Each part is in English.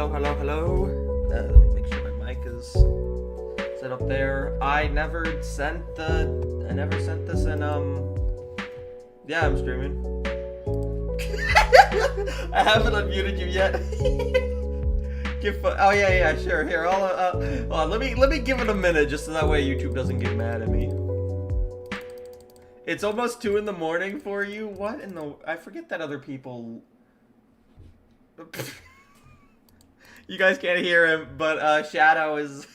Hello. Let me make sure my mic is set up there. I never sent this in, yeah, I'm streaming. I haven't unmuted you yet. Oh yeah, sure. Here, let me give it a minute, just so that way YouTube doesn't get mad at me. It's almost 2 in the morning for you. What in the? I forget that other people. You guys can't hear him, but Shadow is.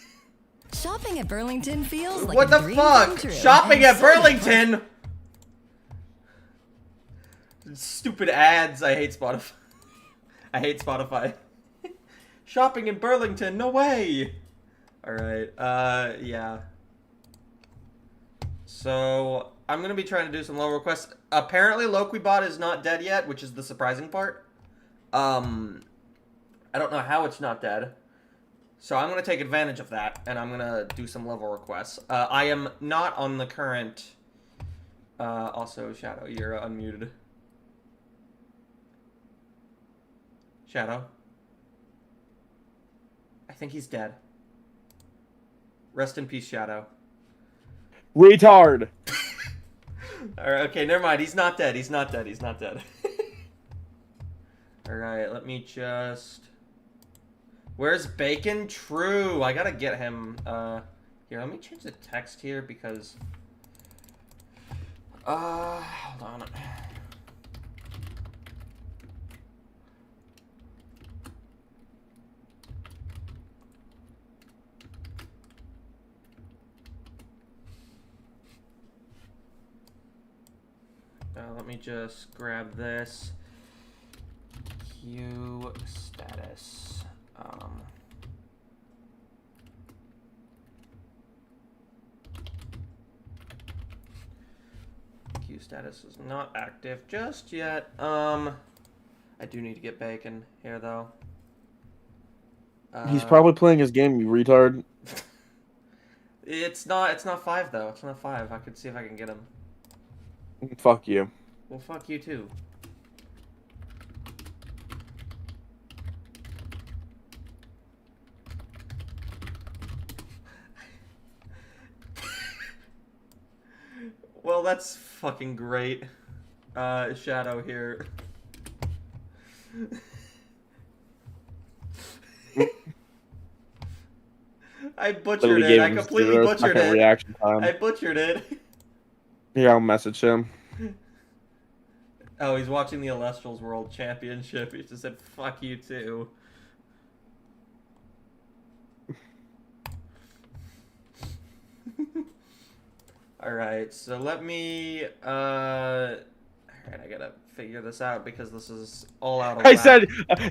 Shopping at Burlington feels like what a the dream fuck? come true. Shopping And at so Burlington. Stupid ads. I hate Spotify. I hate Spotify. Shopping in Burlington. No way. All right. Yeah. So I'm gonna be trying to do some low requests. Apparently, Loquibot is not dead yet, which is the surprising part. I don't know how it's not dead. So I'm gonna take advantage of that, and I'm gonna do some level requests. I am not on the current. Also, Shadow, you're unmuted. Shadow. I think he's dead. Rest in peace, Shadow. Retard. Alright, okay, never mind. He's not dead. He's not dead. He's not dead. Alright, let me just... Where's Bacon? True. I gotta get him. Here, let me change the text here because... hold on. Let me just grab this. Q status. Q status is not active just yet. I do need to get Bacon here though. He's probably playing his game, you retard. It's not 5 though. It's not 5. I could see if I can get him. Fuck you. Well, fuck you too. Well, that's fucking great. Shadow here. I butchered it. I completely butchered it. Reaction time. I butchered it. Yeah, I'll message him. Oh, he's watching the Elestrals World Championship. He just said, fuck you too. Alright, so let me, Alright, I gotta figure this out because this is all out of whack.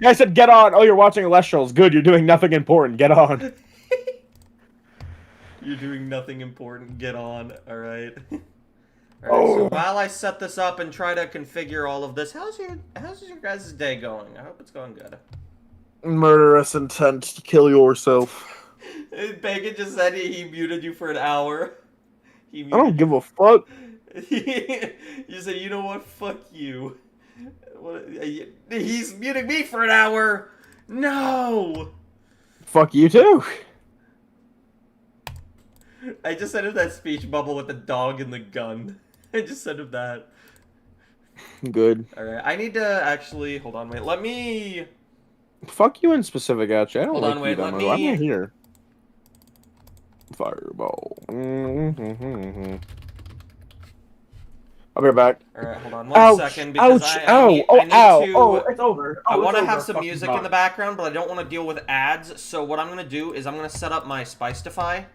I said, get on. Oh, you're watching Elestrals. Good, you're doing nothing important. Get on. You're doing nothing important. Get on. Alright. Alright, so while I set this up and try to configure all of this, how's your guys' day going? I hope it's going good. Murderous intent to kill yourself. Bacon just said he muted you for an hour. I don't give a fuck. You said, you know what? Fuck you. He's muting me for an hour. No. Fuck you too. I just sent him that speech bubble with the dog and the gun. I just sent him that. Good. Alright, I need to actually... Hold on, wait. Let me... Fuck you in specific, actually. I don't Hold like on, wait. you Let that me... much. I'm not here. Fireball. I'll be right back. Alright, hold on 1 second because I need to... Oh, it's over. I want to have some music in the background, but I don't want to deal with ads. So what I'm going to do is I'm going to set up my Spicefy,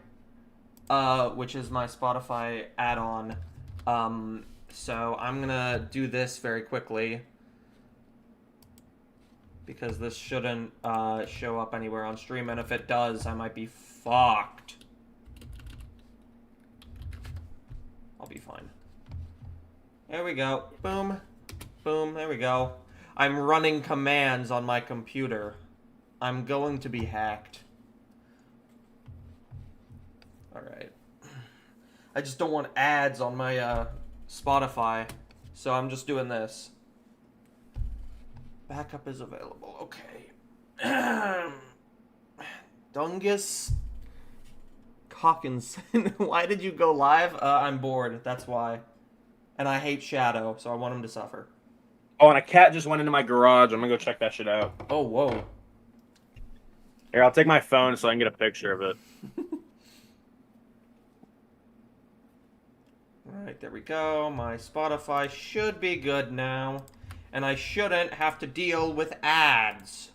which is my Spotify add-on. So I'm going to do this very quickly because this shouldn't show up anywhere on stream, and if it does, I might be fucked. I'll be fine. There we go. Boom. Boom. There we go. I'm running commands on my computer. I'm going to be hacked. Alright. I just don't want ads on my Spotify, so I'm just doing this. Backup is available. Okay. Dungus Hawkinson, why did you go live? I'm bored, that's why. And I hate Shadow, so I want him to suffer. Oh, and a cat just went into my garage. I'm gonna go check that shit out. Oh, whoa. Here, I'll take my phone so I can get a picture of it. Alright, there we go. My Spotify should be good now. And I shouldn't have to deal with ads.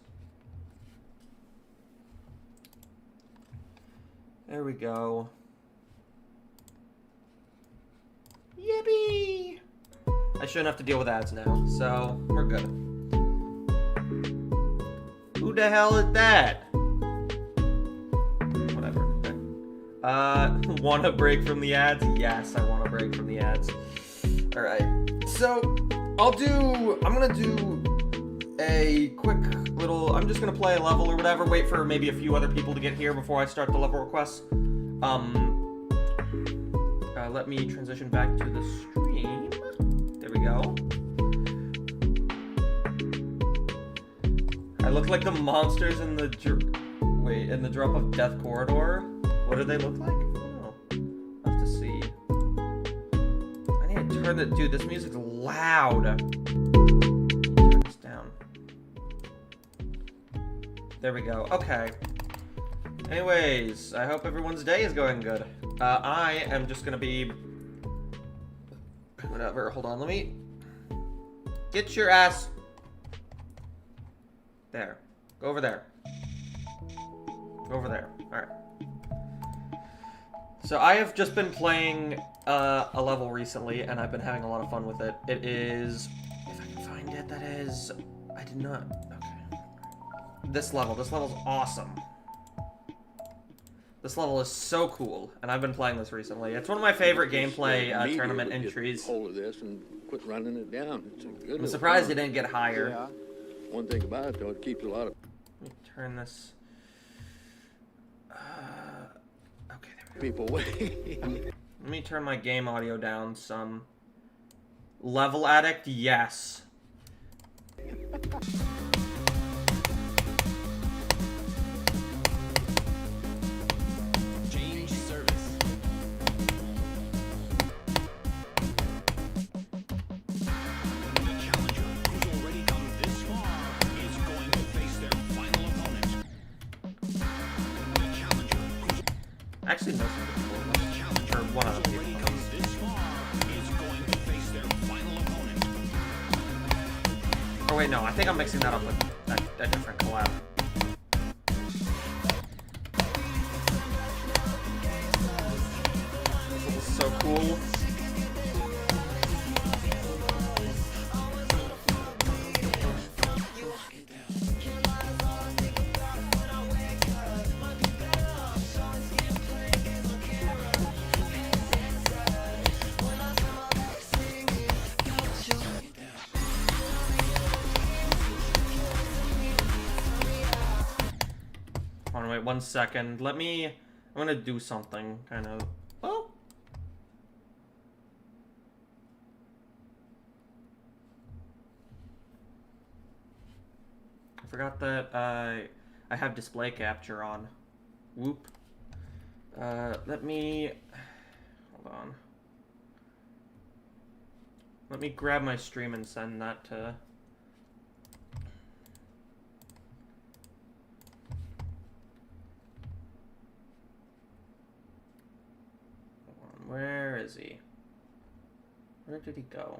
There we go. Yippee! I shouldn't have to deal with ads now, so we're good. Who the hell is that? Whatever. Want a break from the ads? Yes, I want a break from the ads. Alright, so I'm gonna do a quick little, I'm just gonna play a level or whatever, wait for maybe a few other people to get here before I start the level requests. Let me transition back to the stream. There we go. I look like the monsters in the Drop of Death Corridor. What do they look like? Oh, I'll have to see. I need to turn the, dude, this music's loud. Turn this down. There we go. Okay. Anyways, I hope everyone's day is going good. I am just gonna be... Whatever, hold on, let me... Get your ass... There. Go over there. Go over there. Alright. So I have just been playing a level recently, and I've been having a lot of fun with it. It is... If I can find it, that is... I did not... Okay. This level's awesome. This level is so cool, and I've been playing this recently. It's one of my favorite gameplay tournament entries. Hold of this and quit running it down. It's a good I'm surprised it didn't get higher. Yeah. One thing about it, though, it keeps a lot of... Let me turn this... okay, there we go. people away. Let me turn my game audio down some. Level Addict, yes. Actually, most of the people, or one of the people. Oh wait, no, I think I'm mixing that up with a different collab. This is so cool. Hold on, wait 1 second. I'm gonna do something, kind of. Oh! I forgot that I have display capture on. Whoop. Let me... Hold on. Let me grab my stream and send that to... Where is he? Where did he go?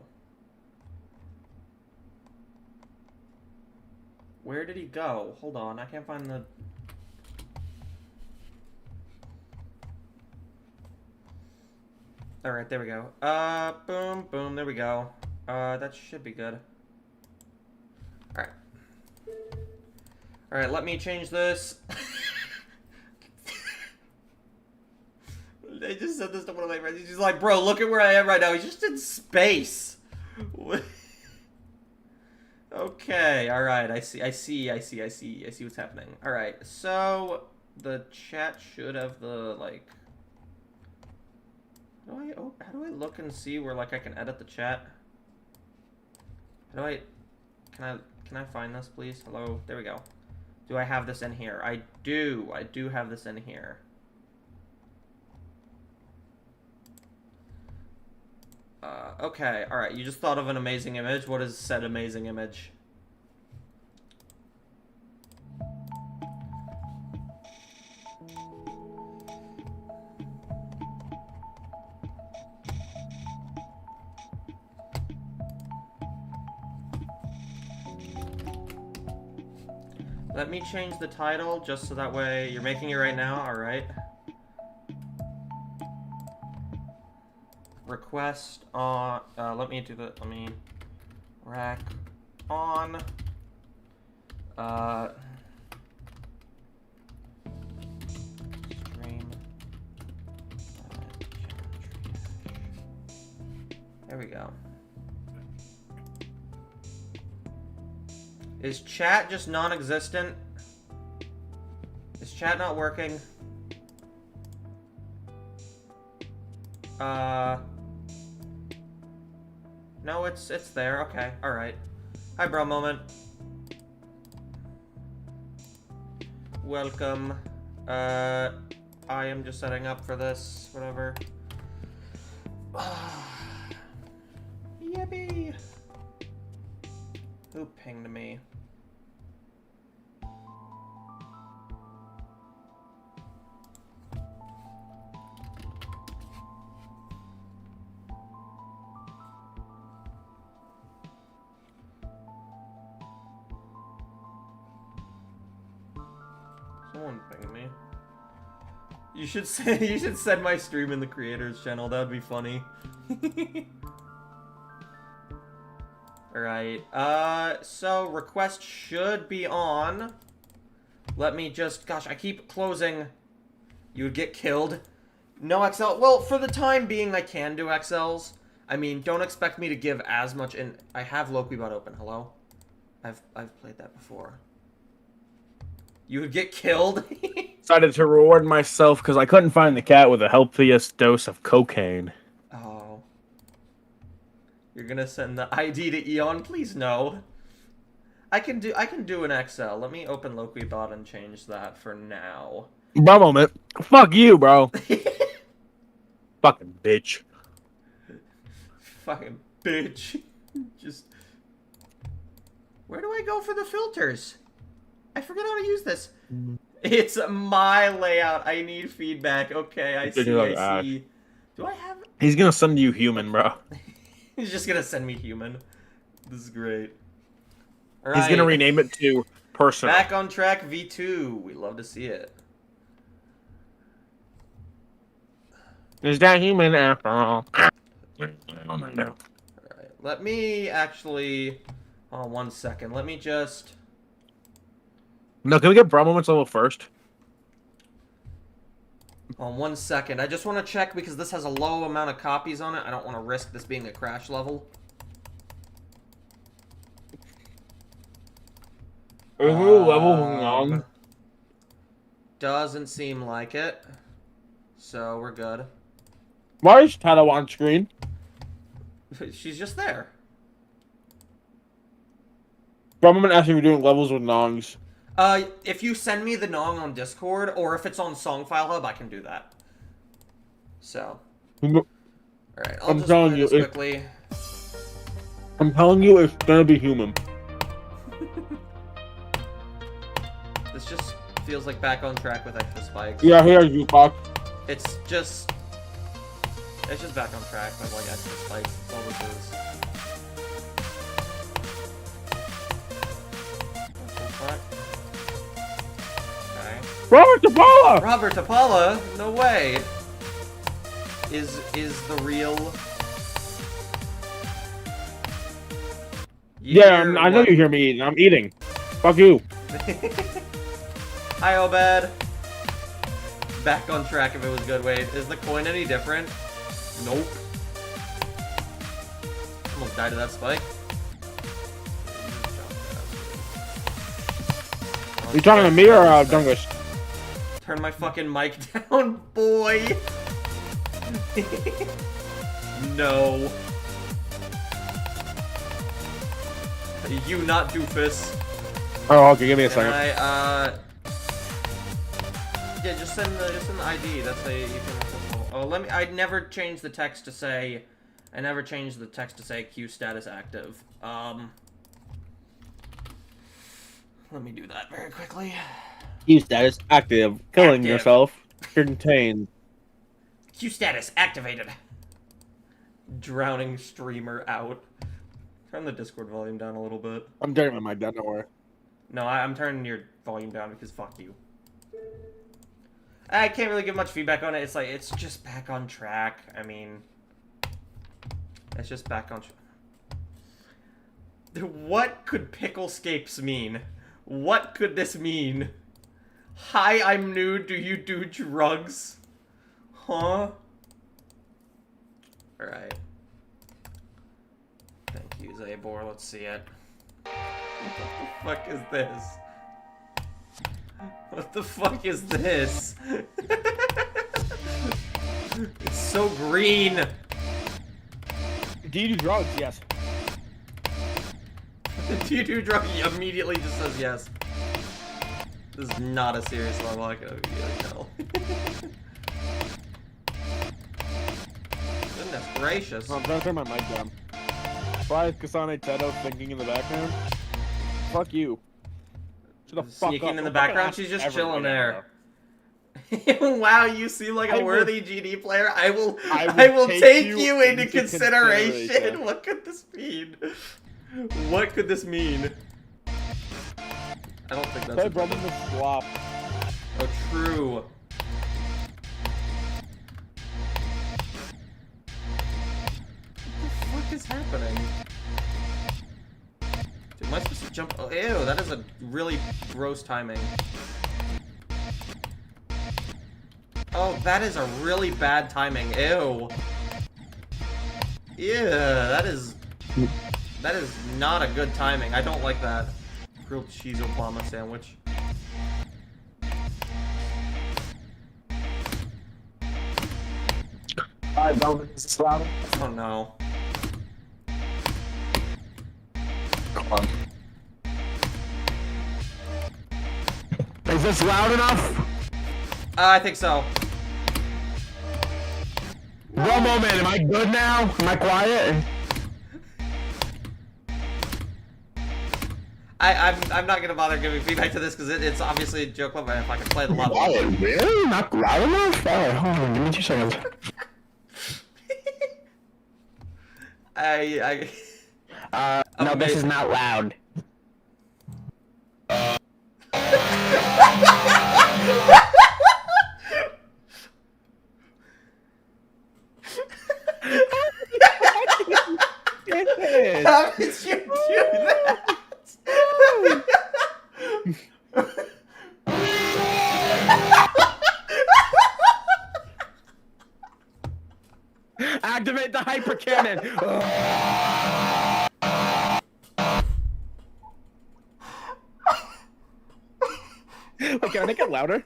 Where did he go? Hold on, I can't find the... Alright, there we go. Boom, boom, there we go. That should be good. Alright. Alright, let me change this. I just said this to one of my friends. He's just like, bro, look at where I am right now. He's just in space. Okay, alright. I see what's happening. Alright, so the chat should have the, like... How do I look and see where, like, I can edit the chat? Can I find this, please? Hello? There we go. Do I have this in here? I do. I do have this in here. Okay, alright. You just thought of an amazing image. What is said amazing image? Let me change the title just so that way you're making it right now. Alright. Request on, let me do the, let me REQ on, stream, there we go. Is chat just non-existent? Is chat not working? No, it's there. Okay, all right. Hi, bro. Moment. Welcome. I am just setting up for this. Whatever. Yippee! Who pinged me? Someone ping me. You should send my stream in the creators channel. That would be funny. Alright. So request should be on. Let me just, gosh, I keep closing. You would get killed. No XL. Well, for the time being, I can do XLs. I mean, don't expect me to give as much in. I have Loquibot open. Hello? I've played that before. You would get killed? Decided to reward myself because I couldn't find the cat with the healthiest dose of cocaine. Oh. You're gonna send the ID to Eon? Please no. I can do an XL. Let me open Loquibot and change that for now. Bro, moment. Fuck you, bro. Fucking bitch. Fucking bitch. Just. Where do I go for the filters? I forget how to use this. It's my layout. I need feedback. Okay, I see. Do I have... He's gonna send you human, bro. He's just gonna send me human. This is great. All right. He's gonna rename it to personal. Back on track V2. We love to see it. Is that human after all? Alright. Let me actually... Hold on 1 second. Let me just... No, can we get Bro Moments level first? Hold on 1 second. I just want to check because this has a low amount of copies on it. I don't want to risk this being a crash level. Level long. Doesn't seem like it. So we're good. Why is Tato on screen? She's just there. Bro Moment asked me if we're doing levels with nongs. If you send me the Nong on Discord, or if it's on Songfile Hub, I can do that. So. Alright, I'll just play this quickly. I'm telling you, it's gonna be human. This just feels like back on track with extra spikes. Yeah, here you fuck. It's just back on track with like extra spikes. That's all this is. Robert Tapala! Robert Tapala? No way. Is the real... Yeah, I know you hear me eating. I'm eating. Fuck you. Hi, Obed. Back on track if it was good. Wait, is the coin any different? Nope. Almost died to that spike. You talking to me or Dungus? Turn my fucking mic down, boy. No. You not doofus. Oh, okay, give me a Can second. Yeah, just send the ID. That's how you can. Oh, let me. I never changed the text to say. I never changed the text to say Q status active. Let me do that very quickly. Q status active. Killing Active. yourself. Contained. Q status activated. Drowning streamer out. Turn the Discord volume down a little bit. I'm turning my mic down, don't worry. No, I'm turning your volume down because fuck you. I can't really give much feedback on it. It's like, it's just back on track. I mean, it's just back on track. What could Picklescapes mean? What could this mean? Hi, I'm new. Do you do drugs? Huh? Alright. Thank you, Zabor. Let's see it. What the fuck is this? What the fuck is this? It's so green. Do you do drugs? Yes. Do you do drugs? He immediately just says yes. This is not a serious level, I can immediately tell. Goodness gracious. I'm trying to turn my mic down. Why is Kasane Teto thinking in the background? Fuck you. Shut the fuck Sneaking up. in the Don't fucking background, ask she's just ever chilling again, there. Wow, you seem like a I worthy GD player. I will take take you you into into consideration. consideration. What could this mean? What could this mean? I don't think that's Play a Brother the Swap. Oh, true. What the fuck is happening? Dude, am I supposed to jump? Oh, ew, that is a really gross timing. Oh, that is a really bad timing. Ew. Yeah, that is not a good timing. I don't like that. Grilled cheese Obama sandwich. Alright, Brother the Swap. Oh no. Come on. Is this loud enough? I think so. One moment, am I good now? Am I quiet? I'm not gonna bother giving feedback to this because it's obviously a joke level, and if I can play the level. Quiet? Really? Not loud enough? Alright, hold on, give me 2 seconds. No, this is not loud. How did you do that? Activate the hyper cannon. Wait, can I make it louder?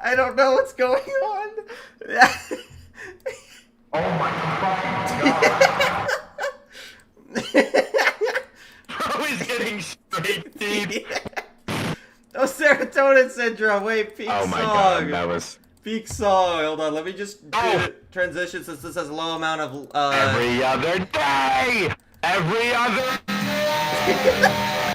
I don't know what's going on. Oh my god. Bro is getting straight deep. Oh, serotonin syndrome. Wait, peak Oh my song. god, that was... Peak song. Hold on, let me just do transition since this has a low amount of Every other day! Every other day!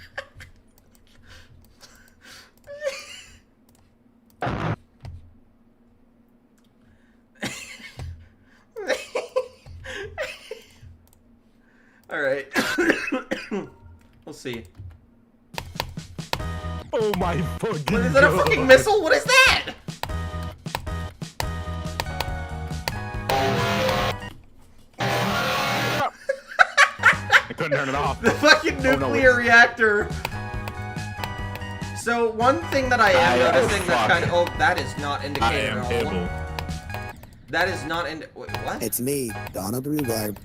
Alright. We'll see. Oh my fucking Is that a fucking missile? What is that? I couldn't turn it off. The fucking nuclear reactor. So one thing that I am noticing that's kind of that is not indicated at all. Able. That is not in. Wait, what? It's me, Donald Rhubarb.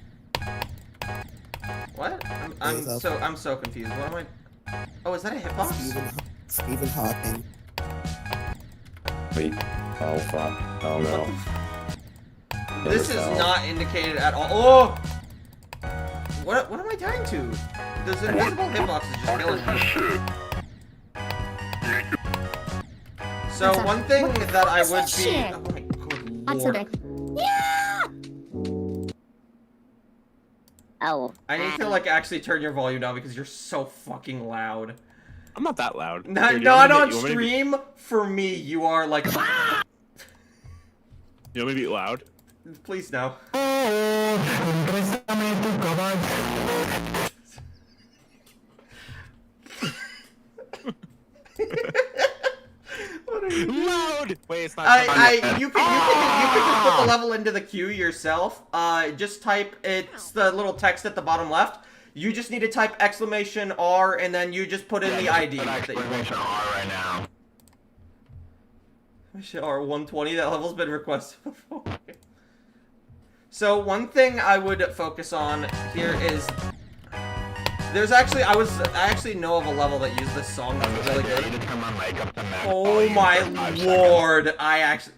What? I'm so confused. What am I? Oh, is that a hitbox? Stephen Hawking. Wait. Oh fuck. Oh no. This is not indicated at all. Oh! What am I dying to? Those invisible hitboxes just killing me. So one thing that I would be... Oh my good lord. Oh. I need to like actually turn your volume down because you're so fucking loud. I'm not that loud. Not on stream. For me, you are like... You want me to be loud? Please no. What are you doing? Loud! Wait, it's not. You can just put the level into the queue yourself. Just type, it's the little text at the bottom left. You just need to type exclamation R and then you just put in the ID. Exclamation R right now. R120, that level's been requested before. So one thing I would focus on here is there's actually I actually know of a level that used this song that's really good. Oh my lord, I actually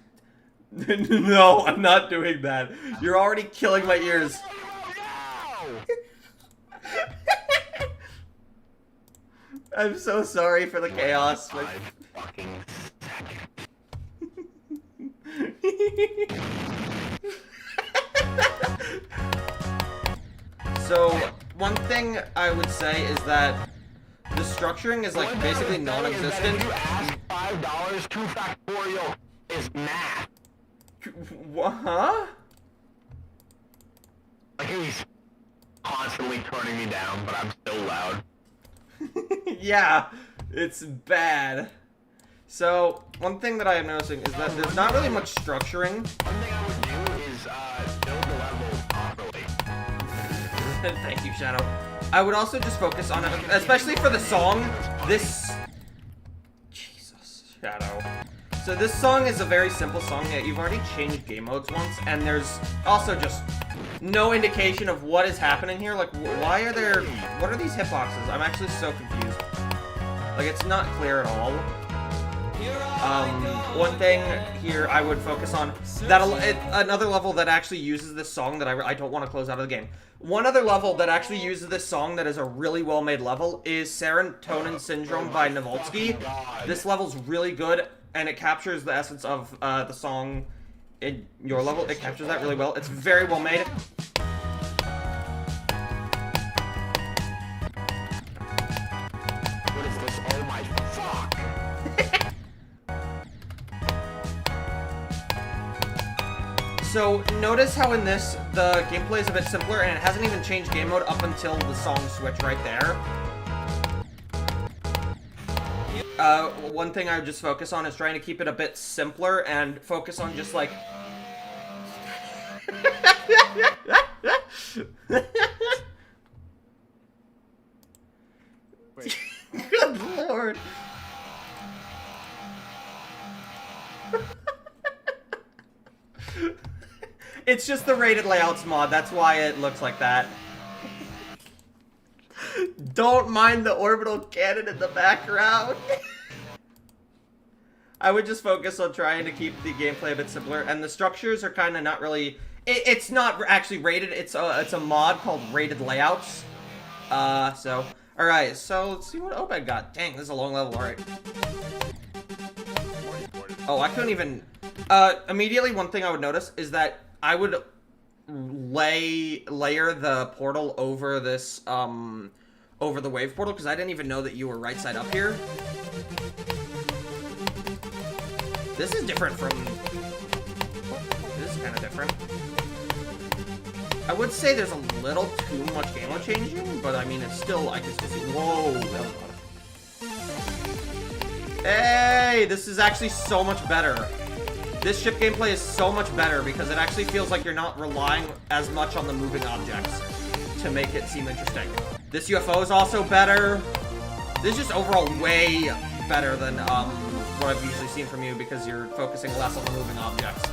no, I'm not doing that. You're already killing my ears. I'm so sorry for the chaos. So, one thing I would say is that the structuring is like basically non-existent. $5 2 factorial is math. What? Huh? Like he's constantly turning me down, but I'm still loud. Yeah, it's bad. So, one thing that I am noticing is that there's not really much structuring. One thing I would do is build the level properly. Thank you, Shadow. I would also just focus on it, especially for the song. This... Jesus, Shadow. So this song is a very simple song. Yeah, you've already changed game modes once, and there's also just no indication of what is happening here. Like, why are there... What are these hitboxes? I'm actually so confused. Like, it's not clear at all. One thing here I would focus on, that another level that actually uses this song that I don't want to close out of the game. One other level that actually uses this song that is a really well-made level is Serotonin Syndrome by Novolsky. This level's really good, and it captures the essence of the song in your level. It captures that really well. It's very well made. What is this? Oh my fuck! So, notice how in this, the gameplay is a bit simpler, and it hasn't even changed game mode up until the song switch right there. One thing I would just focus on is trying to keep it a bit simpler, and focus on just, like... Good lord! It's just the rated layouts mod, that's why it looks like that. Don't mind the orbital cannon in the background. I would just focus on trying to keep the gameplay a bit simpler, and the structures are kind of not really... It's not actually rated, it's a mod called Rated Layouts. Alright, so let's see what Obed got. Dang, this is a long level, alright. Oh, I couldn't even... Immediately one thing I would notice is that I would layer the portal over this, over the wave portal, because I didn't even know that you were right side up here. This is different from... This is kind of different. I would say there's a little too much game mode changing, but I mean, it's still, I can still see... Whoa! That was loud. Hey! This is actually so much better. This ship gameplay is so much better because it actually feels like you're not relying as much on the moving objects to make it seem interesting. This UFO is also better. This is just overall way better than what I've usually seen from you because you're focusing less on the moving objects.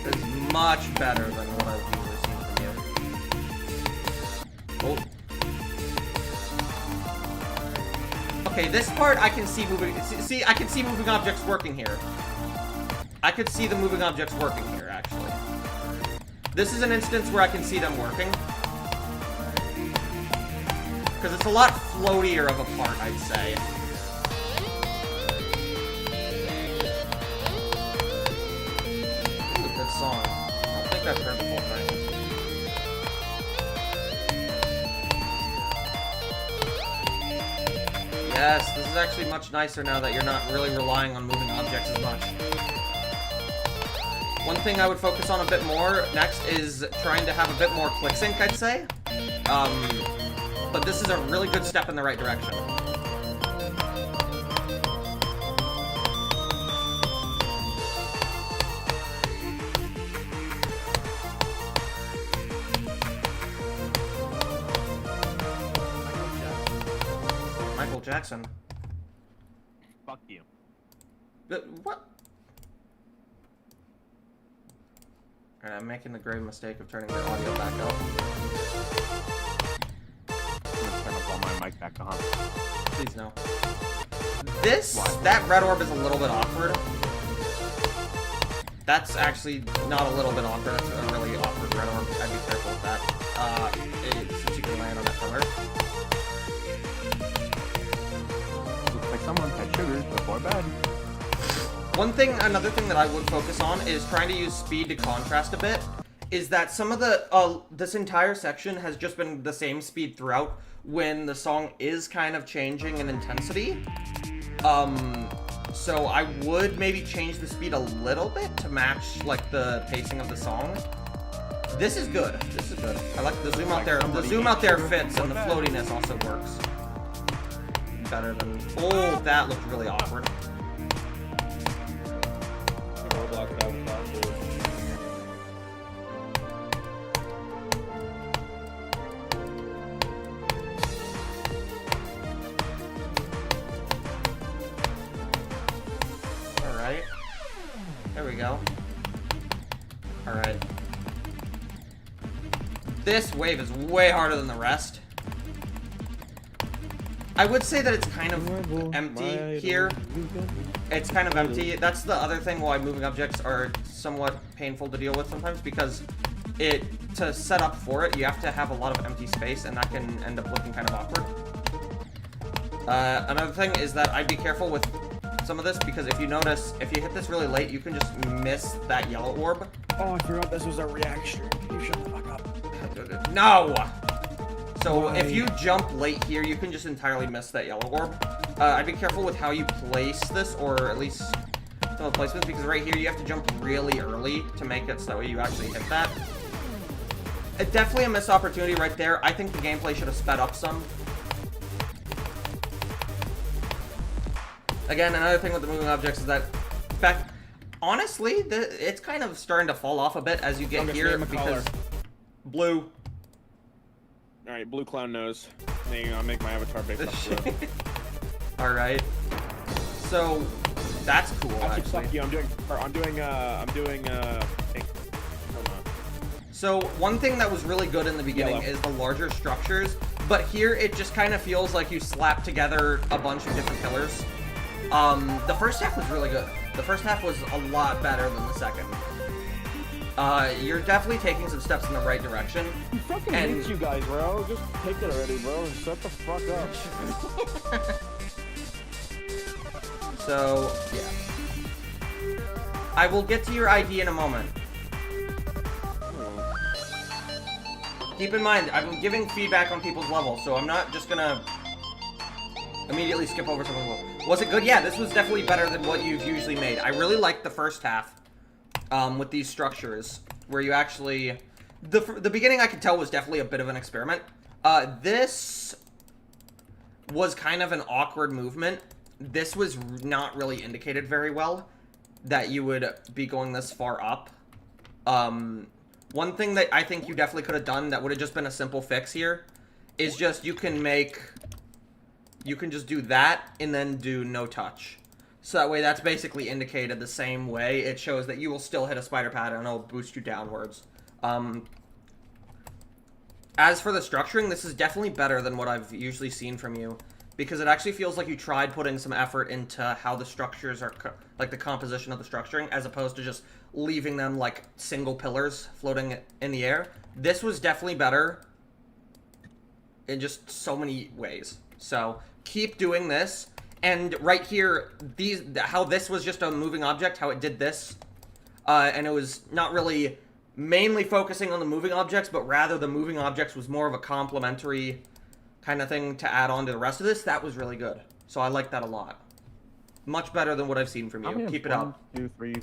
It's much better than what I've usually seen from you. Oh. Okay, this part I can see moving. See, I can see moving objects working here. I could see the moving objects working here, actually. This is an instance where I can see them working. Because it's a lot floatier of a part, I'd say. Ooh, good song. I don't think I've heard the whole thing. Yes, this is actually much nicer now that you're not really relying on moving objects as much. One thing I would focus on a bit more next is trying to have a bit more click sync, I'd say. But this is a really good step in the right direction. Michael Jackson. Fuck you. What? Alright, I'm making the grave mistake of turning the audio back up. I'm gonna turn up all my mic back on. Please no. That red orb is a little bit awkward. That's actually not a little bit awkward, that's a really awkward red orb. I'd be careful with that. Since you can land on that pillar. Looks like someone had sugars before bed. Another thing that I would focus on is trying to use speed to contrast a bit. Is that some of the, this entire section has just been the same speed throughout when the song is kind of changing in intensity. So I would maybe change the speed a little bit to match, like, the pacing of the song. This is good. This is good. I like the zoom out there. The zoom out there fits, and the floatiness also works. Better than... Oh, that looked really awkward. Alright. There we go. Alright. This wave is way harder than the rest. I would say that it's kind of empty here. It's kind of empty. That's the other thing why moving objects are somewhat painful to deal with sometimes, because to set up for it, you have to have a lot of empty space, and that can end up looking kind of awkward. Another thing is that I'd be careful with some of this, because if you notice, if you hit this really late, you can just miss that yellow orb. Oh, I forgot this was a reaction. You shut the fuck up. No! So if you jump late here, you can just entirely miss that yellow orb. I'd be careful with how you place this, or at least some of the placements, because right here you have to jump really early to make it so that way you actually hit that. Definitely a missed opportunity right there. I think the gameplay should have sped up some. Again, another thing with the moving objects is that, in fact, honestly, it's kind of starting to fall off a bit as you get here, because blue. Alright, blue clown nose. There you go, I'll make my avatar based off blue. Alright. So, that's cool, actually. Fuck you, I'm doing pink. Hold on. So, one thing that was really good in the beginning is the larger structures, but here it just kind of feels like you slap together a bunch of different pillars. The first half was really good. The first half was a lot better than the second. You're definitely taking some steps in the right direction. I fucking hate you guys, bro. Just take it already, bro, and shut the fuck up. So, yeah. I will get to your ID in a moment. Keep in mind, I've been giving feedback on people's levels, so I'm not just gonna immediately skip over something. Was it good? Yeah, this was definitely better than what you've usually made. I really liked the first half. With these structures, where you actually... The beginning, I could tell, was definitely a bit of an experiment. This was kind of an awkward movement. This was not really indicated very well, that you would be going this far up. One thing that I think you definitely could have done that would have just been a simple fix here, is just you can just do that, and then do no touch. So that way, that's basically indicated the same way. It shows that you will still hit a spider pattern, and it'll boost you downwards. As for the structuring, this is definitely better than what I've usually seen from you, because it actually feels like you tried putting some effort into how the structures are, like the composition of the structuring, as opposed to just leaving them like single pillars floating in the air. This was definitely better in just so many ways. So keep doing this. And right here, how this was just a moving object, how it did this, and it was not really mainly focusing on the moving objects, but rather the moving objects was more of a complementary kind of thing to add on to the rest of this. That was really good. So I like that a lot. Much better than what I've seen from you. Keep it up. 1, 2, 3,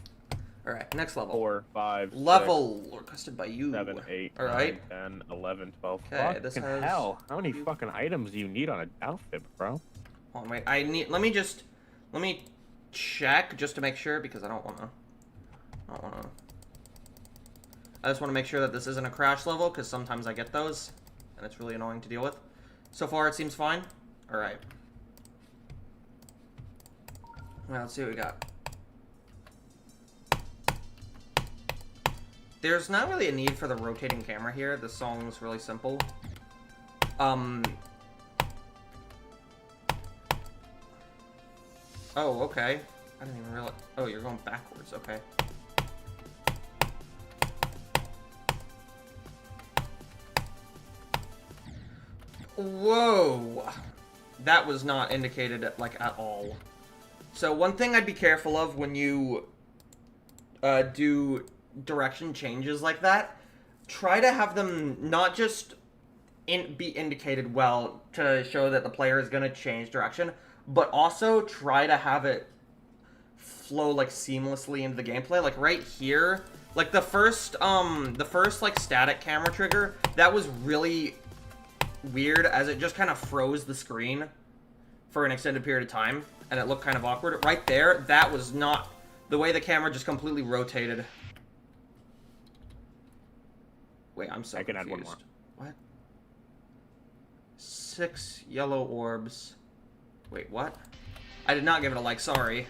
All right, next level. 4, 5, level requested by you. 7, 8, All right. 9, 10, 11, 12. Okay, this Fucking has... hell. How many fucking items do you need on an outfit, bro? Oh, wait, let me check just to make sure, because I just want to make sure that this isn't a crash level, because sometimes I get those, and it's really annoying to deal with. So far, it seems fine. All right. Well, let's see what we got. There's not really a need for the rotating camera here. This song's really simple. Oh, okay. I didn't even realize. Oh, you're going backwards. Okay. Whoa. That was not indicated, like, at all. So, one thing I'd be careful of when you do direction changes like that, try to have them not just be indicated well to show that the player is going to change direction, but also try to have it flow like seamlessly into the gameplay. Like right here, like the first like static camera trigger, that was really weird, as it just kind of froze the screen for an extended period of time, and it looked kind of awkward. Right there, that was not the way the camera just completely rotated. Wait, I'm so confused. I can add one more. What? 6 yellow orbs. Wait, what? I did not give it a like, sorry.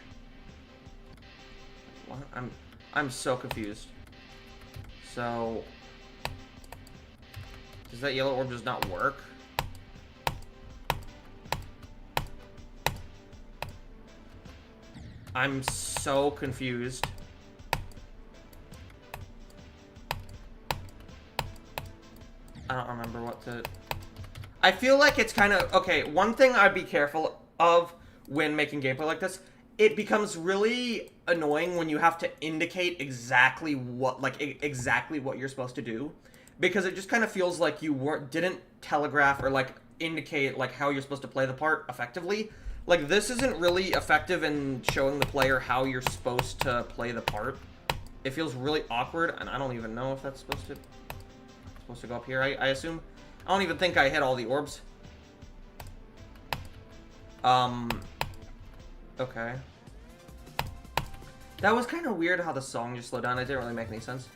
What? I'm so confused. So... does that yellow orb just not work? I'm so confused. I don't remember what to... I feel like it's kind of... okay, one thing I'd be careful of when making gameplay like this, it becomes really annoying when you have to indicate exactly what, exactly what you're supposed to do. Because it just kind of feels like you didn't telegraph or, like, indicate, like, how you're supposed to play the part effectively. Like, this isn't really effective in showing the player how you're supposed to play the part. It feels really awkward, and I don't even know if that's supposed to go up here, I assume. I don't even think I hit all the orbs. Okay. That was kind of weird how the song just slowed down. It didn't really make any sense.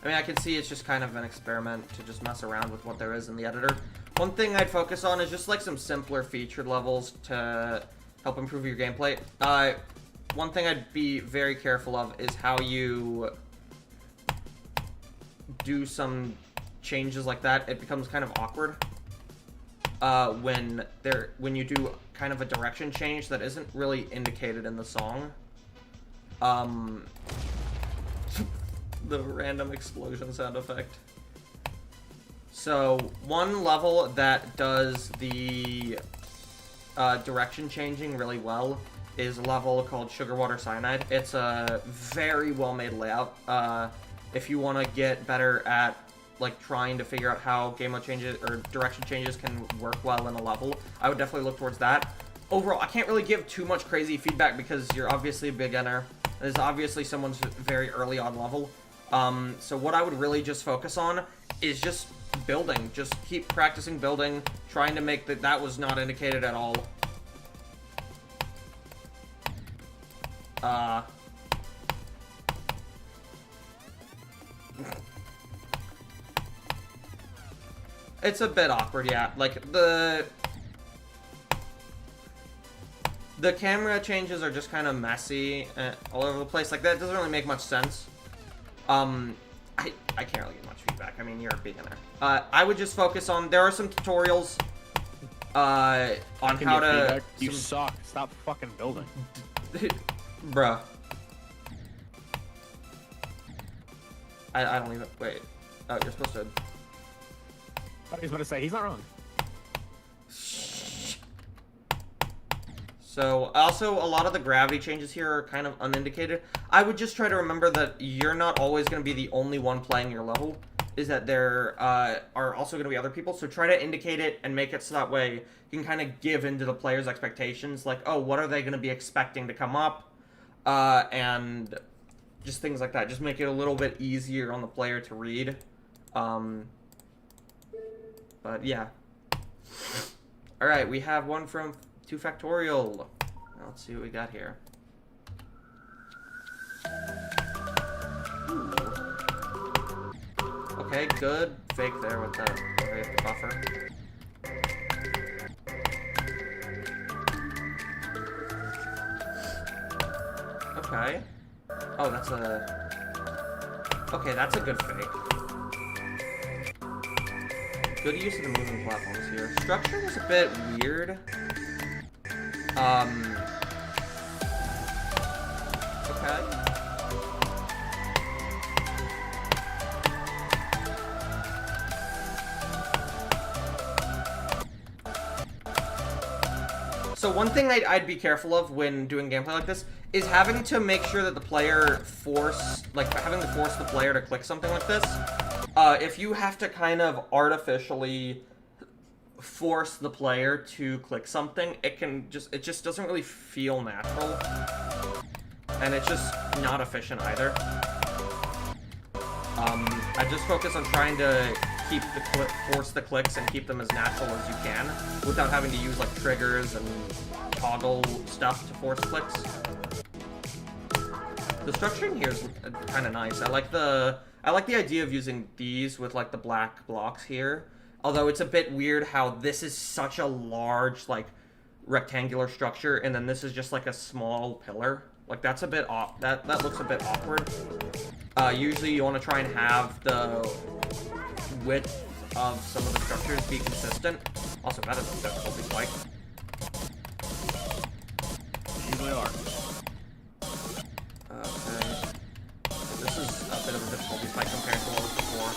I mean, I can see it's just kind of an experiment to just mess around with what there is in the editor. One thing I'd focus on is just like some simpler featured levels to help improve your gameplay. One thing I'd be very careful of is how you do some changes like that. It becomes kind of awkward when you do kind of a direction change that isn't really indicated in the song. The random explosion sound effect. So, one level that does the direction changing really well is a level called Sugar Water Cyanide. It's a very well-made layout. If you want to get better at like trying to figure out how game mode changes or direction changes can work well in a level, I would definitely look towards that. Overall, I can't really give too much crazy feedback because you're obviously a beginner. This is obviously someone's very early on level. So what I would really just focus on is just building. Just keep practicing building, trying to make that was not indicated at all. It's a bit awkward, yeah. Like, the camera changes are just kind of messy all over the place. Like, that doesn't really make much sense. I can't really give much feedback. I mean, you're a beginner. I would just focus on, there are some tutorials on Can how you to... feedback? You suck. Stop fucking building. Bruh. I don't even... Wait. Oh, you're supposed to... I was about to say, he's not wrong. So, also, a lot of the gravity changes here are kind of unindicated. I would just try to remember that you're not always going to be the only one playing your level. Is that there are also going to be other people. So try to indicate it and make it so that way you can kind of give into the player's expectations. Like, oh, what are they going to be expecting to come up? And just things like that. Just make it a little bit easier on the player to read. But yeah. Alright, we have one from 2 Factorial. Let's see what we got here. Ooh. Okay, good. Fake there with the buffer. Okay. Oh, that's a... Okay, that's a good fake. Good use of the moving platforms here. Structure was a bit weird. Okay. So one thing I'd be careful of when doing gameplay like this is having to make sure that the player having to force the player to click something like this. If you have to kind of artificially force the player to click something, it just doesn't really feel natural, and it's just not efficient either. I just focus on trying to keep force the clicks and keep them as natural as you can without having to use like triggers and toggle stuff to force clicks. The structuring here is kind of nice. I like the idea of using these with like the black blocks here. Although it's a bit weird how this is such a large like rectangular structure and then this is just like a small pillar. Like that's a bit off. That looks a bit awkward. Usually you want to try and have the width of some of the structures be consistent. Also, that is a difficulty spike. Usually are. Okay. This is a bit of a difficulty spike compared to what was before.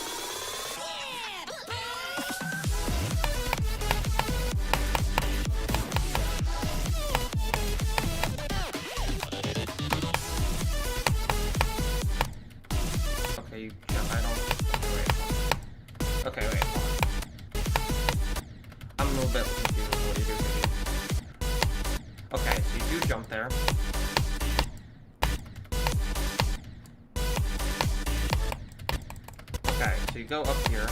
Okay, you jump. I don't. Wait. Okay, wait. I'm a little bit confused with what you do. Okay, so you do jump there. Okay, so you go up here.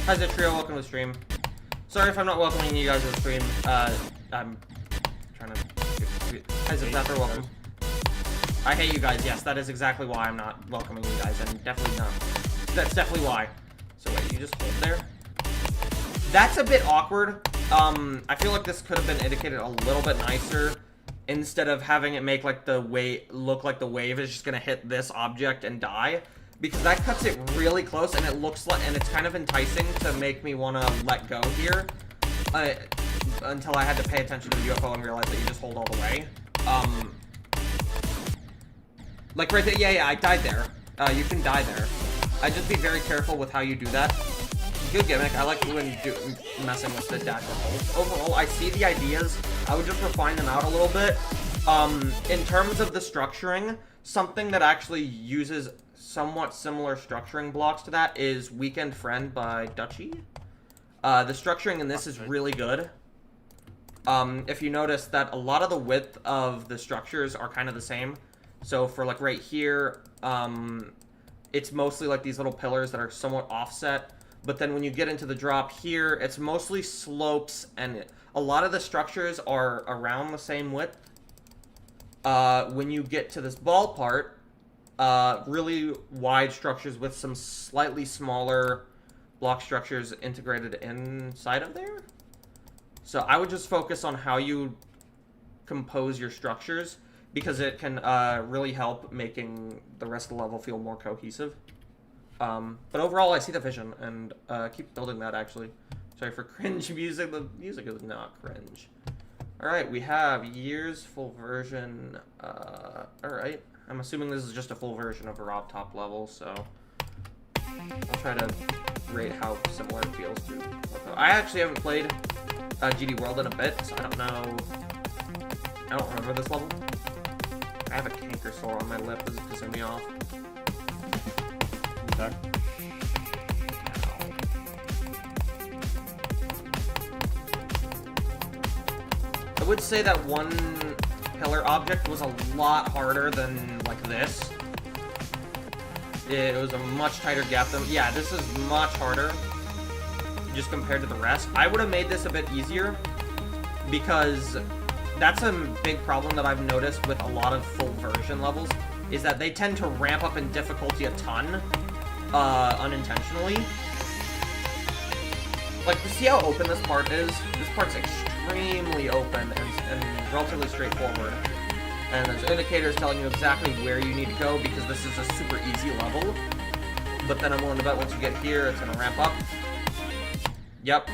Hi, Trio, welcome to the stream. Sorry if I'm not welcoming you guys to the stream. I'm trying to... Hi, Zephyr, welcome. I hate you guys, yes, that is exactly why I'm not welcoming you guys, and definitely not. That's definitely why. So wait, you just hold there? That's a bit awkward. I feel like this could have been indicated a little bit nicer instead of having it make like the look like the wave is just gonna hit this object and die. Because that cuts it really close, and it looks like, and it's kind of enticing to make me want to let go here. Until I had to pay attention to the UFO and realize that you just hold all the way. Like right there, yeah, I died there. You can die there. I'd just be very careful with how you do that. Good gimmick. I like when messing with the dash or hold. Overall, I see the ideas. I would just refine them out a little bit. In terms of the structuring, something that actually uses somewhat similar structuring blocks to that is Weekend Friend by Dutchy. The structuring in this is really good. If you notice that a lot of the width of the structures are kind of the same. So for like right here, it's mostly like these little pillars that are somewhat offset. But then when you get into the drop here, it's mostly slopes, and a lot of the structures are around the same width. When you get to this ball part, really wide structures with some slightly smaller block structures integrated inside of there. So I would just focus on how you compose your structures, because it can really help making the rest of the level feel more cohesive. But overall, I see the vision, and keep building that, actually. Sorry for cringe music. The music is not cringe. Alright, we have years, full version. Alright. I'm assuming this is just a full version of a Rob top level, so I'll try to rate how similar it feels to. I actually haven't played GD World in a bit, so I don't know. I don't remember this level. I have a canker sore on my lip. This is pissing me off. Okay. I would say that one pillar object was a lot harder than, like, this. It was a much tighter gap than... Yeah, this is much harder, just compared to the rest. I would have made this a bit easier, because that's a big problem that I've noticed with a lot of full version levels, is that they tend to ramp up in difficulty a ton, unintentionally. Like, see how open this part is? This part's extremely open and relatively straightforward. And there's indicators telling you exactly where you need to go, because this is a super easy level. But then I'm willing to bet once you get here, it's gonna ramp up. Yep.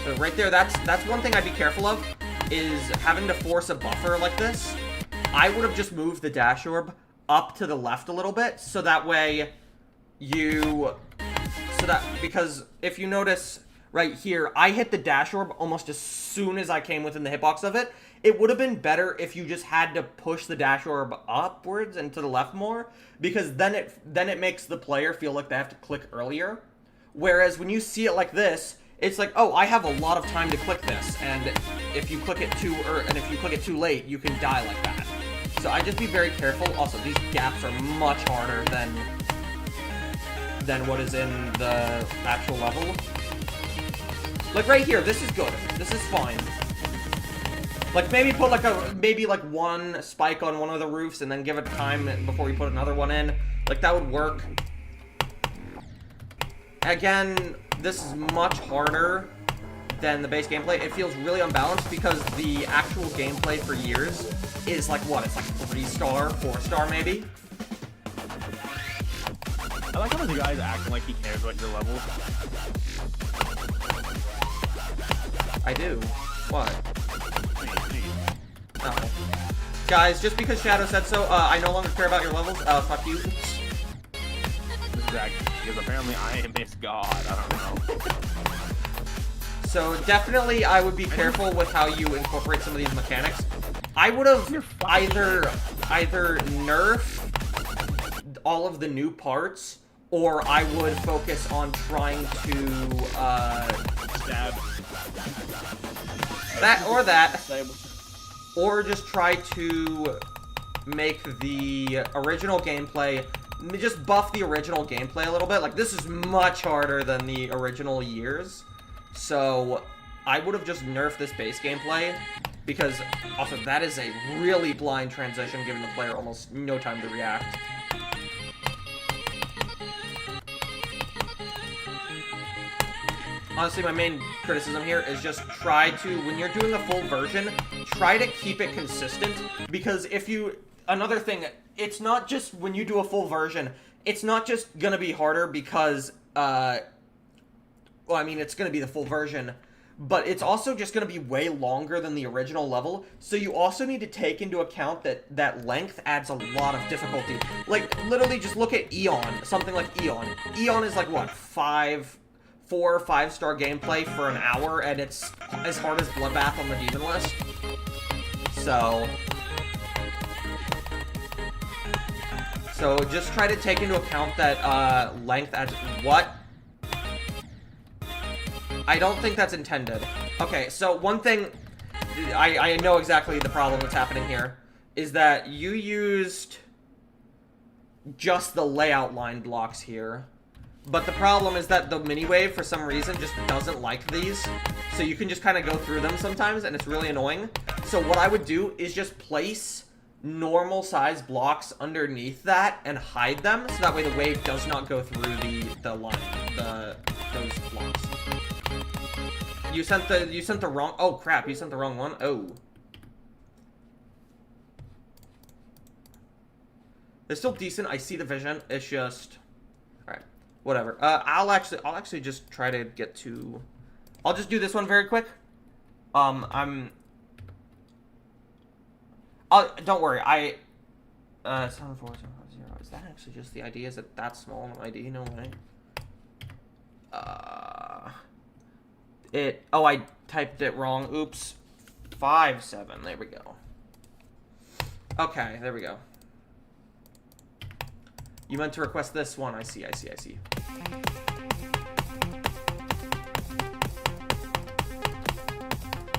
So right there, that's one thing I'd be careful of, is having to force a buffer like this. I would have just moved the dash orb up to the left a little bit, so that way because if you notice right here, I hit the dash orb almost as soon as I came within the hitbox of it. It would have been better if you just had to push the dash orb upwards and to the left more, because then it makes the player feel like they have to click earlier. Whereas when you see it like this, it's like, oh, I have a lot of time to click this, and if you click it too late, you can die like that. So I just be very careful. Also, these gaps are much harder than what is in the actual level. Like right here, this is good. This is fine. Like maybe put like one spike on one of the roofs and then give it time before you put another one in. Like that would work. Again, this is much harder than the base gameplay. It feels really unbalanced because the actual gameplay for years is like what? It's like 3-star, 4-star maybe. I like how the guy's acting like he cares about your level. I do. What? Oh. Guys, just because Shadow said so, I no longer care about your levels. Fuck you. Exactly, because apparently I am this god. I don't know. So definitely, I would be careful with how you incorporate some of these mechanics. I would have either nerf all of the new parts, or I would focus on trying to Stab. or just try to make the original gameplay, just buff the original gameplay a little bit. Like, this is much harder than the original years, so I would have just nerfed this base gameplay, because also that is a really blind transition, giving the player almost no time to react. Honestly, my main criticism here is just try to, when you're doing a full version, try to keep it consistent, because another thing, it's not just, when you do a full version, it's not just gonna be harder because, well, I mean, it's gonna be the full version, but it's also just gonna be way longer than the original level, so you also need to take into account that length adds a lot of difficulty. Like, literally, just look at Eon, something like Eon. Eon is like, what, 4 or 5-star gameplay for an hour, and it's as hard as Bloodbath on the Demon list. So just try to take into account that length adds... What? I don't think that's intended. Okay, so one thing... I know exactly the problem that's happening here, is that you used just the layout line blocks here. But the problem is that the mini-wave, for some reason, just doesn't like these. So you can just kind of go through them sometimes, and it's really annoying. So what I would do is just place normal-size blocks underneath that and hide them, so that way the wave does not go through those blocks. You sent the wrong... Oh, crap, you sent the wrong one? Oh. They're still decent. I see the vision. It's just... Alright. Whatever. I'll actually just try to get to... I'll just do this one very quick. Don't worry. 74750. Is that actually just the ID? Is it that small an ID? No way. Oh, I typed it wrong. Oops. 57. There we go. Okay, there we go. You meant to request this one. I see.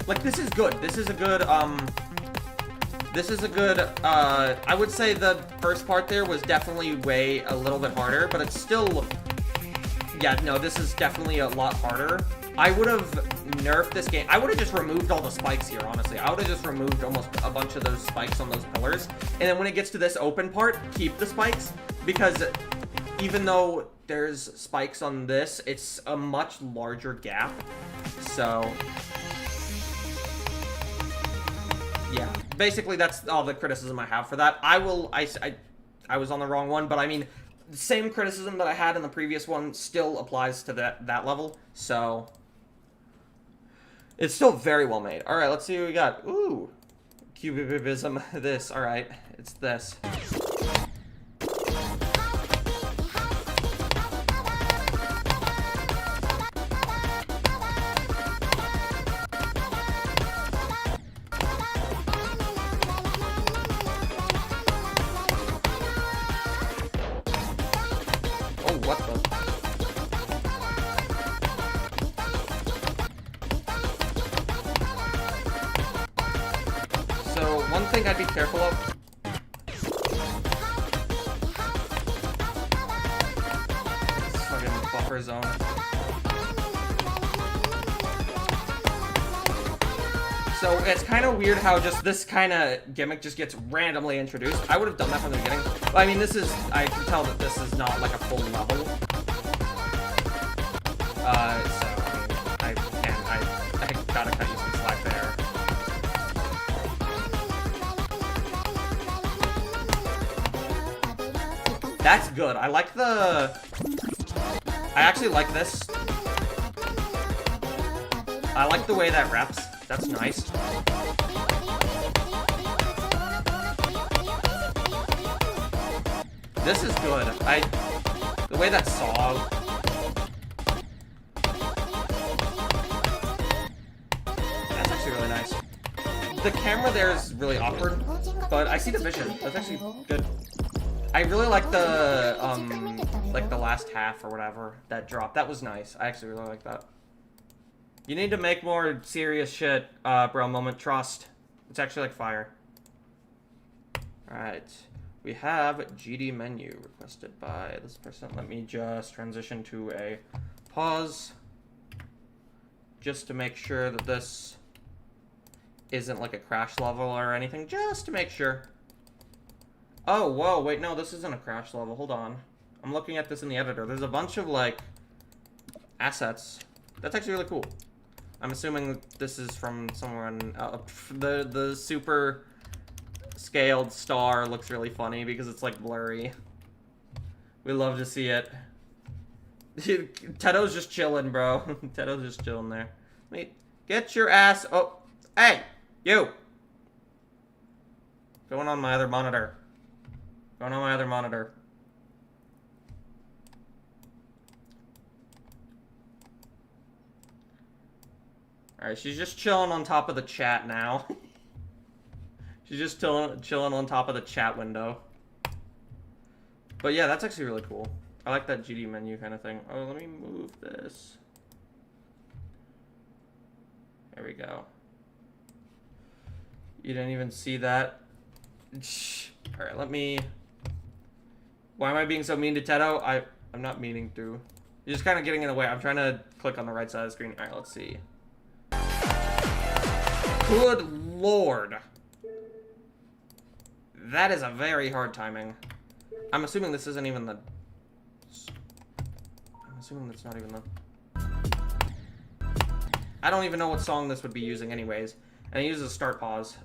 Like, this is good. This is a good, I would say the first part there was definitely a little bit harder, but it's still, yeah, no, this is definitely a lot harder. I would have nerfed this game. I would have just removed all the spikes here, honestly. I would have just removed almost a bunch of those spikes on those pillars. And then when it gets to this open part, keep the spikes. Because even though there's spikes on this, it's a much larger gap. So... yeah, basically that's all the criticism I have for that. I was on the wrong one, but I mean, the same criticism that I had in the previous one still applies to that level, so it's still very well made. All right, let's see what we got. Ooh, cubism. This. All right, it's this. I'd be careful of. It's fucking buffer zone. So it's kind of weird how just this kind of gimmick just gets randomly introduced. I would have done that from the beginning. But I mean, I can tell that this is not like a full level. So I gotta cut you some slack there. That's good. I actually like this. I like the way that reps. That's nice. This is good. The way that saw. That's actually really nice. The camera there is really awkward, but I see the vision. That's actually good. I really like the last half or whatever that drop. That was nice. I actually really like that. You need to make more serious shit, bro. Moment, trust. It's actually like fire. Alright. We have GD menu requested by this person. Let me just transition to a pause. Just to make sure that this isn't like a crash level or anything. Just to make sure. Oh, whoa, wait, no, this isn't a crash level. Hold on. I'm looking at this in the editor. There's a bunch of, like, assets. That's actually really cool. I'm assuming this is from somewhere in... the super scaled star looks really funny because it's, like, blurry. We love to see it. Tedo's just chilling, bro. Tedo's just chilling there. Wait, get your ass... Oh, hey, you! Going on my other monitor. Going on my other monitor. Alright, she's just chilling on top of the chat now. She's just chilling on top of the chat window. But yeah, that's actually really cool. I like that GD menu kind of thing. Oh, let me move this. There we go. You didn't even see that. Alright, let me... Why am I being so mean to Tedo? I'm not meaning to. You're just kind of getting in the way. I'm trying to click on the right side of the screen. Alright, let's see. Good lord. That is a very hard timing. I'm assuming this isn't even the... I'm assuming that's not even the... I don't even know what song this would be using anyways. And it uses a start pause.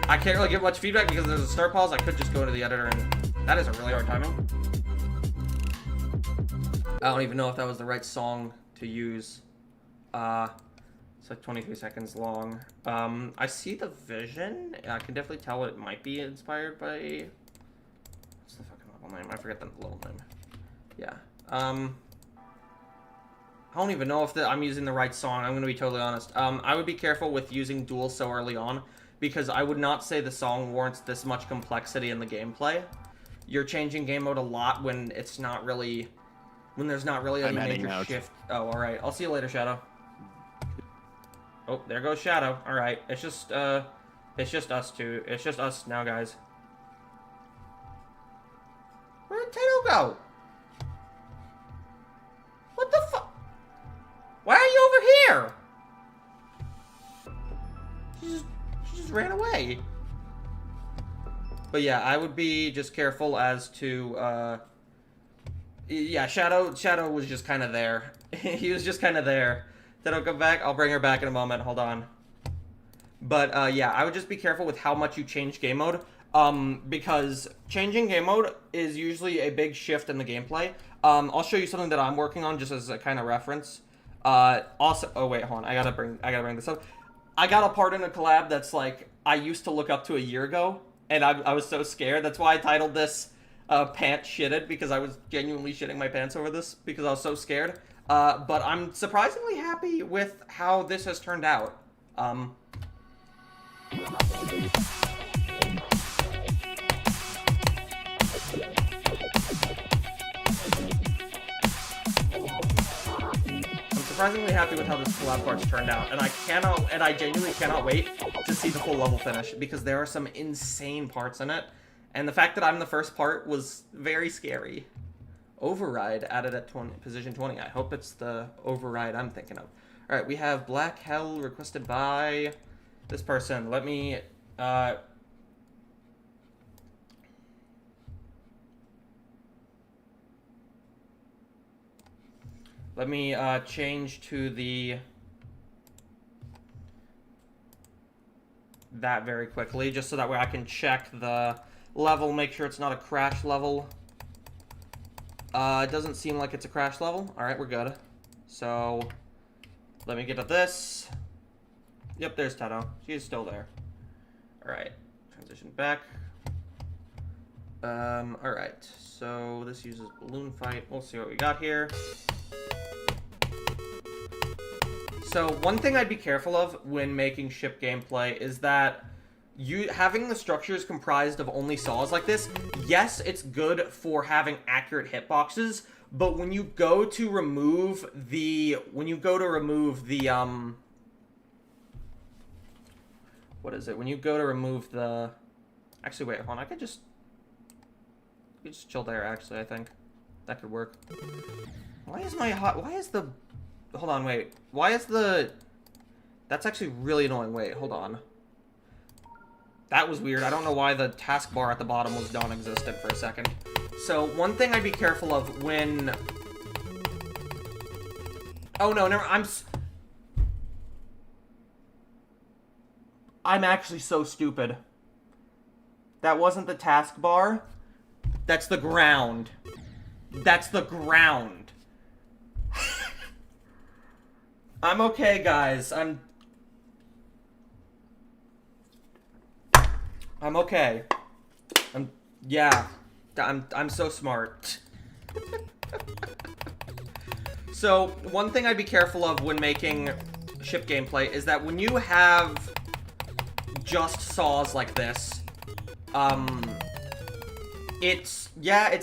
I can't really give much feedback because there's a start pause. I could just go into the editor, and that is a really hard timing. I don't even know if that was the right song to use. It's like 23 seconds long. I see the vision. I can definitely tell it might be inspired by... What's the fucking level name? I forget the level name. Yeah. I don't even know if I'm using the right song. I'm going to be totally honest. I would be careful with using duels so early on, because I would not say the song warrants this much complexity in the gameplay. You're changing game mode a lot when it's not really... When there's not really a major shift. Oh, alright. I'll see you later, Shadow. Oh, there goes Shadow. Alright. It's just us two. It's just us now, guys. Where'd Tato go? What the fuck? Why are you over here? She just ran away. But yeah, I would be just careful as to, yeah, Shadow was just kind of there. He was just kind of there. Tato, come back. I'll bring her back in a moment. Hold on. But, yeah, I would just be careful with how much you change game mode. Because changing game mode is usually a big shift in the gameplay. I'll show you something that I'm working on just as a kind of reference. Also, oh wait, hold on. I gotta bring this up. I got a part in a collab that's like I used to look up to a year ago, and I was so scared. That's why I titled this "Pants Shitted," because I was genuinely shitting my pants over this because I was so scared. But I'm surprisingly happy with how this has turned out. Surprisingly happy with how this collab part's turned out, and I genuinely cannot wait to see the full level finish, because there are some insane parts in it, and the fact that I'm the first part was very scary. Override added at position 20. I hope it's the override I'm thinking of. All right, we have Black Hell requested by this person. Let me change to that very quickly, just so that way I can check the level, make sure it's not a crash level. It doesn't seem like it's a crash level. All right, we're good. So let me get to this. Yep, there's Tato. She's still there. All right, transition back. All right, so this uses balloon fight. We'll see what we got here. So one thing I'd be careful of when making ship gameplay is that having the structures comprised of only saws like this, yes, it's good for having accurate hitboxes, but when you go to remove the, what is it? When you go to remove the, actually wait, hold on, I could just chill there, actually, I think. That could work. Why is the, hold on, wait. Why is the... That's actually really annoying. Wait, hold on. That was weird. I don't know why the taskbar at the bottom was non-existent for a second. So, one thing I'd be careful of when... Oh, no, never... I'm actually so stupid. That wasn't the taskbar. That's the ground. That's the ground. I'm okay, guys. I'm okay. Yeah. I'm so smart. So, one thing I'd be careful of when making ship gameplay is that when you have just saws like this, it's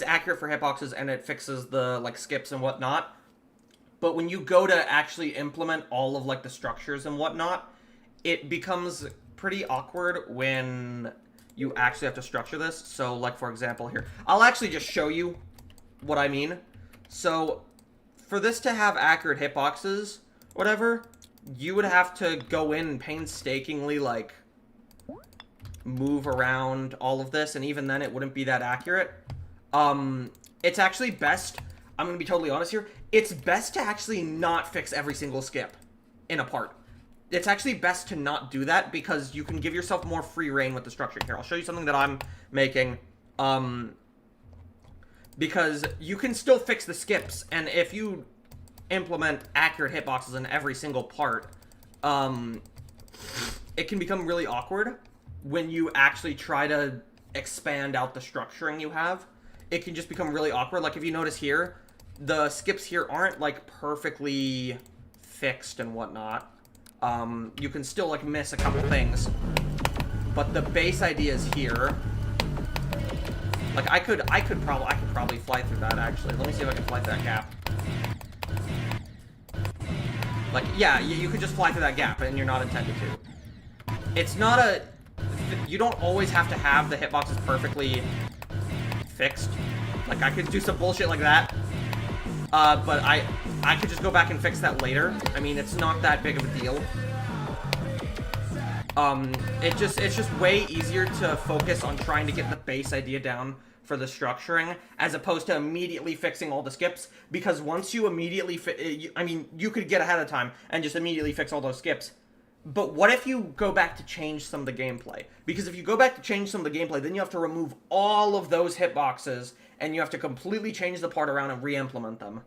accurate for hitboxes and it fixes the, like, skips and whatnot. But when you go to actually implement all of, like, the structures and whatnot, it becomes pretty awkward when you actually have to structure this. So, like, for example, here. I'll actually just show you what I mean. So, for this to have accurate hitboxes, whatever, you would have to go in and painstakingly, like, move around all of this, and even then it wouldn't be that accurate. It's actually best... I'm going to be totally honest here. It's best to actually not fix every single skip in a part. it's actually best to not do that because you can give yourself more free reign with the structuring here. I'll show you something that I'm making. Because you can still fix the skips, and if you implement accurate hitboxes in every single part, it can become really awkward when you actually try to expand out the structuring you have. It can just become really awkward. Like, if you notice here, the skips here aren't, like, perfectly fixed and whatnot. You can still, like, miss a couple things. But the base idea is here. Like, I could probably fly through that, actually. Let me see if I can fly through that gap. Like, yeah, you could just fly through that gap, and you're not intended to. It's not a... You don't always have to have the hitboxes perfectly fixed. Like, I could do some bullshit like that. But I could just go back and fix that later. I mean, it's not that big of a deal. It's just way easier to focus on trying to get the base idea down for the structuring, as opposed to immediately fixing all the skips, because once you immediately I mean, you could get ahead of time and just immediately fix all those skips, but what if you go back to change some of the gameplay? Because if you go back to change some of the gameplay, then you have to remove all of those hitboxes, and you have to completely change the part around and re-implement them.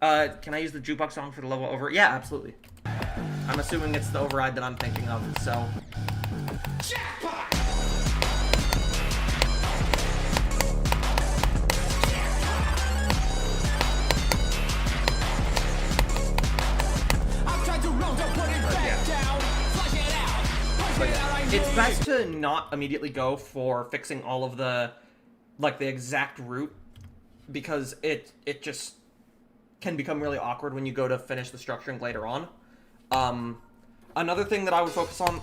Can I use the jukebox song for the level over? Yeah, absolutely. I'm assuming it's the override that I'm thinking of, so... Jackpot! It's best to not immediately go for fixing all of the, like, the exact route, because it just can become really awkward when you go to finish the structuring later on. Another thing that I would focus on,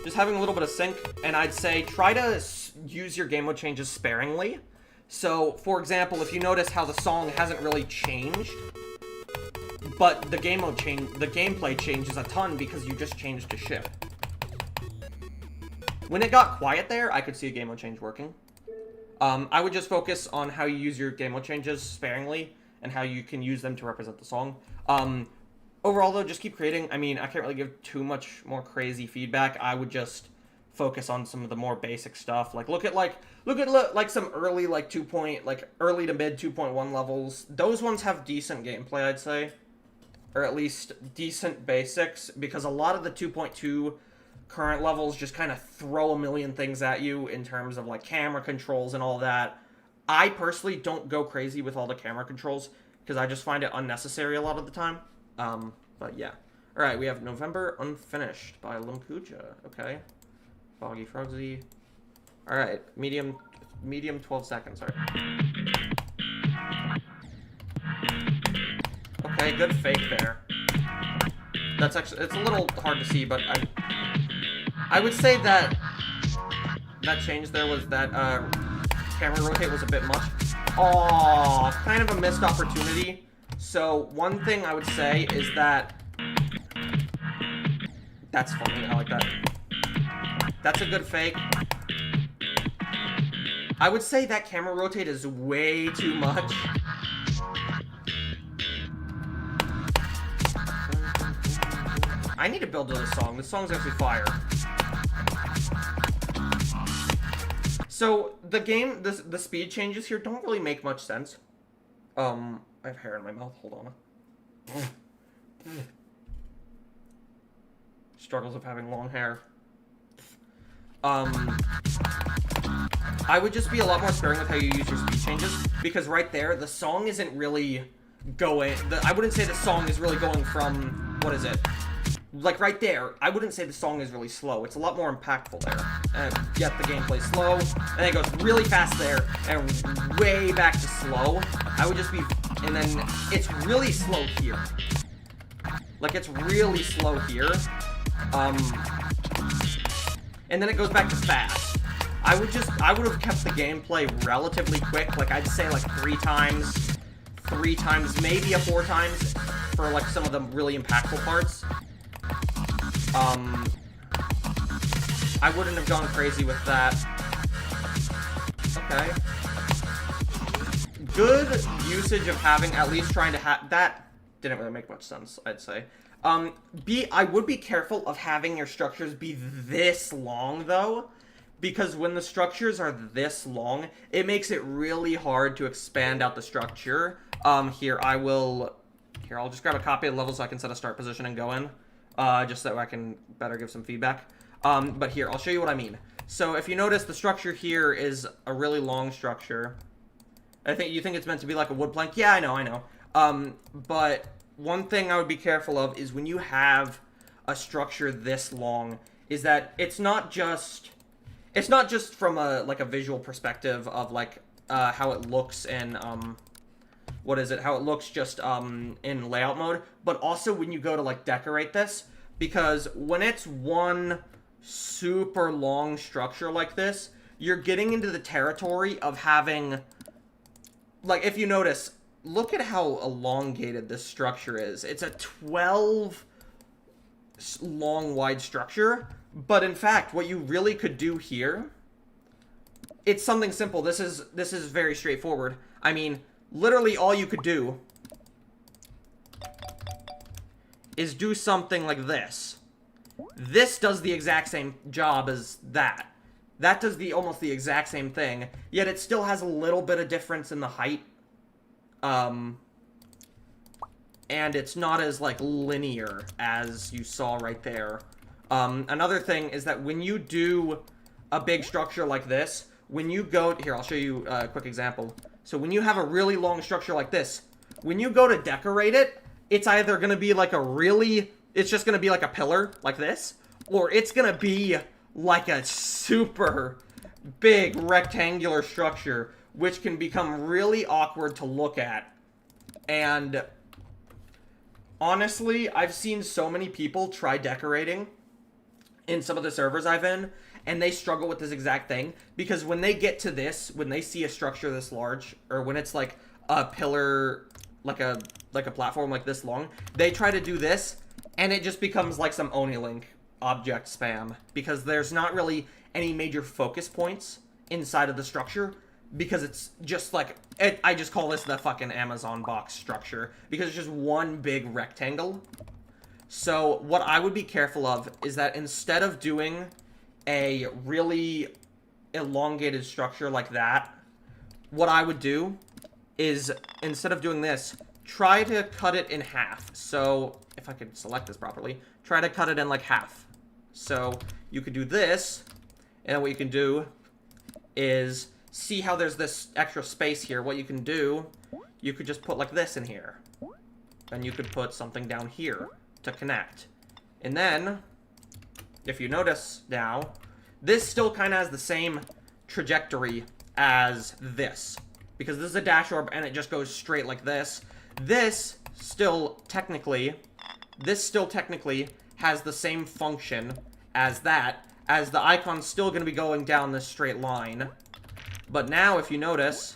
just having a little bit of sync, and I'd say try to use your game mode changes sparingly. So, for example, if you notice how the song hasn't really changed, but the gameplay changes a ton because you just changed to shift. When it got quiet there, I could see a game mode change working. I would just focus on how you use your game mode changes sparingly and how you can use them to represent the song. Overall, though, just keep creating. I mean, I can't really give too much more crazy feedback. I would just focus on some of the more basic stuff. Like, look at some early, like, early to mid 2.1 levels. Those ones have decent gameplay, I'd say. Or at least decent basics, because a lot of the 2.2 current levels just kind of throw a million things at you in terms of, like, camera controls and all that. I personally don't go crazy with all the camera controls because I just find it unnecessary a lot of the time. But yeah. Alright, we have November Unfinished by Limkuja. Okay. Boggy Frogsy. Alright, medium 12 seconds. Alright. Okay, good fake there. That's actually, it's a little hard to see, but I would say that change there was that, camera rotate was a bit much. Oh, kind of a missed opportunity. So, one thing I would say is that... That's funny, I like that. That's a good fake. I would say that camera rotate is way too much. I need to build to this song. This song's actually fire. So, the speed changes here don't really make much sense. I have hair in my mouth, hold on. Struggles of having long hair. I would just be a lot more sparing with how you use your speed changes, because right there, the song isn't really going... I wouldn't say the song is really going from... What is it? Like, right there, I wouldn't say the song is really slow. It's a lot more impactful there. And yet the gameplay's slow, and it goes really fast there, and way back to slow. I would just be... And then it's really slow here. Like, it's really slow here. And then it goes back to fast. I would have kept the gameplay relatively quick. Like, I'd say, like, 3 times, maybe 4 times for, like, some of the really impactful parts. I wouldn't have gone crazy with that. Okay. Good usage of having, at least trying to have... That didn't really make much sense, I'd say. I would be careful of having your structures be this long, though, because when the structures are this long, it makes it really hard to expand out the structure. Here, I'll just grab a copy of the level so I can set a start position and go in, just so I can better give some feedback. But here, I'll show you what I mean. So if you notice, the structure here is a really long structure. You think it's meant to be like a wood plank? Yeah, I know. But one thing I would be careful of is when you have a structure this long, is that it's not just from a visual perspective of how it looks in how it looks just in layout mode, but also when you go to decorate this, because when it's one super long structure like this, you're getting into the territory of having, if you notice, look at how elongated this structure is. It's a 12 long wide structure, but in fact what you really could do here, it's something simple. This is very straightforward. I mean, literally all you could do is do something like this. This does the exact same job as that. That does almost the exact same thing, yet it still has a little bit of difference in the height. And it's not as, linear as you saw right there. Another thing is that when you do a big structure like this, when you go... Here, I'll show you a quick example. So when you have a really long structure like this, when you go to decorate it, it's either going to be it's just going to be like a pillar, like this, or it's going to be like a super big rectangular structure, which can become really awkward to look at. And honestly, I've seen so many people try decorating in some of the servers I've in, and they struggle with this exact thing, because when they get to this, when they see a structure this large, or when it's like a pillar, like a platform like this long, they try to do this, and it just becomes like some Onilink object spam, because there's not really any major focus points inside of the structure, because it's just I just call this the fucking Amazon box structure, because it's just one big rectangle. So what I would be careful of is that instead of doing a really elongated structure like that, what I would do is, instead of doing this, try to cut it in half. So if I could select this properly, try to cut it in half. So you could do this, and what you can do is, see how there's this extra space here. What you can do, you could just put this in here, and you could put something down here to connect. And then, if you notice now, this still kind of has the same trajectory as this, because this is a dash orb and it just goes straight like this. This still technically has the same function as that, as the icon's still going to be going down this straight line. But now, if you notice,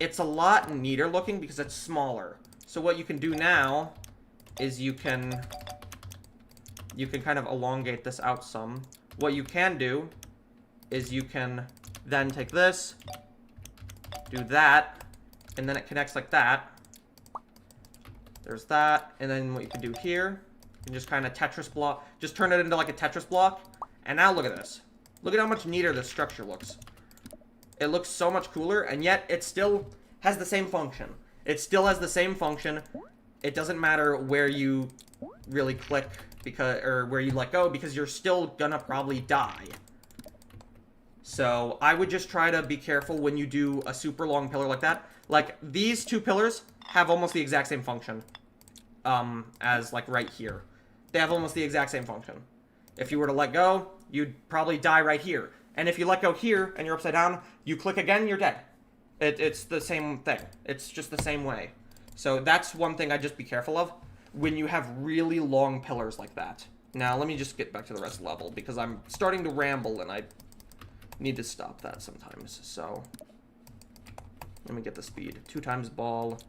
it's a lot neater looking because it's smaller. So what you can do now is you can kind of elongate this out some. What you can do is you can then take this, do that, and then it connects like that. There's that, and then what you can do here, you can just kind of Tetris block, just turn it into like a Tetris block, and now look at this. Look at how much neater this structure looks. It looks so much cooler, and yet it still has the same function. It still has the same function. It doesn't matter where you really click, or where you let go, because you're still gonna probably die. So I would just try to be careful when you do a super long pillar like that. Like, these two pillars have almost the exact same function as right here. They have almost the exact same function. If you were to let go, you'd probably die right here. And if you let go here and you're upside down, you click again, you're dead. It's the same thing. It's just the same way. So that's one thing I'd just be careful of when you have really long pillars like that. Now, let me just get back to the rest of the level, because I'm starting to ramble and I need to stop that sometimes. So let me get the speed. 2 times ball,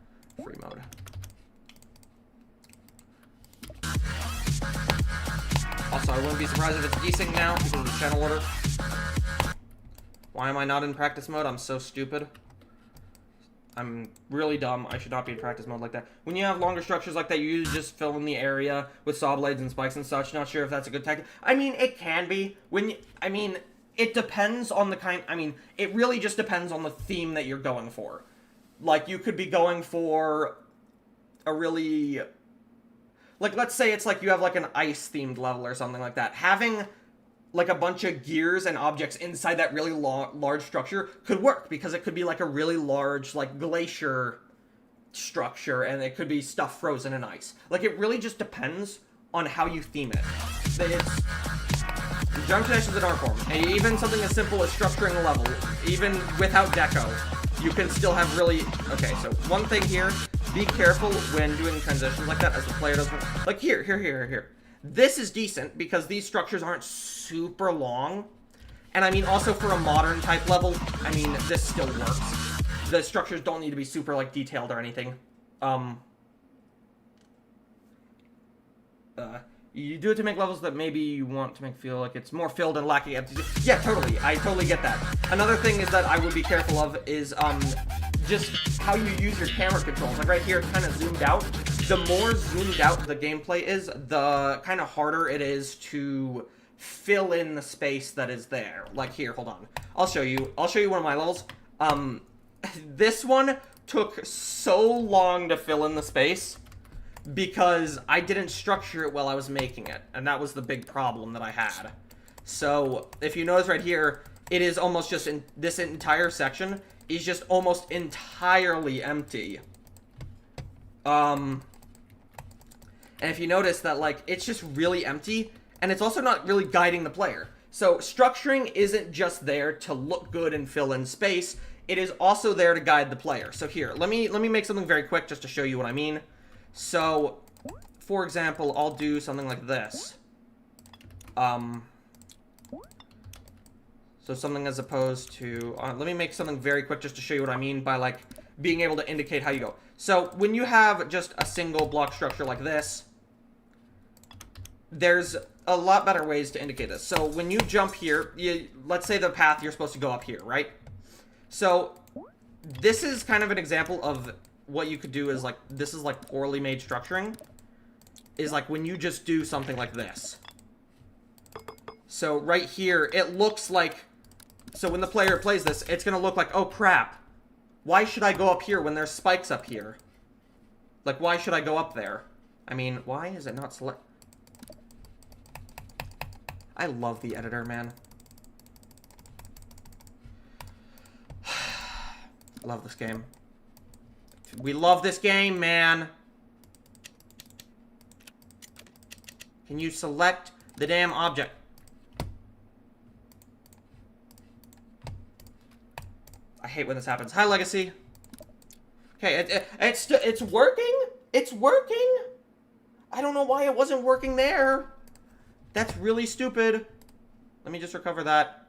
free mode. Also, I wouldn't be surprised if it's desync now because of the channel order. Why am I not in practice mode? I'm so stupid. I'm really dumb. I should not be in practice mode like that. When you have longer structures like that, you usually just fill in the area with saw blades and spikes and such. Not sure if that's a good tactic. I mean, it can be. It depends on the kind... it really just depends on the theme that you're going for. Like, you could be going for a really... Like, let's say it's like you have, like, an ice-themed level or something like that. Having, like, a bunch of gears and objects inside that really large structure could work, because it could be, like, a really large, like, glacier structure, and it could be stuff frozen in ice. Like, it really just depends on how you theme it. Junction is an art form, and even something as simple as structuring a level, even without deco, you can still have really... Okay, so one thing here... Be careful when doing transitions like that, as the player doesn't... Like, here. This is decent, because these structures aren't super long. And, I mean, also for a modern type level, I mean, this still works. The structures don't need to be super, like, detailed or anything. You do it to make levels that maybe you want to make feel like it's more filled and lacking empty. Yeah, totally. I totally get that. Another thing is that I would be careful of is, just how you use your camera controls. Like right here, it's kind of zoomed out. The more zoomed out the gameplay is, the kind of harder it is to fill in the space that is there. Like here, hold on. I'll show you one of my levels. This one took so long to fill in the space because I didn't structure it while I was making it. And that was the big problem that I had. So, if you notice right here, it is almost just in this entire section is just almost entirely empty. And if you notice that, like, it's just really empty, and it's also not really guiding the player. So, structuring isn't just there to look good and fill in space, it is also there to guide the player. So here, let me make something very quick just to show you what I mean. So, for example, I'll do something like this. So something as opposed to... let me make something very quick just to show you what I mean by, like, being able to indicate how you go. So, when you have just a single block structure like this, there's a lot better ways to indicate this. So, when you jump here, let's say the path you're supposed to go up here, right? So, this is kind of an example of what you could do is, like, this is, like, poorly made structuring. Is, like, when you just do something like this. So, right here, it looks like... So when the player plays this, it's going to look like, oh crap, why should I go up here when there's spikes up here? Like, why should I go up there? I mean, why is it not select... I love the editor, man. Love this game. We love this game, man. Can you select the damn object? I hate when this happens. Hi, Legacy. Okay, it's working. It's working. I don't know why it wasn't working there. That's really stupid. Let me just recover that.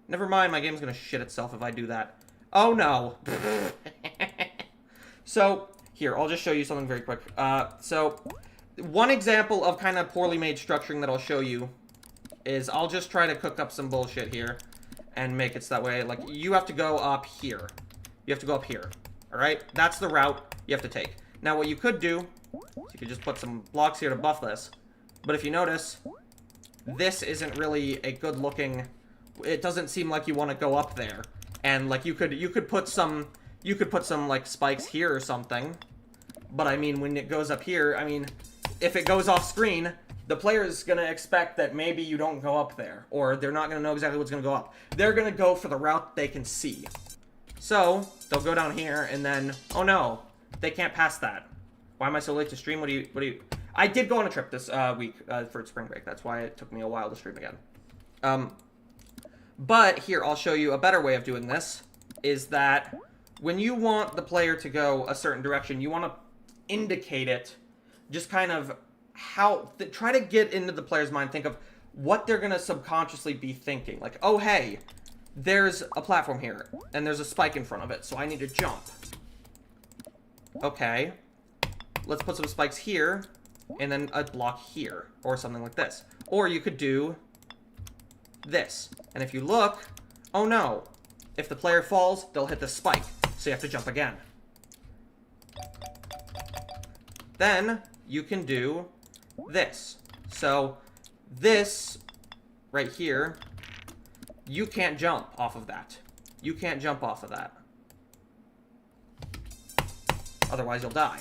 Never mind, my game's gonna shit itself if I do that. Oh no. So, here, I'll just show you something very quick. So, one example of kind of poorly made structuring that I'll show you is I'll just try to cook up some bullshit here. And make it so that way, like, you have to go up here. You have to go up here. Alright? That's the route you have to take. Now, what you could do, is you could just put some blocks here to buff this. But if you notice, this isn't really a good looking... It doesn't seem like you want to go up there. And, like, you could put some, like, spikes here or something. But, I mean, when it goes up here, I mean, if it goes off screen... The player is going to expect that maybe you don't go up there, or they're not going to know exactly what's going to go up. They're going to go for the route they can see. So, they'll go down here, and then, oh no, they can't pass that. Why am I so late to stream? What do you... I did go on a trip this week for spring break. That's why it took me a while to stream again. But here, I'll show you a better way of doing this, is that when you want the player to go a certain direction, you want to indicate it, just kind of... try to get into the player's mind, think of what they're gonna subconsciously be thinking. Like, oh hey, there's a platform here, and there's a spike in front of it, so I need to jump. Okay, let's put some spikes here, and then a block here, or something like this. Or you could do this, and if you look, oh no, if the player falls, they'll hit the spike, so you have to jump again. then you can do this. So this right here, you can't jump off of that. You can't jump off of that. Otherwise you'll die.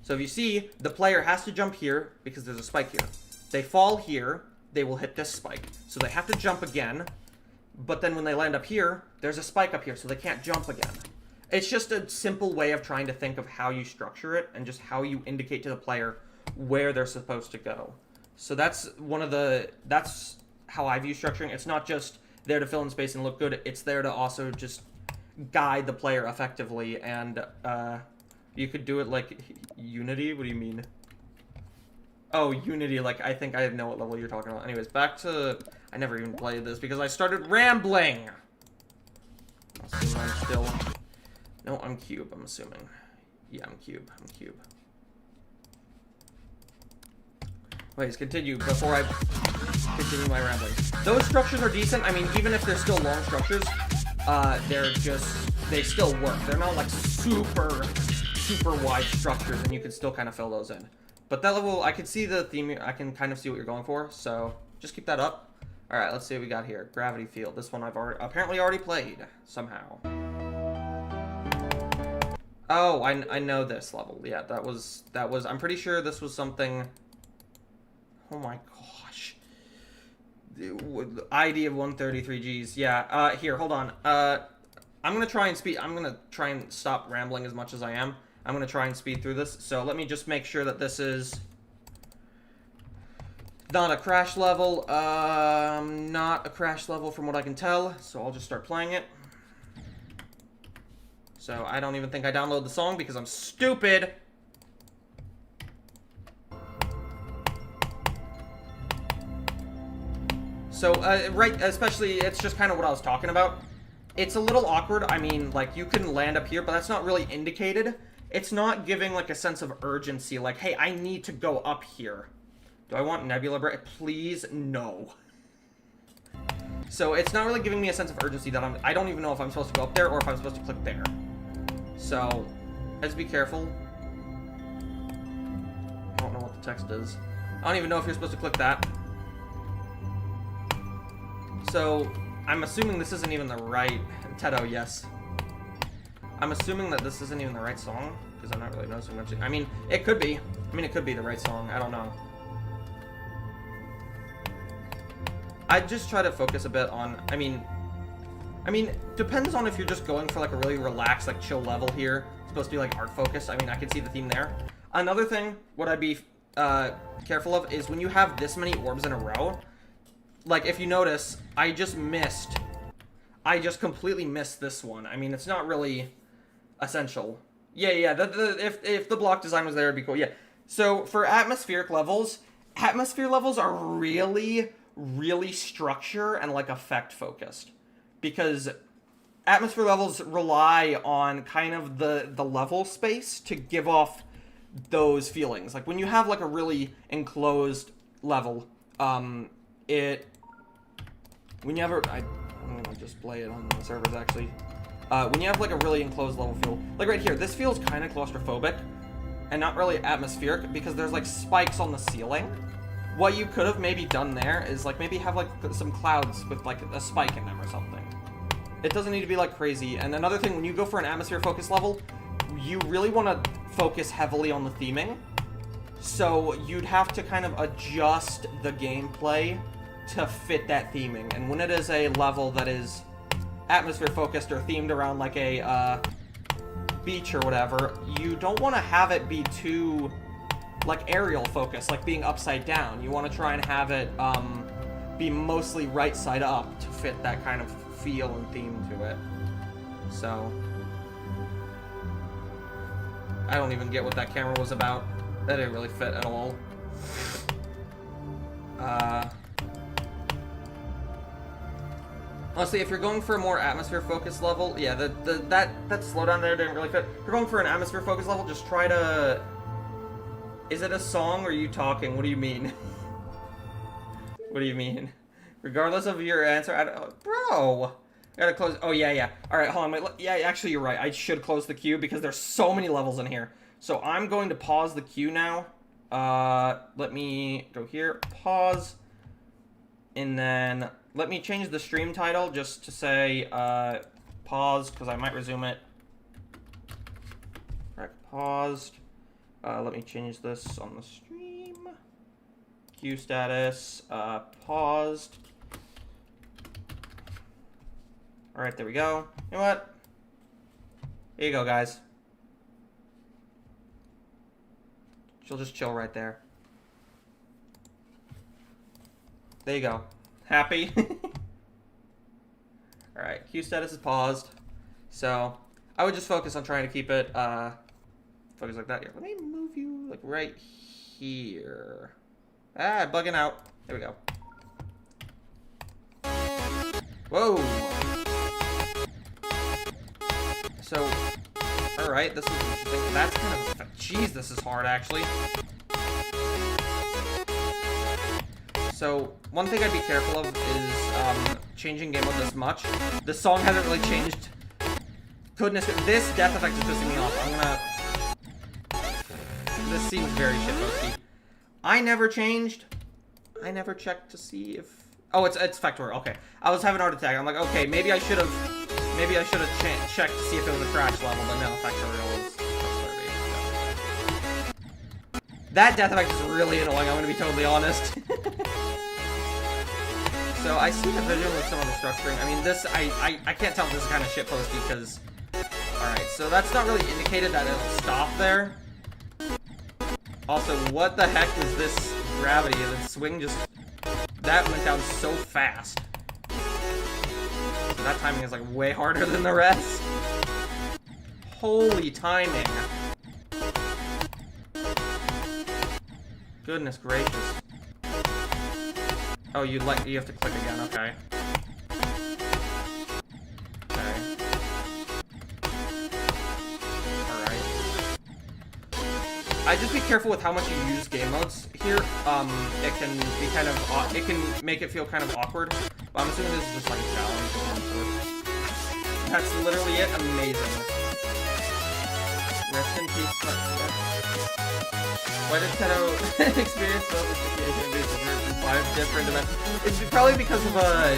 So if you see, the player has to jump here because there's a spike here. They fall here, they will hit this spike. So they have to jump again, but then when they land up here, there's a spike up here, so they can't jump again. It's just a simple way of trying to think of how you structure it and just how you indicate to the player where they're supposed to go. So that's that's how I view structuring. It's not just there to fill in space and look good, it's there to also just guide the player effectively, and you could do it like Unity? What do you mean? Oh, Unity, like, I think I know what level you're talking about. Anyways, back to... I never even played this because I started rambling! I'll assume I'm still... No, I'm cube, I'm assuming. Yeah, I'm cube. Wait, continue before I continue my rambling. Those structures are decent. I mean, even if they're still long structures, they still work. They're not like super wide structures, and you can still kind of fill those in. But that level, I can see the theme, I can kind of see what you're going for, so just keep that up. Alright, let's see what we got here. Gravity Field. This one I've apparently already played, somehow. Oh, I know this level. Yeah, that was, I'm pretty sure this was something... Oh my gosh. The ID of 133 Gs. Yeah, here, hold on. I'm gonna try and stop rambling as much as I am. I'm gonna try and speed through this, so let me just make sure that this is not a crash level. Not a crash level from what I can tell, so I'll just start playing it. So I don't even think I downloaded the song because I'm stupid. So, right, especially, it's just kind of what I was talking about. It's a little awkward. I mean, like, you can land up here, but that's not really indicated. It's not giving, like, a sense of urgency, like, hey, I need to go up here. Do I want Nebula Break? Please, no. So, it's not really giving me a sense of urgency that I don't even know if I'm supposed to go up there or if I'm supposed to click there. So, let's be careful. I don't know what the text is. I don't even know if you're supposed to click that. So, I'm assuming this isn't even the right... Tedo, yes. I'm assuming that this isn't even the right song, because I'm not really noticing much. I mean, it could be. I mean, it could be the right song. I don't know. I'd just try to focus a bit on... I mean, depends on if you're just going for, like, a really relaxed, like, chill level here. It's supposed to be, like, art focused. I mean, I can see the theme there. Another thing, what I'd be careful of is when you have this many orbs in a row... Like, if you notice, I just completely missed this one. I mean, it's not really essential. Yeah, if the block design was there, it'd be cool, yeah. So, for atmospheric levels, atmosphere levels are really, really structure and, like, effect focused. Because atmosphere levels rely on kind of the level space to give off those feelings. Like, when you have, like, a really enclosed level, when you have I'm gonna just play it on the servers, actually. When you have, like, a really enclosed level feel, like right here, this feels kind of claustrophobic, and not really atmospheric, because there's, like, spikes on the ceiling. What you could have maybe done there is, like, maybe have, like, some clouds with, like, a spike in them or something. It doesn't need to be, like, crazy. And another thing, when you go for an atmosphere focus level, you really want to focus heavily on the theming. So you'd have to kind of adjust the gameplay to fit that theming. And when it is a level that is atmosphere focused or themed around like a beach or whatever, you don't want to have it be too like aerial focused, like being upside down. You want to try and have it be mostly right side up to fit that kind of feel and theme to it. So I don't even get what that camera was about. That didn't really fit at all. Honestly, if you're going for a more atmosphere-focused level, yeah, that slowdown there didn't really fit. If you're going for an atmosphere-focused level, just try to... Is it a song or are you talking? What do you mean? What do you mean? Regardless of your answer, bro! I gotta close... Oh, yeah. Alright, hold on, wait. Yeah, actually, you're right. I should close the queue because there's so many levels in here. So I'm going to pause the queue now. Let me go here, pause, and then let me change the stream title just to say pause, because I might resume it. All right, paused. Let me change this on the stream. Queue status, paused. All right, there we go. You know what? Here you go, guys. She'll just chill right there. There you go. Happy? Alright, queue status is paused. So, I would just focus on trying to keep it, focus like that here. Let me move you, like, right here. Ah, bugging out. There we go. Whoa! So, alright, this is interesting. That's kind of... Jeez, this is hard, actually. So, one thing I'd be careful of is changing game mode this much. The song hasn't really changed. Goodness, this death effect is pissing me off. I'm gonna... This seems very shitposty. I never changed. I never checked to see if... Oh, it's Factor. Okay. I was having a heart attack. I'm like, okay, maybe I should have checked to see if it was a crash level, but no, Factorial is trustworthy. So. That death effect is really annoying, I'm gonna be totally honest. So I see the vision with some of the structuring. I mean, this, I can't tell if this is kind of shitposty because... Alright, so that's not really indicated that it'll stop there. Also, what the heck is this gravity? The swing just... That went down so fast. So that timing is like way harder than the rest. Holy timing. Goodness gracious. Oh, you have to click again, okay. Okay. Alright. I just be careful with how much you use game modes here. It can be kind of, it can make it feel kind of awkward. But I'm assuming this is just like a challenge. That's literally it. Amazing. Rest in peace. Why did Teto experience both the situation in 5 different dimensions? It's probably because of probably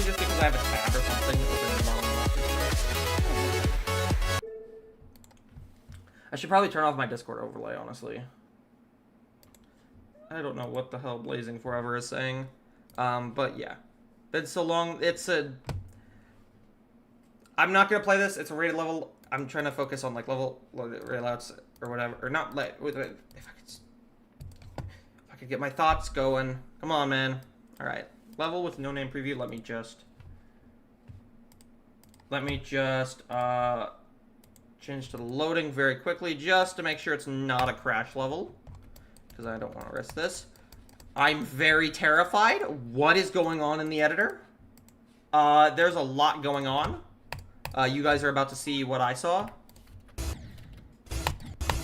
just because I have a tab or something open in the bottom left. I should probably turn off my Discord overlay, honestly. I don't know what the hell Blazing Forever is saying. But yeah. Been so long, I'm not gonna play this, it's a rated level. I'm trying to focus on like level railouts or whatever, or not if I could get my thoughts going. Come on, man. All right, level with no name preview. Let me just change to the loading very quickly, just to make sure it's not a crash level, because I don't want to risk this. I'm very terrified. What is going on in the editor? There's a lot going on. You guys are about to see what I saw.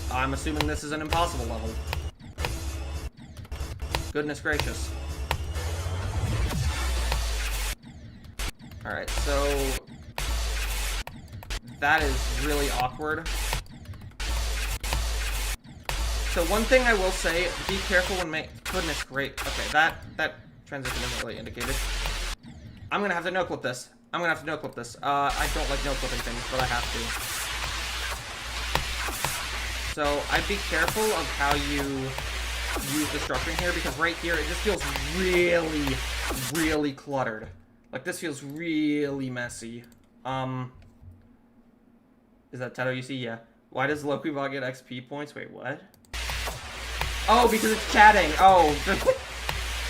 I'm assuming this is an impossible level. Goodness gracious. Alright, so... That is really awkward. So one thing I will say, be careful when goodness great. Okay, that transition isn't really indicated. I'm gonna have to no-clip this. I don't like no-clipping things, but I have to. So, I'd be careful of how you use the structuring here, because right here, it just feels really, really cluttered. Like, this feels really messy. Is that Teto you see? Yeah. Why does Lokibot get XP points? Wait, what? Oh, because it's chatting! Oh,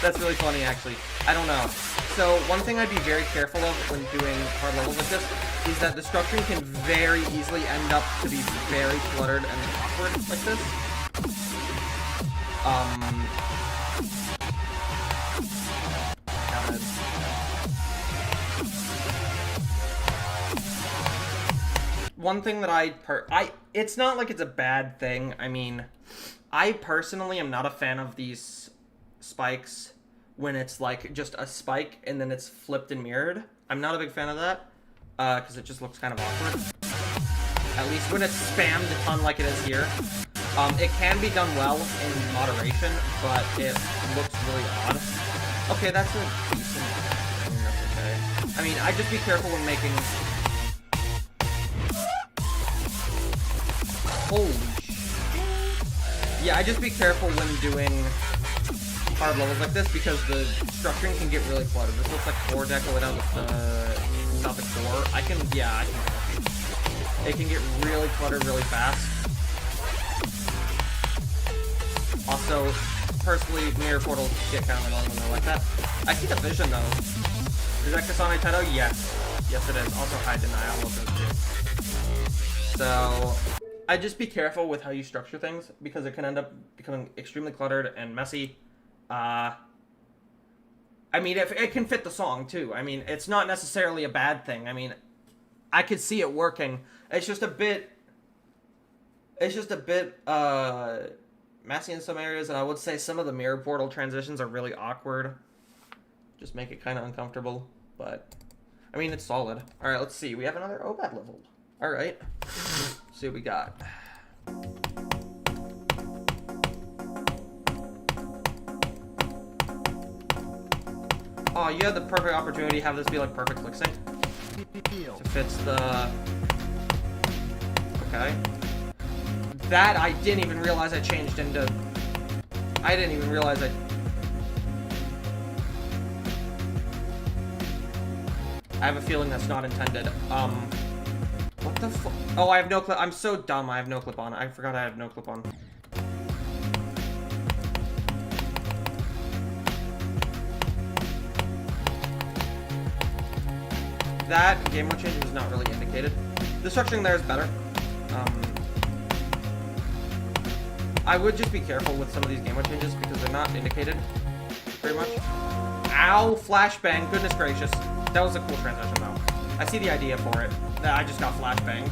that's really funny, actually. I don't know. So, one thing I'd be very careful of when doing hard levels like this is that the structuring can very easily end up to be very cluttered and awkward like this. One thing that it's not like it's a bad thing. I mean, I personally am not a fan of these spikes when it's like just a spike and then it's flipped and mirrored. I'm not a big fan of that because it just looks kind of awkward. At least when it's spammed a ton like it is here. It can be done well in moderation, but it looks really odd. Okay, that's a decent... I mean, that's okay. I mean, I'd just be careful when making... Holy sh... Yeah, I'd just be careful when doing hard levels like this, because the structuring can get really cluttered. This looks like core deco without the core. I can it can get really cluttered really fast. Also, personally, mirror portals get kind of annoying when they're like that. I see the vision though. Is that Kasane Teto? Yes. Yes it is. Also high denial. I love those too. So, I'd just be careful with how you structure things, because it can end up becoming extremely cluttered and messy. I mean, if it can fit the song too. I mean, it's not necessarily a bad thing. I mean, I could see it working. It's just a bit messy in some areas, and I would say some of the mirror portal transitions are really awkward. Just make it kind of uncomfortable, but I mean, it's solid. All right, let's see. We have another OBAD level. All right, let's see what we got. Oh, you had the perfect opportunity to have this be like perfect click sync. It fits the... Okay. That I didn't even realize I changed into... I didn't even realize I have a feeling that's not intended. What the fuck? Oh, I have no clip. I'm so dumb. I have no clip on. I forgot I have no clip on. That game mode change was not really indicated. The structuring there is better. I would just be careful with some of these game mode changes because they're not indicated very much. Ow, flashbang, goodness gracious. That was a cool transition though. I see the idea for it. I just got flashbanged.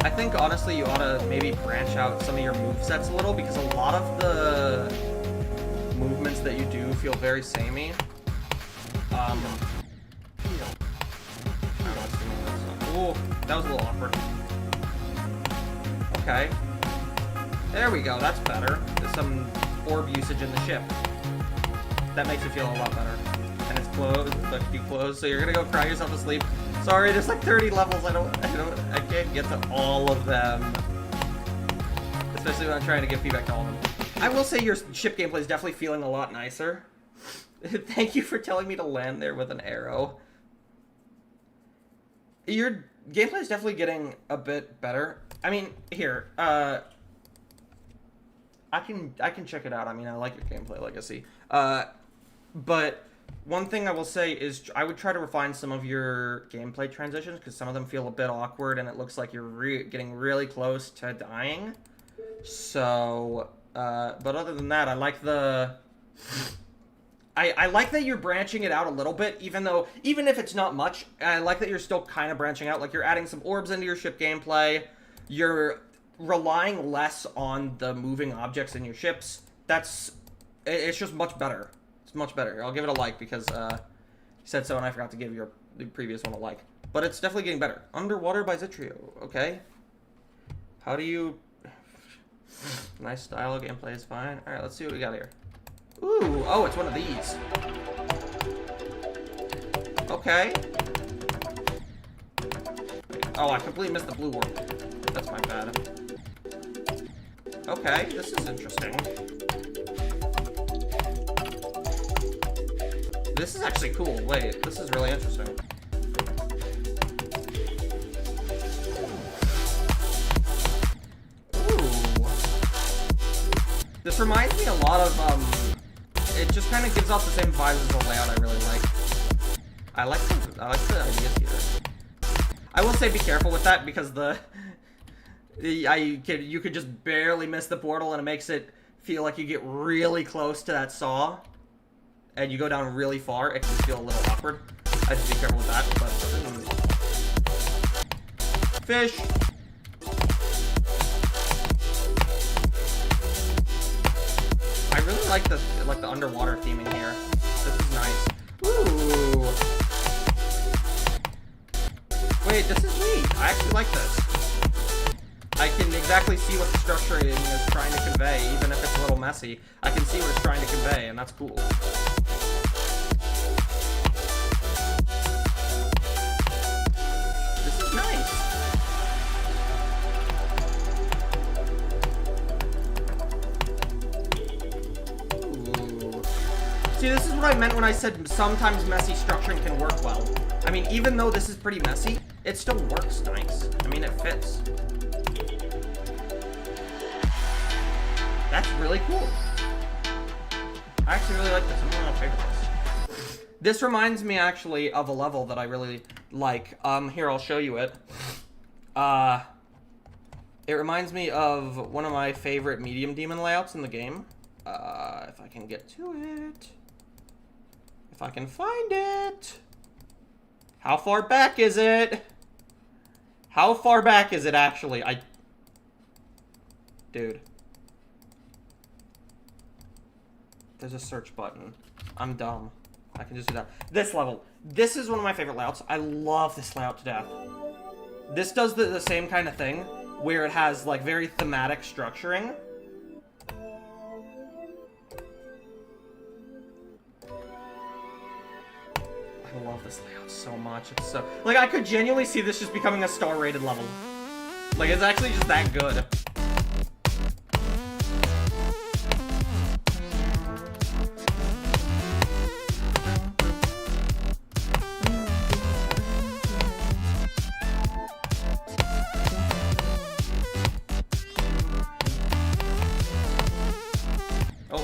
I think honestly you ought to maybe branch out some of your movesets a little, because a lot of the movements that you do feel very samey. Ooh, that was a little awkward. Okay. There we go, that's better. There's some orb usage in the ship. That makes you feel a lot better. And it's closed, but you close, so you're gonna go cry yourself to sleep. Sorry, there's like 30 levels, I can't get to all of them. Especially when I'm trying to give feedback to all of them. I will say your ship gameplay is definitely feeling a lot nicer. Thank you for telling me to land there with an arrow. Your gameplay is definitely getting a bit better. I mean, here, I can check it out. I mean, I like your gameplay legacy. But one thing I will say is I would try to refine some of your gameplay transitions, because some of them feel a bit awkward and it looks like you're getting really close to dying. So, but other than that, I like the... I like that you're branching it out a little bit, even if it's not much. I like that you're still kind of branching out. Like, you're adding some orbs into your ship gameplay. You're relying less on the moving objects in your ships. It's just much better. It's much better. I'll give it a like because you said so and I forgot to give the previous one a like. But it's definitely getting better. Underwater by Zitrio. Okay. How do you... Nice style. Gameplay is fine. Alright, let's see what we got here. Ooh, oh, it's one of these. Okay. Oh, I completely missed the blue warp. That's my bad. Okay, this is interesting. This is actually cool. Wait, this is really interesting. Ooh. This reminds me a lot of, it just kind of gives off the same vibes as the layout I really like. I like the ideas here. I will say be careful with that, because you could just barely miss the portal and it makes it feel like you get really close to that saw and you go down really far. It can feel a little awkward. I have to be careful with that. But fish. I really like the underwater theming here. This is nice. Ooh. this is neat. I actually like this. I can exactly see what the structuring is trying to convey, even if it's a little messy. I can see what it's trying to convey, and that's cool. This is nice. Ooh. See, this is what I meant when I said sometimes messy structuring can work well. I mean, even though this is pretty messy, it still works nice. I mean, it fits. That's really cool. I actually really like this. I'm one of my favorites. This reminds me actually of a level that I really like. Here, I'll show you it. It reminds me of one of my favorite medium demon layouts in the game. If I can get to it. If I can find it. How far back is it? How far back is it actually? Dude. There's a search button. I'm dumb. I can just do that. This level. This is one of my favorite layouts. I love this layout to death. This does the same kind of thing, where it has, like, very thematic structuring. I love this layout so much. It's so... Like, I could genuinely see this just becoming a star-rated level. Like, it's actually just that good.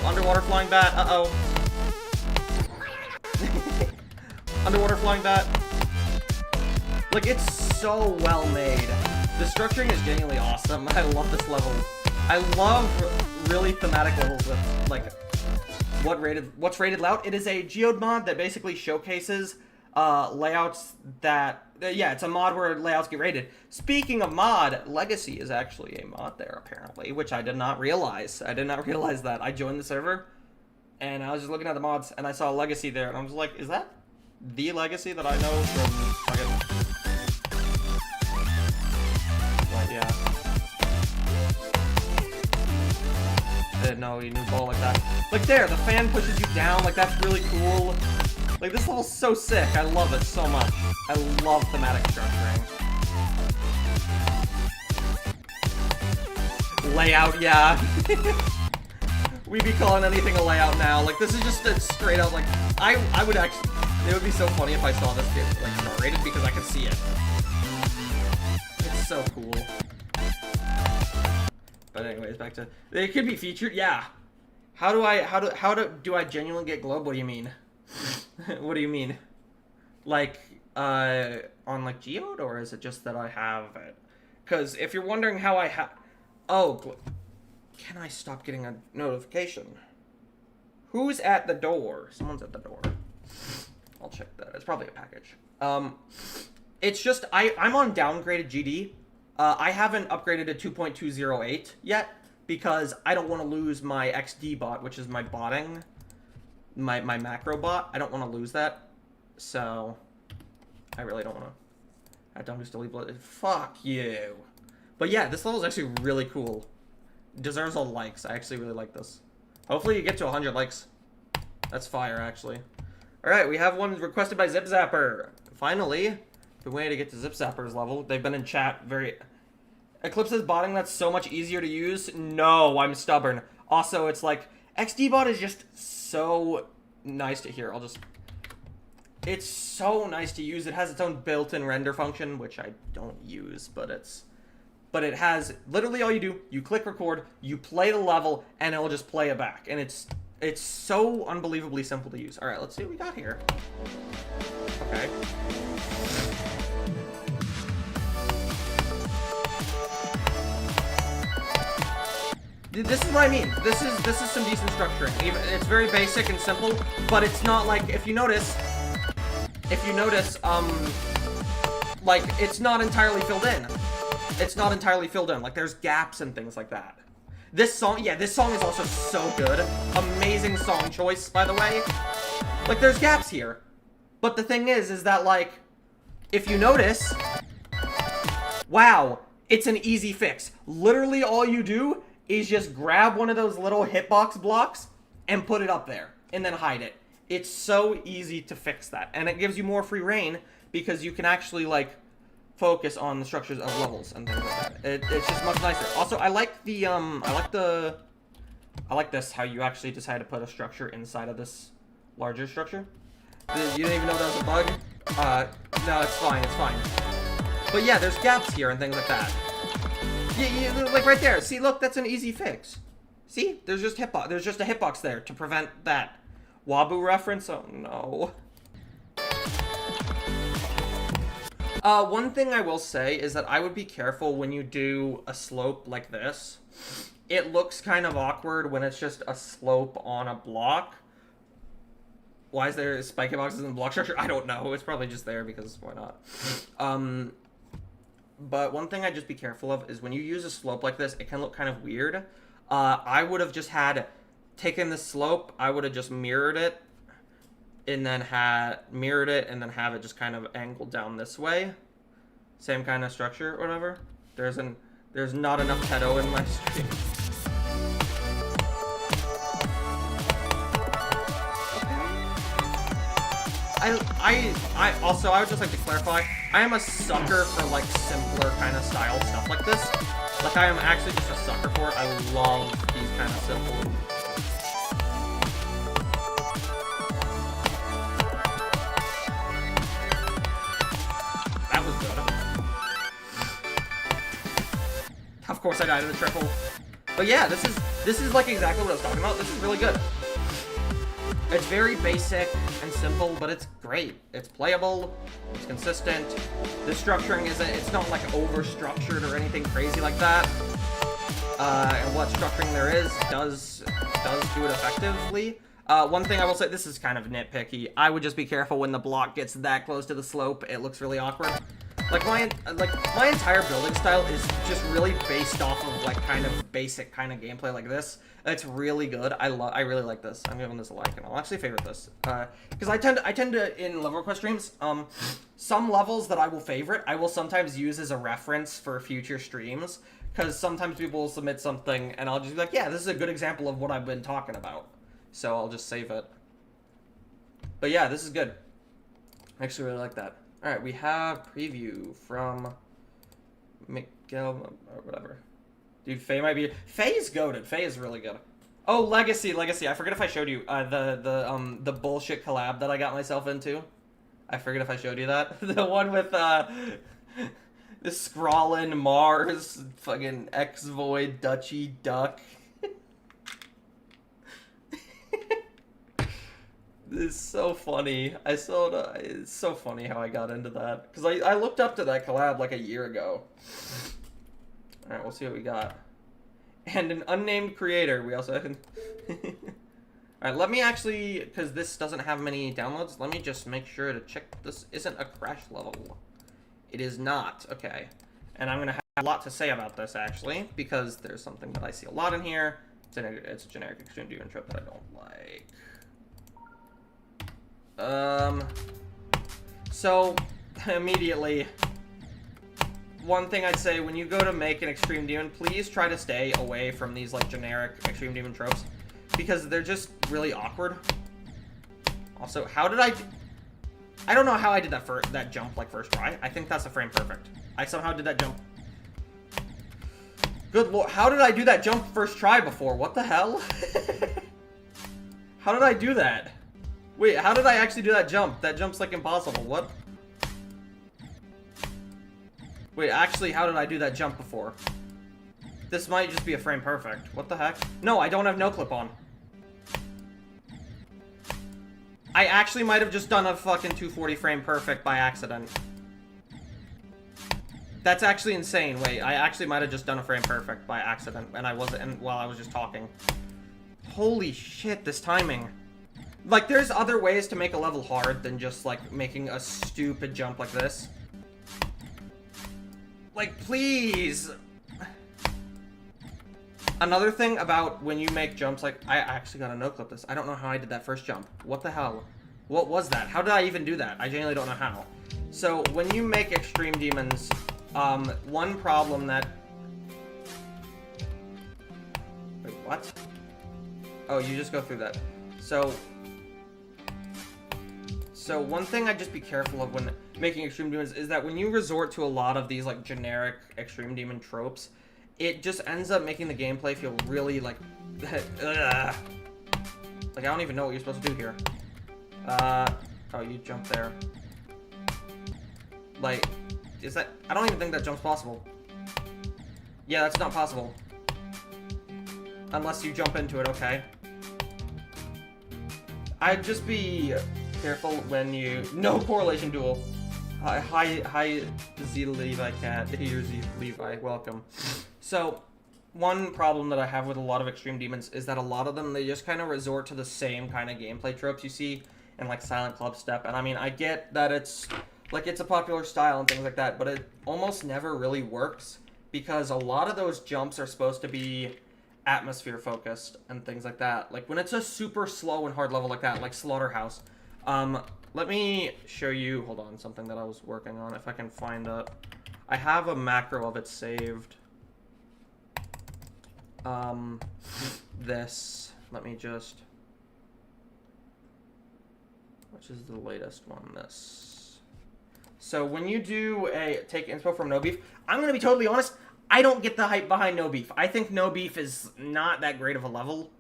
Underwater flying bat, uh-oh. Underwater flying bat. Like, it's so well made. The structuring is genuinely awesome. I love this level. I love really thematic levels with, like, what's rated loud. It is a geode mod that basically showcases layouts that... yeah, it's a mod where layouts get rated. Speaking of mod, Legacy is actually a mod there, apparently, which I did not realize. I did not realize that. I joined the server, and I was just looking at the mods, and I saw Legacy there, and I was like, is that the Legacy that I know from fucking... Like, yeah. I didn't know you knew ball like that. Like, there, the fan pushes you down, like, that's really cool. Like, this level's so sick. I love it so much. I love thematic structuring. Layout, yeah. We be calling anything a layout now. Like, this is just a straight out, like, I would actually... It would be so funny if I saw this get, like, star rated because I could see it. It's so cool. But anyways, back to... It could be featured, yeah. How do I genuinely get globe? What do you mean? What do you mean? Like, on, like, Geode? Or is it just that I have it? Because if you're wondering how I have... Oh, can I stop getting a notification? Who's at the door? Someone's at the door. I'll check that. It's probably a package. It's just, I'm on downgraded GD. I haven't upgraded to 2.208 yet, because I don't want to lose my XD bot, which is my botting. My macro bot. I don't want to lose that. So, I really don't want to. I don't just delete blood. Fuck you. But yeah, this level is actually really cool. Deserves all the likes. I actually really like this. Hopefully you get to 100 likes. That's fire, actually. Alright, we have one requested by Zip Zapper. Finally. Been waiting to get to Zip Zapper's level. They've been in chat very... Eclipse is botting that's so much easier to use. No, I'm stubborn. Also, it's like... XDbot is just so nice to hear. I'll just... It's so nice to use. It has its own built-in render function, which I don't use, but it's... But it has literally all you do, you click record, you play the level, and it'll just play it back. And it's so unbelievably simple to use. Alright, let's see what we got here. Okay. This is what I mean. This is some decent structuring. It's very basic and simple, but it's not like, if you notice, like, it's not entirely filled in. It's not entirely filled in. Like, there's gaps and things like that. This song, yeah, this song is also so good. Amazing song choice, by the way. Like, there's gaps here. But the thing is that, like, if you notice, wow, it's an easy fix. Literally all you do is just grab one of those little hitbox blocks and put it up there, and then hide it. It's so easy to fix that, and it gives you more free reign because you can actually, like, focus on the structures of levels and things like that. It's just much nicer. Also, I like the, I like this, how you actually decide to put a structure inside of this larger structure. You didn't even know that was a bug? No, it's fine, it's fine. But yeah, there's gaps here and things like that. Yeah, like right there. See, look, that's an easy fix. See? There's just a hitbox there to prevent that. Wabu reference? Oh no. One thing I will say is that I would be careful when you do a slope like this. It looks kind of awkward when it's just a slope on a block. Why is there spike hitboxes in the block structure? I don't know. It's probably just there because why not? But one thing I'd just be careful of is when you use a slope like this, it can look kind of weird. I would have just taken the slope, I would have just mirrored it, and then have it just kind of angled down this way. Same kind of structure or whatever. There's not enough pedo in my stream. I would just like to clarify, I am a sucker for like simpler kind of style stuff like this. Like I am actually just a sucker for it. I love these kind of simple. That was good. Of course I died in the triple. But yeah, this is like exactly what I was talking about. This is really good. It's very basic and simple, but it's great. It's playable, it's consistent. The structuring it's not like over-structured or anything crazy like that. And what structuring there is does do it effectively. One thing I will say, this is kind of nitpicky. I would just be careful when the block gets that close to the slope. It looks really awkward. Like my entire building style is just really based off of like kind of basic kind of gameplay like this. It's really good. I really like this. I'm giving this a like, and I'll actually favorite this because I tend to in level request streams, some levels that I will favorite, I will sometimes use as a reference for future streams because sometimes people will submit something and I'll just be like, yeah, this is a good example of what I've been talking about, so I'll just save it. But yeah, this is good. I actually really like that. All right, we have preview from Miguel or whatever. Dude, Faye might be... Faye's goated. Faye is really good. Oh, Legacy. I forget if I showed you the bullshit collab that I got myself into. I forget if I showed you that. The one with the Scrawlin, Mars, fucking X-Void, Dutchy, Duck. It's so funny. It's so funny how I got into that. Because I looked up to that collab like a year ago. Alright, we'll see what we got. And an unnamed creator. We also have... Alright, let me actually... Because this doesn't have many downloads, let me just make sure to check this isn't a crash level. It is not. Okay. And I'm going to have a lot to say about this, actually. Because there's something that I see a lot in here. It's a generic extreme demon trip that I don't like. So, immediately... One thing I'd say, when you go to make an Extreme Demon, please try to stay away from these, like, generic Extreme Demon tropes. Because they're just really awkward. Also, how did I don't know how I did that jump, like, first try. I think that's a frame perfect. I somehow did that jump. Good lord, how did I do that jump first try before? What the hell? How did I do that? Wait, how did I actually do that jump? That jump's, like, impossible. What? Wait, actually, how did I do that jump before? This might just be a frame perfect. What the heck? No, I don't have no clip on. I actually might have just done a fucking 240 frame perfect by accident. That's actually insane. Wait, I actually might have just done a frame perfect by accident, and I wasn't, and while I was just talking. Holy shit, this timing. Like, there's other ways to make a level hard than just, like, making a stupid jump like this. Like, please! Another thing about when you make jumps, like, I actually gotta no-clip this. I don't know how I did that first jump. What the hell? What was that? How did I even do that? I genuinely don't know how. So, when you make Extreme Demons, One problem that... Wait, what? Oh, you just go through that. So one thing I'd just be careful of when making Extreme Demons is that when you resort to a lot of these, like, generic Extreme Demon tropes, it just ends up making the gameplay feel really, like, ugh. Like, I don't even know what you're supposed to do here. Oh, you jump there. Like, is that... I don't even think that jump's possible. Yeah, that's not possible. Unless you jump into it, okay. I'd just be careful when you... No correlation duel. Hi, Z Levi Cat. Here's Z Levi. Welcome. So, one problem that I have with a lot of Extreme Demons is that a lot of them, they just kind of resort to the same kind of gameplay tropes you see in, like, Silent Club Step. And I mean, I get that it's, like, it's a popular style and things like that, but it almost never really works because a lot of those jumps are supposed to be atmosphere focused and things like that. Like, when it's a super slow and hard level like that, like Slaughterhouse. Let me show you, hold on, something that I was working on, if I can find it. I have a macro of it saved. Let me just... Which is the latest one? This. So when you do take inspo from No Beef, I'm going to be totally honest, I don't get the hype behind No Beef. I think No Beef is not that great of a level.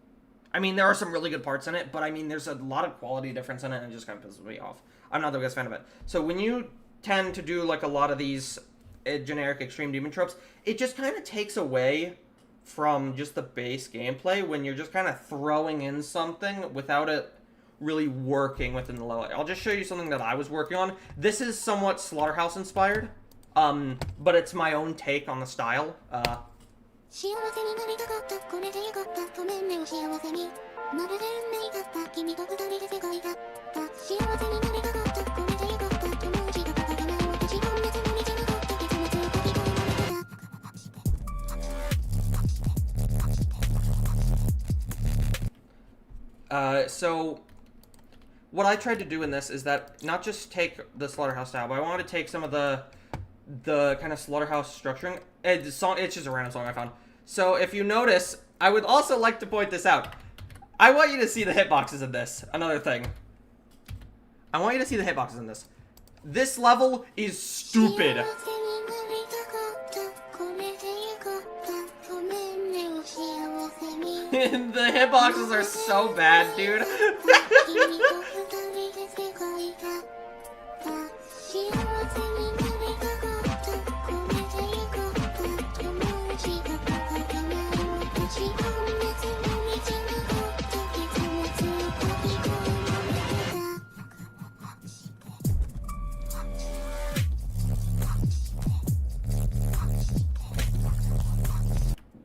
I mean, there are some really good parts in it, but I mean, there's a lot of quality difference in it, and it just kind of pisses me off. I'm not the biggest fan of it. So when you tend to do, like, a lot of these generic Extreme Demon tropes, it just kind of takes away from just the base gameplay when you're just kind of throwing in something without it really working within the level. I'll just show you something that I was working on. This is somewhat Slaughterhouse inspired, but it's my own take on the style. So what I tried to do in this is that not just take the Slaughterhouse style, but I wanted to take some of the kind of Slaughterhouse structuring. It's just a random song I found. So if you notice, I would also like to point this out. I want you to see the hitboxes in this. Another thing. I want you to see the hitboxes in this. This level is stupid. The hitboxes are so bad, dude.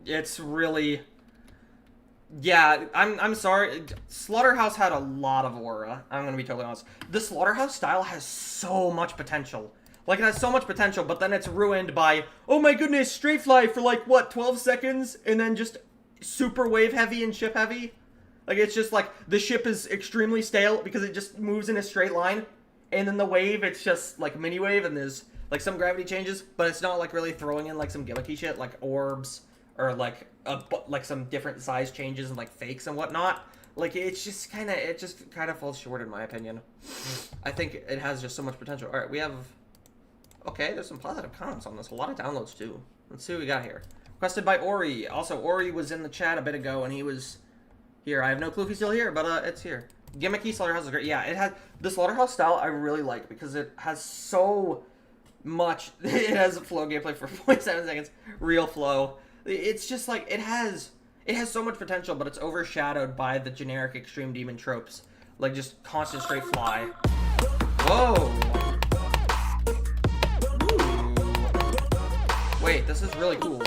It's really... Yeah, I'm sorry. Slaughterhouse had a lot of aura. I'm gonna be totally honest. The Slaughterhouse style has so much potential. Like, it has so much potential, but then it's ruined by, oh my goodness, straight fly for like, what, 12 seconds? And then just super wave heavy and ship heavy? Like, it's just like, the ship is extremely stale because it just moves in a straight line. And then the wave, it's just like mini wave and there's like some gravity changes, but it's not like really throwing in like some gimmicky shit like orbs or like some different size changes and like fakes and whatnot. Like, it just kind of falls short in my opinion. I think it has just so much potential. All right, we have, okay, there's some positive comments on this. A lot of downloads too. Let's see what we got here. Requested by Ori. Also, Ori was in the chat a bit ago and he was here. I have no clue if he's still here, but it's here. Gimmicky Slaughterhouse is great. Yeah, it has the Slaughterhouse style I really like because it has so much. It has flow gameplay for 0.7 seconds, real flow. It's just like it has so much potential, but it's overshadowed by the generic Extreme Demon tropes, like just constant straight fly. Whoa! Ooh. Wait, this is really cool.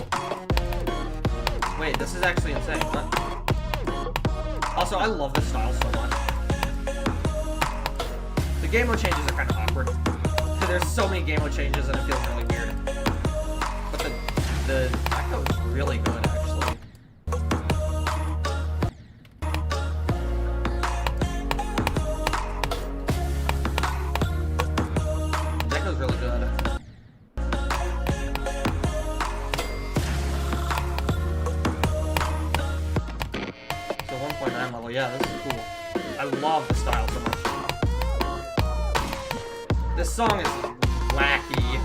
Wait, this is actually insane. Also, I love this style so much. The game mode changes are kind of awkward. There's so many game mode changes and it feels really weird. But the echo is really good, actually. The echo's really good. I love the style so much. This song is wacky.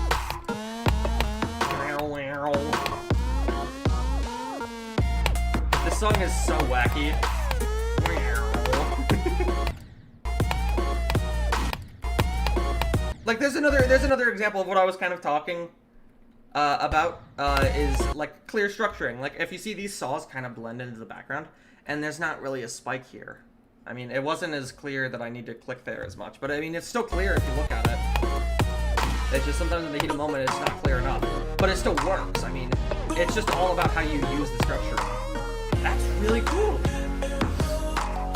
This song is so wacky. Like there's another example of what I was kind of talking about is like clear structuring. Like if you see these saws kind of blend into the background, and there's not really a spike here. I mean, it wasn't as clear that I need to click there as much, but I mean, it's still clear if you look at it. It's just sometimes in the heat of the moment, it's not clear enough, but it still works. I mean, it's just all about how you use the structure. That's really cool.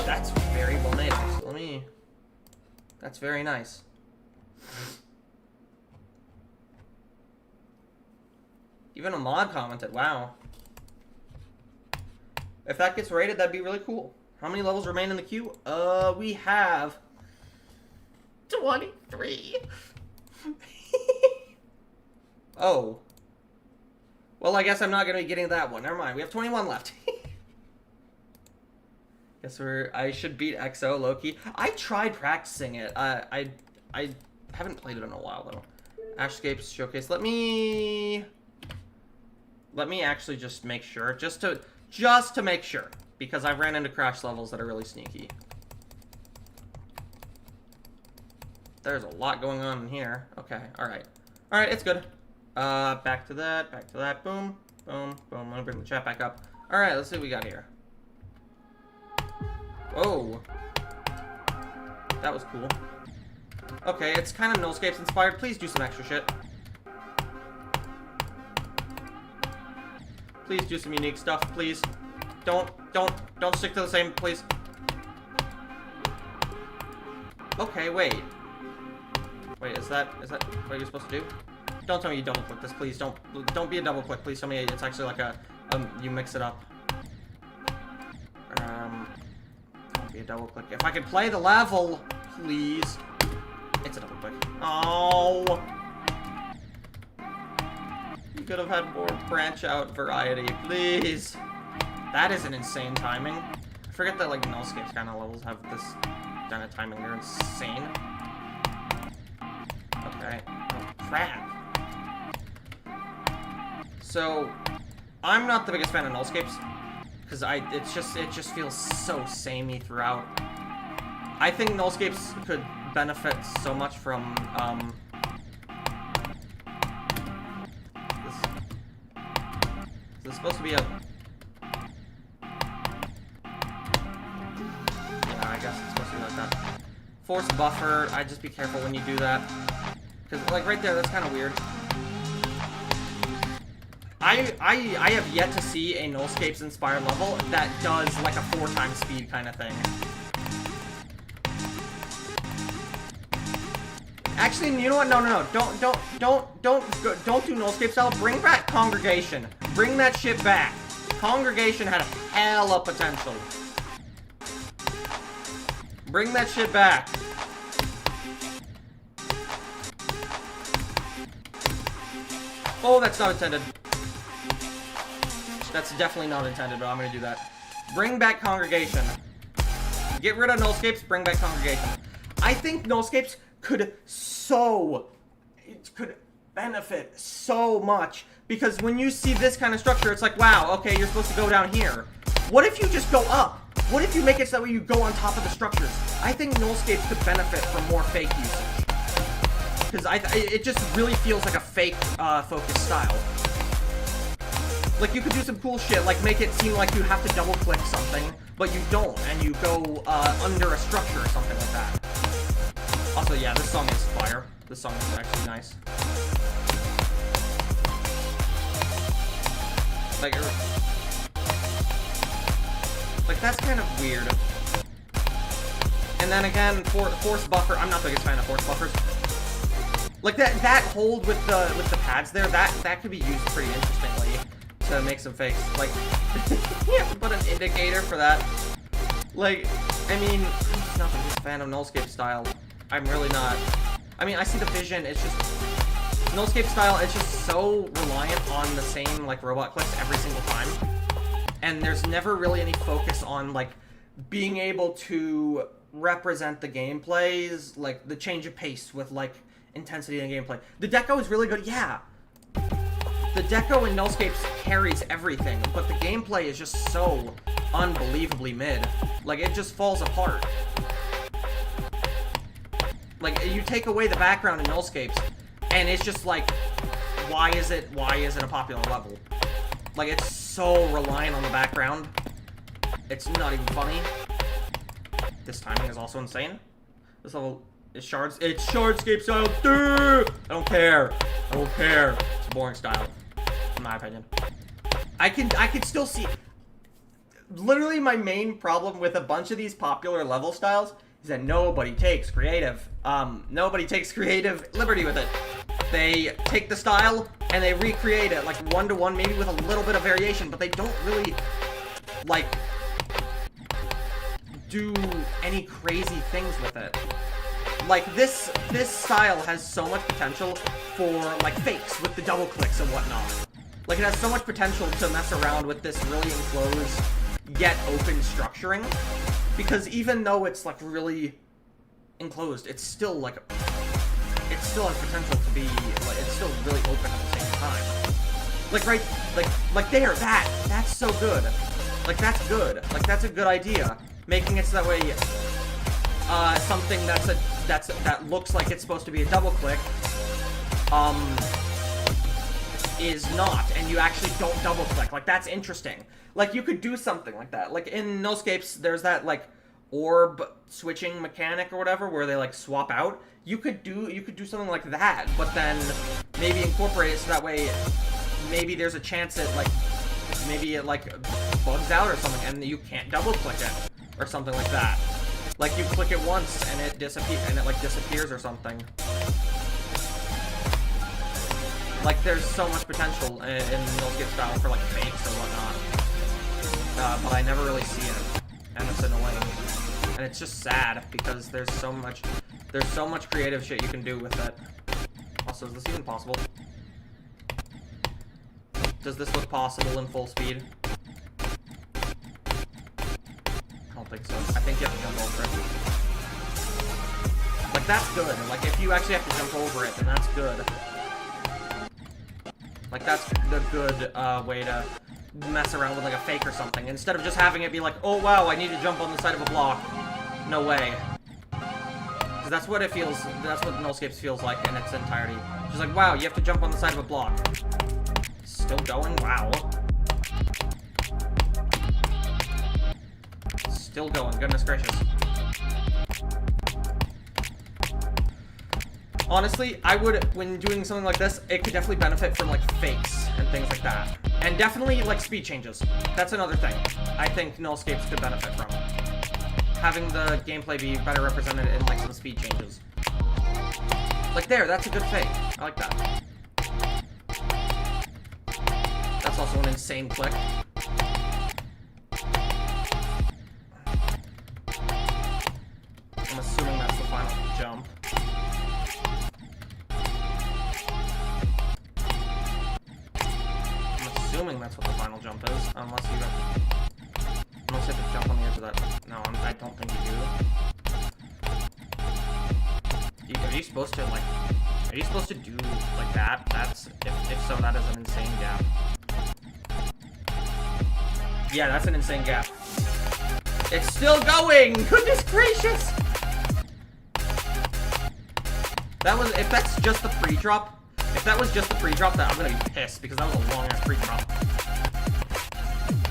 That's very well made. So that's very nice. Even a mod commented, wow. If that gets rated, that'd be really cool. How many levels remain in the queue? We have 23. Oh. Well, I guess I'm not gonna be getting that one. Never mind. We have 21 left. Guess I should beat XO Loki. I tried practicing it. I haven't played it in a while though. Ashscapes Showcase. Let me actually just make sure, just to make sure, because I've ran into crash levels that are really sneaky. There's a lot going on in here. Okay, alright. Alright, it's good. Back to that, boom, boom, boom. I'm gonna bring the chat back up. Alright, let's see what we got here. Whoa. That was cool. Okay, it's kind of Nullscapes inspired. Please do some extra shit. Please do some unique stuff, please. Don't stick to the same, please. Okay, wait. Wait, is that what you're supposed to do? Don't tell me you double click this, please. Don't be a double click, please. Tell me it's actually like a you mix it up. Don't be a double click. If I could play the level, please. It's a double click. Oh. You could have had more branch out variety, please. That is an insane timing. I forget that like Nullscapes kind of levels have this kind of timing. They're insane. Okay. Oh, crap. So, I'm not the biggest fan of Nullscapes because it just feels so samey throughout. I think Nullscapes could benefit so much from This is supposed to be a... Yeah, I guess it's supposed to be like that. Force buffer, I'd just be careful when you do that. Because, like, right there, that's kind of weird. I have yet to see a Nullscapes inspired level that does, like, a 4x speed kind of thing. Actually, you know what? No. Don't do Nullscape style. Bring back Congregation. Bring that shit back. Congregation had hella potential. Bring that shit back. Oh, that's not intended. That's definitely not intended, but I'm gonna do that. Bring back Congregation. Get rid of Nullscapes, bring back Congregation. I think Nullscapes could benefit so much, because when you see this kind of structure, it's like, wow, okay, you're supposed to go down here. What if you just go up? What if you make it so that way you go on top of the structures? I think Nullscapes could benefit from more fake usage, because it just really feels like a fake focus style. Like, you could do some cool shit, like make it seem like you have to double click something, but you don't, and you go under a structure or something like that. Also, yeah, this song is fire. This song is actually nice. Like that's kind of weird. And then again, force buffer. I'm not the biggest fan of force buffers. Like that hold with the pads there, that could be used pretty interestingly to make some fakes. Like, you have to put an indicator for that. Like, I mean, I'm just not the biggest fan of Nullscape style. I'm really not. I mean, I see the vision, it's just... Nullscape style, it's just so reliant on the same, like, robot clicks every single time. And there's never really any focus on, like, being able to represent the gameplays, like the change of pace with like intensity in the gameplay. The deco is really good, yeah. The deco in Nullscapes carries everything, but the gameplay is just so unbelievably mid. Like, it just falls apart. Like, you take away the background in Nullscapes, and it's just like, why is it a popular level? Like, it's so reliant on the background. It's not even funny. This timing is also insane. This level is it's Shardscape style. Duh! I don't care. I don't care. It's a boring style, in my opinion. I can still see. Literally, my main problem with a bunch of these popular level styles is that nobody takes creative liberty with it. They take the style and they recreate it like one-to-one, maybe with a little bit of variation, but they don't really like do any crazy things with it. Like, this style has so much potential for like fakes with the double clicks and whatnot. Like, it has so much potential to mess around with this really enclosed yet open structuring, because even though it's like really enclosed, it's still like, it still has potential to be like, it's still really open at the same time. Like, right, like there, that's so good. Like, that's good. Like, that's a good idea. Making it so that way, something that looks like it's supposed to be a double click, is not, and you actually don't double click. Like, that's interesting. Like, you could do something like that. Like, in Nullscapes, there's that, like, orb switching mechanic or whatever, where they, like, swap out. You could do something like that, but then maybe incorporate it so that way maybe there's a chance that, like, maybe it, like, bugs out or something, and you can't double click it, or something like that. Like, you click it once, and it disappears or something. Like, there's so much potential in Nullscape style for, like, fakes or whatnot. But I never really see it, and it's annoying. And it's just sad, because there's so much creative shit you can do with it. Also, is this even possible? Does this look possible in full speed? I don't think so. I think you have to jump over it. Like, that's good. Like, if you actually have to jump over it, then that's good. Like, that's the good way to mess around with, like, a fake or something. Instead of just having it be like, oh, wow, I need to jump on the side of a block. No way. Because that's what it feels, that's what Nullscapes feels like in its entirety. Just like, wow, you have to jump on the side of a block. Still going? Wow. Still going. Goodness gracious. Honestly, I would, when doing something like this, it could definitely benefit from, like, fakes and things like that. And definitely, like, speed changes. That's another thing I think Nullscapes could benefit from. Having the gameplay be better represented in, like, some speed changes. Like, there, that's a good fake. I like that. That's also an insane click. I'm assuming that's the final jump. Assuming that's what the final jump is, unless you have to jump on the edge of that. No, I don't think you do. Are you supposed to, like, are you supposed to do, like, that? That's, if so, that is an insane gap. Yeah, that's an insane gap. It's still going! Goodness gracious! That was, if that's just the pre-drop, if that was just the pre-drop, then I'm gonna be pissed, because that was a long-ass pre-drop.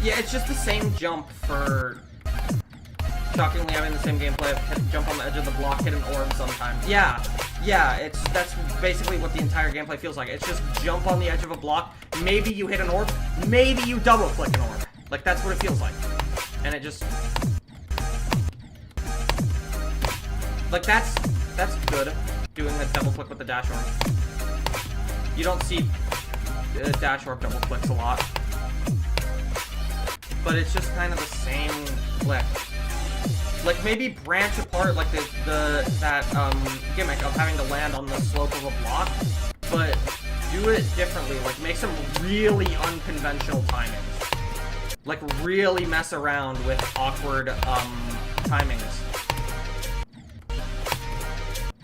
Yeah, it's just the same jump for shockingly having the same gameplay of jump on the edge of the block, hit an orb sometimes. Yeah, that's basically what the entire gameplay feels like. It's just jump on the edge of a block, maybe you hit an orb, maybe you double-click an orb. Like, that's what it feels like. And it just... Like, that's good, doing the double-click with the dash orb. You don't see dash orb double clicks a lot, but it's just kind of the same click. Like, maybe branch apart like that gimmick of having to land on the slope of a block, but do it differently. Like, make some really unconventional timings. Like, really mess around with awkward timings.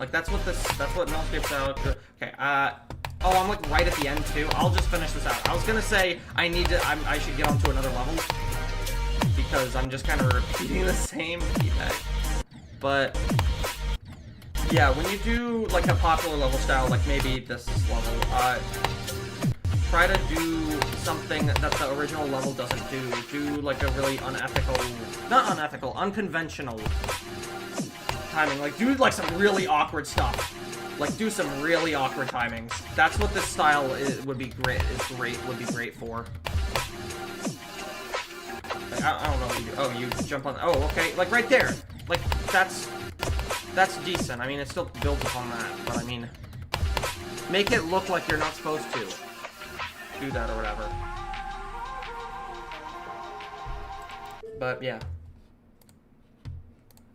Like, that's what Nullscape style... Okay, oh, I'm, like, right at the end, too. I'll just finish this out. I was gonna say I should get onto another level. Because I'm just kind of repeating the same feedback. But... yeah, when you do, like, a popular level style, like, maybe this level, try to do something that the original level doesn't do. Do, like, a really unconventional timing. Like, do, like, some really awkward stuff. Like, do some really awkward timings. That's what this style would be great for. Like, I don't know what you do. Oh, you jump on... oh, okay. Like, right there. Like, that's decent. I mean, it still builds upon that. But, I mean... make it look like you're not supposed to do that or whatever. But, yeah.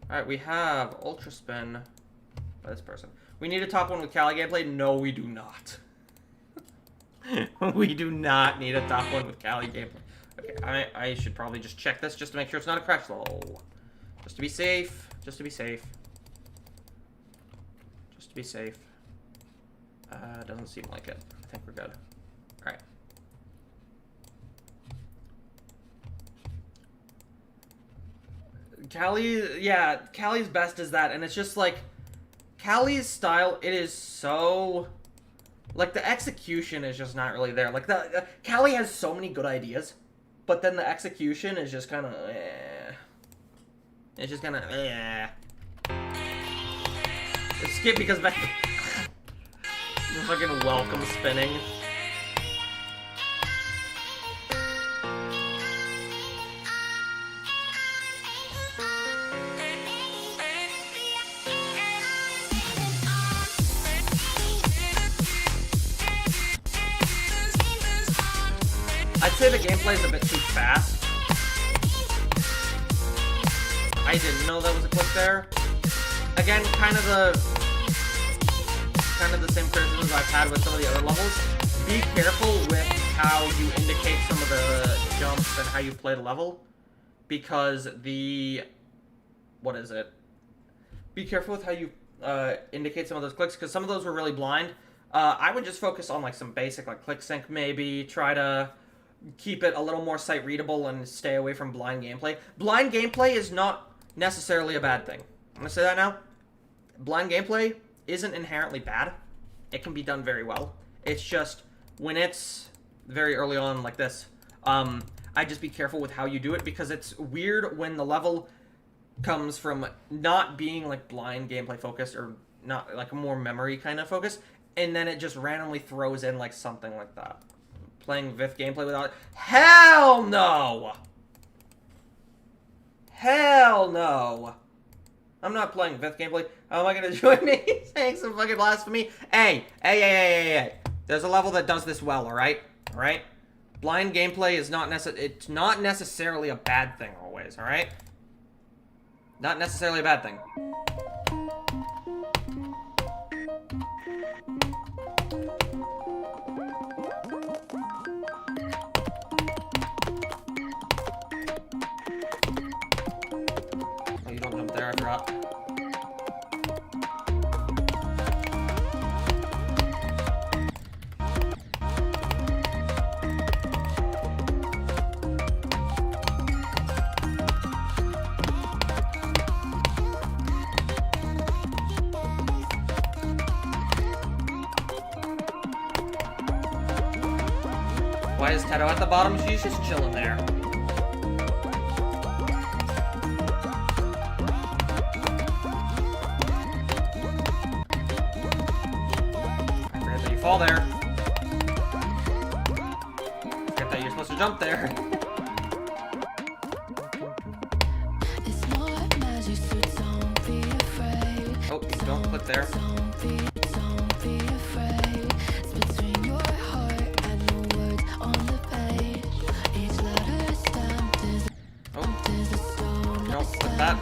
Alright, we have Ultra Spin by this person. We need a top one with Cali gameplay? No, we do not. We do not need a top one with Cali gameplay. Okay, I should probably just check this just to make sure it's not a crash level. Just to be safe. Just to be safe. Just to be safe. Doesn't seem like it. I think we're good. Alright. Cali, yeah, Cali's best is that, and it's just like, Cali's style, it is so, like, the execution is just not really there. Like, Cali has so many good ideas, but then the execution is just kind of, It's just kind of, Skip because back, the fucking welcome spinning. I'd say the gameplay is a bit too fast. I didn't know that was a clip there. Again, kind of the same criticisms I've had with some of the other levels. Be careful with how you indicate some of the jumps and how you play the level, because what is it? Be careful with how you indicate some of those clicks, because some of those were really blind. I would just focus on like some basic like click sync, maybe try to keep it a little more sight readable and stay away from blind gameplay. Blind gameplay is not necessarily a bad thing. I'm gonna say that now. Blind gameplay isn't inherently bad. It can be done very well. It's just when it's very early on like this, I just be careful with how you do it, because it's weird when the level comes from not being like blind gameplay focused or not like a more memory kind of focus, and then it just randomly throws in like something like that. Playing VIF gameplay without it. Hell no! Hell no! I'm not playing VIF gameplay. How am I gonna join me saying some fucking blasphemy? Hey! There's a level that does this well, alright? Alright? Blind gameplay is it's not necessarily a bad thing always, alright? Not necessarily a bad thing. Oh, you don't jump there, I forgot. Why is Teto at the bottom? She's just chilling there. I forget that you fall there. I forget that you're supposed to jump there. Oh, don't click there. That.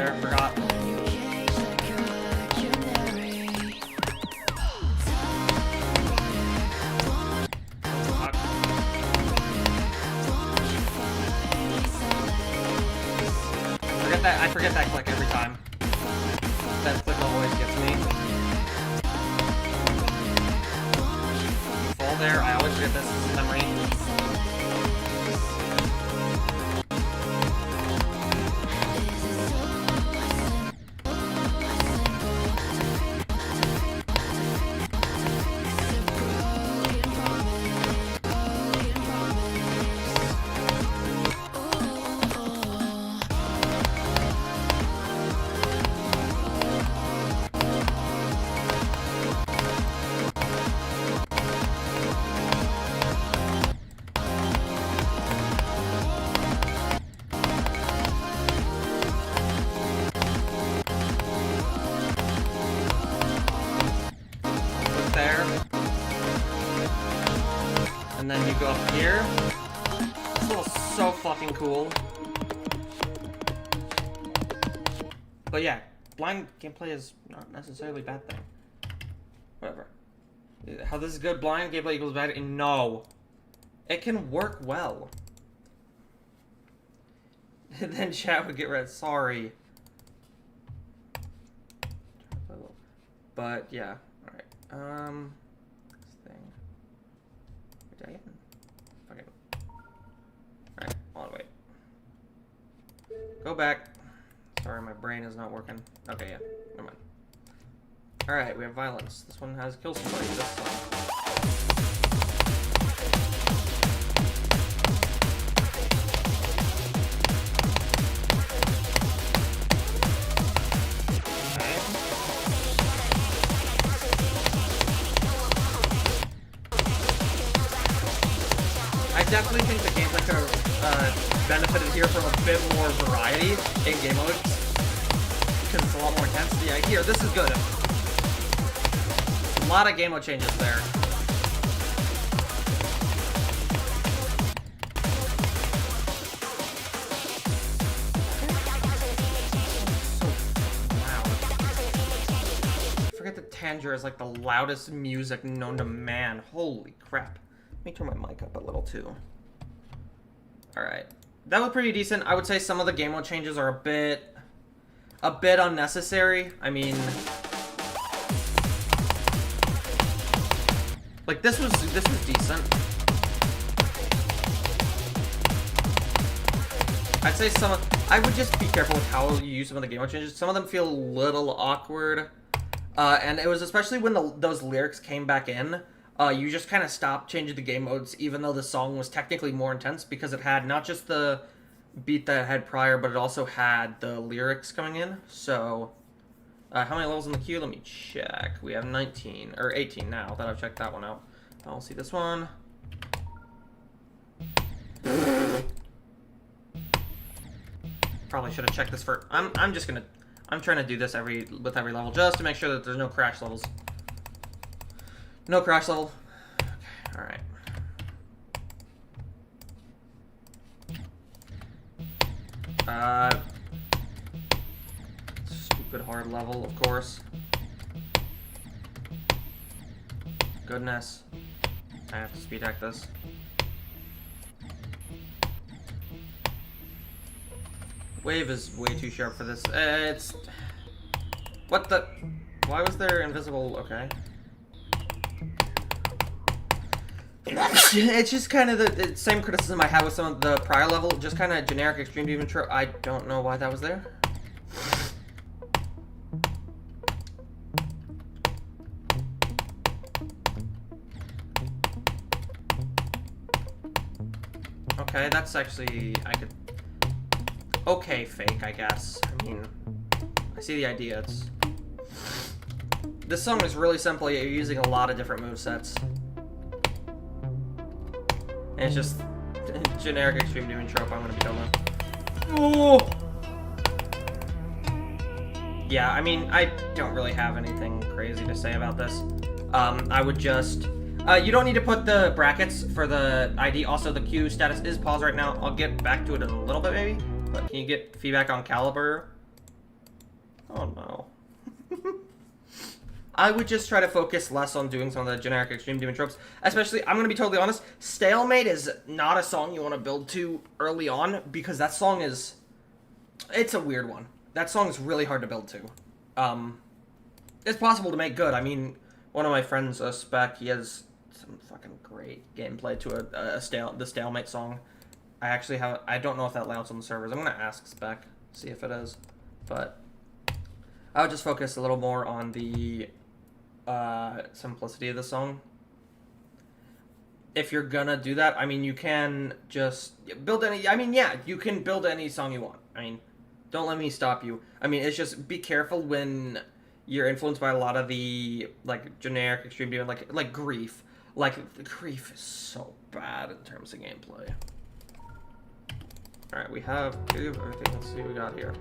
there. Forgot. I forget that click every time. That click always gets me. You fall there, I always forget this is memory. And then you go up here. This level's so fucking cool. But yeah, blind gameplay is not necessarily a bad thing. Whatever. How this is good, blind gameplay equals bad? And no. It can work well. And then chat would get red. Sorry. But yeah. Alright. Next thing. Did I even? Okay. Alright, hold on, wait. Go back. Sorry, my brain is not working. Okay, yeah. Never mind. Alright, we have violence. This one has kill somebody. This one. I definitely think the gameplay could have benefited here from a bit more variety in game modes, because it's a lot more intense. Yeah, here, this is good. A lot of game mode changes there. So loud. I forget that Tanger is like the loudest music known to man. Holy crap. Let me turn my mic up a little too. Alright. That was pretty decent. I would say some of the game mode changes are a bit unnecessary. I mean, like this was decent. I'd say I would just be careful with how you use some of the game mode changes. Some of them feel a little awkward. And it was especially when those lyrics came back in. You just kind of stopped changing the game modes, even though the song was technically more intense, because it had not just the beat that it had prior, but it also had the lyrics coming in. So, how many levels in the queue? Let me check. We have 19, or 18 now that I've checked that one out. I'll see this one. Probably should have checked this for... I'm trying to do this with every level, just to make sure that there's no crash levels. No crash level. Okay, alright. Stupid hard level, of course. Goodness. I have to speed hack this. Wave is way too sharp for this. It's... What the... Why was there invisible... Okay. It's just kind of the same criticism I had with some of the prior level, just kind of generic extreme demon trope. I don't know why that was there. Okay, that's actually, okay, fake, I guess. I mean, I see the idea. This song is really simply you're using a lot of different movesets. And it's just generic extreme demon trope I'm gonna be done with. Oh! Yeah, I mean, I don't really have anything crazy to say about this. I would just... you don't need to put the brackets for the ID. Also, the queue status is paused right now. I'll get back to it in a little bit, maybe. But can you get feedback on Caliber? Oh no. I would just try to focus less on doing some of the generic extreme demon tropes. Especially, I'm going to be totally honest, Stalemate is not a song you want to build to early on, because that song is... It's a weird one. That song is really hard to build to. It's possible to make good. I mean, one of my friends, Spec, he has some fucking great gameplay to the Stalemate song. I don't know if that lands on the servers. I'm going to ask Spec, see if it is. But I would just focus a little more on the simplicity of the song. If you're gonna do that, I mean, you can just build any... I mean, yeah, you can build any song you want. I mean, don't let me stop you. I mean, it's just be careful when you're influenced by a lot of the, like, generic extreme demon, like Grief. Like, Grief is so bad in terms of gameplay. Alright, we have everything. Let's see what we got here.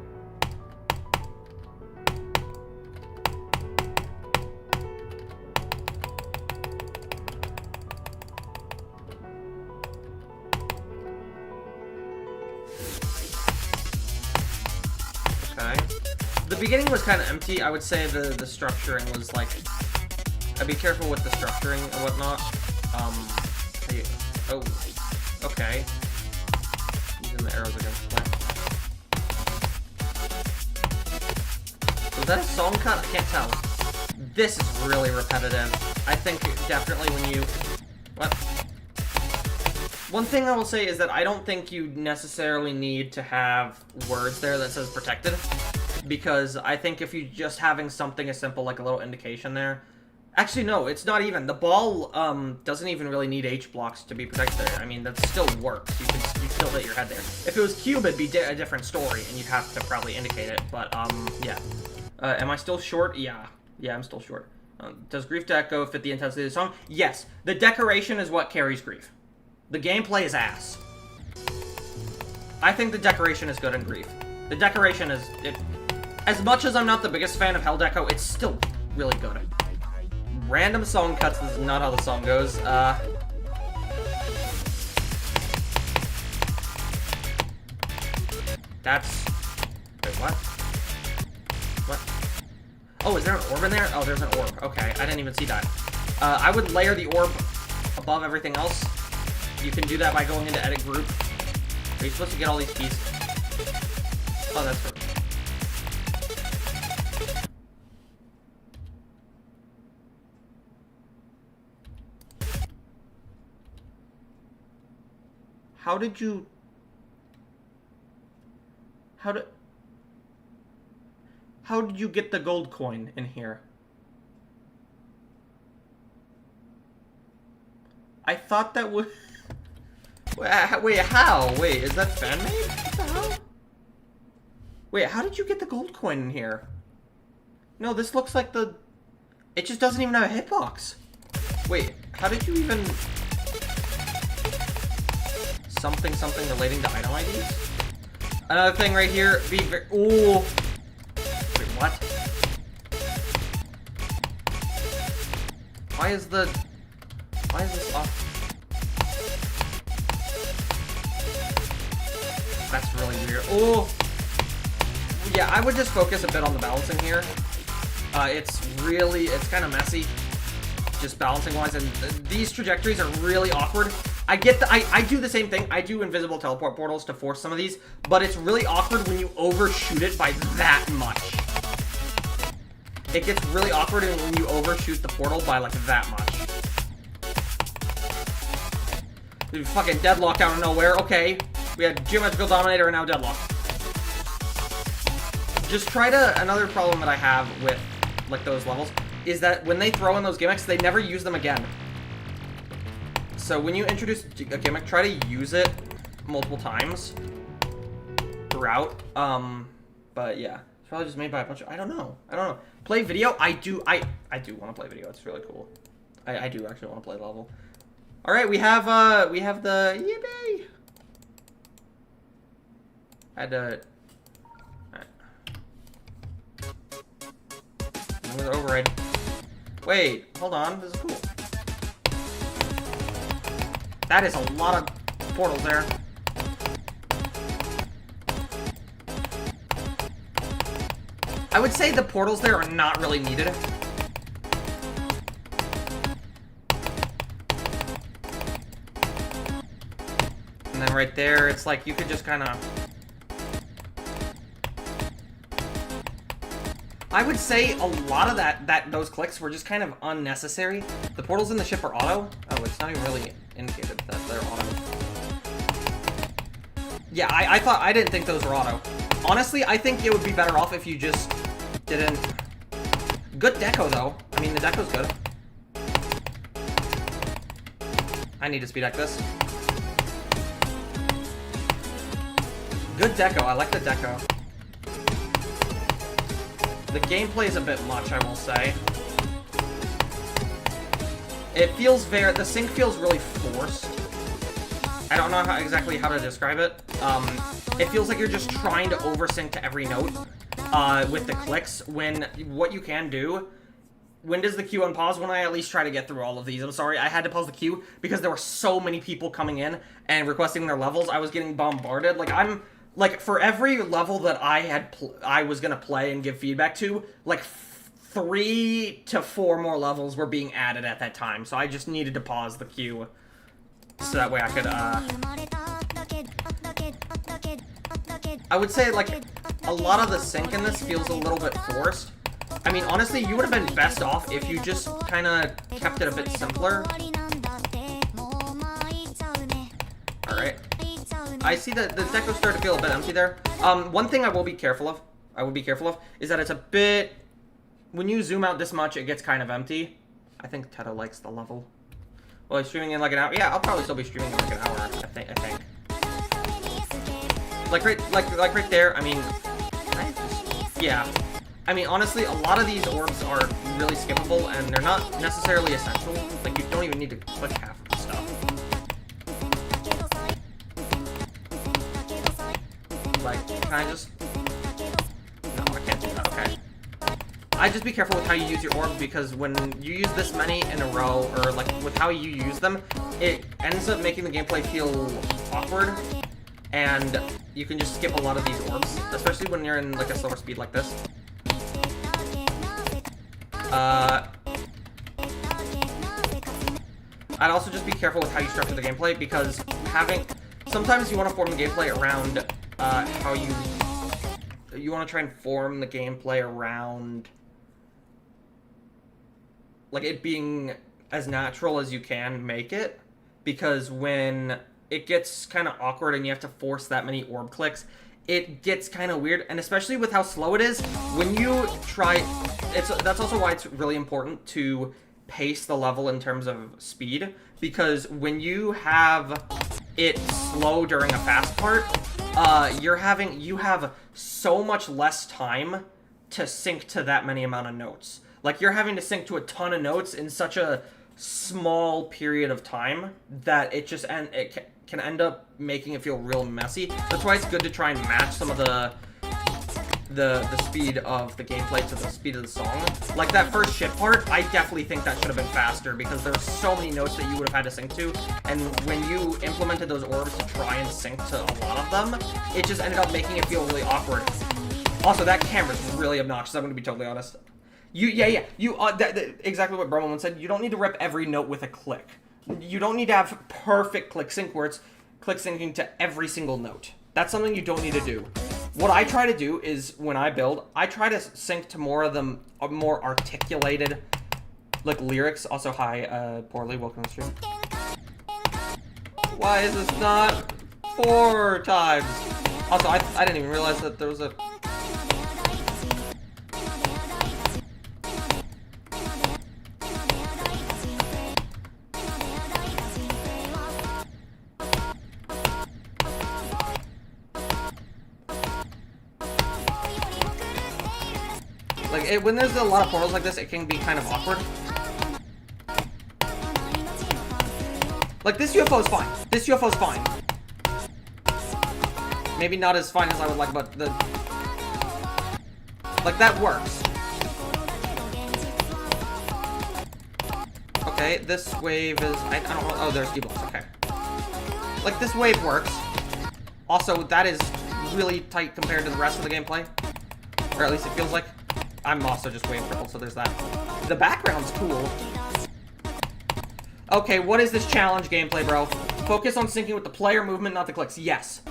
Okay. The beginning was kind of empty. I would say the structuring was like... I'd be careful with the structuring and whatnot. Oh, okay. Using the arrows against play. Was that a song cut? I can't tell. This is really repetitive. I think definitely when you... What? One thing I will say is that I don't think you necessarily need to have words there that says protected, because I think if you just having something as simple like a little indication there... Actually, no, it's not even. The ball doesn't even really need H blocks to be protected there. I mean, that still works. You can still hit your head there. If it was cube, it'd be a different story, and you'd have to probably indicate it, but, yeah. Am I still short? Yeah. Yeah, I'm still short. Does Grief Deco fit the intensity of the song? Yes. The decoration is what carries Grief. The gameplay is ass. I think the decoration is good in Grief. The decoration is... As much as I'm not the biggest fan of Hell Deco, it's still really good. Random song cuts, this is not how the song goes. That's... Wait, what? What? Oh, is there an orb in there? Oh, there's an orb. Okay, I didn't even see that. I would layer the orb above everything else. You can do that by going into edit group. Are you supposed to get all these keys? Oh, that's perfect. How did you... How did you get the gold coin in here? I thought that would... Wait, how? Wait, is that fan-made? What the hell? Wait, how did you get the gold coin in here? No, this looks like the... It just doesn't even have a hitbox. Wait, how did you even... Something relating to item IDs? Another thing right here, be very... Ooh! Wait, what? Why is this off? That's really weird. Oh! Yeah, I would just focus a bit on the balancing here. It's kind of messy, just balancing-wise, and these trajectories are really awkward. I get I do the same thing. I do invisible teleport portals to force some of these, but it's really awkward when you overshoot it by that much. It gets really awkward when you overshoot the portal by, like, that much. Dude, fucking deadlock out of nowhere. Okay. We had Geometrical Dominator and now deadlock. Just try to... Another problem that I have with, like, those levels is that when they throw in those gimmicks, they never use them again. So when you introduce a gimmick, try to use it multiple times throughout. But yeah, it's probably just made by a bunch of... I don't know. Play video? I do want to play video. It's really cool. I do actually want to play the level. All right, we have the yippee. I had to... Alright. I'm gonna override. Wait, hold on. This is cool. That is a lot of portals there. I would say the portals there are not really needed. And then right there, it's like you could just kind of... I would say a lot of those clicks were just kind of unnecessary. The portals in the ship are auto. Oh, it's not even really indicated that they're auto. Yeah, I didn't think those were auto. Honestly, I think it would be better off if you just didn't... Good deco, though. I mean, the deco's good. I need to speed deck this. Good deco. I like the deco. The gameplay is a bit much, I will say. It feels the sync feels really forced. I don't know exactly how to describe it. It feels like you're just trying to oversync to every note with the clicks, when what you can do... When does the queue unpause? When I at least try to get through all of these. I'm sorry, I had to pause the queue because there were so many people coming in and requesting their levels. I was getting bombarded. Like, for every level that I was gonna play and give feedback to, like, 3 to 4 more levels were being added at that time. So I just needed to pause the queue so that way I could, I would say, like, a lot of the sync in this feels a little bit forced. I mean, honestly, you would have been best off if you just kind of kept it a bit simpler. Alright. I see that the deco started to feel a bit empty there. One thing I will be careful of, is that it's a bit... When you zoom out this much, it gets kind of empty. I think Teto likes the level. Well, he's streaming in like an hour. Yeah, I'll probably still be streaming in like an hour, I think. Like right there, I mean... Yeah. I mean, honestly, a lot of these orbs are really skippable, and they're not necessarily essential. Like, you don't even need to click half of the stuff. Like, can I just... No, I can't do that, okay. I'd just be careful with how you use your orbs, because when you use this many in a row, or, like, with how you use them, it ends up making the gameplay feel awkward, and you can just skip a lot of these orbs, especially when you're in, like, a slower speed like this. I'd also just be careful with how you structure the gameplay, because sometimes you want to form the gameplay around how you want to try and form the gameplay around like it being as natural as you can make it, because when it gets kind of awkward and you have to force that many orb clicks, it gets kind of weird. And especially with how slow it is, when you try, that's also why it's really important to pace the level in terms of speed, because when you have it slow during a fast part, you have so much less time to sync to that many amount of notes. Like, you're having to sync to a ton of notes in such a small period of time that it just can end up making it feel real messy. That's why it's good to try and match some of the speed of the gameplay to the speed of the song. Like that first ship part, I definitely think that should have been faster, because there's so many notes that you would have had to sync to, and when you implemented those orbs to try and sync to a lot of them, it just ended up making it feel really awkward. Also, that camera's really obnoxious, I'm gonna be totally honest. Exactly what Broman said, you don't need to rip every note with a click. You don't need to have perfect click sync where it's click syncing to every single note. That's something you don't need to do. What I try to do is, when I build, I try to sync to more of the more articulated, like, lyrics. Also, hi, Poorly, welcome to the stream. Why is this not 4 times? Also, I didn't even realize that there was a... when there's a lot of portals like this, it can be kind of awkward. Like, this UFO is fine. This UFO is fine. Maybe not as fine as I would like, but like, that works. Okay, this wave is... I don't know... Oh, there's D-blocks, okay. Like, this wave works. Also, that is really tight compared to the rest of the gameplay. Or at least it feels like. I'm also just way crippled, so there's that. The background's cool. Okay, what is this challenge gameplay, bro? Focus on syncing with the player movement, not the clicks. Yes.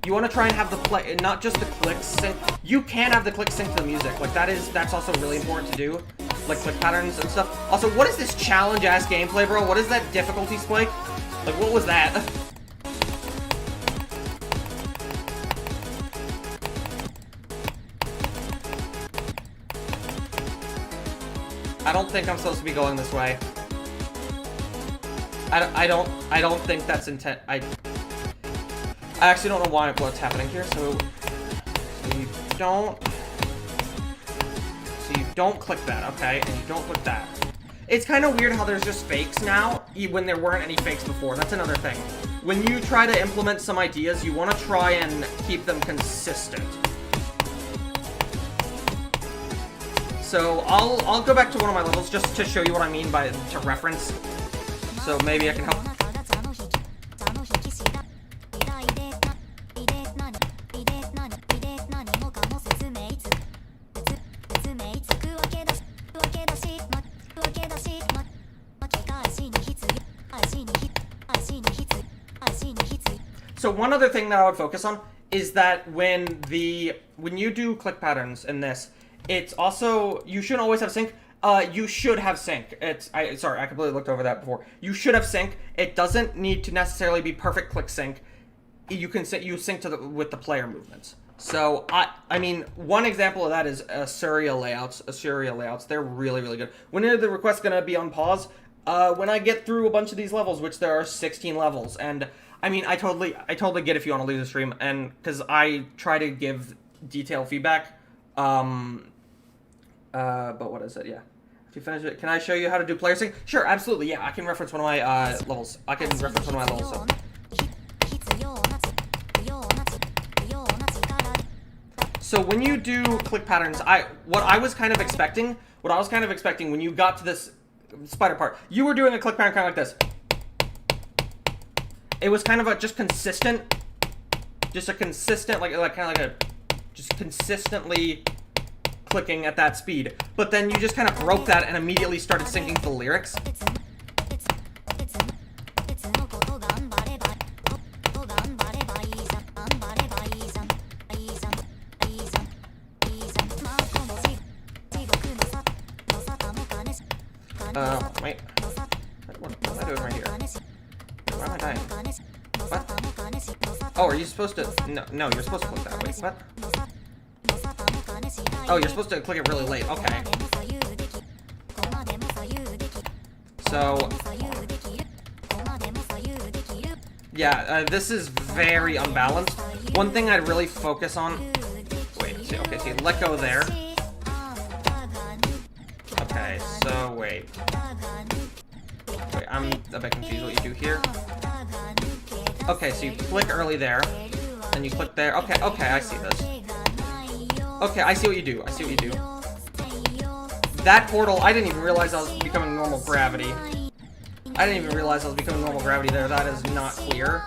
You want to try and have the play, not just the clicks sync. You can have the clicks sync to the music. Like, that's also really important to do. Like, click patterns and stuff. Also, what is this challenge-ass gameplay, bro? What is that difficulty spike? Like, what was that? I don't think I'm supposed to be going this way. I don't think that's intent. I actually don't know what's happening here. So you don't click that, okay? And you don't click that. It's kind of weird how there's just fakes now when there weren't any fakes before. That's another thing. When you try to implement some ideas, you want to try and keep them consistent. So I'll go back to one of my levels just to show you what I mean by to reference. So maybe I can help. So one other thing that I would focus on is that when you do click patterns in this, it's also, you shouldn't always have sync. You should have sync. Sorry, I completely looked over that before. You should have sync. It doesn't need to necessarily be perfect click sync. You sync with the player movements. So I mean, one example of that is Assyria layouts. They're really, really good. When are the requests gonna be on pause? When I get through a bunch of these levels, which there are 16 levels, and I mean, I totally get if you want to leave the stream, and because I try to give detailed feedback. But what is it? Yeah. If you finish it, can I show you how to do player sync? Sure, absolutely. Yeah, I can reference one of my levels. So when you do click patterns, what I was kind of expecting when you got to this spider part, you were doing a click pattern kind of like this. It was kind of just consistently clicking at that speed, but then you just kind of broke that and immediately started syncing to the lyrics. Wait. What am I doing right here? Why am I dying? What? Oh, are you supposed to... No, you're supposed to click that. Wait, what? Oh, you're supposed to click it really late. Okay. So... yeah, this is very unbalanced. One thing I'd really focus on... wait, see, okay, see, let go there. Okay, so wait. Wait, I'm a bit confused what you do here. Okay, so you click early there, then you click there. Okay, I see this. Okay, I see what you do. That portal, I didn't even realize I was becoming normal gravity. That is not clear.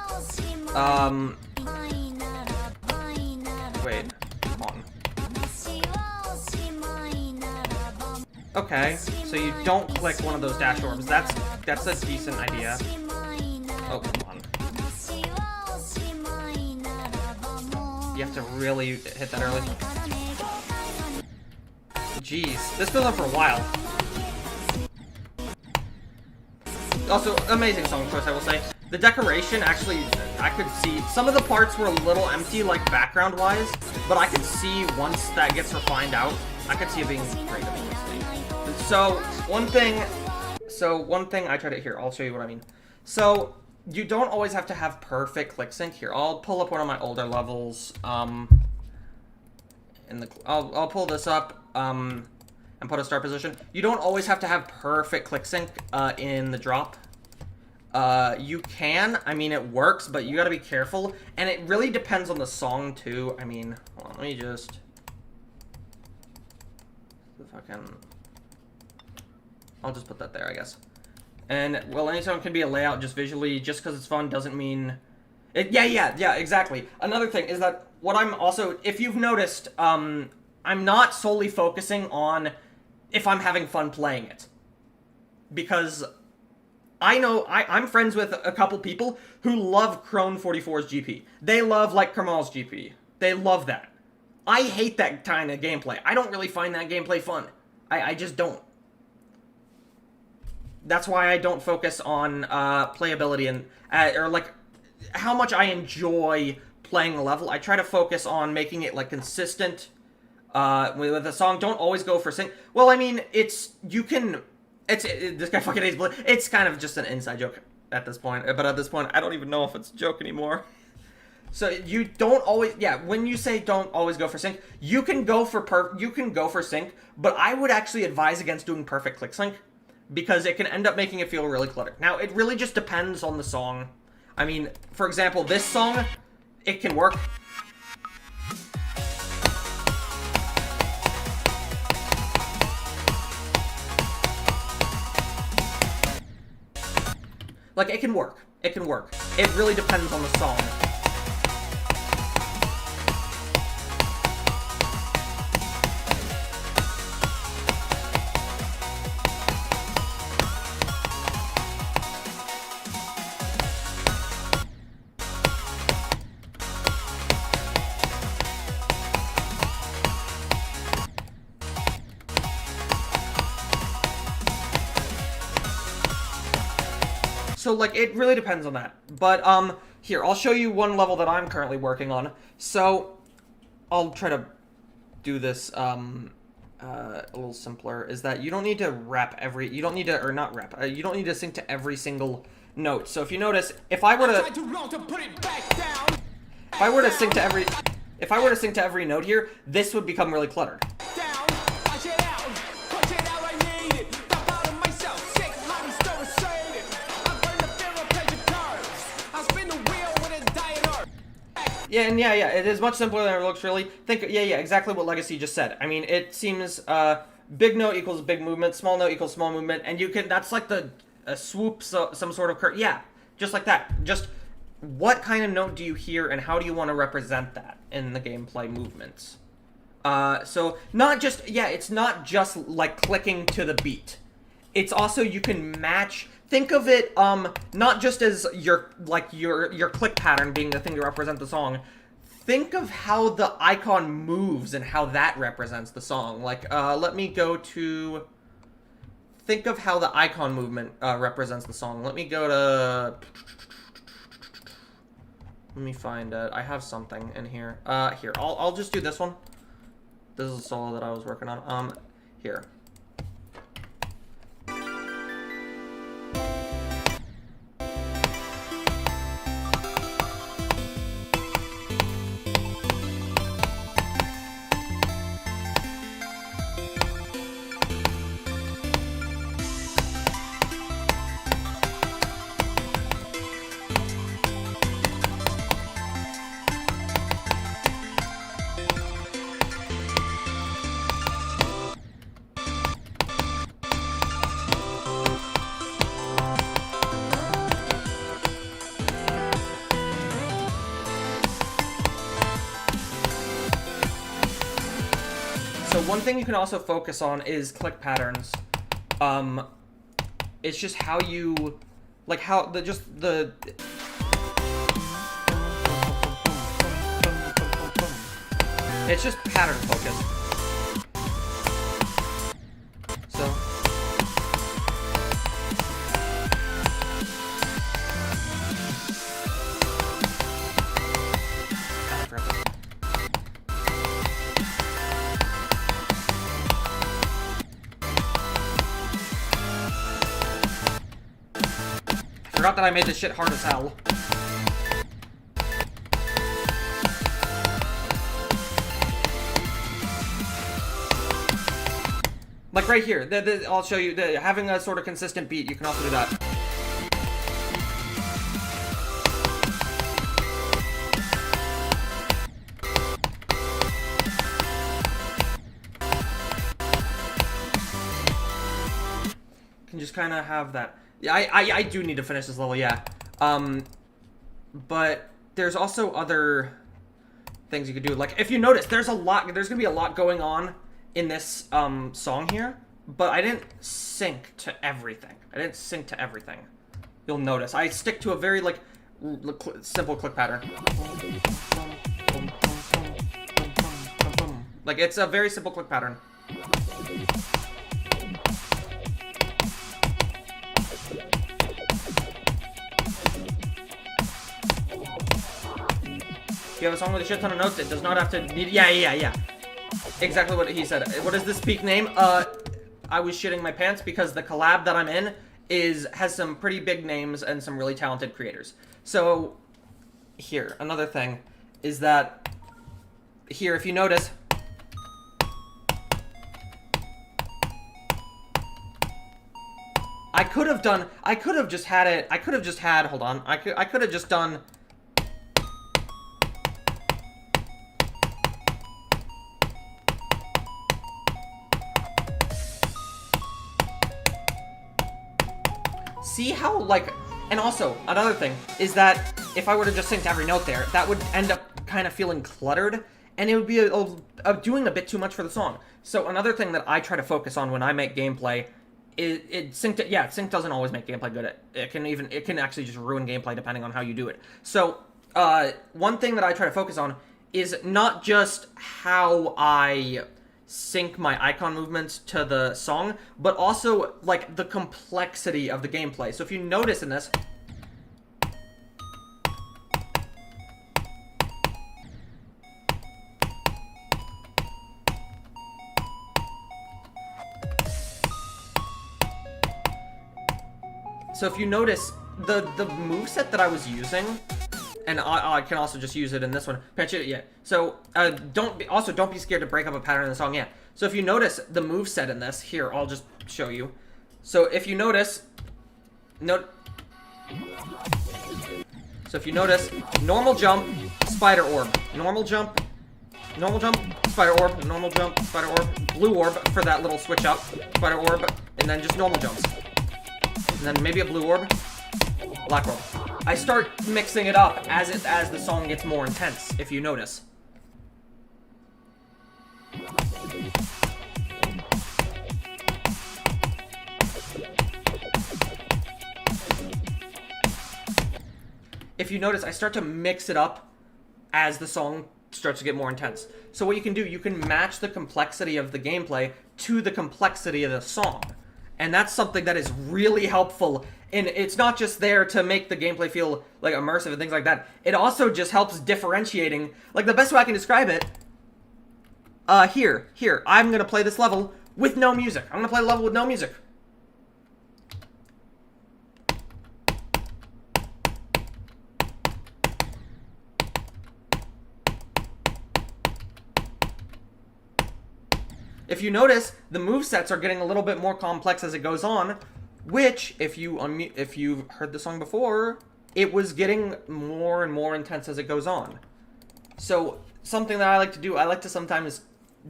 Wait, come on. Okay, so you don't click one of those dash orbs. That's a decent idea. Oh, come on. You have to really hit that early. Jeez, this goes on for a while. Also, amazing song choice, I will say. The decoration, actually, I could see... some of the parts were a little empty, like, background-wise, but I could see once that gets refined out, I could see it being great. So, one thing I tried it here, I'll show you what I mean. So, you don't always have to have perfect click sync here. I'll pull up one of my older levels, I'll pull this up, and put a start position. You don't always have to have perfect click sync, in the drop. You can, I mean, it works, but you gotta be careful, and it really depends on the song, too. I mean, hold on, let me just... if I can... I'll just put that there, I guess. And, well, any song can be a layout just visually. Just because it's fun doesn't mean... yeah, exactly. Another thing is that what I'm also... if you've noticed, I'm not solely focusing on if I'm having fun playing it. Because I know I'm friends with a couple people who love Crone 44's GP. They love, like, Kamal's GP. They love that. I hate that kind of gameplay. I don't really find that gameplay fun. I just don't. That's why I don't focus on playability and or like how much I enjoy playing a level. I try to focus on making it like consistent with a song. Don't always go for sync. Well, I mean, this guy fucking hates Blade. It's kind of just an inside joke at this point. But at this point, I don't even know if it's a joke anymore. So you don't always, when you say don't always go for sync, you can go for sync, but I would actually advise against doing perfect click sync, because it can end up making it feel really cluttered. Now, it really just depends on the song. I mean, for example, this song, it can work. Like, it can work. It can work. It really depends on the song. So, like, it really depends on that. But, here, I'll show you one level that I'm currently working on. So, I'll try to do this, a little simpler, is that you don't need to you don't need to sync to every single note. So if you notice, if I were to sync to every note here, this would become really cluttered. Yeah, it is much simpler than it looks, really. Exactly what Legacy just said. I mean, it seems, big note equals big movement, small note equals small movement, and you can, that's like the swoop, so, some sort of curve. Yeah, just like that. Just, what kind of note do you hear, and how do you want to represent that in the gameplay movements? So, not just, it's not just, like, clicking to the beat. It's also, you can match... Think of it, not just as your click pattern being the thing to represent the song. Think of how the icon moves and how that represents the song. Like, let me go to... Think of how the icon movement represents the song. Let me go to... Let me find it. I have something in here. Here, I'll just do this one. This is a solo that I was working on. Here. So one thing you can also focus on is click patterns. It's just how you, like how the it's just pattern focus. So forgot that I made this shit hard as hell. Like right here, I'll show you, having a sort of consistent beat, you can also do that. Can just kind of have that. Yeah, I do need to finish this level, yeah. But there's also other things you could do. Like, if you notice, there's gonna be a lot going on in this song here, but I didn't sync to everything. You'll notice. I stick to a very, like, simple click pattern. Like, it's a very simple click pattern. If you have a song with a shit ton of notes, it does not have to need... Yeah. Exactly what he said. What is this peak name? I was shitting my pants because the collab that I'm in has some pretty big names and some really talented creators. So, here, another thing is that... Here, if you notice... I could have just done... See how, like... And also, another thing is that if I were to just sync to every note there, that would end up kind of feeling cluttered, and it would be doing a bit too much for the song. So another thing that I try to focus on when I make gameplay sync doesn't always make gameplay good. It can actually just ruin gameplay depending on how you do it. So one thing that I try to focus on is not just how I sync my icon movements to the song, but also like the complexity of the gameplay. So if you notice in this, the moveset that I was using, and I can also just use it in this one. Yeah. So don't be scared to break up a pattern in the song. Yeah. So if you notice the moveset in this, here I'll just show you. So if you notice, normal jump, spider orb, normal jump, spider orb, normal jump, spider orb, blue orb for that little switch up, spider orb, and then just normal jumps, and then maybe a blue orb, black orb. I start mixing it up as the song gets more intense, if you notice. If you notice, I start to mix it up as the song starts to get more intense. So what you can do, you can match the complexity of the gameplay to the complexity of the song. And that's something that is really helpful. And it's not just there to make the gameplay feel like immersive and things like that. It also just helps differentiating. Like the best way I can describe it, here, I'm gonna play this level with no music. I'm gonna play the level with no music. If you notice, the movesets are getting a little bit more complex as it goes on, which, if you've heard the song before, it was getting more and more intense as it goes on. So, something that I like to do, I like to sometimes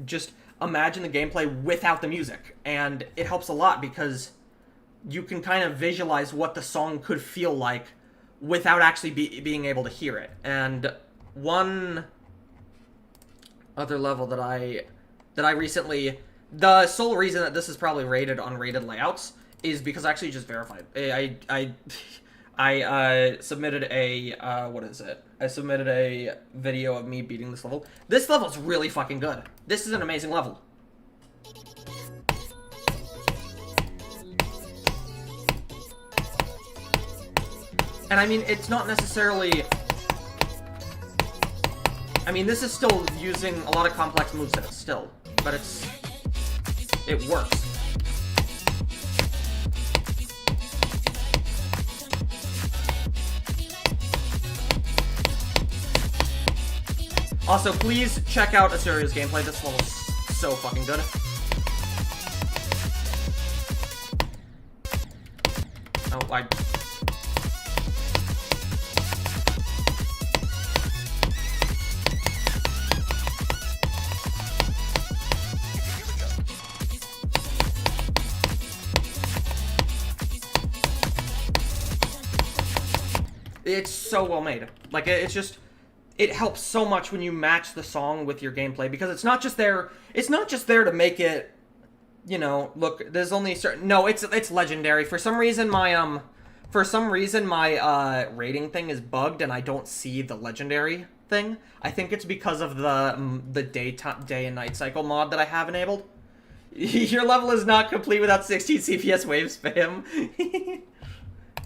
just imagine the gameplay without the music, and it helps a lot because you can kind of visualize what the song could feel like without actually being able to hear it. And one other level that I recently... The sole reason that this is probably rated on rated layouts is because I actually just verified. I submitted a... I submitted a video of me beating this level. This level's really fucking good. This is an amazing level. And I mean, it's not necessarily... I mean, this is still using a lot of complex movesets still, but it works. Also, please check out Asuria's gameplay. This level's so fucking good. Oh, it's so well made. Like, it's just... it helps so much when you match the song with your gameplay, because it's not just there to make it, you know, look, there's only certain, no, it's legendary. For some reason my rating thing is bugged and I don't see the legendary thing. I think it's because of the day and night cycle mod that I have enabled. Your level is not complete without 16 CPS wave spam.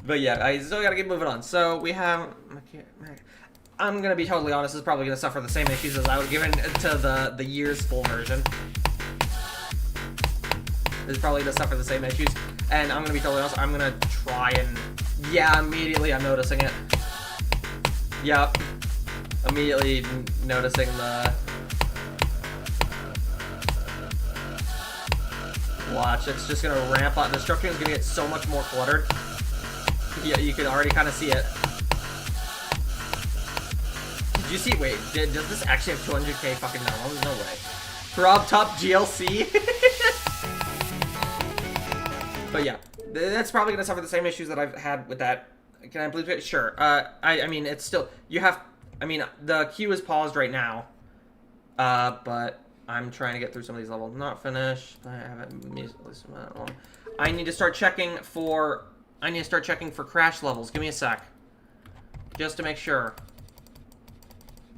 But yeah, I still gotta keep moving on. So we have, I'm gonna be totally honest, this is probably gonna suffer the same issues as I would give to the year's full version. This is probably gonna suffer the same issues, and I'm gonna be totally honest, I'm gonna try and, yeah, immediately I'm noticing it. Yep. Immediately noticing the... Watch, it's just gonna ramp up. The structure is gonna get so much more cluttered. Yeah, you can already kind of see it. Did you see? Wait, does this actually have 200k fucking downloads? No way. Crop top GLC. But yeah, that's probably gonna suffer the same issues that I've had with that. Can I believe it? Sure. I mean, it's still, you have, I mean, the queue is paused right now. But I'm trying to get through some of these levels. Not finished. I haven't musically that long. I need to start checking for crash levels. Give me a sec. Just to make sure.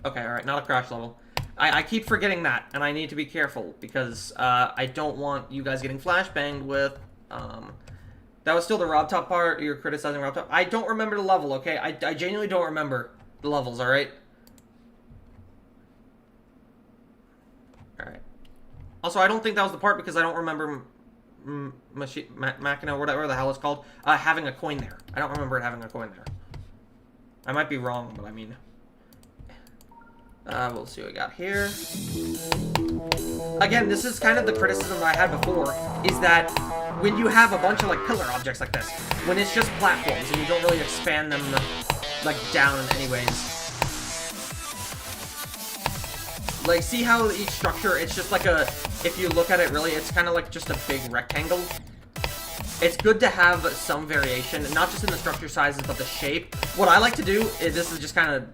Okay, alright, not a crash level. I keep forgetting that, and I need to be careful, because I don't want you guys getting flashbanged with, that was still the Rob Top part. You're criticizing Rob Top. I don't remember the level, okay? I genuinely don't remember the levels, alright? Alright. Also, I don't think that was the part, because I don't remember Machina, whatever the hell it's called, having a coin there. I don't remember it having a coin there. I might be wrong, but I mean... we'll see what we got here. Again, this is kind of the criticism that I had before, is that when you have a bunch of, like, pillar objects like this, when it's just platforms and you don't really expand them, like, down in any ways. Like, see how each structure, it's just like a, if you look at it really, it's kind of like just a big rectangle. It's good to have some variation, not just in the structure sizes, but the shape. What I like to do is, this is just kind of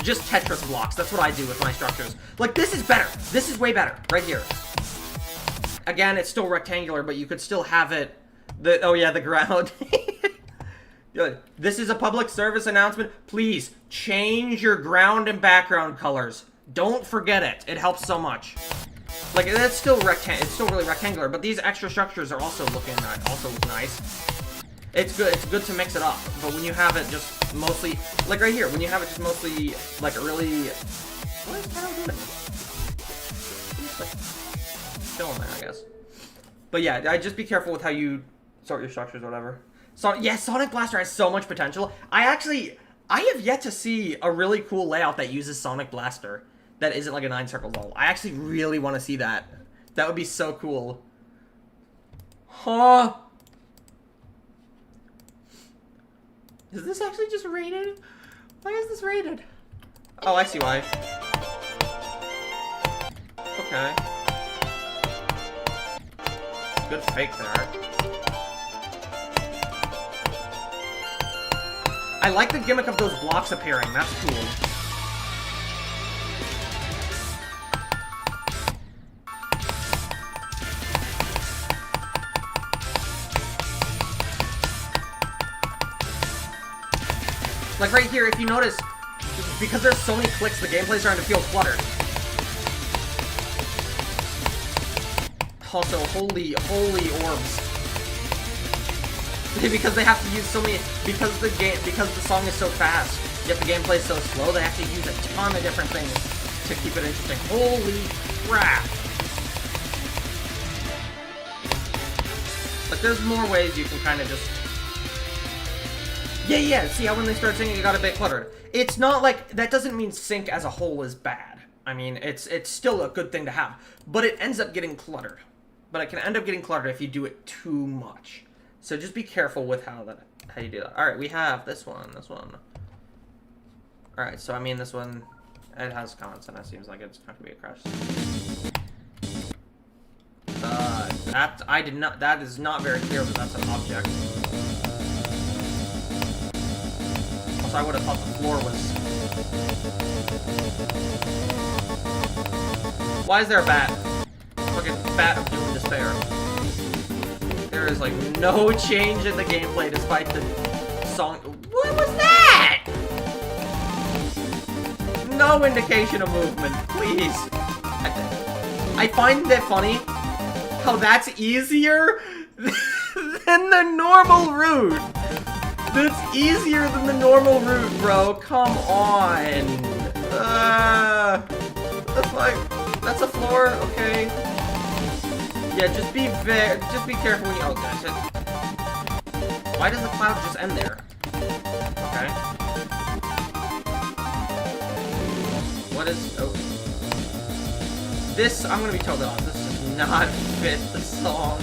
just Tetris blocks. That's what I do with my structures. Like, this is better. This is way better, right here. Again, it's still rectangular, but you could still have it, oh yeah, the ground. Good. This is a public service announcement. Please, change your ground and background colors. Don't forget it. It helps so much. Like, it's still really rectangular, but these extra structures are also look nice. It's good. It's good to mix it up. But when you have it just mostly, like right here, when you have it just mostly like a really, what is that doing? It's like chilling there, I guess. But yeah, I just be careful with how you sort your structures or whatever. So yeah, Sonic Blaster has so much potential. I have yet to see a really cool layout that uses Sonic Blaster that isn't like a 9 circle level. I actually really want to see that. That would be so cool. Huh? Is this actually just rated? Why is this rated? Oh, I see why. Okay. Good fake there. I like the gimmick of those blocks appearing. That's cool. Like right here, if you notice, because there's so many clicks, the gameplay's starting to feel cluttered. Also, holy orbs. Because they have to use so many, because the song is so fast, yet the gameplay is so slow, they have to use a ton of different things to keep it interesting. Holy crap! But there's more ways you can kind of just... Yeah, see how when they start singing it got a bit cluttered. It's not like, that doesn't mean sync as a whole is bad. I mean, it's still a good thing to have, but it ends up getting cluttered. But it can end up getting cluttered if you do it too much. So just be careful with how you do that. Alright, we have this one. Alright, so I mean this one, it has comments and it seems like it's going to be a crash. That is not very clear that that's an object. Also, I would have thought the floor was Why is there a bat? Fucking bat of doom and despair. There is like no change in the gameplay despite the song. What was that? No indication of movement, please. I find it funny how that's easier than the normal route. That's easier than the normal route, bro. Come on. That's like, that's a floor, okay. Yeah, just be careful when you. Oh gosh. Why does the cloud just end there? Okay. What is? Oh. This, I'm gonna be totally honest. This does not fit the song.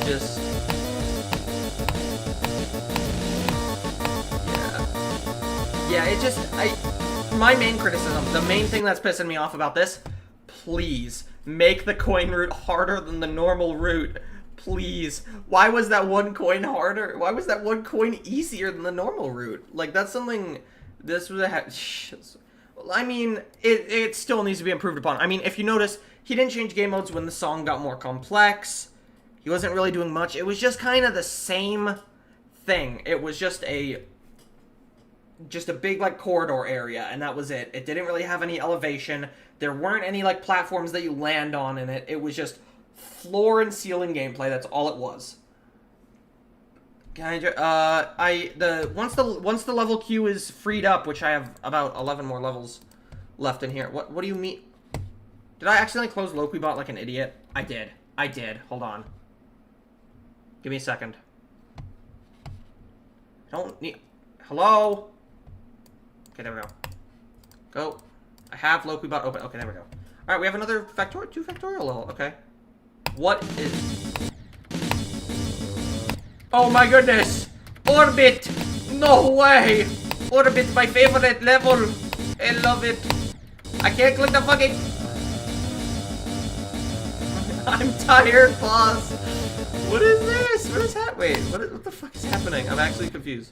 Just. Yeah, it just, my main criticism, the main thing that's pissing me off about this, please, make the coin route harder than the normal route. Please. Why was that one coin harder? Why was that one coin easier than the normal route? Like, that's something, this was I mean, it still needs to be improved upon. I mean, if you notice, he didn't change game modes when the song got more complex. He wasn't really doing much. It was just kind of the same thing. It was just a big, like, corridor area, and that was it. It didn't really have any elevation. There weren't any, like, platforms that you land on in it. It was just floor and ceiling gameplay. That's all it was. Can I once the level queue is freed up, which I have about 11 more levels left in here. What do you mean? Did I accidentally close LoquiBot like an idiot? I did. Hold on. Give me a second. Don't need. Hello? Okay, there we go. Go. I have LoquiBot open. Okay, there we go. Alright, we have another factorial, 2 factorial level. Okay. What is... Oh my goodness! Orbit! No way! Orbit, my favorite level! I love it! I can't click the fucking... I'm tired, boss! What is this? What is that? Wait, what the fuck is happening? I'm actually confused.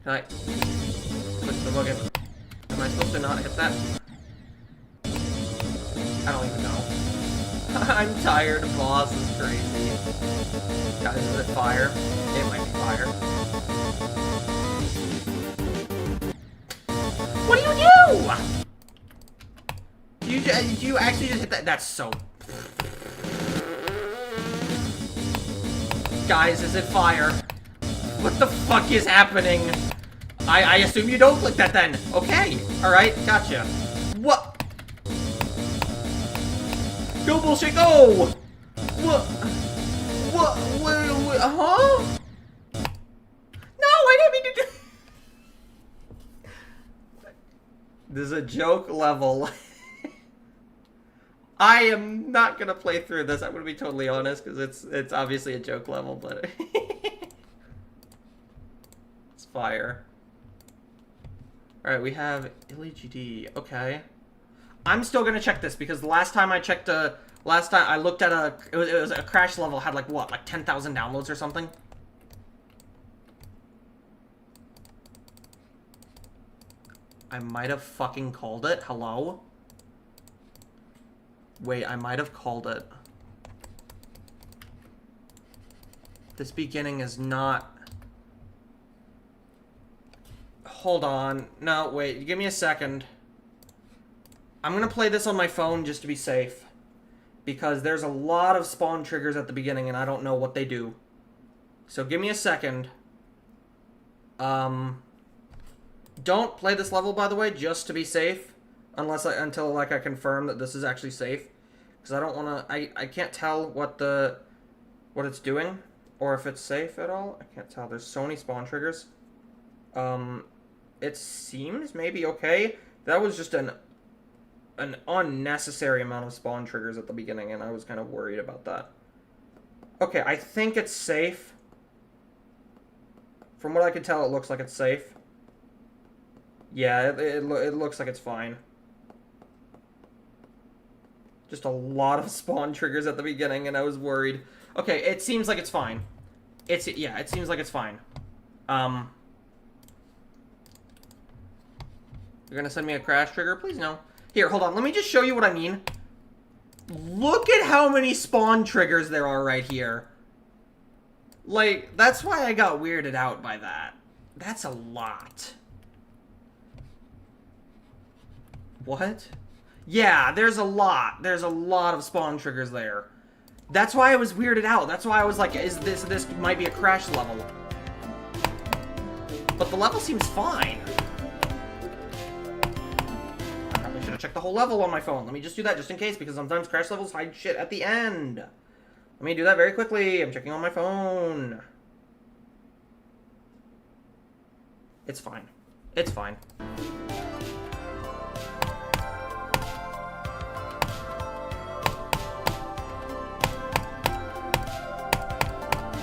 Can I click the button? Am I supposed to not hit that? I don't even know. I'm tired, boss is crazy. Guys, is it fire? It might be fire. What do you do? Do you actually just hit that? That's so... Guys, is it fire? What the fuck is happening? I assume you don't click that then. Okay. Alright, gotcha. What? Go bullshit, go! What? Huh? No, I didn't mean to do... This is a joke level. I am not gonna play through this, I'm gonna be totally honest, because it's obviously a joke level, but... It's fire. Alright, we have LEGD. Okay. I'm still gonna check this, because the last time I checked last time I looked at it was a crash level, had like, what, like 10,000 downloads or something? I might have fucking called it. Hello? Wait, I might have called it. This beginning is not... Hold on. No, wait. Give me a second. I'm gonna play this on my phone just to be safe. Because there's a lot of spawn triggers at the beginning and I don't know what they do. So give me a second. Don't play this level, by the way, just to be safe. Until I confirm that this is actually safe. Because I don't wanna... I can't tell what it's doing. Or if it's safe at all. I can't tell. There's so many spawn triggers. It seems maybe okay. That was just an unnecessary amount of spawn triggers at the beginning, and I was kind of worried about that. Okay, I think it's safe. From what I can tell, it looks like it's safe. Yeah, it looks like it's fine. Just a lot of spawn triggers at the beginning, and I was worried. Okay, it seems like it's fine. Yeah, it seems like it's fine. You're gonna send me a crash trigger? Please no. Here, hold on. Let me just show you what I mean. Look at how many spawn triggers there are right here. Like, that's why I got weirded out by that. That's a lot. What? Yeah, there's a lot. There's a lot of spawn triggers there. That's why I was weirded out. That's why I was like, this might be a crash level. But the level seems fine. I probably should have checked the whole level on my phone. Let me just do that just in case, because sometimes crash levels hide shit at the end. Let me do that very quickly. I'm checking on my phone. It's fine. It's fine.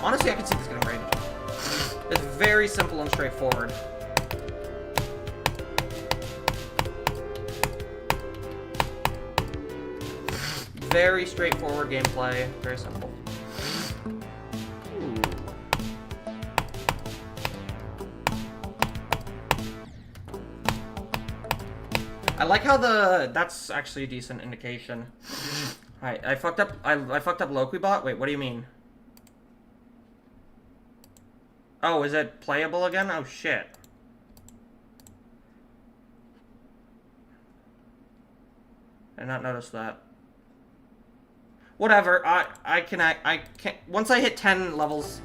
Honestly, I can see this getting rated. It's very simple and straightforward. Very straightforward gameplay. Very simple. Ooh. I like how that's actually a decent indication. I fucked up Loquibot? Wait, what do you mean? Oh, is it playable again? Oh, shit. I did not notice that. Whatever, I can once I hit 10 levels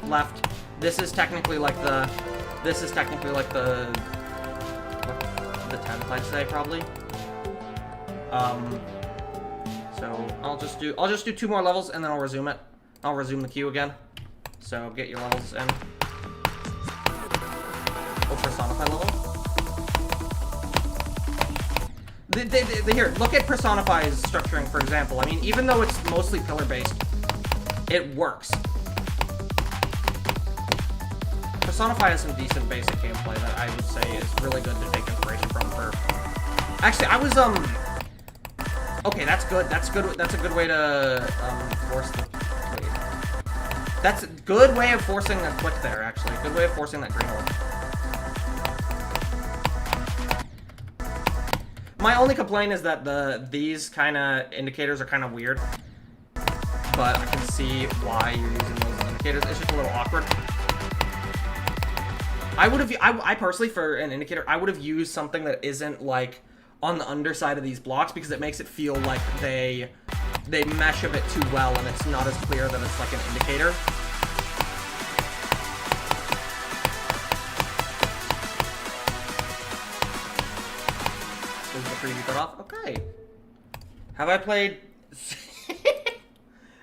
left, this is technically like the 10th, I'd say, probably. So I'll just do 2 more levels and then I'll resume it. I'll resume the queue again. So get your levels in. Oh, personify level. Here, look at Personify's structuring, for example. I mean, even though it's mostly pillar-based, it works. Personify has some decent basic gameplay that I would say is really good to take inspiration from for... Actually, I was, okay, that's good. That's good. That's a good way to, force the... Wait. That's a good way of forcing a click there, actually. Good way of forcing that green hole. My only complaint is that these kind of indicators are kind of weird, but I can see why you're using those indicators. It's just a little awkward. I personally, for an indicator, I would have used something that isn't like on the underside of these blocks, because it makes it feel like they mesh a bit too well, and it's not as clear that it's like an indicator. Is the preview cut off? Okay. Have I played?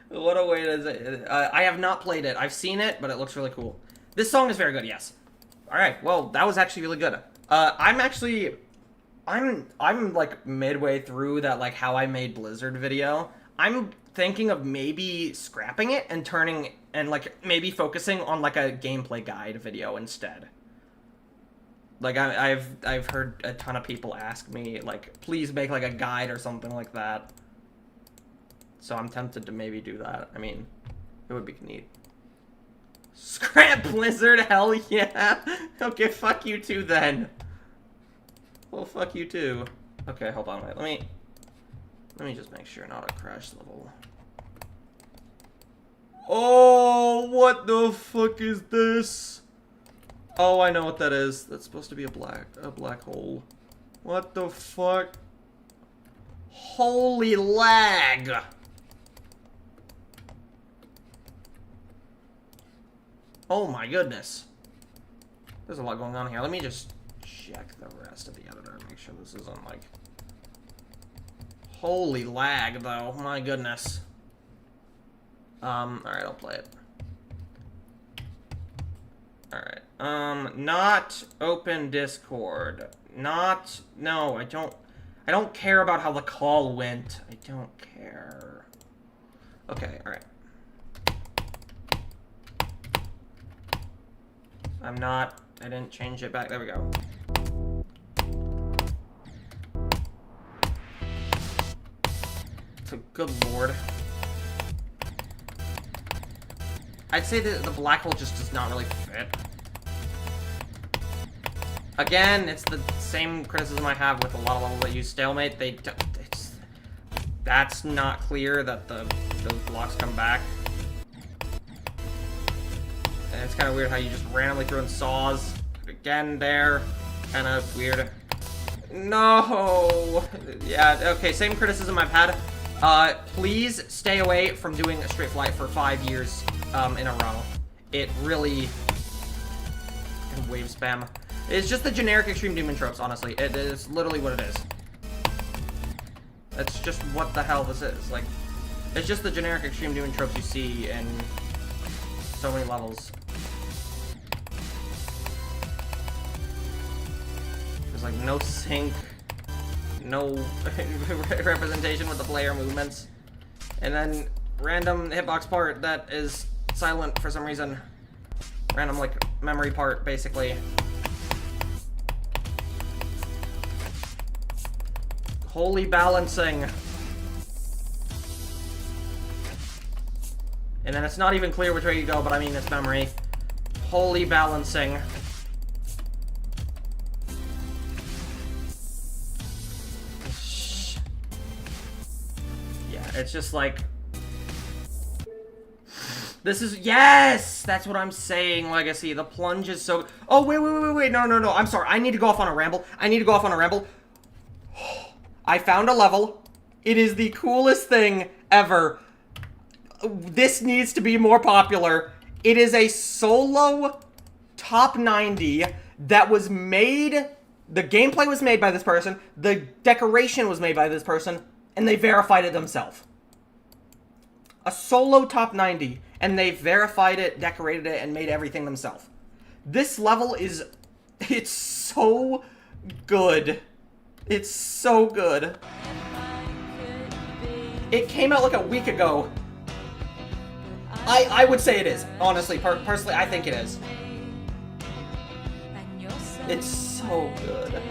What a way to... I have not played it. I've seen it, but it looks really cool. This song is very good, yes. Alright, well, that was actually really good. I'm like midway through that, like, how I made Blizzard video. I'm thinking of maybe scrapping it and like, maybe focusing on, like, a gameplay guide video instead. Like, I've heard a ton of people ask me, like, please make, like, a guide or something like that. So I'm tempted to maybe do that. I mean, it would be neat. Scrap Blizzard, hell yeah! Okay, fuck you too then. Well, fuck you too. Okay, hold on, wait, let me just make sure, not a crash level. Oh, what the fuck is this? Oh, I know what that is. That's supposed to be a black hole. What the fuck? Holy lag! Oh my goodness. There's a lot going on here. Let me just check the rest of the editor and make sure this isn't like... Holy lag, though. My goodness. Alright, I'll play it. Alright. Not open Discord. Not... No, I don't care about how the call went. I don't care. Okay, alright. I didn't change it back. There we go. So, good lord. I'd say that the black hole just does not really fit. Again, it's the same criticism I have with a lot of levels that use stalemate. That's not clear that those blocks come back. And it's kind of weird how you just randomly throw in saws. Again, there. Kind of weird. No! Yeah, okay, same criticism I've had. Please stay away from doing a straight flight for 5 years in a row. It really... Wave spam. It's just the generic extreme demon tropes, honestly. It is literally what it is. That's just what the hell this is. Like, it's just the generic extreme demon tropes you see in so many levels. There's like no sync, no representation with the player movements, and then random hitbox part that is silent for some reason. Random like memory part, basically. Holy balancing. And then it's not even clear which way you go, but I mean it's memory. Holy balancing. Yeah, it's just like... This is... Yes! That's what I'm saying, Legacy. The plunge is so... Oh, wait. No. I'm sorry. I need to go off on a ramble. I found a level. It is the coolest thing ever. This needs to be more popular. It is a solo top 90 that was made... The gameplay was made by this person. The decoration was made by this person. And they verified it themselves. A solo top 90. And they verified it, decorated it, and made everything themselves. This level is... It's so good. It's so good. It came out like a week ago. I would say it is. Honestly, personally, I think it is. It's so good.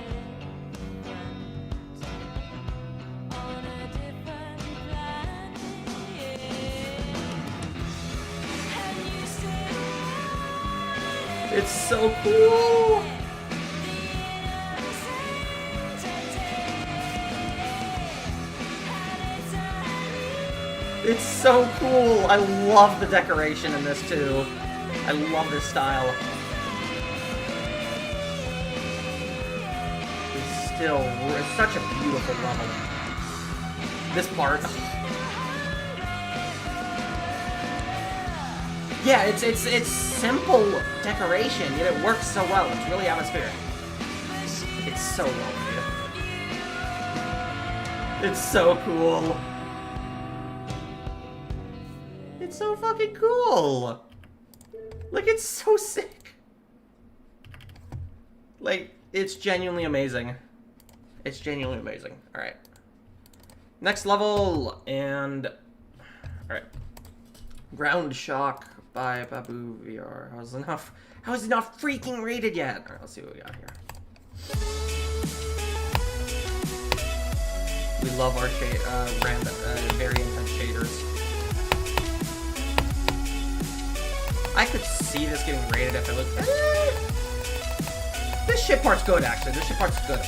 It's so cool. It's so cool. I love the decoration in this too. I love this style. It's such a beautiful level. This part. Yeah, it's simple decoration, yet it works so well. It's really atmospheric. It's so well made. It's so cool. It's so fucking cool. Like, it's so sick. Like, it's genuinely amazing. It's genuinely amazing. Alright. Next level, and... Alright. Ground Shock by Babu VR. How is it not freaking rated yet? Alright, let's see what we got here. We love our random, very intense shaders. I could see this getting rated if it was... This shit part's good, actually. This shit part's good.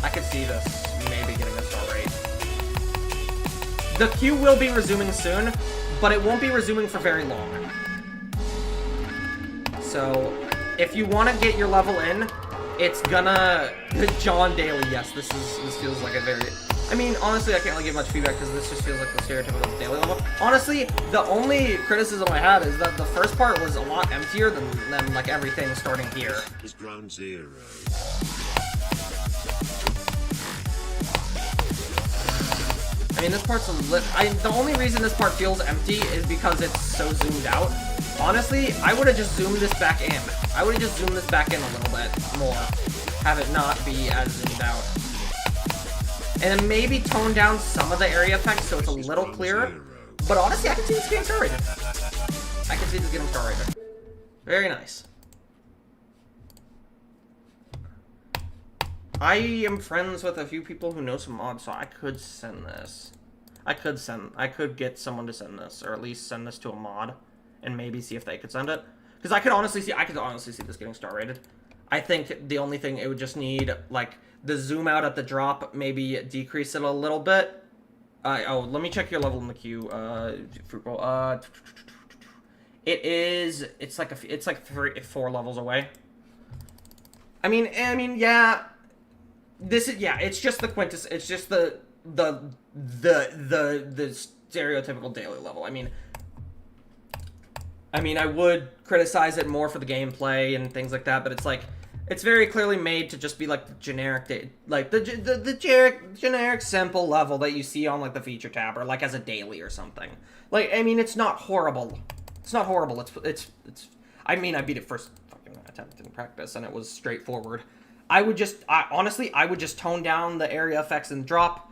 I could see this maybe getting a star rate. The queue will be resuming soon, but it won't be resuming for very long. So, if you want to get your level in, it's gonna... John Daly, yes, this feels like a very... I mean, honestly, I can't really give much feedback because this just feels like the stereotypical daily level. Honestly, the only criticism I had is that the first part was a lot emptier than like everything starting here. Is ground zero. I mean, this part's a the only reason this part feels empty is because it's so zoomed out. Honestly, I would have just zoomed this back in. I would have just zoomed this back in a little bit more. Have it not be as zoomed out. And then maybe tone down some of the area effects so it's a little clearer. But honestly, I can see this getting star rated. I can see this getting star rated. Very nice. I am friends with a few people who know some mods, so I could send this. I could get someone to send this, or at least send this to a mod and maybe see if they could send it. Because I could honestly see this getting star rated. I think the only thing, it would just need, like, the zoom out at the drop, maybe decrease it a little bit. Oh, let me check your level in the queue, fruit bowl. It's like 4 levels away. I mean, yeah. It's just the it's just the stereotypical daily level. I mean, I would criticize it more for the gameplay and things like that, but it's like, it's very clearly made to just be like the generic, like the generic simple level that you see on like the feature tab or like as a daily or something. Like, I mean, it's not horrible. It's not horrible. It's. I mean, I beat it first fucking attempt in practice, and it was straightforward. Honestly, I would just tone down the area effects and drop,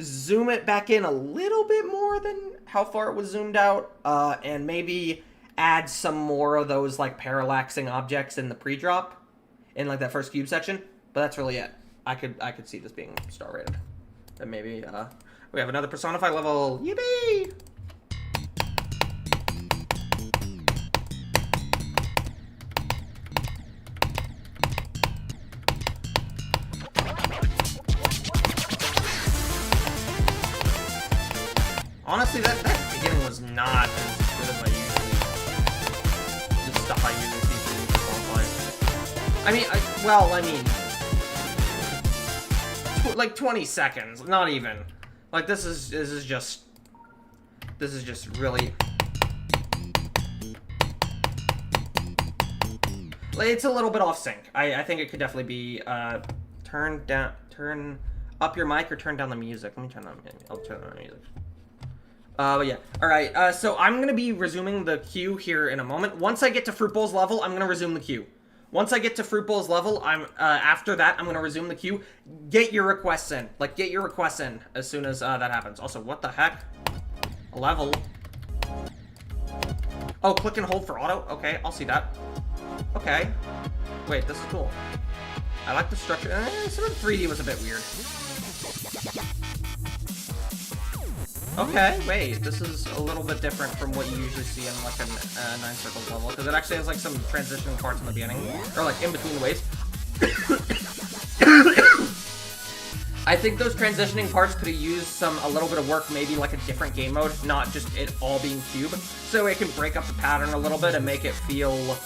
zoom it back in a little bit more than how far it was zoomed out, and maybe add some more of those like parallaxing objects in the pre-drop, in like that first cube section. But that's really it. I could see this being star rated. And maybe we have another Personify level. Yippee! Honestly, that beginning was not as good as the stuff I usually see from Personify. I mean, like 20 seconds, not even. Like, this is just really, like, it's a little bit off sync. I think it could definitely be turn up your mic or turn down the music. Let me turn on. I'll turn on the music. But yeah. Alright, so I'm gonna be resuming the queue here in a moment. Once I get to Fruit Bowl's level, I'm gonna resume the queue. Once I get to Fruit Bowl's level, after that, I'm gonna resume the queue. Get your requests in. Like, get your requests in as soon as, that happens. Also, what the heck? A level. Oh, click and hold for auto? Okay, I'll see that. Okay. Wait, this is cool. I like the structure. Some of the 3D was a bit weird. Okay, wait, this is a little bit different from what you usually see in like a 9 circles level, because it actually has like some transitioning parts in the beginning, or like in between the waves. I think those transitioning parts could have used a little bit of work, maybe like a different game mode, not just it all being cube, so it can break up the pattern a little bit and make it feel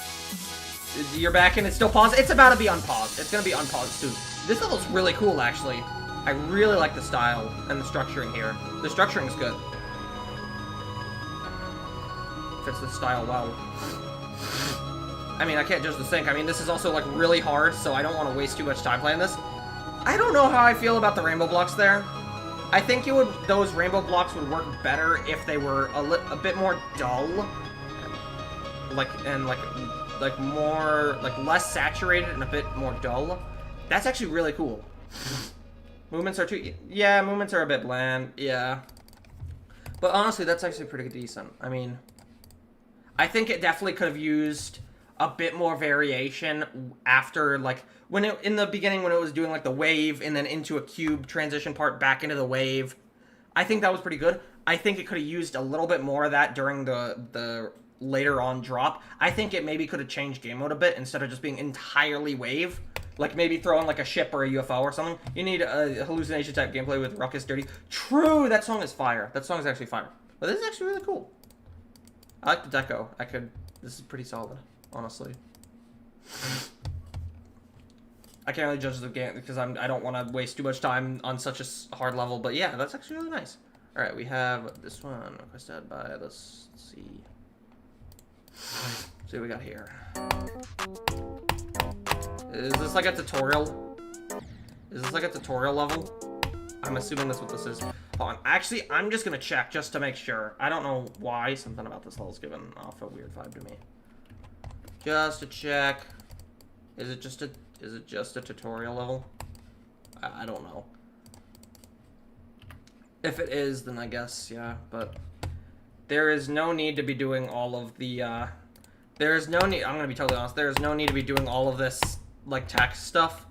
you're back and it's still paused. It's about to be unpaused. It's gonna be unpaused soon. This level's really cool, actually. I really like the style and the structuring here. The structuring is good. Fits the style well. I mean, I can't judge the sync. I mean, this is also, like, really hard, so I don't want to waste too much time playing this. I don't know how I feel about the rainbow blocks there. I think those rainbow blocks would work better if they were a bit more dull. Like more, like, less saturated and a bit more dull. That's actually really cool. Movements are movements are a bit bland, yeah. But honestly, that's actually pretty decent. I mean, I think it definitely could have used a bit more variation after, like, in the beginning when it was doing, like, the wave and then into a cube transition part back into the wave. I think that was pretty good. I think it could have used a little bit more of that during the later on drop. I think it maybe could have changed game mode a bit instead of just being entirely wave. Like, maybe throw in, like, a ship or a UFO or something. You need a hallucination-type gameplay with Ruckus Dirty. True! That song is fire. That song is actually fire. But this is actually really cool. I like the deco. This is pretty solid, honestly. I can't really judge the game because I don't want to waste too much time on such a hard level. But yeah, that's actually really nice. Alright, we have this one. Requested by, let's see. See what we got here. Is this like a tutorial? Is this like a tutorial level? I'm assuming that's what this is. Hold on. Actually, I'm just gonna check just to make sure. I don't know why something about this level's giving off a weird vibe to me. Just to check. Is it just a tutorial level? I don't know. If it is, then I guess, yeah, but there is no need to be doing all of the, there is no need, I'm gonna be totally honest, there is no need to be doing all of this, like, text stuff.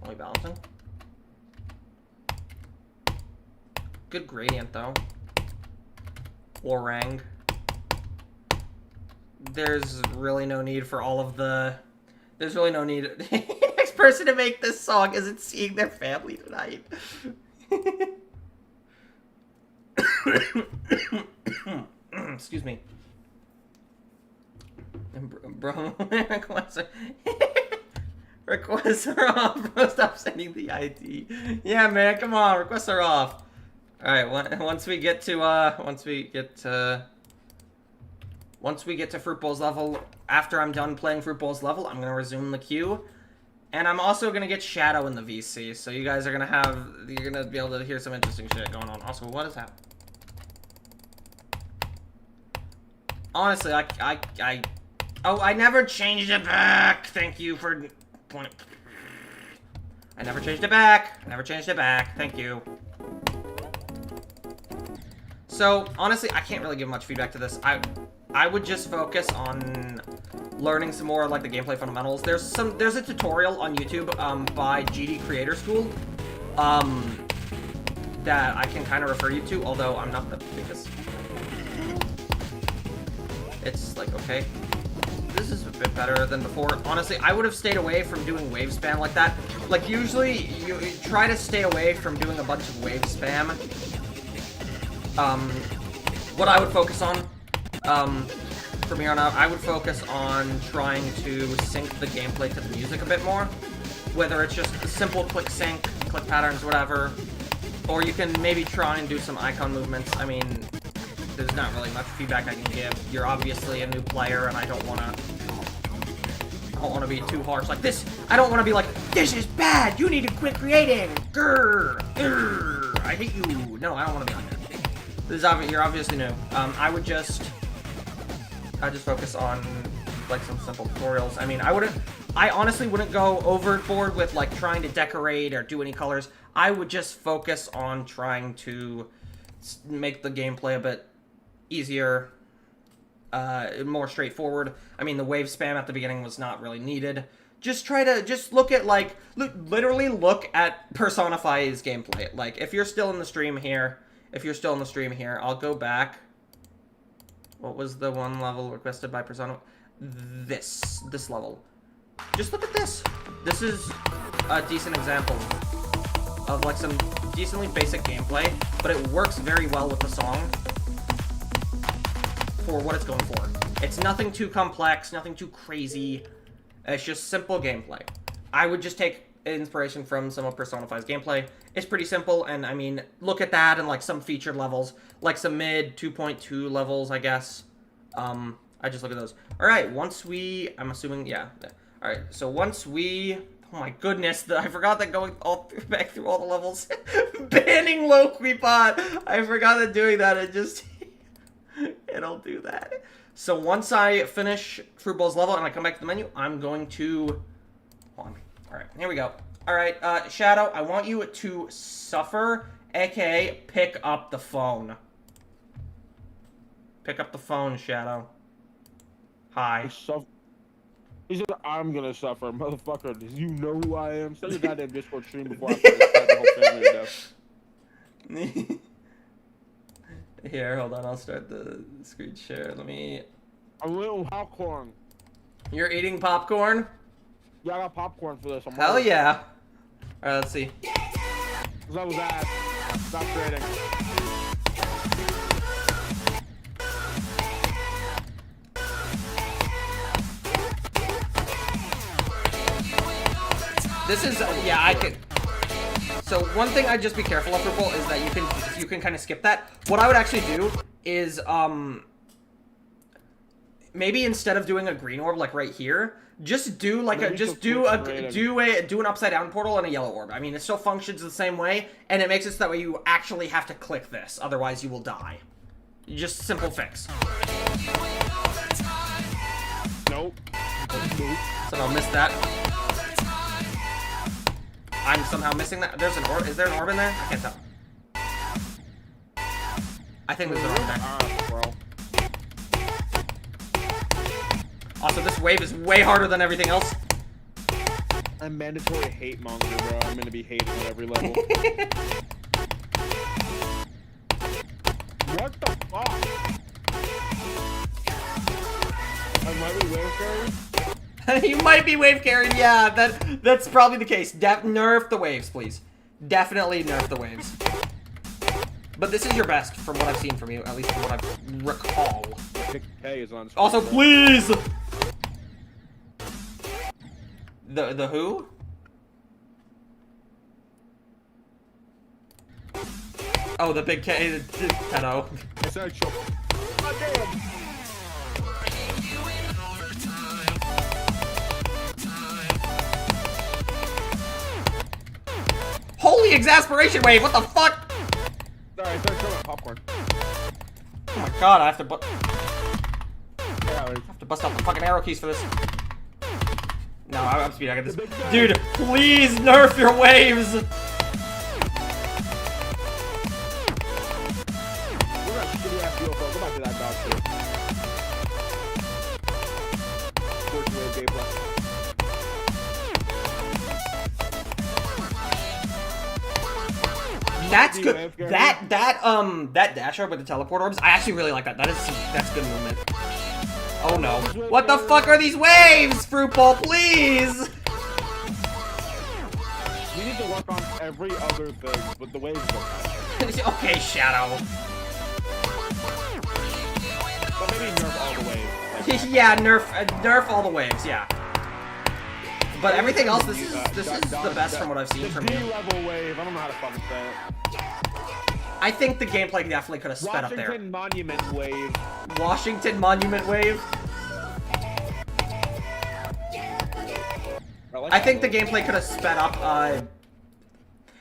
Only balancing. Good gradient, though. orang. There's really no need for all of the... There's really no need... Next person to make this song isn't seeing their family tonight. Excuse me. Bro, requests are off. Bro, stop sending the ID. Yeah, man, come on, requests are off. All right, once we get to Fruit Bowl's level, after I'm done playing Fruit Bowl's level, I'm gonna resume the queue, and I'm also gonna get Shadow in the VC. So you guys are you're gonna be able to hear some interesting shit going on. Also, what is happening? Honestly, I never changed it back. Thank you for pointing. I never changed it back. I never changed it back. Thank you. So, honestly, I can't really give much feedback to this. I would just focus on learning some more, like, the gameplay fundamentals. There's a tutorial on YouTube, by GD Creator School, that I can kind of refer you to, although I'm not the biggest. It's like, okay, this is a bit better than before. Honestly, I would have stayed away from doing wave spam like that. Like, usually, you try to stay away from doing a bunch of wave spam. What I would focus on, from here on out, I would focus on trying to sync the gameplay to the music a bit more. Whether it's just simple click sync, click patterns, whatever. Or you can maybe try and do some icon movements. I mean, there's not really much feedback I can give. You're obviously a new player, and I don't want to be too harsh like this. I don't want to be like, this is bad, you need to quit creating. Grr, grr, I hate you. No, I don't want to be like that. This is you're obviously new. I just focus on like some simple tutorials. I mean, I honestly wouldn't go overboard with like trying to decorate or do any colors. I would just focus on trying to make the gameplay a bit easier, more straightforward. I mean, the wave spam at the beginning was not really needed. Just look at like, literally look at Personify's gameplay. Like, if you're still in the stream here, I'll go back. What was the one level requested by Persona? This level. Just look at this. This is a decent example of like some decently basic gameplay, but it works very well with the song for what it's going for. It's nothing too complex, nothing too crazy. It's just simple gameplay. I would just take inspiration from some of Personify's gameplay. It's pretty simple, and I mean, look at that and like some featured levels, like some mid 2.2 levels, I guess. I just look at those. All right, I'm assuming, yeah. All right, so once we, oh my goodness, I forgot that going back through all the levels, banning Loquipod. I forgot that doing that. It'll do that. So once I finish Fruit Bowl's level and I come back to the menu, I'm going to, hold on. All right, here we go. All right, Shadow, I want you to suffer, aka pick up the phone. Pick up the phone, Shadow. Hi. He said, I'm gonna suffer, motherfucker. Do you know who I am? Send your goddamn Discord stream before I fight the whole family to death. Here, hold on. I'll start the screen share. Let me... A little popcorn. You're eating popcorn? Yeah, I got popcorn for this. Hell yeah. Alright, let's see. That was ass. Stop trading. This is, yeah, I could. So one thing I'd just be careful of, Purple, is that you can kind of skip that. What I would actually do is, maybe instead of doing a green orb like right here, just do like do an upside down portal and a yellow orb. I mean, it still functions the same way, and it makes it so that way you actually have to click this, otherwise you will die. Just simple fix. Nope. Somehow missed that. I'm somehow missing that. There's an orb. Is there an orb in there? I can't tell. I think there's an orb there. Bro. Also, this wave is way harder than everything else. I'm mandatory hate monger, bro. I'm gonna be hated at every level. What the fuck? I might be wave carried? You might be wave carried, yeah, that's probably the case. Nerf the waves, please. Definitely nerf the waves. But this is your best from what I've seen from you, at least from what I recall. K is on screen. Also, please! The who? Oh, the big K, the pedo. It's actual. God damn. Holy exasperation wave, what the fuck? Sorry, throwing popcorn. Oh my god, I have to bust out the fucking arrow keys for this. No, I'm speed, I got this. Dude, please nerf your waves! We're gonna shitty ass deal, bro. Go back to that dog shit. Fortune wave gameplay. That's good. That dash orb with the teleport orbs, I actually really like that. That's good movement. Oh no. What the fuck are these waves, Fruit Bowl, please? We need to work on every other thing, but the waves don't. Okay, Shadow. But maybe nerf all the waves. Like, Yeah, nerf all the waves, yeah. But everything else, this is the best from what I've seen from you. D-level wave, I don't know how to fucking say it. I think the gameplay definitely could have sped up there. Washington Monument wave. Washington Monument wave. I think the gameplay could have sped up.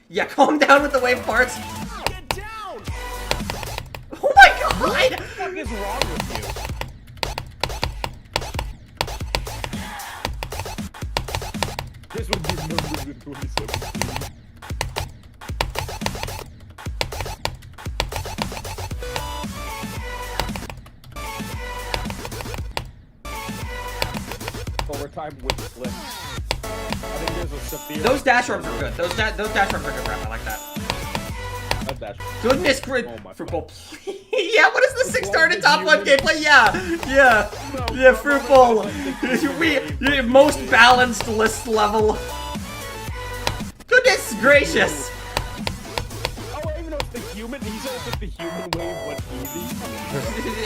Yeah, calm down with the wave parts. Get down! Oh my god! What the fuck is wrong with you? This would be numbers in 2017. Overtime with the flip. I think there's a severe. Those dash orbs are good. Those dash orbs are good rep. I like that. That's dash. Goodness grid. Oh my Fruit Bowl, please. Yeah, what is the 6-star to top 1 gameplay? Yeah, Fruit Bowl. We most balanced list level. Goodness gracious. Oh, even though it's the human, he said it's the human wave went easy.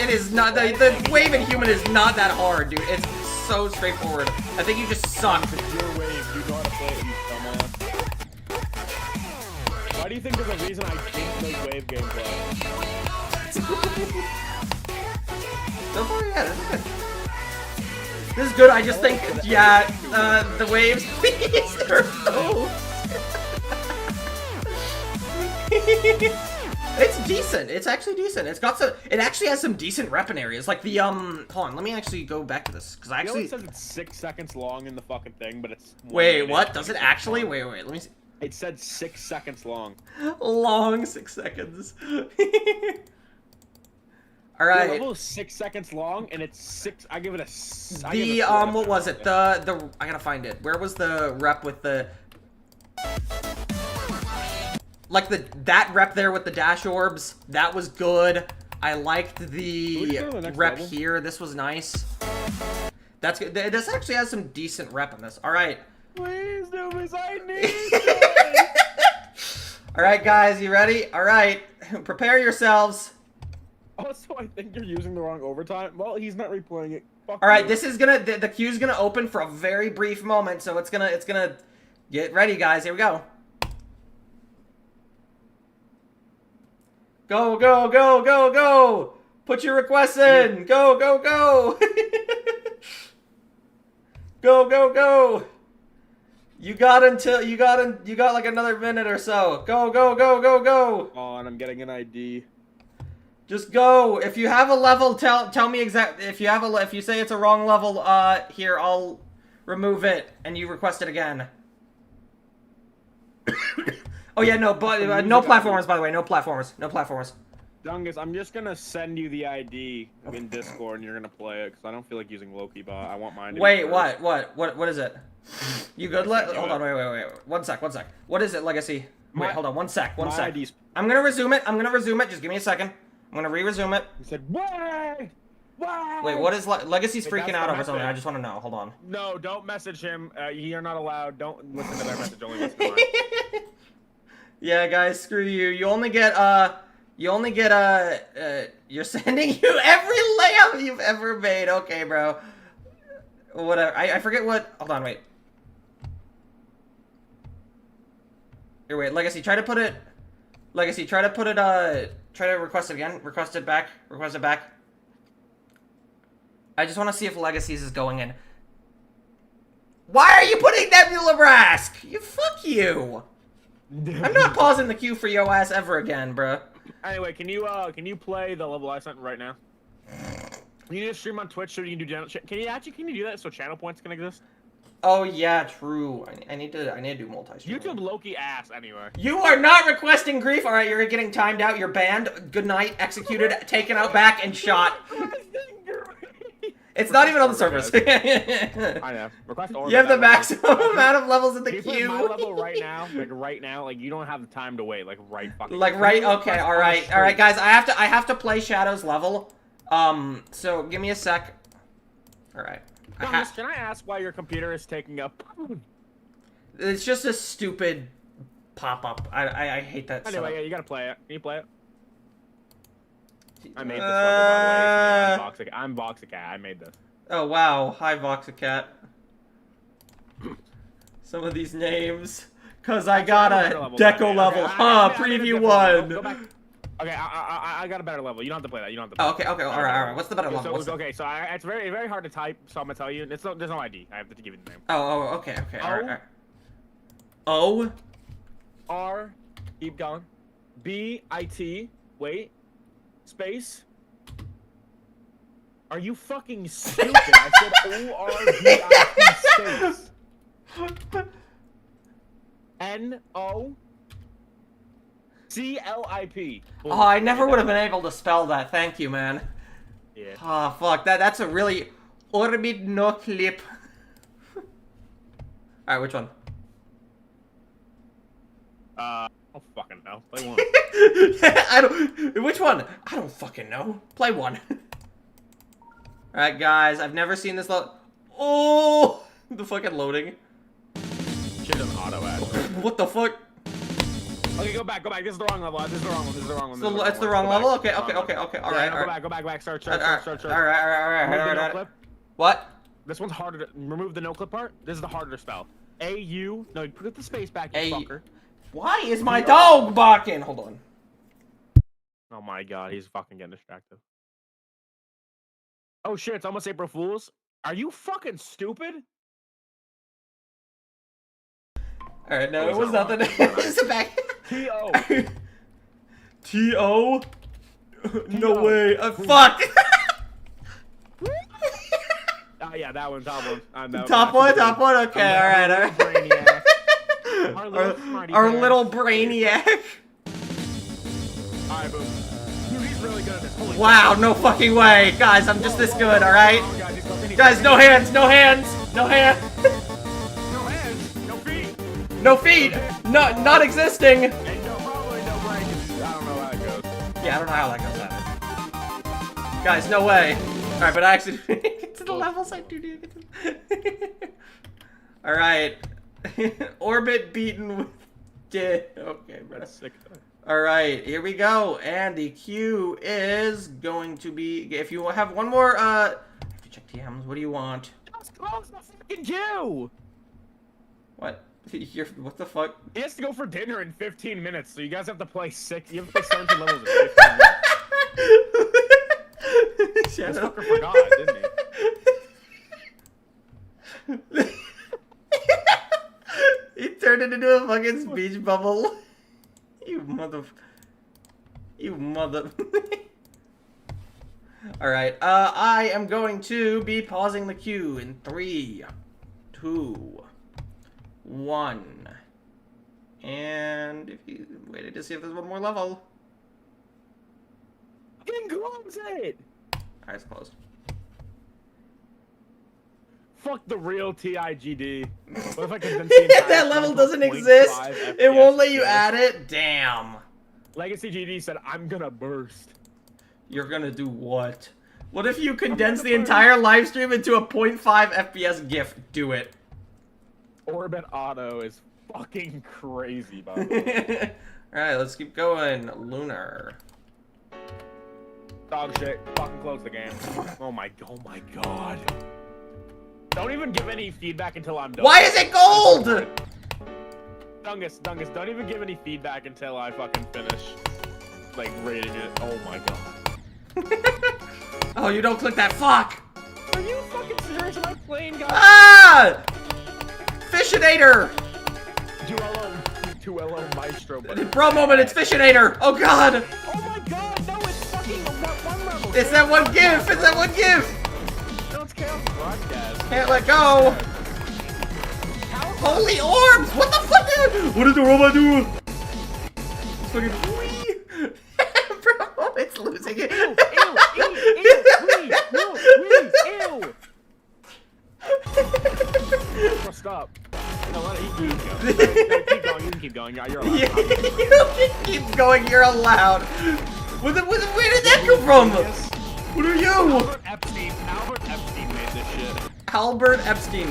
It is not. The wave in human is not that hard, dude. It's so straightforward. I think you just suck. It's your wave. You know how to play it, you dumbass. Why do you think there's a reason I didn't play wave gameplay? So far, yeah, this is good. This is good. I just think, yeah, the waves. Please, they're so. It's decent. It's actually decent. It's got some. It actually has some decent repping areas. Like the Hold on. Let me actually go back to this because I actually. It says it's 6 seconds long in the fucking thing, but it's. Wait, what? Does it actually? Wait. Let me see. It said 6 seconds long. Long 6 seconds. All The right. level is 6 seconds long, and it's 6. I give it a. What was it? The I gotta find it. Where was the rep with the? Like that rep there with the dash orbs, that was good. I liked the rep level? here. This was nice. That's good. This actually has some decent rep in this. All right. Please do this. I need. All right, guys, you ready? All right, prepare yourselves. Also, I think you're using the wrong overtime. Well, he's not replaying it. Fuck All right, you. this is gonna the queue's gonna open for a very brief moment, so it's gonna get ready, guys. Here we go. Go, go, go, go, go! Put your requests in! Go, go, go! Go, go, go! You got like another minute or so. Go, go, go, go, go! On, I'm getting an ID. Just go. If you have a level, tell me exactly. If you say it's a wrong level, here I'll remove it and you request it again. Oh yeah, no, but no platformers, by the way. No platformers. No platformers. Dungus, I'm just gonna send you the ID in Discord, and you're gonna play it because I don't feel like using Loki bot. I want mine. To Wait, be first. what is it? You good? Hold on, wait. One sec. What is it, Legacy? Wait, hold on. One sec. My ID's I'm gonna resume it. Just give me a second. gonna re-resume it. He said, "Why? Why?" Wait, what is Legacy's Wait, freaking that's out the over something? message. I just want to know. Hold on. No, don't message him. You're not allowed. Don't listen to their message. Only listen to mine. Yeah, guys, screw you. You only get you're sending you every layout you've ever made. Okay, bro. Whatever. I forget what. Hold on, wait. Here, wait. Legacy, try to put it. Legacy, try to put it. Try to request it again. Request it back. Request it back. I just want to see if Legacy's is going in. Why are you putting Nebula Brask? You fuck you. I'm not pausing the queue for your ass ever again, bro. Anyway, can you play the level I sent right now? You need to stream on Twitch so you can do can you do that so channel points can exist? Oh yeah, true. I need to do multi-streaming. YouTube Loki ass anyway. You are not requesting grief. All right, you're getting timed out. You're banned. Good night. Executed. Taken out back and shot. It's not even on the servers. I know. Request order. You have the maximum amount of levels in the Can you play queue. my level right now? Like right now? Like you don't have the time to wait. Like right fucking. Like right. Okay. All right. All right, guys. I have to play Shadow's level. So give me a sec. All right. Thomas, can I ask why your computer is taking up? It's just a stupid pop-up. I hate that. Anyway, setup. yeah, you gotta play it. Can you play it? I made this level, by the way. I'm Voxicat. I made this. Oh wow! Hi Voxicat. Some of these names, cause I got a deco level. Huh? Preview one. Go back. Okay, I got a better level. You don't have to play that. You don't have to. Play Okay. All right. What's the better level? Okay, so it's very hard to type. So I'm gonna tell you. There's no ID. I have to give you the name. Oh. Okay. All right. O. R. Keep going. B-I-T. Wait. Space. Are you fucking stupid? I said O-R-B-I-T space. N-O-C-L-I-P. Oh, I never would have been able to spell that. Thank you, man. Yeah. Oh, fuck. That's a really orbit no clip. Alright, which one? I don't fucking know. Play one. Which one? I don't fucking know. Play one. Alright, guys. I've never seen this Oh! The fucking loading. Shit doesn't auto add. What the fuck? Okay, go back. This is the wrong level. This is the wrong one. It's the wrong level? Okay. Alright. Go back. Start. Alright. What? This one's harder to remove the no clip part. This is the harder to spell. A-U. No, you put the space back, you fucker. Why is my dog barking? Hold on. Oh my god, he's fucking getting distracted. Oh shit, it's almost April Fool's. Are you fucking stupid? Alright, no, it was nothing. It's a back. T-O. T-O? No way. Fuck! Oh yeah, that one, top one. Top one? Okay, alright. Our little brainiac. Alright, boom. Dude, he's really good at this. Holy wow, no fucking way. Guys, I'm just this good, alright? Guys, no hands. No hands, no feet. No feet. Not existing. And probably no brains. I don't know how it goes. Yeah, I don't know how that goes either. Guys, no way. Alright, but I actually get to the levels I do get to. Alright. Orbit beaten with okay, bro. Alright, here we go. And the queue is going to be if you have one more I have to check TMs. What do you want? Just close the fucking queue! What? What the fuck? He has to go for dinner in 15 minutes, so you guys have to play you have to play 17 levels in 15 minutes. This fucker forgot, didn't he? He turned it into a fucking speech bubble. You mother. Alright, I am going to be pausing the queue in 3, 2, 1. And if you waited to see if there's one more level. Fucking close it! Eyes closed. Fuck the real TIGD. What if I convince the entire that level doesn't 0.5 exist. It FPS won't let you skill? add it. Damn. Legacy GD said, I'm gonna burst. You're gonna do what? What if you condense the entire live stream into a 0.5 FPS GIF? Do it. Orbit auto is fucking crazy, by the way. Alright, let's keep going. Lunar. Dog shit. Fucking close the game. Oh my god. Don't even give any feedback until I'm done. Why is it gold? Dungus, don't even give any feedback until I fucking finish, like, rating it. Oh my god. Oh, you don't click that. Fuck! Are you fucking serious? Am I playing, guys? Ah! Fishinator! Duello Maestro. Bro moment, it's Fishinator! Oh god! Oh my god, no, it's fucking one level. It's that one GIF! It's that one GIF! No, it's Chaos Broadcast. Can't let go! Holy orbs! What the fuck? What did the robot do? It's fucking Bro, it's losing it. Ew. Stop. No, let it keep going. Keep going. You can keep going. You're allowed. You can keep going. You're allowed. Where did that come from? What are you? Albert Epstein made this shit. Albert Epstein.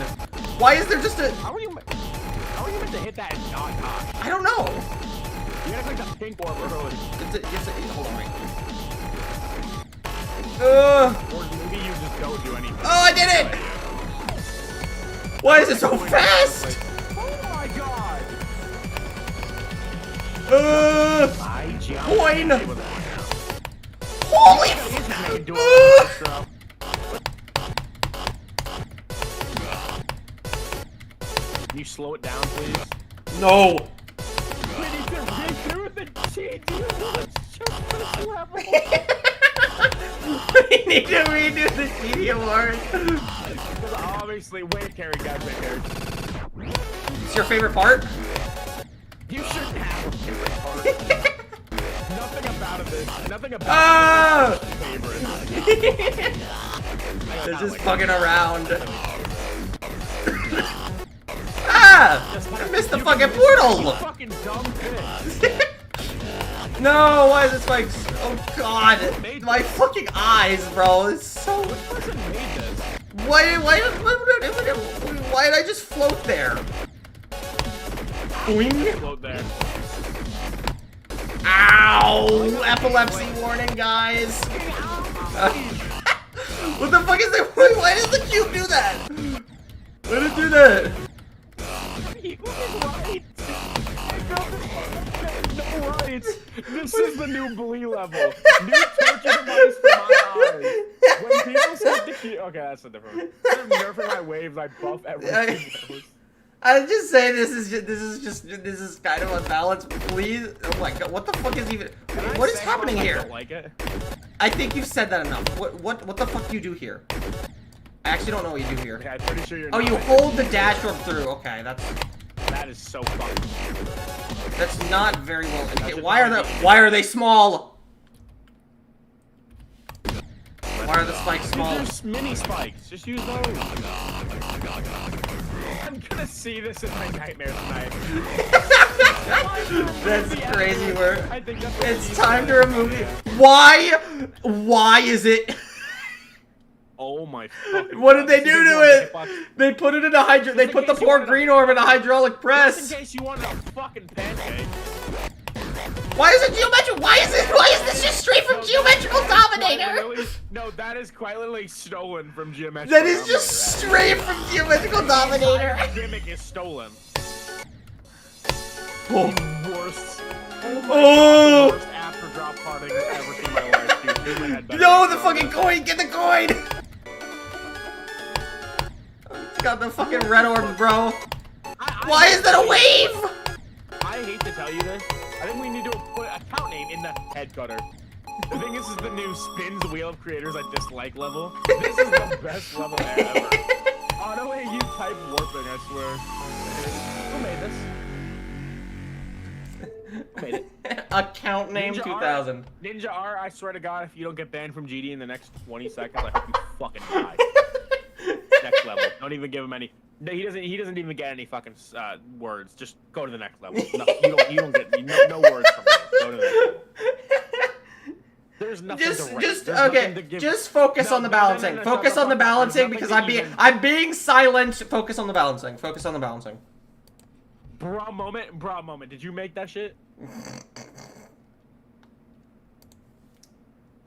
Why is there just a? How are you meant to hit that and not knock? I don't know. You gotta click the pink orb early. Hold on, wait. Or maybe you just don't do anything. Oh, I did it! Why is it so fast? Oh my god! Coin! Holy fuck! Can you slow it down, please? No! We need to redo the cheat. Do you want to show this level? We need to redo the CD award. Because obviously, wave carry, guys, wave carry. It's your favorite part? You shouldn't have a favorite part. Nothing about Ah! it is favorite. They're just fucking around. Ah! I missed the fucking portal! Fucking dumb bitch. No, why is it spikes? Oh god, my fucking eyes, bro. It's so. Which person made this? Why did I just float there? Boing. Float there. Ow! Epilepsy warning, guys. What the fuck is that? Why does the cube do that? Why did it do that? No rights. This is the new Blee level. New torture device for my eyes. When people say the key, okay, that's a different. Instead of nerfing my waves, I buff everything. I just say this is kind of unbalanced. Please, oh my god, what the fuck is even? What is happening here? I don't like it. I think you've said that enough. What the fuck do you do here? I actually don't know what you do here. Okay, I'm pretty sure you're. Oh, you hold the dash orb through. Okay, that is so fun. That's not very well indicated. Why are they small? Why are the spikes small? Use mini spikes. Just use those. I'm gonna see this in my nightmares tonight. That's crazy work. I think that's what It's time to remove it. Why? Why is it? Oh my fucking What did they do to it? Fuck. They put it in a They put the poor green orb in a hydraulic press. Just in case you wanted a fucking pancake. Why is it geometric? Why is this just straight from Geometrical Dominator? No, that is quite literally stolen from Geometrical That is just straight from Geometrical Dominator. The gimmick is stolen. Oh. Worst. Oh. Worst after drop parting I've ever seen in my life, dude. Human had better No, than the stolen. fucking coin! Get the coin! It's got the fucking red orb, bro. Why is that a wave? I hate to tell you this. I think we need to put a account name in the head cutter. I think this is the new spins wheel of creators I dislike level. This is the best level ever. Auto AU type warping, I swear. Who made this? Who made it? Account name Ninja 2000. Ninja R, I swear to God, if you don't get banned from GD in the next 20 seconds, I hope you fucking die. Next level. Don't even give him any. No, he doesn't even get any fucking words. Just go to the next level. No, you don't get no words from me. Go to the next level. There's nothing to rate. Just There's nothing okay. to give- Just focus No, on the no, no, no, balancing. no, Focus shut on the the fuck up. balancing There's because nothing I'm being silent. Focus on the balancing. Focus on the balancing. Bra moment. Did you make that shit?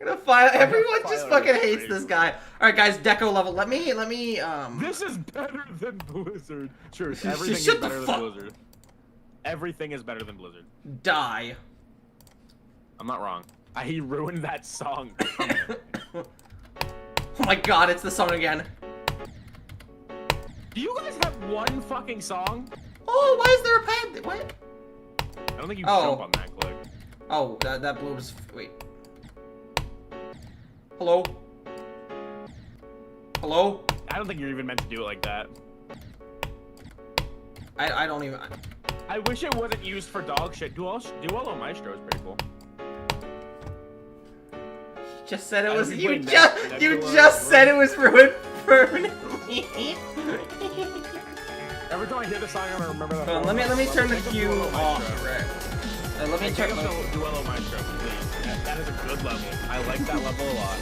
Everyone just file fucking is hates crazy. this guy. All right, guys, deco level. Let me. This is better than Blizzard. Sure, everything is shut the better fuck- than Blizzard. Everything is better than Blizzard. Die. I'm not wrong. He ruined that song. Oh my god, it's the song again. Do you guys have one fucking song? Oh, why is there a pad? What? I don't think you Oh. jump on that click. Oh, that blue was. Wait. Hello? Hello? I don't think you're even meant to do it like that. I don't even. I wish it wasn't used for dog shit. Duolo Maestro is pretty cool. Just said it I was. was You waiting just. that You Duolo just was said it was ruined permanently. Every time I hear the song, I'm gonna remember that. Hold on, let me turn the Think of cue Duolo off. Maestro. Right. Let me Check turn. out Duolo Maestro, please. That is a good level. I like that level a lot.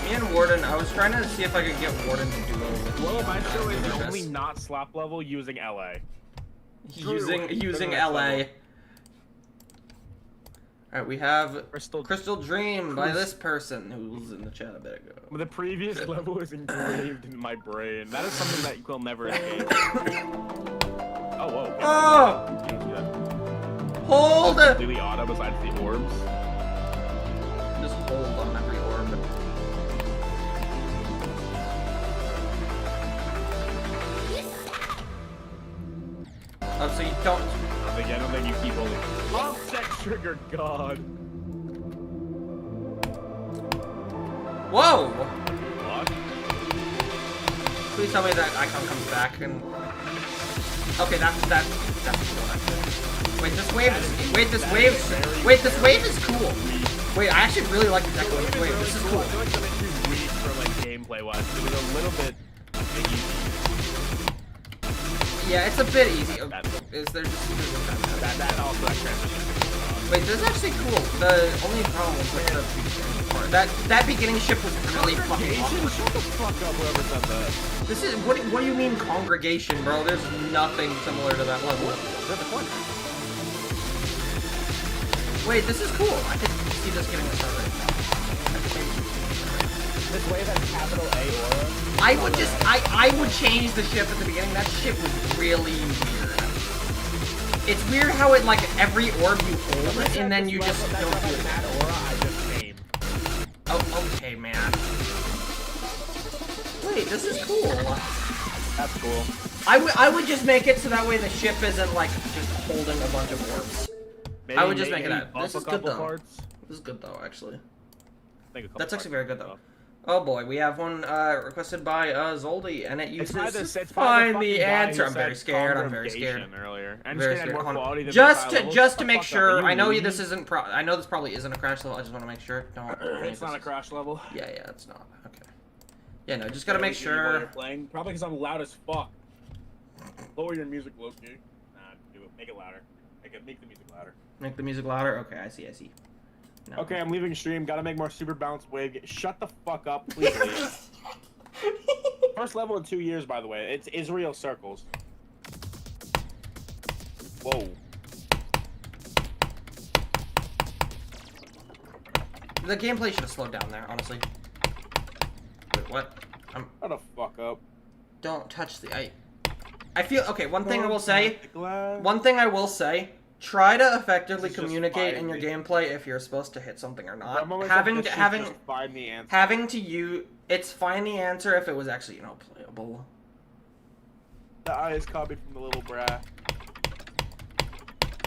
Me and Warden. I was trying to see if I could get Warden to duo with me. Duolo Maestro is the Lucas. only not slap level using LA. using True. LA. All right, we have Crystal. Crystal Dream by this person who was in the chat a bit ago. The previous level is engraved in my brain. That is something that will never escape. Oh, whoa. Oh! You don't see that. Hold it! Completely auto besides the orbs. Just hold on every orb. Oh, so you don't. I don't think you keep holding. Oh, sex trigger, God. Whoa! What? Please tell me that icon comes back and. Okay, that's cool. Actually. Wait, this wave is. Wait, this wave is cool. Wait, I actually really like the deco of this wave. This is cool. I feel like that makes you weak for like gameplay wise. It was a little bit easy. Yeah, it's a bit easy. That's- Is there just That also that transition. Wait, this is actually cool. The only problem was with the beginning part. That beginning ship was really fucking awkward. Shut the fuck up, whoever said that. This is what do you mean congregation, bro? There's nothing similar to that level. They're the corner. Wait, this is cool. I could see this getting a start right now. This wave has capital A aura. I would change the ship at the beginning. That ship was really weird. It's weird how it like every orb you hold and then you just don't do it. That aura, I just came. Oh, okay, man. Wait, this is cool. That's cool. I would just make it so that way the ship isn't like just holding a bunch of orbs. Maybe, I would just make it maybe that. buff This a is good couple though. parts. This is good though, actually. Make a couple That's actually parts. very good though. Oh boy, we have one requested by Zoldy, and it uses It's find fucking the guy answer. who I'm very said scared. I'm very scared. congregation Earlier. And Very just had scared. more quality than Just the to level. just to Shut the make fuck up. sure, Are I know you this isn't. I know this probably isn't a crash level. I just want to make sure. Don't. It's not a crash level. Yeah, it's not. Okay. Yeah, no, just gotta make sure. Playing. Probably because I'm loud as fuck. Lower your music, Loki. Nah, do it. Make it louder. Make the music louder. Make the music louder. Okay, I see. No. Okay, I'm leaving stream. Gotta make more super balanced wave. Shut the fuck up, please. Leave. First level in 2 years, by the way. It's Israel circles. Whoa. The gameplay should have slowed down there, honestly. Wait, what? Shut the fuck up. Don't touch the. I feel okay. One thing I will say. Try to effectively This is just communicate in your fine. gameplay if you're supposed to hit something or not. Find the answer. Having to use it's find the answer if it was actually playable. The eye is copied from the little brat.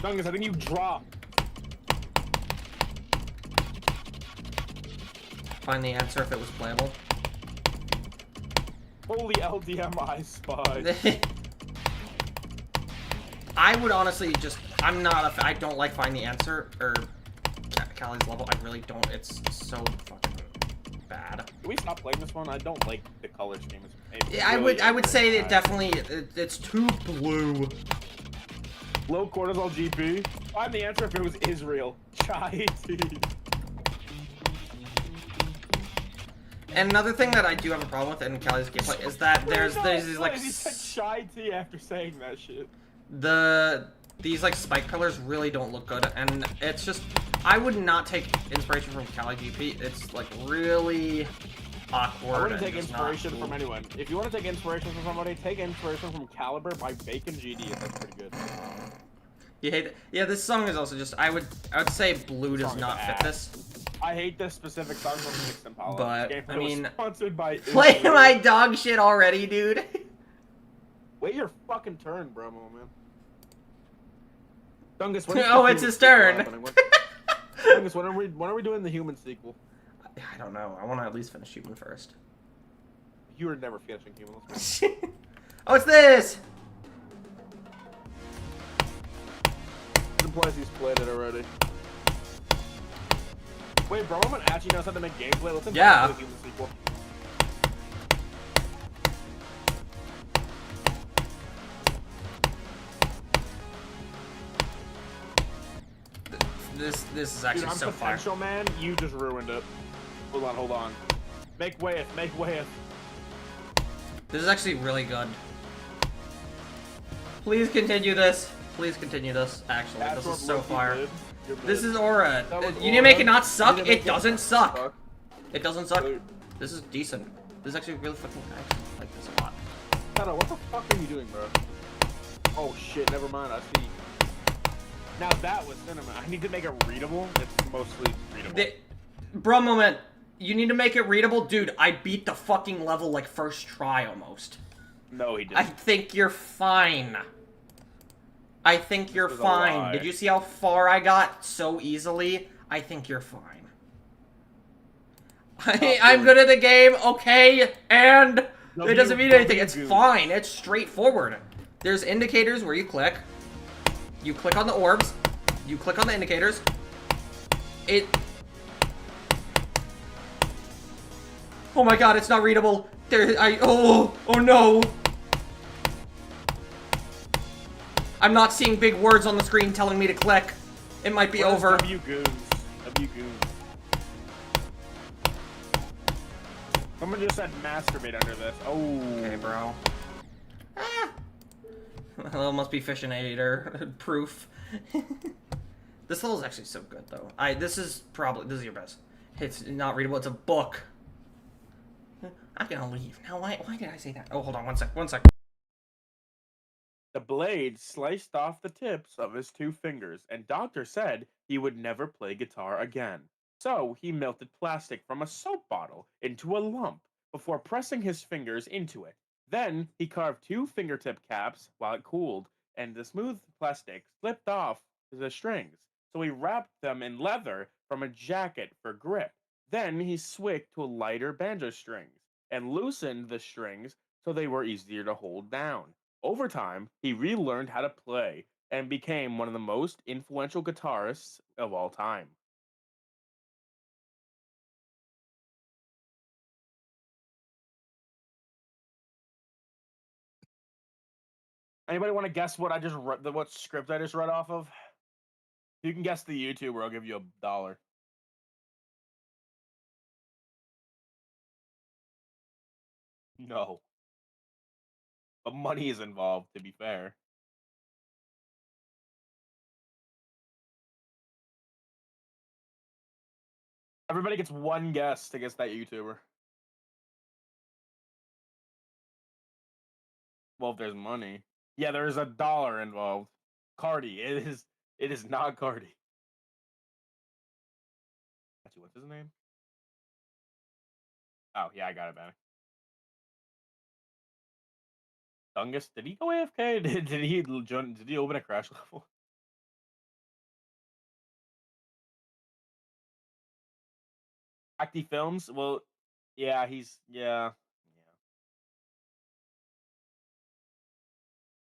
Dungus, I think you dropped. Find the answer if it was playable. Holy LDM I spy. I would honestly just. I don't like find the answer or Callie's level. I really don't. It's so fucking bad. Can we stop playing this one? I don't like the color scheme. Yeah, I would say that definitely it's too blue. Low cortisol GP. Find the answer if it was Israel. Chai T. And another thing that I do have a problem with in Callie's gameplay is that there's these like He said shy tea after saying that shit. these like spike colors really don't look good, and it's just I would not take inspiration from Callie GP. It's like really awkward. I wouldn't take inspiration from anyone. If you want to take inspiration from somebody, take inspiration from Caliber by Bacon GD. That's pretty good. You hate it? Yeah, this song is also just I would say Blue does not fit this. I hate this specific song from Mixed Impala. But This I gameplay was mean, sponsored by play Israel. my dog shit already, dude. Wait your fucking turn, bro, man. Dungus, when is Oh, the it's human his sequel turn. happening? Dungus, when are we doing the human sequel? I don't know. I want to at least finish Human first. You were never finishing human. Oh, it's this. Implies he's played it already. Wait, bro, I'm actually knows how to make gameplay. Let's Yeah. the human sequel. This is Dude, actually I'm so far. potential, man. You just ruined it. Hold on. Make way. This is actually really good. Please continue this. Please continue this. Actually, That's this what is so Loki far. did. You're This mid. is Aura. That was You need to make it Aura. not You suck. need to make It doesn't suck. It doesn't suck. Dude. This is decent. This is actually really fucking nice. I like this a lot. Tata, what the fuck are you doing, bro? Oh shit, never mind. I see. Now that was cinema. I need to make it readable. It's mostly readable. Bro, moment. You need to make it readable, dude. I beat the fucking level like first try almost. No, he didn't. I think you're fine. I think you're is a fine. lie. Did you see how far I got so easily? I think you're fine. I'm good at the game, okay? And it doesn't mean anything. It's fine. It's straightforward. There's indicators where you click. You click on the orbs. You click on the indicators. Oh my god, it's not readable. Oh no. I'm not seeing big words on the screen telling me to click. It might be over. W goons. Someone just said masturbate under this. Oh. Okay, bro. Well, it must be Fishinator proof. This level is actually so good, though. This is your best. It's not readable. It's a book. I'm gonna leave now. Why did I say that? Oh, hold on, one sec. The blade sliced off the tips of his 2 fingers, and Doctor said he would never play guitar again. So he melted plastic from a soap bottle into a lump before pressing his fingers into it. Then he carved 2 fingertip caps while it cooled, and the smooth plastic slipped off the strings. So he wrapped them in leather from a jacket for grip. Then he switched to lighter banjo strings and loosened the strings so they were easier to hold down. Over time, he relearned how to play and became one of the most influential guitarists of all time. Anybody want to guess what I just read, what script I just read off of? If you can guess the YouTuber, I'll give you $1. No. But money is involved, to be fair. Everybody gets 1 guess to guess that YouTuber. Well, if there's money. Yeah, there's $1 involved. Cardi. It is not Cardi. Actually, what's his name? Oh, yeah, I got it, man. Dungus, did he go AFK? Did he open a crash level? Acti Films? Well, yeah, yeah.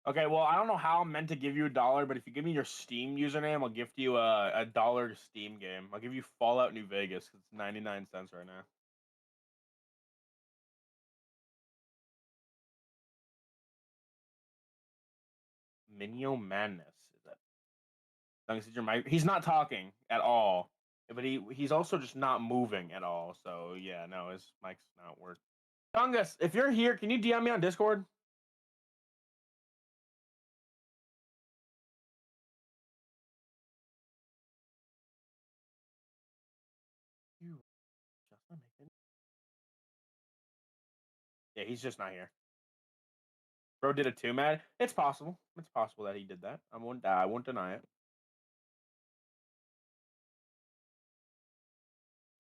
Okay, well, I don't know how I'm meant to give you $1, but if you give me your Steam username, I'll gift you a $1 Steam game. I'll give you Fallout New Vegas. It's 99 cents right now. Minio Madness. Is that? Dungus, is your mic? He's not talking at all. But he's also just not moving at all. So yeah, no, his mic's not working. Dungus, if you're here, can you DM me on Discord? Yeah, he's just not here. Bro did it too, man. It's possible. It's possible that he did that. I won't deny it.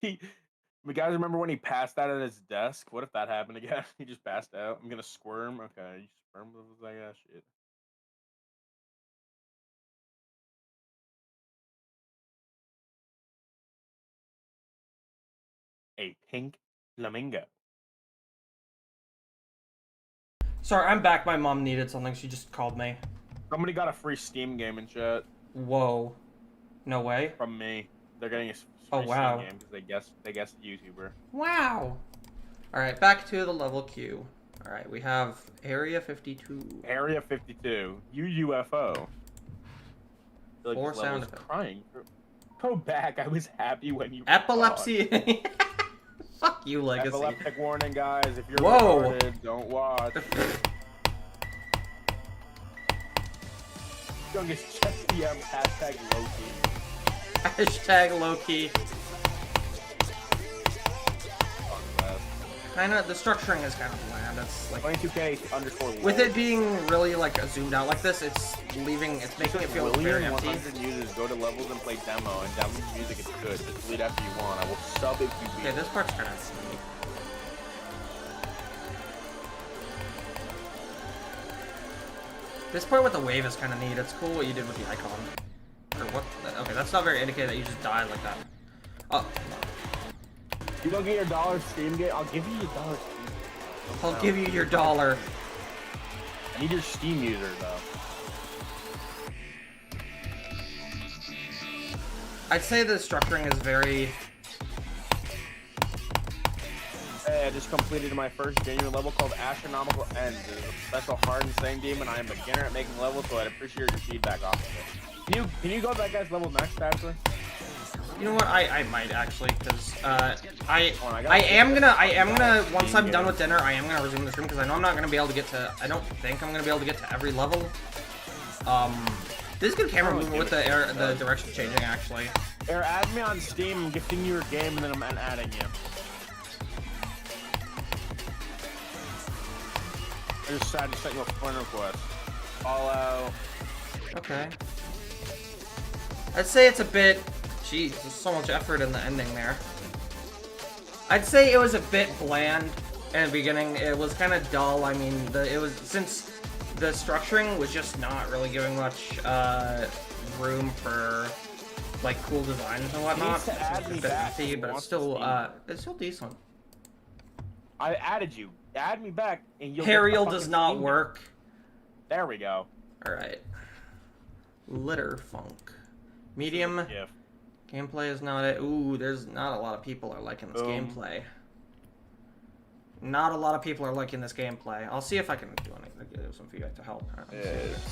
You guys remember when he passed out at his desk? What if that happened again? He just passed out. I'm gonna squirm. Okay, you squirm. Like that shit. A pink flamingo. Sorry, I'm back. My mom needed something. She just called me. Somebody got a free Steam game in chat. Whoa. No way. From me. They're getting a free wow. Steam game because they guessed YouTuber. Wow. All right, back to the level queue. All right, we have Area 52. Area 52. UFO. Four sound effects. Crying. Go back. I was happy when you. Epilepsy. Fuck you, Legacy. Epileptic warning, guys. If you're Whoa. retarded, don't watch. Youngest check DM hashtag Loki. Hashtag Loki. Kinda, the structuring is kind of bland. It's like 22K_. with it being really like zoomed out like this, it's making it feel very empty. 100 users go to levels and play demo, and download music is good. Just delete after you want. I will sub if you beat. Okay, this part's kind of sneaky. This part with the wave is kind of neat. It's cool what you did with the icon. Or what? Okay, that's not very indicated that you just died like that. Oh. You don't get your dollar Steam game. I'll give you your dollar Steam. I'll give you your dollar. I need your Steam user though. I'd say the structuring is very. Hey, I just completed my first genuine level called Astronomical Ends. It is a special hard and insane game, and I am a beginner at making levels, so I'd appreciate your feedback off of it. Can you go to that guy's level next, actually? You know what? I might actually, because I am gonna once I'm done with dinner, I am gonna resume the stream because I know I'm not gonna be able to get to. I don't think I'm gonna be able to get to every level. This is good camera movement with the direction changing actually. Here, add me on Steam. I'm gifting you your game, and then I'm adding you. I just sent you a friend request. Follow. Okay. I'd say it's a bit. Jeez, there's so much effort in the ending there. I'd say it was a bit bland in the beginning. It was kind of dull. I mean, since the structuring was just not really giving much room for like cool designs and whatnot. To add me back, but it's still decent. I added you. Add me back, and you'll. Aerial does not work. There we go. All right. Litter funk. Medium. Yeah. Gameplay is not it. Ooh, there's not a lot of people are liking this gameplay. Not a lot of people are liking this gameplay. I'll see if I can do anything, give some feedback to help.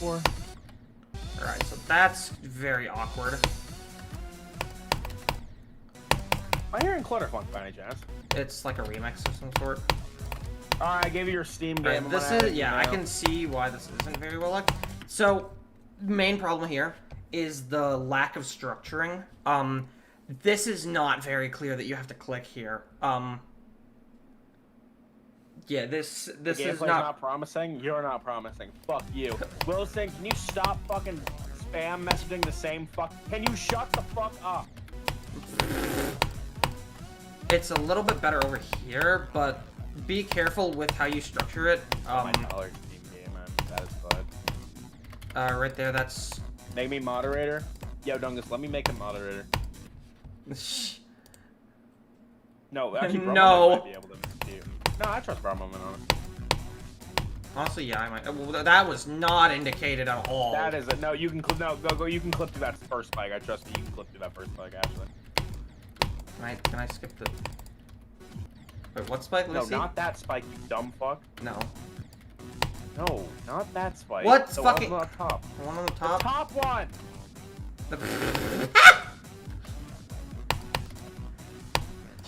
Alright, so that's very awkward. Am I hearing Clutterfunk by any chance? It's like a remix of some sort. Alright, I gave you your Steam game. Right, this is, yeah, I can see why this isn't very well liked. So, main problem here is the lack of structuring. This is not very clear that you have to click here. Yeah, this is not promising. You're not promising. Fuck you. Wilson, can you stop fucking spam messaging the same fuck? Can you shut the fuck up? It's a little bit better over here, but be careful with how you structure it. My dollar Steam game, man. That is fun. Right there, that's. Make me moderator. Yo, Dungus, let me make a moderator. No, actually, no. might be able to do. No, I trust Brahman on it. Honestly, yeah, I might. Well, that was not indicated at all. That is it. No, you can clip. No, go. You can clip to that first spike. I trust me. You can clip to that first spike. Actually. Can I skip the? Wait, what spike? No, not that spike. You dumb fuck. No. No, not that spike. What the fucking? One on the top. The one on the top. The top one.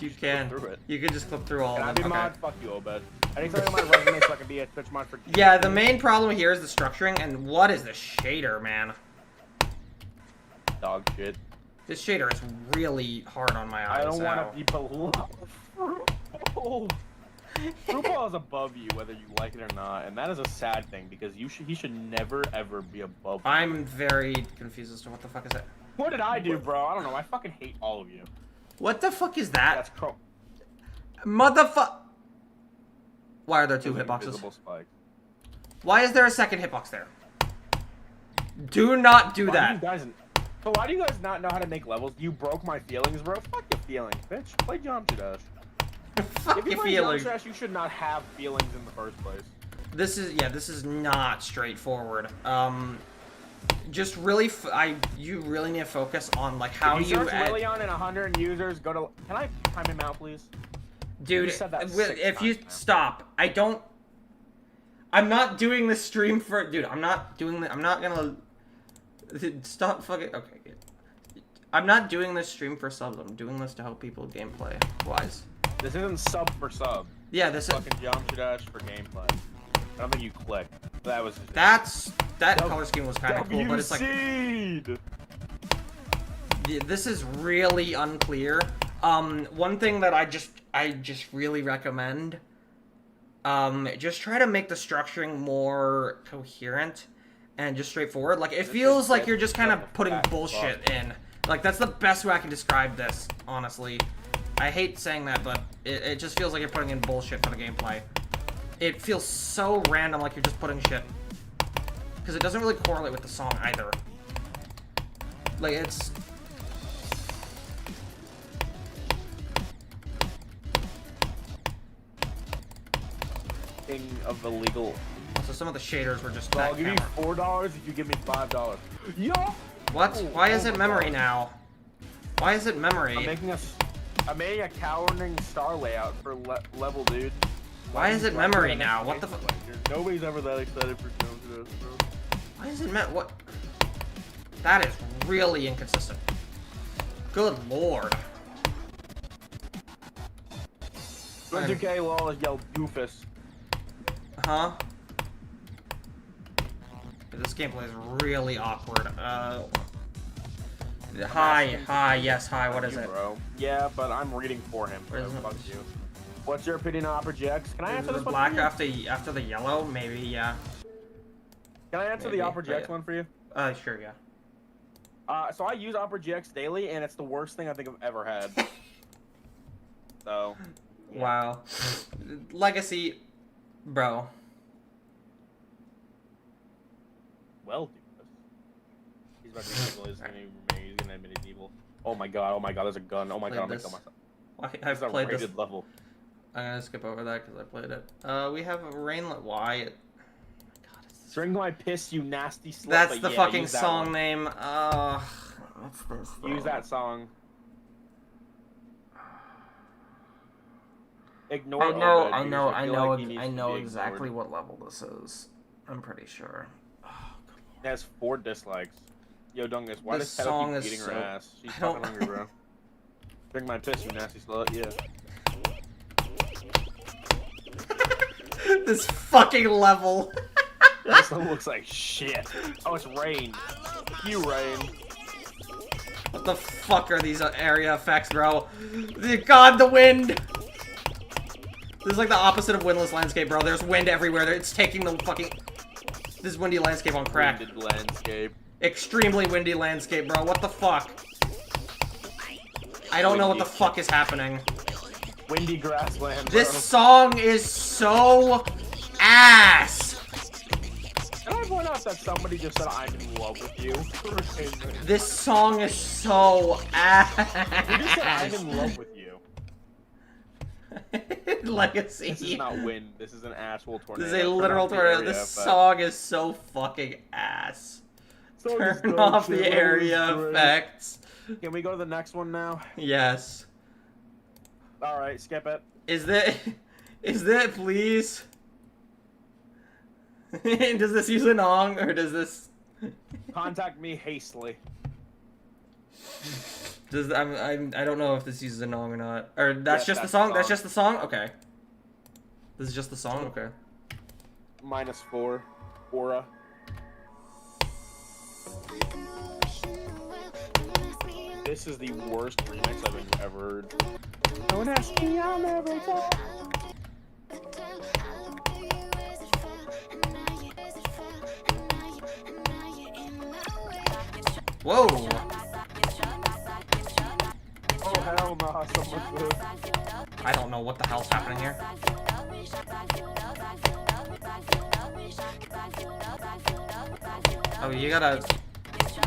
You can. Through it. You could just clip through all Can I of be them. mod? Fuck you, Obed. I need something on my resume so I can be a Twitch mod for. Yeah, the main problem here is the structuring, and what is the shader, man? Dog shit. This shader is really hard on my eyes. I don't want ow. to be below. Fruitball is above you whether you like it or not, and that is a sad thing because he should never ever be above you. I'm very confused as to what the fuck is that. What did I do, bro? I don't know. I fucking hate all of you. What the fuck is that? That's crow. Motherfuck. Why are there two Those are hitboxes? invisible spikes. Why is there a second hitbox there? Do not do Why that. do you guys? But why do you guys not know how to make levels? You broke my feelings, bro. Fuck your feelings, bitch. Play Jump Dash. Fuck If you your play feelings. Jump Dash, you should not have feelings in the first place. This is not straightforward. Just really, you really need to focus on like how if you. search Lillian and 100 users, go to. Can I time him out, please? Dude, You said that if 6 you times now. stop, I'm not doing this stream for. Dude, I'm not doing. I'm not gonna. Stop fucking. Okay, good. I'm not doing this stream for subs. I'm doing this to help people gameplay wise. This isn't sub for sub. Yeah, this is. Fucking Jump Dash for gameplay. I don't think you clicked. That was. That color scheme was kind of cool, but it's like Seed. this is really unclear. One thing that I just really recommend. Just try to make the structuring more coherent and just straightforward. Like, it feels like you're just kind of putting bullshit in. Like, that's the best way I can describe this, honestly. I hate saying that, but it just feels like you're putting in bullshit for the gameplay. It feels so random, like you're just putting shit. Because it doesn't really correlate with the song either. Like, it's... King of illegal. So some of the shaders were just... So I'll that give you camera. $4 if you give me $5. Yo! What? Why is it memory now? Why is it memory? I'm making a cowering star layout for level, dude. Why is it memory now? What the fuck? Nobody's ever that excited for Jump Dash, bro. Why is it what? That is really inconsistent. Good lord. 22K lol is yelled doofus. Huh? This gameplay is really awkward. Hi, yes, hi, what is it? Bro. Yeah, but I'm reading for him. What is So it? fuck you. What's your opinion on Opera GX? Can I Is answer it this the one black for you? after the yellow? Maybe, yeah. Can I answer maybe, the Opera but GX yeah. one for you? Sure, yeah. So I use Opera GX daily, and it's the worst thing I think I've ever had. So. Yeah. Wow. Legacy, bro. Well, he's about to be evil. He's gonna admit he's evil. Oh my god, there's a gun. Oh my god, I'm gonna kill myself. I've This is a played rated this. level. I'm gonna skip over that because I played it. We have a Rainlet. Why? God, Drink my piss, you nasty slut. that's but the yeah, fucking use that song one. name. What's this? Use that song. Ignore Obed, because I feel like he needs to be exactly ignored. what level this is. I'm pretty sure. It has 4 dislikes. Yo, Dungus, why This does Petal song keep is beating her so- ass? She's I don't- fucking hungry, bro. Drink my piss, you nasty slut. Yeah. This fucking level. This one looks like shit. Oh, it's rain. You rain. What the fuck are these area effects, bro? God, the wind. This is like the opposite of windless landscape, bro. There's wind everywhere. It's taking the fucking... This windy landscape on crack. Winded landscape. Extremely windy landscape, bro. What the fuck? I don't know what the fuck is happening. Windy grassland, bro. This song is so ass. Can I point out that somebody just said I'm in love with you? This song is so ass. Who just said I'm in love with you? Legacy. This is not wind. This is an actual tornado. This is a Turn literal off the tornado. area This effect. song is so fucking ass. Song is Turn dog off shit. the That area was great. effects. Can we go to the next one now? Yes. Alright, skip it. Is that please? Does this use a nong or does this? Contact me hastily. I don't know if this uses a nong or not. Or that's Yeah, just the that's song? the That's song. just the song? Okay. This is just the song? Okay. -4. Aura. This is the worst remix I've ever heard. Don't ask me, I'll never tell. Whoa! Oh hell nah, someone's good. I don't know what the hell's happening here. Oh, you gotta...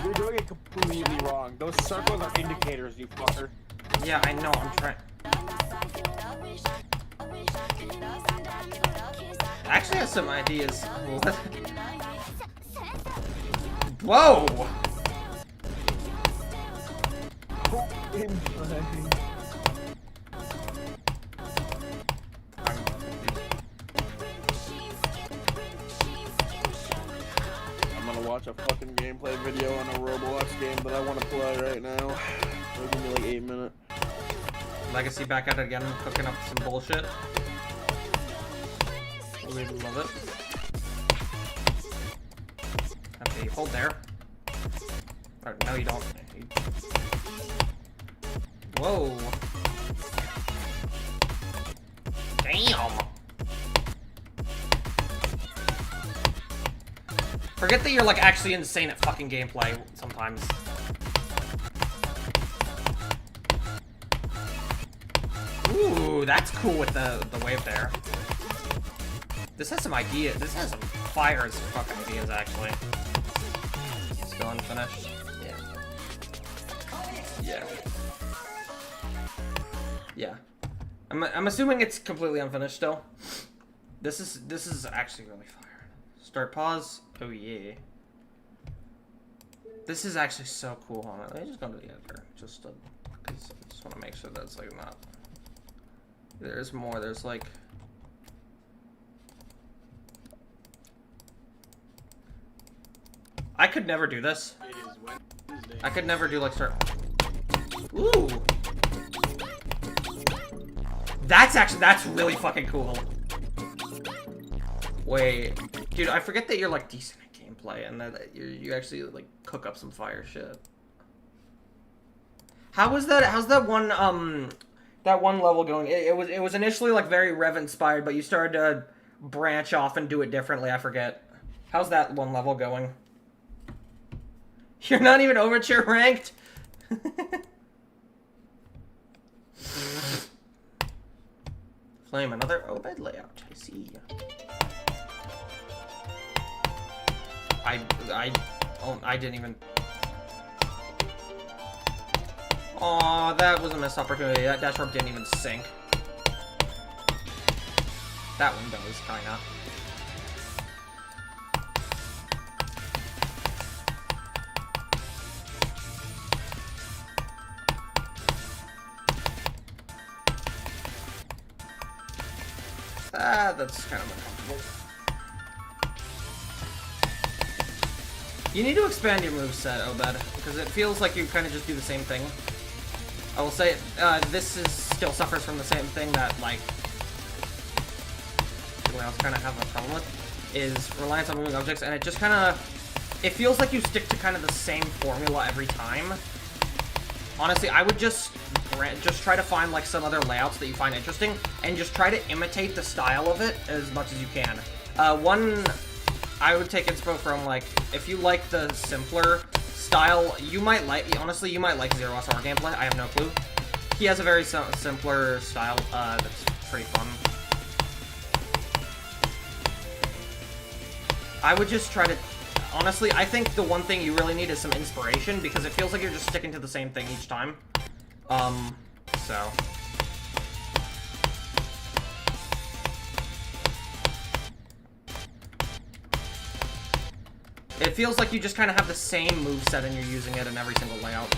You're doing it completely wrong. Those circles are indicators, you fucker. Yeah, I know, I'm trying... I actually have some ideas. What? Whoa! I'm gonna watch a fucking gameplay video on a Roblox game that I want to play right now. It'll give me like 8 minutes. Legacy back at it again, cooking up some bullshit. We love it. Okay, hold there. Or, no, you don't. Whoa. Damn. Forget that you're like actually insane at fucking gameplay sometimes. Ooh, that's cool with the wave there. This has some ideas. This has some fire as fuck ideas actually. Still unfinished. Yeah. Yeah. I'm assuming it's completely unfinished still. This is actually really fire. Start pause. Oh yeah. This is actually so cool. Hold on. Let me just go to the editor. Just because I just want to make sure that it's like not. There's more. There's like. I could never do this. I could never do like start. Ooh. That's really fucking cool. Wait, dude, I forget that you're like decent at gameplay and that you actually like cook up some fire shit. How's that one level going? It was initially like very Rev inspired, but you started to branch off and do it differently. I forget. How's that one level going? You're not even Overture ranked? Flame, another OBED layout. I see. I didn't even... Aw, that was a missed opportunity. That dash warp didn't even sync. That one does, kinda. That's kind of uncomfortable. You need to expand your moveset, Obed, because it feels like you kind of just do the same thing. I will say, this still suffers from the same thing that, like, everyone else kind of have a problem with, is reliance on moving objects, and it just kind of, it feels like you stick to kind of the same formula every time. Honestly, I would just try to find like some other layouts that you find interesting and just try to imitate the style of it as much as you can. One I would take inspo from, like, if you like the simpler style, you might like Zero SR gameplay. I have no clue. He has a very simpler style that's pretty fun. I would just try to... Honestly, I think the one thing you really need is some inspiration, because it feels like you're just sticking to the same thing each time. So... It feels like you just kind of have the same moveset and you're using it in every single layout.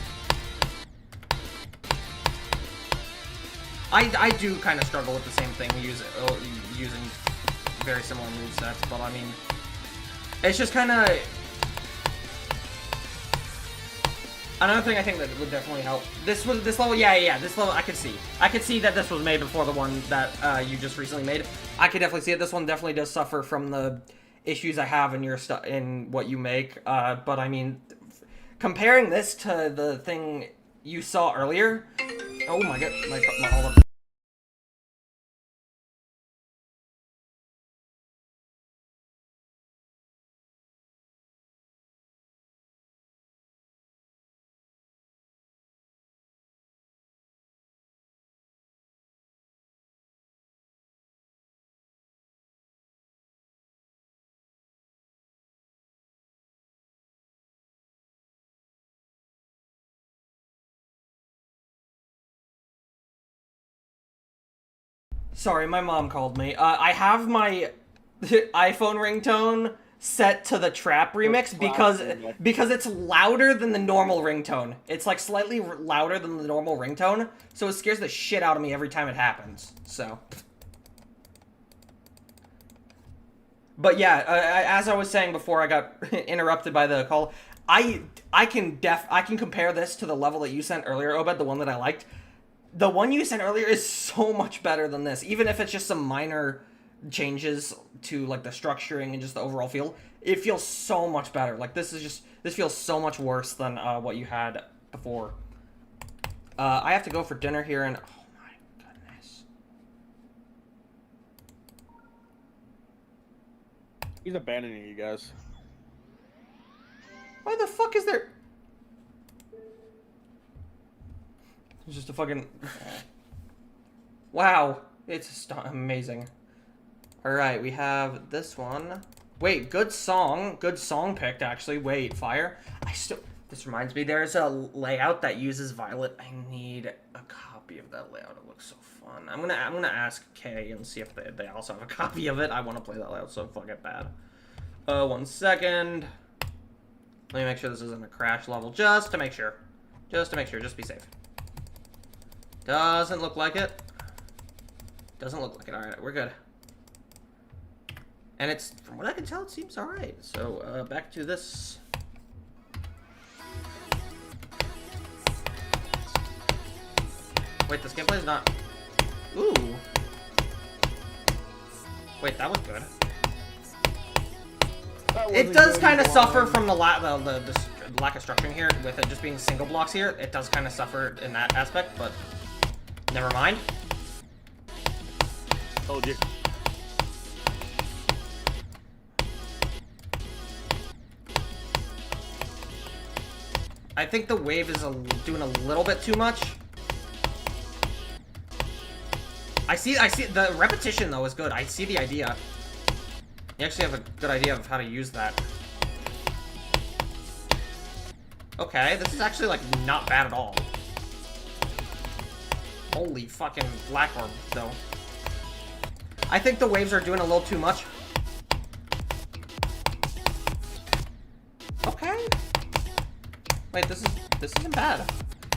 I do kind of struggle with the same thing, using very similar movesets, but I mean... It's just kind of... Another thing I think that would definitely help. This level, yeah, this level I could see. I could see that this was made before the one that you just recently made. I could definitely see it. This one definitely does suffer from the issues I have in in what you make. But I mean, comparing this to the thing you saw earlier. Oh my god, hold up. Sorry, my mom called me. I have my iPhone ringtone set to the trap remix because it's louder than the normal ringtone. It's like slightly louder than the normal ringtone, so it scares the shit out of me every time it happens. So, but yeah, as I was saying before I got interrupted by the call, I can compare this to the level that you sent earlier, Obed, the one that I liked. The one you sent earlier is so much better than this, even if it's just some minor changes to like the structuring and just the overall feel. It feels so much better. Like this feels so much worse than what you had before. I have to go for dinner here, and oh my goodness, He's abandoning you guys. why the fuck is there? It's just a fucking... Wow. It's just amazing. Alright, we have this one. Wait, good song. Good song picked, actually. Wait, fire. This reminds me, there's a layout that uses Violet. I need a copy of that layout. It looks so fun. I'm gonna ask Kay and see if they also have a copy of it. I want to play that layout so fucking bad. 1 second. Let me make sure this isn't a crash level, just to make sure. Just be safe. Doesn't look like it. Doesn't look like it. Alright, we're good. And it's, from what I can tell, it seems alright. So, back to this. Wait, this gameplay is not... Ooh. Wait, that was good. It does kind of suffer from the lack of structuring here, with it just being single blocks here. It does kind of suffer in that aspect, but never mind. Told you. I think the wave is doing a little bit too much. I see the repetition though is good. I see the idea. You actually have a good idea of how to use that. Okay, this is actually like not bad at all. Holy fucking black orb though. I think the waves are doing a little too much. Okay. Wait, this isn't bad.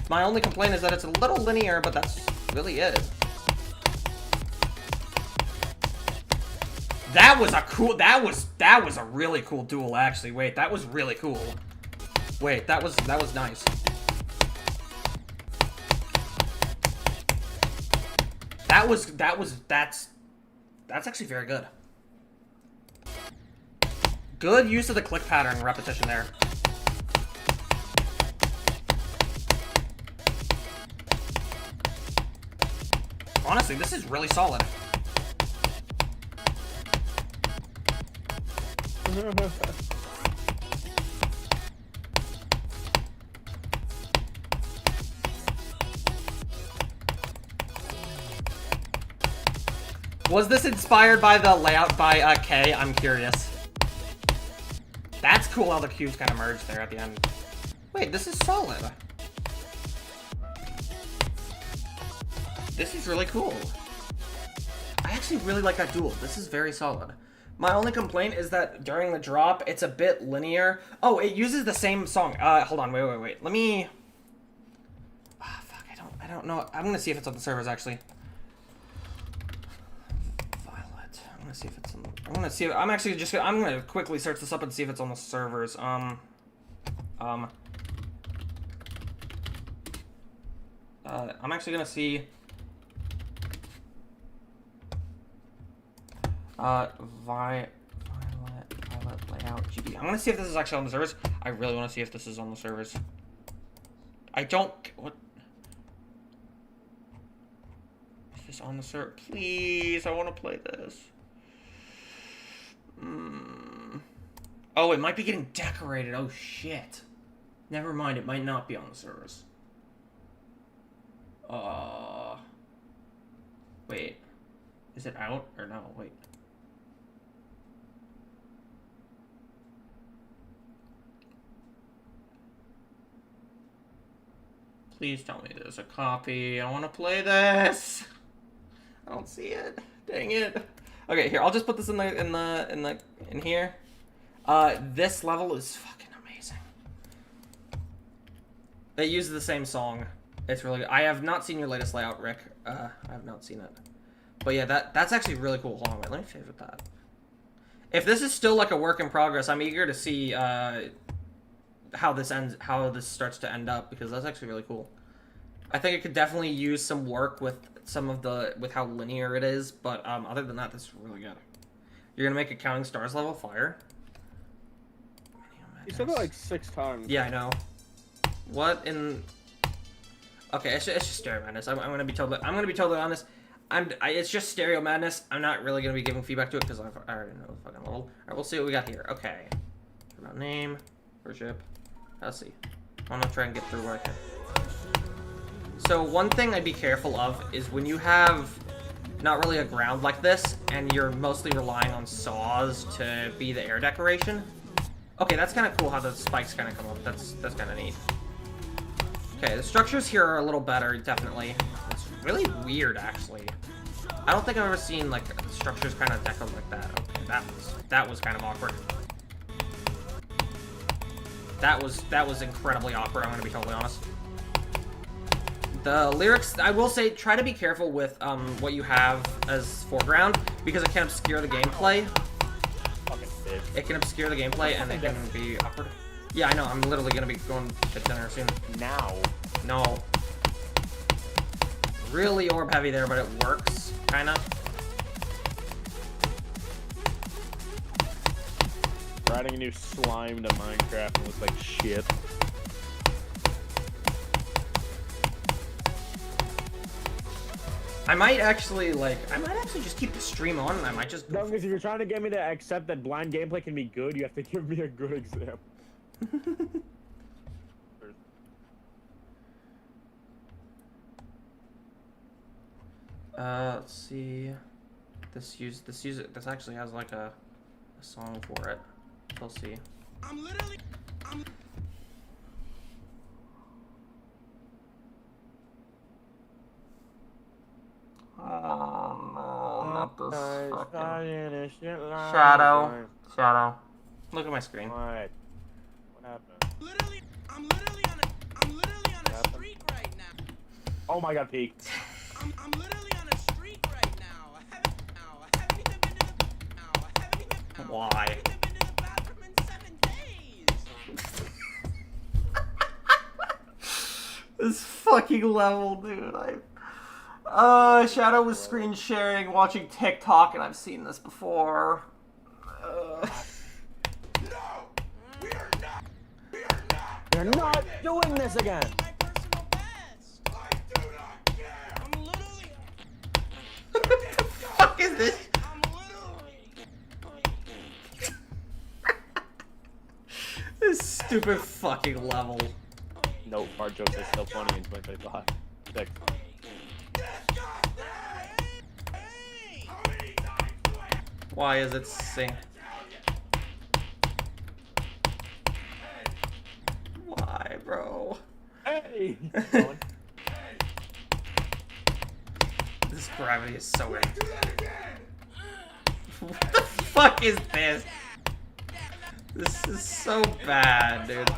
My only complaint is that it's a little linear, but that's really it. That was a really cool duel, actually. Wait, that was really cool. Wait, that was nice. That's actually very good. Good use of the click pattern and repetition there. Honestly, this is really solid. Was this inspired by the layout by Kay? I'm curious. That's cool how the cubes kind of merged there at the end. Wait, this is solid. This is really cool. I actually really like that duel. This is very solid. My only complaint is that during the drop, it's a bit linear. Oh, it uses the same song. Hold on, wait. Let me... Ah, fuck, I don't know. I'm gonna see if it's on the servers, actually. Violet. I'm gonna see if it's on the... I'm gonna quickly search this up and see if it's on the servers. I'm actually gonna see. Violet layout GB. I'm gonna see if this is actually on the servers. I really want to see if this is on the servers. I don't. What? Is this on the server? Please, I want to play this. Oh, it might be getting decorated. Oh shit. Never mind. It might not be on the servers. Wait. Is it out or no? Wait. Please tell me there's a copy. I want to play this. I don't see it. Dang it. Okay, here. I'll just put this in here. This level is fucking amazing. It uses the same song. It's really good. I have not seen your latest layout, Rick. I have not seen it. But yeah, that's actually really cool. Hold on, wait, let me favorite that. If this is still like a work in progress, I'm eager to see how this starts to end up, because that's actually really cool. I think it could definitely use some work with how linear it is, but other than that, this is really good. You're gonna make a Counting Stars level fire. You said that like 6 times. Yeah, I know. What in? Okay, it's just Stereo Madness. I'm gonna be totally honest. It's just Stereo Madness. I'm not really gonna be giving feedback to it because I already know the fucking level. All right, we'll see what we got here. Okay. About name, worship. Let's see. I'm gonna try and get through what I can. So one thing I'd be careful of is when you have not really a ground like this and you're mostly relying on saws to be the air decoration. Okay, that's kind of cool how the spikes kind of come up. That's kind of neat. Okay, the structures here are a little better, definitely. It's really weird, actually. I don't think I've ever seen like structures kind of decorated like that. Okay, that was kind of awkward. That was incredibly awkward. I'm gonna be totally honest. The lyrics, I will say, try to be careful with what you have as foreground because it can obscure the gameplay. It can obscure the gameplay and it can be awkward. Yeah, I know. I'm literally gonna be going to dinner soon. Now. No. Really orb heavy there, but it works, kinda. We're adding a new slime to Minecraft and it looks like shit. I might actually just keep the stream on and I might just No, because if you're trying to get me to accept that blind gameplay can be good, you have to give me a good example. Let's see. This actually has like a song for it. We'll see. Oh no, not this fucking Shadow. Look at my screen. What happened? I'm literally on a streak right now. Oh my god, peek. I'm literally on a streak right now. I haven't even been to the Why? I haven't even been to the bathroom in 7 days. This fucking level, dude. Shadow was screen sharing, watching TikTok, and I've seen this before. You're not doing this again. My personal best. I do not care. I'm literally. What the fuck is this? I'm literally. This stupid fucking level. No, fart jokes are still funny in 2025. Six. Why is it sing? Why, bro? Hey! This gravity is so weird. What the fuck is this? This is so bad, dude.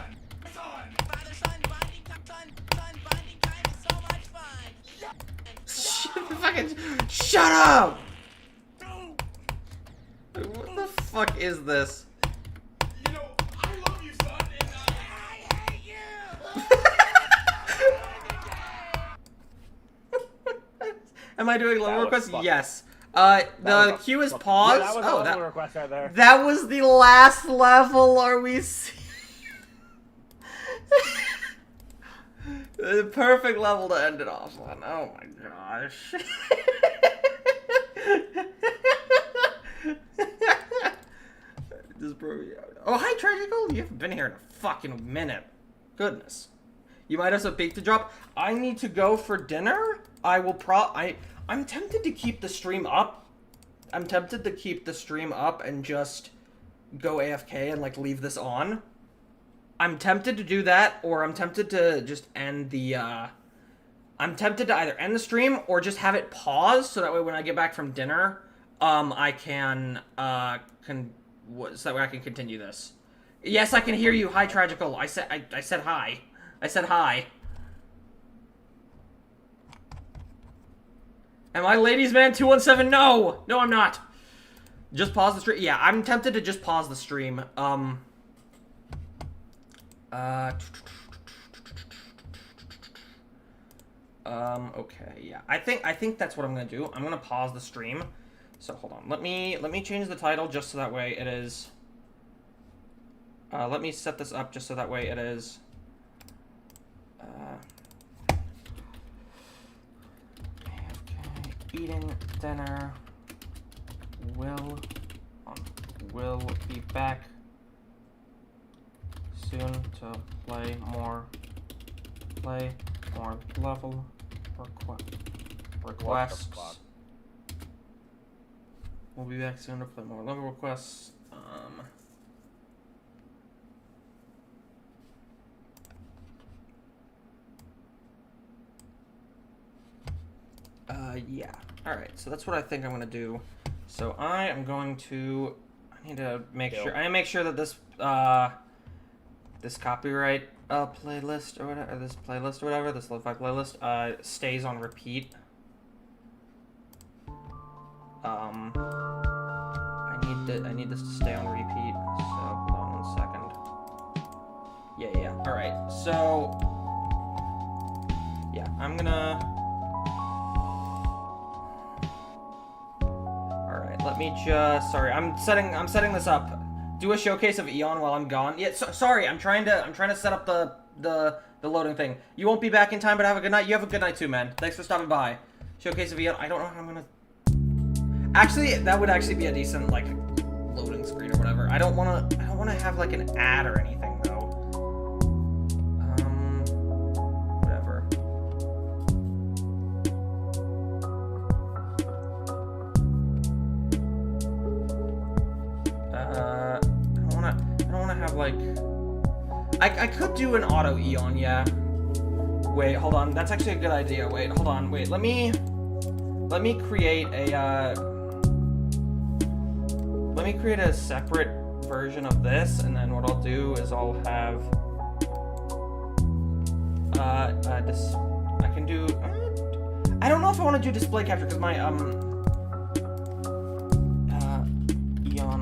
Shut up! What the fuck is this? You know, I love you, son, and I hate you. am I doing level That was requests? fucking- Yes. That The was a queue is fucking- paused. Yeah, that was a level request right there. That was the last level. Are we? The perfect level to end it off on. Oh my gosh. Just broke me out. Oh, hi, Tragical. You haven't been here in a fucking minute. Goodness. You might have some bake to drop. I need to go for dinner. I will I'm tempted to keep the stream up. I'm tempted to keep the stream up and just go AFK and, like, leave this on. I'm tempted to do that, or I'm tempted to just end the, I'm tempted to either end the stream or just have it pause, so that way when I get back from dinner, I can, so that way I can continue this. Yes, I can hear you. Hi, Tragical. I said hi. I said hi. Am I Ladies Man 217? No! No, I'm not. Just pause the stream. Yeah, I'm tempted to just pause the stream. Okay, yeah. I think that's what I'm gonna do. I'm gonna pause the stream. So hold on. Let me change the title just so that way it is. Let me set this up just so that way it is. AFK, eating dinner. Will be back soon to play more level requests. We'll be back soon to play more level requests. Yeah. Alright, so that's what I think I'm gonna do. So I am going to I need to make sure that this this copyright playlist or whatever, or this playlist or whatever, this lo-fi playlist stays on repeat. I need this to stay on repeat. So hold on 1 second. Yeah. All right. So yeah, I'm gonna. All right. Let me just. Sorry, I'm setting this up. Do a showcase of Eon while I'm gone. Yeah. Sorry, I'm trying to set up the loading thing. You won't be back in time, but have a good night. You have a good night too, man. Thanks for stopping by. Showcase of Eon. I don't know how I'm gonna. Actually, that would actually be a decent like loading screen or whatever. I don't wanna have like an ad or anything though. Whatever. I don't wanna have like. I could do an auto Eon, yeah. Wait, hold on. That's actually a good idea. Wait, hold on. Wait, let me create a separate version of this, and then what I'll do is I'll have this. I can do. I don't know if I want to do display capture because my Eon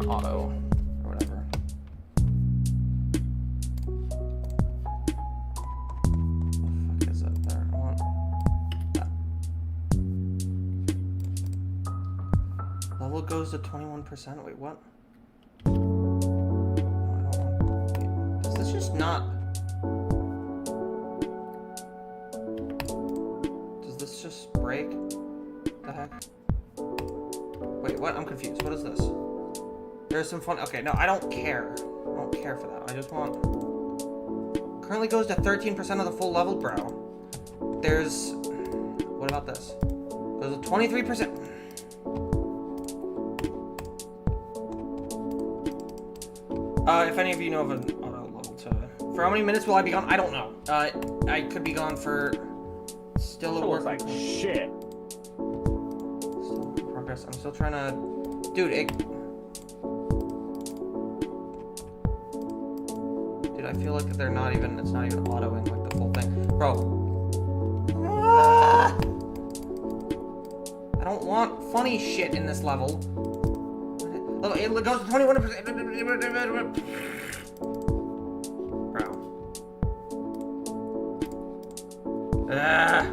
auto or whatever. What the fuck is up there? I want that. Level goes to 21%. Wait, what? Does this just not? Does this just break? The heck? Wait, what? I'm confused. What is this? There's some fun. Okay, no, I don't care. I don't care for that. I just want. Currently goes to 13% of the full level, bro. There's. What about this? There's a 23%. If any of you know of an auto level to... For how many minutes will I be gone? I don't know. I could be gone for... Still at work. Like shit. Still in progress. I'm still trying to... Dude, Dude, I feel like they're not even... It's not even autoing like the full thing. Bro. Ah! I don't want funny shit in this level. It goes to 21%. Bro.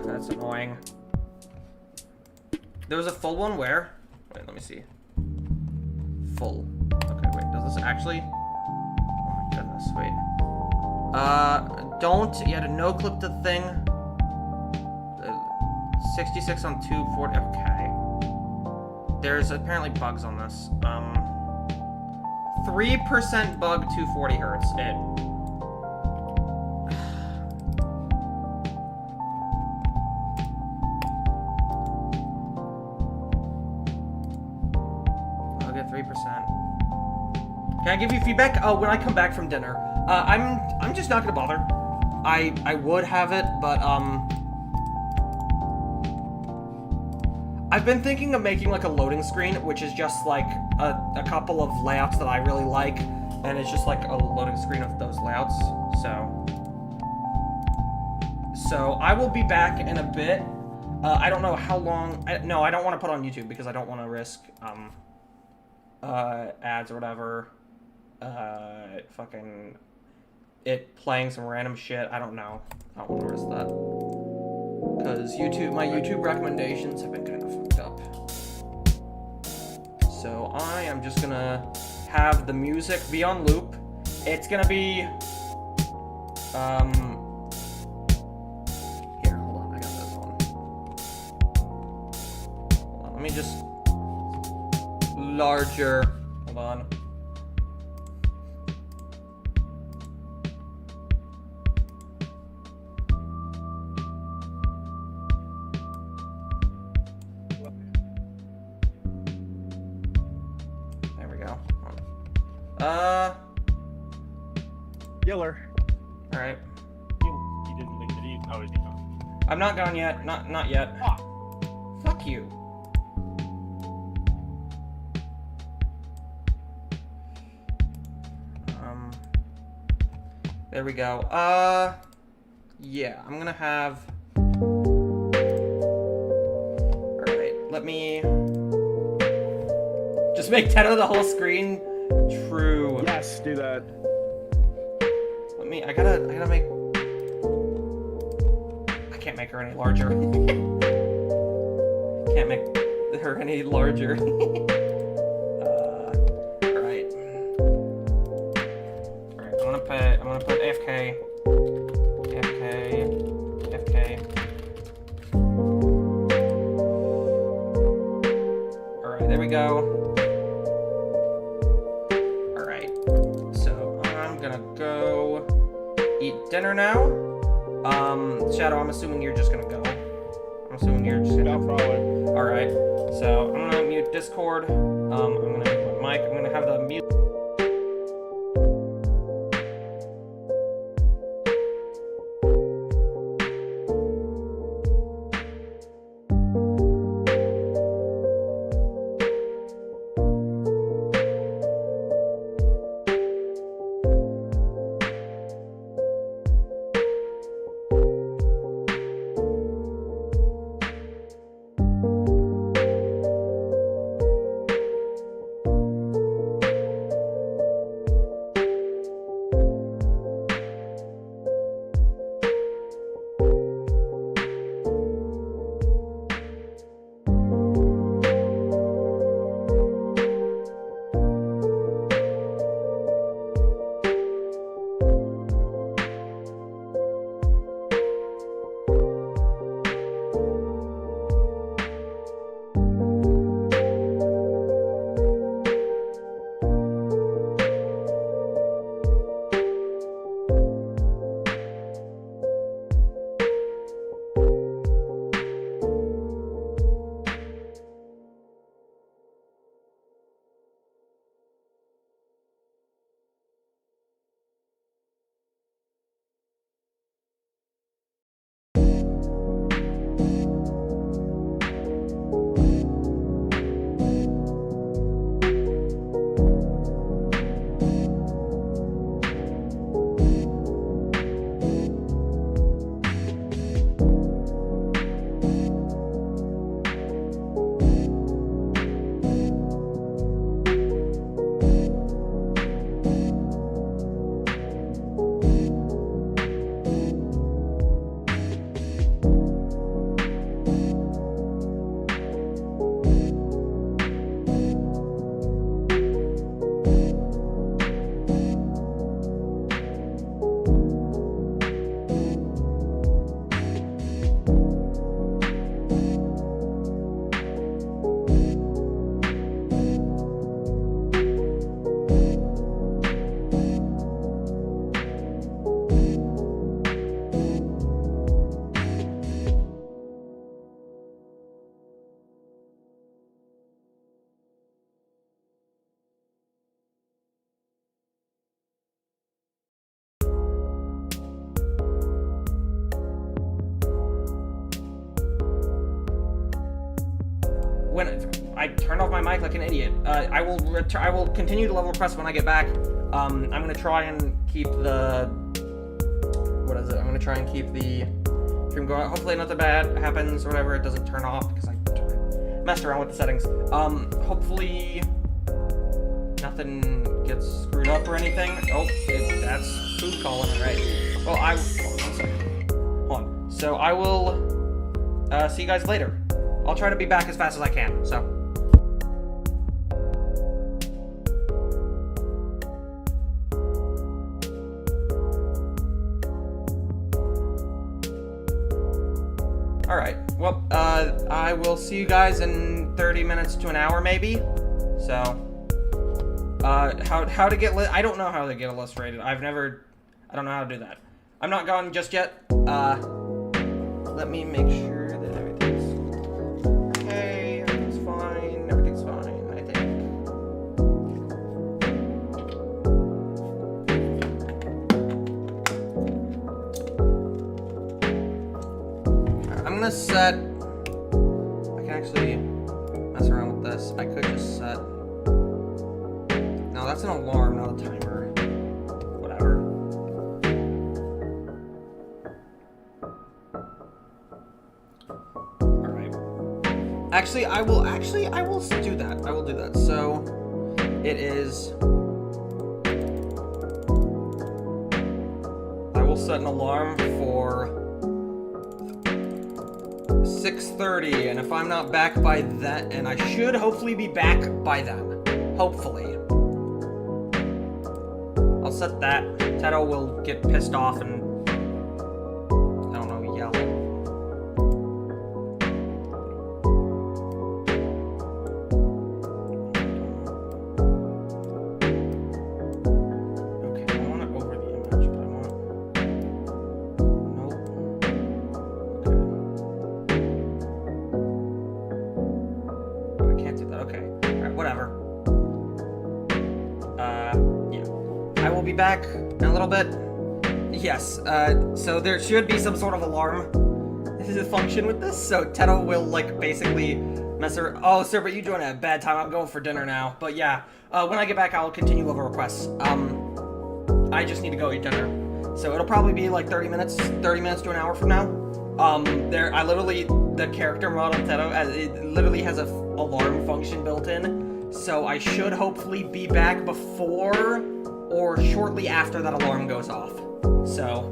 That's annoying. There was a full one where? Wait, let me see. Full. Okay, wait, does this actually? Oh my goodness, wait. You had to no clip the thing. 66 on 240, okay. There's apparently bugs on this. 3% bug, 240 hertz. I'll get 3%. Can I give you feedback? Oh, when I come back from dinner. I'm just not gonna bother. I would have it, but I've been thinking of making like a loading screen, which is just like a couple of layouts that I really like, and it's just like a loading screen of those layouts. So I will be back in a bit. I don't know how long. No, I don't want to put on YouTube because I don't want to risk ads or whatever. Fucking it playing some random shit. I don't know. I don't want to risk that. Because my YouTube recommendations have been kind of fucked up. So I am just gonna have the music be on loop. It's gonna be, here, hold on, I got this one. Hold on, let me just, larger, hold on. Yiller. Alright. You didn't leave, did you? Oh, is he gone? I'm not gone yet. Not yet. Oh. Fuck you. There we go. Yeah, I'm gonna have... Alright, let me... Just make 10 of the whole screen. True. Yes, do that. Let me, I gotta make... I can't make her any larger. Can't make her any larger. Alright. Alright, I'm gonna put AFK. AFK. Alright, there we go. Dinner now. Shadow, I'm assuming you're just gonna go. I'm assuming you're just gonna go. Probably. Alright. So I'm gonna mute Discord. I'm gonna mute my mic. I'm gonna have the music. when I turned off my mic like an idiot. I will continue to level request when I get back. I'm gonna try and keep the what is it? I'm gonna try and keep the stream going. Hopefully nothing bad happens or whatever. It doesn't turn off because I messed around with the settings. Hopefully nothing gets screwed up or anything. Oh, that's food calling it, right? Well, hold on one second. Hold on. So I will see you guys later. I'll try to be back as fast as I can. So. Alright, well, I will see you guys in 30 minutes to an hour, maybe. So, how to get I don't know how to get illustrated. I don't know how to do that. I'm not gone just yet. Let me make sure that everything's okay, everything's fine, I think. I'm gonna set, I can actually mess around with this. I could just set, no, that's an alarm, not a timer. Whatever. Alright. Actually, I will do that. I will do that. So, it is, I will set an alarm for 6:30, and if I'm not back by that, and I should hopefully be back by then. Hopefully. I'll set that. Teto will get pissed off and, I don't know, yell. Okay, I want it over the image, but I want... Nope. Okay. I can't do that. Okay. Alright, whatever. Yeah. I will be back in a little bit. Yes, so there should be some sort of alarm. This is a function with this, so Teto will, like, basically mess around. Oh, sir, but you joined at a bad time. I'm going for dinner now. But yeah, when I get back, I'll continue level requests. I just need to go eat dinner. So it'll probably be like 30 minutes to an hour from now. The character mod on Teto, it literally has a alarm function built in. So I should hopefully be back before or shortly after that alarm goes off. So.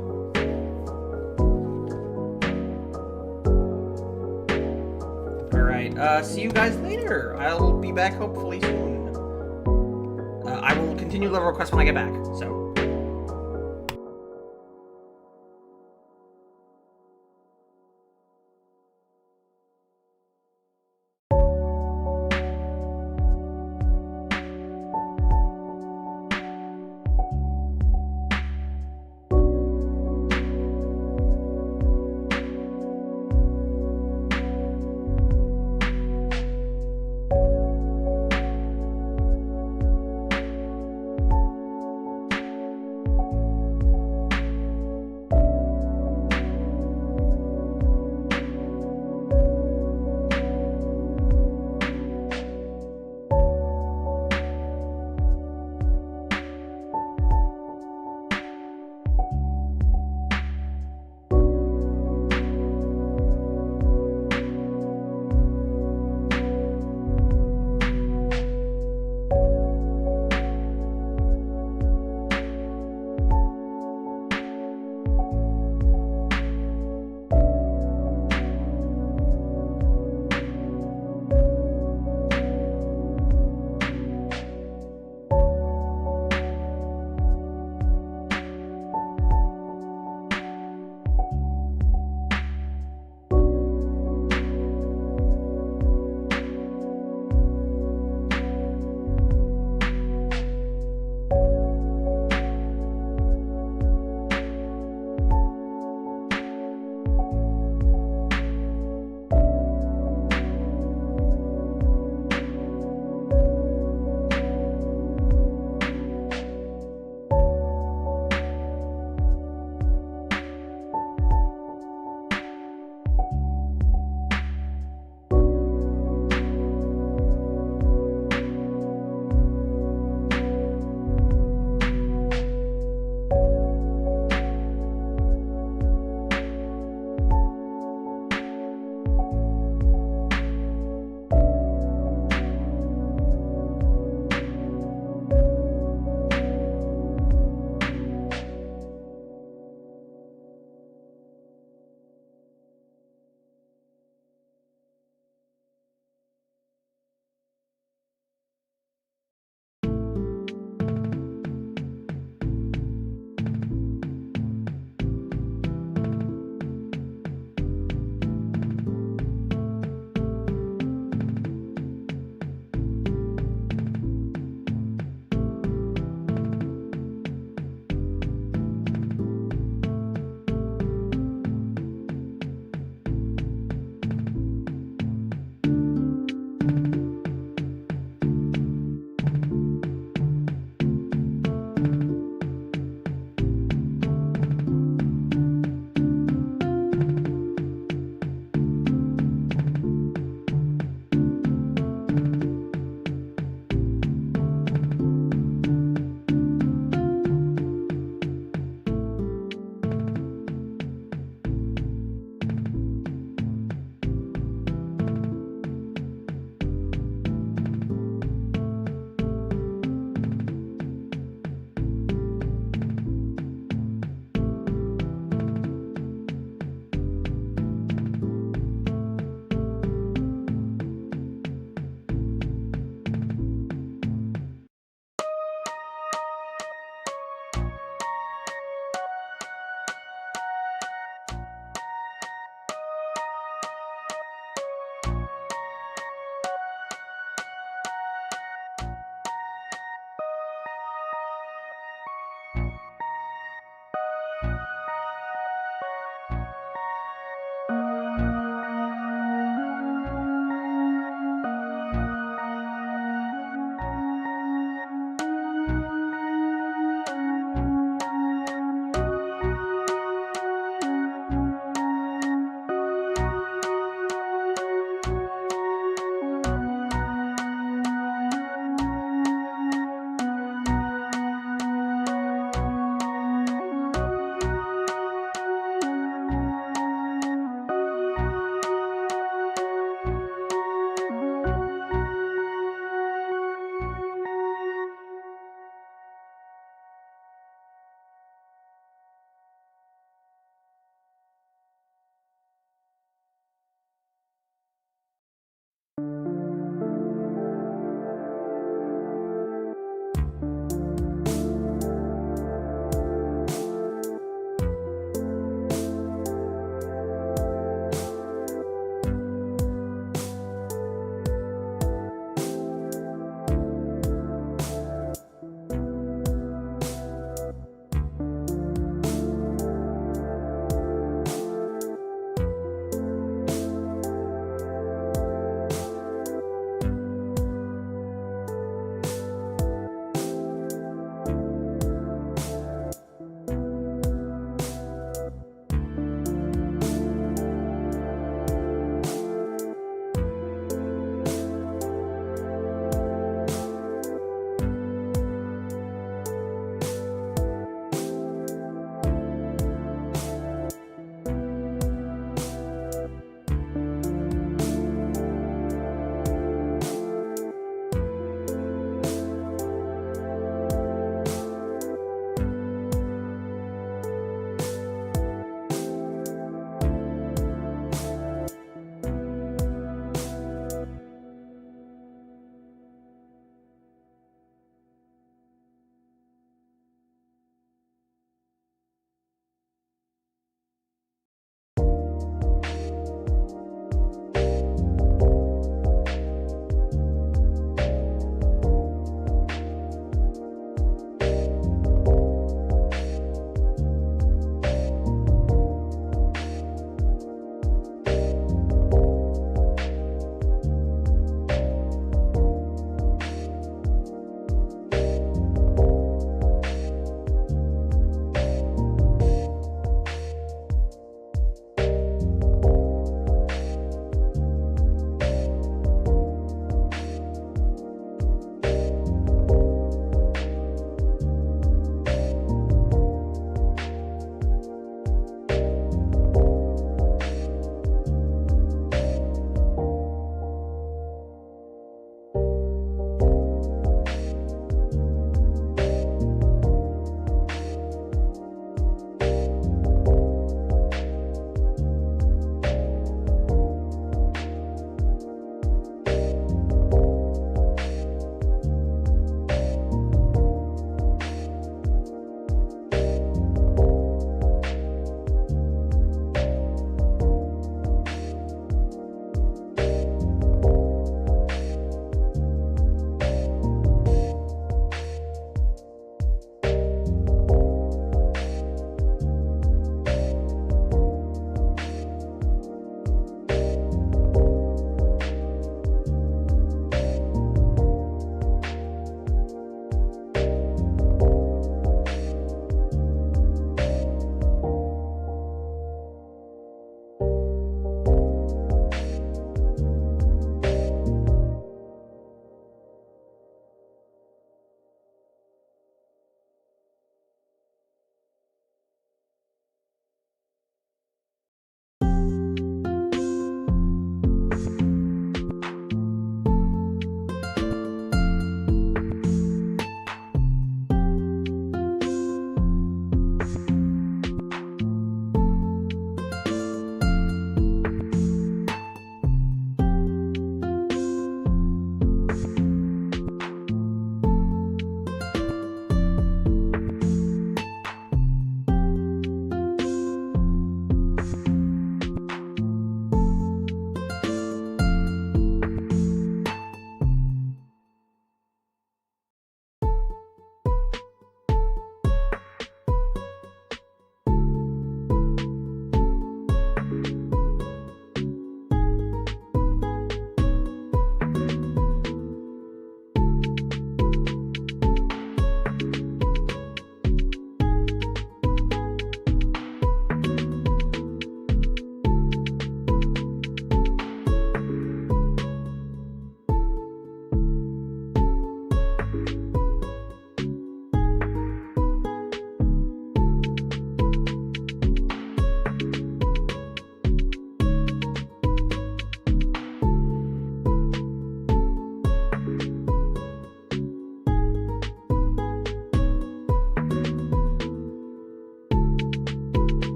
Alright, see you guys later. I'll be back hopefully soon. I will continue level requests when I get back, so.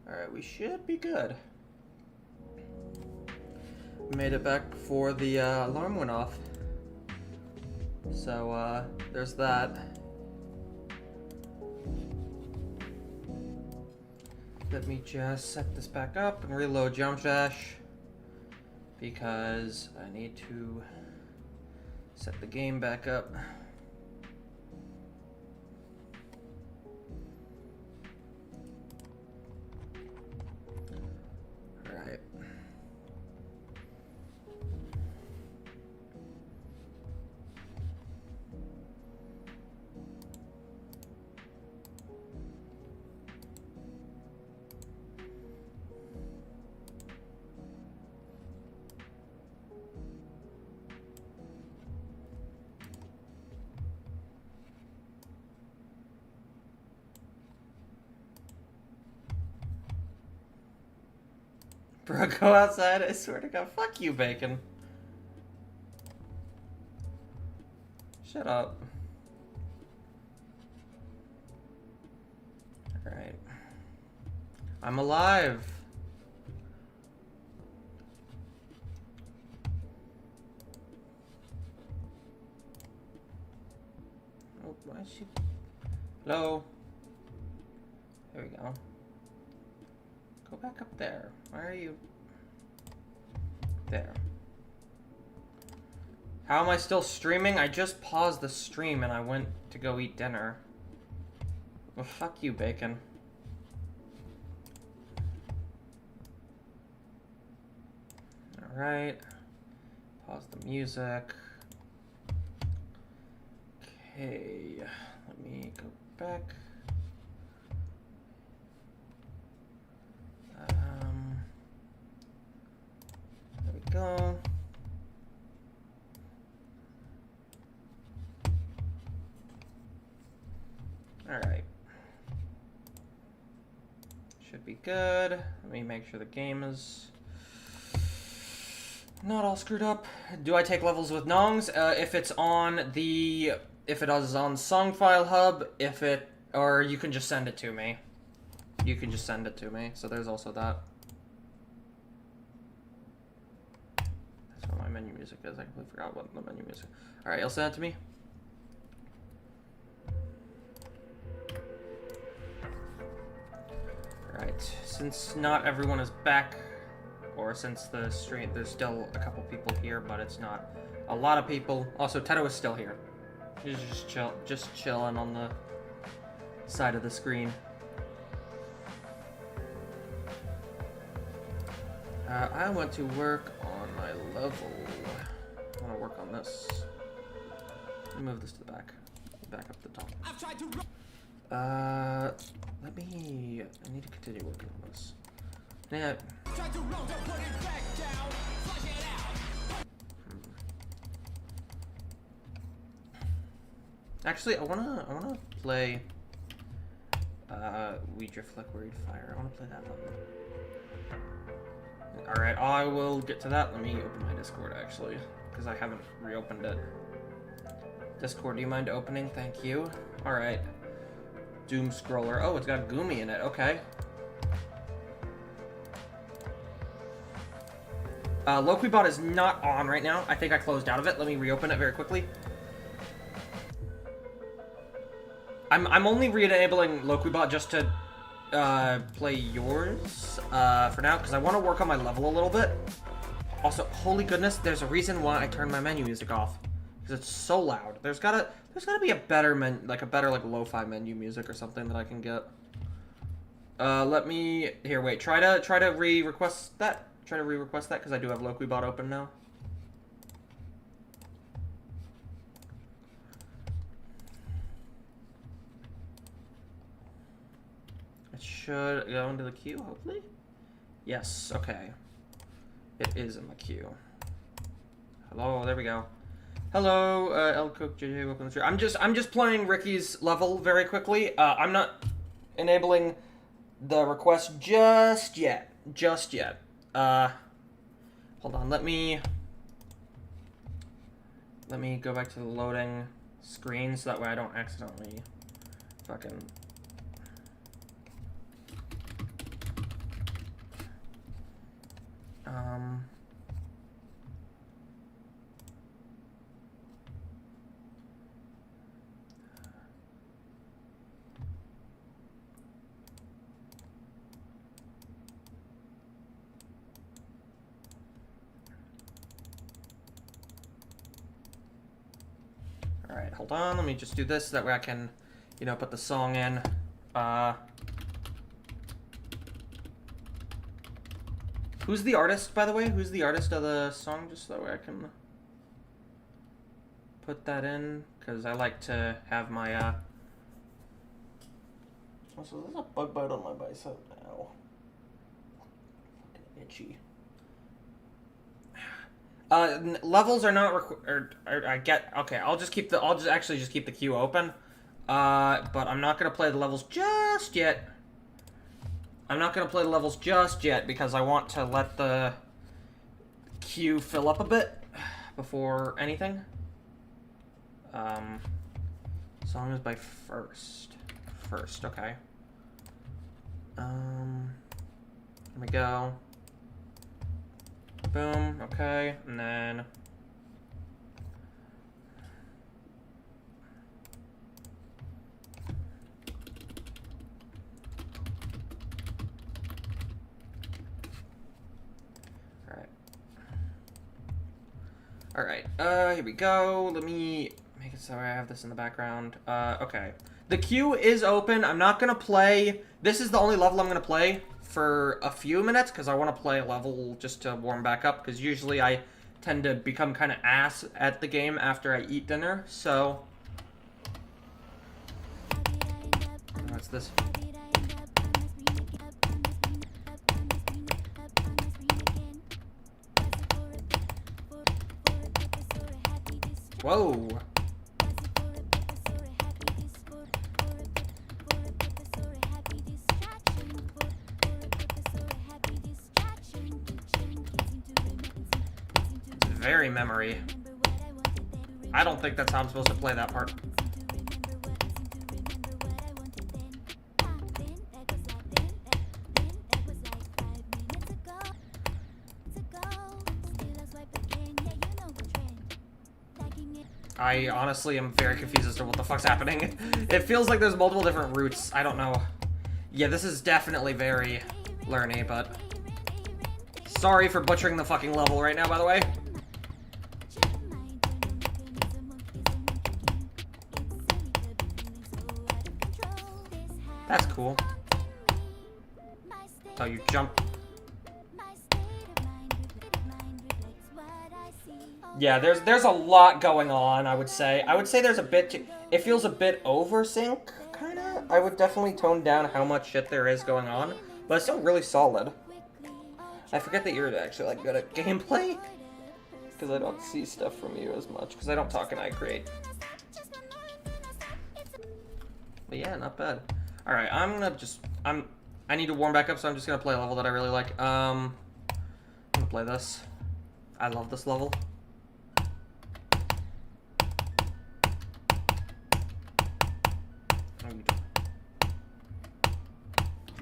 Alright, we should be good. Made it back before the alarm went off. So, there's that. Let me just set this back up and reload Jump Dash, because I need to set the game back up. Alright. Bro, go outside, I swear to God. Fuck you, Bacon. Shut up. Alright. I'm alive. Oh, why is she... Hello? There we go. Go back up there. Where are you? There. How am I still streaming? I just paused the stream and I went to go eat dinner. Well, fuck you, Bacon. Alright. Pause the music. Okay. Let me go back. There we go. Alright. Should be good. Let me make sure the game is not all screwed up. Do I take levels with Nongs? If it is on Songfile Hub, or you can just send it to me. You can just send it to me, so there's also that. That's what my menu music is. I completely forgot what the menu music. Alright, you'll send it to me. Alright, since not everyone is back, or since the stream, there's still a couple people here, but it's not a lot of people. Also, Teto is still here. He's just chilling on the side of the screen. I want to work on my level. I want to work on this. Move this to the back. Back up the top. I've tried to I need to continue working on this. Yeah. tried to roll, don't put it back down. Flush it out. Actually, I wanna play We Drift Like Worried Fire. I wanna play that level. Alright, I will get to that. Let me open my Discord, actually, because I haven't reopened it. Discord, do you mind opening? Thank you. Alright. Doom Scroller. Oh, it's got Goomy in it. Okay. Loquibot is not on right now. I think I closed out of it. Let me reopen it very quickly. I'm only re-enabling Loquibot just to play yours for now, because I want to work on my level a little bit. Also, holy goodness, there's a reason why I turned my menu music off, because it's so loud. There's gotta be a better lo-fi menu music or something that I can get. Let me wait. Try to re-request that. Try to re-request that, because I do have Loquibot open now. It should go into the queue, hopefully. Yes, okay. It is in the queue. Hello, there we go. Hello, El Cook JJ, welcome to the stream. I'm just playing Ricky's level very quickly. I'm not enabling the request just yet. Hold on, let me go back to the loading screen so that way I don't accidentally fucking Alright, hold on. Let me just do this. That way I can, you know, put the song in. Who's the artist, by the way? Who's the artist of the song? Just that way I can put that in. Because I like to have my, Also, there's a bug bite on my bicep now. Fucking itchy. Levels are not I get okay. I'll just keep the actually keep the queue open. But I'm not gonna play the levels just yet. I'm not gonna play the levels just yet because I want to let the queue fill up a bit before anything. Song is by first, okay. Here we go. Boom, okay, and then... Alright, here we go. Let me make it so I have this in the background. Okay. The queue is open. I'm not gonna play... This is the only level I'm gonna play for a few minutes, because I want to play a level just to warm back up, because usually I tend to become kind of ass at the game after I eat dinner, so... What's this? Whoa! Very memory. I don't think that's how I'm supposed to play that part. I honestly am very confused as to what the fuck's happening. It feels like there's multiple different routes. I don't know. Yeah, this is definitely very learny, but... Sorry for butchering the fucking level right now, by the way. That's cool. Oh, you jump. Yeah, there's a lot going on, I would say. I would say there's a bit... It feels a bit over-sync, kind of. I would definitely tone down how much shit there is going on. But it's still really solid. I forget that you're actually, like, good at gameplay. Because I don't see stuff from you as much. Because I don't talk and I create. But yeah, not bad. Alright, I'm gonna just... I need to warm back up, so I'm just gonna play a level that I really like. I'm gonna play this. I love this level.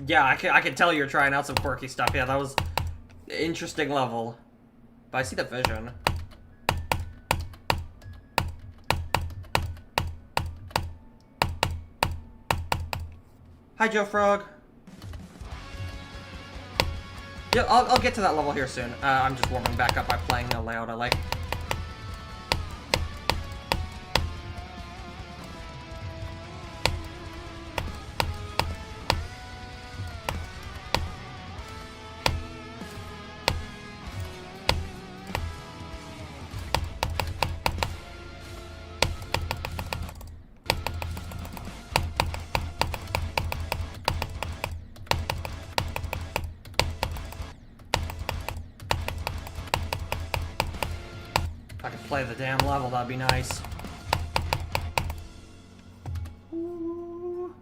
Yeah, I can tell you're trying out some quirky stuff. Yeah, that was an interesting level. But I see the vision. Hi, Joe Frog. Yeah, I'll get to that level here soon. I'm just warming back up by playing a layout I like. If I could play the damn level, that'd be nice. Ooh.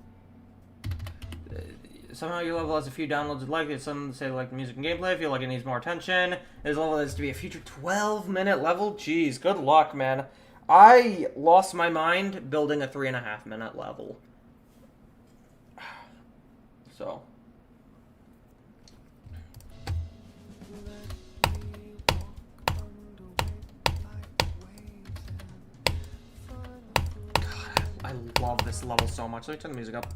Somehow your level has a few downloads like it. Some say like music and gameplay. I feel like it needs more attention. This level is to be a future 12-minute level. Jeez, good luck, man. I lost my mind building a 3.5-minute level. So... I love this level so much. Let me turn the music up.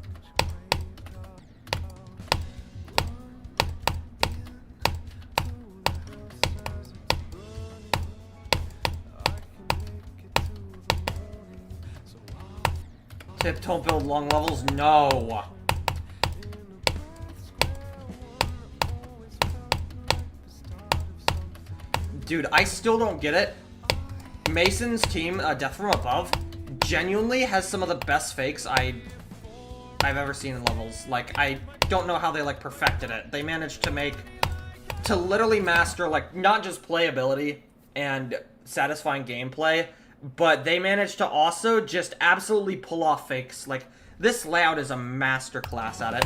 Tip, don't build long levels? No. Dude, I still don't get it. Mason's team, Death from Above, genuinely has some of the best fakes I've ever seen in levels. Like, I don't know how they, like, perfected it. They managed to literally master, like, not just playability and satisfying gameplay, but they managed to also just absolutely pull off fakes. Like, this layout is a masterclass at it.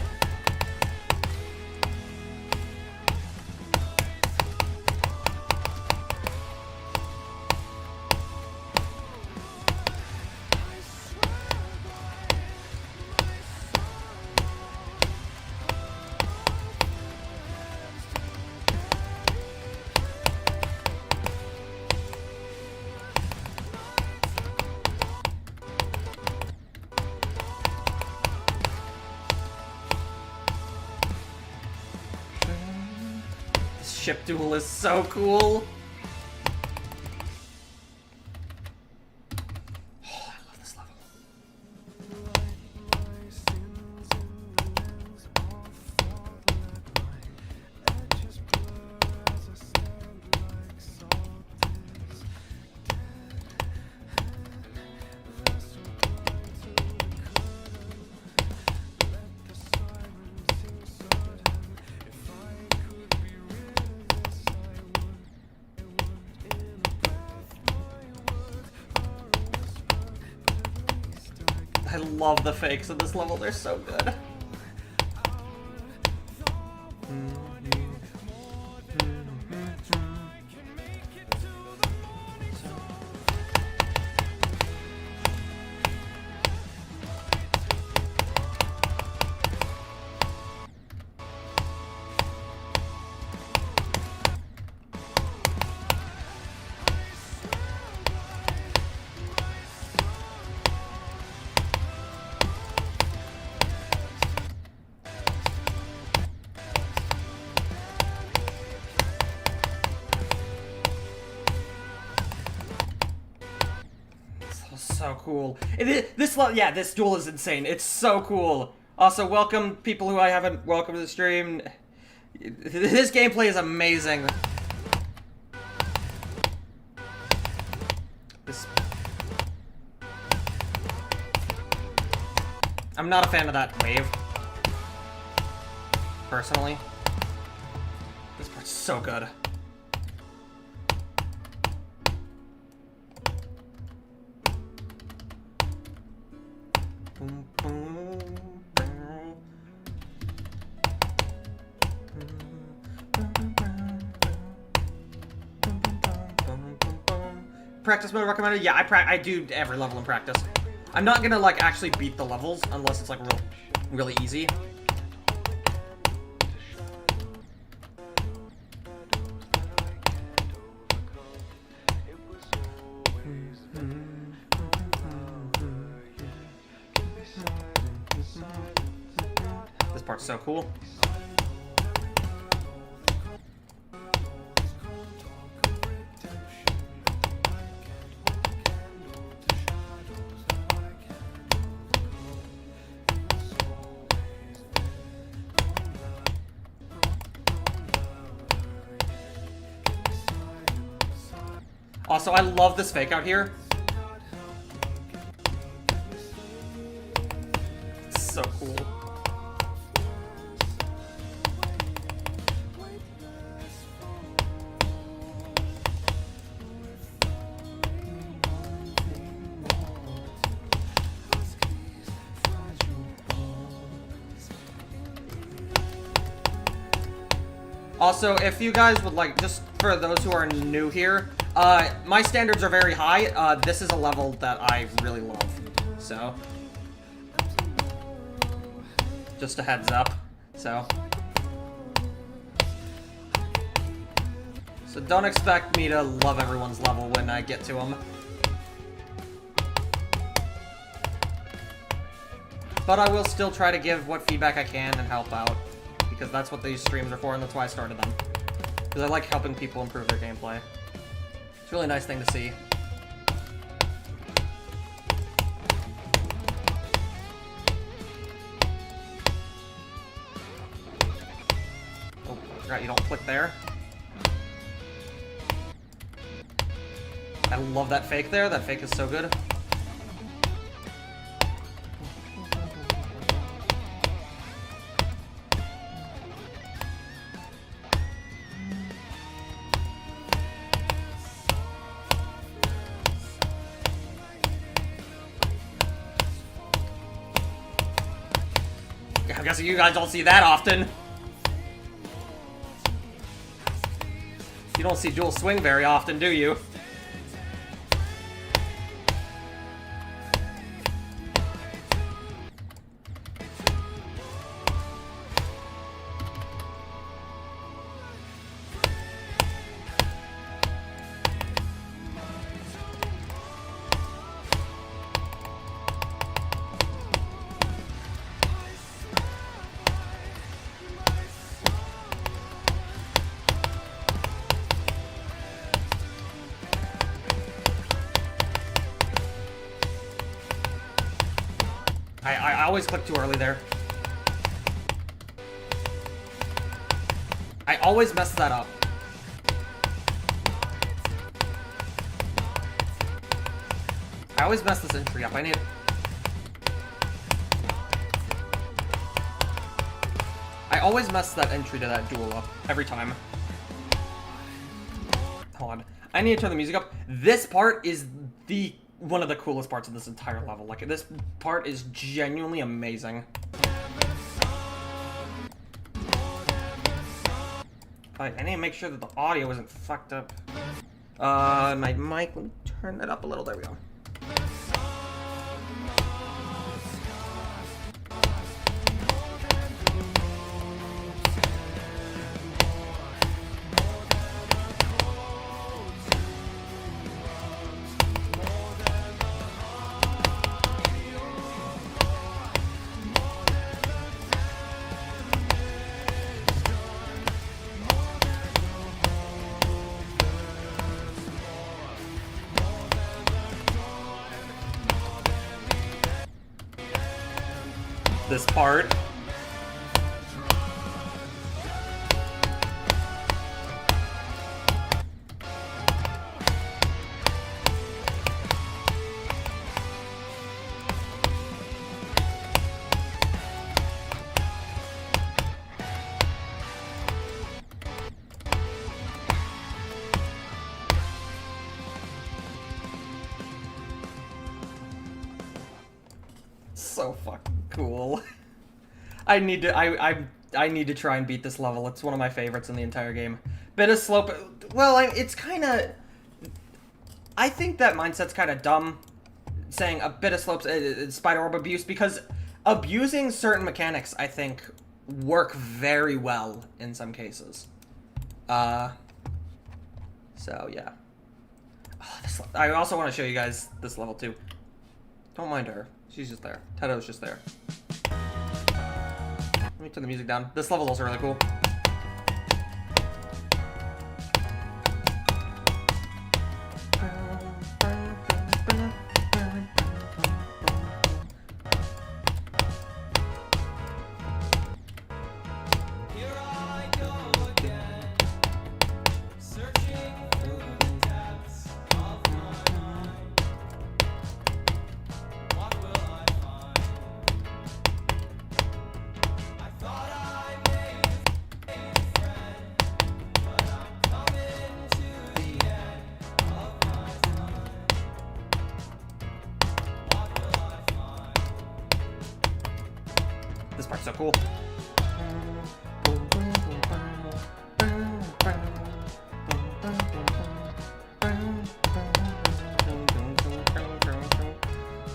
Ship duel is so cool. Oh, I love this level. I love the fakes in this level, they're so good. So cool. This duel is insane. It's so cool. Also, welcome people who I haven't welcomed to the stream. This gameplay is amazing. I'm not a fan of that wave. Personally. This part's so good. Practice mode recommended? Yeah, I do every level in practice. I'm not gonna like actually beat the levels unless it's like really easy. This part's so cool. Also, I love this fake out here. It's so cool. Also, if you guys would like, just for those who are new here, my standards are very high. This is a level that I really love. So, just a heads up. So don't expect me to love everyone's level when I get to them. But I will still try to give what feedback I can and help out, because that's what these streams are for, and that's why I started them. Because I like helping people improve their gameplay. It's a really nice thing to see. Oh, I forgot you don't click there. I love that fake there. That fake is so good. I'm guessing you guys don't see that often. You don't see dual swing very often, do you? I always click too early there. I always mess that up. I always mess this entry up. I need... I always mess that entry to that duel up. Every time. Hold on. I need to turn the music up. This part is one of the coolest parts of this entire level. Like, this part is genuinely amazing. I need to make sure that the audio isn't fucked up. My mic, let me turn that up a little. There we go. This part. So fucking cool. I need to try and beat this level. It's one of my favorites in the entire game. Bit of slope. Well, it's kind of... I think that mindset's kind of dumb, saying a bit of slopes spider orb abuse, because abusing certain mechanics, I think, work very well in some cases. So yeah. Oh, I also want to show you guys this level too. Don't mind her. She's just there. Teto's just there. Let me turn the music down. This level's also really cool. This part's so cool.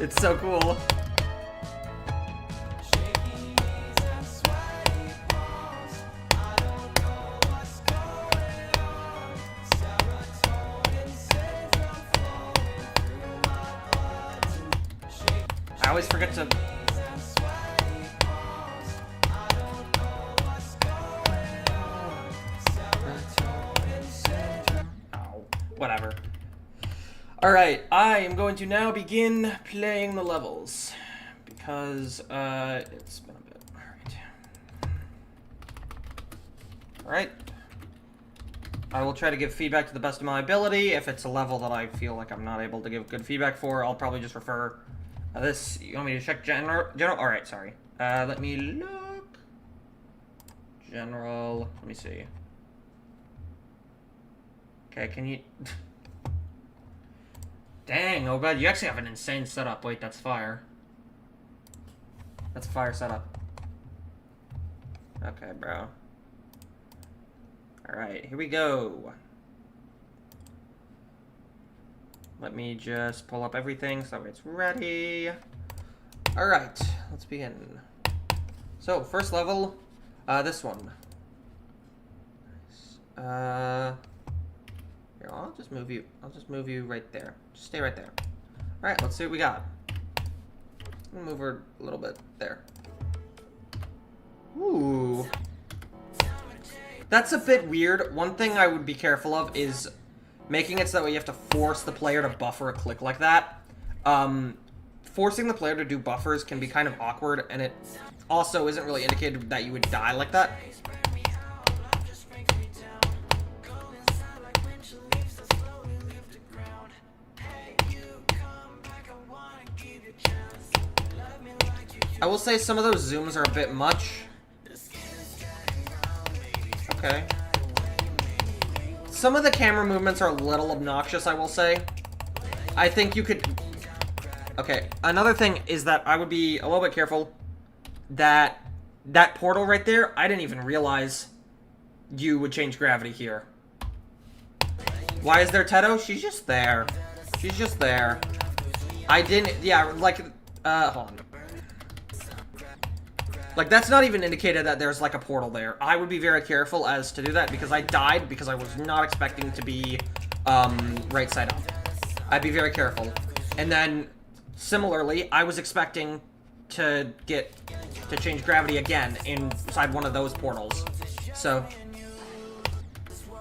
It's so cool. I always forget to... Alright, I am going to now begin playing the levels. Because, it's been a bit. Alright. I will try to give feedback to the best of my ability. If it's a level that I feel like I'm not able to give good feedback for, I'll probably just refer this. You want me to check general? Alright, sorry. Let me look. General. Let me see. Okay, can you... Dang, oh god, you actually have an insane setup. Wait, that's fire. That's a fire setup. Okay, bro. Alright, here we go. Let me just pull up everything so it's ready. Alright, let's begin. So, first level, this one. Here, I'll just move you right there. Just stay right there. Alright, let's see what we got. I'm gonna move her a little bit there. Ooh. That's a bit weird. One thing I would be careful of is making it so that way you have to force the player to buffer a click like that. Forcing the player to do buffers can be kind of awkward, and it also isn't really indicated that you would die like that. I will say some of those zooms are a bit much. Okay. Some of the camera movements are a little obnoxious, I will say. I think you could... Okay, another thing is that I would be a little bit careful that that portal right there, I didn't even realize you would change gravity here. Why is there Teto? She's just there. She's just there. I didn't... Yeah, like... hold on. Like, that's not even indicated that there's, like, a portal there. I would be very careful as to do that, because I died because I was not expecting to be, right side up. I'd be very careful. And then, similarly, I was expecting to change gravity again inside one of those portals. So,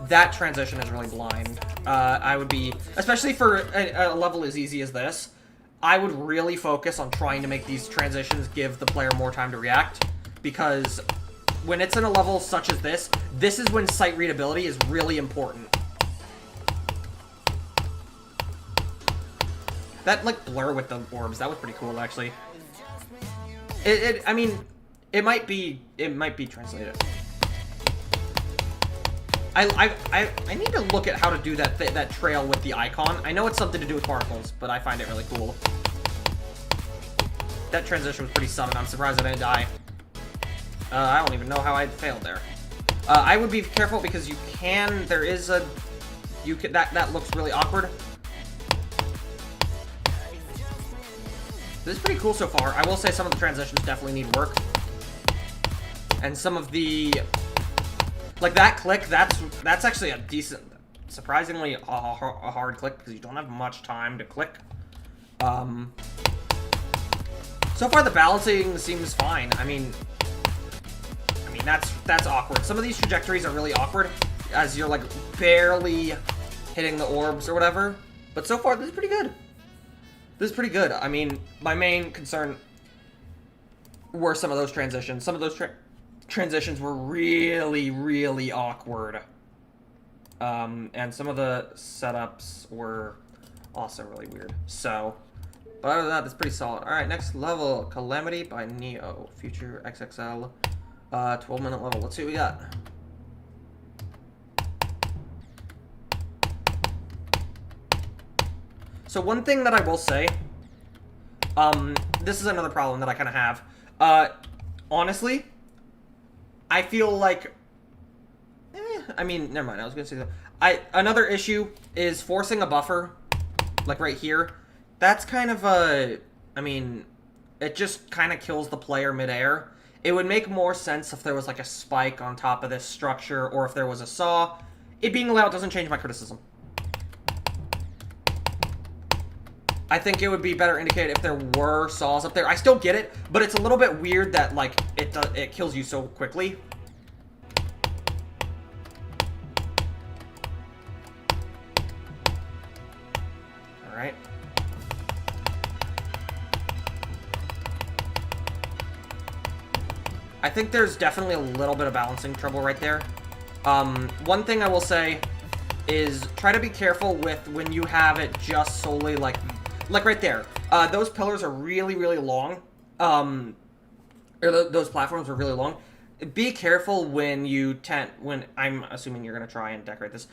that transition is really blind. I would be, especially for a level as easy as this, I would really focus on trying to make these transitions give the player more time to react, because when it's in a level such as this is when sight readability is really important. That, like, blur with the orbs, that was pretty cool, actually. I mean, it might be translated. I need to look at how to do that trail with the icon. I know it's something to do with particles, but I find it really cool. That transition was pretty sudden. I'm surprised I didn't die. I don't even know how I failed there. I would be careful because you can. There is a. You can. That looks really awkward. This is pretty cool so far. I will say some of the transitions definitely need work, and some of the. Like, that click, that's actually a decent, surprisingly a hard click, because you don't have much time to click. So far the balancing seems fine. I mean that's awkward. Some of these trajectories are really awkward, as you're, like, barely hitting the orbs or whatever. But so far, this is pretty good. This is pretty good. I mean, my main concern were some of those transitions. Some of those transitions were really, really awkward. And some of the setups were also really weird. So, but other than that, that's pretty solid. Alright, next level, Calamity by Neo. Future XXL. 12-minute level. Let's see what we got. So one thing that I will say, this is another problem that I kind of have. Honestly, I feel like, I mean, never mind, I was going to say that. Another issue is forcing a buffer, like right here. That's kind of a, I mean, it just kind of kills the player midair. It would make more sense if there was like a spike on top of this structure, or if there was a saw. It being allowed doesn't change my criticism. I think it would be better indicated if there were saws up there. I still get it, but it's a little bit weird that, like, it kills you so quickly. I think there's definitely a little bit of balancing trouble right there. One thing I will say is try to be careful with when you have it just solely like right there. Those pillars are really, really long. Those platforms are really long. Be careful when I'm assuming you're gonna try and decorate this.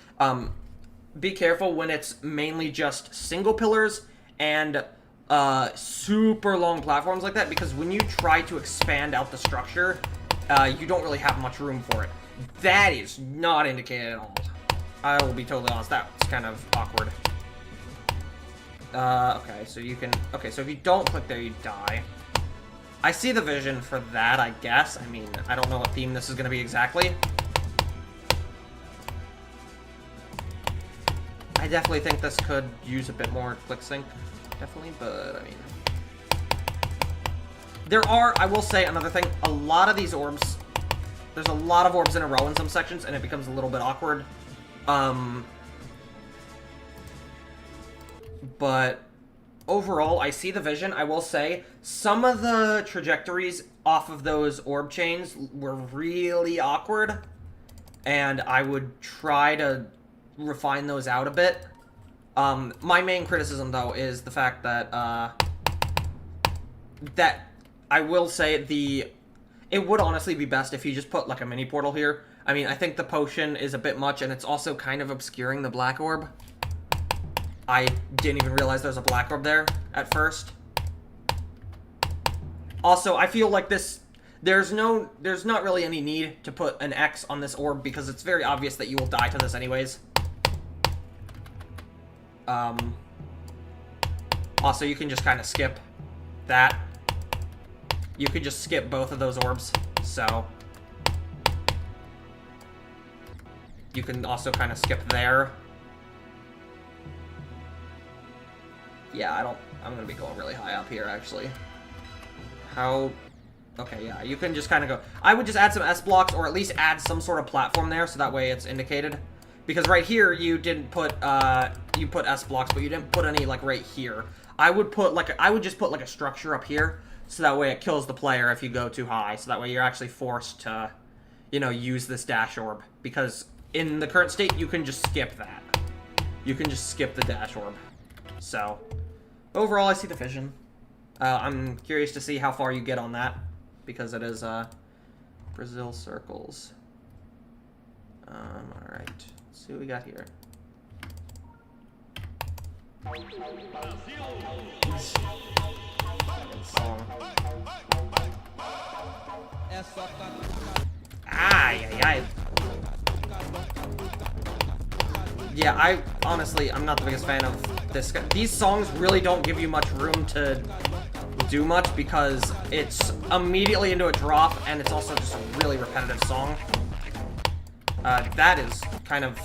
Be careful when it's mainly just single pillars and super long platforms like that, because when you try to expand out the structure, you don't really have much room for it. That is not indicated at all. I will be totally honest, that's kind of awkward. Okay, so you can... Okay, so if you don't click there, you die. I see the vision for that, I guess. I mean, I don't know what theme this is going to be exactly. I definitely think this could use a bit more click sync. Definitely, but, I mean... There are, I will say, another thing. A lot of these orbs... There's a lot of orbs in a row in some sections, and it becomes a little bit awkward. But overall, I see the vision. I will say some of the trajectories off of those orb chains were really awkward, and I would try to refine those out a bit. My main criticism, though, is the fact that that I will say it would honestly be best if you just put like a mini portal here. I mean, I think the potion is a bit much, and it's also kind of obscuring the black orb. I didn't even realize there's a black orb there at first. Also, I feel like there's not really any need to put an X on this orb, because it's very obvious that you will die to this anyways. Also, you can just kind of skip that. You could just skip both of those orbs, so... You can also kind of skip there. Yeah, I'm gonna be going really high up here, actually. Okay, yeah, you can just kind of go... I would just add some S blocks, or at least add some sort of platform there, so that way it's indicated. Because right here, you didn't put, you put S blocks, but you didn't put any, like, right here. I would just put, like, a structure up here, so that way it kills the player if you go too high. So that way you're actually forced to, you know, use this dash orb. Because in the current state, you can just skip that. You can just skip the dash orb. So, overall, I see the vision. I'm curious to see how far you get on that, because it is, Brazil circles. Alright. Let's see what we got here. Song. Ay. Yeah, honestly, I'm not the biggest fan of this. These songs really don't give you much room to do much, because it's immediately into a drop, and it's also just a really repetitive song. That is kind of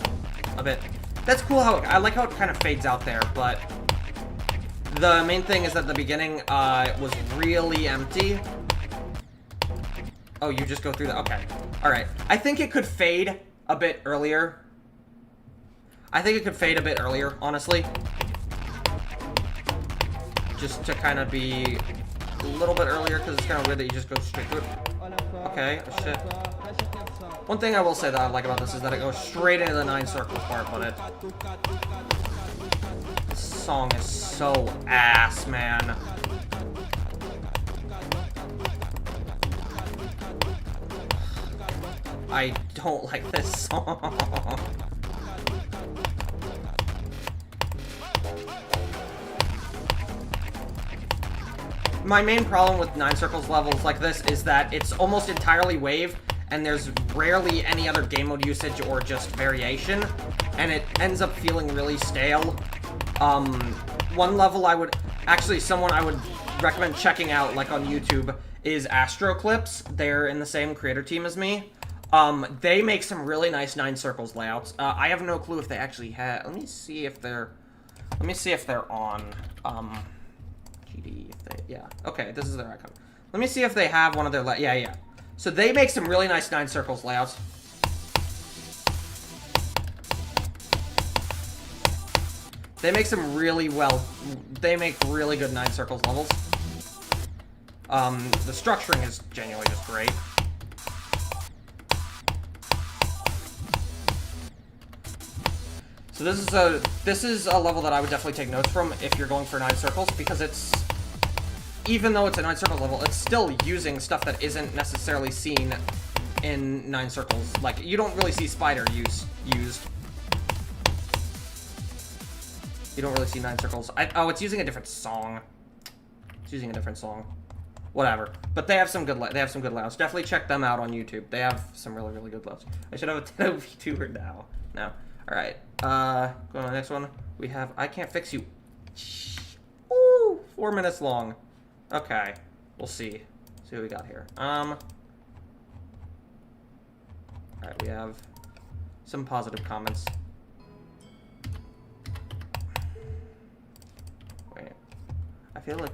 a bit... That's cool how I like how it kind of fades out there, but the main thing is that the beginning was really empty. Oh, you just go through that? Okay. Alright. I think it could fade a bit earlier. Honestly. Just to kind of be a little bit earlier, because it's kind of weird that you just go straight through it. Okay, oh shit. One thing I will say that I like about this is that it goes straight into the 9 circles part, but this song is so ass, man. I don't like this song. My main problem with 9 circles levels like this is that it's almost entirely wave, and there's rarely any other game mode usage or just variation, and it ends up feeling really stale. One level I would recommend checking out, like on YouTube, is Astro Clips. They're in the same creator team as me. They make some really nice 9 circles layouts. I have no clue if they actually have... Let me see if they're on, GD, yeah. Okay, this is their icon. Let me see if they have one of their... Yeah. So they make some really nice 9 circles layouts. They make they make really good 9 circles levels. The structuring is genuinely just great. So this is a level that I would definitely take notes from if you're going for 9 circles, because it's, even though it's a 9 circle level, it's still using stuff that isn't necessarily seen in 9 circles. Like, you don't really see spider used. You don't really see 9 circles. Oh, it's using a different song. It's using a different song. Whatever. But they have some good layouts. Definitely check them out on YouTube. They have some really, really good layouts. I should have a 10 VTuber now. No. Alright. Going on to the next one. We have I Can't Fix You. Ooh, 4 minutes long. Okay. We'll see. See what we got here. Alright, we have some positive comments. Wait. I feel like...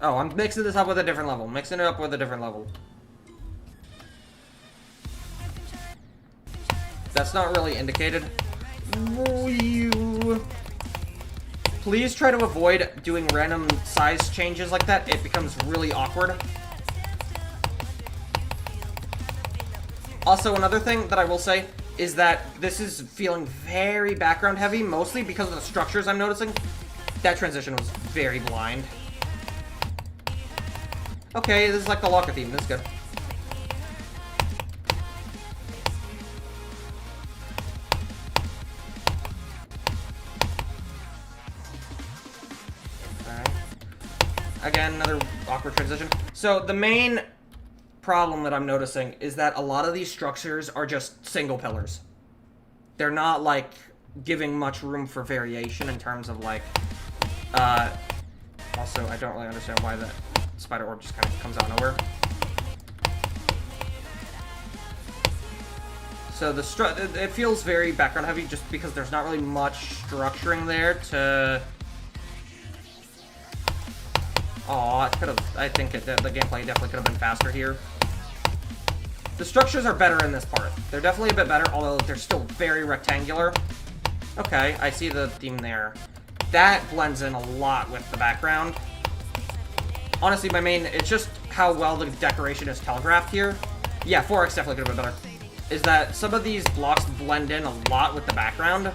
Oh, I'm mixing this up with a different level. Mixing it up with a different level. That's not really indicated. Please try to avoid doing random size changes like that. It becomes really awkward. Also, another thing that I will say is that this is feeling very background heavy, mostly because of the structures I'm noticing. That transition was very blind. Okay, this is like the locker theme. This is good. Alright. Again, another awkward transition. So, the main problem that I'm noticing is that a lot of these structures are just single pillars. They're not, like, giving much room for variation in terms of, like, also, I don't really understand why that spider orb just kind of comes out of nowhere. So it feels very background heavy just because there's not really much structuring there to... Aw, it could have... I think the gameplay definitely could have been faster here. The structures are better in this part. They're definitely a bit better, although they're still very rectangular. Okay, I see the theme there. That blends in a lot with the background. Honestly, it's just how well the decoration is telegraphed here. Yeah, 4X definitely could have been better. Is that some of these blocks blend in a lot with the background.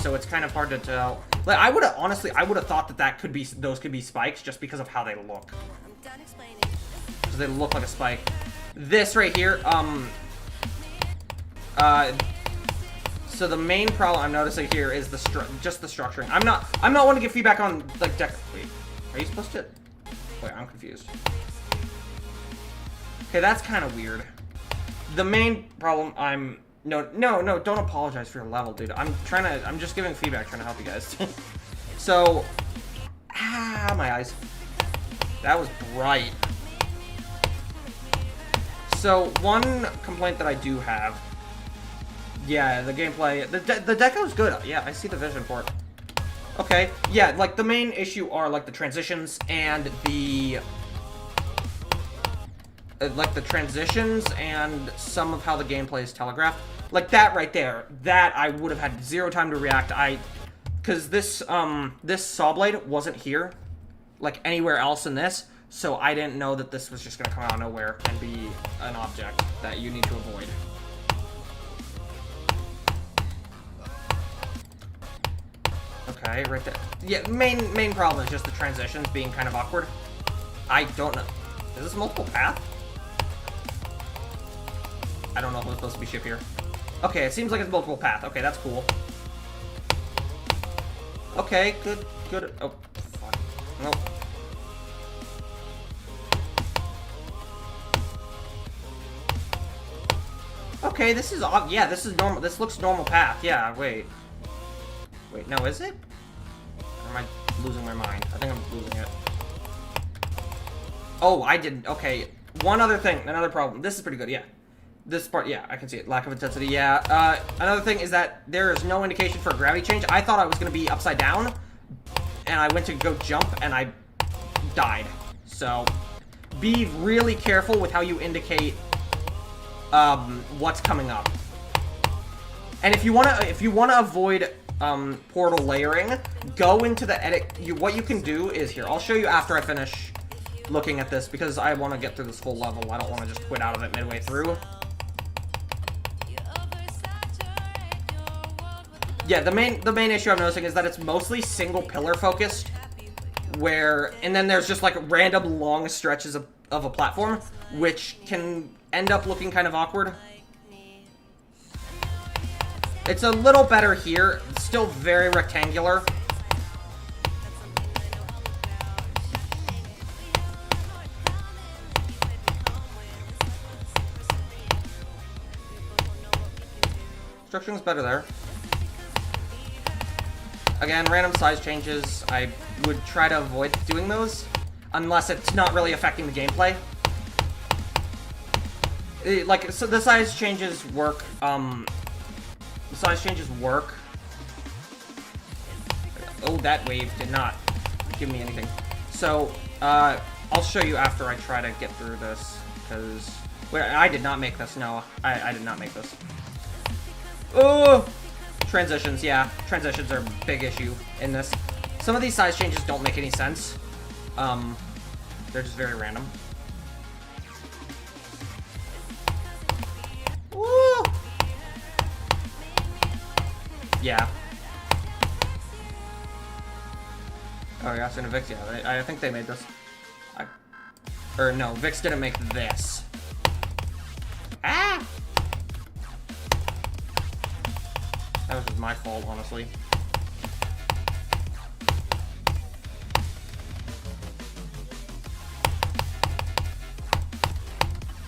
So it's kind of hard to tell. Like, I would have thought that those could be spikes just because of how they look. Because they look like a spike. This right here, so the main problem I'm noticing here is just the structuring. I'm not wanting to give feedback on like wait, are you supposed to? Wait, I'm confused. Okay, that's kind of weird. The main problem no, don't apologize for your level, dude. I'm just giving feedback, trying to help you guys. So, my eyes. That was bright. So one complaint that I do have. Yeah, the gameplay, the deco's good. Yeah, I see the vision for it. Okay, yeah, like the main issue are like the transitions and some of how the gameplay is telegraphed. Like that right there, that I would have had zero time to react. Because this saw blade wasn't here, like anywhere else in this, so I didn't know that this was just gonna come out of nowhere and be an object that you need to avoid. Okay, right there. Yeah, main problem is just the transitions being kind of awkward. I don't know. Is this multiple path? I don't know if it's supposed to be ship here. Okay, it seems like it's multiple path. Okay, that's cool. Okay, good. Oh, fuck. Nope. Okay, this is odd. Yeah, this is normal. This looks normal path. Yeah, wait. Wait, no, is it? Or am I losing my mind? I think I'm losing it. Oh, I didn't. Okay, one other thing. Another problem. This is pretty good, yeah. This part, yeah, I can see it. Lack of intensity, yeah. Another thing is that there is no indication for a gravity change. I thought I was going to be upside down, and I went to go jump, and I died. So, be really careful with how you indicate what's coming up. And if you wanna avoid portal layering, go into the edit. What you can do is here. I'll show you after I finish looking at this because I want to get through this whole level. I don't want to just quit out of it midway through. Yeah, the main issue I'm noticing is that it's mostly single pillar focused, and then there's just like random long stretches of a platform, which can end up looking kind of awkward. It's a little better here. It's still very rectangular. Structuring's better there. Again, random size changes, I would try to avoid doing those, unless it's not really affecting the gameplay. So the size changes work, Oh, that wave did not give me anything. So, I'll show you after I try to get through this, because... Wait, I did not make this, no. I did not make this. Oh! Transitions, yeah. Transitions are a big issue in this. Some of these size changes don't make any sense. They're just very random. Woo! Yeah. Oh, yeah, so Vix, yeah. I think they made this. Or no, Vix didn't make this. Ah! That was just my fault, honestly.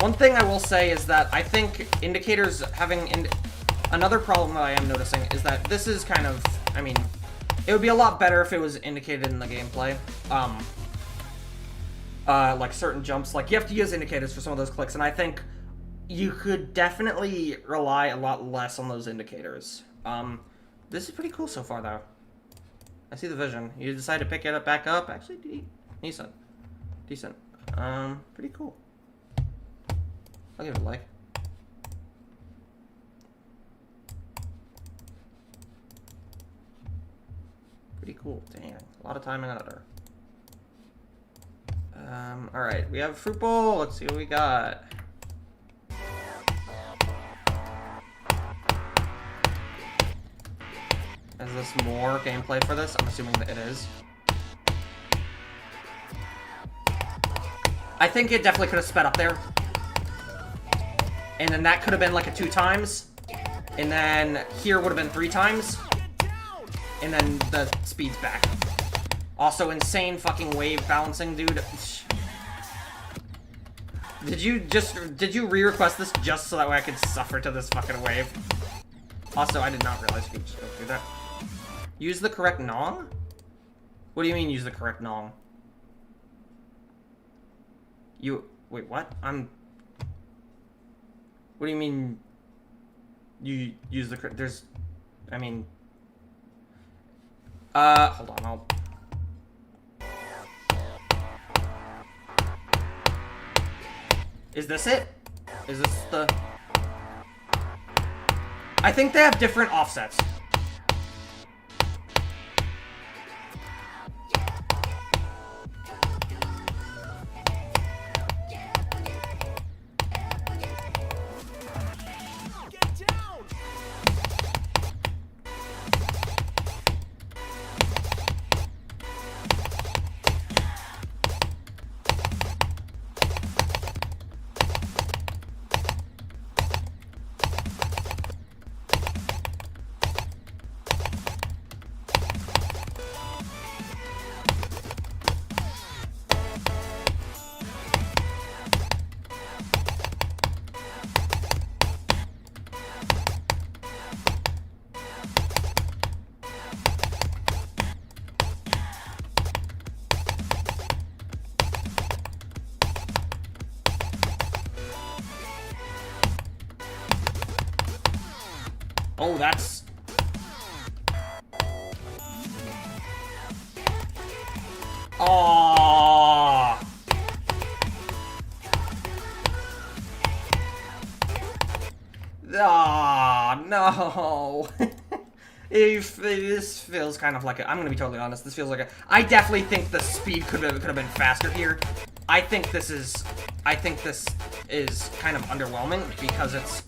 One thing I will say is that I think indicators having... Another problem that I am noticing is that this is kind of... I mean, it would be a lot better if it was indicated in the gameplay. Like certain jumps. Like, you have to use indicators for some of those clicks, and I think you could definitely rely a lot less on those indicators. This is pretty cool so far, though. I see the vision. You decide to pick it back up. Actually, decent. Decent. Pretty cool. I'll give it a like. Pretty cool. Dang. A lot of time in editor. Alright. We have a fruit bowl. Let's see what we got. Is this more gameplay for this? I'm assuming that it is. I think it definitely could have sped up there. And then that could have been like a 2 times. And then here would have been 3 times. And then the speed's back. Also, insane fucking wave balancing, dude. Did you re-request this just so that way I could suffer to this fucking wave? Also, I did not realize you could just go through that. Use the correct nong? What do you mean use the correct nong? Wait, what? What do you mean you use the correct... hold on, Is this it? Is this the... I think they have different offsets. Oh, that's... Aww. Ah, no. This feels kind of like a... I'm gonna be totally honest. This feels like a... I definitely think the speed could have been faster here. I think this is kind of underwhelming because it's...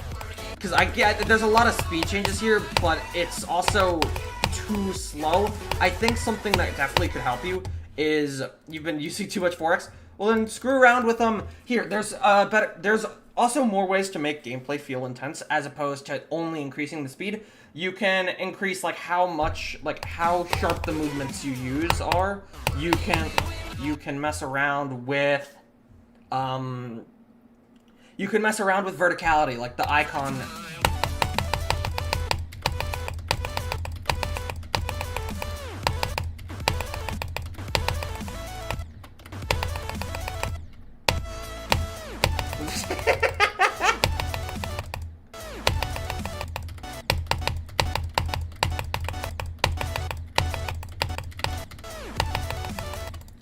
because I get there's a lot of speed changes here, but it's also too slow. I think something that definitely could help you is you've been using too much 4x. Well, then screw around with here. There's There's also more ways to make gameplay feel intense as opposed to only increasing the speed. You can increase like how sharp the movements you use are. You can mess around with verticality, like the icon.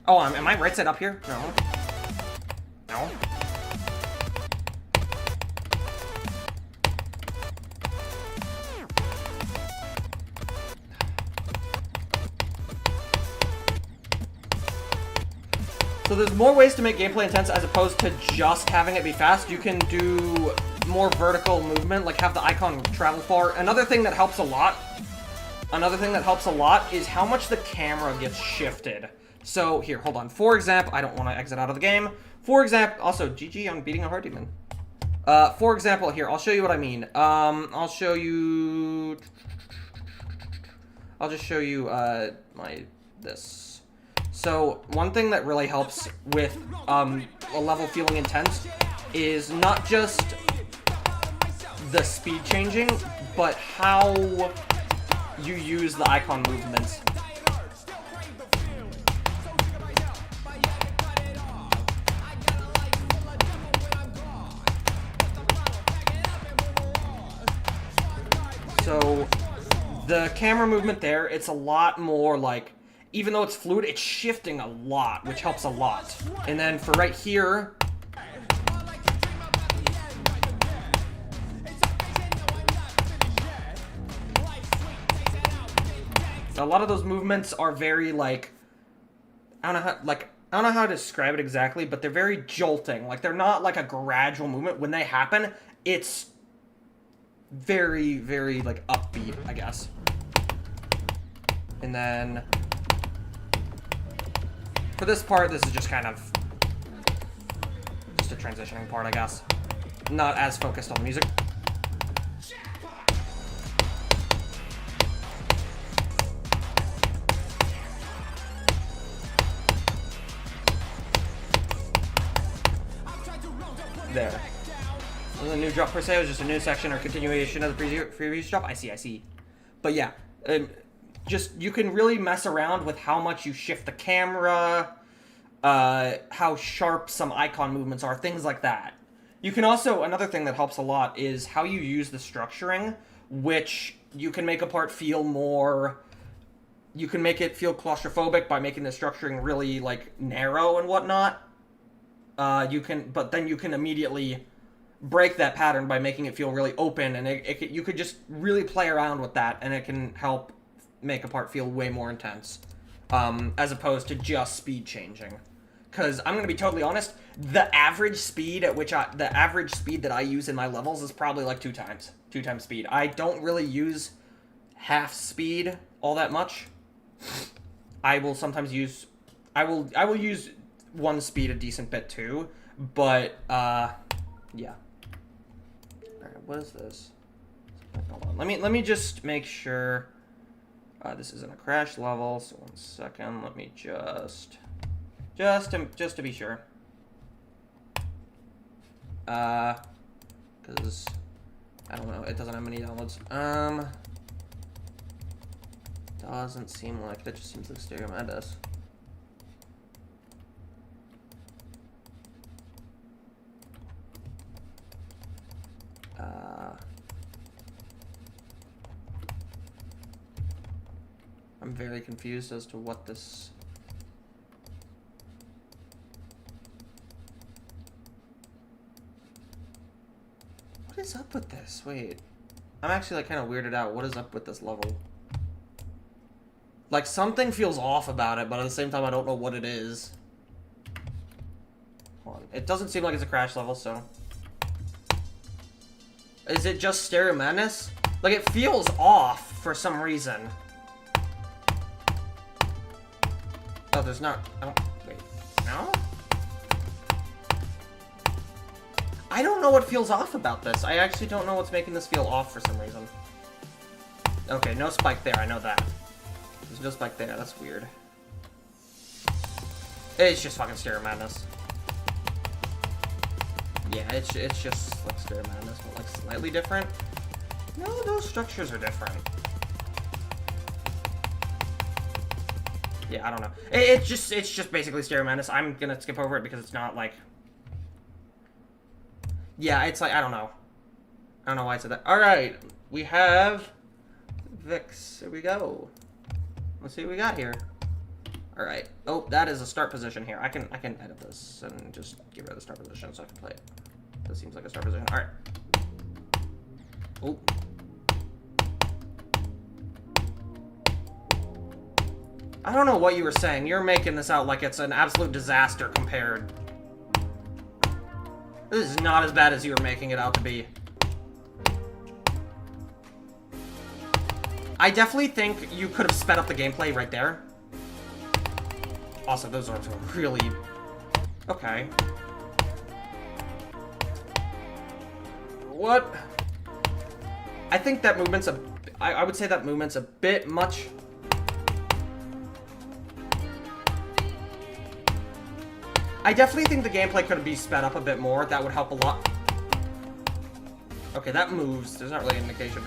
Oh, am I right side up here? No. No. So there's more ways to make gameplay intense as opposed to just having it be fast. You can do more vertical movement, like have the icon travel far. Another thing that helps a lot is how much the camera gets shifted. So here, hold on. For example, I don't want to exit out of the game. For example, also GG on beating a hard demon. For example, here, I'll show you what I mean. I'll just show you this. So one thing that really helps with a level feeling intense is not just the speed changing, but how you use the icon movements. So the camera movement there, it's a lot more like, even though it's fluid, it's shifting a lot, which helps a lot. And then for right here, a lot of those movements are very like, I don't know how to describe it exactly, but they're very jolting. Like they're not like a gradual movement. When they happen, it's very, very like upbeat, I guess. And then for this part, this is just kind of just a transitioning part, I guess. Not as focused on the music. There. This is a new drop per se, it was just a new section or continuation of the previous drop. I see. But yeah, just, you can really mess around with how much you shift the camera, how sharp some icon movements are, things like that. You can also, another thing that helps a lot is how you use the structuring, which you can make a part feel more, you can make it feel claustrophobic by making the structuring really, like, narrow and whatnot. But then you can immediately break that pattern by making it feel really open, and you could just really play around with that, and it can help make a part feel way more intense, as opposed to just speed changing. Because I'm gonna be totally honest, the average speed that I use in my levels is probably like 2 times speed. I don't really use half speed all that much. I will sometimes use, I will use 1 speed a decent bit too, but yeah. Alright, what is this? Hold on. Let me just make sure this isn't a crash level, so 1 second, let me just to be sure. Cause I don't know, it doesn't have many downloads. Doesn't seem like it, just seems like Stereo Mad does. I'm very confused as to what this... What is up with this? Wait. I'm actually like kind of weirded out. What is up with this level? Like something feels off about it, but at the same time I don't know what it is. Hold on. It doesn't seem like it's a crash level, so... Is it just Stereo Madness? Like, it feels off for some reason. Oh, there's not... Oh, wait. No? I don't know what feels off about this. I actually don't know what's making this feel off for some reason. Okay, no spike there. I know that. There's no spike there. That's weird. It's just fucking Stereo Madness. Yeah, it's just like Stereo Madness, but like slightly different. No, those structures are different. Yeah, I don't know. It's just basically Stereo Madness. I'm gonna skip over it because it's not like... Yeah, it's like, I don't know. I don't know why I said that. Alright, we have Vix. Here we go. Let's see what we got here. Alright. Oh, that is a start position here. I can edit this and just get rid of the start position so I can play it. This seems like a start position. Alright. Oh. I don't know what you were saying. You're making this out like it's an absolute disaster compared. This is not as bad as you were making it out to be. I definitely think you could have sped up the gameplay right there. Also, those arms are really... Okay. What? I think that movement's a... I would say that movement's a bit much. I definitely think the gameplay could be sped up a bit more. That would help a lot. Okay, that moves. There's not really an indication.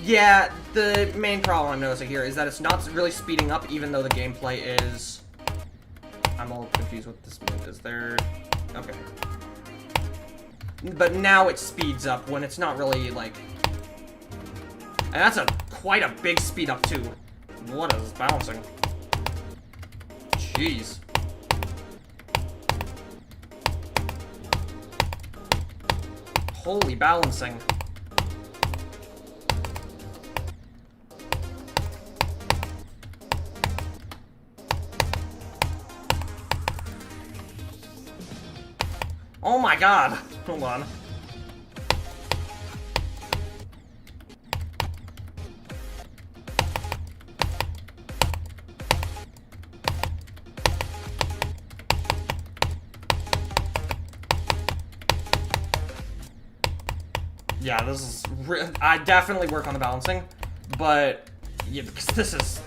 Yeah, the main problem I'm noticing here is that it's not really speeding up, even though the gameplay is... I'm all confused with this move. Is there... Okay. But now it speeds up when it's not really, like... And that's quite a big speed up, too. What is bouncing? Jeez. Holy balancing. Oh my god. Hold on. Yeah, this is... I definitely work on the balancing, but... Yeah, because this is...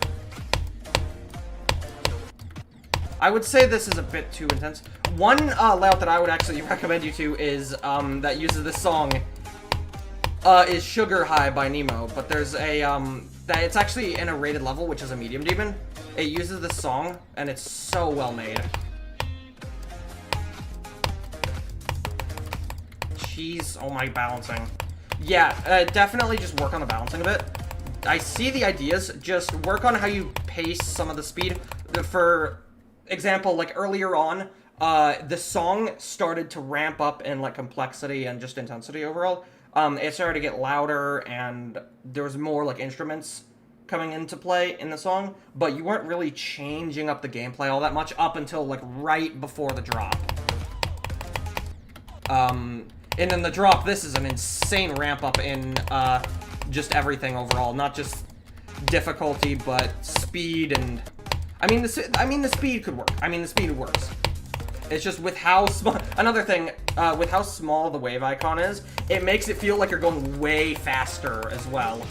I would say this is a bit too intense. One layout that I would actually recommend you to is, that uses this song, is Sugar High by Nemo, but there's a, that it's actually in a rated level, which is a medium demon. It uses this song, and it's so well made. Jeez, oh my balancing. Yeah, definitely just work on the balancing a bit. I see the ideas, just work on how you pace some of the speed. For example, like earlier on, the song started to ramp up in like complexity and just intensity overall. It started to get louder and there was more like instruments coming into play in the song, but you weren't really changing up the gameplay all that much up until like right before the drop. And then the drop, this is an insane ramp up in just everything overall, not just difficulty, but speed and I mean the speed could work. I mean the speed works. It's just with how small, another thing, with how small the wave icon is, it makes it feel like you're going way faster as well.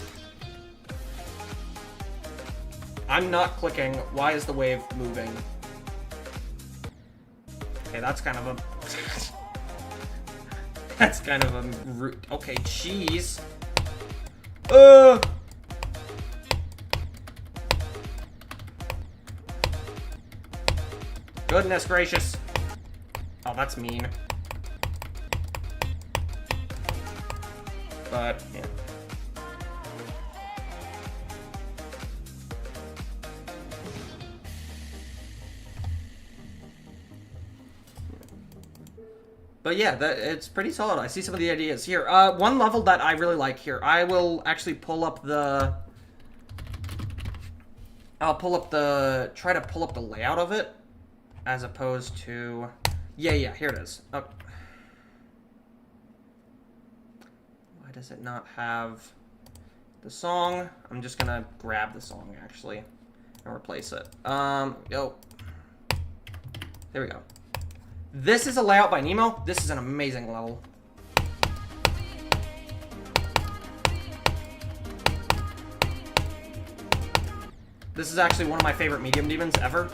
I'm not clicking. Why is the wave moving? Okay, that's kind of a... That's kind of a root. Okay, jeez. Goodness gracious. Oh, that's mean. But, yeah. But yeah, it's pretty solid. I see some of the ideas here. One level that I really like here. I will actually pull up the... Try to pull up the layout of it. As opposed to... Yeah, here it is. Oh. Why does it not have the song? I'm just gonna grab the song, actually, and replace it. There we go. This is a layout by Nemo. This is an amazing level. This is actually one of my favorite medium demons ever.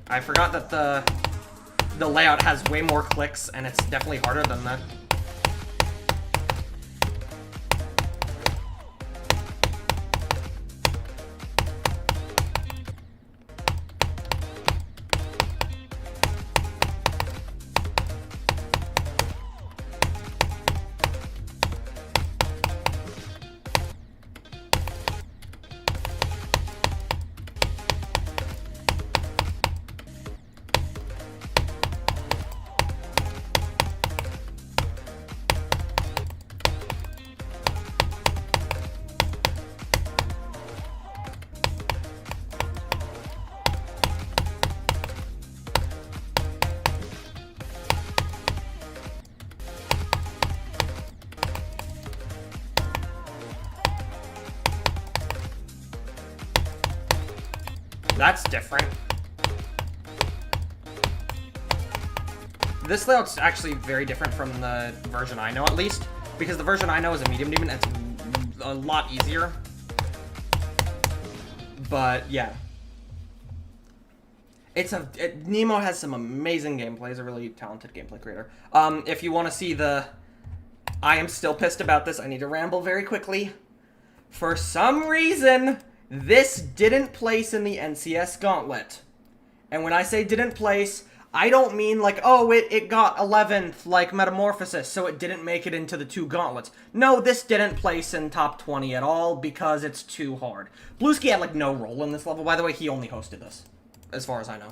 I forgot that the layout has way more clicks, and it's definitely harder than that. That's different. This layout's actually very different from the version I know, at least, because the version I know is a medium demon, and it's a lot easier. But yeah, Nemo has some amazing gameplay. He's a really talented gameplay creator. If you want to see I am still pissed about this. I need to ramble very quickly. For some reason, this didn't place in the NCS Gauntlet. And when I say didn't place, I don't mean like, oh, it got 11th, like Metamorphosis, so it didn't make it into the 2 gauntlets. No, this didn't place in top 20 at all because it's too hard. Bluesky had like no role in this level. By the way, he only hosted this, as far as I know.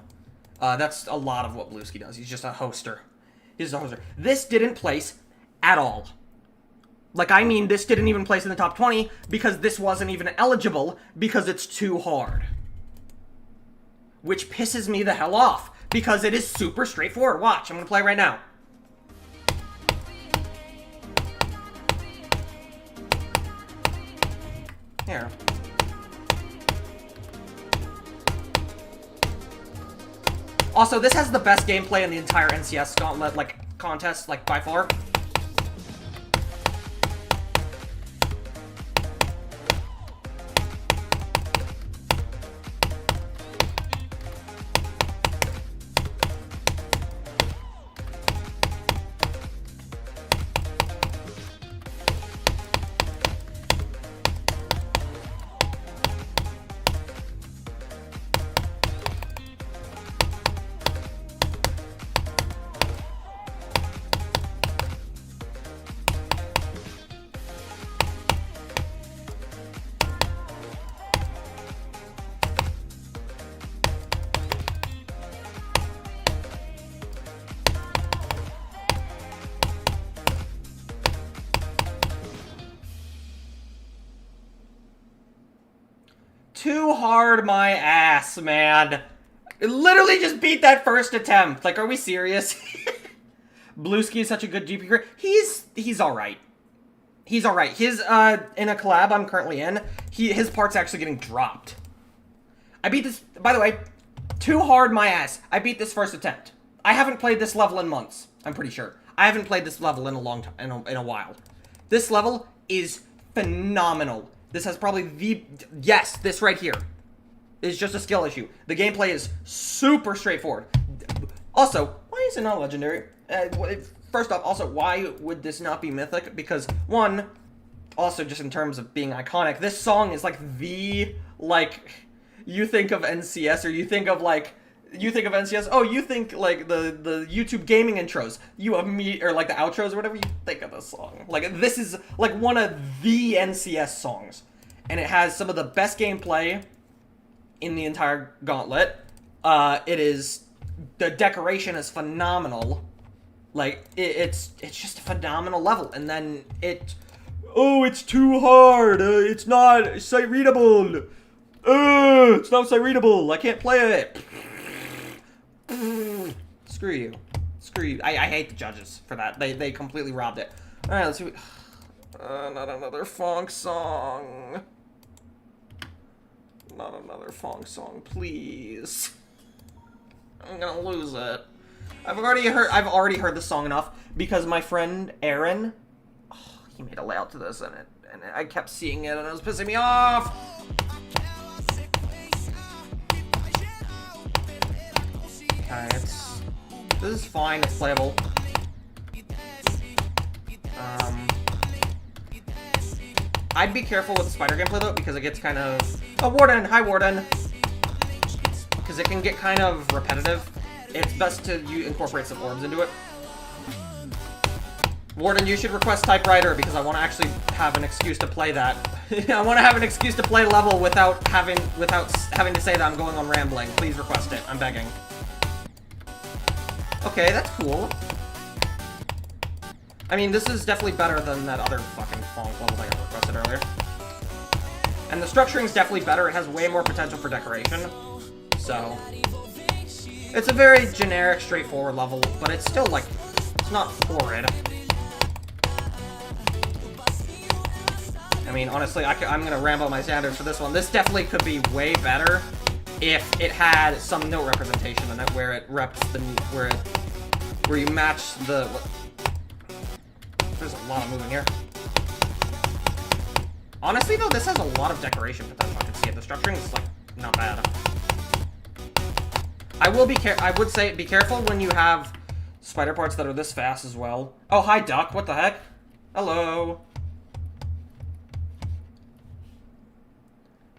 That's a lot of what Bluesky does. He's just a hoster. He's a hoster. This didn't place at all. Like, I mean, this didn't even place in the top 20 because this wasn't even eligible because it's too hard. Which pisses me the hell off because it is super straightforward. Watch, I'm gonna play right now. Here. Also, this has the best gameplay in the entire NCS Gauntlet, like, contest, like, by far. Too hard my ass, man. It literally just beat that first attempt. Like, are we serious? Bluesky is such a good GP creator. He's alright. He's alright. His, in a collab I'm currently in, his part's actually getting dropped. I beat this, by the way, too hard my ass. I beat this first attempt. I haven't played this level in months, I'm pretty sure. I haven't played this level in a long time, in a while. This level is phenomenal. This has probably yes, this right here is just a skill issue. The gameplay is super straightforward. Also, why is it not legendary? First off, also, why would this not be mythic? Because, one, also just in terms of being iconic, this song is like you think of NCS, or you think of NCS, oh, you think like the YouTube gaming intros, you have me, or like the outros or whatever, you think of this song. Like, this is like one of the NCS songs, and it has some of the best gameplay in the entire gauntlet. The decoration is phenomenal. Like, it's just a phenomenal level, and then it's too hard, it's not sight readable, it's not sight readable, I can't play it. Screw you. Screw you. I hate the judges for that. They completely robbed it. Alright, let's see. Not another funk song. Not another funk song, please. I'm gonna lose it. I've already heard the song enough because my friend Aaron, he made a layout to this and I kept seeing it and it was pissing me off. Okay, this is fine, it's playable. I'd be careful with spider gameplay though, because it gets kind of... Oh, Warden! Hi, Warden! Because it can get kind of repetitive. It's best to incorporate some orbs into it. Warden, you should request typewriter, because I want to actually have an excuse to play that. I want to have an excuse to play level without having to say that I'm going on rambling. Please request it. I'm begging. Okay, that's cool. I mean, this is definitely better than that other fucking funk level that I requested earlier. And the structuring's definitely better. It has way more potential for decoration. So, it's a very generic, straightforward level, but it's still, like, it's not horrid. I mean, honestly, I'm gonna ramble my standards for this one. This definitely could be way better if it had some note representation in it, where it reps the, where you match the... There's a lot of moving here. Honestly, though, this has a lot of decoration potential. I can see it. The structuring is, like, not bad. I would say be careful when you have spider parts that are this fast as well. Oh, hi, Duck. What the heck? Hello.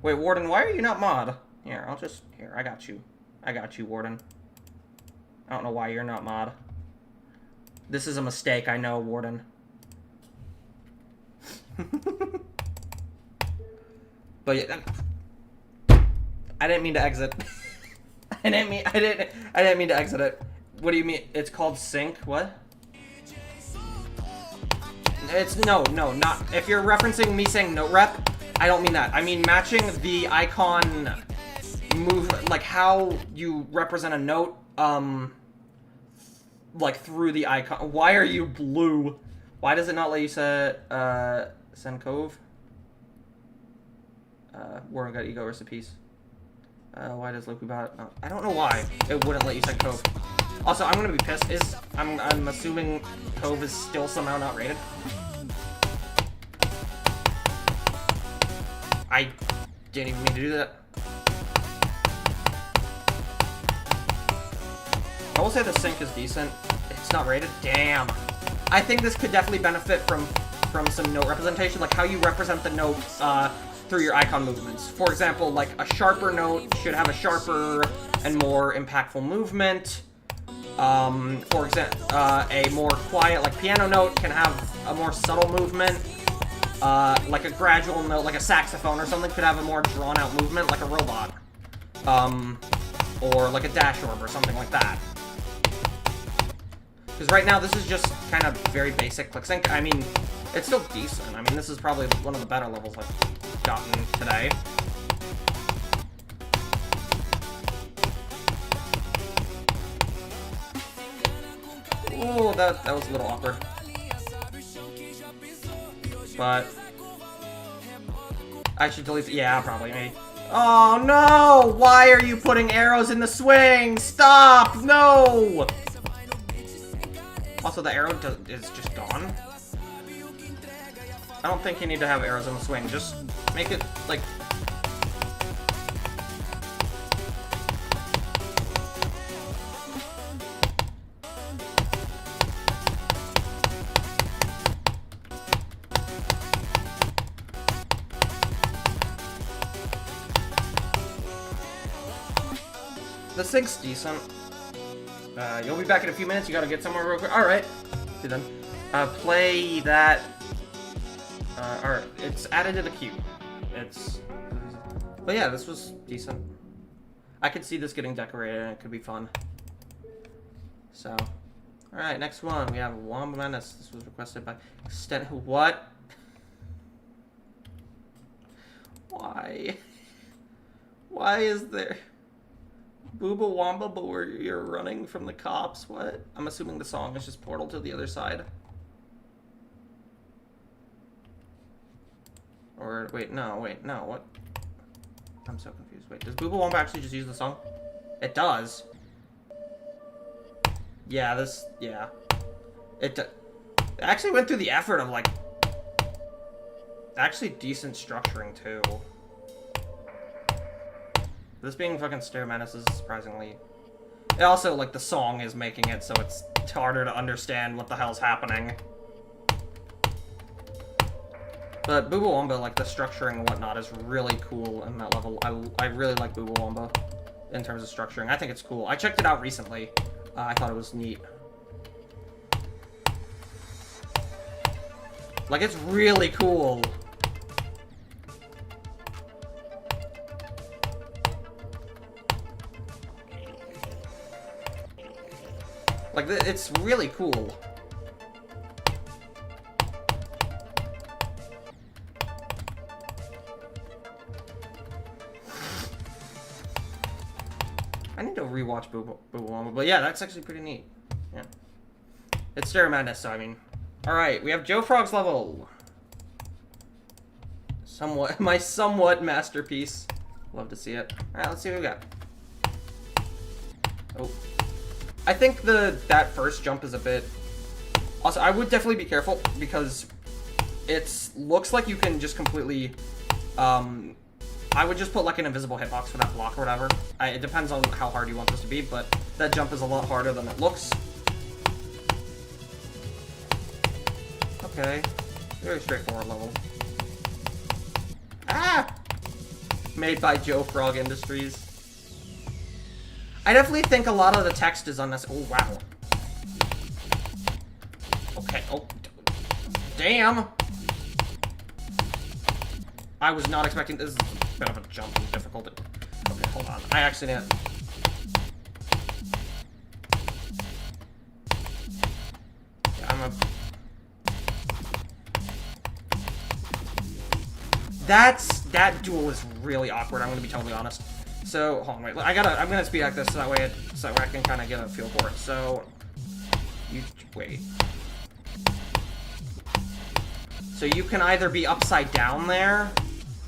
Wait, Warden, why are you not mod? Here, here, I got you. I got you, Warden. I don't know why you're not mod. This is a mistake, I know, Warden. But yeah, I didn't mean to exit. I didn't mean to exit it. What do you mean? It's called sync? What? It's no, not. If you're referencing me saying note rep, I don't mean that. I mean matching the icon move, like how you represent a note, like through the icon. Why are you blue? Why does it not let you send Cove? Warren got ego, rest in peace. Why does LokuBot? Oh, I don't know why it wouldn't let you send Cove. Also, I'm gonna be pissed. I'm assuming Cove is still somehow not rated. I didn't even mean to do that. I will say the sync is decent. It's not rated. Damn. I think this could definitely benefit from some note representation, like how you represent the notes through your icon movements. For example, like a sharper note should have a sharper and more impactful movement. For example, a more quiet, like piano note can have a more subtle movement. Like a gradual note, like a saxophone or something, could have a more drawn-out movement, like a robot. Or like a dash orb or something like that. Because right now, this is just kind of very basic click sync. I mean, it's still decent. I mean, this is probably one of the better levels I've gotten today. Oh, that was a little awkward. But I should delete it. Yeah, probably me. Oh no! Why are you putting arrows in the swing? Stop! No! Also, the arrow is just gone. I don't think you need to have arrows in the swing. Just make it like. The sync's decent. You'll be back in a few minutes. You gotta get somewhere real quick. Alright. See then. Play that. Alright. It's added to the queue. But yeah, this was decent. I could see this getting decorated and it could be fun. So. Alright, next one. We have Wamba Menace. This was requested by Extend. What? Why? Why is there. Booba Wamba, but where you're running from the cops. What? I'm assuming the song is just Portal to the other side. Or, wait, no, what? I'm so confused. Wait, does Booba Wamba actually just use the song? It does. Yeah, yeah. It actually went through the effort of, like, actually decent structuring, too. This being fucking Stair Menace is surprisingly... It also, like, the song is making it, so it's harder to understand what the hell's happening. But Booba Wamba, like, the structuring and whatnot is really cool in that level. I really like Booba Wamba in terms of structuring. I think it's cool. I checked it out recently. I thought it was neat. Like, it's really cool. Like, it's really cool. I need to rewatch Booba Wamba, but yeah, that's actually pretty neat. Yeah. It's Stair Madness, so I mean... Alright, we have Joe Frog's level. My somewhat masterpiece. Love to see it. Alright, let's see what we got. Oh. I think that first jump is a bit... Also, I would definitely be careful, because it looks like you can just completely... I would just put, like, an invisible hitbox for that block or whatever. It depends on how hard you want this to be, but that jump is a lot harder than it looks. Okay. Very straightforward level. Ah! Made by Joe Frog Industries. I definitely think a lot of the text is unnecessary. Oh, wow. Okay. Oh, damn! I was not expecting this. Is a bit of a jump in difficulty. Okay, hold on. I actually didn't. Yeah, that duel is really awkward. I'm gonna be totally honest. So hold on, wait. I'm gonna speed hack this so that way I can kind of get a feel for it. So you wait. So you can either be upside down there,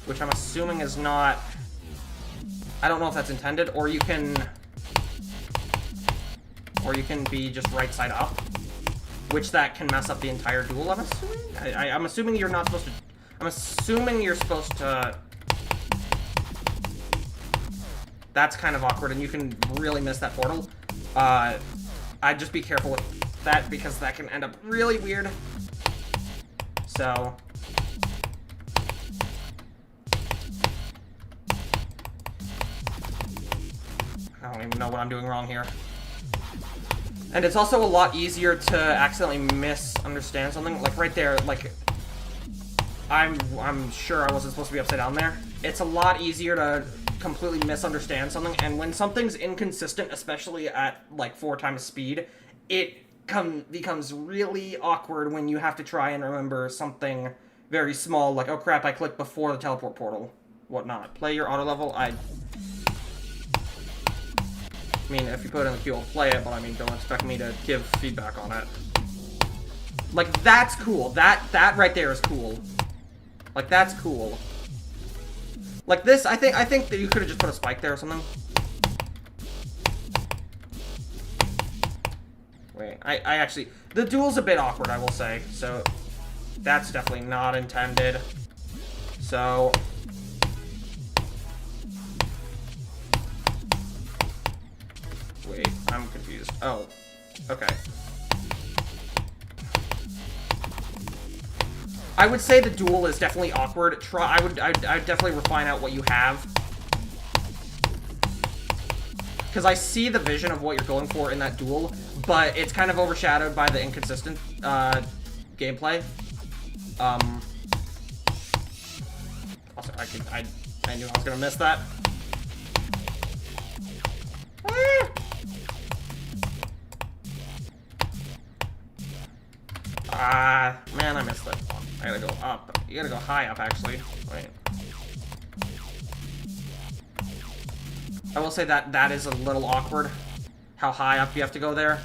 which I'm assuming is not... I don't know if that's intended, or you can be just right side up, which that can mess up the entire duel, I'm assuming? I'm assuming you're not supposed to... I'm assuming you're supposed to... That's kind of awkward, and you can really miss that portal. I'd just be careful with that, because that can end up really weird. So... I don't even know what I'm doing wrong here. And it's also a lot easier to accidentally misunderstand something. Like, right there, like... I'm sure I wasn't supposed to be upside down there. It's a lot easier to completely misunderstand something, and when something's inconsistent, especially at, like, 4 times speed, it becomes really awkward when you have to try and remember something very small, like, oh crap, I clicked before the teleport portal, whatnot. Play your auto level. I mean, if you put it in the queue, I'll play it, but I mean, don't expect me to give feedback on it. Like, that's cool. That right there is cool. Like, that's cool. Like this, I think that you could have just put a spike there or something. Wait, I actually... The duel's a bit awkward, I will say. So, that's definitely not intended. So... Wait, I'm confused. Oh, okay. I would say the duel is definitely awkward. I'd definitely refine out what you have. Because I see the vision of what you're going for in that duel, but it's kind of overshadowed by the inconsistent gameplay. Also, I knew I was gonna miss that. Man, I missed that one. I gotta go up. You gotta go high up, actually. Wait. I will say that that is a little awkward. How high up you have to go there.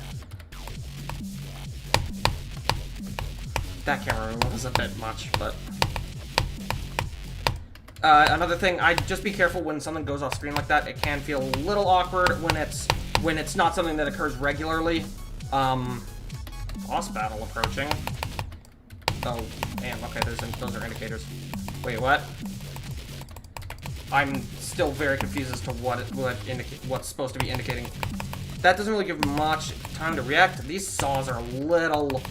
That camera angle is a bit much, but... another thing, I'd just be careful when something goes off screen like that. It can feel a little awkward when it's not something that occurs regularly. Boss battle approaching. Oh, damn, okay, those are indicators. Wait, what? I'm still very confused as to what's supposed to be indicating. That doesn't really give much time to react. These saws are a little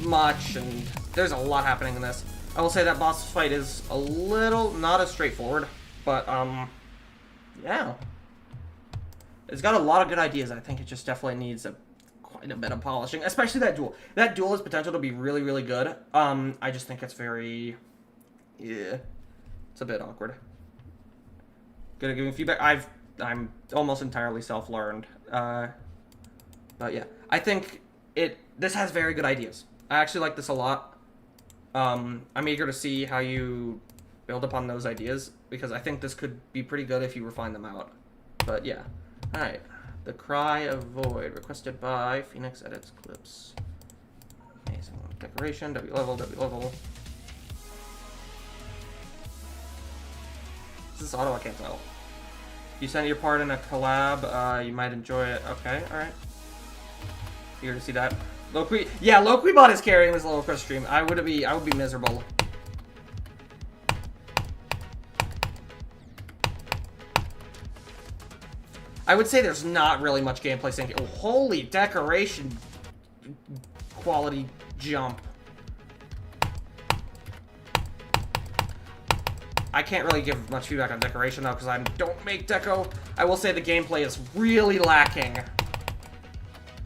much, and there's a lot happening in this. I will say that boss fight is a little not as straightforward, but yeah, it's got a lot of good ideas. I think it just definitely needs quite a bit of polishing, especially that duel. That duel has potential to be really, really good. I just think it's very, yeah, it's a bit awkward. Gonna give me feedback. I'm almost entirely self-learned, but yeah, I think this has very good ideas. I actually like this a lot. I'm eager to see how you build upon those ideas, because I think this could be pretty good if you refine them out. But yeah. Alright. The Cry of Void, requested by Phoenix Edits Clips. Amazing. Decoration, W level, W level. Is this auto? I can't tell. You sent your part in a collab, you might enjoy it. Okay, alright. Eager to see that. Loquibot is carrying this little request stream. I would be miserable. I would say there's not really much gameplay sync. Oh, holy decoration quality jump. I can't really give much feedback on decoration though, because I don't make deco. I will say the gameplay is really lacking.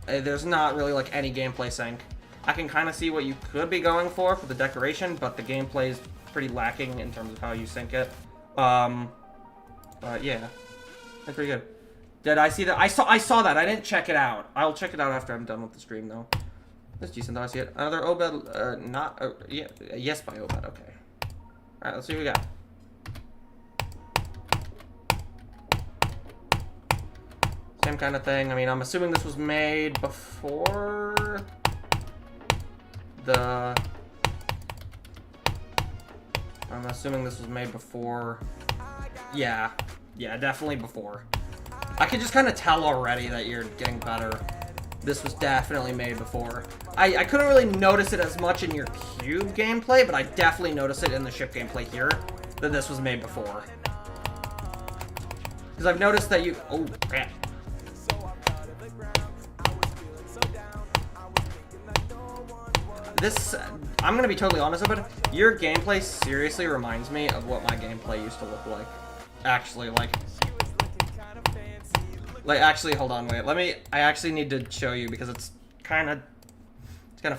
There's not really like any gameplay sync. I can kind of see what you could be going for the decoration, but the gameplay is pretty lacking in terms of how you sync it. But yeah, that's pretty good. Did I see that? I saw that. I didn't check it out. I'll check it out after I'm done with the stream though. That's decent though. I see it. Another Obed. Yeah. Yes by Obed. Okay. All right. Let's see what we got. Same kind of thing. I mean, I'm assuming this was made before the... I'm assuming this was made before... Yeah. Yeah, definitely before. I could just kind of tell already that you're getting better. This was definitely made before. I couldn't really notice it as much in your cube gameplay, but I definitely noticed it in the ship gameplay here, that this was made before. Because I've noticed that you... Oh, crap. This, I'm gonna be totally honest about it, your gameplay seriously reminds me of what my gameplay used to look like. Actually, like, actually, hold on, wait, I actually need to show you, because it's kind of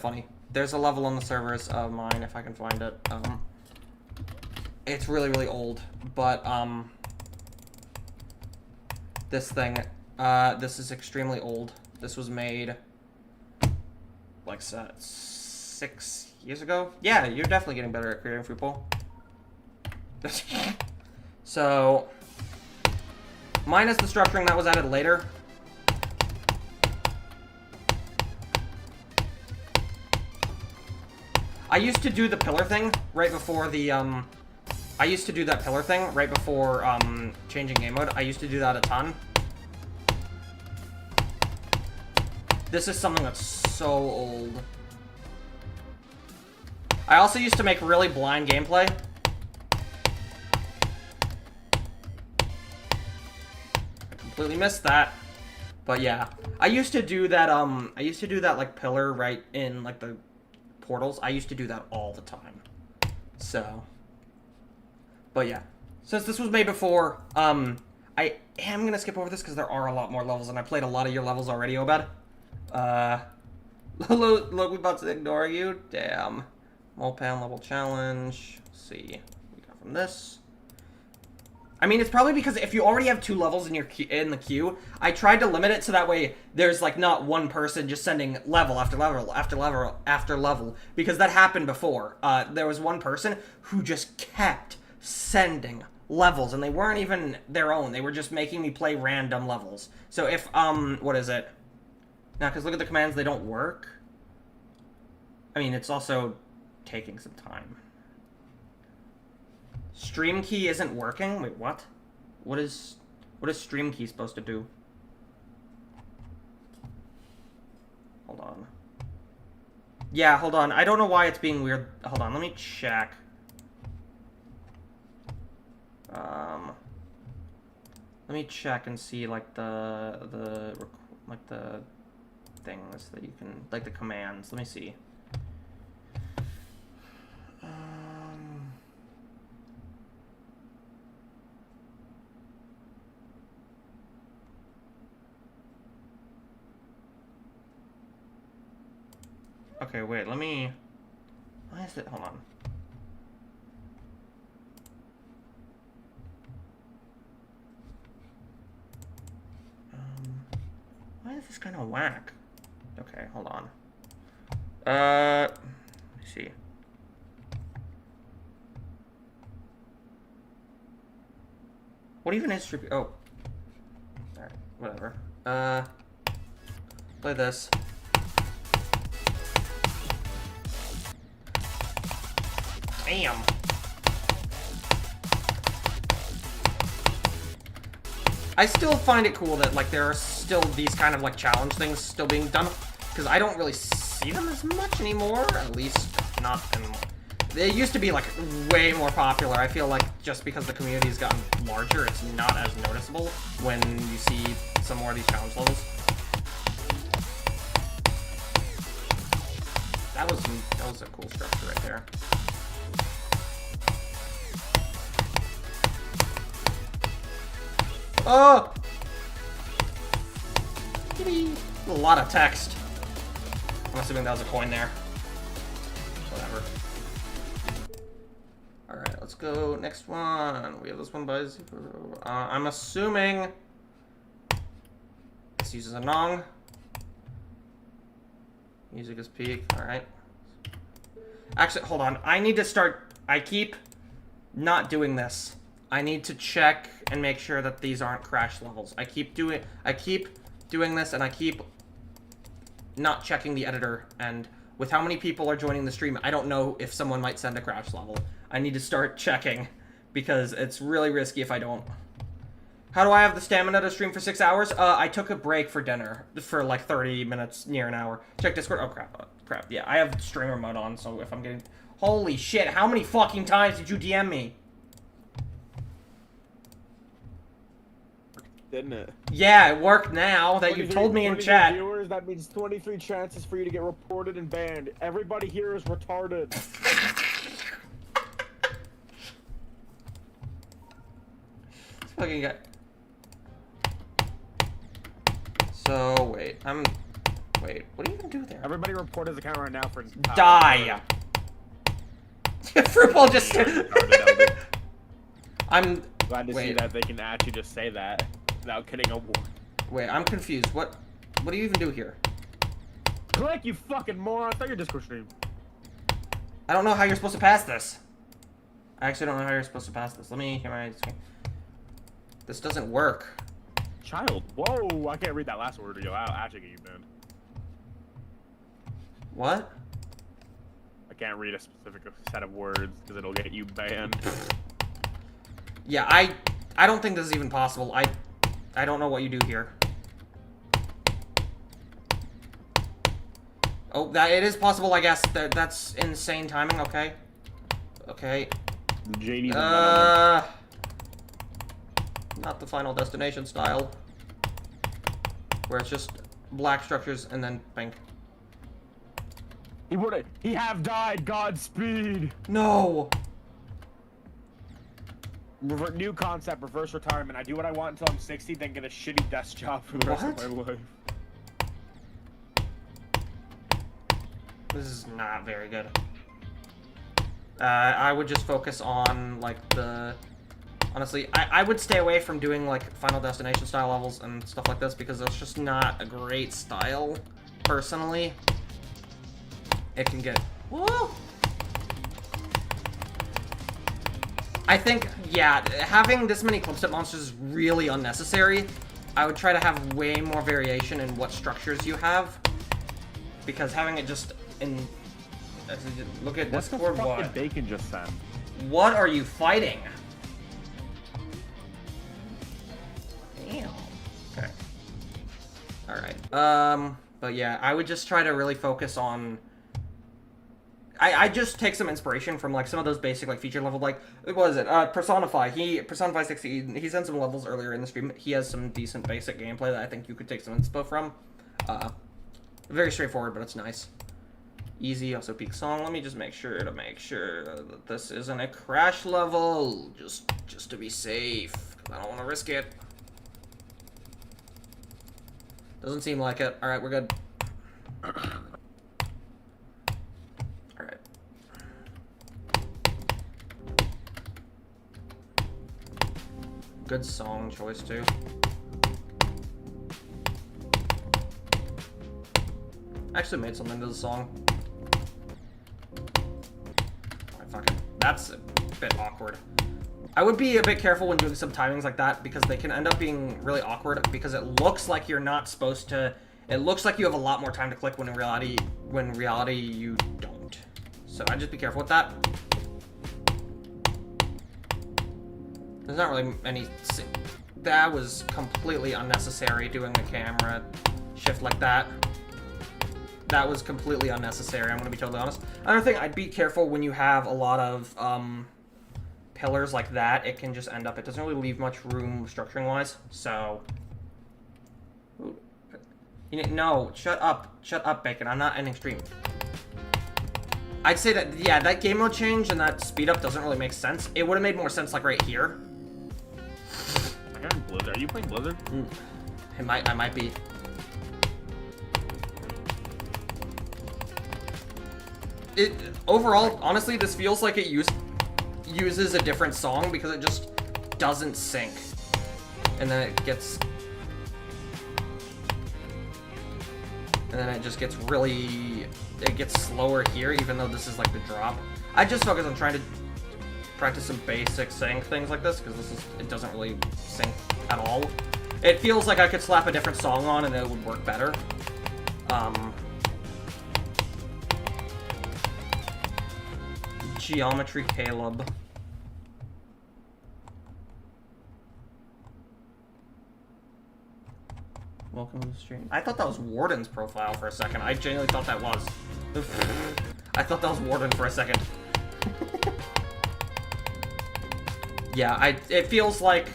funny. There's a level on the servers of mine, if I can find it. It's really, really old, but, this thing, this is extremely old. This was made, like, 6 years ago? Yeah, you're definitely getting better at creating free pool. So, minus the structuring that was added later. I used to do the pillar thing right before the, I used to do that pillar thing right before, changing game mode. I used to do that a ton. This is something that's so old. I also used to make really blind gameplay. I completely missed that. But yeah. I used to do that, like, pillar right in, like, the portals. I used to do that all the time. So. But yeah. Since this was made before, I am gonna skip over this because there are a lot more levels, and I played a lot of your levels already, Obed. Look, we about to ignore you. Damn. Molpan level challenge. Let's see what we got from this. I mean, it's probably because if you already have 2 levels in the queue, I tried to limit it so that way there's like not one person just sending level after level after level after level, because that happened before. There was one person who just kept sending levels, and they weren't even their own. They were just making me play random levels. So if, what is it? Now, because look at the commands, they don't work. I mean, it's also taking some time. Stream key isn't working? Wait, what? What is stream key supposed to do? Hold on. Yeah, hold on. I don't know why it's being weird. Hold on, let me check. Let me check and see like the things that you can, like the commands. Let me see. Okay, wait, let me... Why is it... Hold on. Why is this kind of whack? Okay, hold on. Let me see. What even is... Oh. Alright, whatever. Play this. Damn. I still find it cool that like there are still these kind of like challenge things still being done, because I don't really see them as much anymore, at least not anymore. They used to be like way more popular. I feel like just because the community's gotten larger, it's not as noticeable when you see some more of these challenge levels. That was a cool structure right there. Oh! A lot of text. I'm assuming that was a coin there. Whatever. Alright, let's go next one. We have this one by zero. I'm assuming this uses a nong. Music is peak. Alright. Actually, hold on. I need to start... I keep not doing this. I need to check and make sure that these aren't crash levels. I keep doing this, and I keep not checking the editor, and with how many people are joining the stream, I don't know if someone might send a crash level. I need to start checking, because it's really risky if I don't. How do I have the stamina to stream for 6 hours? I took a break for dinner for like 30 minutes, near an hour. Check Discord. Oh, crap. Crap. Yeah, I have streamer mode on, so if I'm getting... Holy shit, how many fucking times did you DM me? Didn't it? Yeah, it worked now that you told me in chat. Viewers, that means 23 chances for you to get reported and banned. Everybody here is retarded. This fucking guy. So, wait, wait, what do you even do there? Everybody report his account right now for... Die! Fruitball just... I'm... Glad to see that they can actually just say that without getting a warning. Wait, I'm confused. What do you even do here? Click, you fucking moron! I thought your Discord stream. I don't know how you're supposed to pass this. I actually don't know how you're supposed to pass this. Let me hear my screen. This doesn't work. Child, whoa! I can't read that last word. Yo, I'll actually get you banned. What? I can't read a specific set of words because it'll get you banned. Yeah, I don't think this is even possible. I don't know what you do here. Oh, it is possible, I guess. That's insane timing. Okay. Okay. JD's not the Final Destination style, where it's just black structures and then pink. He have died. Godspeed. No. New concept, reverse retirement. I do what I want until I'm 60, then get a shitty desk job for the rest of my life. This is not very good. I would just focus on, like, the... Honestly, I would stay away from doing, like, Final Destination style levels and stuff like this, because it's just not a great style, personally. It can get... Whoa! I think, yeah, having this many clipstep monsters is really unnecessary. I would try to have way more variation in what structures you have. Because having it just in... Look at What's Discord, the fucking what? bacon just sent? What are you fighting? Damn. Okay. Alright. But yeah, I would just try to really focus on... I just take some inspiration from, like, some of those basic, like, feature level, like, what was it? Personify. Personify 60, he sent some levels earlier in the stream. He has some decent basic gameplay that I think you could take some inspo from. Very straightforward, but it's nice. Easy, also peak song. Let me just make sure that this isn't a crash level, just to be safe. I don't want to risk it. Doesn't seem like it. All right, we're good. All right. Good song choice too. Actually made something to the song. Alright, fuck it. That's a bit awkward. I would be a bit careful when doing some timings like that because they can end up being really awkward because it looks like you're not supposed to... It looks like you have a lot more time to click when in reality you don't. So I'd just be careful with that. There's not really any... That was completely unnecessary doing the camera shift like that. That was completely unnecessary, I'm gonna be totally honest. Another thing, I'd be careful when you have a lot of pillars like that. It can just end up, it doesn't really leave much room structuring wise, so. No, shut up, Bacon, I'm not ending stream. I'd say that, yeah, that game mode change and that speed up doesn't really make sense. It would have made more sense like right here. I'm hearing Blizzard. Are you playing Blizzard? I might be. Overall, honestly, this feels like it uses a different song because it just doesn't sync. And then it gets... And then it just gets really... It gets slower here, even though this is like the drop. I just focus on trying to practice some basic sync things like this, because it doesn't really sync at all. It feels like I could slap a different song on and it would work better. Geometry Caleb. Welcome to the stream. I thought that was Warden's profile for a second. I genuinely thought that was. I thought that was Warden for a second. Yeah, it feels like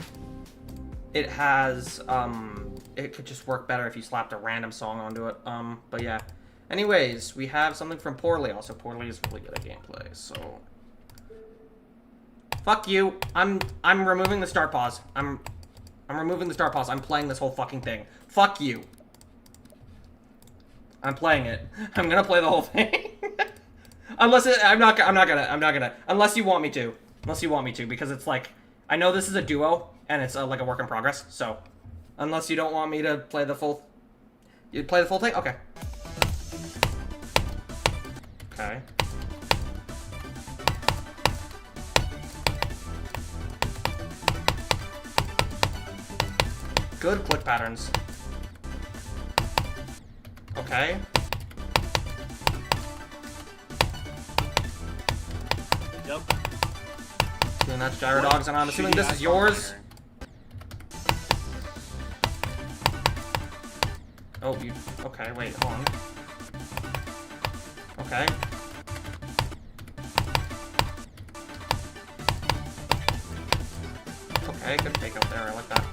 it has, it could just work better if you slapped a random song onto it. But yeah. Anyways, we have something from Poorly. Also, Poorly is really good at gameplay, so... Fuck you. I'm removing the start pause. I'm removing the start pause. I'm playing this whole fucking thing. Fuck you. I'm playing it. I'm gonna play the whole thing. Unless I'm not gonna. Unless you want me to. Unless you want me to, because it's like, I know this is a duo, and it's like a work in progress, so. Unless you don't want me to play the full... You play the full thing? Okay. Okay. Good click patterns. Okay. Yep. And that's Gyro Dogs, and I'm assuming this is yours. Oh, you... Okay, wait, hold on. Okay. Okay, good fake out there, I like that.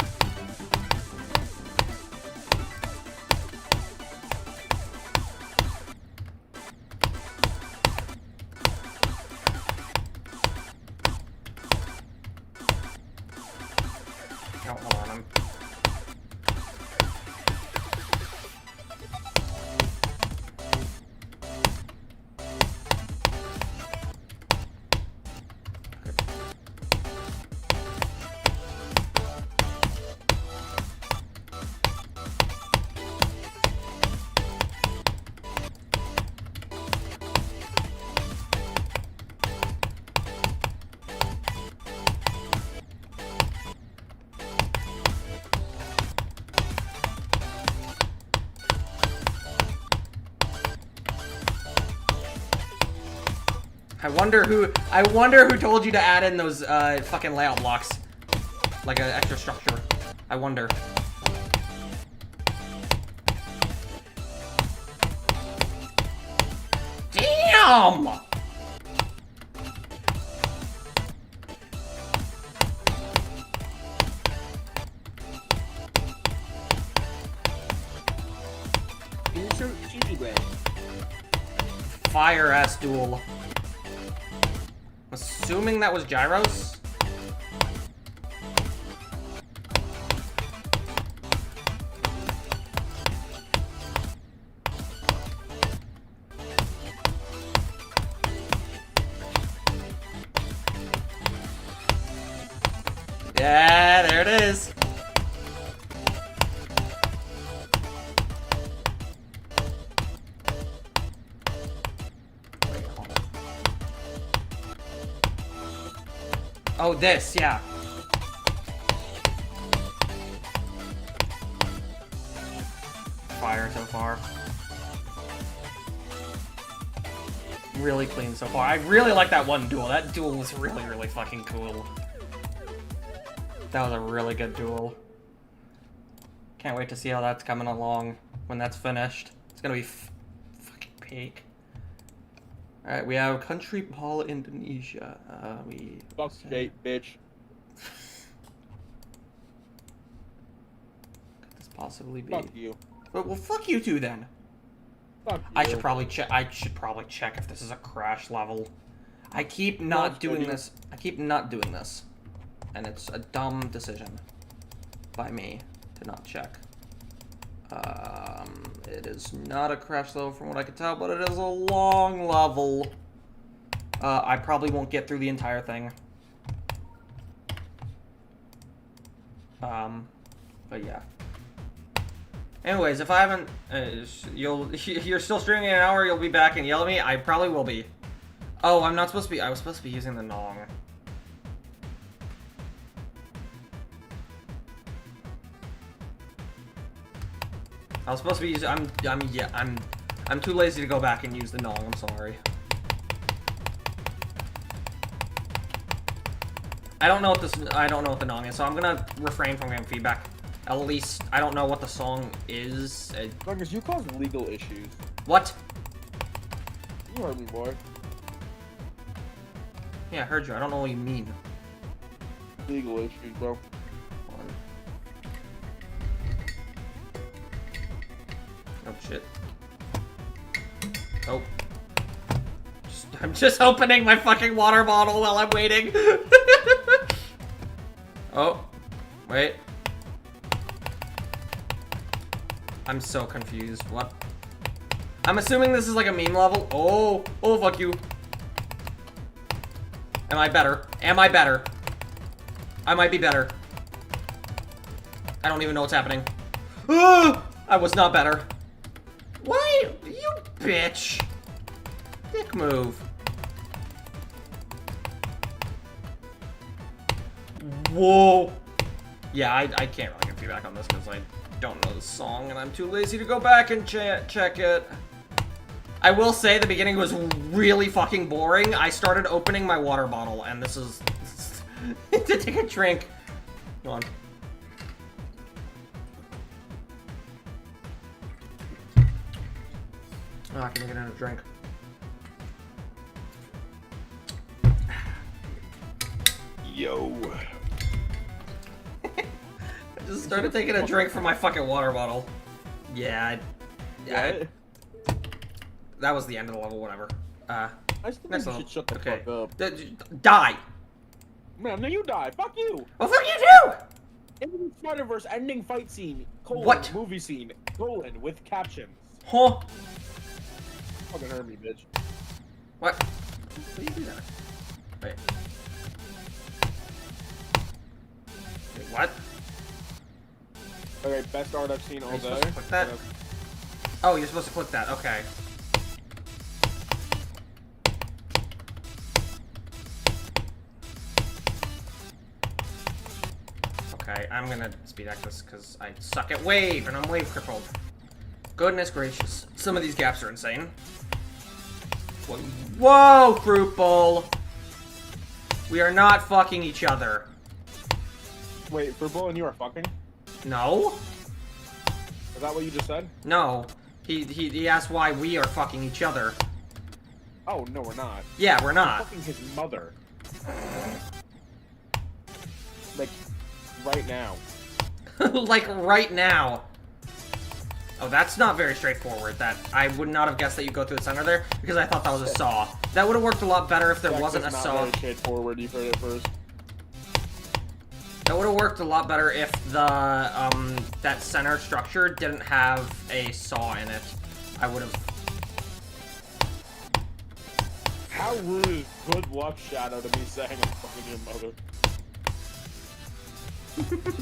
Oh, hold on, I'm... I wonder who told you to add in those fucking layout blocks, like an extra structure. I wonder. Damn! Insert cheesy bread. Fire ass duel. Assuming that was gyros. Yeah, there it is. Wait, hold on. Oh, this, yeah. Fire so far. Really clean so far. I really like that one duel. That duel was really, really fucking cool. That was a really good duel. Can't wait to see how that's coming along when that's finished. It's gonna be fucking peak. Alright, we have Country Ball Indonesia. Fuck skate, bitch. Could this possibly be? Fuck you. Well, fuck you too then. Fuck you. I should probably check. I should probably check if this is a crash level. I keep not doing this. I keep not doing this, and it's a dumb decision by me to not check. It is not a crash level from what I can tell, but it is a long level. I probably won't get through the entire thing. But yeah. Anyways, if I haven't, you're still streaming in an hour, you'll be back and yell at me? I probably will be. Oh, I'm not supposed to be, I was supposed to be using the Nong. I was supposed to be using, I'm too lazy to go back and use the Nong, I'm sorry. I don't know what the Nong is, so I'm gonna refrain from giving feedback. At least, I don't know what the song is. Marcus, you cause legal issues. What? You heard me, boy. Yeah, I heard you. I don't know what you mean. Legal issues, bro. Oh, shit. Oh. I'm just opening my fucking water bottle while I'm waiting. Oh. Wait. I'm so confused. What? I'm assuming this is like a meme level. Oh. Oh, fuck you. Am I better? Am I better? I might be better. I don't even know what's happening. I was not better. Why? You bitch. Dick move. Whoa. Yeah, I can't really give feedback on this because I don't know the song and I'm too lazy to go back and check it. I will say the beginning was really fucking boring. I started opening my water bottle and this is to take a drink. Go on. Oh, I can get another drink. Yo. I just started taking a drink from my fucking water bottle. Yeah, that was the end of the level, whatever. I still next think level. you should shut the Okay. fuck up. Die! Man, no, you die. Fuck you. Well, fuck you too! Into the Spider-Verse ending fight scene, colon, What? movie scene, colon, with captions. Huh? Fucking hurt me, bitch. What? What do you do that? Wait. Wait, what? Okay, best art I've seen all Are you day. supposed to click that? Oh, you're supposed to click that, okay. Okay, I'm gonna speed act this because I suck at wave and I'm wave crippled. Goodness gracious. Some of these gaps are insane. Whoa, Fruit Bowl! We are not fucking each other. Wait, Fruitbowl and you are fucking? No? Is that what you just said? No. He asked why we are fucking each other. Oh, no, we're not. Yeah, we're I'm not. fucking his mother. Like, right now. Like, right now. Oh, that's not very straightforward. That I would not have guessed that you go through the center there, because I thought that was a saw. That would have worked a lot better if there wasn't a saw. Not very straightforward, you heard it first. That would have worked a lot better if the, that center structure didn't have a saw in it. I would have... How rude is good luck, Shadow, to me saying I'm fucking your mother?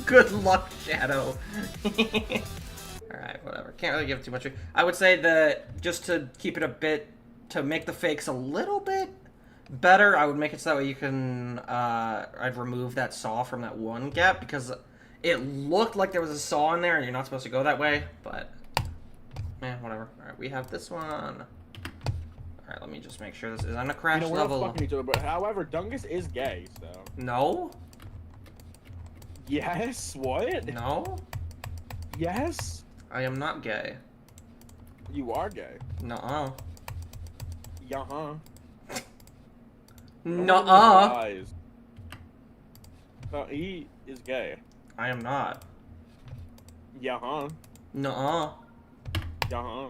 Good luck, Shadow. Alright, whatever. Can't really give too much. I would say that just to keep it a bit, to make the fakes a little bit better, I would make it so that way you can, I'd remove that saw from that one gap, because it looked like there was a saw in there, and you're not supposed to go that way, but, man, whatever. Alright, we have this one. Alright, let me just make sure this is on a crash we're level. not fucking each other, but however, Dungus is gay, so... No? Yes? What? No? Yes? I am not gay. You are gay. Nuh-uh. Yeah-huh. Nuh-uh. No, he is gay. I am not. Yeah-huh. Nuh-uh. Yeah-huh.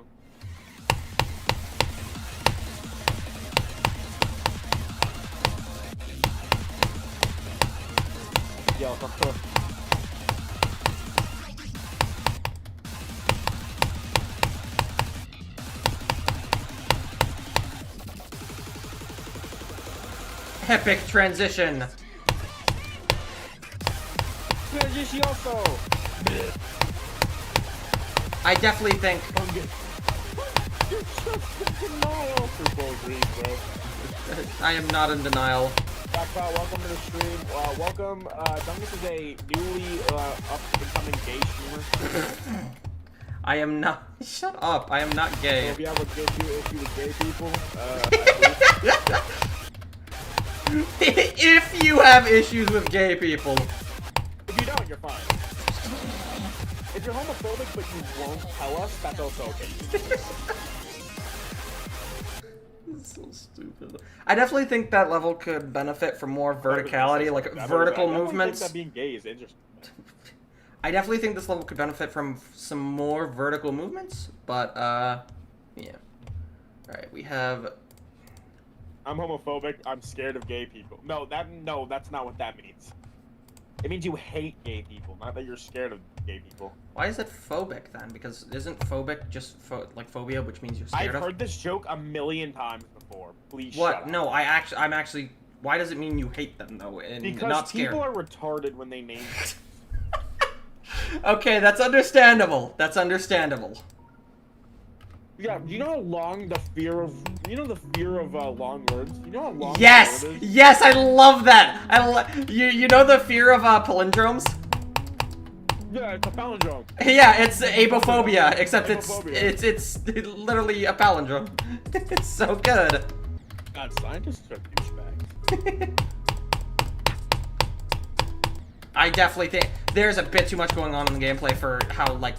Yeah-huh. Epic transition. Transiciono. I definitely think. You're just in denial. Fruitbowl agrees, bro. I am not in denial. Backpot, welcome to the stream. Welcome. Dungus is a newly up-and-coming gay streamer. I am not. Shut up. I am not So gay. if you have a good issue with gay people, If you have issues with gay people. if you don't, you're fine. If you're homophobic but you won't tell us, that's also okay. It's so stupid. I definitely think that level could benefit from more verticality, like vertical movements. I think that being gay is interesting. I definitely think this level could benefit from some more vertical movements, but, yeah. Alright, we have... I'm homophobic. I'm scared of gay people. No, that's not what that means. It means you hate gay people, not that you're scared of gay people. Why is it phobic then? Because isn't phobic just like phobia, which means you're scared I've of? heard this joke a million times before. Please What? shut up. No, I'm actually. Why does it mean you hate them though, and Because not scared? people are retarded when they name it. Okay, that's understandable. That's understandable. Yeah, you know how long the fear of long words? You know how long Yes, a word is? yes, I love that. You know the fear of palindromes? Yeah, it's a palindrome. Yeah, it's abophobia, except Abophobia. it's literally a palindrome. It's so good. God, scientists are douchebags. I definitely think there's a bit too much going on in the gameplay for how, like,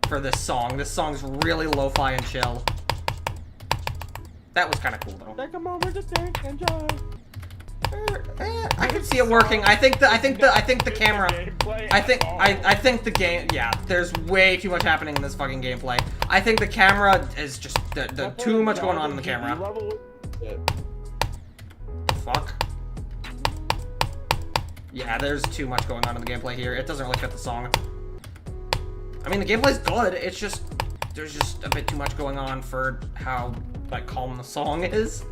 for this song. This song's really lo-fi and chill. That was kind of cool, though. Take a moment to think, enjoy. I can see it working. I think the camera. I think the game. Yeah, there's way too much happening in this fucking gameplay. I think the camera is just the too much going on in the camera. Fuck. Yeah, there's too much going on in the gameplay here. It doesn't really fit the song. I mean, the gameplay's good. It's just there's just a bit too much going on for how like calm the song is.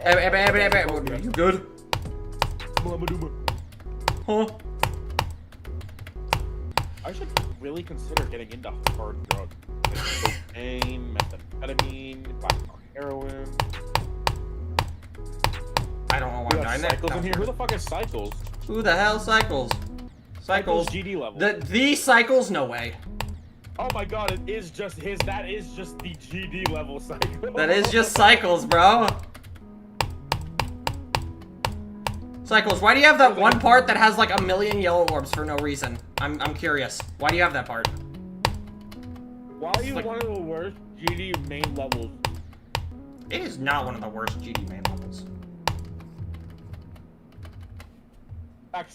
You good? Huh? I should really consider getting into hard drugs. Like cocaine, methamphetamine, black heroin. I don't know why We I'm got dying there. Cycles in here. Who the fuck is Cycles? Who the hell cycles? Cycles. GD level. The cycles? No way. Oh my god, it is just his. That is just the GD level cycle. That is just Cycles, bro. Cycles, why do you have that one part that has like a million yellow orbs for no reason? I'm curious. Why do you have that part? Why are you one of the worst GD main levels? It is not one of the worst GD main levels.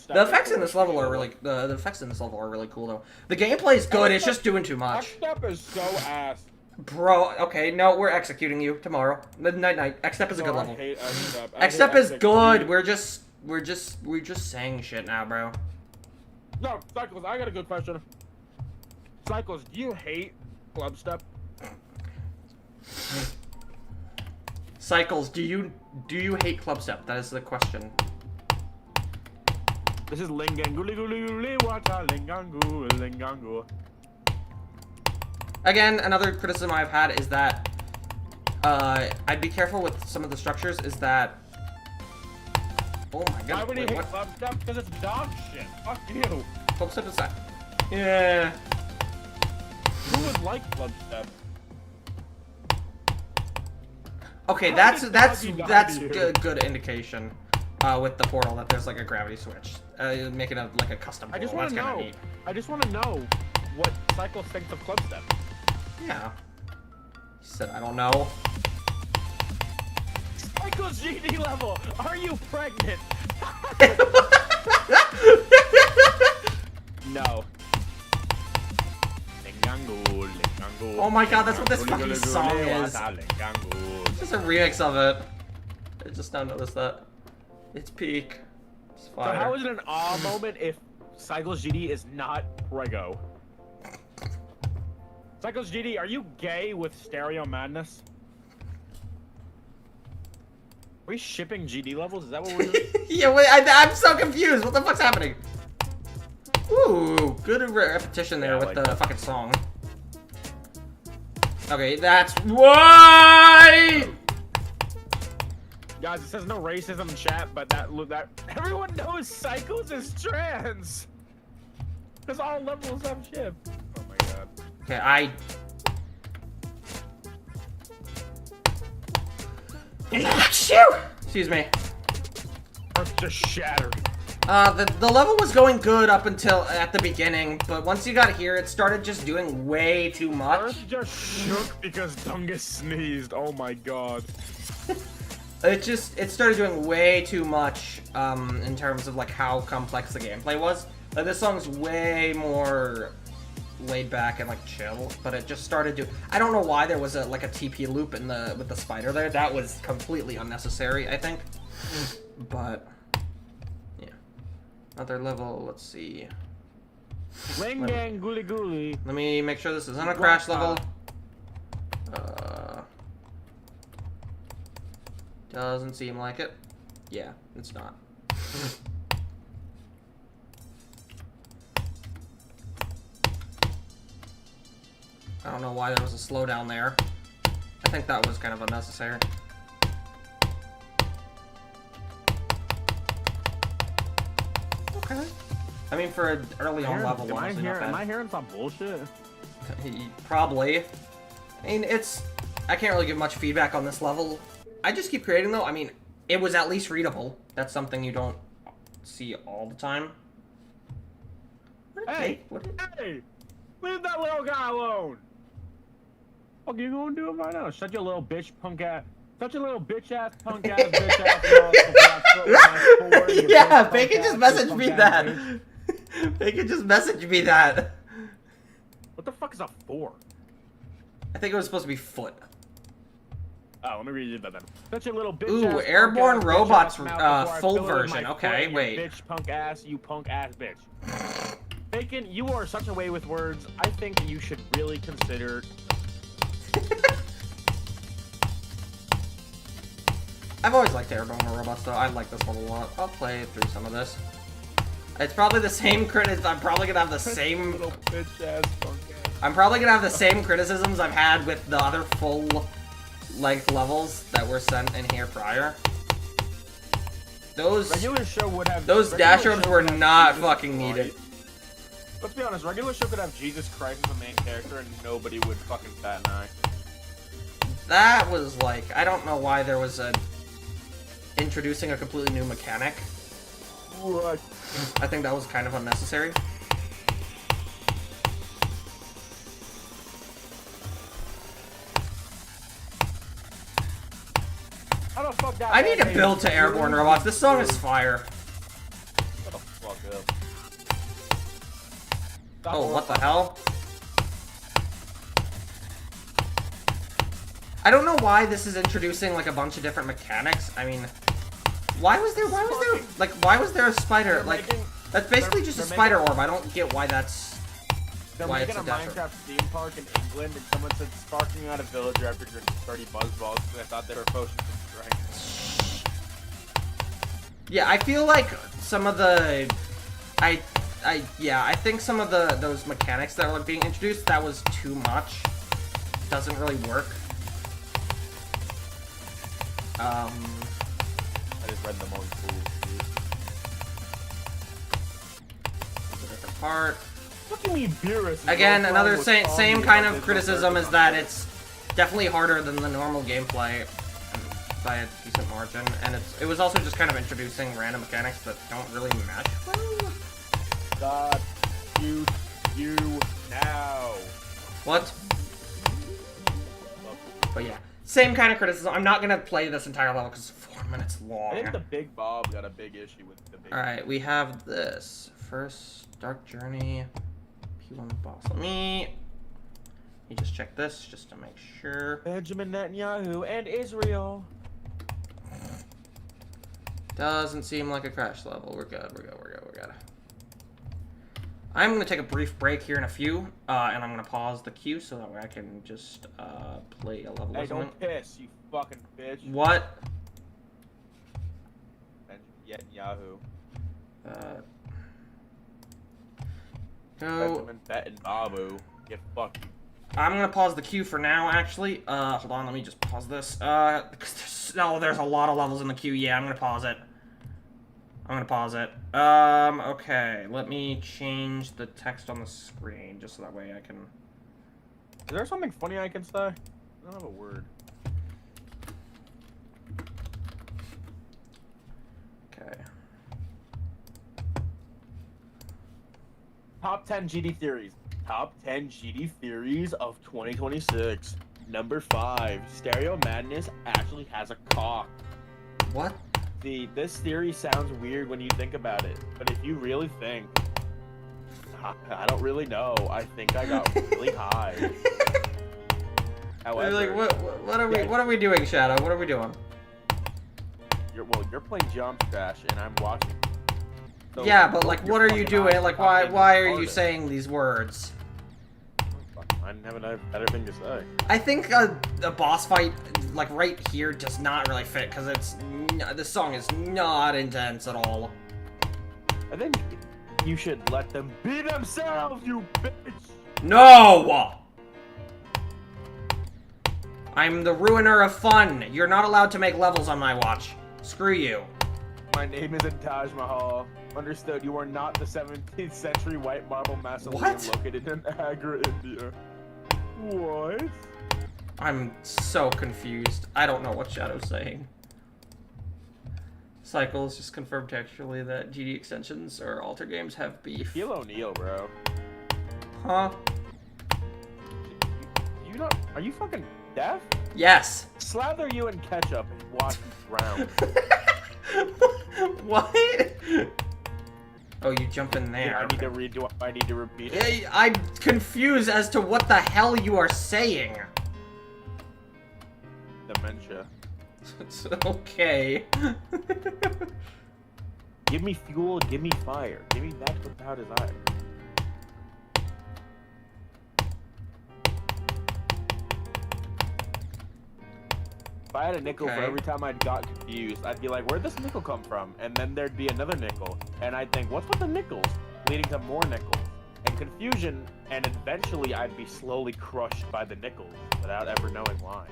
The effects in this level are really the effects in this level are really cool though. The gameplay is good. It's just doing too much. X-Step is so ass. Bro, okay, no, we're executing you tomorrow. Night. X-Step is a good level. I hate X-Step. X-Step is good. We're just saying shit now, bro. No, Cycles, I got a good question. Cycles, do you hate Club Step? Cycles, do you hate Club Step? That is the question. This is Linganguli Wata Lingangu. Again, another criticism I've had is that I'd be careful with some of the structures. Is that oh my god? Why would you hate Club Step? Because it's dog shit. Fuck you. Club Step is that? Yeah. Who would like Club Step? Okay, How that's did Doggy die that's to you? good indication with the portal that there's like a gravity switch, making it like a custom I portal. just want to That's kinda know. neat. I just want to know what Cycles thinks of Club Step. Yeah. He said, I don't know. Cycles GD level. Are you pregnant? No. Oh my god, that's what this fucking song is. It's just a remix of it. I just now noticed that. It's peak. It's So fire. how is it an awe moment if Cycles GD is not prego? Cycles GD, are you gay with Stereo Madness? Are we shipping GD levels? Is that what we're doing? Yeah, wait, I'm so confused. What the fuck's happening? Ooh, good repetition there Yeah, with like the that. fucking song. Okay, that's why. Guys, it says no racism in chat, but that everyone knows Cycles is trans. Because all levels have ship. Oh my god. Okay, Excuse me. Earth just shattered. The level was going good up until at the beginning, but once you got here, it started just doing way too much. Earth just shook because Dungus sneezed. Oh my god. It started doing way too much, in terms of like how complex the gameplay was. Like this song's way more laid back and like chill, but it just started to. I don't know why there was a TP loop in with the spider there. That was completely unnecessary, I think. But yeah, another level. Let's see. Lingang Guli Guli. Let me make sure this isn't a crash level. Doesn't seem like it. Yeah, it's not. I don't know why there was a slowdown there. I think that was kind of unnecessary. Okay. I mean, for an early on level, honestly, not bad. Am I hearing some bullshit? Probably. I mean, I can't really give much feedback on this level. I just keep creating, though. I mean, it was at least readable. That's something you don't see all the time. Hey! Hey! Leave that little guy alone! What you gonna do right now? Shut your little bitch punk ass. Shut your little bitch ass punk ass bitch ass. Yeah, Bacon just messaged me that. Bacon just messaged me that. What the fuck is a 4? I think it was supposed to be foot. Oh, let me read that then. Such a little bitch Ooh, ass, Airborne punk ass, Robots, bitch ass mouth full before I fill it in version. my Okay, foot, wait. You bitch punk ass bitch. Bacon, you are such a way with words. I think you should really consider. I've always liked Airborne Robots, though. I like this one a lot. I'll play through some of this. It's probably the same I'm probably gonna have the same. Little bitch ass punk ass. I'm probably gonna have the same criticisms I've had with the other full-length levels that were sent in here prior. Those Regular show would have. dash orbs were not fucking right? needed. Let's be honest, regular show could have Jesus Christ as the main character and nobody would fucking bat an eye. That was like, I don't know why there was a introducing a completely new mechanic. What? I think that was kind of unnecessary. How the fuck that I need to build to airborne robots. This song is fire. Shut the fuck up. Stop Oh, what the horrifying. hell? I don't know why this is introducing like a bunch of different mechanics. I mean, why was there a spider? Like, that's basically just a spider orb. I don't get why that's They're why making it's a a death Minecraft theme park in England, and someone said sparking out a villager after drinking 30 buzzballs because I thought they were potions of strength. Yeah, I feel like some of the, I think some of those mechanics that were being introduced, that was too much. Doesn't really work. I just read them all in school. It's a different part. Look at me, Beerus. Again, another same kind of criticism is that it's definitely harder than the normal gameplay by a decent margin, and it was also just kind of introducing random mechanics that don't really match well. God, shoot you now. What? But yeah, same kind of criticism. I'm not gonna play this entire level because it's 4 minutes I long. think the Big Bob got a big issue with the big. Alright, we have this. First, Dark Journey, P1 boss. Let me just check this just to make sure. Benjamin Netanyahu and Israel. Doesn't seem like a crash level. We're good, we're good, we're good, we're good. I'm gonna take a brief break here in a few, and I'm gonna pause the queue so that way I can just play a level. Hey, don't piss, you fucking bitch. What? Benjamin Netanyahu. Go. Benjamin Netanyahu. Get fucked. I'm gonna pause the queue for now, actually. Hold on, let me just pause this. Because there's a lot of levels in the queue. Yeah, I'm gonna pause it. Okay, let me change the text on the screen, just so that way I can... Is there something funny I can say? I don't have a word. Okay. Top 10 GD theories. Top 10 GD theories of 2026. Number 5. Stereo Madness actually has a cock. What? This theory sounds weird when you think about it, but if you really think, I don't really know. I think I got really high. However, Like, what are we doing, Shadow? What are we doing? You're playing Jump Crash, and I'm watching. So Yeah, but like, you're what are you fucking doing? high, Like, fucking why are you retarded. saying these words? I didn't have a better thing to say. I think a boss fight, like right here, does not really fit because this song is not intense at all. I think you should let them be themselves, you bitch. No! I'm the ruiner of fun. You're not allowed to make levels on my watch. Screw you. My name isn't Taj Mahal. Understood. You are not the 17th century white marble mausoleum What? located in Agra, India. What? I'm so confused. I don't know what Shadow's saying. Cycles just confirmed textually that GD extensions or alter games have beef. Shaquille O'Neal, bro. Huh? You not? Are you fucking deaf? Yes. Slather you in ketchup and watch you drown. What? Oh, you jump in there. I need to read. Do I need to repeat it? Hey, I'm confused as to what the hell you are saying. Dementia. It's okay. Give me fuel. Give me fire. Give me that without desire. If I had a nickel for Okay. every time I got confused, I'd be like, where'd this nickel come from? And then there'd be another nickel. And I'd think, what's with the nickels? Leading to more nickels. And confusion, and eventually I'd be slowly crushed by the nickels without ever knowing why.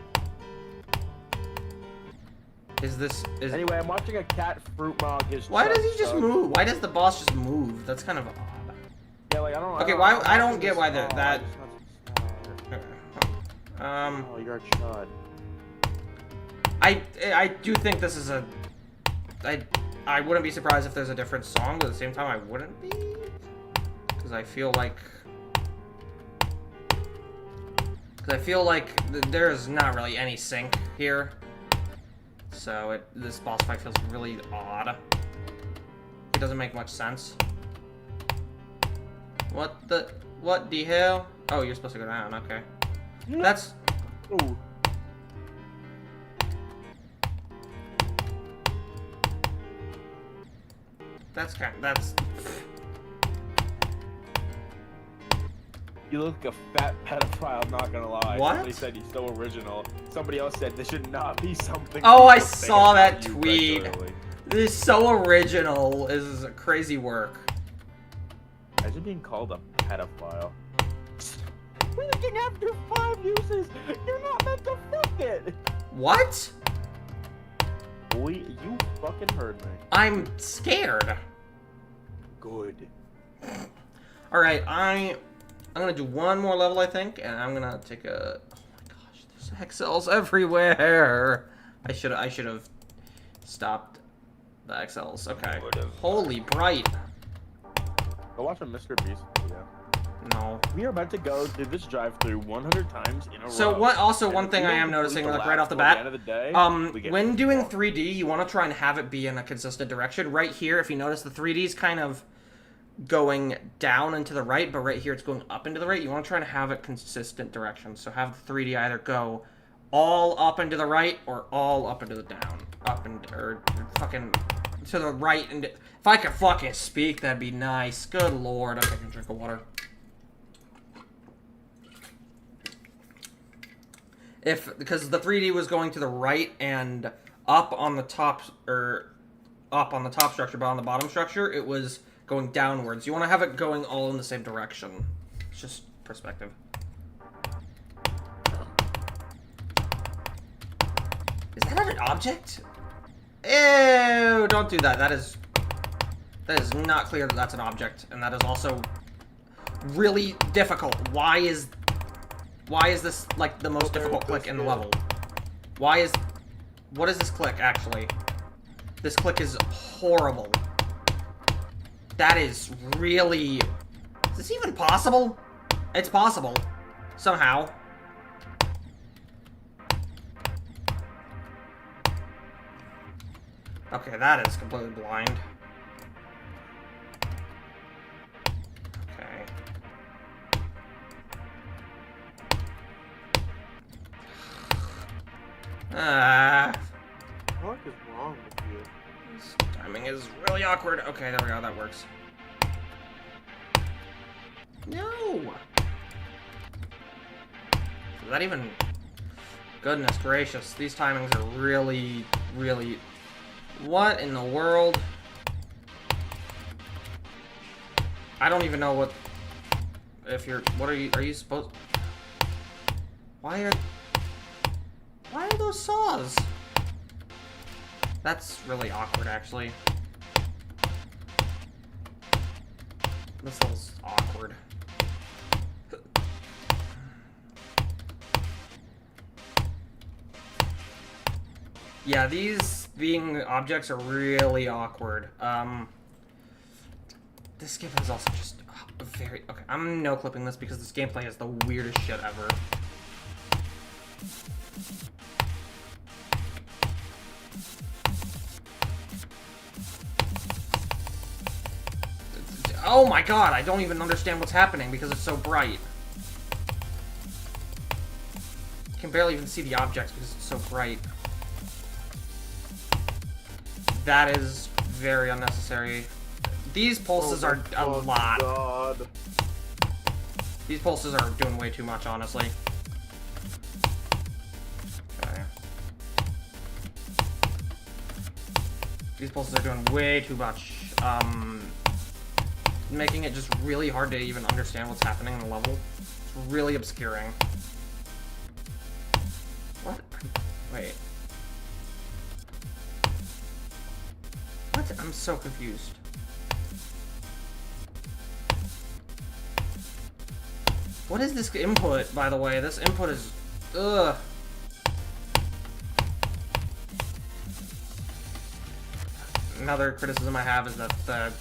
Is Anyway, I'm watching a cat fruit mog his Why does chub he just chub. move? Why does the boss just move? That's kind of odd. Yeah, like Okay, why? I don't get why they're that. Oh, you're a chud. I do think this is a. I wouldn't be surprised if there's a different song, but at the same time I wouldn't be, because I feel like. There's not really any sync here, so this boss fight feels really odd. It doesn't make much sense. What the hell? Oh, you're supposed to go down. Okay, that's. Ooh. That's. You look like a fat pedophile, not gonna lie. What? Somebody said he's so original. Somebody else said this should not be something. Oh, I people say saw about that you tweet. regularly. This is so original. This is crazy work. Imagine being called a pedophile. Blinking after 5 uses. You're not meant to fuck it. What? Boy, you fucking heard me. I'm scared. Good. Alright, I'm gonna do one more level, I think, and I'm gonna take a. Oh my gosh, there's XLs everywhere. I should have stopped the XLs. Okay. Holy bright. Go watch a Mr. Beast video. No. We are about to go through this drive-through 100 times in a row. So what? Also, one And thing if I we am don't noticing, complete like the right off the lap bat, till end of the day, we get when doing fucked. 3D, you want to try and have it be in a consistent direction. Right here, if you notice, the 3D is kind of going down and to the right, but right here it's going up and to the right. You want to try and have it consistent direction. So have the 3D either go all up and to the right or all up and to the down, or fucking to the right. And if I could fucking speak, that'd be nice. Good lord. Okay, I can drink of water. Because the 3D was going to the right and up on the top, or up on the top structure, but on the bottom structure, it was going downwards. You want to have it going all in the same direction. It's just perspective. Is that an object? Ew, don't do that. That is not clear that that's an object, and that is also really difficult. Why is this like the most difficult click in the level? What is this click actually? This click is horrible. That is really... Is this even possible? It's possible. Somehow. Okay, that is completely blind. Okay. What is wrong with you? This timing is really awkward. Okay, there we go. That works. No! Is that even... Goodness gracious. These timings are really, really... What in the world? I don't even know what... If you're... What are you supposed... Why are those saws? That's really awkward, actually. This is awkward. Yeah, these being objects are really awkward. This game is also just very... Okay, I'm no-clipping this because this gameplay is the weirdest shit ever. Oh my god, I don't even understand what's happening because it's so bright. I can barely even see the objects because it's so bright. That is very unnecessary. These pulses are a lot. God. These pulses are doing way too much, honestly. Okay. These pulses are doing way too much. Making it just really hard to even understand what's happening in the level. It's really obscuring. What? Wait. What? I'm so confused. What is this input, by the way? This input is... Ugh. Another criticism I have is that the...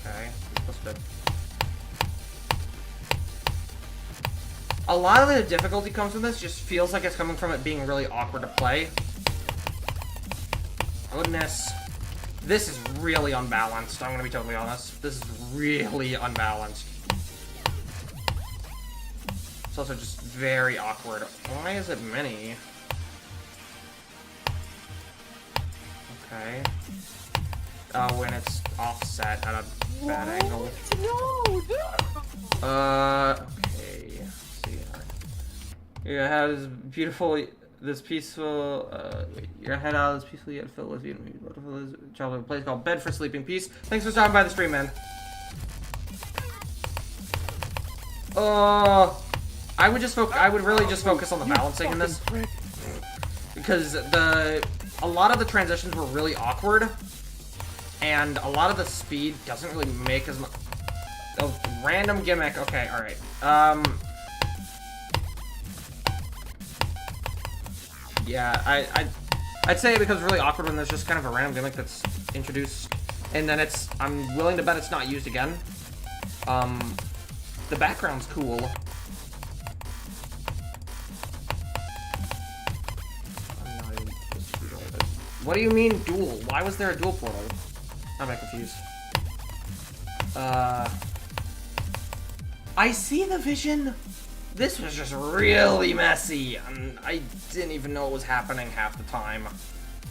Okay, that's good. A lot of the difficulty comes from this, just feels like it's coming from it being really awkward to play. Goodness. This is really unbalanced, I'm gonna be totally honest. This is really unbalanced. It's also just very awkward. Why is it mini? Okay. Oh, when it's offset at a bad angle. Okay. Let's see. Your head is beautiful, this peaceful, your head out is peaceful yet filled with beautiful childhood place called Bed for Sleeping Peace. Thanks for stopping by the stream, man. I would really just focus on the balancing in this. Because a lot of the transitions were really awkward, and a lot of the speed doesn't really make as much. Oh, random gimmick. Okay, all right. Yeah, I'd say it becomes really awkward when there's just kind of a random gimmick that's introduced, and then I'm willing to bet it's not used again. The background's cool. What do you mean dual? Why was there a dual portal? I'm confused. I see the vision. This was just really messy, and I didn't even know what was happening half the time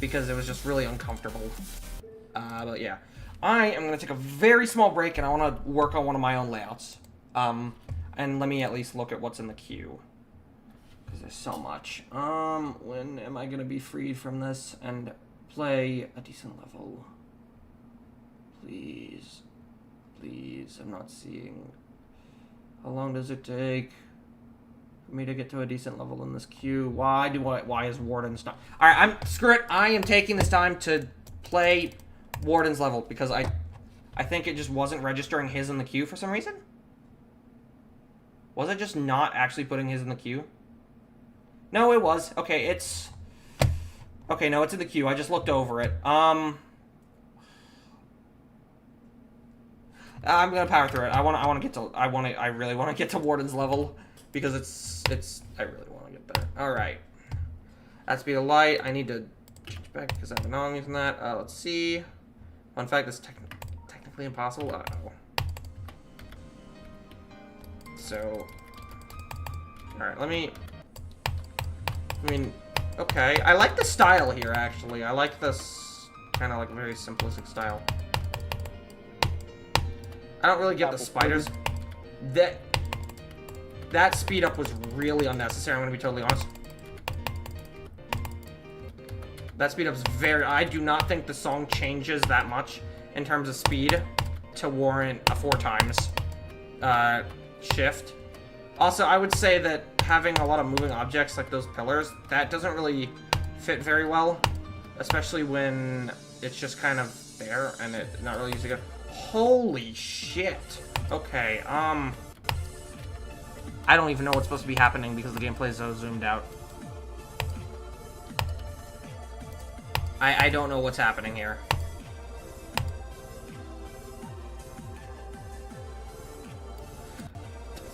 because it was just really uncomfortable. But yeah, I am gonna take a very small break, and I want to work on one of my own layouts. And let me at least look at what's in the queue because there's so much. When am I gonna be freed from this and play a decent level? Please, please. I'm not seeing. How long does it take for me to get to a decent level in this queue? Why is Warden's not? All right, screw it. I am taking this time to play Warden's level because I think it just wasn't registering his in the queue for some reason. Was it just not actually putting his in the queue? No, it was. Okay, it's... Okay, no, it's in the queue. I just looked over it. I'm gonna power through it. I really want to get to Warden's level because I really want to get there. All right. At speed of light, I need to change back because I have no using that. Let's see. Fun fact, this is technically impossible. Uh-oh. So, all right, okay. I like the style here, actually. I like this kind of like very simplistic style. I don't really get the spiders. That speed up was really unnecessary, I'm gonna be totally honest. That speed up's I do not think the song changes that much in terms of speed to warrant a 4 times shift. Also, I would say that having a lot of moving objects like those pillars, that doesn't really fit very well, especially when it's just kind of there and it not really using it. Holy shit. Okay, I don't even know what's supposed to be happening because the gameplay is so zoomed out. I don't know what's happening here.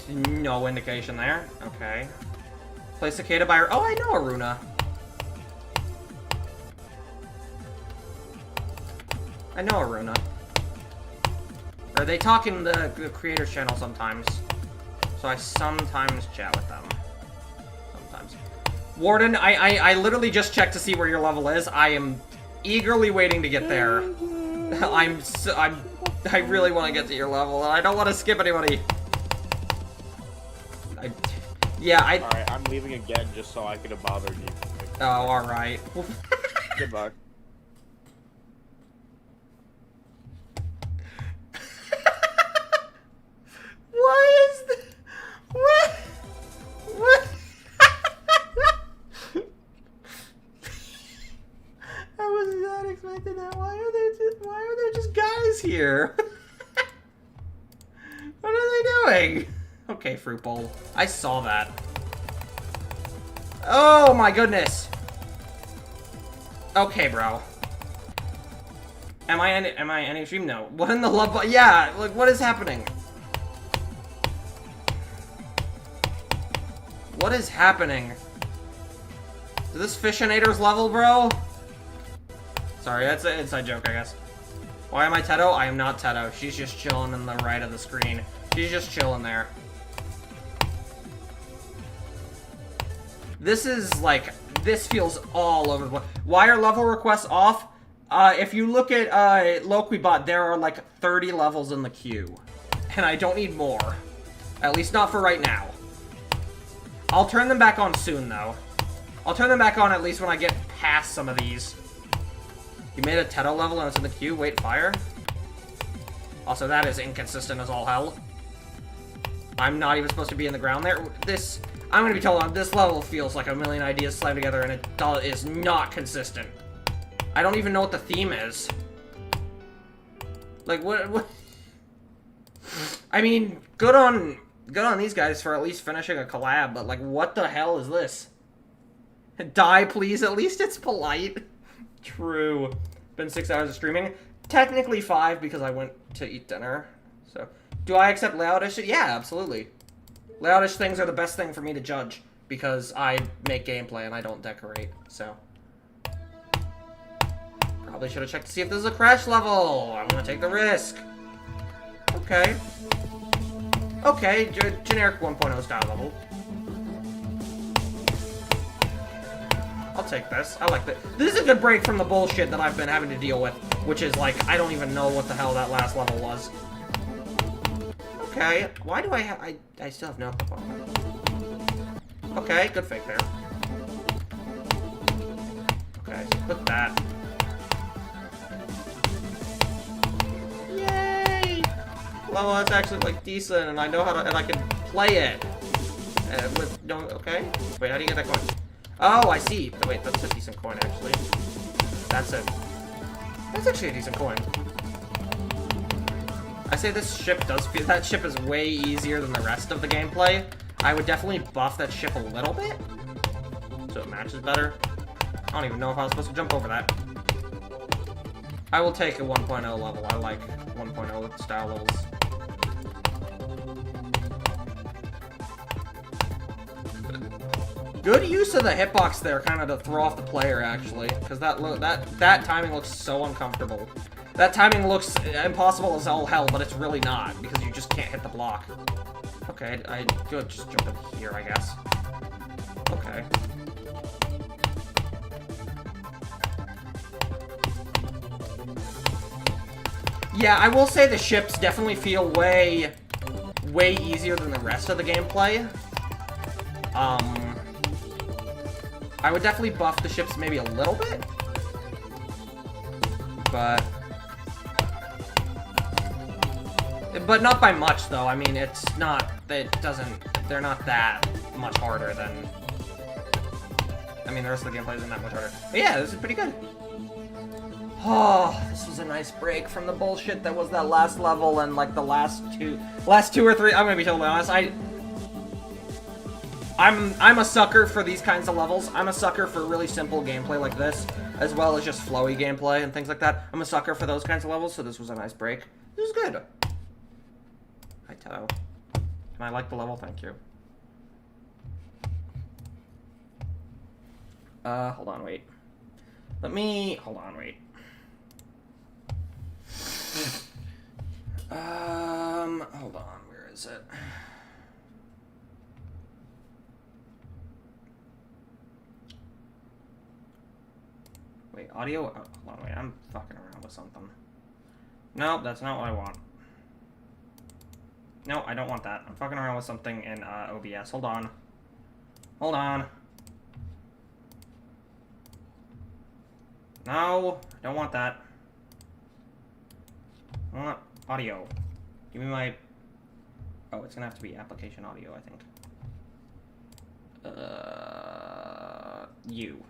No indication there. Okay. Play Cicada by... Oh, I know Aruna. I know Aruna. Or they talk in the creators channel sometimes. So I sometimes chat with them. Sometimes. Warden, I literally just checked to see where your level is. I am eagerly waiting to get there. I really want to get to your level, and I don't want to skip anybody. Alright, I'm leaving again just so I could have bothered you. Oh, alright. Goodbye. What is this? What? I was not expecting that. Why are there just guys here? What are they doing? Okay, fruit bowl. I saw that. Oh my goodness. Okay, bro. Am I any extreme? No. What in the love? Yeah, like what is happening? What is happening? Is this Fishinator's level, bro? Sorry, that's an inside joke, I guess. Why am I Teto? I am not Teto. She's just chilling in the right of the screen. She's just chilling there. This is like, this feels all over the place. Why are level requests off? If you look at Loquibot, there are like 30 levels in the queue. And I don't need more. At least not for right now. I'll turn them back on soon, though. I'll turn them back on at least when I get past some of these. You made a Teto level and it's in the queue? Wait, fire? Also, that is inconsistent as all hell. I'm not even supposed to be in the ground there. This, I'm gonna be told, this level feels like a million ideas slammed together and it is not consistent. I don't even know what the theme is. Like, what? I mean, good on these guys for at least finishing a collab, but like, what the hell is this? Die, please. At least it's polite. True. Been 6 hours of streaming. Technically 5 because I went to eat dinner. So, do I accept layoutish? Yeah, absolutely. Layoutish things are the best thing for me to judge because I make gameplay and I don't decorate. So, probably should have checked to see if this is a crash level. I'm gonna take the risk. Okay. Okay, generic 1.0 style level. I'll take this. I like that. This is a good break from the bullshit that I've been having to deal with, which is like, I don't even know what the hell that last level was. Okay, why do I have... I still have no clip on. Okay, good fake there. Okay, so put that. Yay! Well, that's actually, like, decent, and I know how to... And I can play it. With... No, okay. Wait, how do you get that coin? Oh, I see. Wait, that's a decent coin, actually. That's actually a decent coin. I say this ship does feel... That ship is way easier than the rest of the gameplay. I would definitely buff that ship a little bit, so it matches better. I don't even know if I was supposed to jump over that. I will take a 1.0 level. I like 1.0 style levels. Good use of the hitbox there, kind of to throw off the player, actually, because that timing looks so uncomfortable. That timing looks impossible as all hell, but it's really not, because you just can't hit the block. Okay, I could just jump in here, I guess. Okay. Yeah, I will say the ships definitely feel way easier than the rest of the gameplay. I would definitely buff the ships maybe a little bit, but not by much, though. I mean, it's not, they're not that much harder than, I mean, the rest of the gameplay isn't that much harder. But yeah, this is pretty good. Oh, this was a nice break from the bullshit that was that last level and, like, the last two or three, I'm gonna be totally honest, I'm a sucker for these kinds of levels. I'm a sucker for really simple gameplay like this, as well as just flowy gameplay and things like that. I'm a sucker for those kinds of levels, so this was a nice break. This was good. Hi, Teto. Can I like the level? Thank you. Hold on, wait. Hold on, wait. Hold on, where is it? Wait, audio? Oh, hold on, wait, I'm fucking around with something. Nope, that's not what I want. No, I don't want that. I'm fucking around with something in OBS. Hold on. Hold on. No, I don't want that. I want audio. Give me my... Oh, it's gonna have to be application audio, I think. You.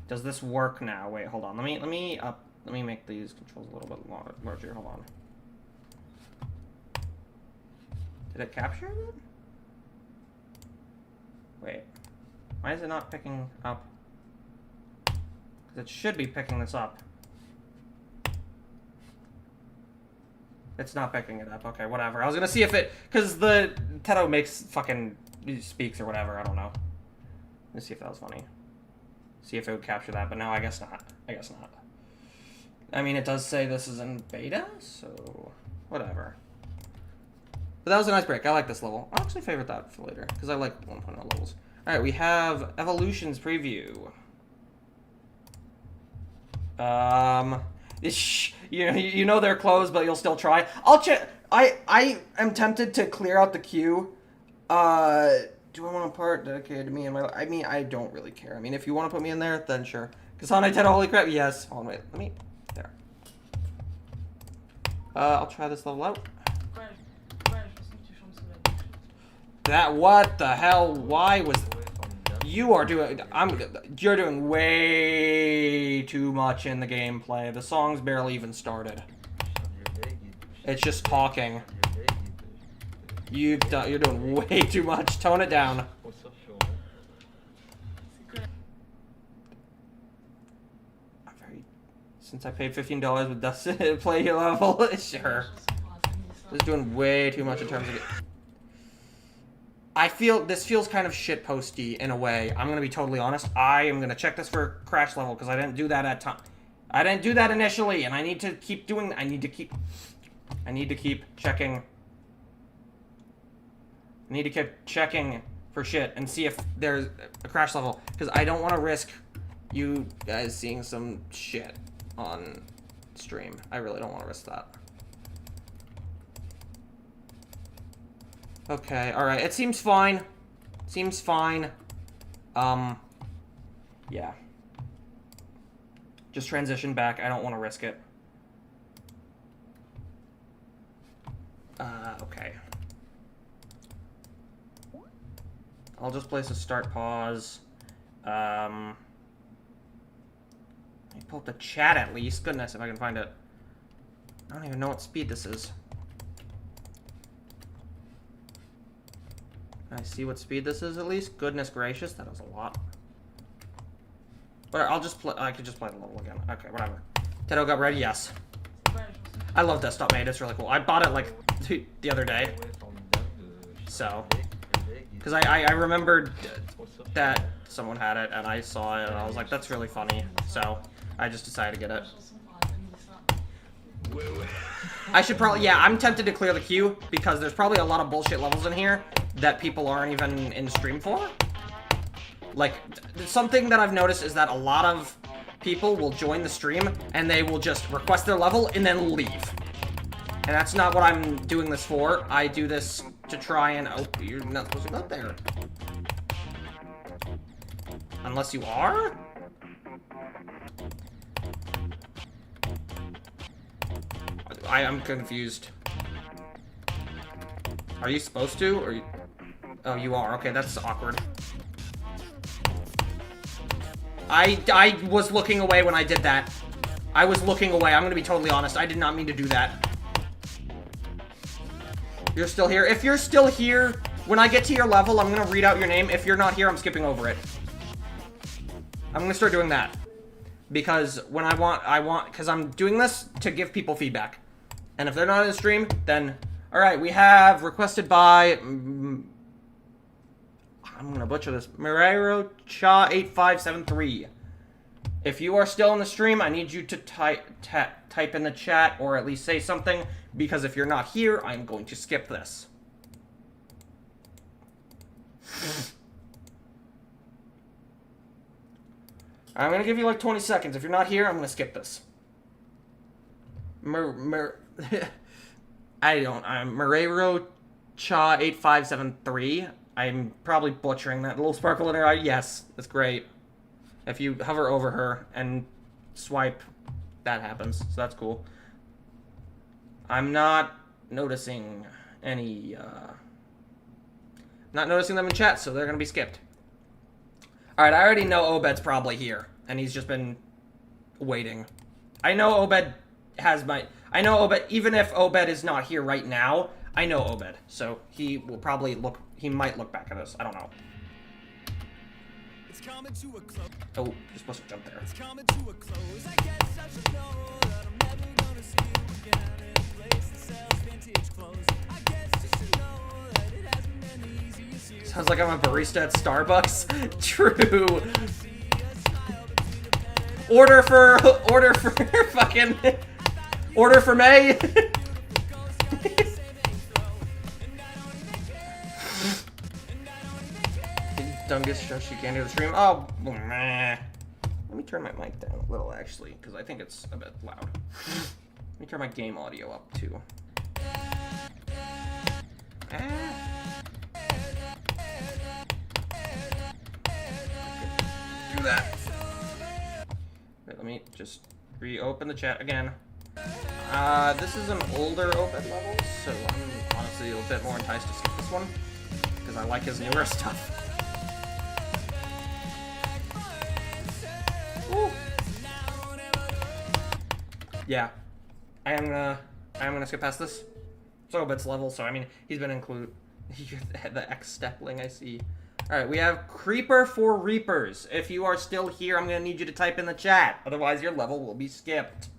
Does this work now? Wait, hold on. Let me make these controls a little bit larger. Hold on. Did it capture it? Wait. Why is it not picking up? Because it should be picking this up. It's not picking it up. Okay, whatever. I was gonna see if it... Because the Teto makes fucking... speaks or whatever. I don't know. Let's see if that was funny. See if it would capture that, but no, I guess not. I guess not. I mean, it does say this is in beta, so... Whatever. But that was a nice break. I like this level. I'll actually favorite that for later, because I like 1.0 levels. Alright, we have Evolutions Preview. You know they're closed, but you'll still try. I'll check. I am tempted to clear out the queue. Do I want a part dedicated to me and my... I mean, I don't really care. I mean, if you want to put me in there, then sure. Kasane Teto, holy crap, yes. Hold on, wait. Let me... There. I'll try this level out. That... What the hell? Why was... You are doing... You're doing way too much in the gameplay. The song's barely even started. It's just talking. You're doing way too much. Tone it down. Since I paid $15 with Dustin to play your level, sure. Just doing way too much in terms of it. I feel this feels kind of shitposty in a way. I'm gonna be totally honest. I am gonna check this for crash level because I didn't do that at time. I didn't do that initially, and I need to keep doing. I need to keep checking. I need to keep checking for shit and see if there's a crash level because I don't want to risk you guys seeing some shit on stream. I really don't want to risk that. Okay, alright, it seems fine. Seems fine. Yeah. Just transition back, I don't want to risk it. Okay. I'll just place a start pause. Let me pull up the chat at least. Goodness, if I can find it. I don't even know what speed this is. Can I see what speed this is at least? Goodness gracious, that was a lot. But I'll just play. I could just play the level again. Okay, whatever. Teto got ready. Yes. I love Desktop Made. It's really cool. I bought it like the other day. So, because I remembered that someone had it and I saw it and I was like, that's really funny. So I just decided to get it. I should probably, yeah, I'm tempted to clear the queue because there's probably a lot of bullshit levels in here that people aren't even in stream for. Like, something that I've noticed is that a lot of people will join the stream and they will just request their level and then leave. And that's not what I'm doing this for. I do this to try and... Oh, you're not supposed to go up there. Unless you are? I am confused. Are you supposed to? Or you... Oh, you are. Okay, that's awkward. I was looking away when I did that. I was looking away. I'm gonna be totally honest. I did not mean to do that. You're still here? If you're still here, when I get to your level, I'm gonna read out your name. If you're not here, I'm skipping over it. I'm gonna start doing that. Because when I want, because I'm doing this to give people feedback. And if they're not in the stream, then, alright, we have requested by, I'm gonna butcher this, Mirero Cha 8573. If you are still in the stream, I need you to type in the chat or at least say something, because if you're not here, I'm going to skip this. I'm gonna give you like 20 seconds. If you're not here, I'm gonna skip this. I'm Mirero Cha 8573. I'm probably butchering that. Little sparkle in her eye. Yes, that's great. If you hover over her and swipe, that happens. So that's cool. I'm not noticing any, not noticing them in chat, so they're gonna be skipped. Alright, I already know Obed's probably here, and he's just been waiting. I know Obed has my... I know Obed, even if Obed is not here right now, I know Obed. So he will probably look, he might look back at us. I don't know. Oh, you're supposed to jump there. Sounds like I'm a barista at Starbucks. True. Order for fucking, order for May. Dungus just you can't hear the stream. Oh, meh. Let me turn my mic down a little actually, because I think it's a bit loud. Let me turn my game audio up too. Do that. Wait, let me just reopen the chat again. This is an older Obed level, so I'm honestly a bit more enticed to skip this one because I like his newer stuff. Woo. Yeah, I am gonna skip past this. It's Obed's level, so I mean he's been included. The X stepling I see. All right, we have Creeper for Reapers. If you are still here, I'm gonna need you to type in the chat. Otherwise, your level will be skipped.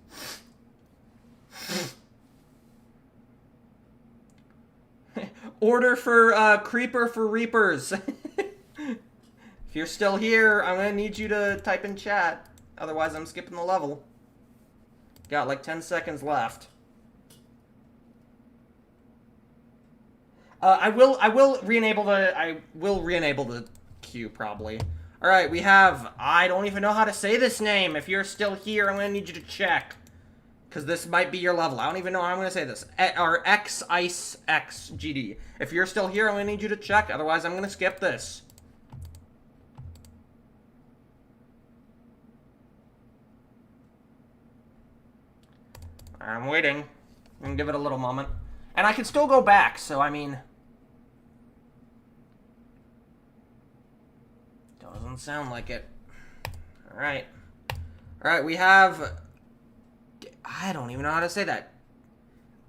Order for Creeper for Reapers. If you're still here, I'm gonna need you to type in chat. Otherwise, I'm skipping the level. Got like 10 seconds left. I will re-enable the queue probably. All right, we have, I don't even know how to say this name. If you're still here, I'm gonna need you to check, because this might be your level. I don't even know how I'm gonna say this. Or X Ice X GD. If you're still here, I'm gonna need you to check. Otherwise, I'm gonna skip this. I'm waiting. I'm gonna give it a little moment. And I can still go back, so I mean... Doesn't sound like it. Alright. Alright, we have... I don't even know how to say that.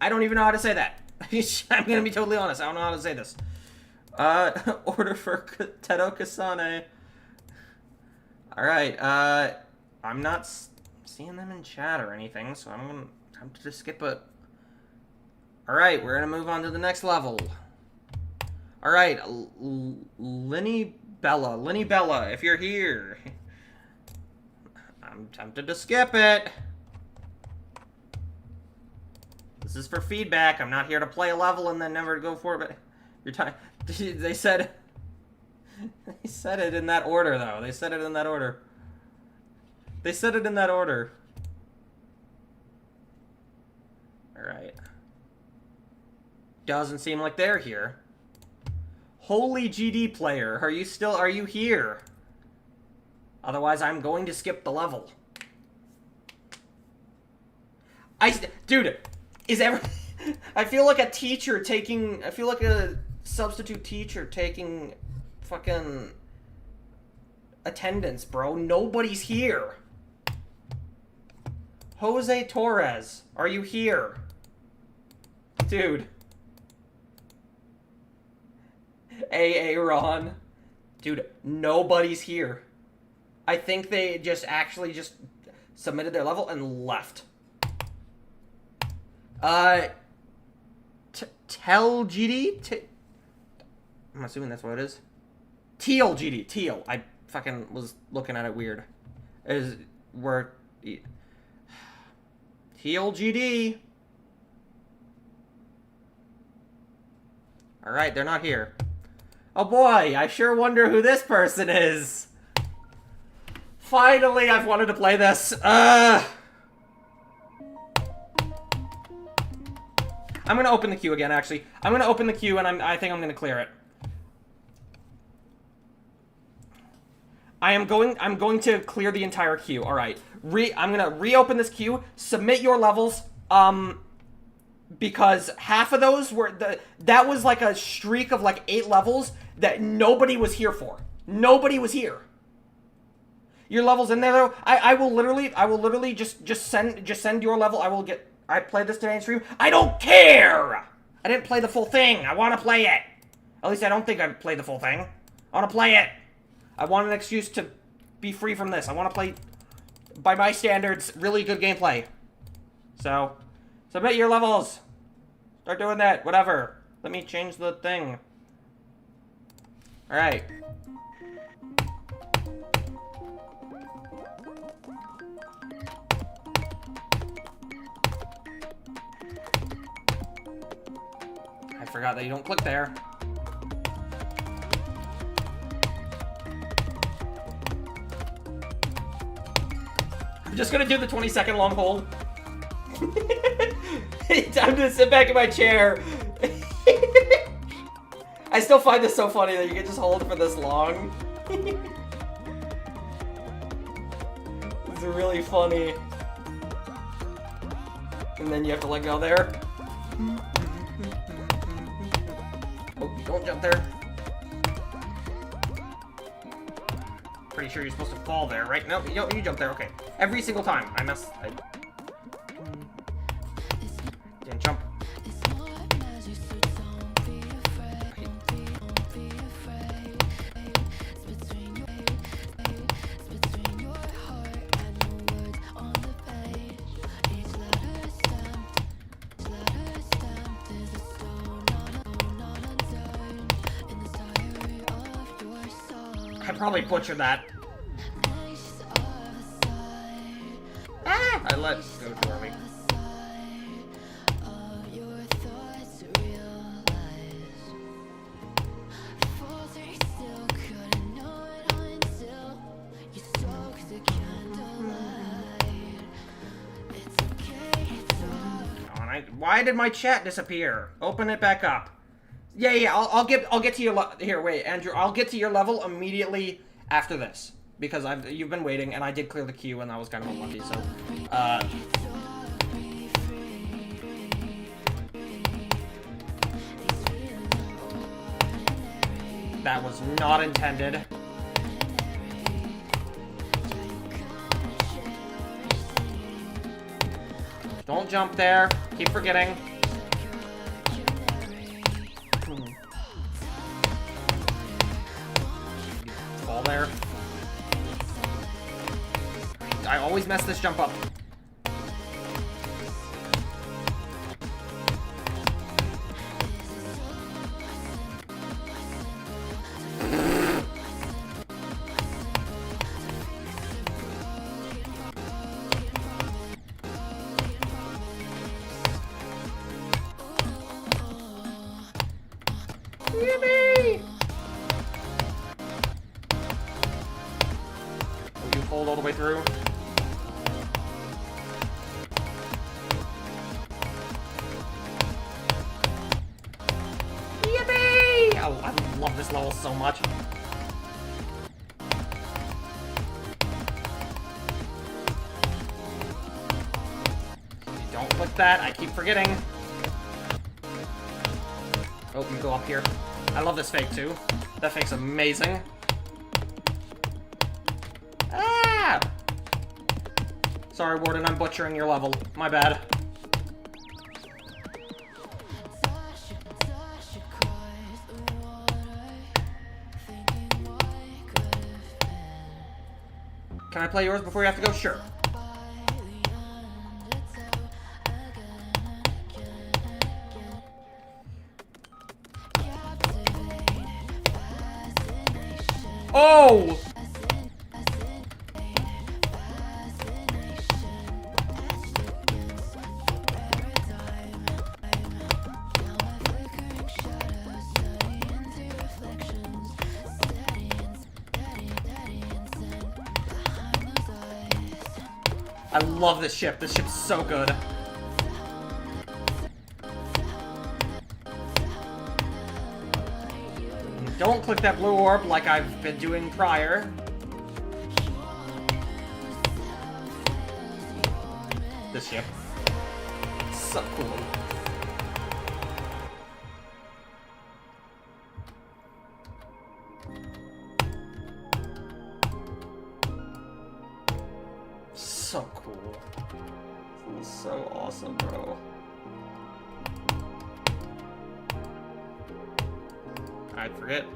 I don't even know how to say that. I'm gonna be totally honest. I don't know how to say this. Order for Teto Kasane. Alright, I'm not seeing them in chat or anything, so I'm gonna have to just skip it. Alright, we're gonna move on to the next level. Alright, Linny Bella, if you're here. I'm tempted to skip it. This is for feedback. I'm not here to play a level and then never go for it, but you're time. They said it in that order, though. They said it in that order. They said it in that order. Alright. Doesn't seem like they're here. Holy GD player, are you here? Otherwise, I'm going to skip the level. Dude, I feel like a teacher taking, I feel like a substitute teacher taking fucking attendance, bro. Nobody's here. Jose Torres, are you here? Dude. AA Ron. Dude, nobody's here. I think they just actually just submitted their level and left. Tell GD? I'm assuming that's what it is. Teal GD. Teal. I fucking was looking at it weird. Teal GD. Alright, they're not here. Oh boy, I sure wonder who this person is. Finally, I've wanted to play this. I'm gonna open the queue again, actually. I'm gonna open the queue and I think I'm gonna clear it. I'm going to clear the entire queue. Alright. I'm gonna reopen this queue, submit your levels, because half of those were that was like a streak of like 8 levels that nobody was here for. Nobody was here. Your level's in there though. I will literally just send your level. I played this today in stream. I don't care! I didn't play the full thing. I want to play it. At least I don't think I played the full thing. I want to play it. I want an excuse to be free from this. I want to play, by my standards, really good gameplay. So, submit your levels. Start doing that. Whatever. Let me change the thing. Alright. I forgot that you don't click there. I'm just gonna do the 20-second long hold. Time to sit back in my chair. I still find this so funny that you can just hold for this long. It's really funny. And then you have to let go there. Oh, don't jump there. Pretty sure you're supposed to fall there, right? No, you jump there, okay. Every single time. I didn't jump. I probably butchered that. Ah! I let go for me. Why did my chat disappear? Open it back up. Yeah. I'll get to your here. Wait, Andrew. I'll get to your level immediately after this because you've been waiting, and I did clear the queue, and that was kind of unlucky. So, that was not intended. Don't jump there. Keep forgetting. Fall there. I always mess this jump up. Yippee! Will you hold all the way through? Yippee! Oh, I love this level so much. Don't click that, I keep forgetting. Oh, you go up here. I love this fake too. That fake's amazing. Ah! Sorry, Warden, I'm butchering your level. My bad. Can I play yours before you have to go? Sure. Oh! I love this ship. This ship's so good. Don't click that blue orb like I've been doing prior. This ship. So cool. So cool. This is so awesome, bro. I forget.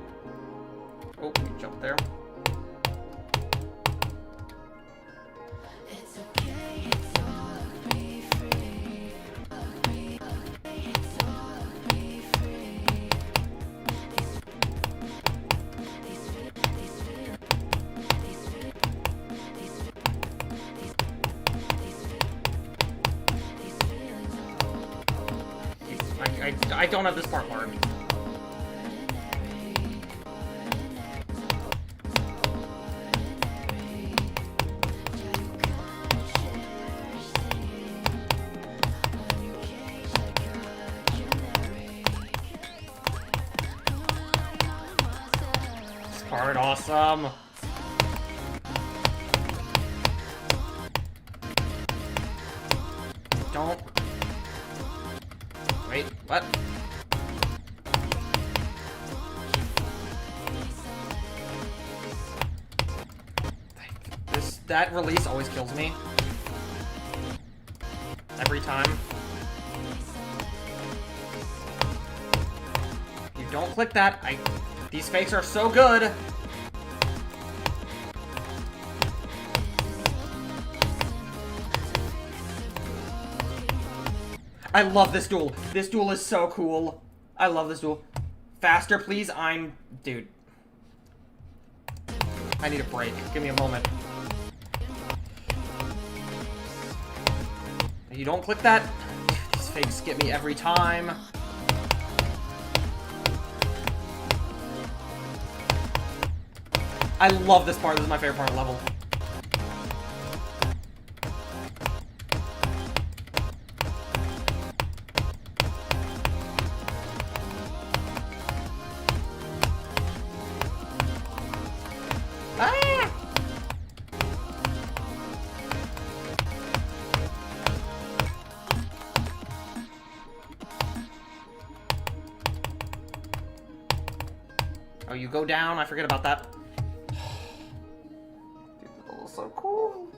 Oh, we jumped there. I don't have this part learned. This part awesome. Don't. Wait, what? That release always kills me. Every time. You don't click that. These fakes are so good. I love this duel. This duel is so cool. I love this duel. Faster, please. Dude. I need a break. Give me a moment. You don't click that. These fakes get me every time. I love this part. This is my favorite part of the level. Ah! Oh, you go down? I forget about that. Dude, that was so cool.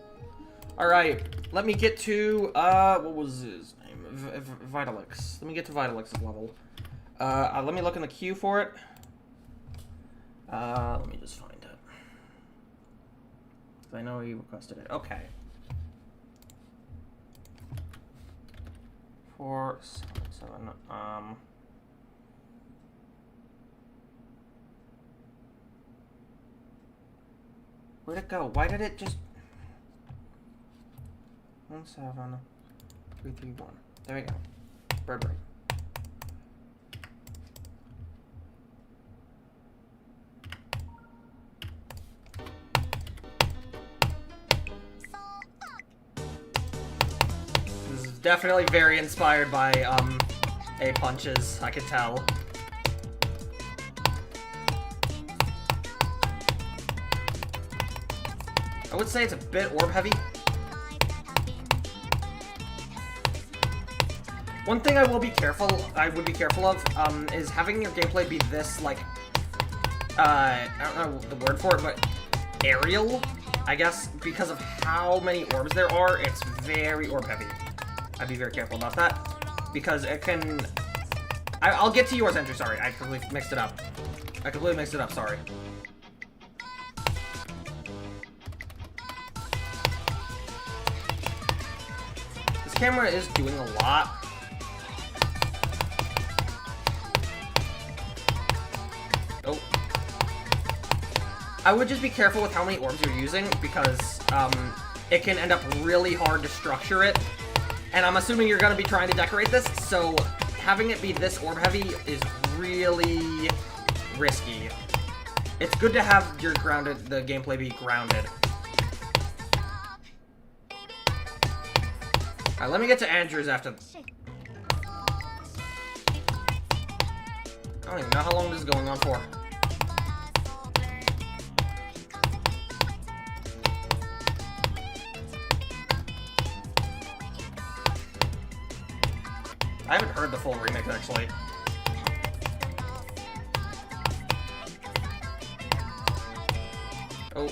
Alright, let me get to, what was his name? Vitalix. Let me get to Vitalix's level. Let me look in the queue for it. Let me just find it. I know he requested it. Okay. 477, where'd it go? Why did it just... 17331. There we go. Bird brain. This is definitely very inspired by, A-Punches, I could tell. I would say it's a bit orb heavy. One thing I would be careful of, is having your gameplay be this, like, I don't know the word for it, but aerial, I guess, because of how many orbs there are, it's very orb heavy. I'd be very careful about that, because it can... I'll get to yours, Andrew, sorry, I completely mixed it up. Sorry. This camera is doing a lot. Oh. I would just be careful with how many orbs you're using, because it can end up really hard to structure it. And I'm assuming you're going to be trying to decorate this, so having it be this orb heavy is really risky. It's good to have the gameplay be grounded. Alright, let me get to Andrew's after... I don't even know how long this is going on for. I haven't heard the full remix, actually. Oh.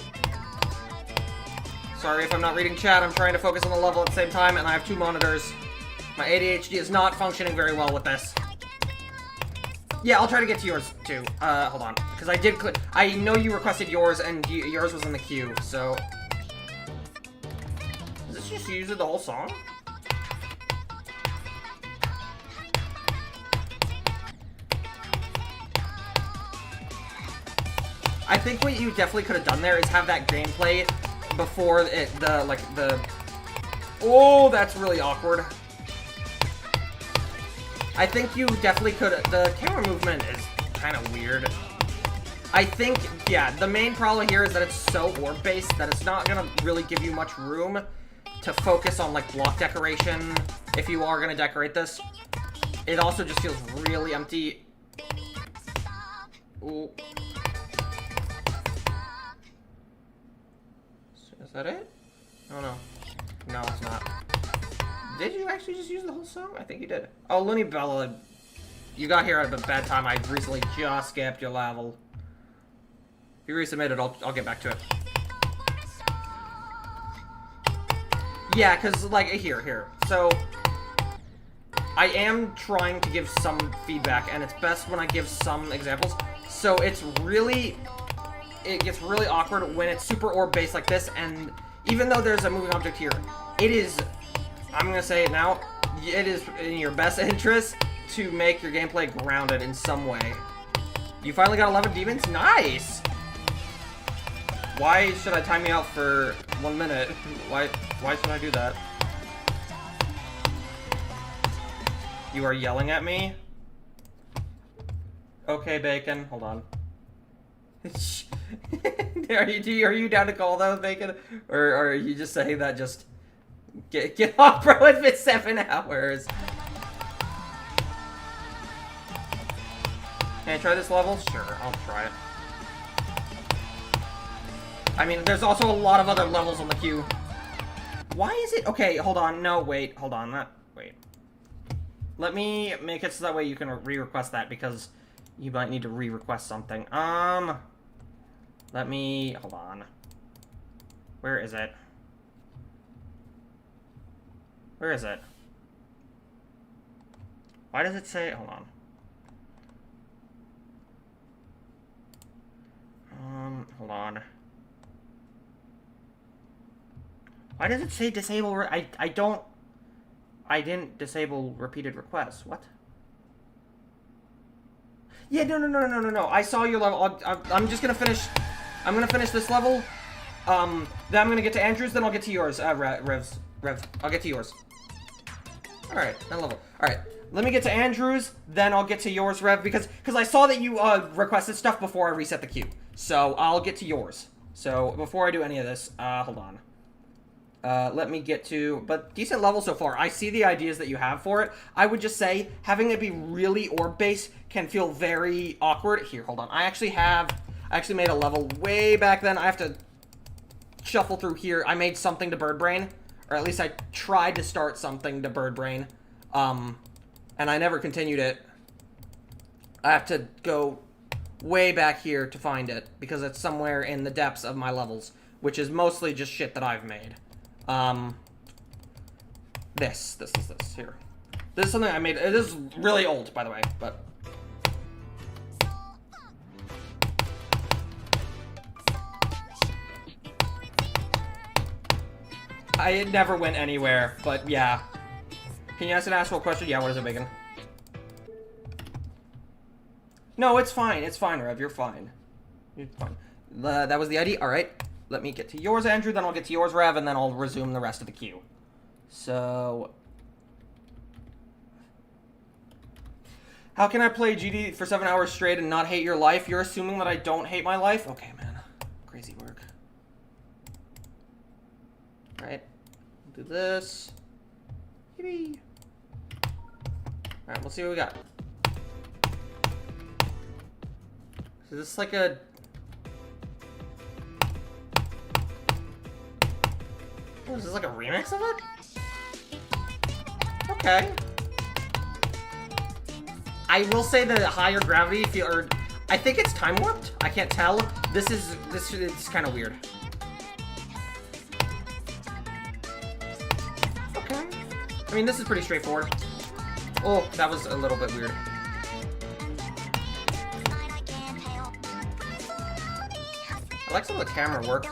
Sorry if I'm not reading chat. I'm trying to focus on the level at the same time, and I have 2 monitors. My ADHD is not functioning very well with this. Yeah, I'll try to get to yours, too. Hold on. Because I did click... I know you requested yours, and yours was in the queue, so... Is this just using the whole song? I think what you definitely could have done there is have that gameplay before it, Oh, that's really awkward. I think you definitely could... The camera movement is kind of weird. I think, yeah, the main problem here is that it's so orb-based that it's not going to really give you much room to focus on, like, block decoration if you are going to decorate this. It also just feels really empty. Ooh. Is that it? Oh, no. No, it's not. Did you actually just use the whole song? I think you did. Oh, Looney Bella, you got here at a bad time. I recently just skipped your level. If you resubmitted, I'll get back to it. Yeah, because, like, here. So, I am trying to give some feedback, and it's best when I give some examples. So, it's really... It gets really awkward when it's super orb-based like this, and even though there's a moving object here, it is... I'm gonna say it now, it is in your best interest to make your gameplay grounded in some way. You finally got 11 demons? Nice! Why should I time you out for 1 minute? Why should I do that? You are yelling at me? Okay, Bacon, hold on. Are you down to call those, Bacon? Or are you just saying that just... Get off, bro, it's been 7 hours. Can I try this level? Sure, I'll try it. I mean, there's also a lot of other levels on the queue. Why is it... Okay, hold on. No, wait. Hold on. Wait. Let me make it so that way you can re-request that, because you might need to re-request something. Let me... Hold on. Where is it? Where is it? Why does it say... Hold on. Hold on. Why does it say disable... I didn't disable repeated requests. What? Yeah, no. I saw your level. I'm just gonna finish... I'm gonna finish this level. Then I'm gonna get to Andrew's, then I'll get to yours. Rev. I'll get to yours. Alright, that level. Alright, let me get to Andrew's, then I'll get to yours, Rev, because I saw that you requested stuff before I reset the queue. So, I'll get to yours. So, before I do any of this, hold on. Let me get to... But, decent level so far. I see the ideas that you have for it. I would just say, having it be really orb-based can feel very awkward. Here, hold on. I actually made a level way back then. I have to shuffle through here. I made something to Bird Brain. Or at least I tried to start something to Bird Brain. And I never continued it. I have to go way back here to find it, because it's somewhere in the depths of my levels, which is mostly just shit that I've made. This here. This is something I made. It is really old, by the way, but... It never went anywhere, but yeah. Can you ask an actual question? Yeah, what is it, Bacon? No, it's fine. It's fine, Rev. You're fine. You're fine. That was the ID. Alright. Let me get to yours, Andrew, then I'll get to yours, Rev, and then I'll resume the rest of the queue. So... How can I play GD for 7 hours straight and not hate your life? You're assuming that I don't hate my life? Okay, man. Crazy work. Alright. Do this. Yippee. Alright, we'll see what we got. So this is like a... Oh, is this like a remix of it? Okay. I will say the higher gravity feel, or I think it's time warped. I can't tell. This is kind of weird. I mean, this is pretty straightforward. Oh, that was a little bit weird. I like some of the camera work.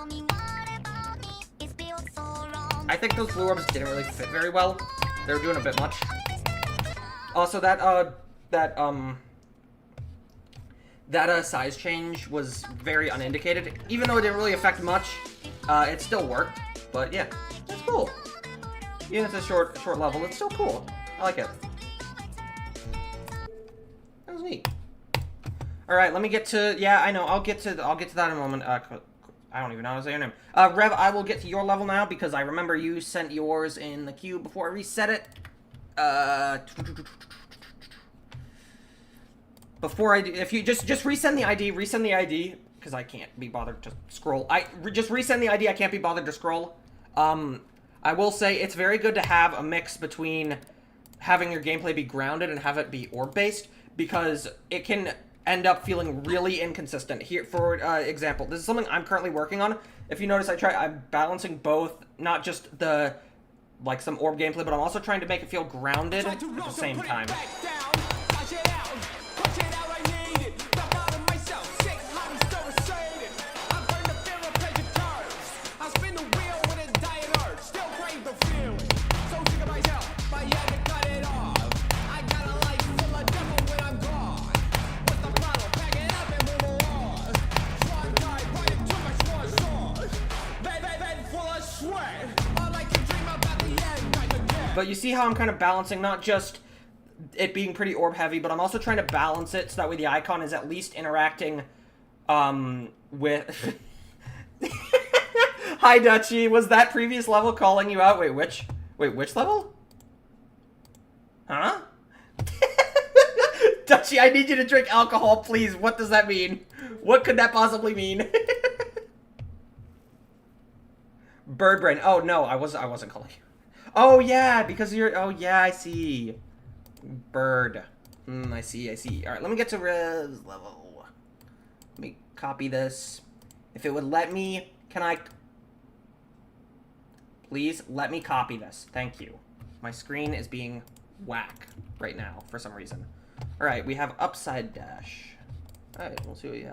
I think those blue orbs didn't really fit very well. They were doing a bit much. Also, that size change was very unindicated. Even though it didn't really affect much, it still worked. But yeah, it's cool. Even if it's a short level, it's still cool. I like it. That was neat. All right, let me get to. Yeah, I know. I'll get to that in a moment. I don't even know how to say your name. Rev, I will get to your level now because I remember you sent yours in the queue before I reset it. Before I do, if you just resend the ID, because I can't be bothered to scroll. Just resend the ID. I can't be bothered to scroll. I will say it's very good to have a mix between having your gameplay be grounded and have it be orb-based, because it can end up feeling really inconsistent. Here, for example, this is something I'm currently working on. If you notice, I'm balancing both, not just the, like, some orb gameplay, but I'm also trying to make it feel grounded at the same time. But you see how I'm kind of balancing not just it being pretty orb heavy, but I'm also trying to balance it so that way the icon is at least interacting with... Hi, Dutchie. Was that previous level calling you out? Wait, which level? Huh? Dutchie, I need you to drink alcohol, please. What does that mean? What could that possibly mean? Bird brain. Oh, no, I wasn't calling you. Oh, yeah, because you're... Oh, yeah, I see. Bird. I see. All right, let me get to Rev's level. Let me copy this. If it would let me... Can I... Please, let me copy this. Thank you. My screen is being whack right now, for some reason. All right, we have upside dash. All right, we'll see what you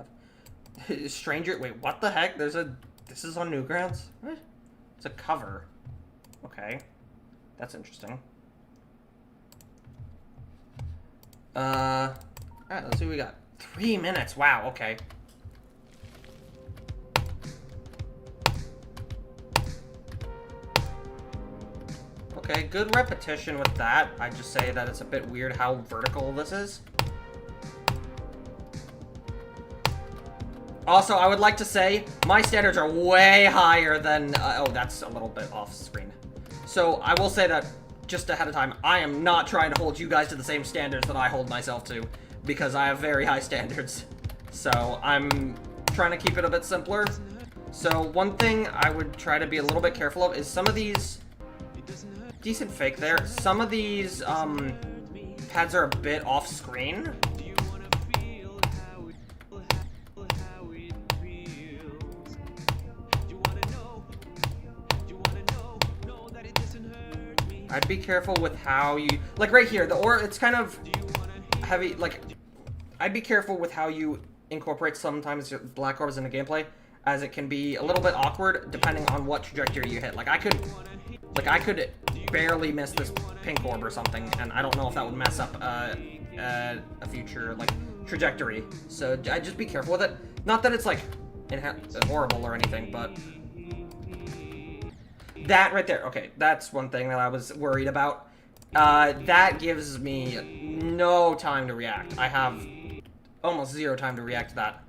have. Stranger... Wait, what the heck? This is on Newgrounds? What? It's a cover. Okay. That's interesting. Alright, let's see what we got. 3 minutes, wow, okay. Okay, good repetition with that. I just say that it's a bit weird how vertical this is. Also, I would like to say, my standards are way higher than... oh, that's a little bit off screen. So, I will say that, just ahead of time, I am not trying to hold you guys to the same standards that I hold myself to, because I have very high standards. So, I'm trying to keep it a bit simpler. So, one thing I would try to be a little bit careful of is some of these... Decent fake there. Some of these, pads are a bit off screen. I'd be careful with how you... Like, right here, it's kind of heavy, like... I'd be careful with how you incorporate sometimes black orbs into gameplay, as it can be a little bit awkward depending on what trajectory you hit. Like, I could barely miss this pink orb or something, and I don't know if that would mess up a future, like, trajectory. So, I'd just be careful with it. Not that it's, like, horrible or anything, but... That right there, okay, that's one thing that I was worried about. That gives me no time to react. I have almost 0 time to react to that.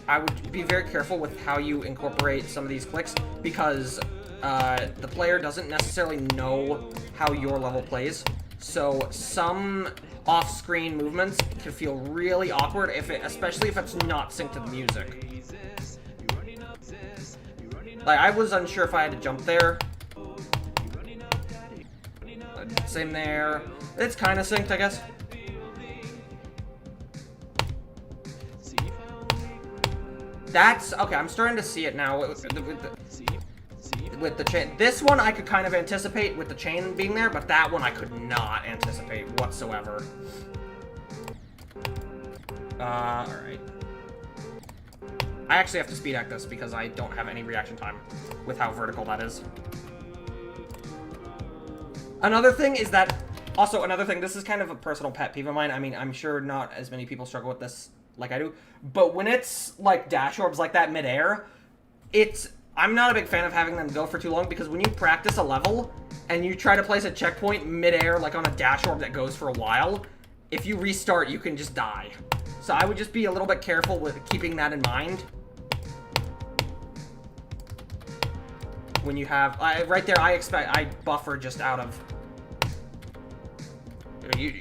I would be very careful with how you incorporate some of these clicks, because the player doesn't necessarily know how your level plays. So some off-screen movements can feel really awkward, especially if it's not synced to the music. Like, I was unsure if I had to jump there. Same there. It's kind of synced, I guess. That's... Okay, I'm starting to see it now. with the chain. This one I could kind of anticipate with the chain being there, but that one I could not anticipate whatsoever. Alright. I actually have to speed act this because I don't have any reaction time with how vertical that is. Another thing is that... Also, another thing, this is kind of a personal pet peeve of mine. I mean, I'm sure not as many people struggle with this like I do. But when it's, like, dash orbs like that midair, I'm not a big fan of having them go for too long, because when you practice a level and you try to place a checkpoint midair, like on a dash orb that goes for a while, if you restart, you can just die. So I would just be a little bit careful with keeping that in mind. When you have... right there, I buffer just out of...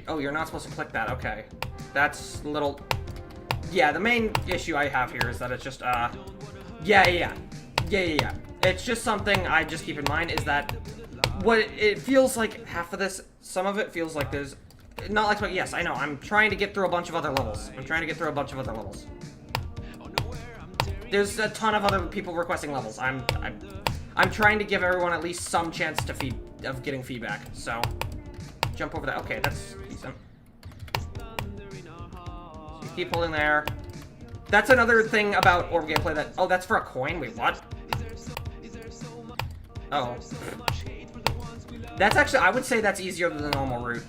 Oh, you're not supposed to click that. Okay. That's a little... Yeah, the main issue I have here is that it's just, Yeah. It's just something I just keep in mind is that what it feels like half of this, some of it feels like there's... Not like... Yes, I know. I'm trying to get through a bunch of other levels. There's a ton of other people requesting levels. I'm trying to give everyone at least some chance to getting feedback, so... Jump over that. Okay, that's decent. So you keep holding there. That's another thing about orb gameplay that... Oh, that's for a coin? Wait, what? Oh. That's actually... I would say that's easier than the normal route.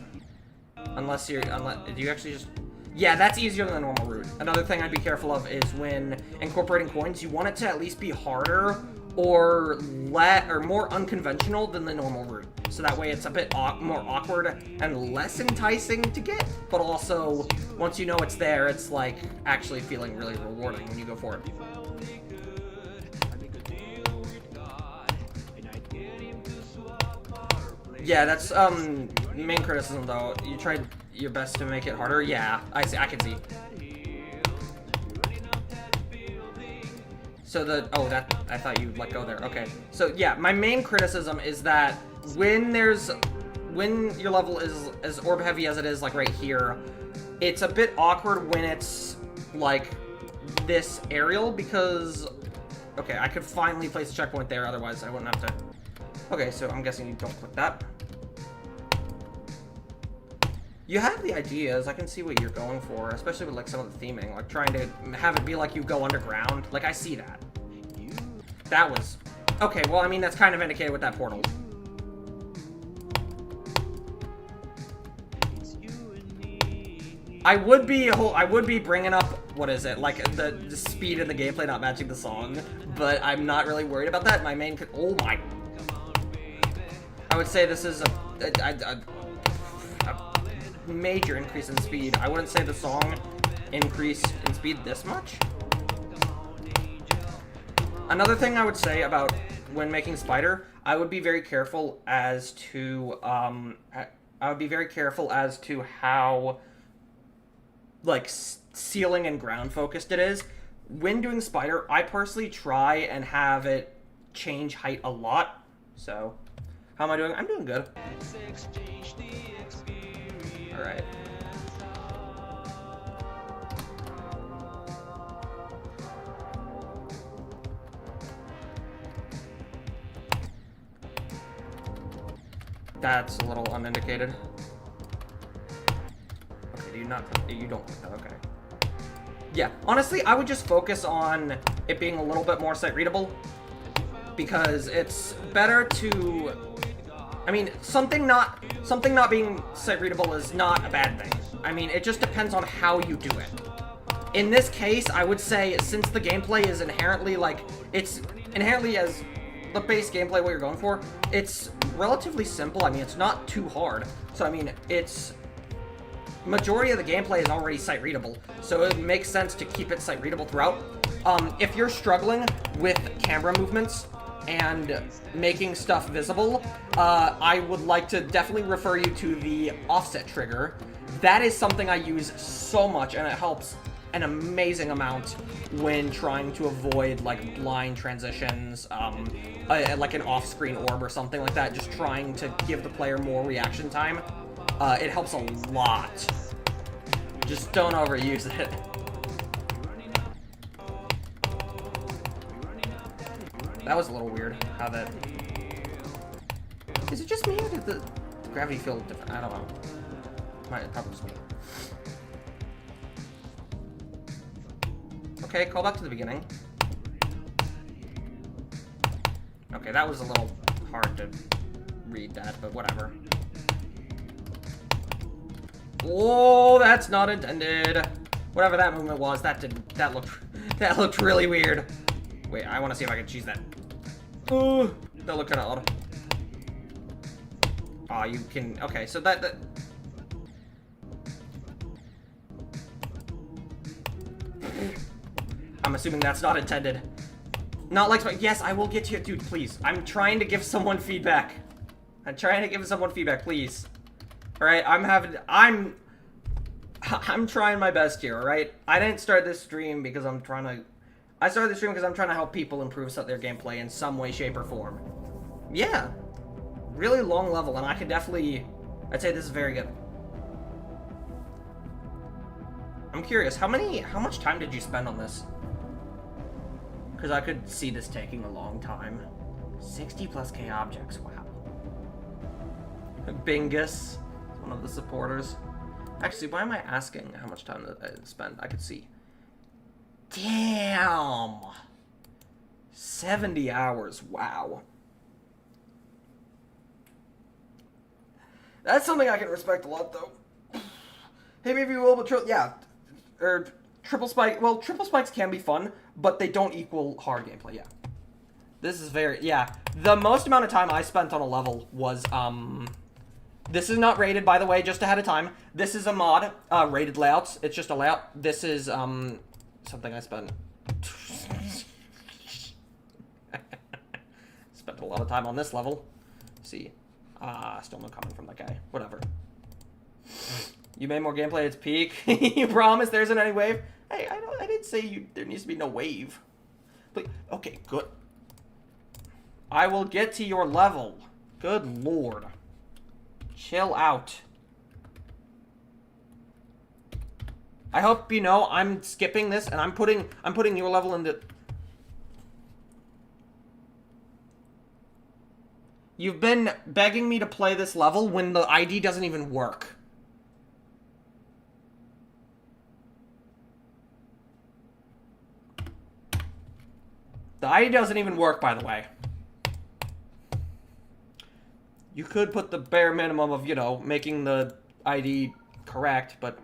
Unless do you actually just... Yeah, that's easier than the normal route. Another thing I'd be careful of is when incorporating coins, you want it to at least be harder or more unconventional than the normal route. So that way it's a bit more awkward and less enticing to get, but also, once you know it's there, it's like actually feeling really rewarding when you go for it. Yeah, that's, main criticism though. You tried your best to make it harder. Yeah, I can see. So I thought you'd let go there. Okay. So yeah, my main criticism is that when your level is as orb heavy as it is, like right here, it's a bit awkward when it's like this aerial, because, okay, I could finally place a checkpoint there, otherwise I wouldn't have to. Okay, so I'm guessing you don't click that. You have the ideas, I can see what you're going for, especially with like some of the theming, like trying to have it be like you go underground. Like, I see that. That was... Okay, well, I mean, that's kind of indicated with that portal. I would be bringing up, what is it, like the speed of the gameplay not matching the song, but I'm not really worried about that. My main... Oh my... I would say this is a major increase in speed. I wouldn't say the song increased in speed this much. Another thing I would say about when making Spider, I would be very careful as to how like ceiling and ground focused it is. When doing Spider, I personally try and have it change height a lot. So, how am I doing? I'm doing good. Alright. That's a little unindicated. Okay, you don't click that, okay. Yeah, honestly, I would just focus on it being a little bit more sight readable, because it's better to... I mean, something not being sight readable is not a bad thing. I mean, it just depends on how you do it. In this case, I would say, since the gameplay is inherently, like, it's inherently as the base gameplay what you're going for, it's relatively simple. I mean, it's not too hard. So, I mean, it's... Majority of the gameplay is already sight readable, so it makes sense to keep it sight readable throughout. If you're struggling with camera movements and making stuff visible, I would like to definitely refer you to the offset trigger. That is something I use so much, and it helps an amazing amount when trying to avoid like blind transitions, like an off-screen orb or something like that, just trying to give the player more reaction time. It helps a lot. Just don't overuse it. That was a little weird, how that Is it just me or did the gravity feel different? I don't know. Probably just me. Okay, call back to the beginning. Okay, that was a little hard to read that, but whatever. Oh, that's not intended. Whatever that movement was, that looked really weird. Wait, I want to see if I can cheese that. Oh, that looked kind of odd. Oh, you can. Okay, so that. I'm assuming that's not intended. Not like, yes, I will get to it, dude. Please, I'm trying to give someone feedback. I'm trying to give someone feedback, please. All right, I'm trying my best here. All right, I didn't start this stream because I started this stream because I'm trying to help people improve their gameplay in some way, shape, or form. Yeah, really long level, and I could definitely, I'd say this is very good. I'm curious, how much time did you spend on this? Because I could see this taking a long time. 60+ K objects, wow. Bingus, one of the supporters. Actually, why am I asking how much time I spent? I could see. Damn! 70 hours, wow. That's something I can respect a lot, though. Hey, maybe we will, but yeah. Or triple spike. Well, triple spikes can be fun, but they don't equal hard gameplay. Yeah. This is very. Yeah. The most amount of time I spent on a level was This is not rated, by the way, just ahead of time. This is a mod. Rated layouts. It's just a layout. This is something I spent. Spent a lot of time on this level. Let's see. Still no comment from that guy. Whatever. You made more gameplay, it's peak. You promise there isn't any wave? Hey, I didn't say there needs to be no wave. But, okay, good. I will get to your level. Good lord. Chill out. I hope you know I'm skipping this and I'm putting your level into. You've been begging me to play this level when the ID doesn't even work. The ID doesn't even work, by the way. You could put the bare minimum of, you know, making the ID correct, but...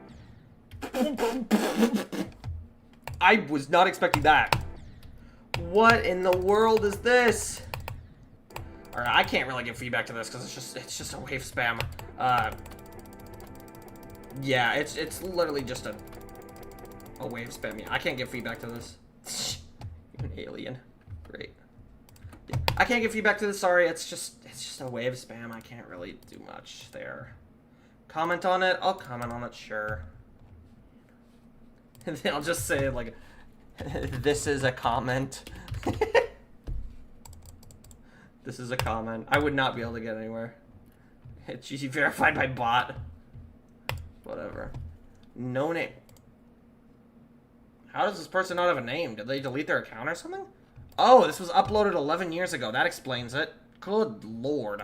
I was not expecting that. What in the world is this? Alright, I can't really give feedback to this because it's just a wave spam. Yeah, it's literally just a wave spam. Yeah, I can't give feedback to this. You're an alien. Great. Yeah, I can't give feedback to this. Sorry, it's just a wave spam. I can't really do much there. Comment on it. I'll comment on it. Sure. And then I'll just say like, this is a comment. This is a comment. I would not be able to get anywhere. It's usually verified by bot. Whatever. No name. How does this person not have a name? Did they delete their account or something? Oh, this was uploaded 11 years ago. That explains it. Good lord.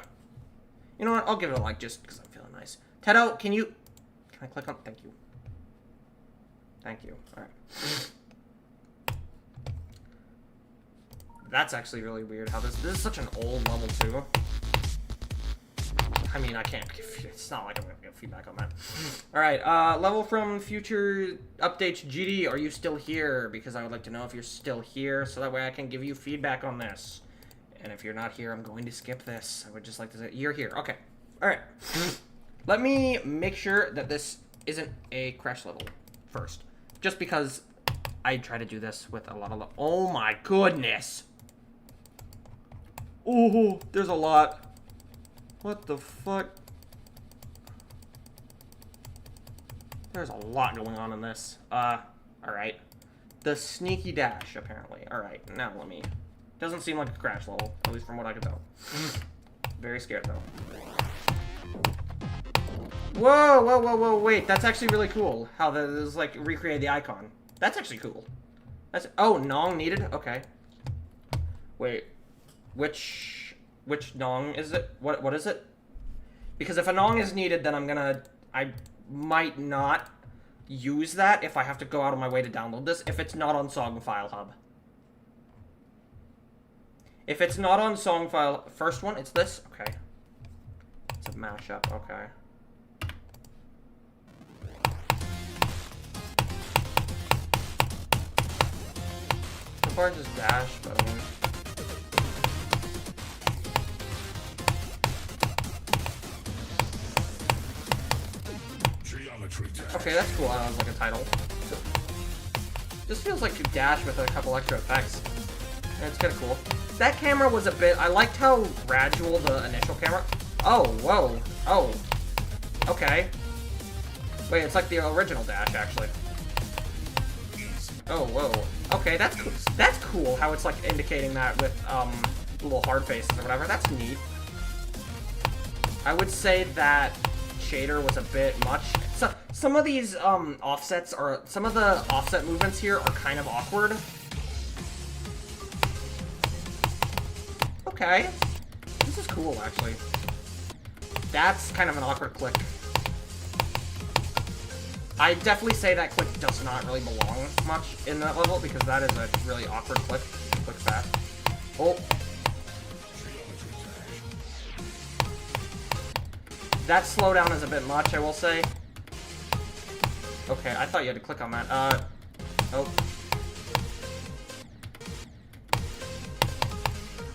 You know what? I'll give it a like just because I'm feeling nice. Tedo, can I click on? Thank you. Thank you. Alright. That's actually really weird how this is such an old level too. I mean, I can't give, it's not like I'm gonna give feedback on that. Alright, level from future updates. GD, are you still here? Because I would like to know if you're still here, so that way I can give you feedback on this. And if you're not here, I'm going to skip this. I would just like to say, you're here. Okay. Alright. Let me make sure that this isn't a crash level first. Just because I try to do this with a lot of... Oh my goodness! Oh, there's a lot. What the fuck? There's a lot going on in this. Alright. The sneaky dash, apparently. Alright, now let me... Doesn't seem like a crash level, at least from what I can tell. Very scared, though. Whoa, whoa, whoa, whoa, wait. That's actually really cool. How there's, like, recreate the icon. That's actually cool. That's... Oh, Nong needed? Okay. Wait. Which... which nong is it? What is it? Because if a nong is needed, then I might not use that if I have to go out of my way to download this, if it's not on Song File Hub. If it's not on Song File, first one, it's this? Okay. It's a mashup, okay. So far just dash, but I mean... Okay, that's cool. I was like a title. This feels like you dash with a couple extra effects. And it's kind of cool. That camera was a bit... I liked how gradual the initial camera... Oh, whoa. Oh. Okay. Wait, it's like the original dash, actually. Oh, whoa. Okay, that's cool. That's cool how it's like indicating that with little hard faces or whatever. That's neat. I would say that shader was a bit much. So, some of these offsets are... Some of the offset movements here are kind of awkward. Okay. This is cool, actually. That's kind of an awkward click. I definitely say that click does not really belong much in that level, because that is a really awkward click. Click fast. Oh. That slowdown is a bit much, I will say. Okay, I thought you had to click on that. Oh.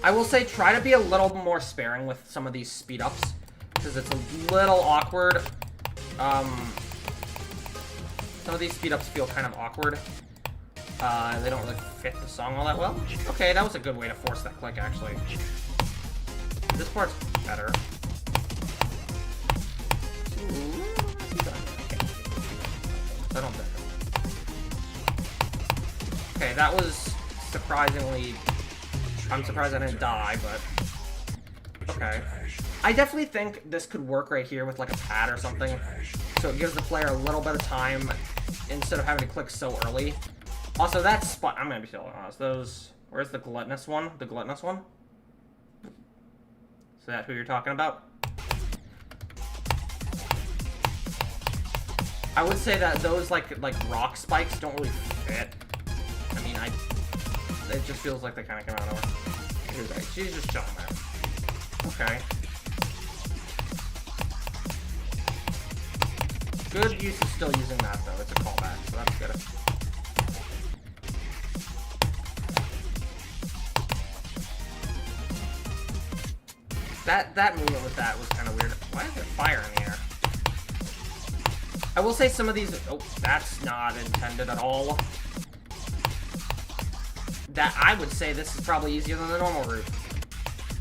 I will say try to be a little more sparing with some of these speed ups, because it's a little awkward. Some of these speed ups feel kind of awkward. They don't really fit the song all that well. Okay, that was a good way to force that click, actually. This part's better. Ooh, I don't think. Okay, that was surprisingly... I'm surprised I didn't die, but... Okay. I definitely think this could work right here with like a pad or something. So it gives the player a little bit of time instead of having to click so early. Also, that spot... I'm gonna be totally honest. Those... Where's the gluttonous one? The gluttonous one? Is that who you're talking about? I would say that those like rock spikes don't really fit. I mean, it just feels like they kind of came out of nowhere. She's just chilling there. Okay. Good use of still using that though. It's a callback, so that's good. That movement with that was kind of weird. Why is there fire in the air? I will say some of these... Oh, that's not intended at all. That I would say this is probably easier than the normal route.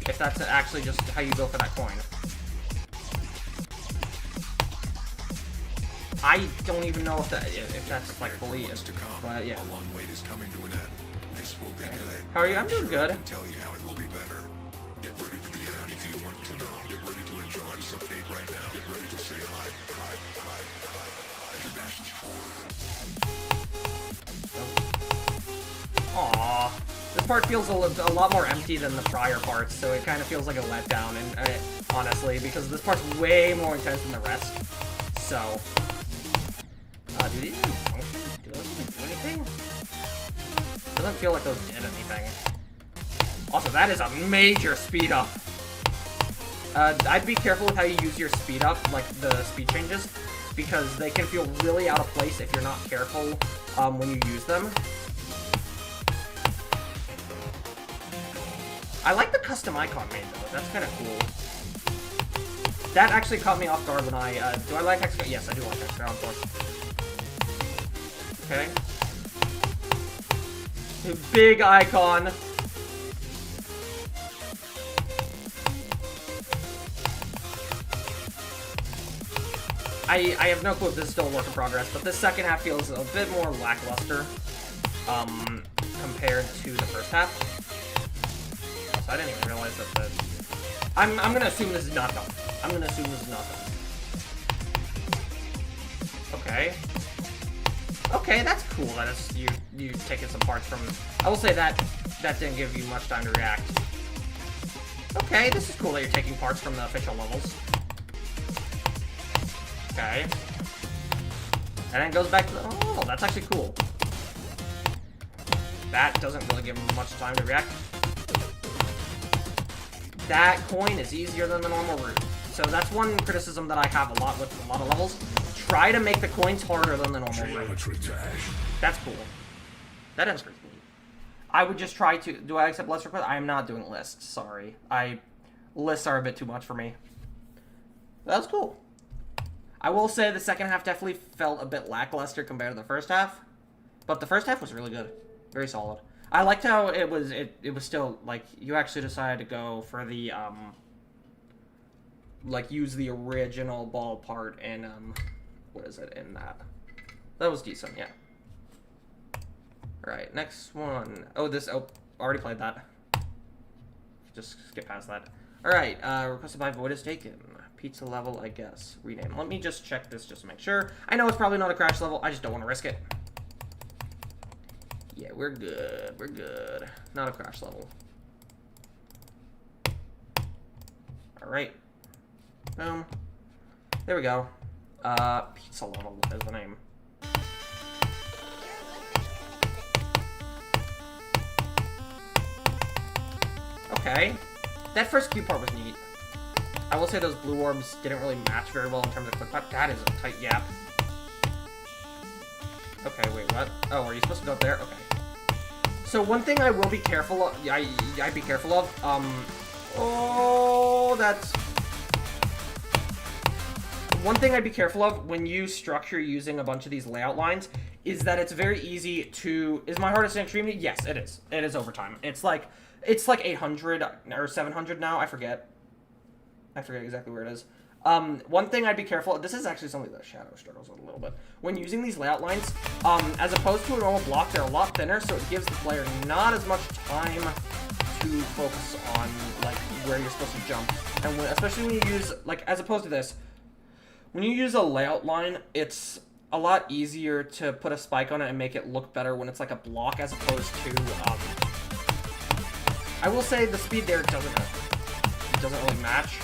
If that's actually just how you go for that coin. I don't even know if that's like fully... But yeah. Okay. How are you? I'm doing good. Aww. This part feels a lot more empty than the prior parts, so it kind of feels like a letdown, and honestly, because this part's way more intense than the rest. So, do these even function? Do those even do anything? Doesn't feel like those did anything. Also, that is a major speed up. I'd be careful with how you use your speed up, like the speed changes, because they can feel really out of place if you're not careful when you use them. I like the custom icon made though, that's kind of cool. That actually caught me off guard when I, do I like hexagon? Yes, I do like hexagon, of course. Okay. Big icon. I have no clue if this is still a work in progress, but this second half feels a bit more lackluster, compared to the first half. So I didn't even realize that the... I'm gonna assume this is not done. I'm gonna assume this is not done. Okay. Okay, that's cool that it's, you taking some parts from... I will say that didn't give you much time to react. Okay, this is cool that you're taking parts from the official levels. Okay. And then it goes back to the... Oh, that's actually cool. That doesn't really give him much time to react. That coin is easier than the normal route. So that's one criticism that I have a lot with a lot of levels. Try to make the coins harder than the normal route. That's cool. That is pretty neat. I would just try to... Do I accept list requests? I am not doing lists. Sorry. Lists are a bit too much for me. That's cool. I will say the second half definitely felt a bit lackluster compared to the first half. But the first half was really good. Very solid. I liked how it was still, like, you actually decided to go for the, like, use the original ball part in, what is it, in that. That was decent, yeah. Alright, next one. Oh, already played that. Just skip past that. Alright, requested by Void is taken. Pizza level, I guess. Rename. Let me just check this just to make sure. I know it's probably not a crash level, I just don't want to risk it. Yeah, we're good. We're good. Not a crash level. Alright. Boom. There we go. Pizza level is the name. Okay. That first cue part was neat. I will say those blue orbs didn't really match very well in terms of quick putt. That is a tight gap. Okay, wait, what? Oh, are you supposed to go up there? Okay. So one thing I will be careful of, I'd be careful of, oh, that's... One thing I'd be careful of when you structure using a bunch of these layout lines is that it's very easy to... Is my hardest in Extremity? Yes, it is. It is overtime. It's like 800 or 700 now. I forget exactly where it is. One thing I'd be careful, this is actually something that Shadow struggles with a little bit. When using these layout lines, as opposed to a normal block, they're a lot thinner, so it gives the player not as much time to focus on, like, where you're supposed to jump. And especially when you use, like, as opposed to this, when you use a layout line, it's a lot easier to put a spike on it and make it look better when it's like a block as opposed to, I will say the speed there doesn't really match.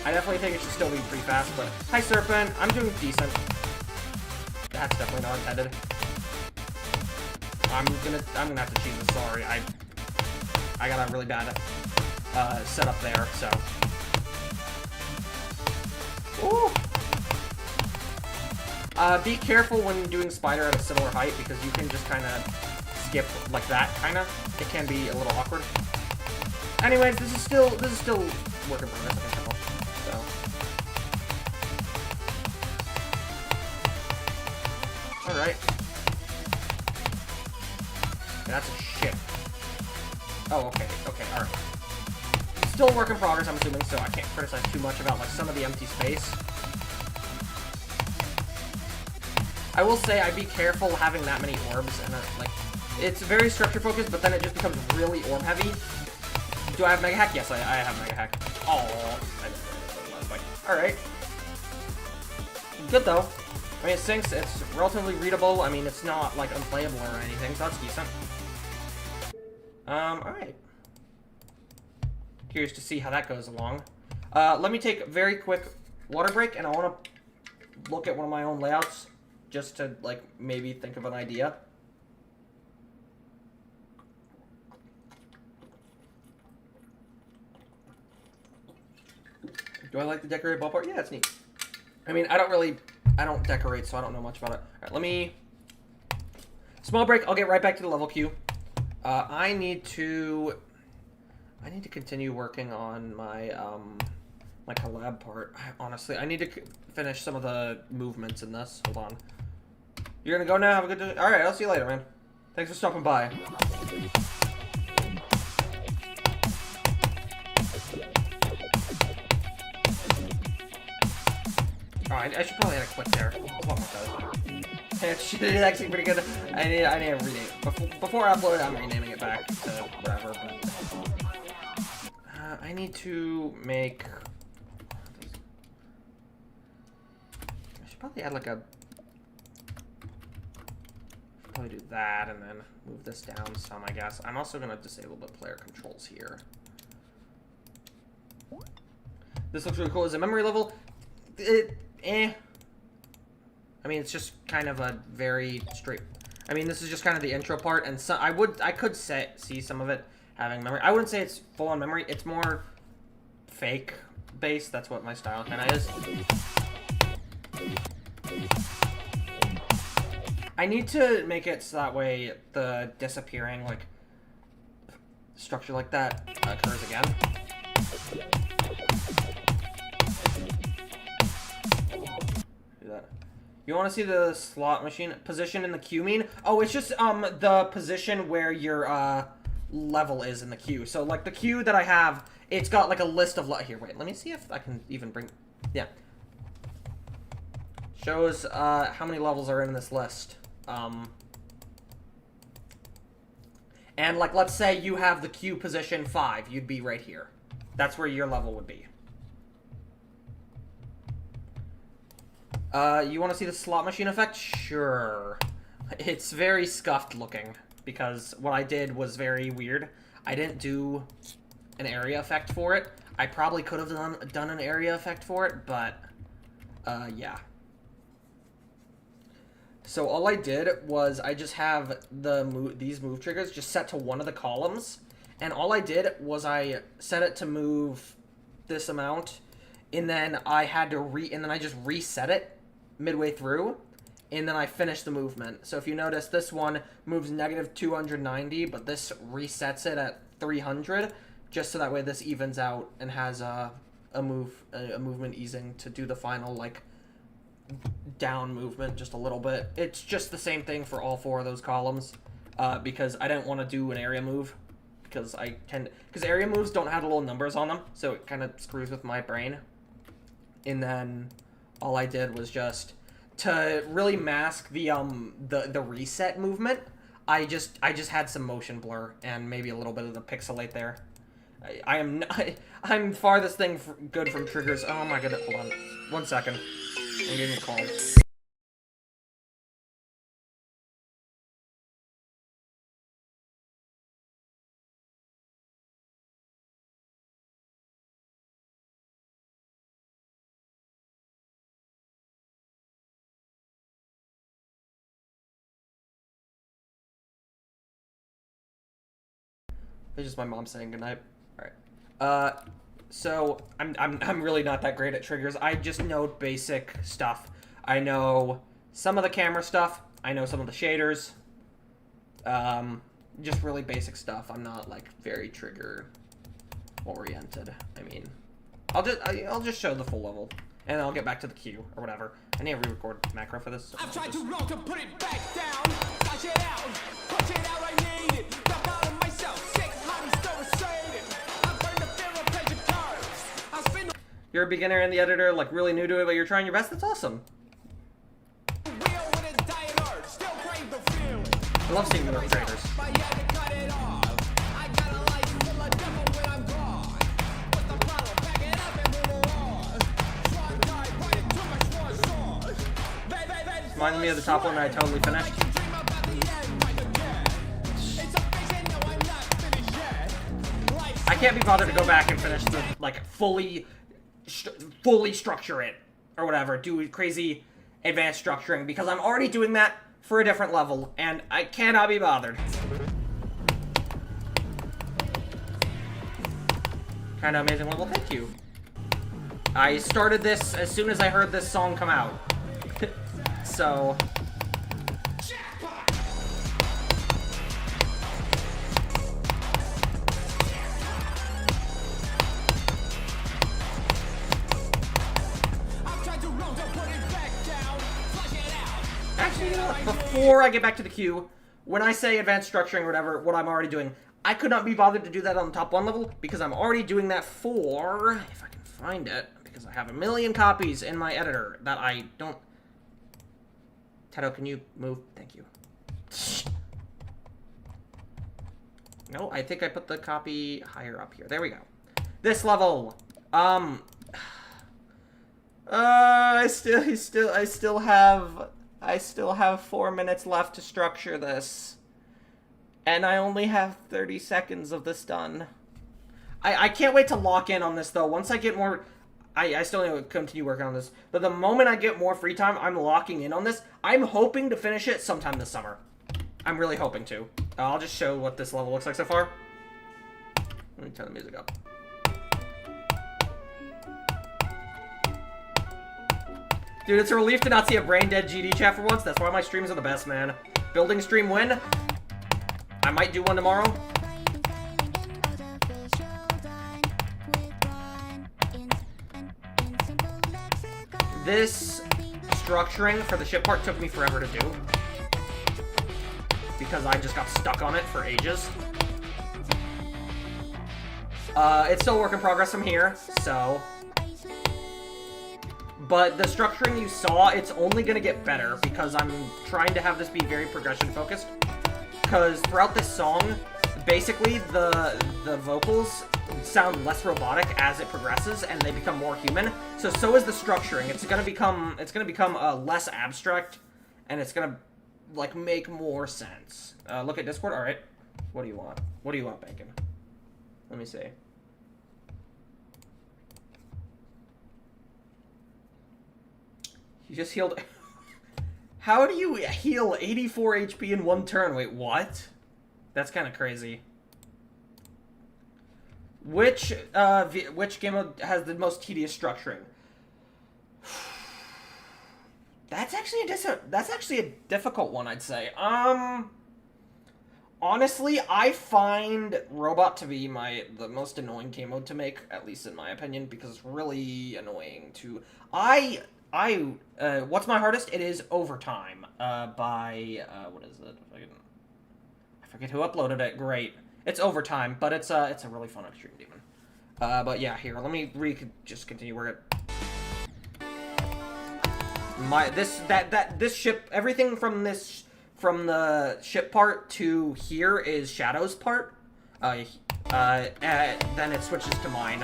I definitely think it should still be pretty fast, but... Hi, Serpent. I'm doing decent. That's definitely not intended. I'm gonna have to cheese this, sorry. I got a really bad setup there, so... Ooh! Be careful when doing Spider at a similar height, because you can just kind of skip like that, kind of. It can be a little awkward. Anyways, this is still working for this, I think. So. Alright. That's a shit. Oh, okay, alright. Still a work in progress, I'm assuming, so I can't criticize too much about, like, some of the empty space. I will say I'd be careful having that many orbs, and, like, it's very structure focused, but then it just becomes really orb heavy. Do I have Mega Hack? Yes, I have Mega Hack. Oh, alright. Good though. I mean, it syncs, it's relatively readable. I mean, it's not, like, unplayable or anything, so that's decent. Alright. Curious to see how that goes along. Let me take a very quick water break, and I want to look at one of my own layouts, just to, like, maybe think of an idea. Do I like the decorated ballpark? Yeah, it's neat. I mean, I don't decorate, so I don't know much about it. Alright, let me... Small break, I'll get right back to the level queue. I need to continue working on my, my collab part. Honestly, I need to finish some of the movements in this. Hold on. You're gonna go now? Have a good day? Alright, I'll see you later, man. Thanks for stopping by. Alright, I should probably add a clip there. It's actually pretty good. I need to rename it. Before I upload it, I'm renaming it back to whatever, but... I need to make... I should probably add like a... Probably do that and then move this down some, I guess. I'm also going to disable the player controls here. This looks really cool. Is a memory level? I mean, it's just kind of a very straight... I mean, this is just kind of the intro part, and so I could see some of it having memory. I wouldn't say it's full-on memory. It's more fake-based. That's what my style kind of is. I need to make it so that way the disappearing, like, structure like that occurs again. Do that. You want to see the slot machine position in the queue mean? Oh, it's just the position where your level is in the queue. So like the queue that I have, it's got like a list of here. Wait, let me see if I can even bring. Yeah. Shows how many levels are in this list. And like let's say you have the queue position 5, you'd be right here. That's where your level would be. You want to see the slot machine effect? Sure. It's very scuffed looking, because what I did was very weird. I didn't do an area effect for it. I probably could have done an area effect for it, but, yeah. So all I did was I just have these move triggers just set to one of the columns, and all I did was I set it to move this amount, and then I had to I just reset it midway through, and then I finished the movement. So if you notice, this one moves negative 290, but this resets it at 300, just so that way this evens out and has a movement easing to do the final like down movement just a little bit. It's just the same thing for all 4 of those columns, because I didn't want to do an area move, because area moves don't have the little numbers on them, so it kind of screws with my brain. And then all I did was just to really mask the reset movement. I just had some motion blur and maybe a little bit of the pixelate there. I'm farthest thing good from triggers. Oh my goodness! Hold on, 1 second. I'm getting a call. It's just my mom saying goodnight. All right. So I'm really not that great at triggers. I just know basic stuff. I know some of the camera stuff. I know some of the shaders. Just really basic stuff. I'm not like very trigger oriented. I mean, I'll just show the full level, and then I'll get back to the queue or whatever. I need to re-record macro for this. So I've tried to roll to put it back down, flash it out, punch it out, I need it, drop out of myself, sick, hot, still asserted. I've burned the fear of pleasure curves. I spin You're a beginner in the editor, like really new to it, but you're trying your best. That's awesome. the wheel with a dying urge, still crave the feeling. I love seeing the traders. But you had to cut it off. I got a life full of devil when I'm gone. What's the problem? Pack it up and move on. Strong guy, fighting too much more sword. Reminded me of the top one that I totally finished. Dream about the end right again. It's a fiction, no, I'm not finished yet. Life's I can't be bothered to go back and finish the like fully structure it or whatever, do crazy advanced structuring, because I'm already doing that for a different level and I cannot be bothered. Kind of amazing level. Thank you. I started this as soon as I heard this song come out. So I've tried to roll to put it back down, flush it out. actually, you know what? Before I get back to the queue, when I say advanced structuring or whatever, what I'm already doing, I could not be bothered to do that on the top 1 level because I'm already doing that for, if I can find it, because I have a million copies in my editor that I don't... Tato, can you move? Thank you. No, I think I put the copy higher up here. There we go. This level. I still have 4 minutes left to structure this. And I only have 30 seconds of this done. I can't wait to lock in on this, though. Once I get more... I still need to continue working on this. But the moment I get more free time, I'm locking in on this. I'm hoping to finish it sometime this summer. I'm really hoping to. I'll just show what this level looks like so far. Let me turn the music up. Dude, it's a relief to not see a brain-dead GD chat for once. That's why my streams are the best, man. Building stream win. I might do one tomorrow. This structuring for the ship part took me forever to do. Because I just got stuck on it for ages. It's still a work in progress from here, so... But the structuring you saw, it's only going to get better because I'm trying to have this be very progression-focused. Because throughout this song, basically the vocals sound less robotic as it progresses and they become more human. So is the structuring. It's going to become less abstract and it's going to like make more sense. Look at Discord. All right. What do you want? What do you want, Bacon? Let me see. You just healed... How do you heal 84 HP in one turn? Wait, what? That's kind of crazy. Which game mode has the most tedious structuring? That's actually a difficult one, I'd say. Honestly, I find Robot to be the most annoying game mode to make, at least in my opinion, because it's really annoying to... what's my hardest? It is Overtime, by, what is it? I forget who uploaded it. Great. It's Overtime, but it's a really fun Extreme Demon. But yeah, here, let me just continue working. This ship, everything from the ship part to here is Shadow's part. Then it switches to mine.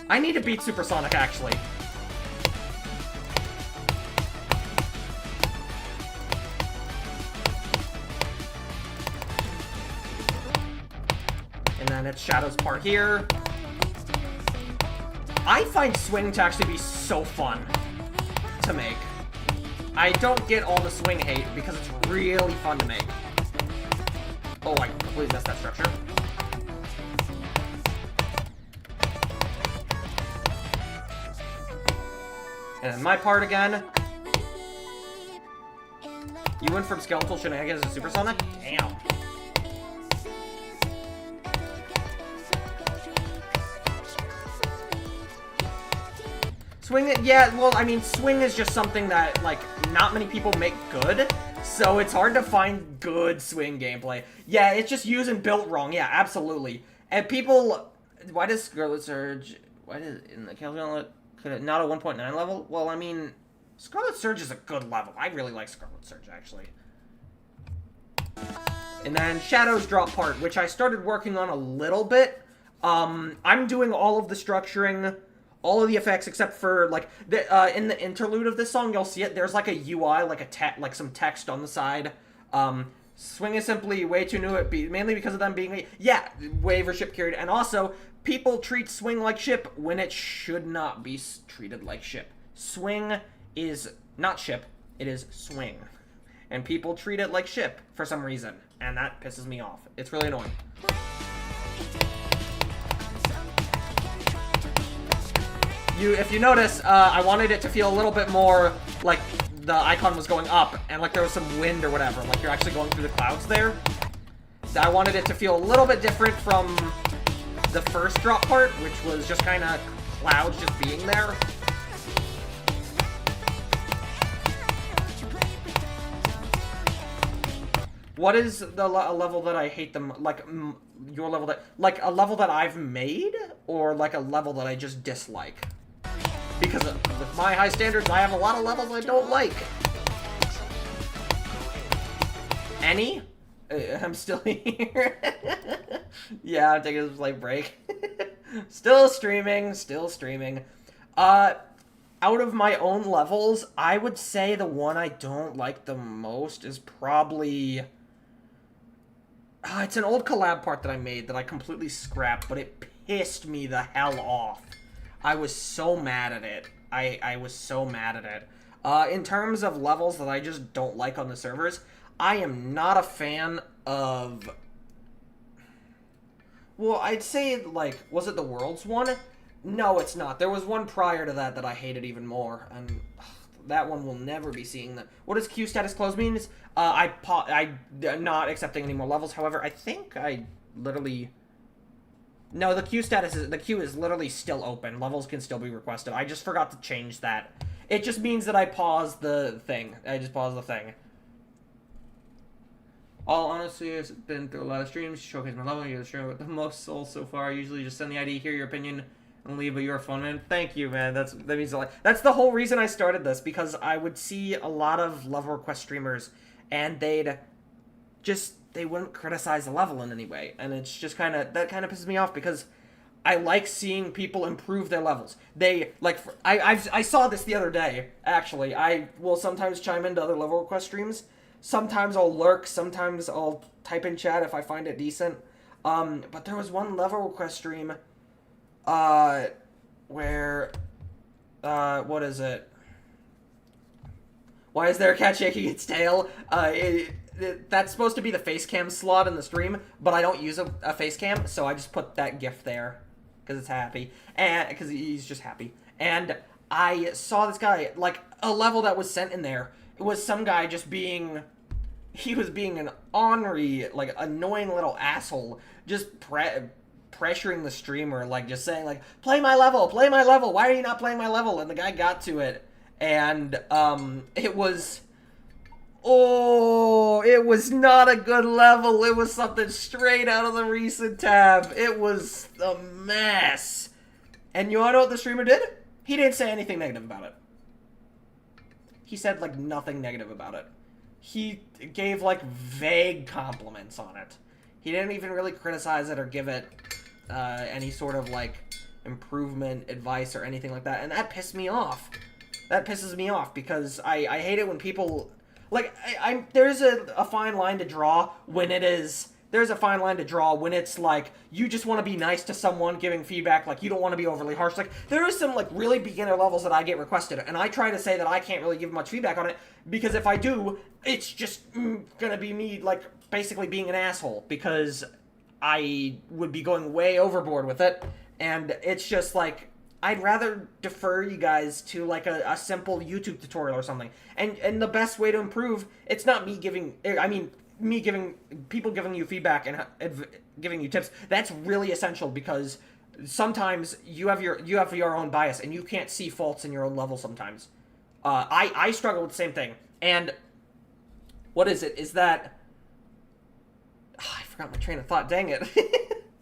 I need to beat Supersonic, actually. And then it's Shadow's part here. I find Swing to actually be so fun to make. I don't get all the Swing hate because it's really fun to make. Oh, I completely missed that structure. And then my part again. You went from Skeletal Shenanigans to Supersonic? Damn. Swing, yeah, well, I mean, Swing is just something that, like, not many people make good, so it's hard to find good Swing gameplay. Yeah, it's just used and built wrong, yeah, absolutely. And people, why does Scarlet Surge, why does, in the Calvin, could it not a 1.9 level? Well, I mean, Scarlet Surge is a good level. I really like Scarlet Surge, actually. And then Shadow's drop part, which I started working on a little bit. I'm doing all of the structuring, all of the effects, except for, like, in the interlude of this song, you'll see it. There's, like, a UI, like some text on the side. Swing is simply way too new, mainly because of them being, yeah, wave or ship carried. And also, people treat Swing like ship when it should not be treated like ship. Swing is not ship, it is Swing. And people treat it like ship for some reason, and that pisses me off. It's really annoying. If you notice, I wanted it to feel a little bit more like the icon was going up, and like there was some wind or whatever, like you're actually going through the clouds there. I wanted it to feel a little bit different from the first drop part, which was just kind of clouds just being there. What is a level that I hate them, like, your level that, like, a level that I've made, or, like, a level that I just dislike? Because with my high standards, I have a lot of levels I don't like. Any? I'm still here. Yeah, I'm taking a slight break. Still streaming, still streaming. Out of my own levels, I would say the one I don't like the most is probably... it's an old collab part that I made that I completely scrapped, but it pissed me the hell off. I was so mad at it. I was so mad at it. In terms of levels that I just don't like on the servers, I am not a fan of... Well, I'd say, like, was it the Worlds one? No, it's not. There was one prior to that that I hated even more, and that one will never be seeing that. What does Q status close means? I'm not accepting any more levels. However, I think I literally... No, the queue is literally still open. Levels can still be requested. I just forgot to change that. It just means that I paused the thing. I just paused the thing. All honesty, I've been through a lot of streams, showcase my level, you're the streamer with the most souls so far. I usually just send the ID, hear your opinion, and leave, but you're a fun man. Thank you, man. That means a lot. That's the whole reason I started this, because I would see a lot of level request streamers, and they wouldn't criticize the level in any way, and it's just that kind of pisses me off, because I like seeing people improve their levels. I saw this the other day, actually. I will sometimes chime into other level request streams. Sometimes I'll lurk, sometimes I'll type in chat if I find it decent. But there was one level request stream, where, what is it? Why is there a cat shaking its tail? That's supposed to be the face cam slot in the stream, but I don't use a face cam, so I just put that gif there, because it's happy, and because he's just happy. And I saw this guy, like, a level that was sent in there, it was some guy just being... He was being an ornery, like, annoying little asshole, just pressuring the streamer, like, just saying, like, play my level, why are you not playing my level? And the guy got to it, and, it was not a good level. It was something straight out of the recent tab. It was a mess. And you wanna know what the streamer did? He didn't say anything negative about it. He said, like, nothing negative about it. He gave, like, vague compliments on it. He didn't even really criticize it or give it any sort of, like, improvement, advice, or anything like that. And that pissed me off. That pisses me off, because I hate it when people... Like, there's a fine line to draw when it is... There's a fine line to draw when it's, like, you just want to be nice to someone giving feedback, like, you don't want to be overly harsh. Like, there is some, like, really beginner levels that I get requested, and I try to say that I can't really give much feedback on it, because if I do, it's just gonna be me, like, basically being an asshole, because I would be going way overboard with it, and it's just, like... I'd rather defer you guys to, like, a simple YouTube tutorial or something. And the best way to improve, it's not me giving... I mean... people giving you feedback and giving you tips. That's really essential, because sometimes you have your own bias and you can't see faults in your own level sometimes. I struggle with the same thing. And what is it? Is that... I forgot my train of thought. Dang it.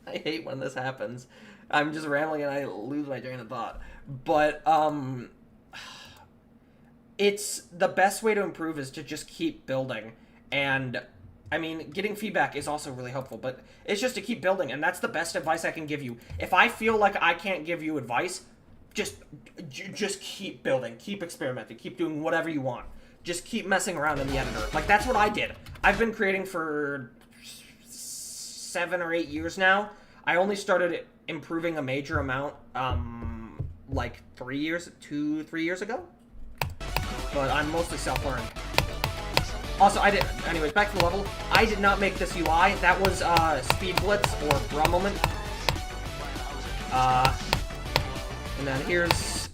I hate when this happens. I'm just rambling and I lose my train of thought. But, it's the best way to improve is to just keep building. And, I mean, getting feedback is also really helpful, but it's just to keep building, and that's the best advice I can give you. If I feel like I can't give you advice, just keep building, keep experimenting, keep doing whatever you want. Just keep messing around in the editor. Like, that's what I did. I've been creating for 7 or 8 years now. I only started improving a major amount, like 3 years ago. But I'm mostly self-learned. Also, anyways, back to the level. I did not make this UI. That was, Speed Blitz, or Bra Moment.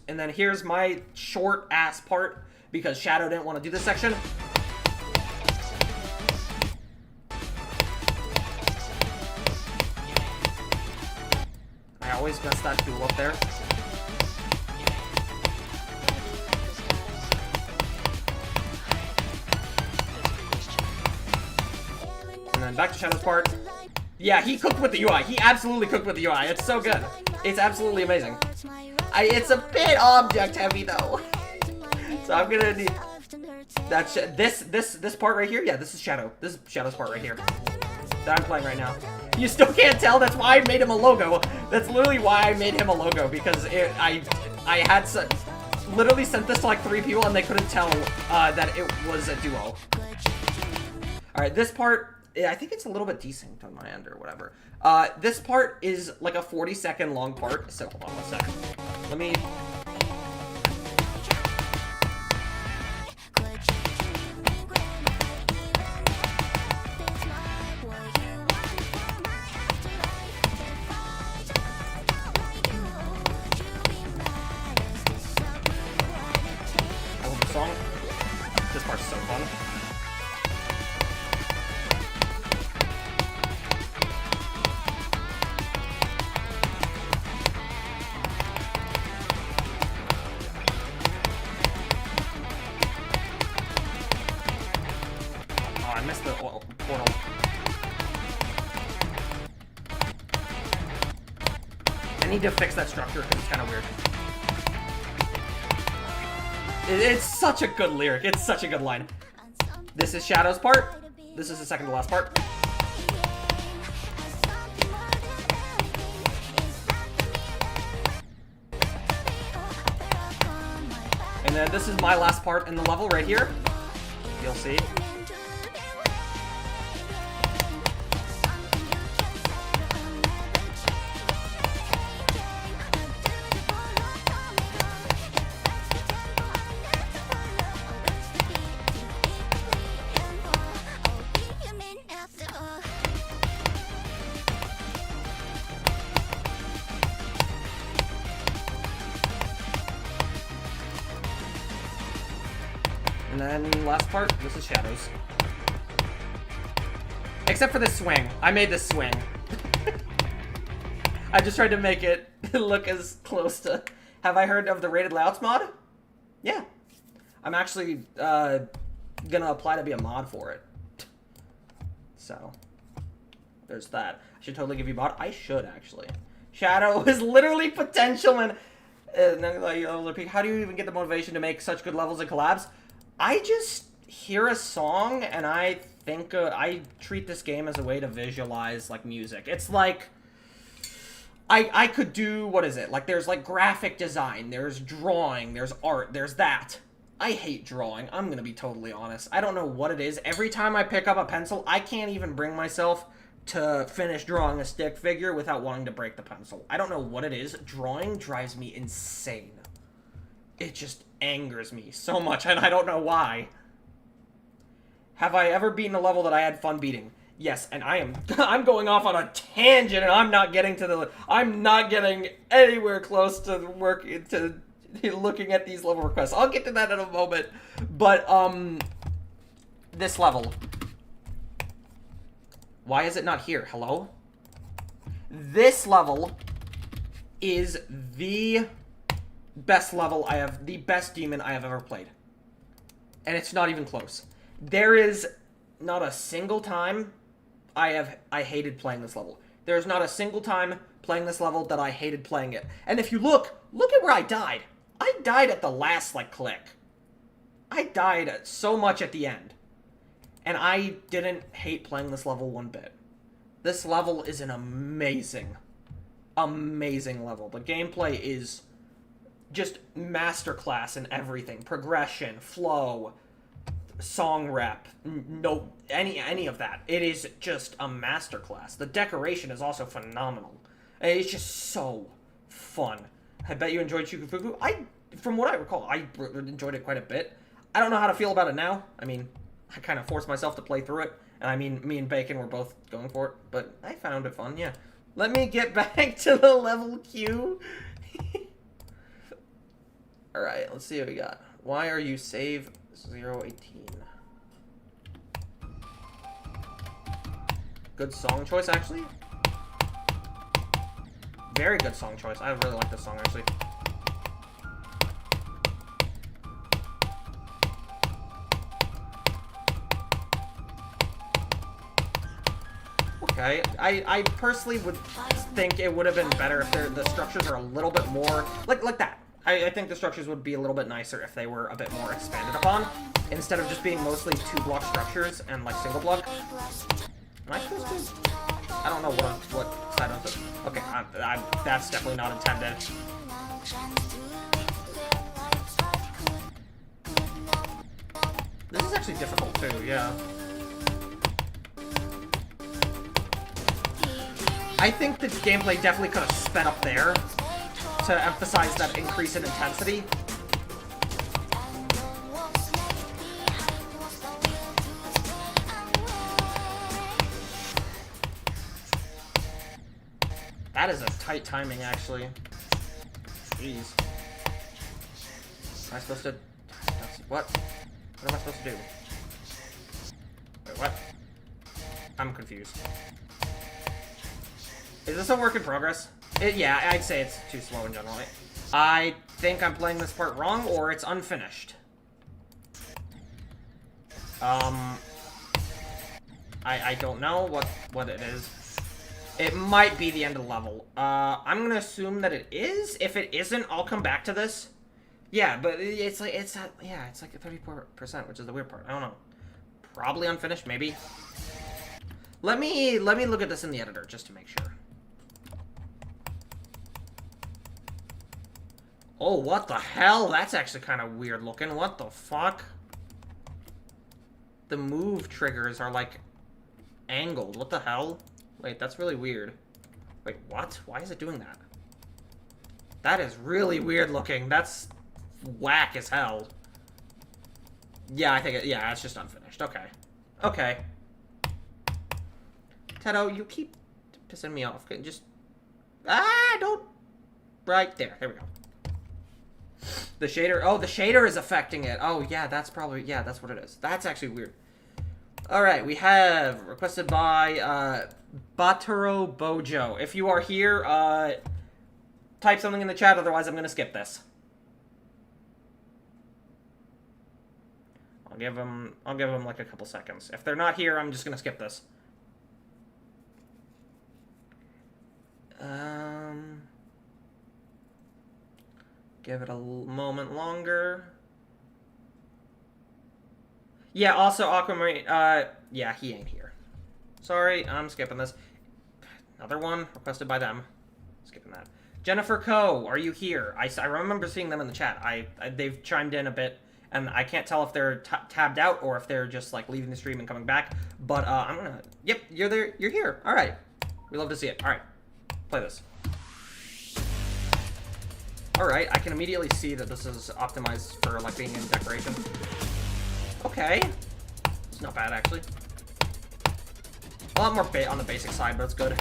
And then here's my short-ass part, because Shadow didn't want to do this section. I always mess that tool up there. And then back to Shadow's part. Yeah, he cooked with the UI. He absolutely cooked with the UI. It's so good. It's absolutely amazing. It's a bit object heavy though. So I'm gonna need... That's this part right here. Yeah, this is Shadow. This is Shadow's part right here that I'm playing right now. You still can't tell. That's why I made him a logo. That's literally why I made him a logo, because I had literally sent this to like 3 people and they couldn't tell that it was a duo. All right, this part, I think it's a little bit desynced on my end or whatever. This part is like a 40-second long part. So hold on 1 second. Let me. Song. This part's so fun. Oh, I missed the portal. I need to fix that structure because it's kind of weird. It's such a good lyric. It's such a good line. This is Shadow's part. This is the second to last part. And then this is my last part in the level right here. You'll see. And then last part, this is Shadows. Except for this swing. I made this swing. I just tried to make it look as close to... Have I heard of the rated layouts mod? Yeah. I'm actually gonna apply to be a mod for it. So, there's that. I should totally give you a mod. I should, actually. Shadow is literally potential and... how do you even get the motivation to make such good levels and collabs? I just hear a song and I think I treat this game as a way to visualize like music. It's like I could do, what is it? Like there's like graphic design, there's drawing, there's art, there's that. I hate drawing. I'm going to be totally honest. I don't know what it is. Every time I pick up a pencil, I can't even bring myself to finish drawing a stick figure without wanting to break the pencil. I don't know what it is. Drawing drives me insane. It just angers me so much, and I don't know why. Have I ever beaten a level that I had fun beating? Yes, and I'm going off on a tangent, and I'm not getting anywhere close to looking at these level requests. I'll get to that in a moment. But this level. Why is it not here? Hello? This level is the best level the best demon I have ever played. And it's not even close. There is not a single time I hated playing this level. There's not a single time playing this level that I hated playing it. And if you look at where I died. I died at the last, click. I died so much at the end. And I didn't hate playing this level one bit. This level is an amazing, amazing level. The gameplay is just masterclass in everything. Progression, flow, song rep, any of that. It is just a masterclass. The decoration is also phenomenal. It's just so fun. I bet you enjoyed Shukufuku. From what I recall, I enjoyed it quite a bit. I don't know how to feel about it now. I mean, I kind of forced myself to play through it. And I mean, me and Bacon were both going for it. But I found it fun, yeah. Let me get back to the level queue. Alright, let's see what we got. Why are you save 018? Good song choice, actually. Very good song choice. I really like this song, actually. Okay, I personally would think it would have been better if the structures are a little bit more like that. I think the structures would be a little bit nicer if they were a bit more expanded upon, instead of just being mostly 2-block structures and, like, single block. Am I supposed to? I don't know what side of it. Okay, that's definitely not intended. This is actually difficult too, yeah. I think the gameplay definitely could have sped up there to emphasize that increase in intensity. That is a tight timing, actually. Jeez. Am I supposed to... What? What am I supposed to do? Wait, what? I'm confused. Is this a work in progress? Yeah, I'd say it's too slow in general. I think I'm playing this part wrong, or it's unfinished. I don't know what it is. It might be the end of the level. I'm gonna assume that it is. If it isn't, I'll come back to this. Yeah, but it's like 34%, which is the weird part. I don't know. Probably unfinished, maybe. Let me look at this in the editor just to make sure. Oh, what the hell? That's actually kind of weird looking. What the fuck? The move triggers are like angled. What the hell? Wait, that's really weird. Wait, what? Why is it doing that? That is really weird looking. That's whack as hell. Yeah, I think yeah, it's just unfinished. Okay. Okay. Tedo, you keep pissing me off. Just... don't... Right there. There we go. The shader... Oh, the shader is affecting it. Oh, yeah, that's probably... Yeah, that's what it is. That's actually weird. Alright, we have requested by, Bataro Bojo. If you are here, type something in the chat, otherwise I'm gonna skip this. I'll give them like a couple seconds. If they're not here, I'm just gonna skip this. Give it a moment longer. Yeah, also Aquamarine, yeah, he ain't here. Sorry, I'm skipping this. Another one requested by them. Skipping that. Jennifer Coe, are you here? I remember seeing them in the chat. They've chimed in a bit, and I can't tell if they're tabbed out or if they're just like leaving the stream and coming back. But I'm gonna. Yep, you're there. You're here. All right. We love to see it. All right, play this. All right, I can immediately see that this is optimized for like being in decoration. Okay, it's not bad actually. A lot more on the basic side, but it's good.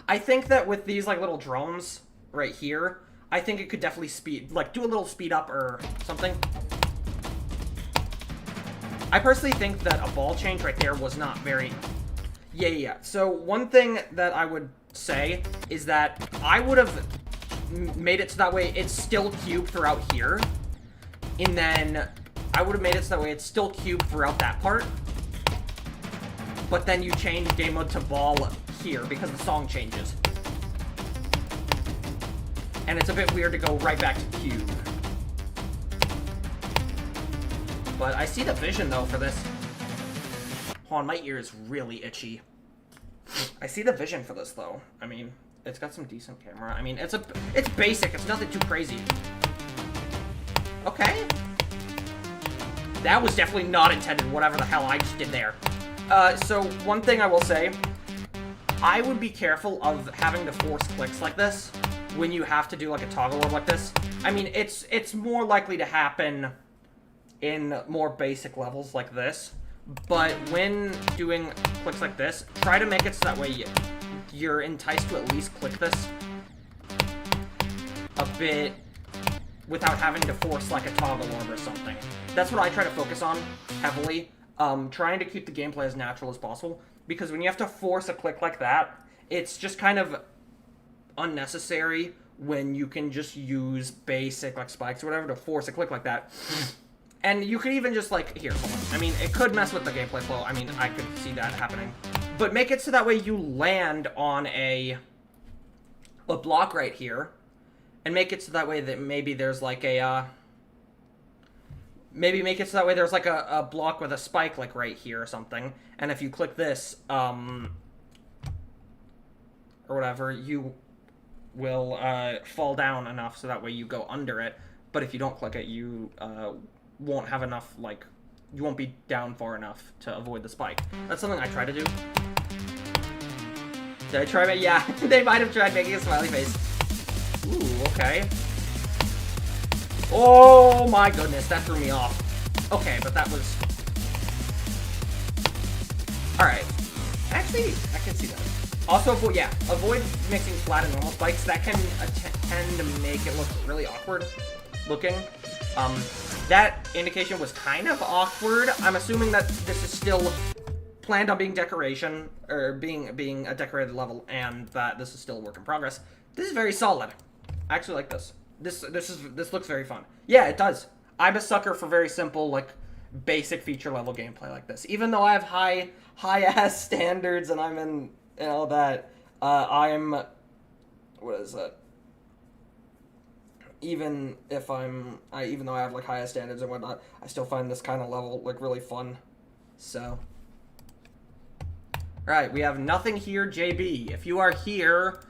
I think that with these like little drones right here, I think it could definitely do a little speed up or something. I personally think that a ball change right there was not very... Yeah. So one thing that I would say is that I would have made it so that way it's still cube throughout here, and then I would have made it so that way it's still cube throughout that part, but then you change game mode to ball here because the song changes. And it's a bit weird to go right back to cube. But I see the vision though for this. Hold on, my ear is really itchy. I see the vision for this though. I mean, it's got some decent camera. I mean, it's basic. It's nothing too crazy. Okay. That was definitely not intended, whatever the hell I just did there. So one thing I will say, I would be careful of having to force clicks like this when you have to do like a toggle orb like this. I mean, it's more likely to happen in more basic levels like this, but when doing clicks like this, try to make it so that way you're enticed to at least click this a bit without having to force like a toggle orb or something. That's what I try to focus on heavily, trying to keep the gameplay as natural as possible, because when you have to force a click like that, it's just kind of unnecessary when you can just use basic like spikes or whatever to force a click like that. And you could even just like, here, hold on. I mean, it could mess with the gameplay flow. I mean, I could see that happening. But make it so that way you land on a a block right here, and make it so that way that maybe there's like a, maybe make it so that way there's like a block with a spike like right here or something, and if you click this, or whatever, you will fall down enough so that way you go under it, but if you don't click it, you won't have enough, like, you won't be down far enough to avoid the spike. That's something I try to do. Did I try it? Yeah, they might have tried making a smiley face. Ooh, okay. Oh my goodness, that threw me off. Okay, but that was... Alright. Actually, I can see that. Also, avoid mixing flat and normal spikes. That can tend to make it look really awkward looking. That indication was kind of awkward. I'm assuming that this is still planned on being decoration, or being a decorated level, and that this is still a work in progress. This is very solid. I actually like this. This looks very fun. Yeah, it does. I'm a sucker for very simple, like, basic feature level gameplay like this. Even though I have high ass standards and I'm in and all that, I'm, what is that? Even though I have like high ass standards and whatnot, I still find this kind of level like really fun. So, alright, we have nothing here, JB. If you are here,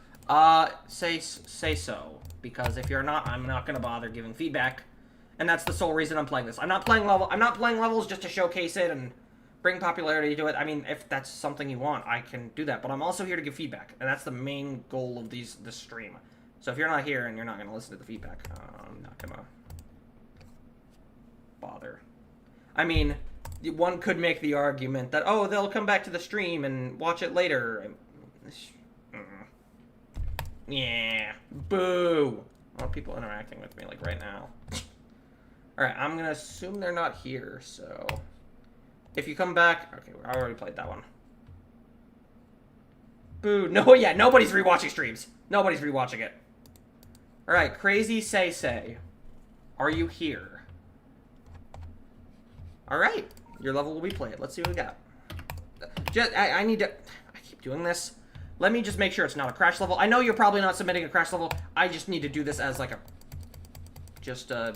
say so, because if you're not, I'm not gonna bother giving feedback, and that's the sole reason I'm playing this. I'm not playing levels just to showcase it and bring popularity to it. I mean, if that's something you want, I can do that, but I'm also here to give feedback, and that's the main goal of this stream. So if you're not here and you're not gonna listen to the feedback, I'm not gonna bother. I mean, one could make the argument that, oh, they'll come back to the stream and watch it later. Yeah, boo. A lot of people interacting with me, like, right now. Alright, I'm gonna assume they're not here, so... If you come back... Okay, I already played that one. Boo. No, yeah, nobody's rewatching streams. Nobody's rewatching it. Alright, Crazy Say. Are you here? Alright, your level will be played. Let's see what we got. I need to... I keep doing this. Let me just make sure it's not a crash level. I know you're probably not submitting a crash level. I just need to do this as like a... just a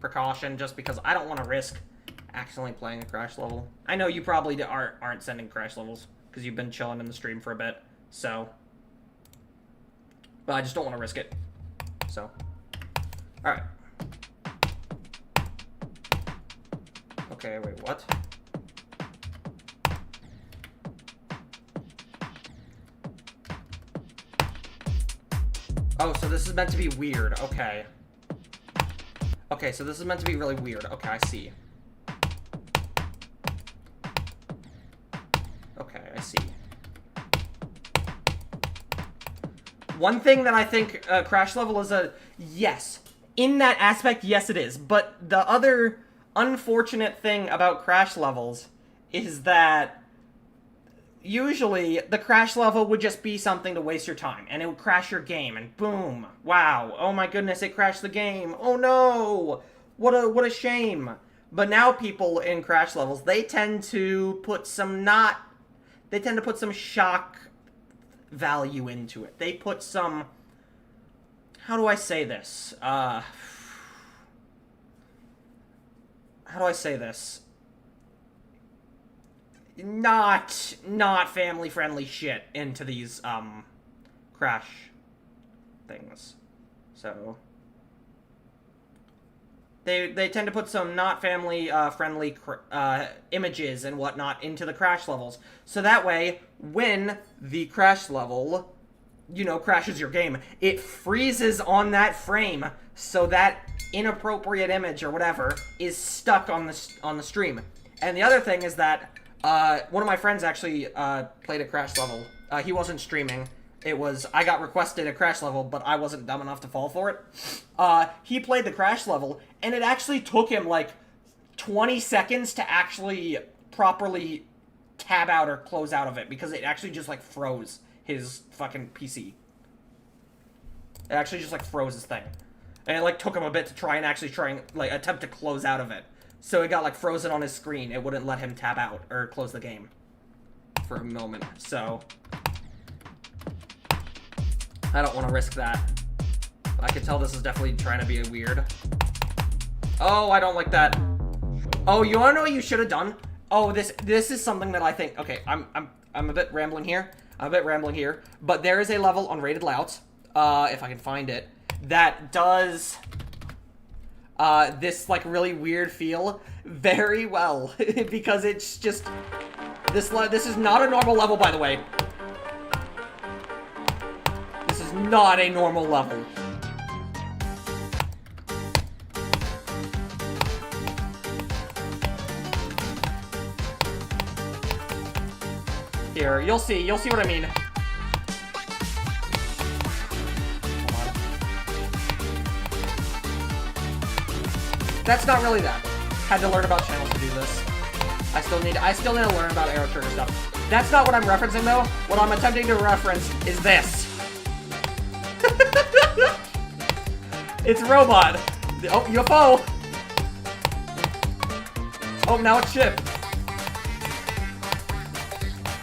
precaution, just because I don't want to risk accidentally playing a crash level. I know you probably aren't sending crash levels, because you've been chilling in the stream for a bit, so... But I just don't want to risk it. So... Alright. Okay, wait, what? Oh, so this is meant to be weird. Okay. Okay, so this is meant to be really weird. Okay, I see. Okay, I see. One thing that I think Crash Level is a... Yes. In that aspect, yes it is. But the other unfortunate thing about Crash Levels is that... Usually, the crash level would just be something to waste your time, and it would crash your game, and boom, wow, oh my goodness, it crashed the game, oh no, what a shame. But now people in crash levels, they tend to put some shock value into it. They put some, how do I say this? How do I say this? Not family-friendly shit into these, crash things. So... They tend to put some not family-friendly, images and whatnot into the crash levels. So that way, when the crash level, you know, crashes your game, it freezes on that frame, so that inappropriate image or whatever is stuck on the stream. And the other thing is that... one of my friends actually played a crash level. He wasn't streaming. It was, I got requested a crash level, but I wasn't dumb enough to fall for it. He played the crash level, and it actually took him like 20 seconds to actually properly tab out or close out of it, because it actually just like froze his fucking PC. It actually just like froze his thing. And it like took him a bit to try and like attempt to close out of it. So it got like frozen on his screen. It wouldn't let him tab out or close the game for a moment. So I don't want to risk that. I can tell this is definitely trying to be weird. Oh, I don't like that. Oh, you want to know what you should have done? Oh, this is something that I think. Okay, I'm a bit rambling here. But there is a level on Rated Layouts, if I can find it, that does this like really weird feel very well because it's just this is not a normal level, by the way. This is not a normal level. Here, you'll see what I mean. Come on. That's not really that. Had to learn about channels to do this. I still need to learn about arrow trigger stuff. That's not what I'm referencing though. What I'm attempting to reference is this. It's robot. Oh, UFO. Oh, now it's ship.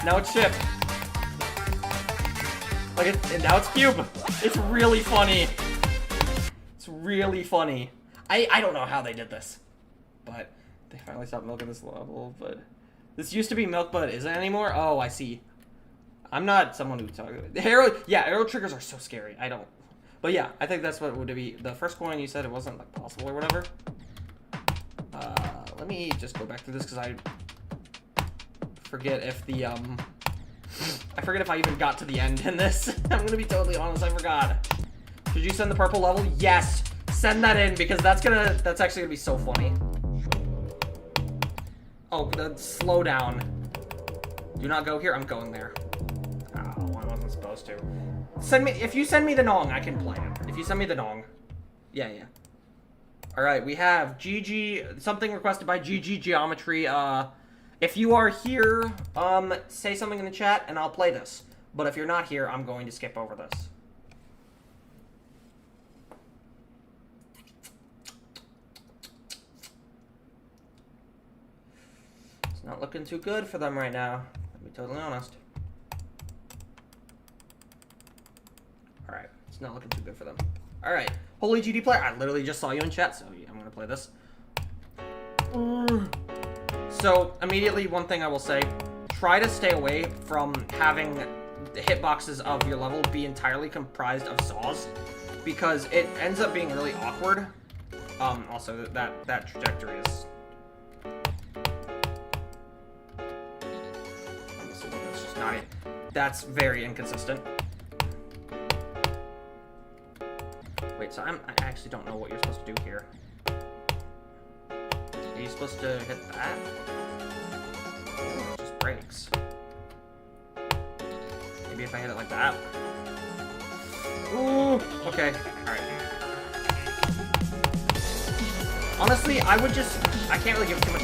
Now it's ship. Like and now it's cube. It's really funny. It's really funny. I don't know how they did this, but they finally stopped milking this level. But this used to be milk, but isn't anymore. Oh, I see. I'm not someone who talks. Arrow triggers are so scary. I don't. But yeah, I think that's what it would be. The first coin you said it wasn't like possible or whatever. Let me just go back through this because I forget if the I forget if I even got to the end in this. I'm gonna be totally honest, I forgot. Should you send the purple level? Yes, send that in because that's actually gonna be so funny. Oh, slow down. Do not go here. I'm going there. Oh, I wasn't supposed to. If you send me the Nong, I can play it. If you send me the Nong, yeah. All right, we have GG something requested by GG Geometry. If you are here, say something in the chat and I'll play this. But if you're not here, I'm going to skip over this. It's not looking too good for them right now. I'll be totally honest. Alright, it's not looking too good for them. Alright, Holy GD Player, I literally just saw you in chat, so I'm going to play this. So, immediately, one thing I will say, try to stay away from having the hitboxes of your level be entirely comprised of saws, because it ends up being really awkward. Also, that trajectory is... I'm assuming that's just not it. That's very inconsistent. Wait, so I actually don't know what you're supposed to do here. Are you supposed to hit that? It just breaks. Maybe if I hit it like that. Ooh, okay, alright. Honestly, I would just... I can't really give too much...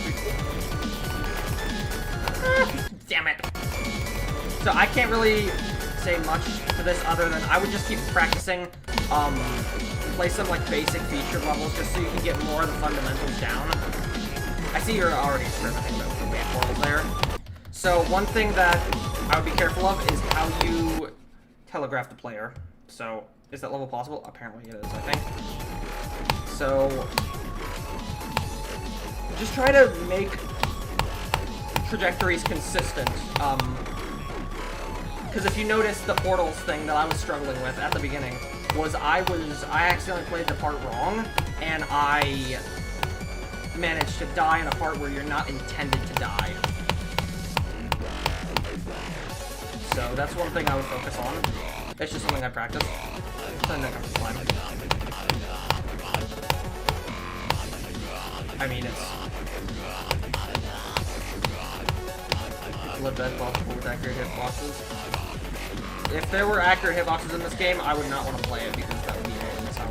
Damn it. So I can't really say much to this other than I would just keep practicing, play some like basic feature levels just so you can get more of the fundamentals down. I see you're already experimenting with the portals there. So one thing that I would be careful of is how you telegraph the player. So is that level possible? Apparently it is, I think. So just try to make trajectories consistent. Because if you notice the portals thing that I was struggling with at the beginning was I accidentally played the part wrong, and I managed to die in a part where you're not intended to die. So that's one thing I would focus on. It's just something I practice. I mean, it's live that possible with accurate hitboxes. If there were accurate hitboxes in this game, I would not want to play it because that would be insane.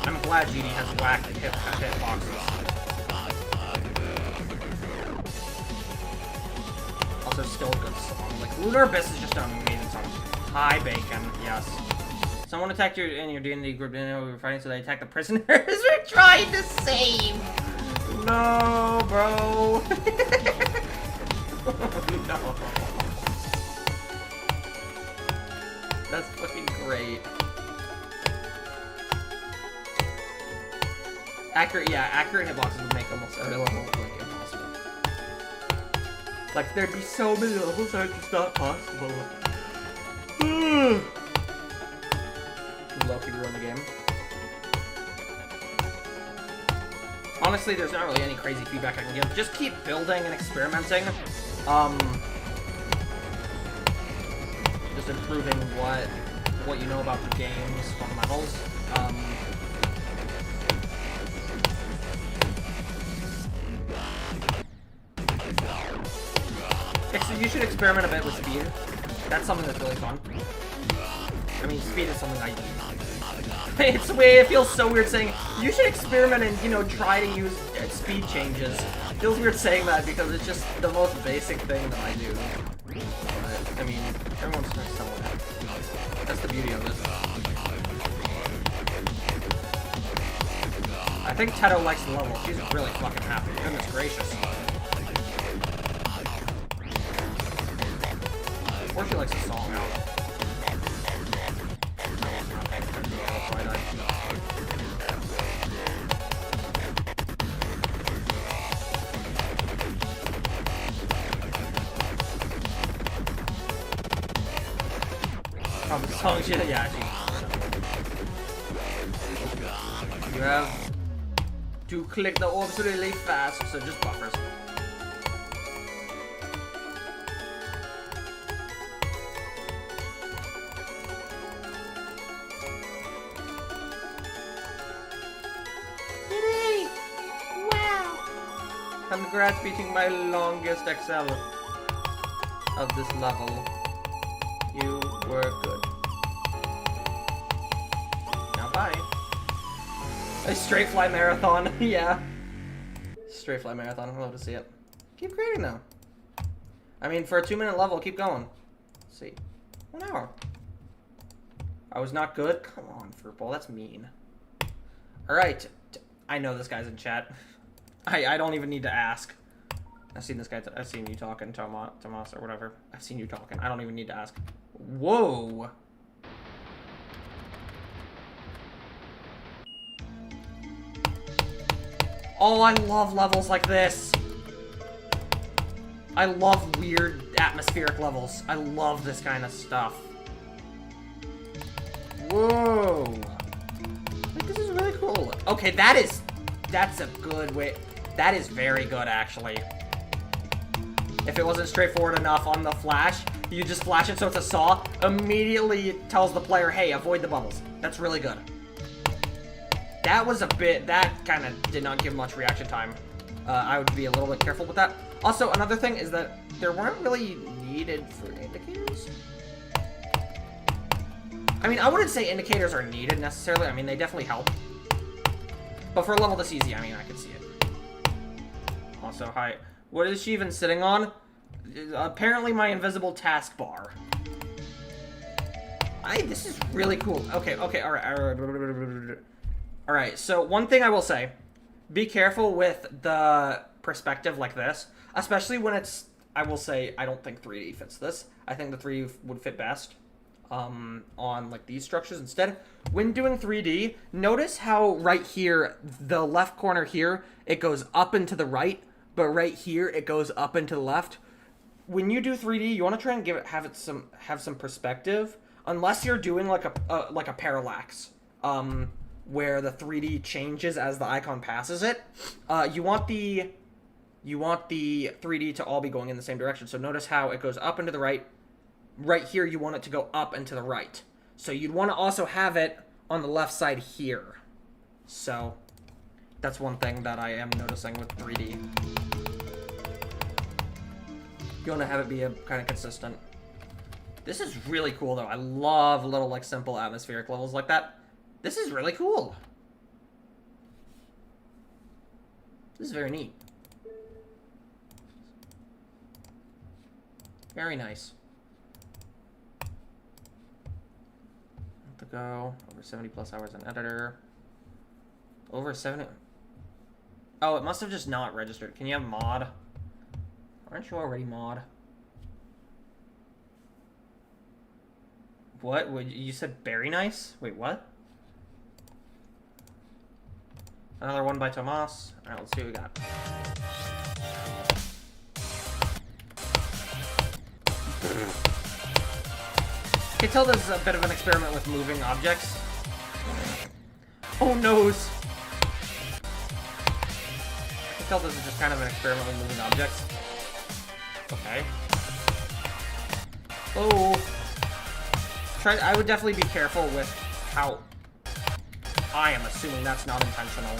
I'm glad GD has whack hitboxes. Also, still a good song. Like, Lunar Abyss is just an amazing song. Hi, Bacon. Yes. Someone attacked your D&D group. Didn't know we were fighting, so they attacked the prisoners we're trying to save. No, bro. No. That's fucking great. Accurate hitboxes would make almost every level like impossible. Like there'd be so many levels that are just not possible. Low-key ruin the game. Honestly, there's not really any crazy feedback I can give. Just keep building and experimenting. Just improving what you know about the game's fundamentals. You should experiment a bit with speed. That's something that's really fun. I mean, speed is something I use. It's weird. It feels so weird saying you should experiment and, you know, try to use speed changes. It feels weird saying that because it's just the most basic thing that I do. But, I mean, everyone's trying to sell it. That's the beauty of it. I think Teto likes the level. She's really fucking happy. Goodness gracious. Or she likes the song out. Oh, the song, yeah, you have to click the orbs really fast, so just buffers. Congrats beating my longest XL of this level. You were good. Now bye. A straight fly marathon, yeah. Straight fly marathon, I'd love to see it. Keep creating though. I mean, for a 2-minute level, keep going. Let's see. 1 hour. I was not good? Come on, Furple, that's mean. Alright. I know this guy's in chat. I don't even need to ask. I've seen this guy. I've seen you talking, Tomas, or whatever. I've seen you talking. I don't even need to ask. Whoa. Oh, I love levels like this. I love weird atmospheric levels. I love this kind of stuff. Whoa. Like, this is really cool. Okay, that's a good way. That is very good, actually. If it wasn't straightforward enough on the flash, you just flash it so it's a saw, immediately tells the player, hey, avoid the bubbles. That's really good. That was a bit, that kind of did not give much reaction time. I would be a little bit careful with that. Also, another thing is that there weren't really needed for indicators. I mean, I wouldn't say indicators are needed necessarily. I mean, they definitely help. But for a level this easy, I mean, I can see it. Also, hi. What is she even sitting on? Apparently my invisible taskbar. This is really cool. Okay, alright. Alright, so one thing I will say. Be careful with the perspective like this. Especially when it's, I will say, I don't think 3D fits this. I think the 3D would fit best on like these structures instead. When doing 3D, notice how right here, the left corner here, it goes up and to the right. But right here, it goes up and to the left. When you do 3D, you want to try and have some perspective. Unless you're doing like a parallax, where the 3D changes as the icon passes it. You want the 3D to all be going in the same direction. So notice how it goes up and to the right. Right here, you want it to go up and to the right. So you'd want to also have it on the left side here. So that's one thing that I am noticing with 3D. You want to have it be a kind of consistent. This is really cool though. I love little like simple atmospheric levels like that. This is really cool. This is very neat. Very nice. Have to go over 70 plus hours in editor. Over 70. Oh, it must have just not registered. Can you have mod? Aren't you already mod? What? You said berry nice? Wait, what? Another one by Tomas. Alright, let's see what we got. I can tell this is a bit of an experiment with moving objects. Oh, noes! I can tell this is just kind of an experiment with moving objects. Okay. Oh. I would definitely be careful with how... I am assuming that's not intentional.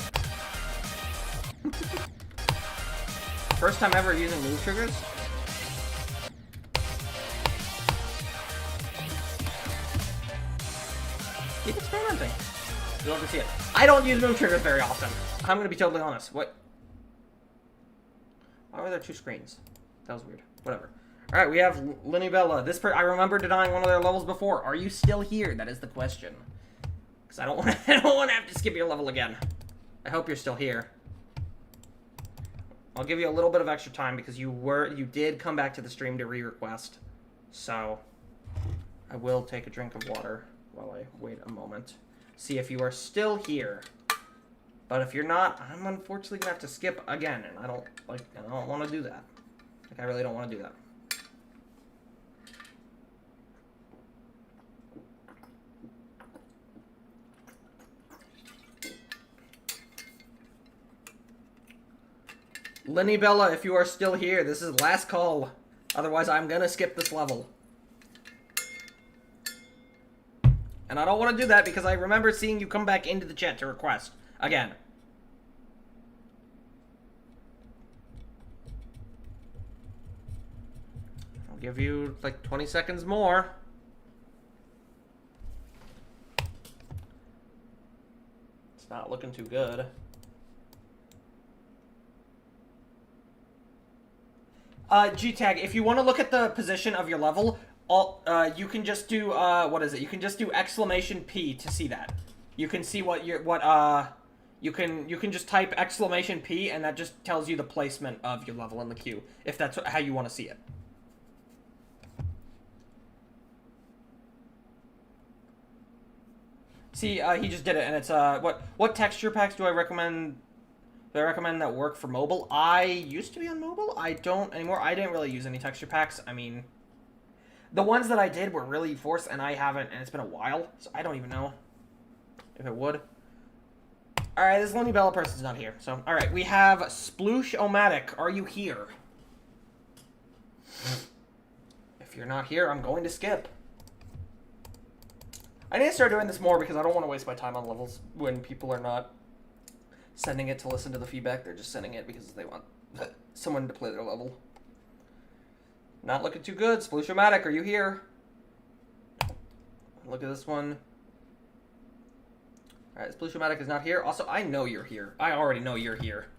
First time ever using move triggers? Keep experimenting. You'll have to see it. I don't use move triggers very often. I'm gonna be totally honest. What? Why were there two screens? That was weird. Whatever. Alright, we have Linibella. I remember denying one of their levels before. Are you still here? That is the question. Because I don't want to have to skip your level again. I hope you're still here. I'll give you a little bit of extra time because you did come back to the stream to re-request. So I will take a drink of water while I wait a moment. See if you are still here. But if you're not, I'm unfortunately gonna have to skip again, and I don't want to do that. Like, I really don't want to do that. Lenny Bella, if you are still here, this is last call. Otherwise, I'm gonna skip this level. And I don't want to do that because I remember seeing you come back into the chat to request. Again. I'll give you, like, 20 seconds more. It's not looking too good. G-Tag, if you want to look at the position of your level, you can just do, what is it? You can just do exclamation P to see that. You can see you can just type exclamation P and that just tells you the placement of your level in the queue, if that's how you want to see it. See, he just did it, and it's, what texture packs do I recommend? Do I recommend that work for mobile? I used to be on mobile. I don't anymore. I didn't really use any texture packs. I mean, the ones that I did were really forced, and I haven't, and it's been a while, so I don't even know if it would. Alright, this Lonely Bella person's not here, so, alright, we have Sploosh-O-Matic. Are you here? If you're not here, I'm going to skip. I need to start doing this more because I don't want to waste my time on levels when people are not sending it to listen to the feedback. They're just sending it because they want someone to play their level. Not looking too good. Sploosh-O-Matic, are you here? Look at this one. Alright, Sploosh-O-Matic is not here. Also, I know you're here. I already know you're here.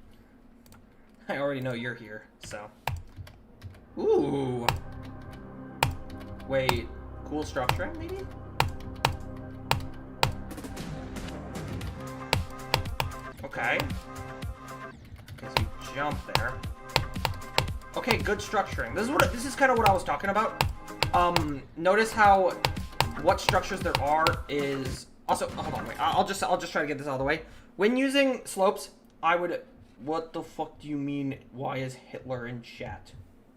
I already know you're here, so. Ooh. Wait. Cool structuring, maybe? Okay. Okay, so you jump there. Okay, good structuring. This is kind of what I was talking about. Notice how what structures there are is also. Hold on, wait. I'll just try to get this out of the way. When using slopes, I would. What the fuck do you mean? Why is Hitler in chat?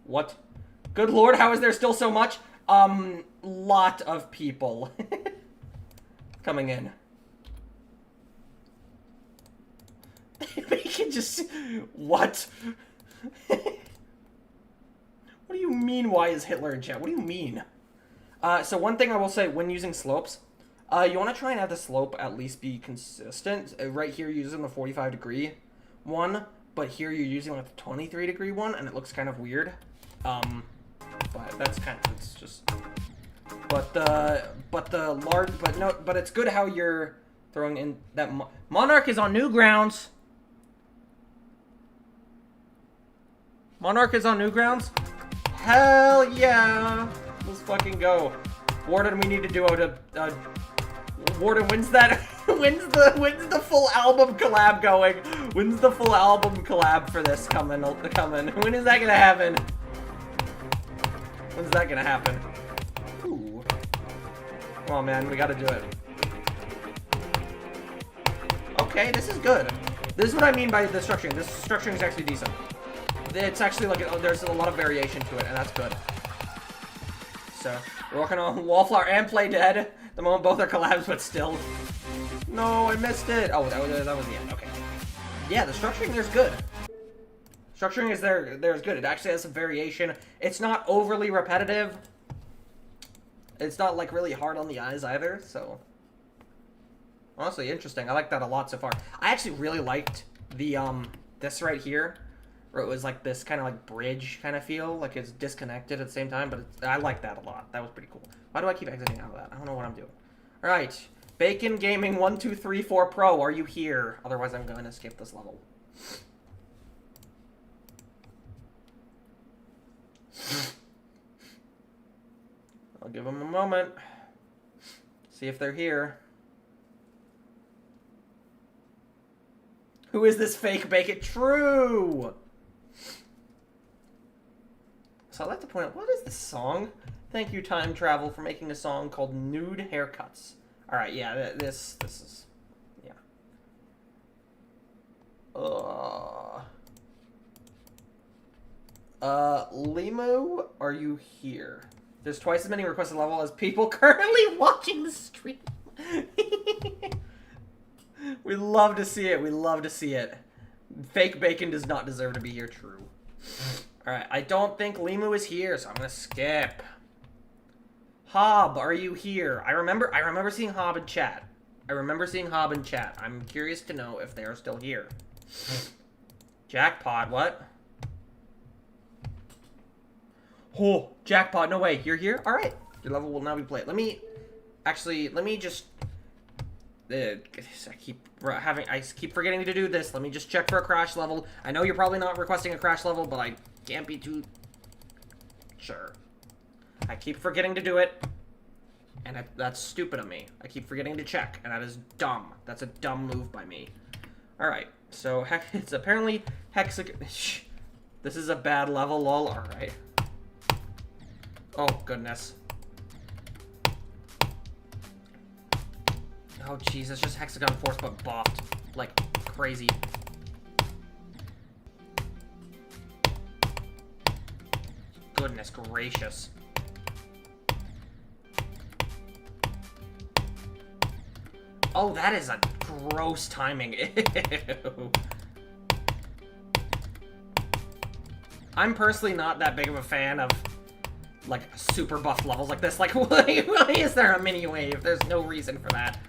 What? Good lord, how is there still so much? Lot of people coming in. We can just... What? What do you mean, why is Hitler in chat? What do you mean? So one thing I will say, when using slopes, you want to try and have the slope at least be consistent. Right here, you're using the 45-degree one, but here you're using like the 23-degree one, and it looks kind of weird. But that's kind of... It's just... But it's good how you're throwing in that... Monarch is on Newgrounds! Monarch is on Newgrounds? Hell yeah! Let's fucking go. Warden, we need to do Warden, when's that? when's the full album collab going? When's the full album collab for this coming? When is that gonna happen? When's that gonna happen? Ooh. Come on, man. We gotta do it. Okay, this is good. This is what I mean by the structuring. This structuring is actually decent. It's actually like, there's a lot of variation to it, and that's good. So, we're working on Wallflower and Play Dead. The moment both are collabs, but still. No, I missed it. Oh, that was the end. Okay. Yeah, the structuring there's good. Structuring is there's good. It actually has some variation. It's not overly repetitive. It's not like really hard on the eyes either, so honestly interesting. I like that a lot so far. I actually really liked the this right here, where it was like this kind of like bridge kind of feel, like it's disconnected at the same time, but I like that a lot. That was pretty cool. Why do I keep exiting out of that? I don't know what I'm doing. All right, Bacon Gaming 1234 Pro, are you here? Otherwise I'm going to skip this level. I'll give them a moment. See if they're here. Who is this fake bacon? True! So I'd like to point out, what is this song? Thank you, Time Travel, for making a song called Nude Haircuts. Alright, yeah, this is... yeah. Limu, are you here? There's twice as many requested level as people currently watching the stream. We love to see it. We love to see it. Fake Bacon does not deserve to be here. True. Alright, I don't think Limu is here, so I'm gonna skip. Hob, are you here? I remember seeing Hob in chat. I'm curious to know if they're still here. Jackpot, what? Oh, jackpot, no way, you're here? Alright, your level will now be played. Let me just... I keep forgetting to do this. Let me just check for a crash level. I know you're probably not requesting a crash level, but I can't be too sure. I keep forgetting to do it, and that's stupid of me. I keep forgetting to check, and that is dumb. That's a dumb move by me. Alright, so it's apparently hexagon... This is a bad level, lol. Alright. Oh, goodness. Oh, jeez, it's just Hexagon Force, but buffed. Like, crazy. Goodness gracious. Oh, that is a gross timing. Ew. I'm personally not that big of a fan of, like, super buff levels like this. Like, why is there a mini wave? There's no reason for that.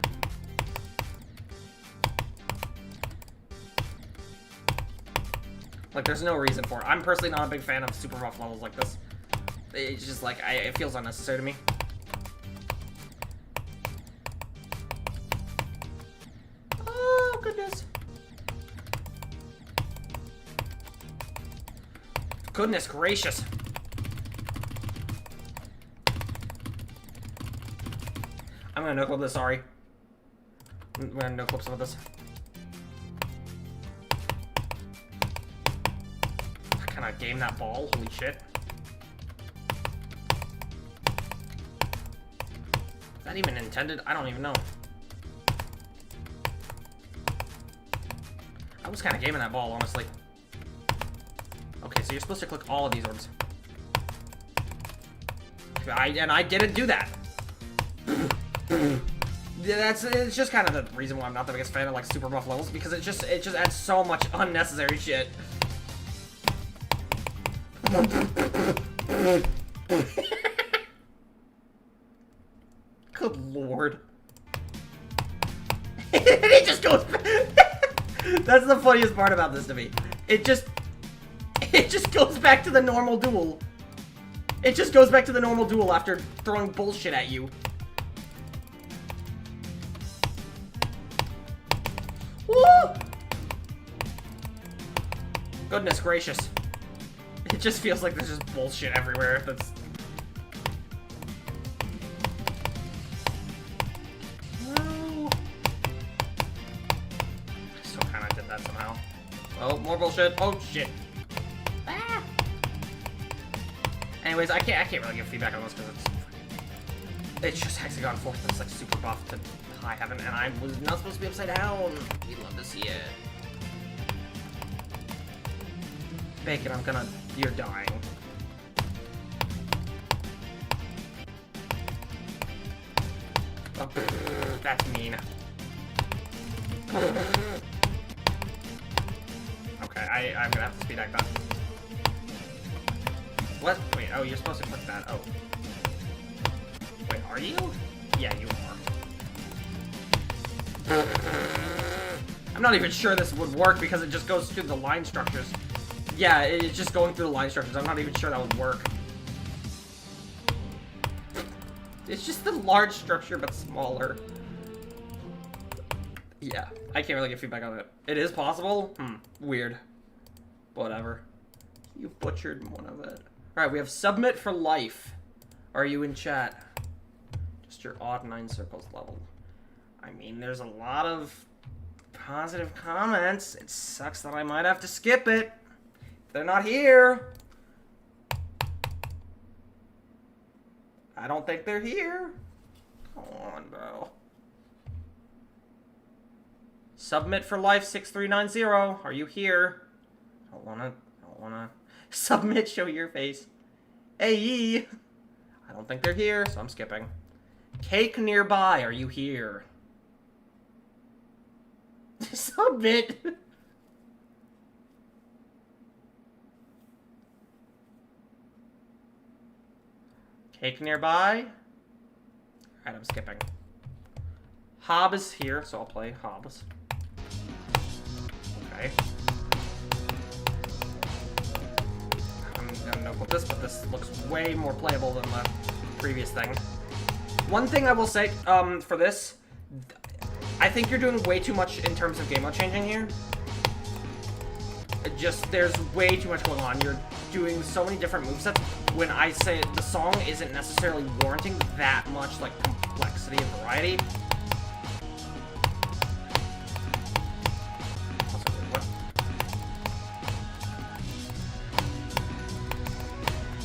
Like, there's no reason for it. I'm personally not a big fan of super buff levels like this. It's just, like, it feels unnecessary to me. Oh, goodness. Goodness gracious. I'm gonna no-clip this, sorry. I'm gonna no-clip some of this. Can I game that ball? Holy shit. Is that even intended? I don't even know. I was kind of gaming that ball, honestly. Okay, so you're supposed to click all of these orbs. And I didn't do that. Yeah, it's just kind of the reason why I'm not the biggest fan of like super buff levels, because it just adds so much unnecessary shit. Good lord. It just goes That's the funniest part about this to me. It just goes back to the normal duel. It just goes back to the normal duel after throwing bullshit at you. Woo! Goodness gracious. It just feels like there's just bullshit everywhere. That's... No. I still kind of did that somehow. Oh, more bullshit. Oh, shit. Ah. Anyways, I can't really give feedback on this because it's... It's just Hexagon Force that's like super buff to high heaven, and I was not supposed to be upside down. You'd love to see it. Bacon, you're dying. Oh, that's mean. Okay, I'm gonna have to speed hack that. What? Wait, oh, you're supposed to click that. Oh. Wait, are you? Yeah, you are. I'm not even sure this would work because it just goes through the line structures. Yeah, it's just going through the line structures. I'm not even sure that would work. It's just the large structure, but smaller. Yeah, I can't really get feedback on it. It is possible? Weird. Whatever. You butchered one of it. Alright, we have submit for life. Are you in chat? Just your odd 9 circles level. I mean, there's a lot of positive comments. It sucks that I might have to skip it. They're not here. I don't think they're here. Come on, bro. Submit for life 6390. Are you here? I don't wanna. Submit, show your face. Hey. I don't think they're here, so I'm skipping. Cake nearby, are you here? Submit. Cake nearby. Alright, I'm skipping. Hob is here, so I'll play Hobbs. Okay. I'm gonna no-clip this, but this looks way more playable than the previous thing. One thing I will say, for this, I think you're doing way too much in terms of game mode changing here. There's way too much going on. You're doing so many different movesets when I say the song isn't necessarily warranting that much, like, complexity and variety.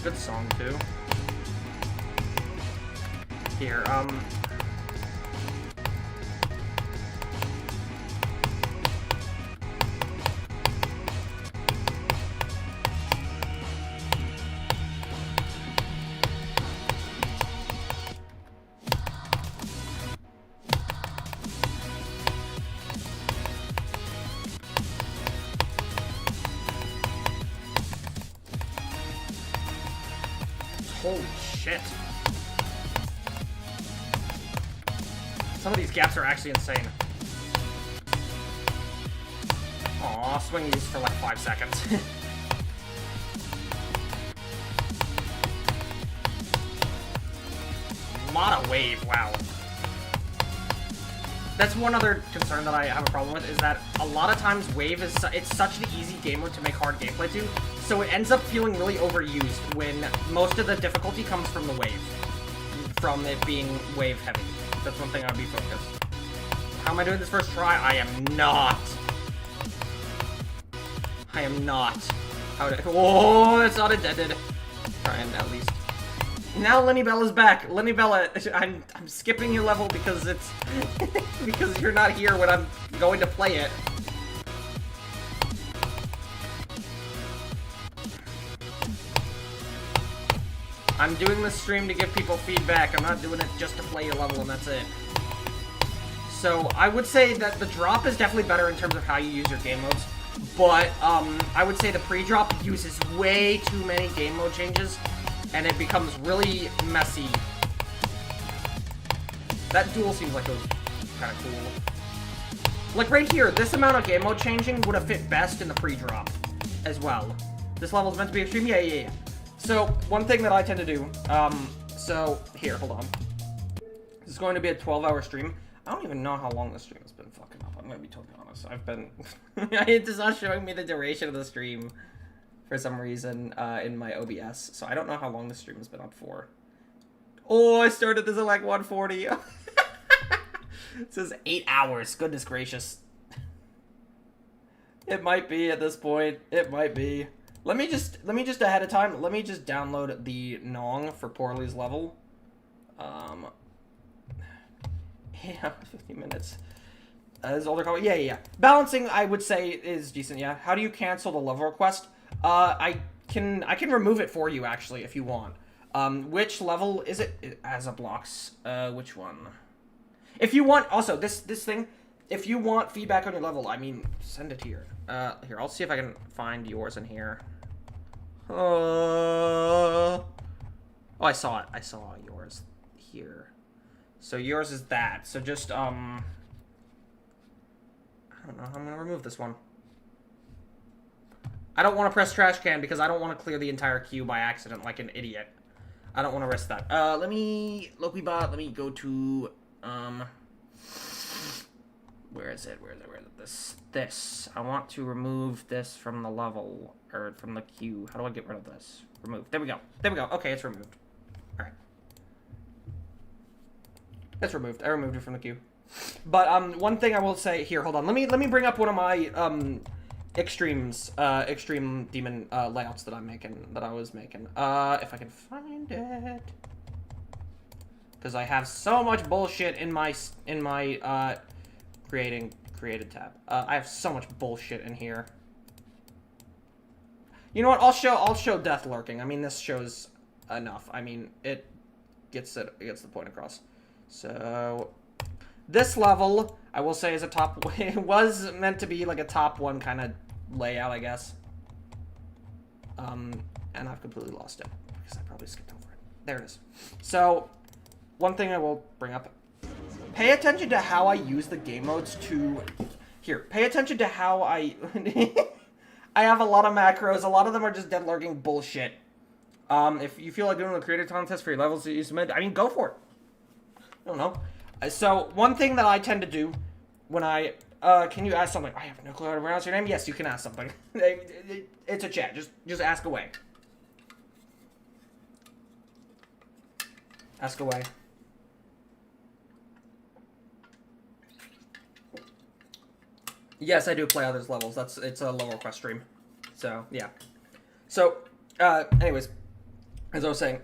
Good song, too. Here, holy shit. Some of these gaps are actually insane. Aw, swing these for like 5 seconds. A lot of wave, wow. That's one other concern that I have a problem with, is that a lot of times wave is it's such an easy game mode to make hard gameplay to, so it ends up feeling really overused when most of the difficulty comes from the wave. From it being wave heavy. That's one thing I would be focused. How am I doing this first try? I am not. I am not. How did whoa, it's not intended. Trying at least. Now Lenny Bella's back. Lenny Bella, I'm skipping your level because it's because you're not here when I'm going to play it. I'm doing this stream to give people feedback. I'm not doing it just to play your level and that's it. So I would say that the drop is definitely better in terms of how you use your game modes. But I would say the pre-drop uses way too many game mode changes. And it becomes really messy. That duel seems like it was kind of cool. Like right here, this amount of game mode changing would have fit best in the pre-drop as well. This level's meant to be extreme? Yeah. So, one thing that I tend to do, so, here, hold on. This is going to be a 12-hour stream. I don't even know how long this stream has been fucking up. I'm gonna be totally honest. I've been... It's not showing me the duration of the stream for some reason in my OBS. So I don't know how long the stream has been up for. Oh, I started this at like 1:40. It says 8 hours. Goodness gracious. It might be at this point. It might be. Let me just ahead of time. Let me just download the Nong for Poorly's level. Yeah, 50 minutes. Is older couple. Yeah. Balancing, I would say, is decent. Yeah. How do you cancel the level request? I can remove it for you actually if you want. Which level is it? As a blocks. Which one? If you want, also this thing. If you want feedback on your level, I mean, send it here. Here, I'll see if I can find yours in here. Oh, I saw it. I saw yours here. So yours is that. So just, I don't know how I'm going to remove this one. I don't want to press trash can because I don't want to clear the entire queue by accident like an idiot. I don't want to risk that. Let me, LokiBot, let me go to, where is it? Where is it? This. I want to remove this from the level, or from the queue. How do I get rid of this? Remove. There we go. There we go. Okay, it's removed. Alright. It's removed. I removed it from the queue. But, one thing I will say, here, hold on. Let me bring up one of my, extreme demon, layouts that I was making. If I can find it. Because I have so much bullshit in my, created tab. I have so much bullshit in here. You know what? I'll show death lurking. I mean, this shows enough. I mean, it gets the point across. So this level, I will say, is a top. It was meant to be like a top one kind of layout, I guess. And I've completely lost it because I probably skipped over it. There it is. So one thing I will bring up. Pay attention to how I use the game modes to... Here, pay attention to how I... I have a lot of macros. A lot of them are just dead lurking bullshit. If you feel like doing a creative contest for your levels that you submit, I mean, go for it. I don't know. So, one thing that I tend to do when I... can you ask something? I have no clue how to pronounce your name. Yes, you can ask something. It's a chat. Just ask away. Ask away. Yes, I do play others levels. It's a level request stream. So, yeah. So, anyways, as I was saying,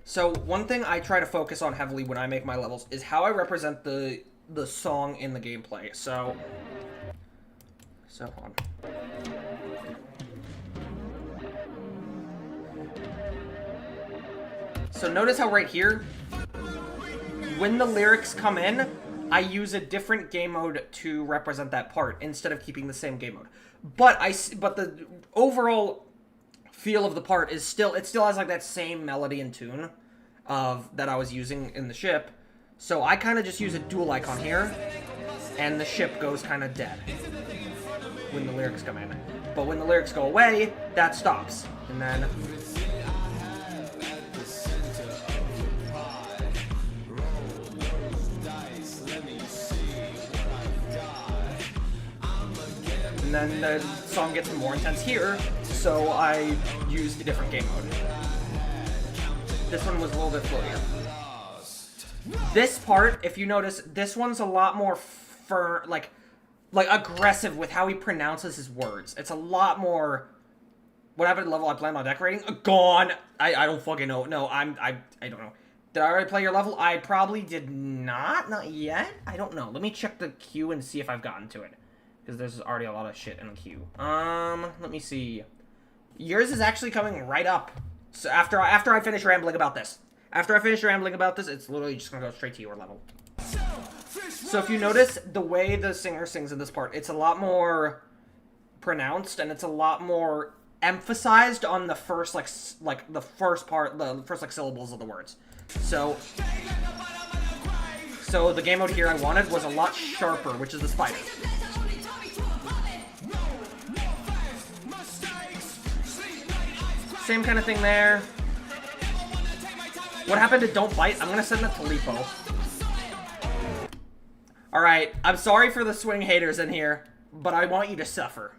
so one thing I try to focus on heavily when I make my levels is how I represent the song in the gameplay. So hold on. So notice how right here, when the lyrics come in, I use a different game mode to represent that part instead of keeping the same game mode. But the overall feel of the part is still, it still has like that same melody and tune that I was using in the ship. So I kind of just use a dual icon here, and the ship goes kind of dead when the lyrics come in. But when the lyrics go away, that stops. And then... And then the song gets more intense here, so I used a different game mode. This one was a little bit floatier. This part, if you notice, this one's a lot more like aggressive with how he pronounces his words. It's a lot more... Whatever level I planned on decorating, gone. I don't fucking know. No, I don't know. Did I already play your level? I probably did not yet. I don't know. Let me check the queue and see if I've gotten to it. Because there's already a lot of shit in the queue. Let me see. Yours is actually coming right up. So after I finish rambling about this. After I finish rambling about this, it's literally just gonna go straight to your level. So if you notice, the way the singer sings in this part, it's a lot more pronounced, and it's a lot more emphasized on the first, the first syllables of the words. So the game mode here I wanted was a lot sharper, which is the spider. Same kind of thing there. What happened to Don't Bite? I'm gonna send that to Lipo. Alright, I'm sorry for the swing haters in here, but I want you to suffer.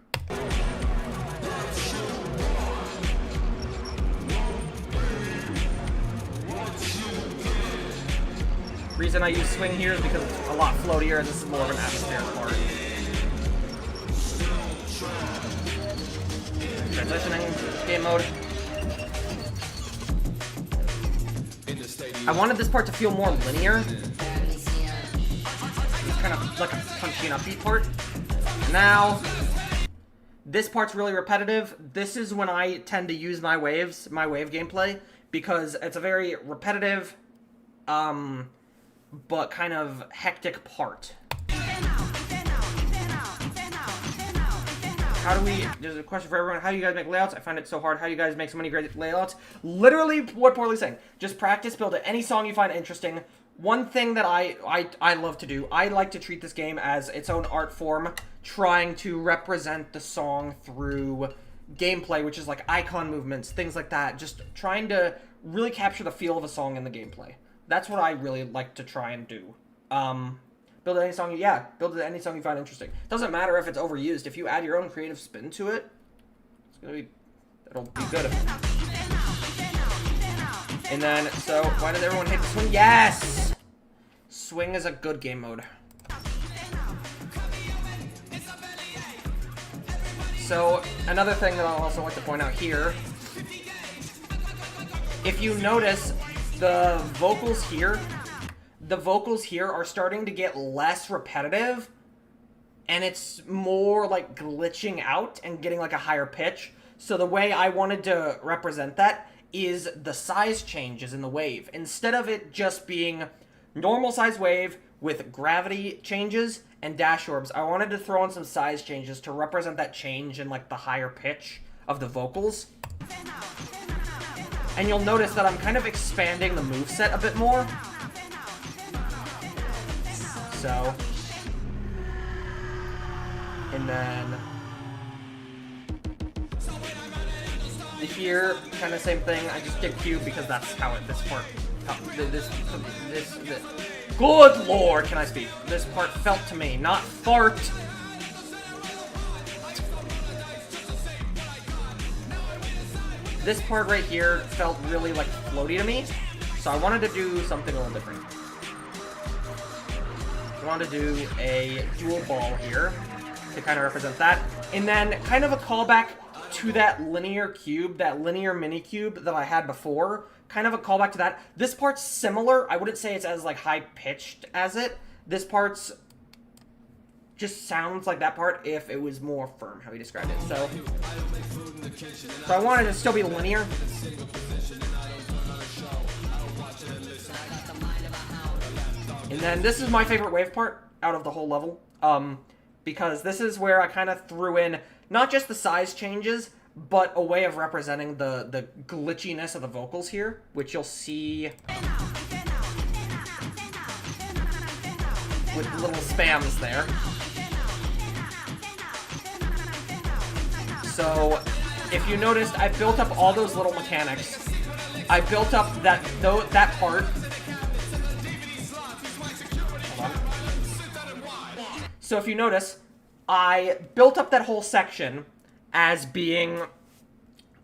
Reason I use swing here is because it's a lot floatier and this is more of an atmospheric part. Transitioning, game mode. I wanted this part to feel more linear. like a punchy and upbeat part. Now, this part's really repetitive. This is when I tend to use my wave gameplay, because it's a very repetitive, but kind of hectic part. There's a question for everyone. How do you guys make layouts? I find it so hard. How do you guys make so many great layouts? Literally what Poorly's saying. Just practice, build it. Any song you find interesting. One thing that I love to do, I like to treat this game as its own art form, trying to represent the song through gameplay, which is like icon movements, things like that. Just trying to really capture the feel of a song in the gameplay. That's what I really like to try and do. Build any song, build any song you find interesting. Doesn't matter if it's overused. If you add your own creative spin to it, it'll be good. And then, so why does everyone hate the swing? Yes, swing is a good game mode. So another thing that I'll also like to point out here, if you notice the vocals here are starting to get less repetitive, and it's more like glitching out and getting like a higher pitch. So the way I wanted to represent that is the size changes in the wave. Instead of it just being normal size wave with gravity changes and dash orbs, I wanted to throw in some size changes to represent that change in like the higher pitch of the vocals. And you'll notice that I'm kind of expanding the moveset a bit more. So, and then here, kind of same thing. I just did Q because that's how this part, this, good lord, can I speak? This part felt to me, not fart. This part right here felt really like floaty to me, so I wanted to do something a little different. I wanted to do a dual ball here to kind of represent that. And then kind of a callback to that linear cube, that linear mini cube that I had before. Kind of a callback to that. This part's similar. I wouldn't say it's as like high pitched as it. This part's just sounds like that part if it was more firm, how he described it. So I wanted to still be linear. And then this is my favorite wave part out of the whole level, because this is where I kind of threw in not just the size changes, but a way of representing the glitchiness of the vocals here, which you'll see with little spams there. So if you noticed, I built up all those little mechanics. I built up that part. So if you notice, I built up that whole section as being,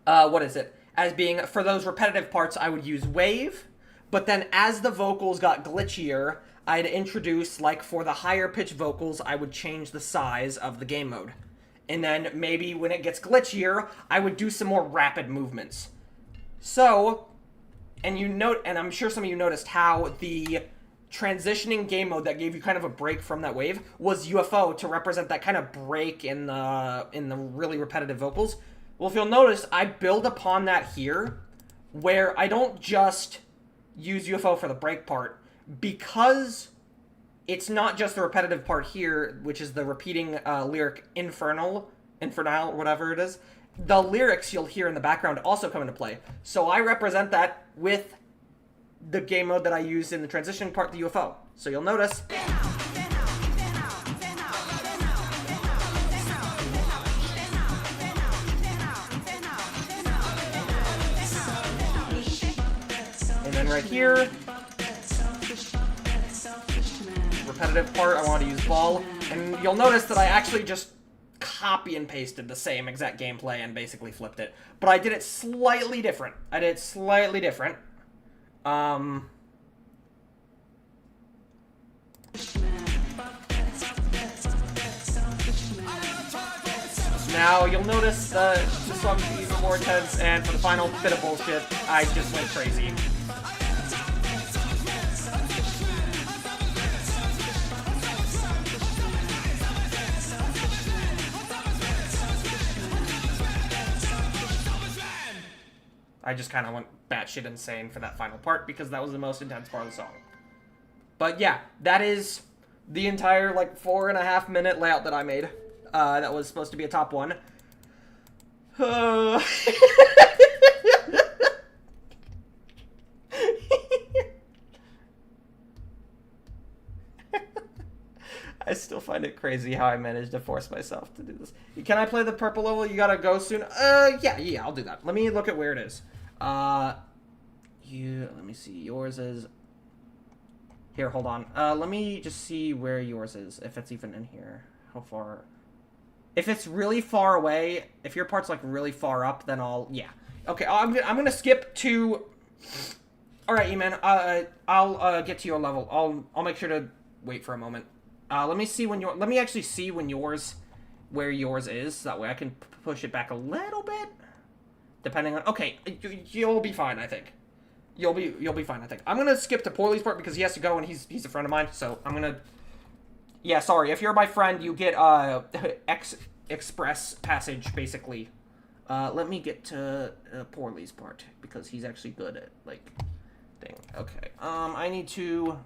as being, for those repetitive parts, I would use wave, but then as the vocals got glitchier, I'd introduce, like, for the higher pitch vocals, I would change the size of the game mode. And then maybe when it gets glitchier, I would do some more rapid movements. So, and I'm sure some of you noticed how the transitioning game mode that gave you kind of a break from that wave was UFO to represent that kind of break in the really repetitive vocals. Well, if you'll notice, I build upon that here, where I don't just use UFO for the break part, because it's not just the repetitive part here, which is the repeating lyric infernal, whatever it is. The lyrics you'll hear in the background also come into play. So I represent that with the game mode that I use in the transitioning part, the UFO. So you'll notice. And then right here, repetitive part, I want to use ball. And you'll notice that I actually just copy and pasted the same exact gameplay and basically flipped it. But I did it slightly different. Now you'll notice the song's even more intense, and for the final bit of bullshit, I just went crazy. I just kind of went batshit insane for that final part because that was the most intense part of the song. But yeah, that is the entire, like, 4.5 minute layout that I made. That was supposed to be a top 1. I still find it crazy how I managed to force myself to do this. Can I play the purple level? You gotta go soon. Yeah, I'll do that. Let me look at where it is. Let me see. Yours is here. Hold on. Let me just see where yours is. If it's even in here. How far? If it's really far away, if your part's like really far up, then yeah. Okay. I'm gonna skip to. All right, E-Man. I'll get to your level. I'll make sure to wait for a moment. Let me see when let me actually see when where yours is. That way I can push it back a little bit. Depending on, okay, you'll be fine, I think. You'll be fine, I think. I'm gonna skip to Poorly's part because he has to go and he's a friend of mine. So I'm gonna, yeah, sorry. If you're my friend, you get express passage basically. Let me get to Poorly's part because he's actually good at like thing. Okay. I need to.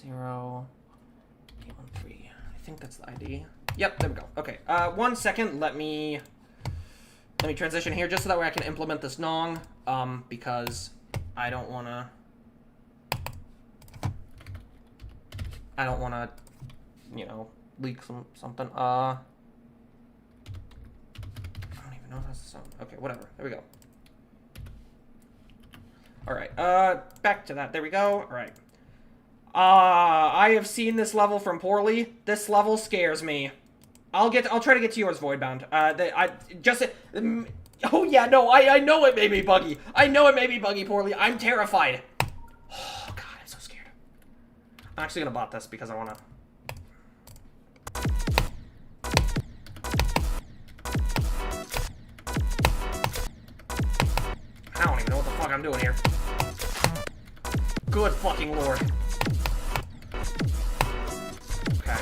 010-813. I think that's the ID. Yep, there we go. Okay. 1 second. Let me transition here just so that way I can implement this nong. Because I don't wanna, you know, leak something. I don't even know if that's the sound. Okay, whatever. There we go. All right. Back to that. There we go. All right. I have seen this level from Poorly. This level scares me. I'll try to get to yours, Voidbound. Oh yeah, no, I know it made me buggy. I know it made me buggy, Poorly. I'm terrified. Oh god, I'm so scared. I'm actually gonna bot this because I wanna. I don't even know what the fuck I'm doing here. Good fucking lord. Okay.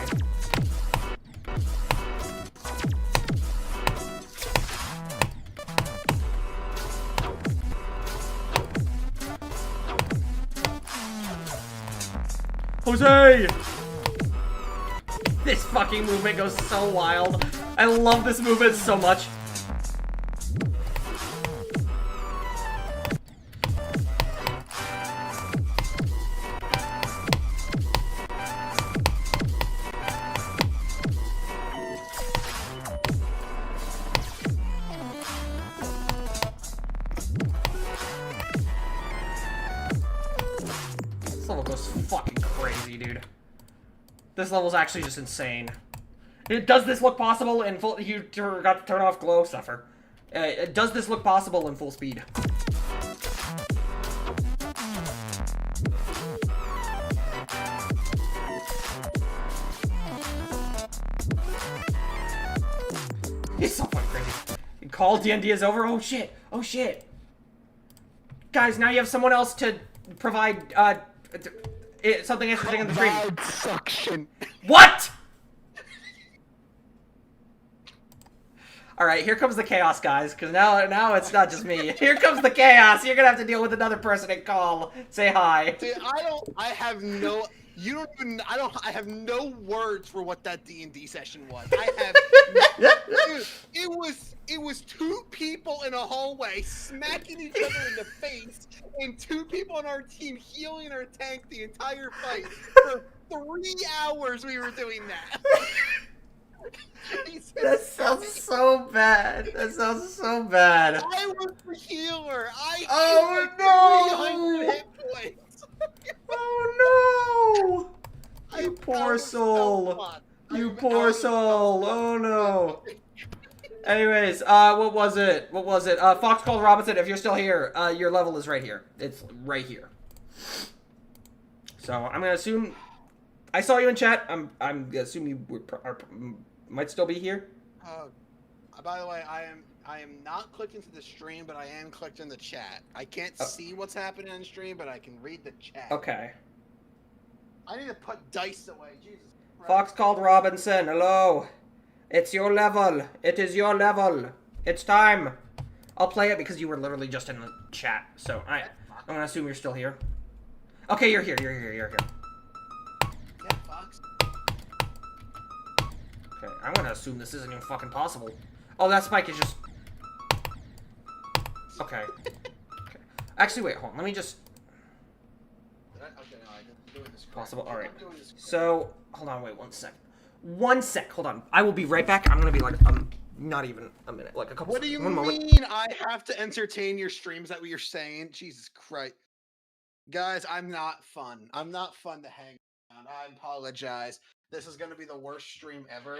Jose! This fucking movement goes so wild. I love this movement so much. This level goes fucking crazy, dude. This level's actually just insane. Does this look possible in full... You forgot to turn off glow, suffer. Does this look possible in full speed? It's so fucking crazy. Call D&D is over? Oh shit. Oh shit. Guys, now you have someone else to provide, something interesting in the stream. Suction. What?! Alright, here comes the chaos, guys, because now it's not just me. Here comes the chaos! You're gonna have to deal with another person and call. Say hi. Dude, I have no words for what that D&D session was. Dude, it was two people in a hallway smacking each other in the face, and two people on our team healing our tank the entire fight. For 3 hours we were doing that. That sounds so bad. That sounds so bad. I was the healer. Oh no! 300 hit points. Oh no! You poor soul. You poor soul. Oh no. Anyways, what was it? Fox called Robinson. If you're still here, your level is right here. It's right here. So I'm gonna assume I saw you in chat. I'm gonna assume you might still be here. By the way, I am not clicking to the stream, but I am clicked in the chat. I can't see what's happening on the stream, but I can read the chat. Okay. I need to put dice away. Jesus Christ. Fox called Robinson. Hello. It's your level. It is your level. It's time. I'll play it because you were literally just in the chat. So I'm gonna assume you're still here. Okay, you're here. You're here. Yeah, Fox. Okay, I'm gonna assume this isn't even fucking possible. Oh, that spike is just. Okay. Okay. Actually, wait. Hold on. Let me just. Okay, no, I'm doing this correct. Possible. All right. I'm doing this correct. So hold on. Wait 1 sec. 1 sec. Hold on. I will be right back. I'm gonna be like not even a minute. Like a couple. What do you one moment. mean I have to entertain your streams? Is that what you're saying? Jesus Christ. Guys, I'm not fun. I'm not fun to hang around. I apologize. This is going to be the worst stream ever.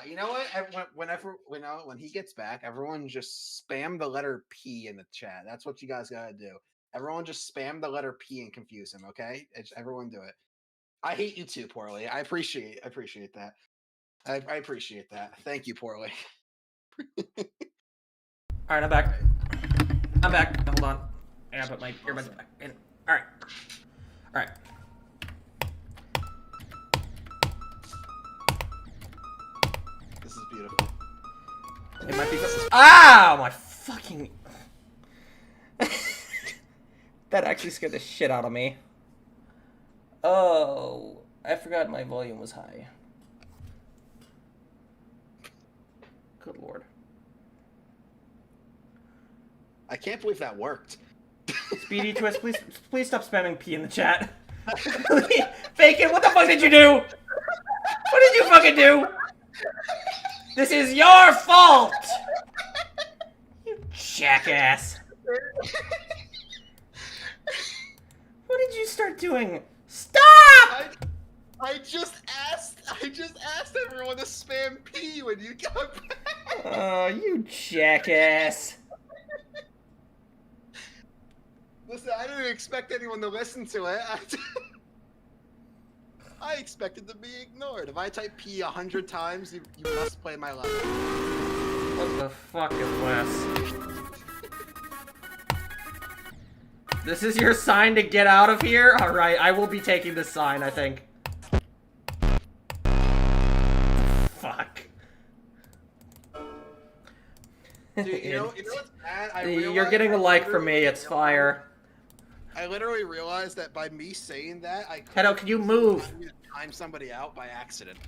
You know what? When he gets back, everyone just spam the letter P in the chat. That's what you guys got to do. Everyone just spam the letter P and confuse him, okay? Everyone do it. I hate you too, Poorly. I appreciate that. I appreciate that. Thank you, Poorly. All right, I'm back. I'm back. Hold on. I gotta put my earbuds back in. All right. All right. This is beautiful. It might be. Ah, my fucking. That actually scared the shit out of me. Oh, I forgot my volume was high. Good lord. I can't believe that worked. Speedy Twist, please stop spamming P in the chat. Bacon, what the fuck did you do? What did you fucking do? This is your fault! You jackass. What did you start doing? Stop! I just asked everyone to spam P when you got back. Oh, you jackass. Listen, I didn't expect anyone to listen to it. I expected to be ignored. If I type P 100 times, you must play my level. What the fuck is this? This is your sign to get out of here? Alright, I will be taking this sign, I think. Fuck. Dude, you know what's bad? You're getting a like from me, it's fire. I literally realized that by me saying that, I Hedo, can you move? time somebody out by accident.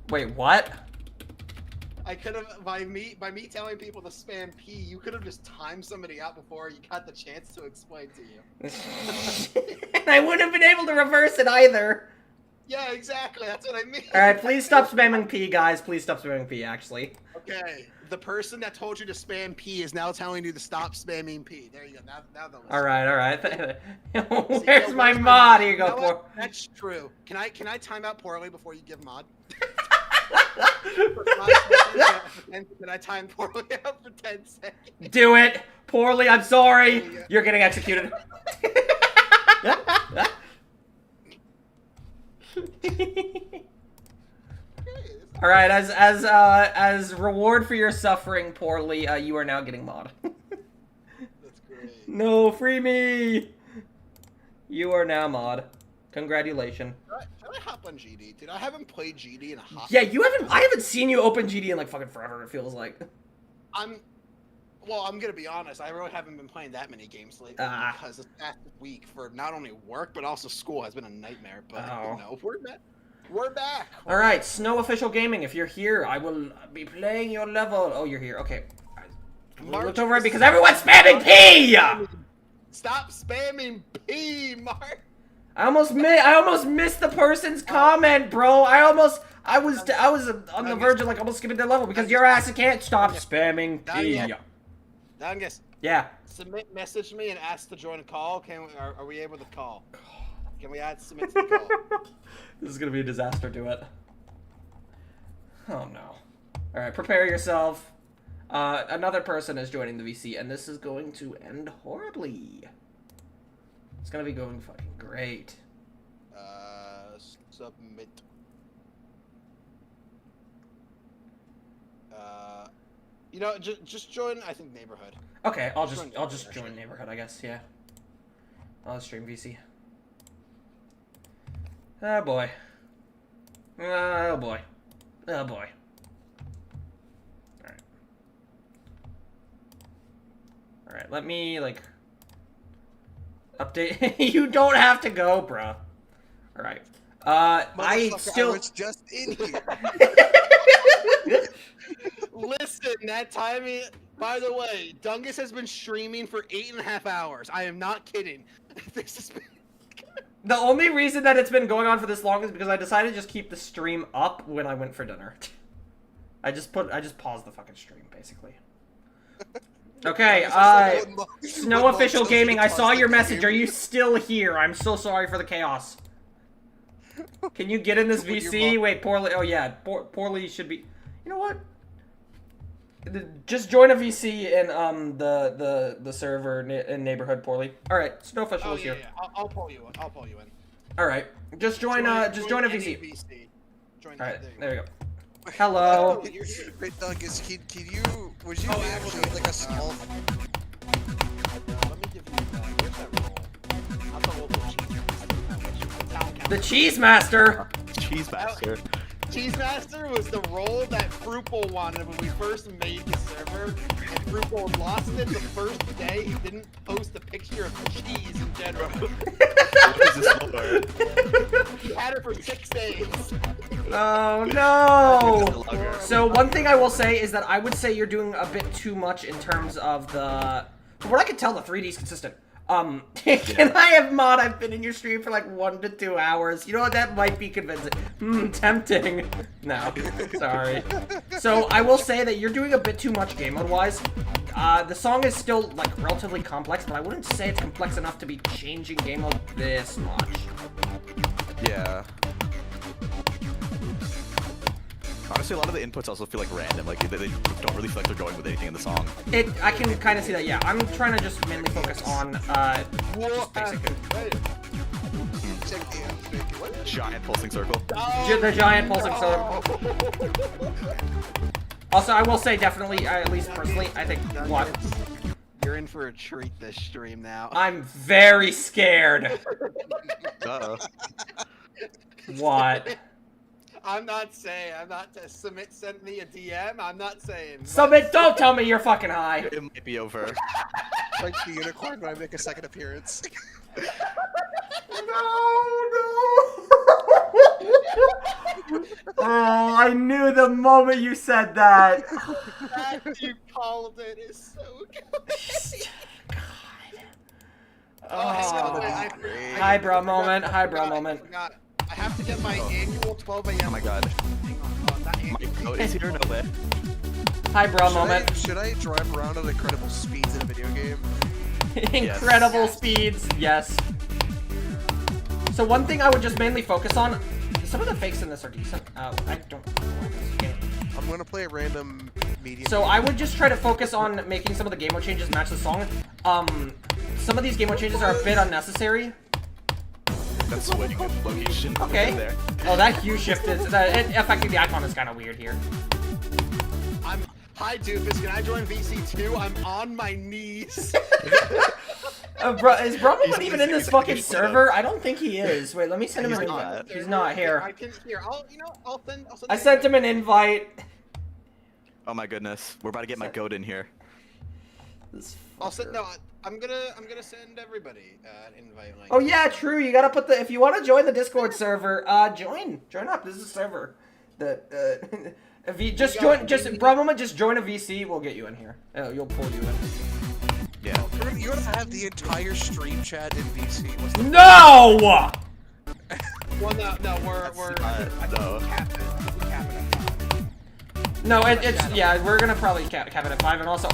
Wait, what? I could have by me telling people to spam P, you could have just timed somebody out before you got the chance to explain to you. I wouldn't have been able to reverse it either. Yeah, exactly. That's what I mean. Alright, please stop spamming P, guys. Please stop spamming P, actually. Okay, the person that told you to spam P is now telling you to stop spamming P. There you go. Now they'll listen. Alright. Where's my mod? Here you go. You know what? That's true. Can I time out poorly before you give mod? Can I time poorly out for 10 seconds? Do it! Poorly, I'm sorry! You're getting executed. Alright, as reward for your suffering, Poorly, you are now getting mod. That's great. No, free me! You are now mod. Congratulations. Should I hop on GD? Dude, I haven't played GD in a hot. Yeah, I haven't seen you open GD in like fucking forever, it feels like. I'm gonna be honest, I really haven't been playing that many games lately because this past week for not only work but also school has been a nightmare. But you know, we're back. Alright, Snow Official Gaming, if you're here, I will be playing your level. Oh, you're here, okay. I looked over it because everyone's spamming P! Stop spamming P, Mark! I almost missed the person's comment, bro. I was on the verge of like almost skipping their level because your ass can't stop spamming P. Dungus. Yeah. Message me and ask to join a call. Are we able to call? Can we add submit to the call? This is gonna be a disaster. Do it. Oh no. All right, prepare yourself. Another person is joining the VC, and this is going to end horribly. It's gonna be going fucking great. Submit. You know, just join. I think neighborhood. Okay, I'll just join neighborhood, I guess. Yeah. I'll stream VC. Oh boy. Oh boy. Oh boy. Alright, let me, like... update. You don't have to go, bruh. Alright. I still... was just in here. Listen, that timing... By the way, Dungus has been streaming for 8.5 hours. I am not kidding. This has been... The only reason that it's been going on for this long is because I decided to just keep the stream up when I went for dinner. I just paused the fucking stream, basically. Okay, Snow Official Gaming, I saw your message. Are you still here? I'm so sorry for the chaos. Can you get in this VC? Wait, Poorly. Oh yeah, Poorly should be. You know what? Just join a VC in the server in neighborhood, Poorly. All right, Snow Official is here. Yeah. I'll pull you in. I'll pull you in. All right, just join a VC. Join. All right, there we go. Hello. Wait, Douglas, would you be able to make like a small... Let me give you that. Where's that roll? I'll go local cheese. The Cheese Master. Cheese Master. Cheese Master was the role that Fruple wanted when we first made the server, and Fruple lost it the first day. He didn't post a picture of cheese in general. He had it for 6 days. Oh no! So one thing I will say is that I would say you're doing a bit too much in terms of the... From what I can tell, the 3D is consistent. Can I have mod? I've been in your stream for like 1 to 2 hours. You know what? That might be convincing. Tempting. No, sorry. So I will say that you're doing a bit too much game mode-wise. The song is still like relatively complex, but I wouldn't say it's complex enough to be changing game mode this much. Yeah. Honestly, a lot of the inputs also feel like random. Like they don't really feel like they're going with anything in the song. I can kind of see that. Yeah, I'm trying to just mainly focus on just basic. Giant pulsing circle. The giant pulsing circle. Also, I will say definitely, at least personally, I think what. You're in for a treat this stream now. I'm very scared. Uh-oh. What? I'm not saying. Summit sent me a DM. I'm not saying. Summit, don't tell me you're fucking high. It might be over. Like the unicorn when I make a second appearance. No. Oh, I knew the moment you said that. That you called it is so good. Highbrow moment. Highbrow moment. I have to get my annual 12 a.m. Oh my god. My code is here, no way. Highbrow moment. Should I drive around at incredible speeds in a video game? Incredible speeds, yes. So one thing I would just mainly focus on, some of the fakes in this are decent. I don't know this game. I'm gonna play a random medium. So I would just try to focus on making some of the game mode changes match the song. Some of these game mode changes are a bit unnecessary. That's switching with location. Okay. There. Oh, that hue shift is affecting the icon is kind of weird here. Hi Doofus, can I join VC2? I'm on my knees. Is Brumman even in this fucking server? I don't think he is. Wait, let me send him an invite. He's not here. I can hear. I'll send. I sent him an invite. Oh my goodness, we're about to get my goat in here. I'll send. No, I'm gonna send everybody an invite link. Oh yeah, true. You gotta put the. If you want to join the Discord server, join up. This is a server. If you just join a VC. We'll get you in here. You'll pull you in. Yeah. You're gonna have the entire stream chat in VC. No! Well, no, we're no. No, it's yeah. We're gonna probably cap it at 5, and also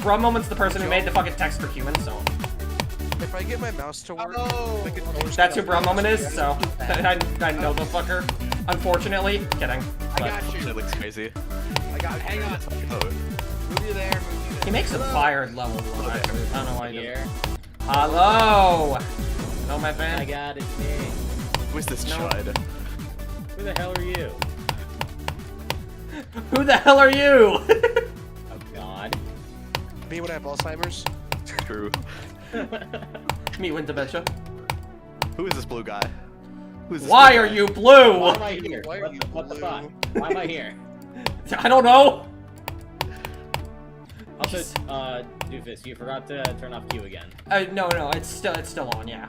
Brum Moment's the person who made the fucking text for humans, so. If I get my mouse to work, That's who Brum Moment is. So I know the fucker. Unfortunately, kidding. I got you. It looks crazy. I got. Hang on. Move you there. He makes a fire level 1. I don't know why he does. Hello. Hello, my fan. I got it, me. Who is this chud? Who the hell are you? Who the hell are you? Oh God. Me when I have Alzheimer's. True. Me with dementia. Who is this blue guy? Who is this Why are you blue? Why am I here? What the fuck? Why am I here? I don't know. Also, Doofus, you forgot to turn off Q again. No, it's still on, yeah.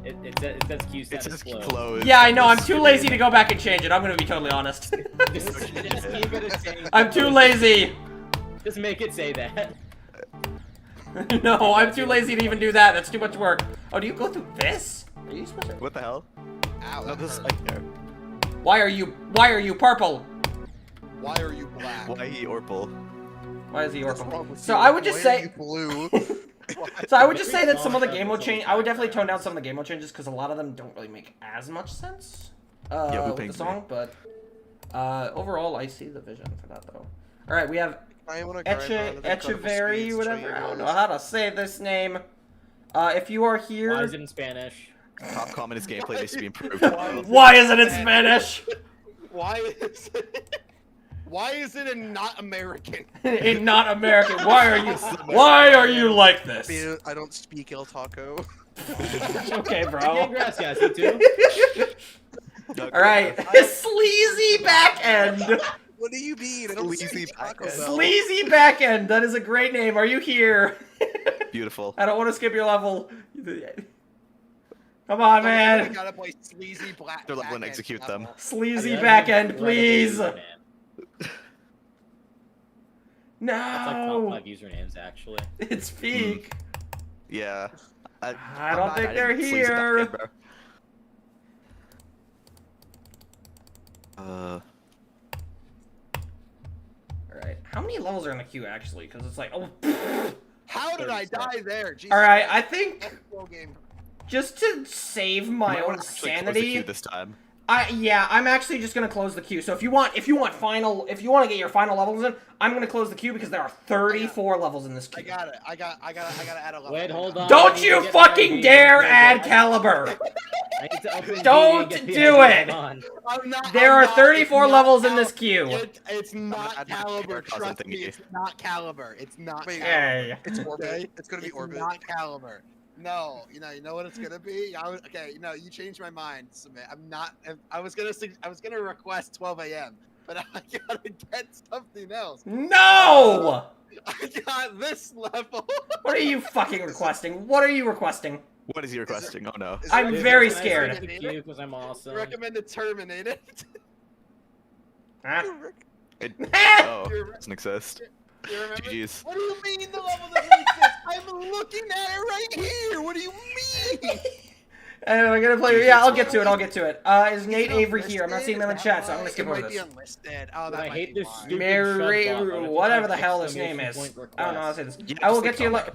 It says Q It status says closed. closed. Yeah, I know, I'm too lazy to go back and change it, I'm gonna be totally honest. Just leave it as saying I'm too lazy! Just make it say that. No, I'm too lazy to even do that, that's too much work. Oh, do you go through this? Are you supposed to... What the hell? Ow, No, that this is hurt. like here. Why are you purple? Why are you black? Why he Orpal? Why is he What's Orpal? wrong with So you? I would just Why are say... you blue? So I would just say that some of the game mode change, I would definitely tone down some of the game mode changes because a lot of them don't really make as much sense with the song, but overall I see the vision for that though. All right, we have Echeverry, whatever. I don't know how to say this name. If you are here, Why is it in Spanish? Top comment is gameplay needs to be improved. Why is it in Spanish? Why is it in not American? In not American. Why are you like this? I don't speak El Taco. Okay, bro. Okay, gracias, you too. All right, sleazy back end. What do you mean? I don't speak Taco Bell. Sleazy back end. That is a great name. Are you here? Beautiful. I don't want to skip your level. Come on, We man. gotta play sleazy black. They're level and back execute end them. level. Sleazy Yeah, back that's end, incredible please. username. That's like top No. 5 usernames, actually. It's peak. Yeah. I I'm don't not think adding they're sleazy here. back in, bro. Alright, how many levels are in the queue actually? Because it's like, oh. How did I die there? Jesus Alright, I Christ. think That's a slow game. just to save my Might own wanna actually close the sanity. queue this time. I'm actually just gonna close the queue. So if you want to get your final levels in, I'm gonna close the queue because there are 34 levels in this queue. I got it. I gotta add a level. Wait, hold on. I Don't need you to get fucking my dare DD. add caliber! I need to open Don't DD and get the do ID. it. Hold on. There are 34 levels in this queue. It's not add my caliber. hair cousin Trust me, thingy. it's not caliber. It's not Wait, caliber. Hey. It's Orbit. It's gonna be It's Orbit. not caliber. No, you know what it's gonna be. Okay, you changed my mind, Submit. I'm not. I was gonna request 12 a.m., but I gotta get something else. No! I got this level. What are you fucking requesting? What are you requesting? What is he requesting? Oh no. Is I'm it- very Can I scared. skip the queue because I'm awesome. Recommend to terminate it. Huh? Oh, doesn't exist. You remember? GG's. What do you mean the level doesn't exist? I'm looking at it right here. What do you mean? And I'm gonna play. Yeah, I'll get to it. Is Nate Avery here? I'm not seeing him in the chat, so I'm gonna skip It over might be this. unlisted. Oh, that I might hate be this why. stupid Mary, shut button. It's whatever the like hell this name exclamation is. point I don't know how to request. say this. Yeah, I will just get like, to your oh le-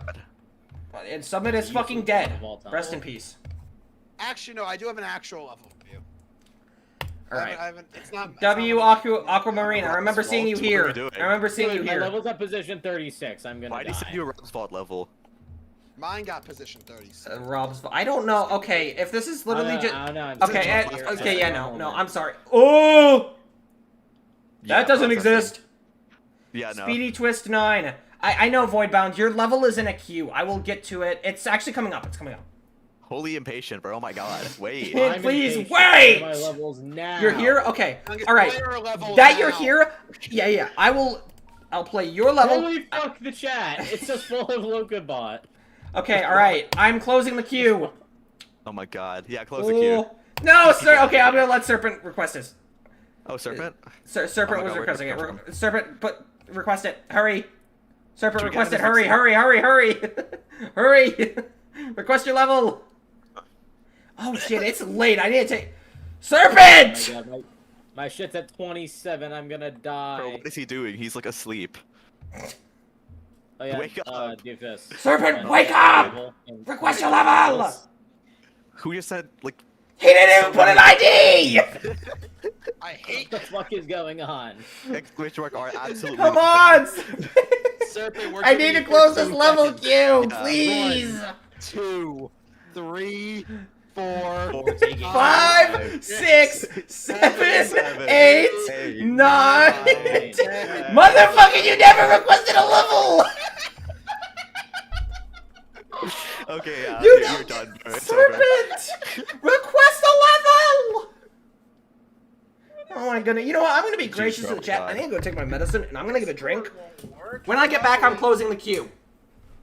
my God. And Summit is fucking dead. Rest in peace. Actually, no, I do have an actual level for you. Alright. I haven't. It's not. W Aquamarine. I remember seeing you What are we here. doing? I remember seeing you Dude, my here. level's at position 36. I'm gonna Why did he die. send you a Rob's Vault level? Mine got position 36. Rob's. I don't know. Okay, if this is literally just. I don't know, I'm Okay, sitting here. okay, yeah, no, Normal. I'm sorry. Oh! Yeah, That doesn't processing. exist. Yeah, no. Speedy Twist 9. I know, Voidbound. Your level is in a queue. I will get to it. It's actually coming up. It's coming up. Holy impatient, bro. Oh my god. Wait. Hey, I'm please, impatient. wait! My levels now. You're here? Okay. I'm gonna Alright. play our level That now. you're here? Yeah. I'll play your level. Holy fuck the chat! It's just full of Lokabot. Okay, alright. I'm closing the queue. Oh my god. Yeah, close the queue. No, sir. Okay, I'm gonna let Serpent request this. Oh, Serpent? Serpent Oh my was God, where requesting did it. it come from? Serpent, request it. Hurry. Serpent, Should we request get it. him Hurry, to hurry, hurry, hurry. Hurry. Request your level. Oh shit, it's late. I need to take. Serpent! Oh my god, my shit's at 27. I'm gonna die. Bro, what is he doing? He's like asleep. Oh yeah, Wake up. do this. Serpent, wake up! Request your level! Who just said, like... He didn't even put an ID! I hate What the fuck is going on? Exclamation mark R, absolutely. Come on! Serpent. We're I giving need to you close this 15 level seconds. queue, Yeah. please! 1, 2, 3, 4, Four, 5, 6, 7, 8, 9. Nine. Motherfucker, you never requested a level! Okay, yeah, You you're know- done, bro. It's over. Serpent! Request a level! Oh my goodness. You know what? I'm gonna be gracious to the chat. I need to go take my medicine, and I'm gonna get a drink. When I get back, I'm closing the queue.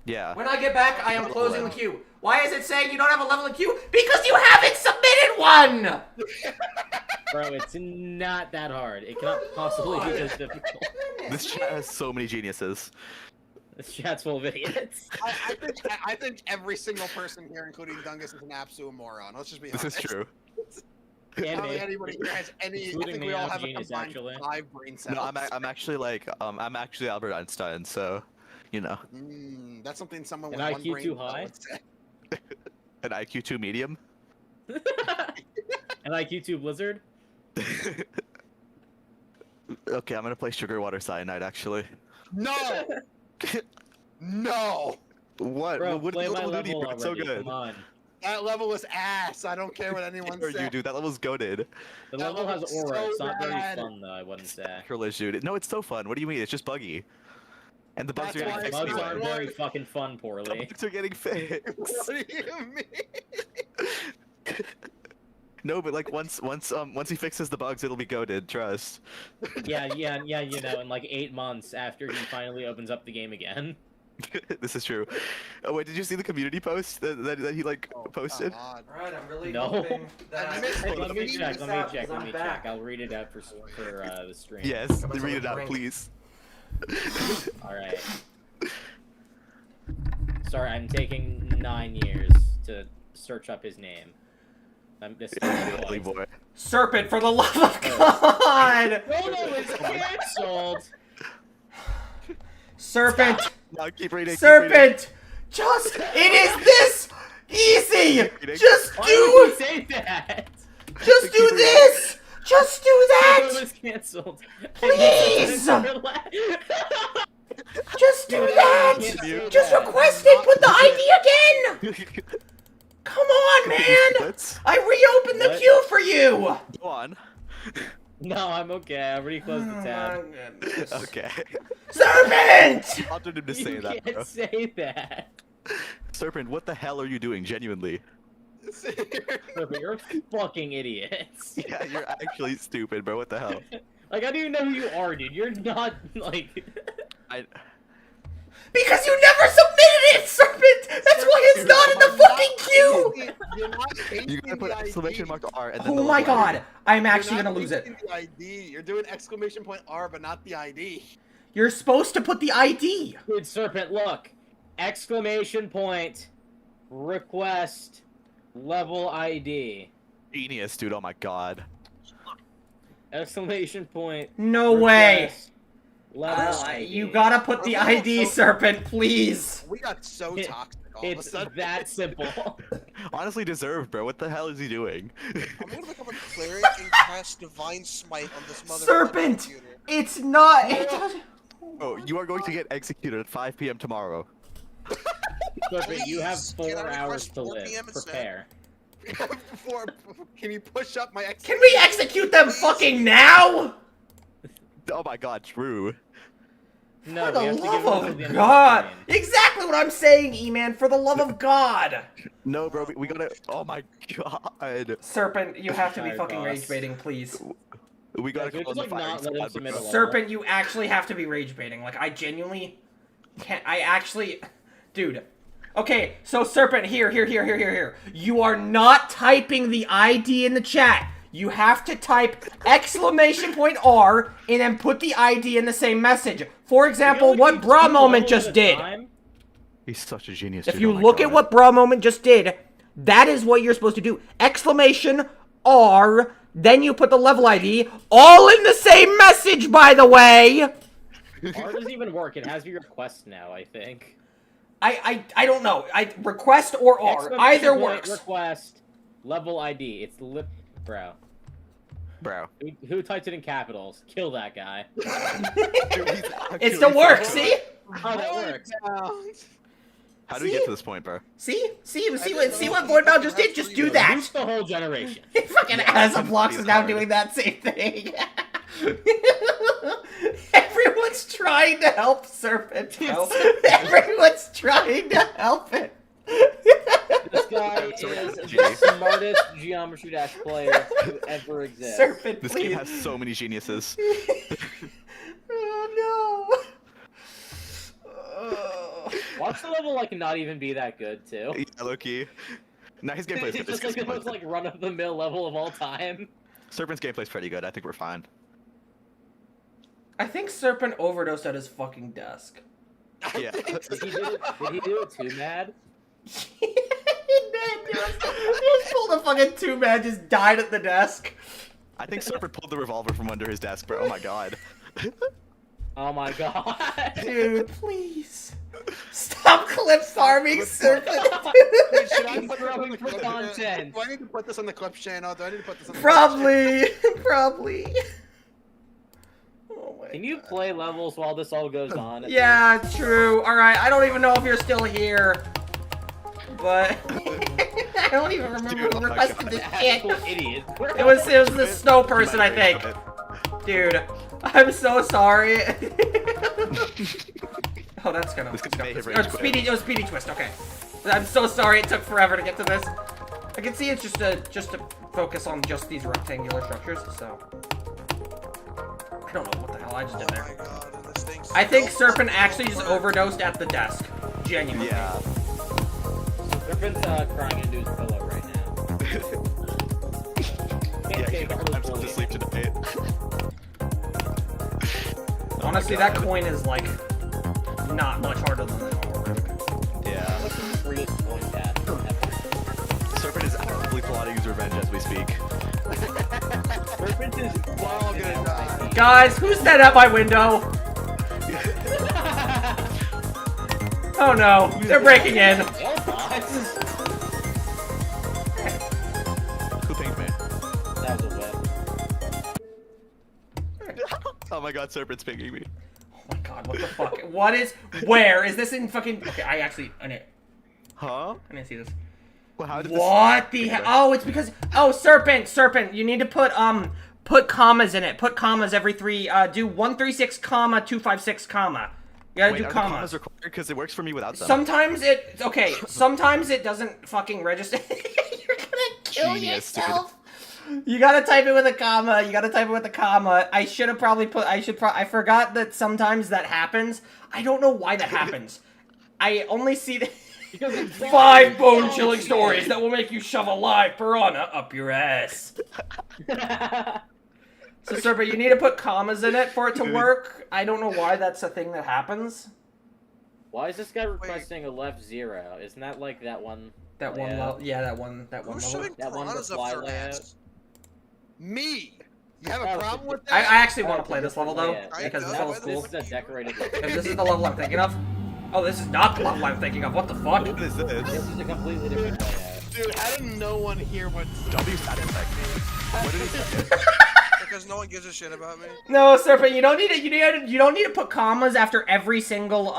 Yeah. When I get back, I am closing the queue. Why is it saying you don't have a level in queue? Because you haven't submitted one! Bro, it's not that hard. It cannot possibly be this difficult. This chat has so many geniuses. This chat's full of idiots. I think every single person here, including Dungus, is an absolute moron. Let's just be honest. This is true. I don't think anybody here has any. Including I think me, we all I'm have a genius, combined actually. 5 brain cells. No, I'm actually like I'm actually Albert Einstein, so you know. That's something someone An with one IQ brain too cell high? would say. An IQ 2 medium. An IQ 2 blizzard? Okay, I'm gonna play Sugar Water Cyanide actually. No. No. What? Bro, what play did my you do? level It's so already, good. come on. That level was ass. I don't care what anyone Or says. you do. That level's goated. The That level has level's aura. so It's not very bad. fun, though, I wouldn't say. Sacrilege, dude. No, it's so fun. What do you mean? It's just buggy. And the bugs That's are why getting it's fixed Bugs not aren't anyway. very fucking fun, The poorly. bugs are getting fixed. What do you mean? No, but like once he fixes the bugs, it'll be goated. Trust. Yeah, you know, in like 8 months after he finally opens up the game again. This is true. Oh wait, did you see the community post that he like posted? Alright, I'm really No. hoping that I I missed Hey, it. let me check, let me check, I'm let me back. check. I'll read it out for the stream. Yes, Come on, read it out, drink. please. Alright. Sorry, I'm taking 9 years to search up his name. This Holy boy. Serpent, for the love of God! Rono is cancelled! Serpent! No, keep reading. Serpent! Just, it is this easy! Just Why would you do, say that? just do this! Just do Rono that! is cancelled. Please! Just do Dude, that! I can't do Just that. request it, put the ID again! Come on, man! Let's I reopened the What? queue for you! go on. No, I'm okay. I already closed the tab. Okay. Serpent! I wanted him to say You that, can't bro. say that. Serpent, what the hell are you doing? Genuinely. Serpent, you're fucking idiots. Yeah, you're actually stupid, bro. What the hell? Like, I don't even know who you are, dude. You're not, like... I. Because you never submitted it, Serpent! That's why it's not in the fucking queue! You're not pasting You gotta put the exclamation ID. mark R and then. Oh the my letter. god, I'm You're actually not gonna lose it. pasting the ID. You're doing exclamation point R, but not the ID. You're supposed to put the ID. Dude, Serpent, look. Exclamation point. Request. Level ID. Genius, dude. Oh my god. Exclamation point. No way. request, Level ID. You gotta put the ID, Serpent, please. We got so It- toxic all of a It's sudden. that simple. Honestly deserved, bro. What the hell is he doing? I'm gonna become a cleric and cast Divine Smite on this motherfucking Serpent! computer. It's not. It doesn't. Oh, you are going to get executed at 5 p.m. tomorrow. Serpent, you have Please, 4 can I hours request to 4 live. PM instead? Prepare. Before, can you push up my X? Can we execute them fucking now? Oh my god, true. No, For the we have to give love it until of the end God! of the stream. Exactly what I'm saying, E-Man. For the love of God. No, bro, we gotta. Oh my god. Serpent, you have to be Sorry, fucking boss. rage baiting, please. We gotta Dude, call just, the like, firing not let him squad, submit bro. a level. Serpent, you actually have to be rage baiting. Like, I genuinely can't. I actually. Dude. Okay, so Serpent, here. You are not typing the ID in the chat. You have to type exclamation point R and then put the ID in the same message. For example, only what need Bra 2 Moment levels just at a did. time? He's such a genius. If dude, you oh my look at God. what Bra Moment just did, that is what you're supposed to do. Exclamation R, then you put the level ID, all in the same message, by the way. R doesn't even work. It has your request now, I think. I don't know. I request or R. Exclamation Either point, works. Request. Level ID. It's lip. Bro. Bro. Who typed it in capitals? Kill that guy. It still works, see? Oh, that works. How do we get to this point, bro? See what Voidbound just did? Just do that. Boost the whole generation. Fucking Asablocks is now doing that same thing. Everyone's trying to help Serpent, bro. Everyone's trying to help it. This guy is the smartest Geometry Dash player to ever exist. Serpent, This please. game has so many geniuses. Oh no. Oh. Watch the level like not even be that good too. Yeah, low-key. Nah, his gameplay's good. It's just like the most like run-of-the-mill level of all time. Serpent's gameplay's pretty good. I think we're fine. I think Serpent overdosed at his fucking desk. Yeah. Did he do it too mad? He did. He just pulled a fucking 2-man, just died at the desk. I think Serpent pulled the revolver from under his desk, bro. Oh my god. Oh my god. Dude, please. Stop clip farming, Serpent. Dude, should I He's put throwing this for on the- content. Do I need to put this on the clips channel? Do I need to put this on the Probably. Probably. Oh my Can you God. play levels while this all goes on? at Yeah, true. Alright, I don't even know if you're still here. But I don't even remember Dude, who oh my requested God. this least? shit. Actual idiot. It was the snow person, I think. Dude, I'm so sorry. Oh, that's gonna. This could be Oh, rage quit. it was speedy twist. Okay, I'm so sorry. It took forever to get to this. I can see it's just to focus on just these rectangular structures. So I don't know what the hell I just did Oh there. my god, and this thing's I think still Serpent fucking actually just over. overdosed at the desk. Genuinely. Yeah. Serpent's crying into his pillow right now. Yeah, I'm supposed to sleep tonight. Honestly, that coin is like not much harder than the normal rook. Yeah. What's the freest coin cat ever? Serpent is actively plotting his revenge as we speak. Serpent is all gonna die. Guys, who's that at my window? Oh no, they're breaking in. Who pinged me? That was a whip. Oh my god, Serpent's pinging me. Oh my god, what the fuck? What is? Where is this in fucking? Okay, I need Huh? to see this. Well, how did What the hell? Oh, it's because Serpent. You need to put commas in it. Put commas every three. Do 136 comma 256 comma. You gotta Wait, do are the commas. commas required? Because it works for me without them. Sometimes sometimes it doesn't fucking register. You're gonna kill Genius, yourself. You gotta type it with a comma. I should have probably put. I forgot that sometimes that happens. I don't know why that happens. I only see the 5 bone-chilling stories that will make you shove a live piranha up your ass. So, Serpent, you need to put commas in it for it to work. I don't know why that's a thing that happens. Why is this guy requesting a left 0? Isn't that like that one? That one layout? level. Yeah, that one Who's level. shoving That one piranhas up reply their layout? ass? Me. You have a Oh, problem with I that? actually want to play this level though Yeah. because this I know, level's but cool. This is a decorated level. If this is the level I'm thinking of. Oh, this is not the level I'm thinking of. What the fuck? What is This this? is a completely different layout. Dude, how did no one hear what W side effect. What did he say? Because no one gives a shit about me. No, Serpent, you don't need to. You don't need to put commas after every single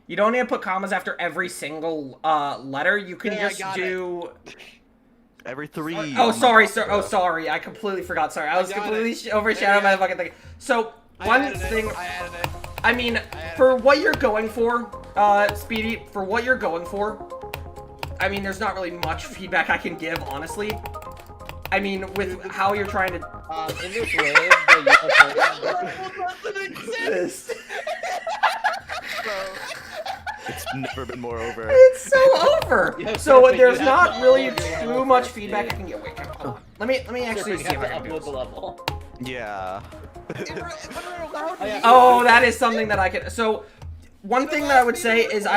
You don't need to put commas after every single letter. You can Yeah, I just got do. Every 3. Oh, sorry, sir. Oh, sorry. I completely forgot. Sorry, I was got completely it. overshadowed by the fucking thing. So one I added it. I mean, for what you're going for, Speedy, for what you're going for, I mean, there's not really much feedback I can give, honestly. I mean, with how you're trying to. In this wave, the Exist. It's never been more over. It's so over. Yeah, So Serpent, there's you not have to really upload your too level much first, feedback I dude. can get. Wait, hold on. Let me actually see if I can do upload this. the level. Yeah. Oh, that is something that I could. So, one thing that I would say is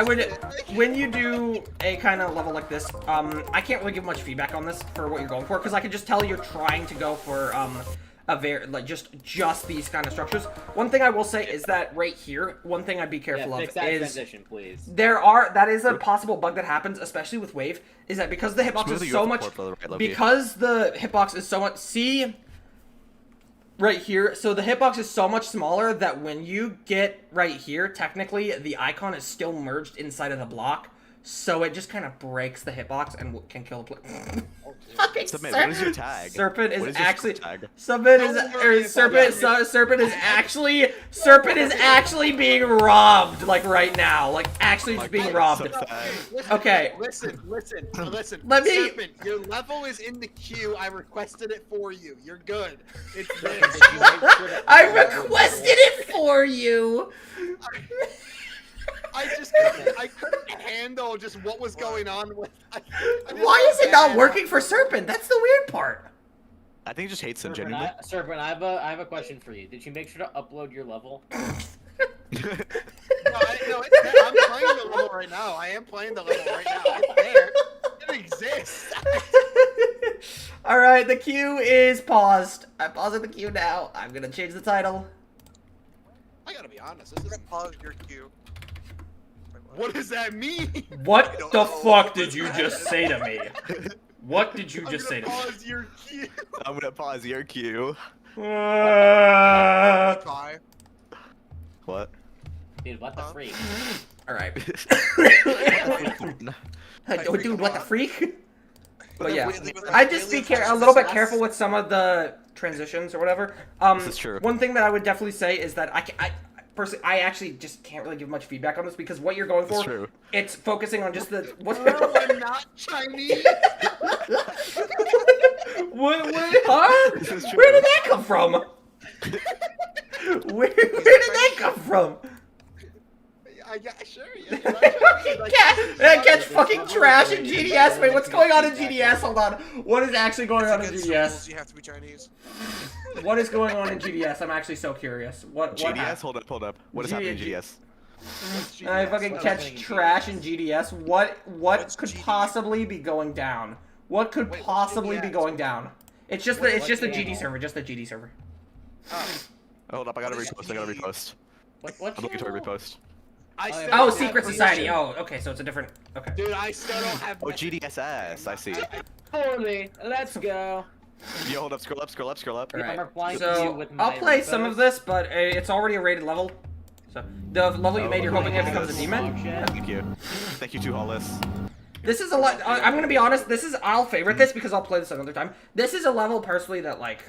when you do a kind of level like this, I can't really give much feedback on this for what you're going for because I can just tell you're trying to go for a very like just these kind of structures. One thing I will say is that right here, one thing I'd be careful Yeah, of fix that is transition, please. that is a possible bug that happens, especially with Wave, is that because the hitbox Smoothie is so goes much, forward, brother, right, Loki. because the hitbox is so much, see, right here, so the hitbox is so much smaller that when you get right here, technically, the icon is still merged inside of the block, so it just kind of breaks the hitbox and can kill the player. Fucking Submit, what is your tag? Serpent What is is your actually tag? Serpent is actually being robbed like right now, like actually just being robbed. Okay. Listen. Let me- Serpent, your level is in the queue. I requested it for you. You're good. It's this. I requested it for you. I couldn't handle just what was going on with. Why is it not working for Serpent? That's the weird part. I think he just hates him, Serpent, genuinely. Serpent, I have a question for you. Did you make sure to upload your level? No, I'm playing the level right now. I am playing the level right now. It's there. It exists. All right, the queue is paused. I'm pausing the queue now. I'm gonna change the title. I gotta be honest. This is Pause your queue. What does that mean? What the fuck did you just say to me? What did you just say to me? Pause your queue. I'm gonna pause your queue. Bye. What? Dude, what the freak? All right. Dude, what the freak? But yeah, I just be a little bit careful with some of the transitions or whatever. This is true. One thing that I would definitely say is that personally, I actually just can't really give much feedback on this because what you're going for, true. It's focusing on just the what. I'm not Chinese. What? Huh? This is true. Where did that come from? Where did that come from? Yeah, sure. Yeah, Catch fucking trash in GDS. Wait, what's going on in GDS? Hold on. What is actually going on in GDS? You have to be Chinese. What is going on in GDS? I'm actually so curious. What GDS? Hold up. What is happening in GDS? I fucking catch trash in GDS. What could possibly be going down? What could possibly be going down? It's just the GD server. Just the GD server. Hold up, I gotta repost. What I'm looking to repost. Oh, Secret Society. Oh, okay, so it's a different. Okay. Dude, I still don't have. Oh, GDSS. I see. Poorly. Let's go. Yo, hold up, scroll up. All right. I'm replying to you So with I'll my play repos. some of this, but it's already a rated level. So the level you made, you're hoping it becomes a demon. Thank you. Thank you, Two Hollis. This is a lot. I'm gonna be honest. I'll favorite this because I'll play this another time. This is a level personally that like.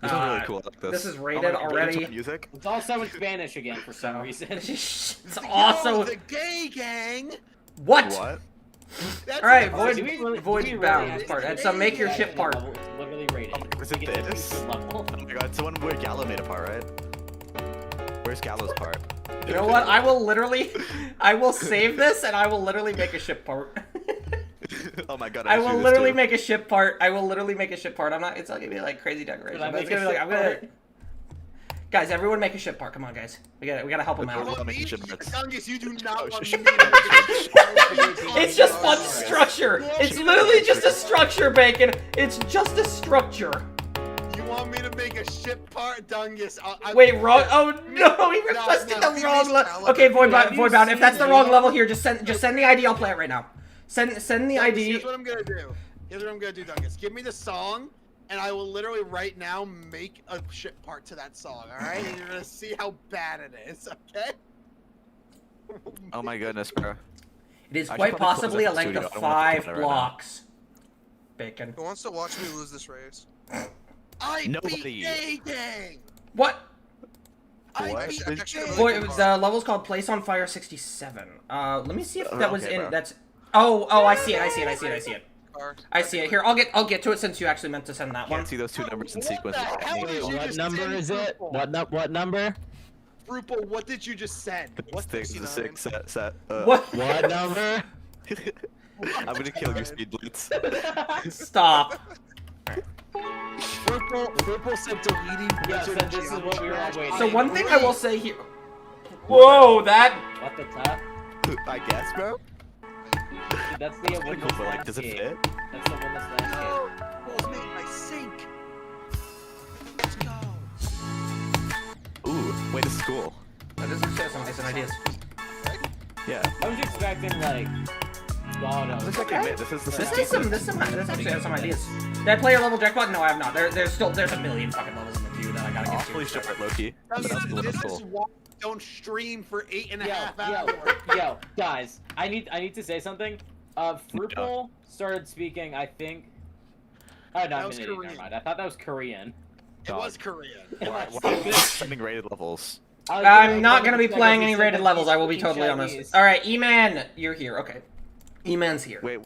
This is really cool. I like this. This is Oh rated my God, already. Music. It's also in Spanish again for some reason. It's also. the gay gang. What? What? That's All right, the- void bound part. And so make your ship part. Level, literally rated. Is it this? Level. Oh my God, it's the one where Gallo made a part, right? Where's Gallo's part? You know what? I will save this and I will literally make a ship part. Oh my God, I will literally make a ship part. I'm not. It's not gonna be like crazy decoration. Should I But it's make gonna a be like ship I'm gonna. part? Guys, everyone make a ship part. Come on, guys. We gotta help them out. I'll make a ship parts. Youngest, you do not Oh, want shit. me to It's just one structure. It's literally just a structure, Bacon. It's just a structure. You want me to make a ship part, Dungus? Wait, wrong. Oh no, he requested the wrong level. Okay, void bound. If that's the wrong level here, just send the ID. I'll play it right now. Send the ID. Here's what I'm gonna do. Dungus. Give me the song, and I will literally right now make a ship part to that song. All right, and you're gonna see how bad it is. Okay. Oh my goodness, bro. It is I should quite probably close possibly a up the length studio. of I don't wanna 5 put it right now. blocks. Bacon. Who wants to watch me lose this race? I Nobody. beat Gay Gang. What? I What? beat That's actually Gay really Void, good the level's called Place on Fire 67. Let me see if that was okay, in. bro. That's. Oh, I see it. I see it. Here, I'll get to it since you actually meant to send that one. Can't see those two numbers in What the sequence. hell did you What just number send, is it? Fruple? What number? Fruple, what did you just send? What's Six, the six, set. What? What number? I'm gonna kill your speed blitz. Stop. Fruple said deleting Yeah, so this is what we were all waiting. So one thing I will say here. Whoa, that. What the top? I guess, bro. Dude, that's the Pretty cool, but like, does it fit? That's the Windows landscape. Balls made my sink. Let's go. Ooh, wait, this is cool. That doesn't show some decent ideas. Yeah. I was expecting like God. This is like a this This actually has some ideas. Did I play your level jackpot? No, I have not. There's a million fucking levels in the queue that I gotta get to. Awfully short, Loki. But that's cool. This That's is cool. why I don't stream for 8.5 Yo, hours. yo, guys, I need to say something. Fruple started speaking, I think, Oh, no, That was never Korean. mind. I thought that was Korean. It was Korean. Why are you sending rated levels? I'm not gonna be playing any rated levels, I will be totally honest. Alright, E-Man, you're here, okay. E-Man's here. Wait.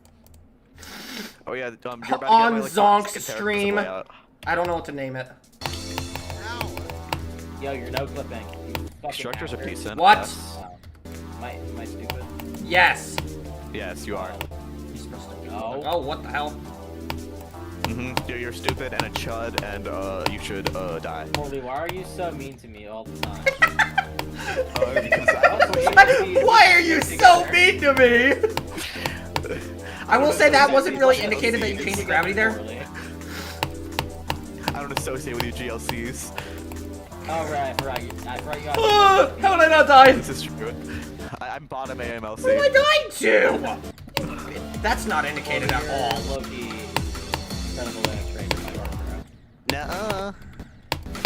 Oh yeah, you're about to get On my, like, Zonk's character stream. supply out. I don't know what to name it. Ow. Yo, you're no clipping. You fucking Instructors are hacker. decent. What? Yes. Wow. Am I stupid? Yes. Yes, you are. You're supposed to. No. Oh, what the hell? You're stupid and a chud, and you should die. Holy, why are you so mean to me all the time? Why are you so mean to me? I will say that wasn't really indicated that you changed gravity there. I don't associate with you GLCs. Oh right, I forgot you got. How did I not die? This is true. I'm bottom AMLC. Who am I dying to? That's not indicated at all. Low-key incredible Linux trainer, my partner. Nuh-uh.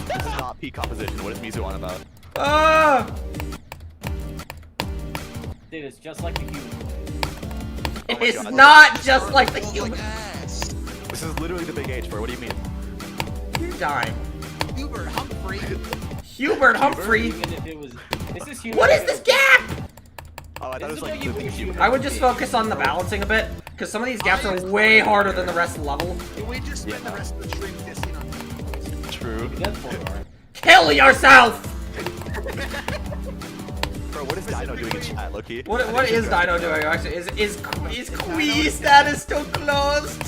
This is not peak composition. What is Mizu on about? Dude, it's just like the human. It's not just like the human. This is literally the big H, bro. What do you mean? You're dying. Hubert Humphrey. Hubert Humphrey. Even if it was, this is human. What is this gap? Oh, I thought it was This like is what you human. I would just focus on the balancing a bit, because some of these gaps are way harder than the rest of the level. Can we just spend the rest of the stream dissing on True. Kill yourself! Bro, what is Dino doing in chat, Loki? What is Dino doing actually? Is Quee status still closed?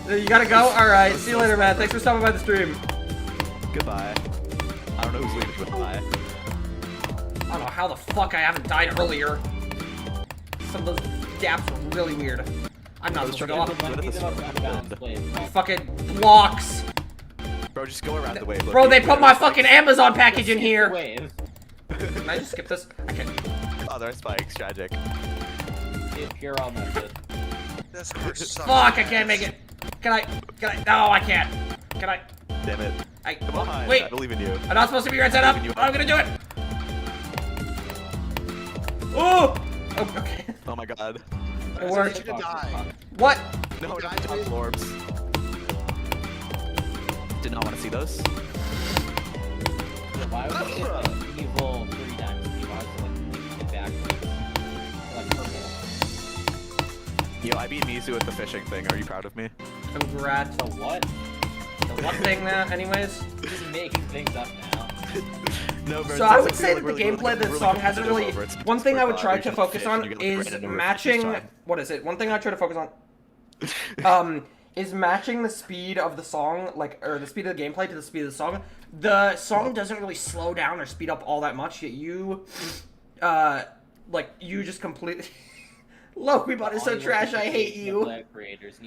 You gotta go? Alright, see you later, man. Thanks for stopping by the stream. Goodbye. I don't know who's leaving goodbye. I don't know how the fuck I haven't died earlier. Some of those gaps are really weird. I'm not supposed to go up. Fucking blocks. Bro, just go around the wave. Bro, they put my fucking Amazon package in here. Wave. Can I just skip this? I can. Oh, there are spikes. Tragic. You're all method. This part sucks. Fuck, I can't make it. Can I? No, I can't. Can I? Damn it. Come on, wait. I believe in you. I'm not supposed to be right side up. I'm gonna do it. Oh! Oh, okay. Oh my god. It worked. die. What? No, not top orbs. Did not want to see those. Why would you get evil 3 times? Why was it backwards? Like purple. Yo, I beat Mizu at the fishing thing. Are you proud of me? Congrats. The what? The what thing now, anyways? Just making things up now. No, bro, So I would say that the gameplay of this song hasn't really... One thing I would try to focus on is matching... What is it? One thing I try to focus on... is matching the speed of the song, like, or the speed of the gameplay to the speed of the song. The song doesn't really slow down or speed up all that much, yet you, like, you just completely... Loquibot is so trash, I hate you.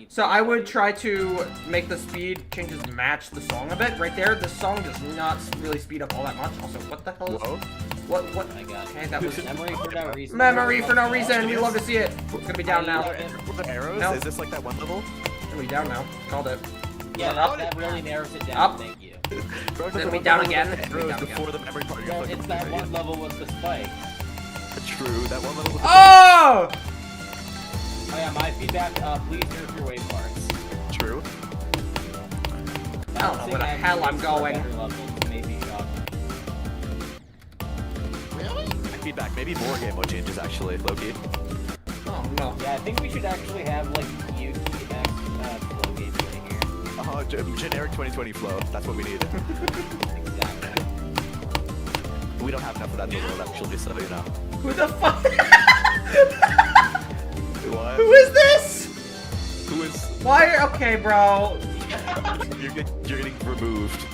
So I would try to make the speed changes match the song a bit. Right there, the song does not really speed up all that much. Also, what the hell is... Whoa. What? Oh my god. Okay, that was... Memory for no reason. Memory for no reason, we love to see it. It's gonna be down now. What the arrows? No. Is this like that one level? It's gonna be down now. Called it. Yeah, that really narrows it down, Up. thank you. Bro, It's gonna be down again. It's gonna be Arrows down again. before the memory part. No, it's that one level with the spikes. True, that one level with the Oh! Oh yeah, my feedback, please nerf your wave parts. True. I don't know where the hell I'm going. My feedback, maybe more game mode changes actually, Loki. Oh no. Yeah, I think we should actually have like UTX flow gameplay here. Generic 2020 flow, that's what we need. Exactly. We don't have enough of that in the world actually, so you know. Who the fuck? What? Who is this? Who is... Why? Okay, bro. You're getting removed.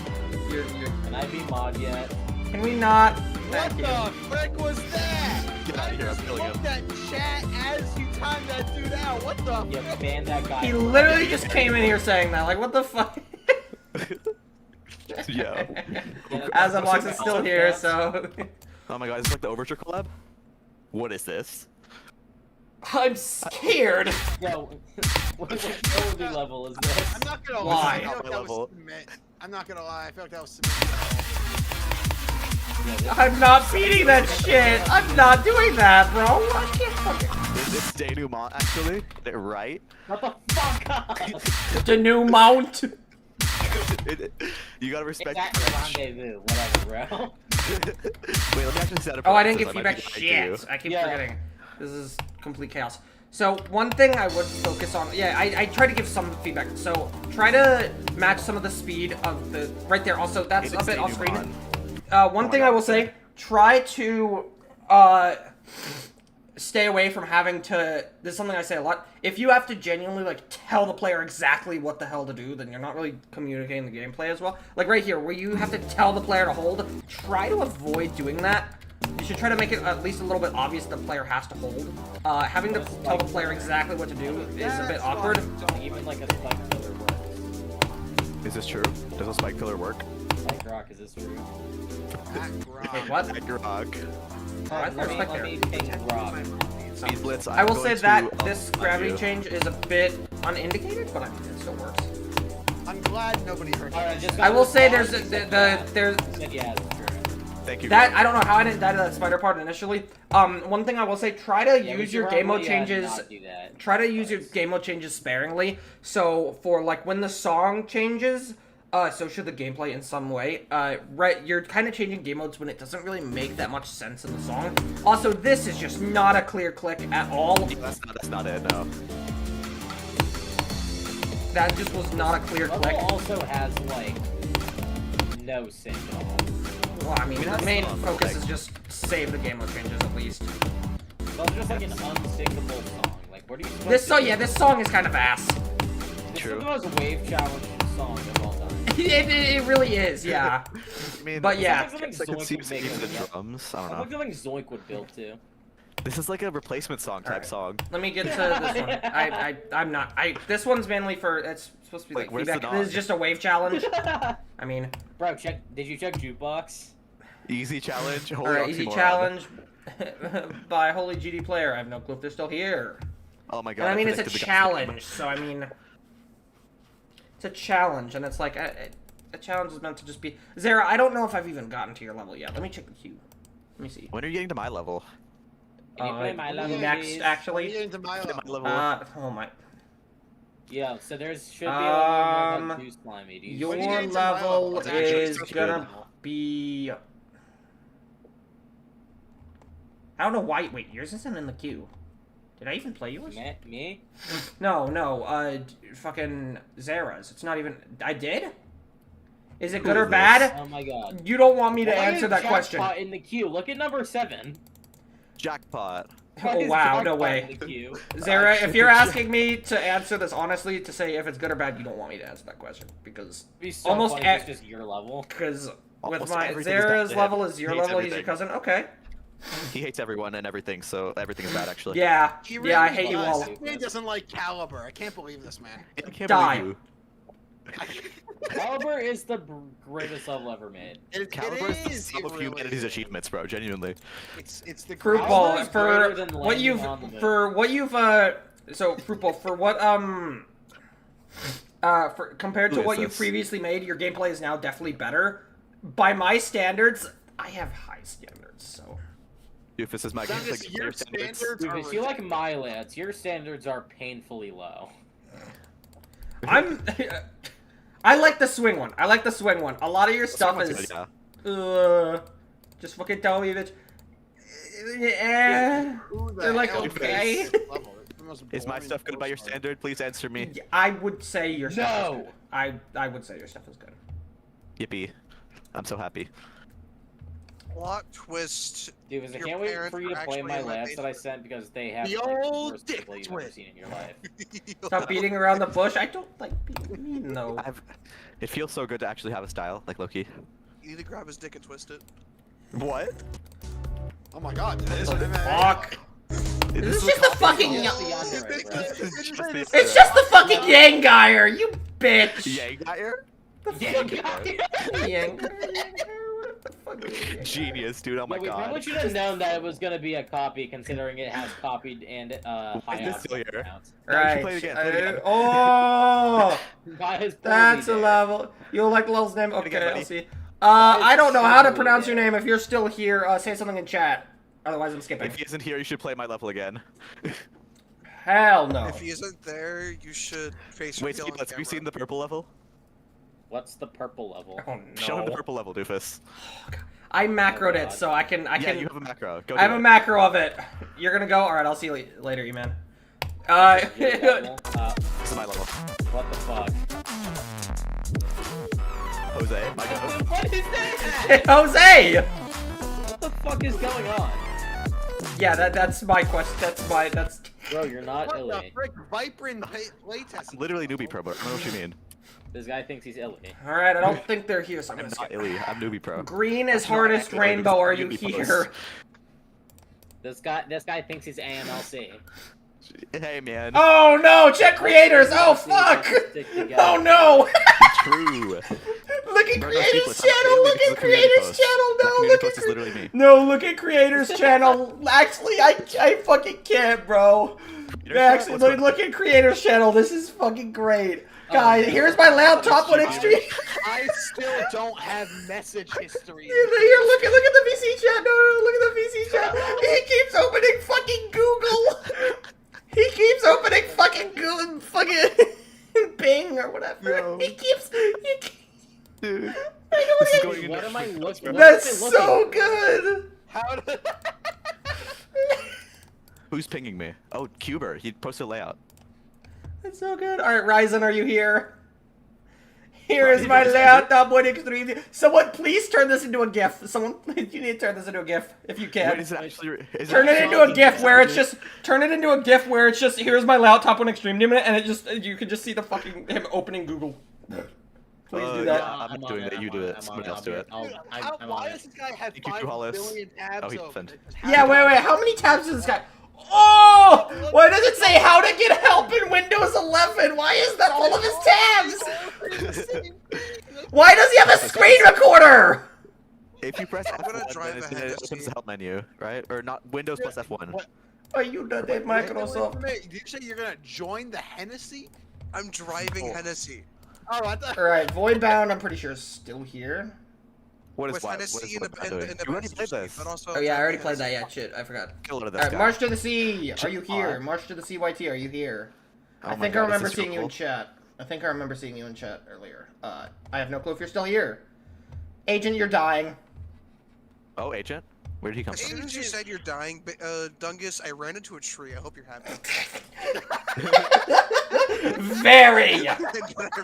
Can I be mod yet? Can we not? What the frick was that? Get out of here, I'm killing him. That chat as you timed that dude out. What the Yeah, frick? ban that guy. He literally just came in here saying that. Like, what the fuck? Yeah. Azablox is still here, so... Oh my god, is this like the Overture collab? What is this? I'm scared. Yo, what difficulty level is this? I'm not gonna Why? lie. I feel like that Level. was submit. I'm not gonna lie. I feel like that was submit. I'm not beating that shit. I'm not doing that, bro. I can't fucking... It's denouement, actually. They're right. What the fuck up? Denouement. You gotta respect It's the at French. rendezvous, whatever, bro. Wait, let me actually set up. Oh, I didn't give purposes, might feedback. be lying to you. Shit. I keep Yeah. forgetting. This is complete chaos. So one thing I would focus on, yeah, I try to give some feedback. So try to match some of the speed of the right there. Also, that's It a is bit off screen. denouement. One my thing God. I will say, try to stay away from having to. This is something I say a lot. If you have to genuinely like tell the player exactly what the hell to do, then you're not really communicating the gameplay as well. Like right here, where you have to tell the player to hold. Try to avoid doing that. You should try to make it at least a little bit obvious the player has to hold. Having to tell the player exactly what to do is a bit awkward. Even like a spike pillar works. Is this true? Does a spike pillar work? Like rock, is this true? Wait, what? Grog. Oh, I thought Let me ping rock. Speed blitz. I will say going that to this unlock gravity you. change is a bit unindicated, but I mean, it still works. I'm glad nobody heard Alright, that. just I will say there's there's yeah, it's true. Thank you. that Grog. I don't know how I didn't die to that spider part initially. One thing I will say, try to Yeah, we use should your game mode probably, changes. not do that. Try to use your game mode changes sparingly. So for like when the song changes, so should the gameplay in some way. Right, you're kind of changing game modes when it doesn't really make that much sense in the song. Also, this is just not a clear click at all. Yeah, that's not it. No. That just was not a clear Level click. also has like no sync at all. Well, I mean, It has the main some, focus like- is just save the game mode changes at least. Well, it's just like an unsinkable song. Like, what are you supposed This to so do? yeah, this song is kind of ass. This True. is the most wave challenge song of all time. it really is, yeah. I mean, But yeah. Something I can Zoink see would make even a- the drums. I don't Sounds know. like something Zoink would build to. This is like a replacement song type Alright. song. Let me get to this one. I'm not. This one's mainly for. It's supposed to be Like, like where's the feedback. dog? This is just a wave challenge. I mean, Bro, did you check Jukebox? Easy challenge. Holy alright, easy oxymoron. challenge by Holy GD Player. I have no clue if they're still here. Oh my god. And I mean, it's a predicted the guys- challenge, so I mean, it's a challenge, and it's like a challenge is meant to just be. Zara, I don't know if I've even gotten to your level yet. Let me check the queue. Let me see. When are you getting to my level? Can you play my level, next, please? actually. Get into my My level. level. Oh my. Yeah, so there's should be a level like too slimy. Do you Your When you get into my level level, it's actually is such a gonna good be. I don't know why. Wait, yours isn't in the queue. Did I even play yours? Me? No. Fucking Zara's. It's not even. I did. Is it good Who or is bad? Oh my god. You don't want me to Why answer is that question. Jackpot in the queue. Look at number 7. Jackpot. Why Oh is wow, no Jackpot way. in the queue? Zara, if you're asking me to answer this honestly, to say if it's good or bad, you don't want me to answer that question because It'd be so almost funny if it's just your level. because with Almost my everything is Zara's bad. level is your Hates level, he's your everything. cousin. Okay. He hates everyone and everything, so everything is bad actually. Yeah. He Yeah, I really hate you does. all. This man doesn't like Caliber. I can't believe this man. I can't Die. believe you. Caliber is the greatest level ever made. Caliber is the is, sum it of really humanity's is. achievements, bro. Genuinely. It's the Fruit Caliber ball is for greater than what landing you've on the moon. so fruit ball for what for compared to Who is what you this? previously made, your gameplay is now definitely better. By my standards, I have high standards, so Doofus is my Douglas, like, your their standards. standards are If you like my lads, your standards are painfully low. I like the swing one. I like the swing one. A lot of your stuff Someone's is good, yeah. just fucking tell me that Who the they're like hell okay. is this level? It's the most Is my boring stuff good by your post art. standard? Please answer me. I would say your stuff is No. good. I would say your stuff is good. Yippee. I'm so happy. Plot twist. Dude, I Your can't wait parents for you were to play actually my in my lads that I sent because they have The like, the old worst dick people you've ever twist. seen in your life. Stop beating around the bush. I don't like being mean though. It feels so good to actually have a style, like Loki. You need to grab his dick and twist it. What? Oh my god, it is. Fuck. This It's just the fucking. It's the underrated, bro. It's just the fucking Yangier, you bitch. Yang Geyer? Yang. Genius, dude. Oh my Yeah, we god. probably should have known that it was gonna be a copy, considering it has copied and high this still here? accounts. Right. Play it again, play it again. Oh, By his that's a poorly level. You like Lil's name? Okay, buddy. I'll see. I don't know how to Totally pronounce your dead. name. If you're still here, say something in chat. Otherwise, I'm skipping. If he isn't here, you should play my level again. Hell no. If he isn't there, you should face Wait, reveal on have you camera. seen the purple level? What's the purple level? Oh Show him the no. purple level, doofus. I macroed it, God. so I can. Yeah, you have a macro. Go I have do a it. macro of it. You're gonna go. All right, I'll see you later, E-man. Your level? This is my level. What the fuck? Jose, my go. What is that? Jose. What the fuck is going on? Yeah, that's my question. That's. Bro, you're not What the Illy. frick? Viper and playtest. I'm literally newbie pro, but I don't know what you mean. This guy thinks he's Illy. All right, I don't think they're here, so I'm I'm gonna not skip. illy. I'm newbie pro. Green is That's not hardest accurate, rainbow. Are because you newbie here? This guy thinks he's AMLC. Hey man. Oh no! Check creators. Oh fuck! Oh no! True. Look at Bro, creators that's channel. Look because at the community creators post. channel. That No, community look post at is literally me. no. Look at creators channel. Actually, I fucking can't, bro. Your Actually, channel, look, what's look at creators channel. This is fucking great. Guys, here's my laptop on extreme. I still don't have message history. Here, look at the VC chat. No, look at the VC chat. He keeps opening fucking Google. He keeps opening fucking Google, fucking Bing or whatever. Yo. He keeps. Dude. I know This is what going he, into What am I looking? What That's is it so looking for? good. How did... Who's pinging me? Oh, Cuber. He posted a layout. That's so good. All right, Ryzen, are you here? Here is my laptop on extreme. Someone, please turn this into a GIF. Someone, you need to turn this into a GIF if you can. Wait, is it actually? Is Turn it into a actually- GIF where it's just. Turn it into a GIF where it's just. Here's my laptop on extreme minute, and it just. You can just see the fucking him opening Google. Please do that. Yeah, I'm not doing it. You do it. Somebody else do it. Why does this guy have Thank you, 5 Hollis. billion tabs Oh, he open? defend. Yeah, wait. How many tabs does this guy? Oh! Why does it say how to get help in Windows 11? Why is that all of his tabs? Why does he have a screen recorder? If you press I'm gonna F1, drive then ahead it to opens see. the help menu, right? Or not Windows plus F1. What? Are you done at Microsoft? Did you say you're gonna join the Hennessy? I'm driving Hennessy. Oh, I thought. Alright, Voidbound, I'm pretty sure is still here. What is With what? Hennessy What is in what the doing? You already passenger played seat, this. but also Oh yeah, I already driving played that. Hennessy. Yeah, shit, I forgot. Kill it, this Alright, guy. March to the Sea, are you here? Odd. March to the CYT, are you here? Oh I my think God, I is remember this seeing you in cool? chat. I think I remember seeing you in chat earlier. I have no clue if you're still here. Agent, you're dying. Oh, agent? Where did he come As soon from? as you said you're dying, Dungus, I ran into a tree. I hope you're happy. Very! I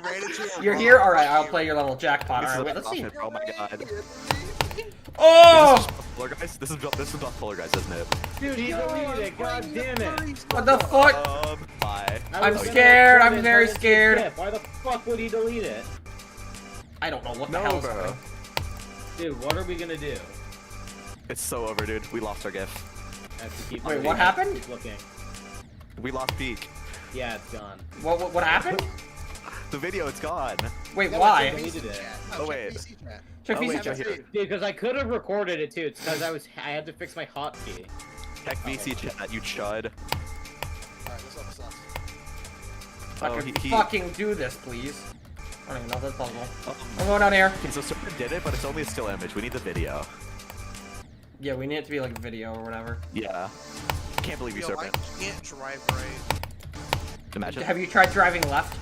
ran into a You're rock. here? Alright, I'll play your level jackpot. This is Alright, wait, a let's see. profit. Oh my God. Oh! Polar guys? This is buff Polar guys, isn't it? Dude, he deleted it. God damn it. What the fuck? Bye. I'm was gonna scared, record I'm it very and turn it into a scared. GIF. Why the fuck would he delete it? I don't know what the No, hell is bro. happening. Dude, what are we gonna do? It's so over, dude. We lost our GIF. I have to keep Wait, looking. what happened? Keep looking. We lost peak. Yeah, it's gone. What happened? The video, it's gone. Wait, Yeah, why? Deleted it. Oh, wait. Check Oh, VC wait, chat. right here. Dude, because I could have recorded it too. It's because I had to fix my hotkey. Heck VC chat, you chud. Fucking do this, please. I don't even know this puzzle. I'm going down here. Okay, so Serpent did it, but it's only a still image. We need the video. Yeah, we need it to be like video or whatever. Yeah. Can't believe you, Yo, I Serpent. can't drive right. Imagine. Have you tried driving left?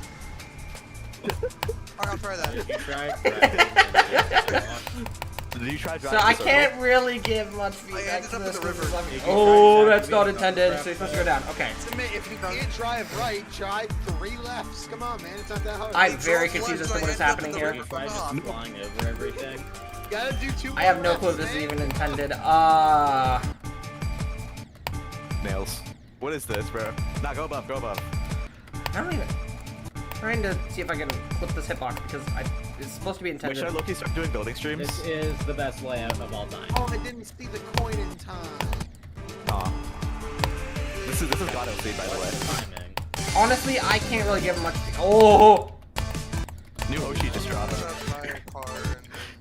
I'll try that. If you try, Did you try So driving I the can't circle? really give much feedback ended to up in this. the river. Oh, that's not intended. So you're supposed to go down. Okay. Submit, if you can't drive right, drive 3 lefts. Come on, man, it's not that hard. I'm very confused as to what is happening here. you try just flying over everything. You gotta do 2 I have no more clue if lefts, this is man. even intended. Nails. What is this, bro? Nah, go above, go above. I don't even. Trying to see if I can clip this hitbox because it's supposed to be Wait, intended. should I low-key start doing building streams? This is the best layout of all time. Oh, I didn't see the coin in time. Aw. This is God OC, by the way. Timing. Honestly, I can't really give much. Oh! New Hoshi just dropped. I'm gonna buy a car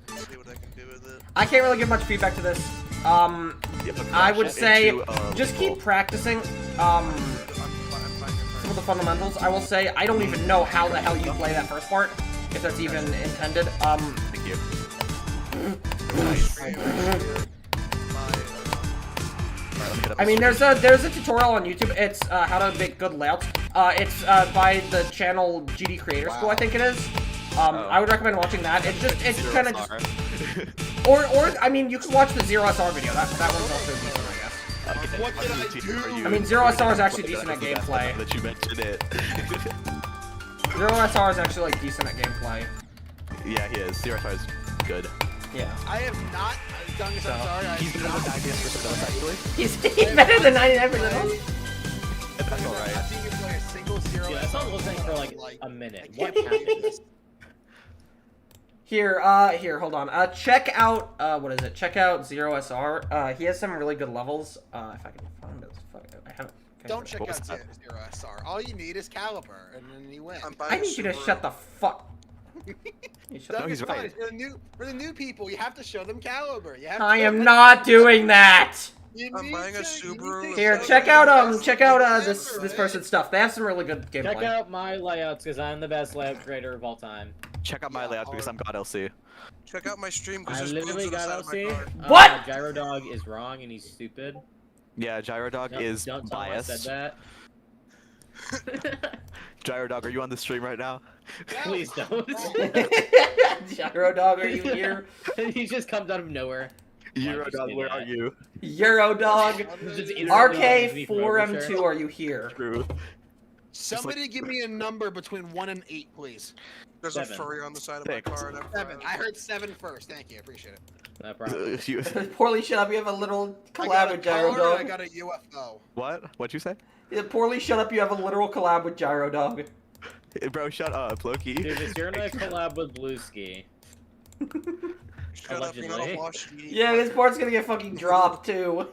and see what I can do with it. I can't really give much feedback to this. Yeah, but I crash would it say into, just level. keep practicing. Some of the fundamentals. I will say I don't even know how the hell you play that first part, if that's even intended. Thank you. Nice. Alright, let me up I mean, my there's a tutorial on YouTube. It's how to make good layouts. It's by the channel GD Creator School, I think it is. I would recommend watching that. It's kind of or I mean, you can watch the 0SR video. That one's also decent, I guess. What did I do? I mean, 0SR is actually decent at gameplay. That you mentioned it. 0SR is actually like decent at gameplay. Yeah, he is. 0SR is good. Yeah. I have not. Dungus, I'm sorry. He's better than 99% of us, actually. He's better than 99% of us. That's alright. I've seen you play a single 0. Yeah, I saw listening for like a minute. What can't believe happened? this. Here, hold on. Check out, what is it? Check out 0SR. He has some really good levels. If I can find it. Fuck, I haven't. Don't check out 0SR. All you need is Caliber, and then you win. I need you to shut the fuck. No, he's right. For the new people, you have to show them Caliber. You have I to am not doing that. I'm buying a Subaru. Here, check out this person's stuff. They have some really good gameplay. Check out my layouts because I'm the best layout creator of all time. Check out my layout because I'm God LC. Check out my stream because I there's boobs literally on the got side of my LC. car. What? Gyro Dog is wrong and he's stupid. Yeah, Gyro Dog is Don't tell him I biased. said that. Gyro Dog, are you on the stream right now? Please don't. Gyro Dog, are you here? He just comes out of nowhere. Gyro Dog, where are you? Euro Dog. RK4M2, are you here? True. Somebody give me a number between 1 and 8, please. There's 7. a furry on the side of my car. And 7. I heard 7 first. Thank you. I appreciate it. No problem. Poorly shut up, you have a little I collab got a with Gyro color, Dog. I got a UFO. What? What'd you say? Yeah, poorly shut up, you have a literal collab with Gyro Dog. Hey, bro, shut up, Loki. Dude, if you're gonna collab with Blueski. Shut up, you're not a wash. Yeah, this part's gonna get fucking dropped too.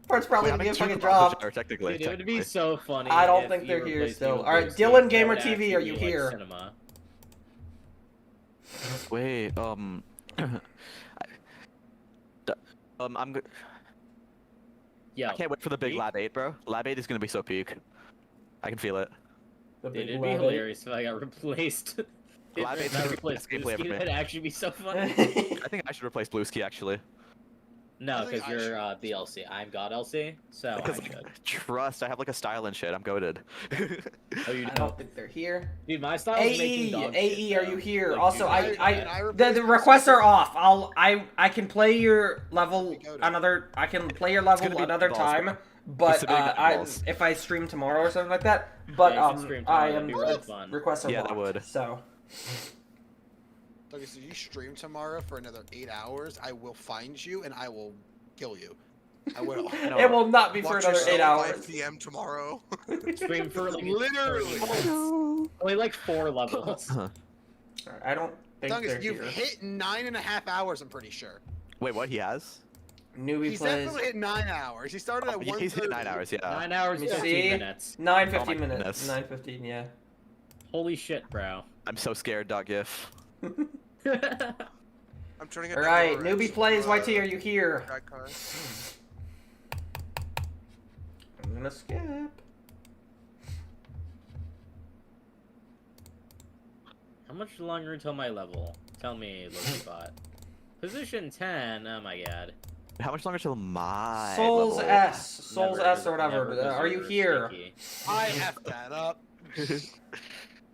Part's probably gonna get fucking dropped. Technically, Dude, it would be so funny. I don't if think you they're here replaced still. me with Alright, Blueski. Dylan That Gamer would TV, actually are you be, like, here? cinema. Wait, I'm good. Yeah. I can't wait for the big Me? Lab 8, bro. Lab 8 is gonna be so peak. I can feel it. Dude, it'd be hilarious if I got replaced. If Lab I 8's gonna be the replaced best gameplay ever Blueski, made. that'd actually be so funny. I think I should replace Blueski, actually. No, because you're the LC. I'm God LC, so I should. Trust, I have like a style and shit. I'm goaded. Oh, you I don't think they're here. Dude, my style is making dog AE, shit, are though. you here? Like, Also, dude, the requests are off. I can play your level another. I can play your level another time, but if I stream tomorrow or something like that. But Yeah, you should stream tomorrow, that'd be really fun. requests are Yeah, locked, that would. So. Okay, so you stream tomorrow for another 8 hours, I will find you and I will kill you. I will. It will not be for Watch another 8 yourself hours. 5 p.m. tomorrow. Stream for like Literally. 30 minutes. Only like 4 levels. Alright, I don't think they're Dungus, you've here. hit 9.5 hours, I'm pretty sure. Wait, what? He has? Newbie He's plays. definitely hit 9 hours. He started at 1:30. He's hit 9 hours, yeah. 9 hours and Let me 15 see. minutes. 9:15 Oh my minutes. goodness. 9:15, yeah. Holy shit, bro. I'm so scared, .gif. I'm turning it Alright, down. Newbie plays. YT, are you here? I'm gonna skip. How much longer until my level? Tell me, Loki-bot. Position 10, oh my god. How much longer till my Souls level? S. Never- S or whatever. never Are you deserve here? stinky. I F that up.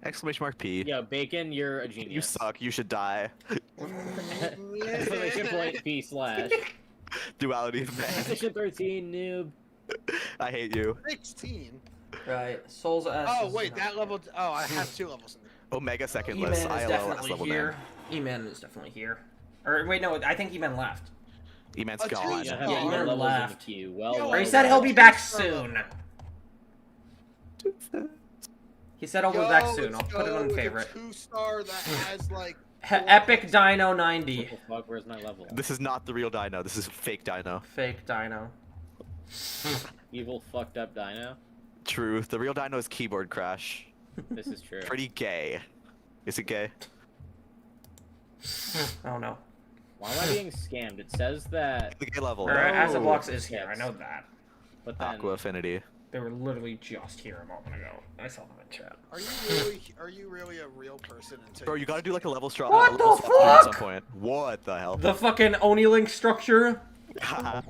Exclamation mark P. Yo, Bacon, you're a genius. You suck. You should die. Exclamation point P slash. Duality of man. Position 13, noob. I hate you. 16. Right. Souls S. Oh is wait, not that here. level. Oh, I have 2 levels. Omega second E-Man list. is ILL last definitely level here. man. E-Man is definitely here. Or wait, no, I think E-Man left. E-Man's Oh, gone. geez. Yeah, Yeah, all you're levels left. in the queue. Well, Yo, Or well, he said he'll be well. back soon. He said he'll be back soon. I'll put it on favorite. 2-star that has like. Epic Dino 90. What the fuck? Where's my level? This is not the real Dino. This is fake Dino. Fake Dino. Evil fucked up dino. True. The real Dino is keyboard crash. This is true. Pretty gay. Is it gay? Oh no. Why am I being scammed? It says that. The gay level. Alright, No. Azabox is here. I know that. But then. Aqua Affinity. They were literally just here a moment ago. I saw them in chat. Are you really a real person? Until Bro, you gotta do like a level What the at some fuck? point. What the hell? The fucking Oni Link structure.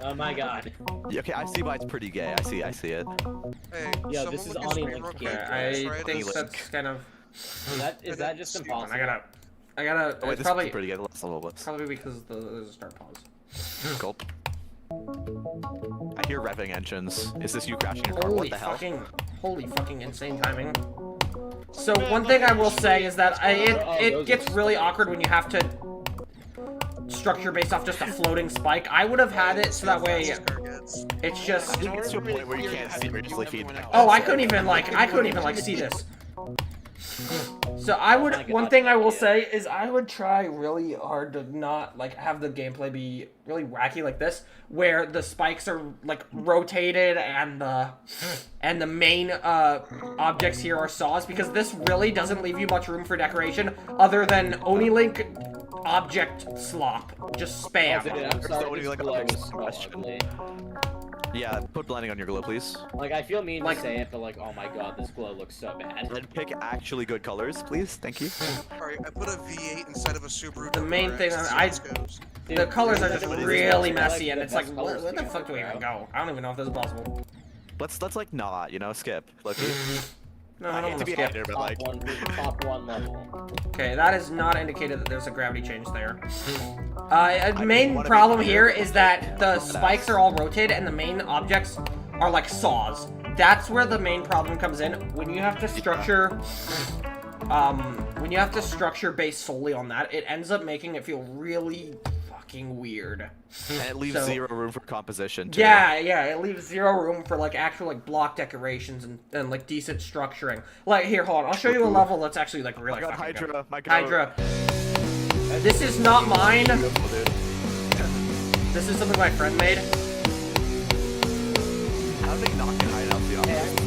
Oh my god. Yeah, okay, I see why it's pretty gay. I see it. Hey, Yo, someone this is look at Ani screen Link real game. quick, I right? think Link. that's kind of. Is that just impossible? I gotta. Oh, wait, It's this probably is pretty good. Let's level this. probably because there's a start pause. Gulp. I hear revving engines. Is this you crashing your car? Holy What the hell? holy fucking insane timing. So one thing I will say is that it gets really awkward when you have to structure based off just a floating spike. I would have had it so that way it's just. I think it's to a point where you can't seriously feedback. Oh, I couldn't even see this. So one thing I will say is I would try really hard to not like have the gameplay be really wacky like this, where the spikes are like rotated and the main objects here are saws, because this really doesn't leave you much room for decoration other than Onilink object slop. Just spam. I'm sorry, Only, this like, glow object is so question. ugly. Yeah, put blending on your glow, please. Like, I feel mean to say it, but like, oh my god, this glow looks so bad. And pick actually good colors, please. Thank you. Alright, I put a V8 inside of a Subaru. The main thing Dude, the colors are just really really like messy, the and it's like, best where colors the fuck do we even go? I don't even know if this is possible. Let's like not, skip. Loki. No, I don't hate want to to be a skip. hater, but like, Top one level. Okay, that is not indicated that there's a gravity change there. didn't Main wanna be problem clear. here is that the spikes are all rotated and the main objects are like saws. That's where the main problem comes in. When you have to structure, based solely on that, it ends up making it feel really fucking weird. and it leaves zero room for composition. Too. Yeah, it leaves zero room for like actual like block decorations and like decent structuring. Like here, hold on, I'll show you a level that's actually like really My God, fucking Hydra, good. my God. Hydra. This is not mine. Beautiful, dude. This is something my friend made. How do they not get high enough to be honest?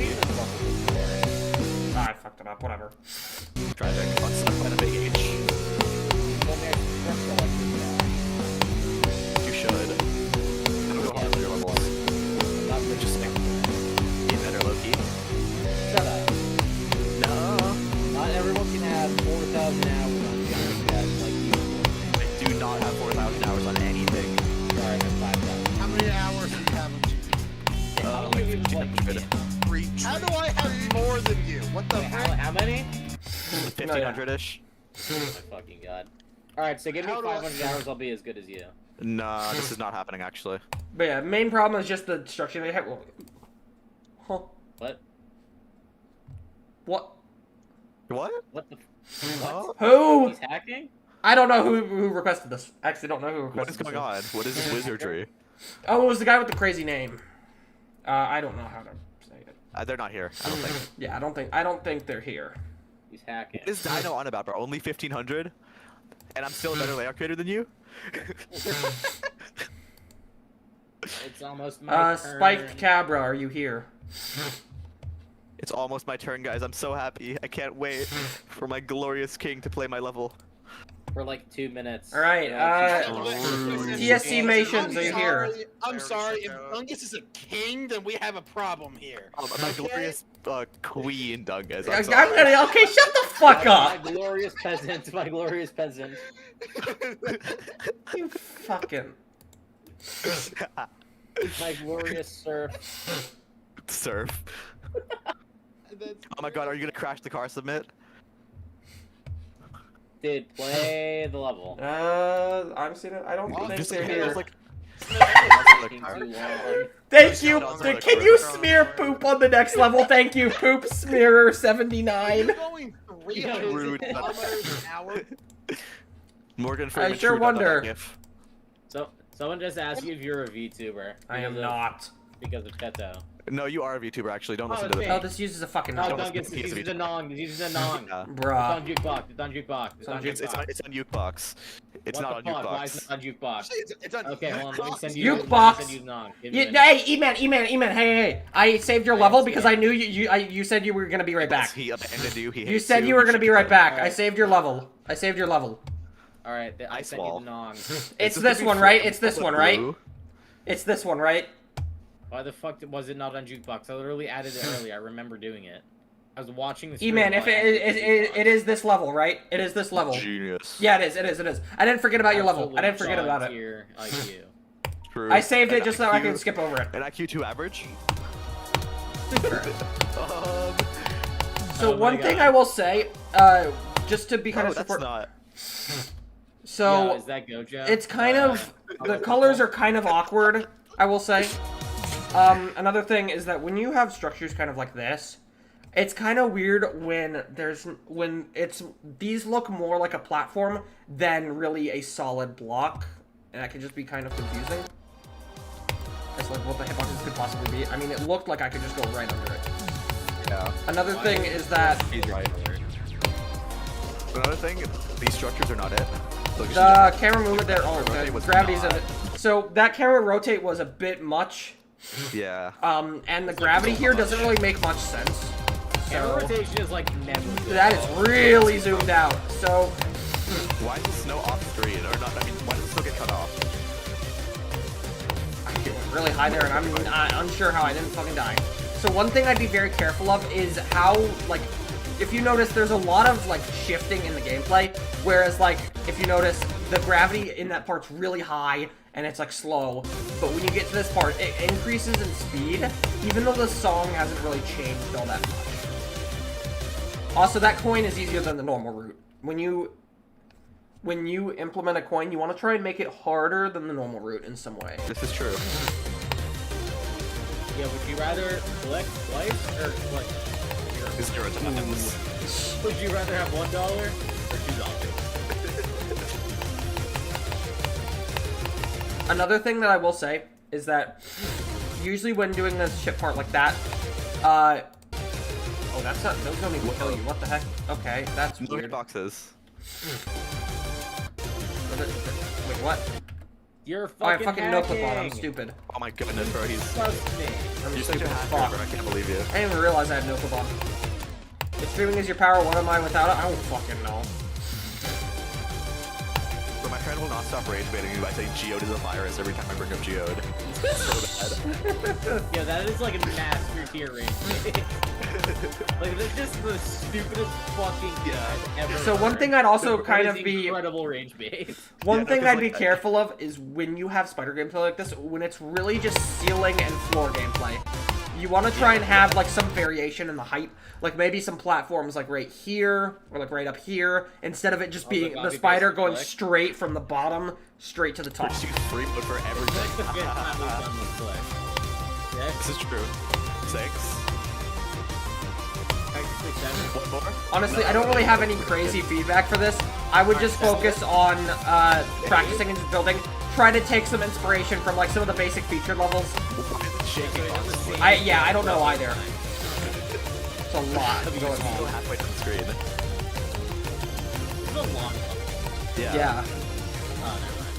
Ah, I fucked it up. Whatever. Tragic. Let's find a big H. You should. I'm going on your level. Not interesting. Be better, Loki. Shut up. No. Not everyone can have 4,000 hours on Giant like you. I do not have 4,000 hours on anything. Sorry, I have 5,000. How many hours do you have on Like 1,500. How do I have more than you? What the heck? How many? 1,500-ish. Oh my fucking god. Alright, so give me 500 hours, I'll be as good as you. Nah, this is not happening actually. But yeah, main problem is just the structure they have. Huh? What? What? What? What the What? Who? He's hacking? I don't know who requested this. Actually, don't know who requested What is going on? What is this wizardry? Oh, it was the guy with the crazy name. I don't know how to say it. They're not here. I don't think. Yeah, I don't think they're here. He's hacking. What is Dino on about, bro? Only 1,500? And I'm still a better layout creator than you? It's almost my turn. Spiked Cabra, are you here? It's almost my turn, guys. I'm so happy. I can't wait for my glorious king to play my level. For like 2 minutes. Alright, TSC Mations, are you here? I'm sorry, if Dungus is a king, then we have a problem here. My glorious queen, Dungus. Okay, shut the fuck up! My glorious peasant, my glorious peasant. You fucking... My glorious serf. Surf. Oh my god, are you gonna crash the car submit? Dude, play the level. I'm seeing it. I don't think Just they're it here. was like, Taking too long. Thank you! Can you smear poop on the next level? Thank you, Poop Smearer 79. You're going 300 rude. kilometers an hour? Morgan Freeman. sure true dot wonder. GIF. So, someone just asked you if you're a VTuber. I am not. Because of Cheto. No, you are a VTuber actually. Don't listen Oh, to okay. this. Oh, this uses a fucking... No, Don't don't listen get to this the uses a nong. This uses a nong. Yeah. It's Bruh. on jukebox. It's on jukebox. It's on It's jukebox. on Jukebox. It's What not on the fuck? Why is Jukebox. it on jukebox? Actually, it's on Okay, hold on. Let me send you. Jukebox. Let me send you nong. Give me a minute. Hey, E-Man, hey, I saved your level because I knew you said you were gonna be right back. He abandoned you. He You hates said you were gonna be right back. I Alright. saved your level. All right, I Ice sent wall. you the nong. It's Is this gonna one, be right? It's this one, right? blue? It's this one, right? Why the fuck was it not on jukebox? I literally added it earlier. I remember doing it. I was watching the. E-Man, if it is this level, right? It is this level. Genius. Yeah, it is. I didn't forget about your level. I didn't forget about it. Like you. True. I saved it An just so I can IQ skip over it. An IQ 2 average? So Oh my one thing God. I will say, just to be kind of that's support. not. So Yo, is that Gojo? it's kind of the colors are kind of awkward. I will say. Another thing is that when you have structures kind of like this, it's kind of weird when these look more like a platform than really a solid block, and that could just be kind of confusing. It's like what the hitboxes could possibly be. I mean, it looked like I could just go right under it. Yeah. Another thing is that Another thing, these structures are not it. Look, it's the camera movement there, oh, Rotate the was gravity's not. of it. So that camera rotate was a bit much. Yeah. And the gravity here doesn't really make much sense. Camera So rotation is like never good. that is really zoomed out. So Why is the snow off screen? Or not, I mean, why does it still get cut off? it went really high there, and I'm unsure how I didn't fucking die. So one thing I'd be very careful of is how, like, if you notice, there's a lot of, like, shifting in the gameplay, whereas, like, if you notice, the gravity in that part's really high, and it's, like, slow, but when you get to this part, it increases in speed, even though the song hasn't really changed all that much. Also, that coin is easier than the normal route. When you implement a coin, you want to try and make it harder than the normal route in some way. This is true. Yeah, would you rather collect twice or collect? 0 times. Would you rather have $1 or $2? Another thing that I will say is that usually when doing this ship part like that, oh, that's not, those don't even kill you. What the heck? Okay, that's No weird. hitboxes. Wait, what? You're Oh, I fucking fucking no clip on. I'm hacking. stupid. Oh my goodness, bro, he's... Trust me. I'm You're such stupid a as hacker, fuck. bro, I can't believe you. I didn't even realize I had no clip on. If streaming is your power, what am I without it? I don't fucking know. But my friend will not stop rage baiting me by saying Geode is a virus every time I bring up Geode. So bad. Yeah, that is like a master tier range. Like, that's just the stupidest fucking guy ever. So one thing I'd also That kind is of be... incredible range bait. One Yeah, thing 'cause, I'd be like, careful of is when you have spider gameplay like this, when it's really just ceiling and floor gameplay. You want to try and have like some variation in the height, like maybe some platforms like right here or like right up here, instead of it just being the spider going straight from the bottom straight to the top. Just use free mode for That's everything. the fifth time we've done this play. Yeah, This is true. 6. practically 7. One more. Honestly, I don't really have any crazy feedback for this. I would just focus on practicing and just building. Try to take some inspiration from like some of the basic featured levels. Shaking constantly. I don't know either. It's a lot going Still on. halfway to the screen. This is a long level. Yeah. Oh, never mind.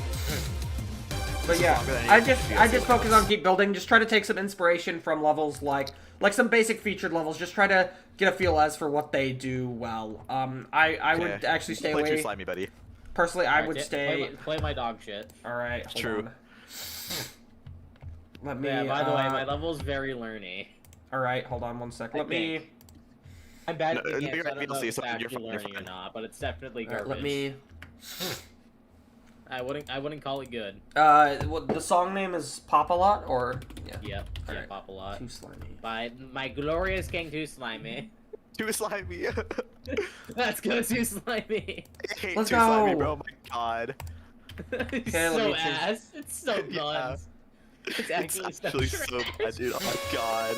But yeah, I just focus on keep building. Just try to take some inspiration from levels like some basic featured levels. Just try to get a feel as for what they do well. I would actually stay Play too away. slimy, buddy. Personally, I Alright, would stay. Play my dog shit. All right, hold True. on. Let me. Yeah, by the way, my level's very learny. All right, hold on one sec. I Let me. think. I'm bad at No, the game, you're so I gonna don't know see if it's something actually different, you're learning or fine. not, but it's definitely All right, garbage. let me. I wouldn't call it good. What the song name is Pop a Lot or yeah. Yep, yeah, Alright. pop a lot. Too slimy. By my glorious king too slimy. Too slimy. Let's go too slimy. I hate Let's too slimy, go. bro. Oh my god. It's Okay, let so me choose- ass. It's so Yeah. buns. It's actually, It's actually so bad, dude. Oh my god.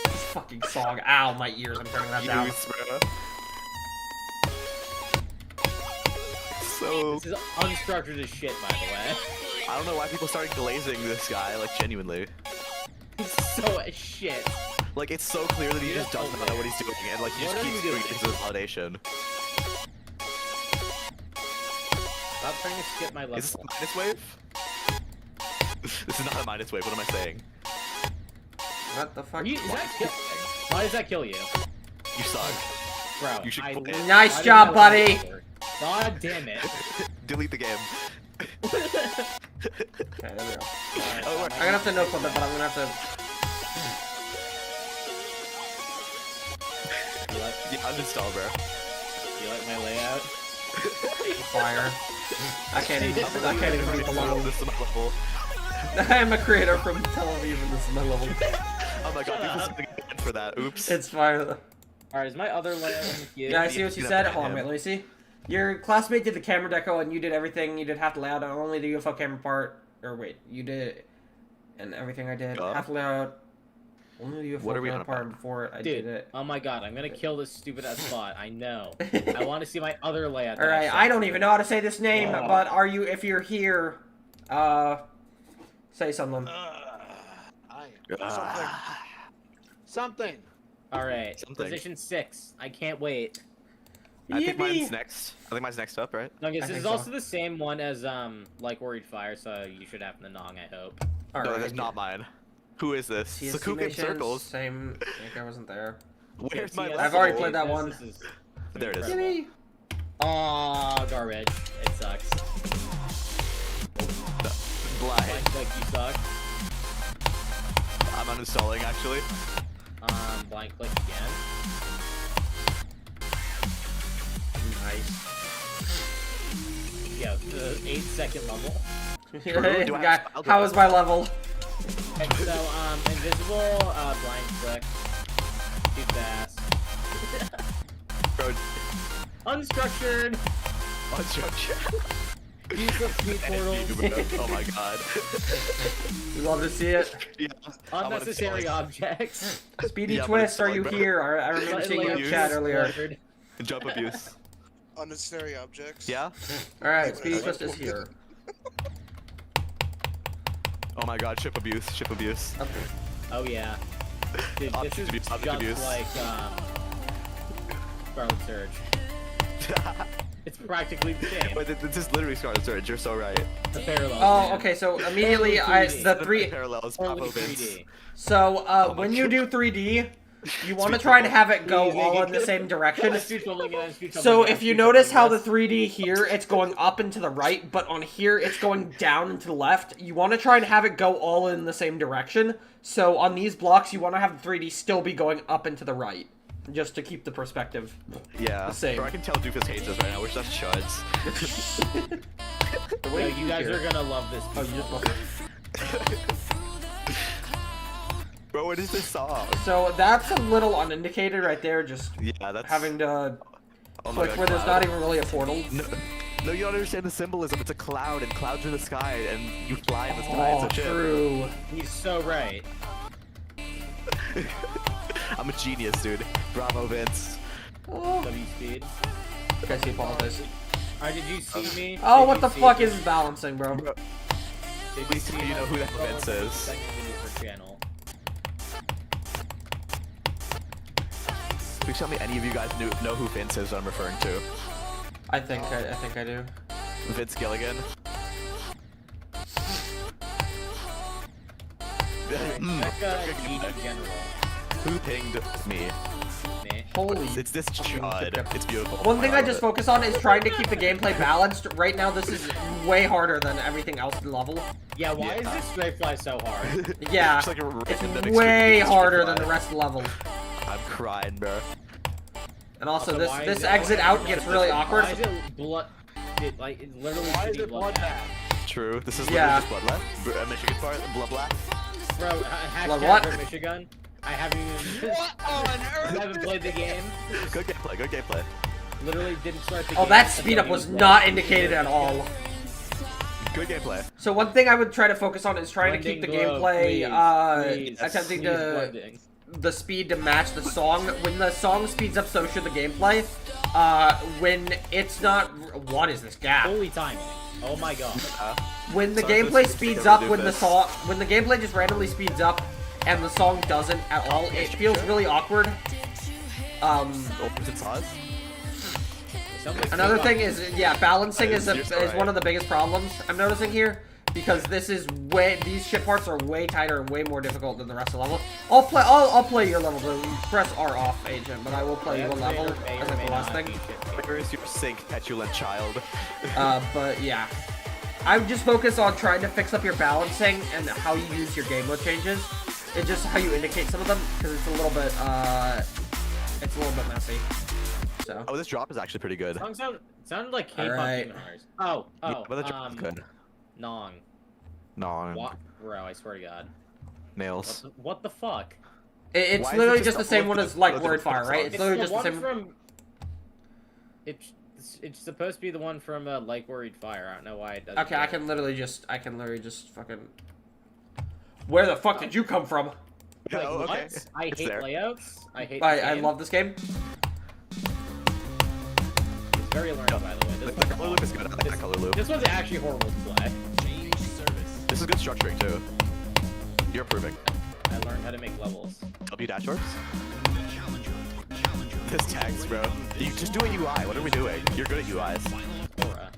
This fucking song. Ow, my ears. I'm turning that down. Use, bro. So This is unstructured as shit, by the way. I don't know why people started glazing this guy, like genuinely. It's so as shit. Like it's so clear that he just doesn't know what he's doing, and like he What just are keeps you doing doing? it into the validation. Stop trying to skip my level. Is this a minus wave? This is not a minus wave. What am I saying? What the fuck? Is that kill? Why does that kill you? You suck. Bro, You should I quit. literally- Nice why did job, that buddy. work? God damn it. Delete the game. Okay, there we go. Oh, I'm gonna have to no clip it, but I'm gonna have to. You like, Yeah, uninstall, bro. you like my layout? Fire. I can't even read the level. This is my level. I am a creator from Tel Aviv and this is my level. Oh my god, people something for that. Oops. It's fire. Alright, is my other layer in the queue? Yeah, I see what you said. Hold on, wait, let me see. Your classmate did the camera deco and you did everything. You did half the layout and only the UFO camera part. Or wait, you did and everything I did. Half the layout. Only the UFO camera part before I did it. Oh my god, I'm gonna kill this stupid ass bot. I know. I want to see my other layout. Alright, I don't even know how to say this name, but are you, if you're here, say something. Something. Alright, position 6. I can't wait. I think mine's next. I think mine's next up, right? No, this is also the same one as, like, Worried Fire, so you should have the Nong, I hope. No, that's not mine. Who is this? Sakuka in circles. Same, I think I wasn't there. Where's my I've already played that one. There it is. Yippee. Aw, garbage. It sucks. Blind. Click, you suck. I'm uninstalling, actually. Blind click again. Nice. Yeah, the 8-second level. How was my level? Okay, so, invisible, blind click. Too fast. Bro. Unstructured! Unstructured. Use the speed portals. Oh my god. We love to see it. Yeah, unnecessary objects. Speedy Twist, are you here? I remember seeing you in chat earlier. Jump abuse. Unnecessary objects. Yeah? Alright, Speedy Twist is here. Oh my god, ship abuse, ship abuse. Okay. Oh yeah. Dude, this is just like, Scarlet Surge. It's practically the same. But this is literally Scarlet Surge, you're so right. The parallels. Oh, okay, so immediately the parallels pop opens. So, when you do 3D, you want to try and have it go all in the same direction. So if you notice how the 3D here, it's going up and to the right, but on here, it's going down and to the left. You want to try and have it go all in the same direction. So on these blocks, you want to have the 3D still be going up and to the right. Just to keep the perspective the same. Bro, I can tell Doofus hates us right now, we're such chuds. No, you guys are gonna love this. Oh, you just love it. Bro, what is this song? So that's a little unindicated right there, just that's having to click where there's not even really a portal. No, you don't understand the symbolism. It's a cloud, and clouds are in the sky, and you fly in the sky. Oh, it's a true. He's so right. I'm a genius, dude. Bravo, Vince. Oh. W speed. Okay, see, apologize. Alright, did you see me? Oh, what the fuck is balancing, bro? Did you see you know who that Vince is? Second video for channel. Please tell me any of you guys know who Vince is I'm referring to. I think I do. Vince Gilligan. General. Who pinged me? Holy. It's this chud. It's beautiful. One thing I just focus on is trying to keep the gameplay balanced. Right now, this is way harder than everything else in the level. Yeah, why is this straight fly so hard? Yeah, Just like a it's way harder than the rest of the level. I'm crying, bro. And also, this exit out gets really awkward. Why is it blood? Like, it literally Why is it bloodbath? True. This is literally just bloodbath. Michigan part, bloodbath. Bro, Blood what? hashtag Michigan. I haven't even. What on earth? I haven't played the game. Good gameplay. Good gameplay. Literally didn't start the game. Oh, that speed up was not indicated at all. Good gameplay. So one thing I would try to focus on is trying to keep the gameplay, attempting to the speed to match the song. When the song speeds up, so should the gameplay. When it's not, what is this gap? Holy timing! Oh my god. When the gameplay speeds up, when the gameplay just randomly speeds up, and the song doesn't at all, it feels really awkward. Another thing is, yeah, balancing is one of the biggest problems I'm noticing here, because these ship parts are way tighter and way more difficult than the rest of the level. I'll play your level, so press R off, agent, but I will play your level as like the last thing. Where is your sink, petulant child? But yeah. I would just focus on trying to fix up your balancing and how you use your game mode changes. It's just how you indicate some of them, because it's a little bit messy. So. Oh, this drop is actually pretty good. Song sounded like K-pop Alright. Demon Hunters. Oh, Yeah, but the drop is good. Nong. No. What? Bro, I swear to God. Nails. What the fuck? It's Why is literally it just just the same all one the- as like all the Word Fire, right? songs? It's literally the just the one same. from. It's supposed to be the one from Like Worried Fire. I don't know why it doesn't. Okay, I can literally just fucking. Where the fuck did you come from? Like, Oh, okay. what? I It's hate there. layouts. I hate. I love this game. It's very learned, by the way. This The color loop is good. I like that color loop. This one's actually horrible to play. This is good structuring too. You're improving. I learned how to make levels. W dash orbs? This tags, bro. You just do a UI. What are we doing? You're good at UIs. Aura.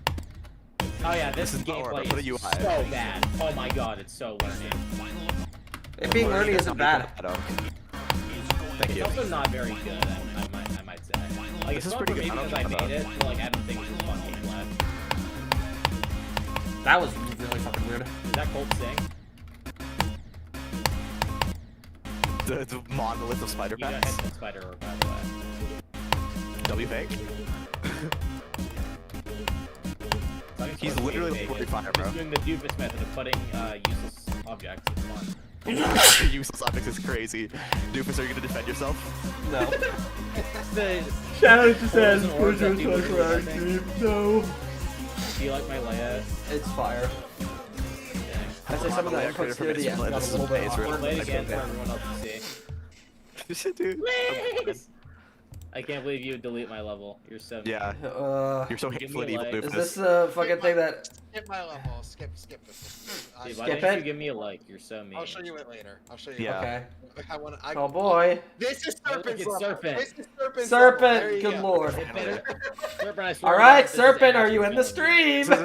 Oh yeah, this This is not Aura, gameplay but is a UI. so bad. Oh my god, it's so learning. It being learning isn't bad. Thank It's you. also not very good. I might say. Like This it's is fun pretty for me good. I don't because I know made it, but like I don't think it's fun gameplay. That was really fucking weird. Is that Cold Sting? The monolith of spider You got packs. hit the spider orb, by the way. W fake. He's literally like Worried Fire, bro. He's doing the doofus method of putting useless objects. It's fun. Useless objects is crazy. Doofus, are you gonna defend yourself? No. The Shadow just says, Frozen orbs that do weird our things. dream. No. Do you like my layout? It's fire. I say some of the Yeah, creator inputs here, the end got a this little bit is awkward. Play it That's again for okay. everyone else to see. Dude. Please! I can't believe you would delete my level. You're so mean. Yeah. You're so Give hateful me and a evil, like. Is Doofus. this the fucking thing that... Skip my level. Skip this. Dude, why Skip didn't it? you give me a like? You're so mean. I'll show you it later. I'll show you. Yeah. Okay. I want. Oh boy. This is Oh, look, Serpent's it's level. Serpent. This is Serpent's level. There Serpent, you good go. lord. Serpent, I swear Alright, to God, this is Serpent, are you actually in the killing me. stream?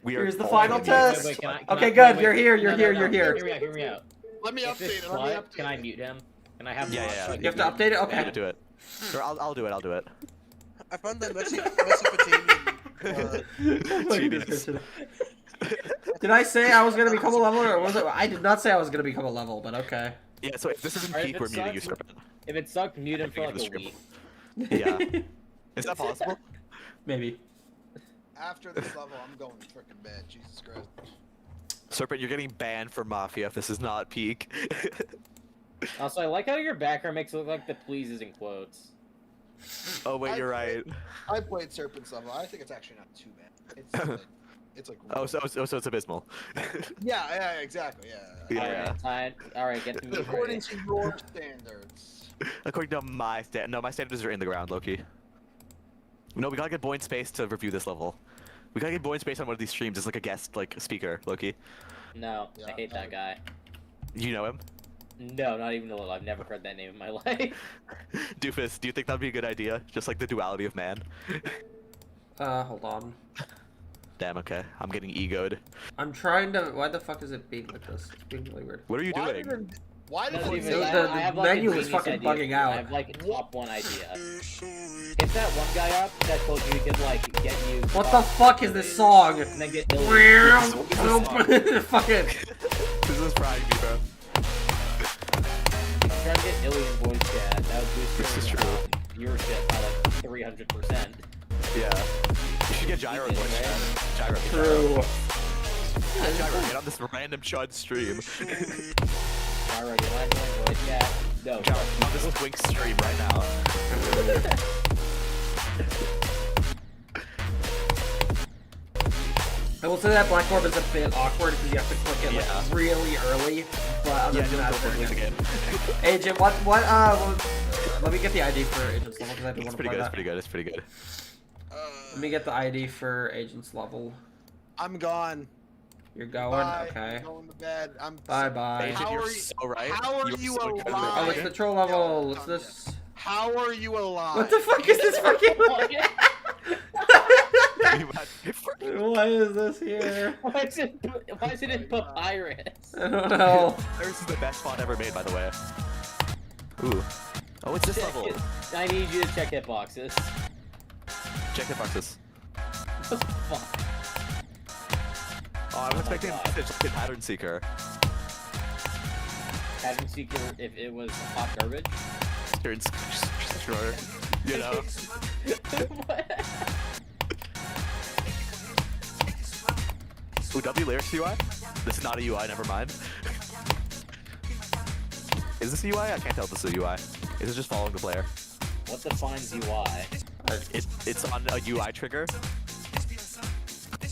We are Here's the all final gonna be- test. Wait, can I Okay, wait, good, wait. you're here, No, you're no, here, no. you're here. Hear me out. Let me If this update it. Let me slut, update can I it. mute him? Can I have Yeah, Moss, yeah, like, You have to update it? I'm Okay. gonna do it. Or I'll do it. I found that Mesopotamian. Genius. Did I say I was gonna become a level, or was it? I did not say I was gonna become a level, but okay. Yeah, so if this isn't Alright, peak, if we're it muting you, sucks- Serpent. If it sucked, mute him for like the a script. week. Yeah. Is that possible? Maybe. After this level, I'm going to freaking bed. Jesus Christ. Serpent, you're getting banned from Mafia if this is not peak. Also, I like how your background makes it look like the pleases in quotes. Oh wait, you're right. I played Serpent's level. I think it's actually not too bad. It's like. Oh, so it's abysmal. Yeah, exactly. Yeah. Alright, get to me. According to your standards. According to my my standards are in the ground, Loki. No, we gotta get Boy in Space to review this level. We gotta get Boy in Space on one of these streams as like a guest, like speaker, Loki. No, I hate that guy. You know him? No, not even a little. I've never heard that name in my life. Doofus, do you think that'd be a good idea? Just like the duality of man. Hold on. Damn, okay. I'm getting egoed. I'm trying to. Why the fuck is it being like this? It's being really weird. What are you doing? Why did Doesn't it even say matter. the I have, like, a menu is genius fucking idea. bugging out. I have like a top one idea. Hit that one guy up that told you he could like get you. What the fuck is this song? And then get Illy. Fucking. This is frying me, bro. Try to get Illy in voice chat. That would boost This is your true. viewership by like 300%. Yeah. You should get Gyro in voice chat. Gyro. True. Gyro, get on this random chud stream. Alright, you want to join voice chat? No. Gyro, get on this Twink stream right now. I will say that Black Orb is a bit awkward because you have to click it like Yeah. really early. But other Yeah, than that, don't very lose good. again. Agent, let me get the ID for Agent's level because I do It's want to pretty play good, that. it's pretty good, it's pretty good. Let me get the ID for Agent's level. I'm gone. You're going? Bye. Okay. I'm going to bed. I'm. Bye bye. Agent, How you're are you- so right. how are You you so incredibly alive? Oh, right. it's the troll level. What's this? How are you alive? What the fuck is this fucking? Why is this here? Why is it in Papyrus? I don't know. This is the best font ever made, by the way. Ooh. Oh, it's this level. I need you to check hitboxes. Check the boxes. What the fuck? Oh, I was expecting God. it's like a pattern seeker. Pattern seeker if it was hot garbage. Here, it's shorter. You know? Ooh, W lyrics UI? This is not a UI, never mind. Is this a UI? I can't tell if this is a UI. Is it just following the player? What defines UI? It's on a UI trigger.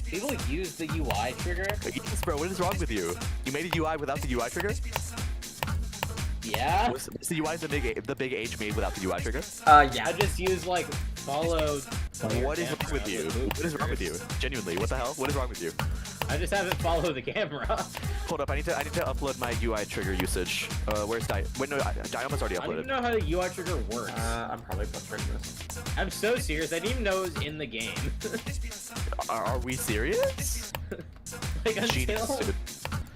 People use the UI trigger? Yes, bro, what is wrong with you? You made a UI without the UI trigger? Yeah? Was the UI the big H made without the UI trigger? Yeah. I just use like follow. What is wrong with you? What is wrong with you? Genuinely, what the hell? What is wrong with you? I just haven't followed the camera. Hold up, I need to upload my UI trigger usage. Where's Wait, no, Dioma's already I don't even uploaded. know how the UI trigger works. I'm probably butchering this. I'm so serious. I didn't even know it was in the game. Are we serious? Like until Genius, dude.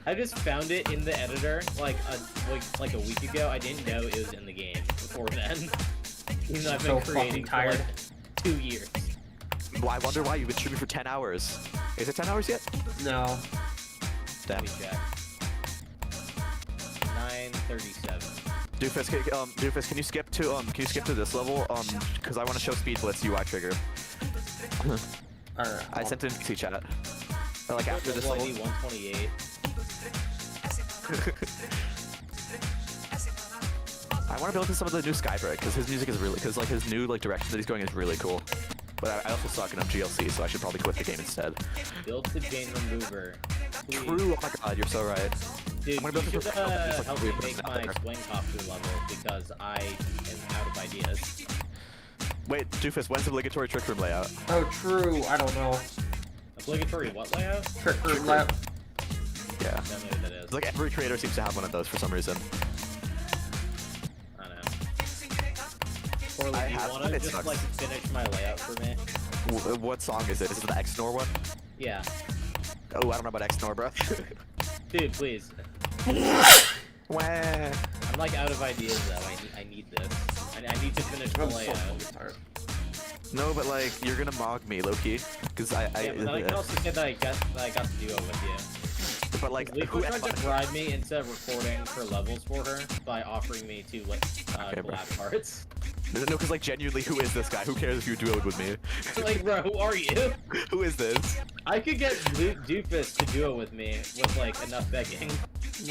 I just found it in the editor like a week ago. I didn't know it was in the game before then. Even though I've been creating for like 2 years. Well, I wonder why you've been streaming for 10 hours. Is it 10 hours yet? No. Damn. Let me check. 9:37. Doofus, can you skip to this level? Because I want to show Speed Blitz UI trigger. Alright. I sent it in PC chat. Or like after this level. 128. I want to build to some of the new Skybreak because his music is really, like his new direction that he's going is really cool. But I also suck and I'm GLC, so I should probably quit the game instead. Build the chain remover. Please. True. Oh my god, you're so right. Dude, I'm gonna you build should help me make my there. swing costume level because I am out of ideas. Wait, Doofus, when's the obligatory trick room layout? Oh, true. I don't know. Obligatory what layout? Trick room layout. Yeah. I don't know what that is. It's like every creator seems to have one of those for some reason. I don't know. Or like, you have wanna one, it just sucks. like finish my layout for me? What song is it? Is it the X-Nor one? Yeah. Oh, I don't know about X-Nor, bro. Dude, please. Wah. I'm like out of ideas though. I need this. I need to finish the I'm so layout. fucking tired. No, but like you're gonna mog me, Loki, because Yeah, but then I can also say that I got to do it with you. But like, Lisa tried to bribe me into recording for levels for her by offering me 2 collab parts. No, because like genuinely, who is this guy? Who cares if you duo with me? Like, bro, who are you? Who is this? I could get Doofus to duo with me with like enough begging.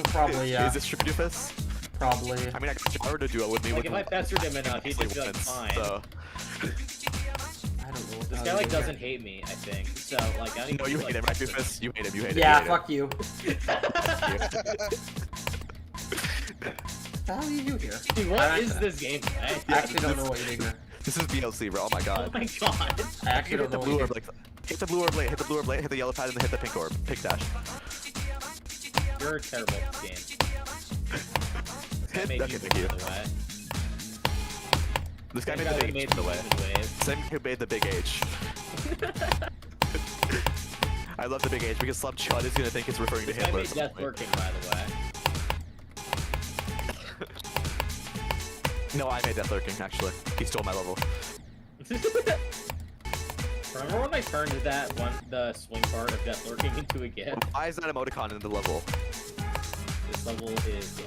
Probably, yeah. Is this true, Doofus? Probably. I mean, I got Jar to duo with me. Like with if I pestered him enough, he'd just be like, once, fine. So. I don't know what This the guy hell like is doesn't hate me, I think. So like I need No, to you like, hate him, right, Doofus? You hate him. You hate him. Yeah, you hate fuck you. him. What the hell do you do here? Dude, what is this game? I actually don't know what you're doing here. This is BLC, bro. Oh my god. Oh my god. I actually Hit don't the know what blue you're orb, like, hit the blue orb blade, hit the blue orb blade, hit the yellow pad, and then hit the pink orb. Pink dash. You're terrible at this game. That made Okay, you thank you. by the way. This guy Same made the who big made H, by the way. wave. Same who made the big H. I love the big H because some chud is gonna think it's referring to This guy Hitler. made death lurking, by the way. No, I made Death Lurking, actually. He stole my level. Remember when I turned the swing part of death lurking into a GIF? Why is that emoticon in the level? This level is gay.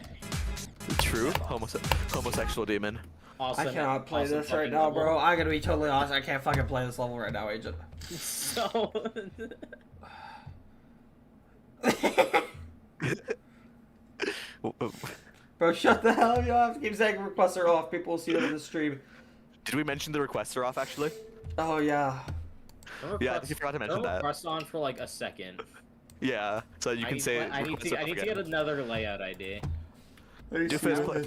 True? Homosexual demon. Awesome. I cannot play awesome this right fucking now, level. bro. I'm gonna be totally honest. I can't fucking play this level right now, Agent. So. Bro, shut the hell up. You have to keep saying requests are off. People will see them in the stream. Did we mention the requests are off, actually? Oh, yeah. Yeah, you forgot to mention that. Press on for like a second. Yeah, so you can say I need to get another layout ID. Doofus, play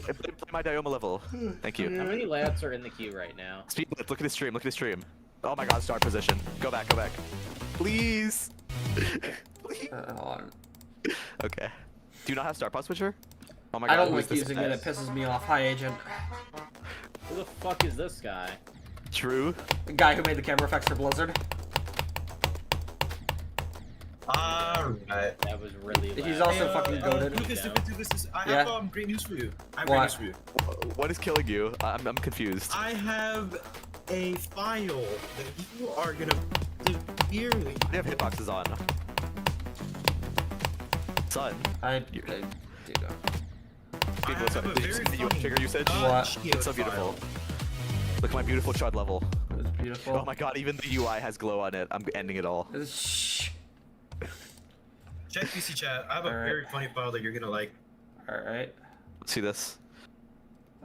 my Dioma level. Thank you. How many layouts are in the queue right now? Speed Blitz, look at the stream, look at the stream. Oh my god, start position. Go back, go back. Please. Please. Hold on. Okay. Do you not have Star Pod Switcher? Oh my I god, don't who is like this using guy? it. It pisses me off. Hi, Agent. Who the fuck is this guy? True. The guy who made the camera effects for Blizzard. Alright. That was really loud. He's also fucking goated. I Yeah. have great news for you. I have What? great news for you. What is killing you? I'm confused. I have a file that you are gonna severely. You have hitboxes on. Son. I You- do know. People, have a did you see very the funny trigger usage? What? Shield It's so beautiful. file. Look at my beautiful chud level. It's beautiful. Oh my god, even the UI has glow on it. I'm ending it all. Shh. Check PC chat. I have a very funny file that you're gonna like. Alright. Let's see this.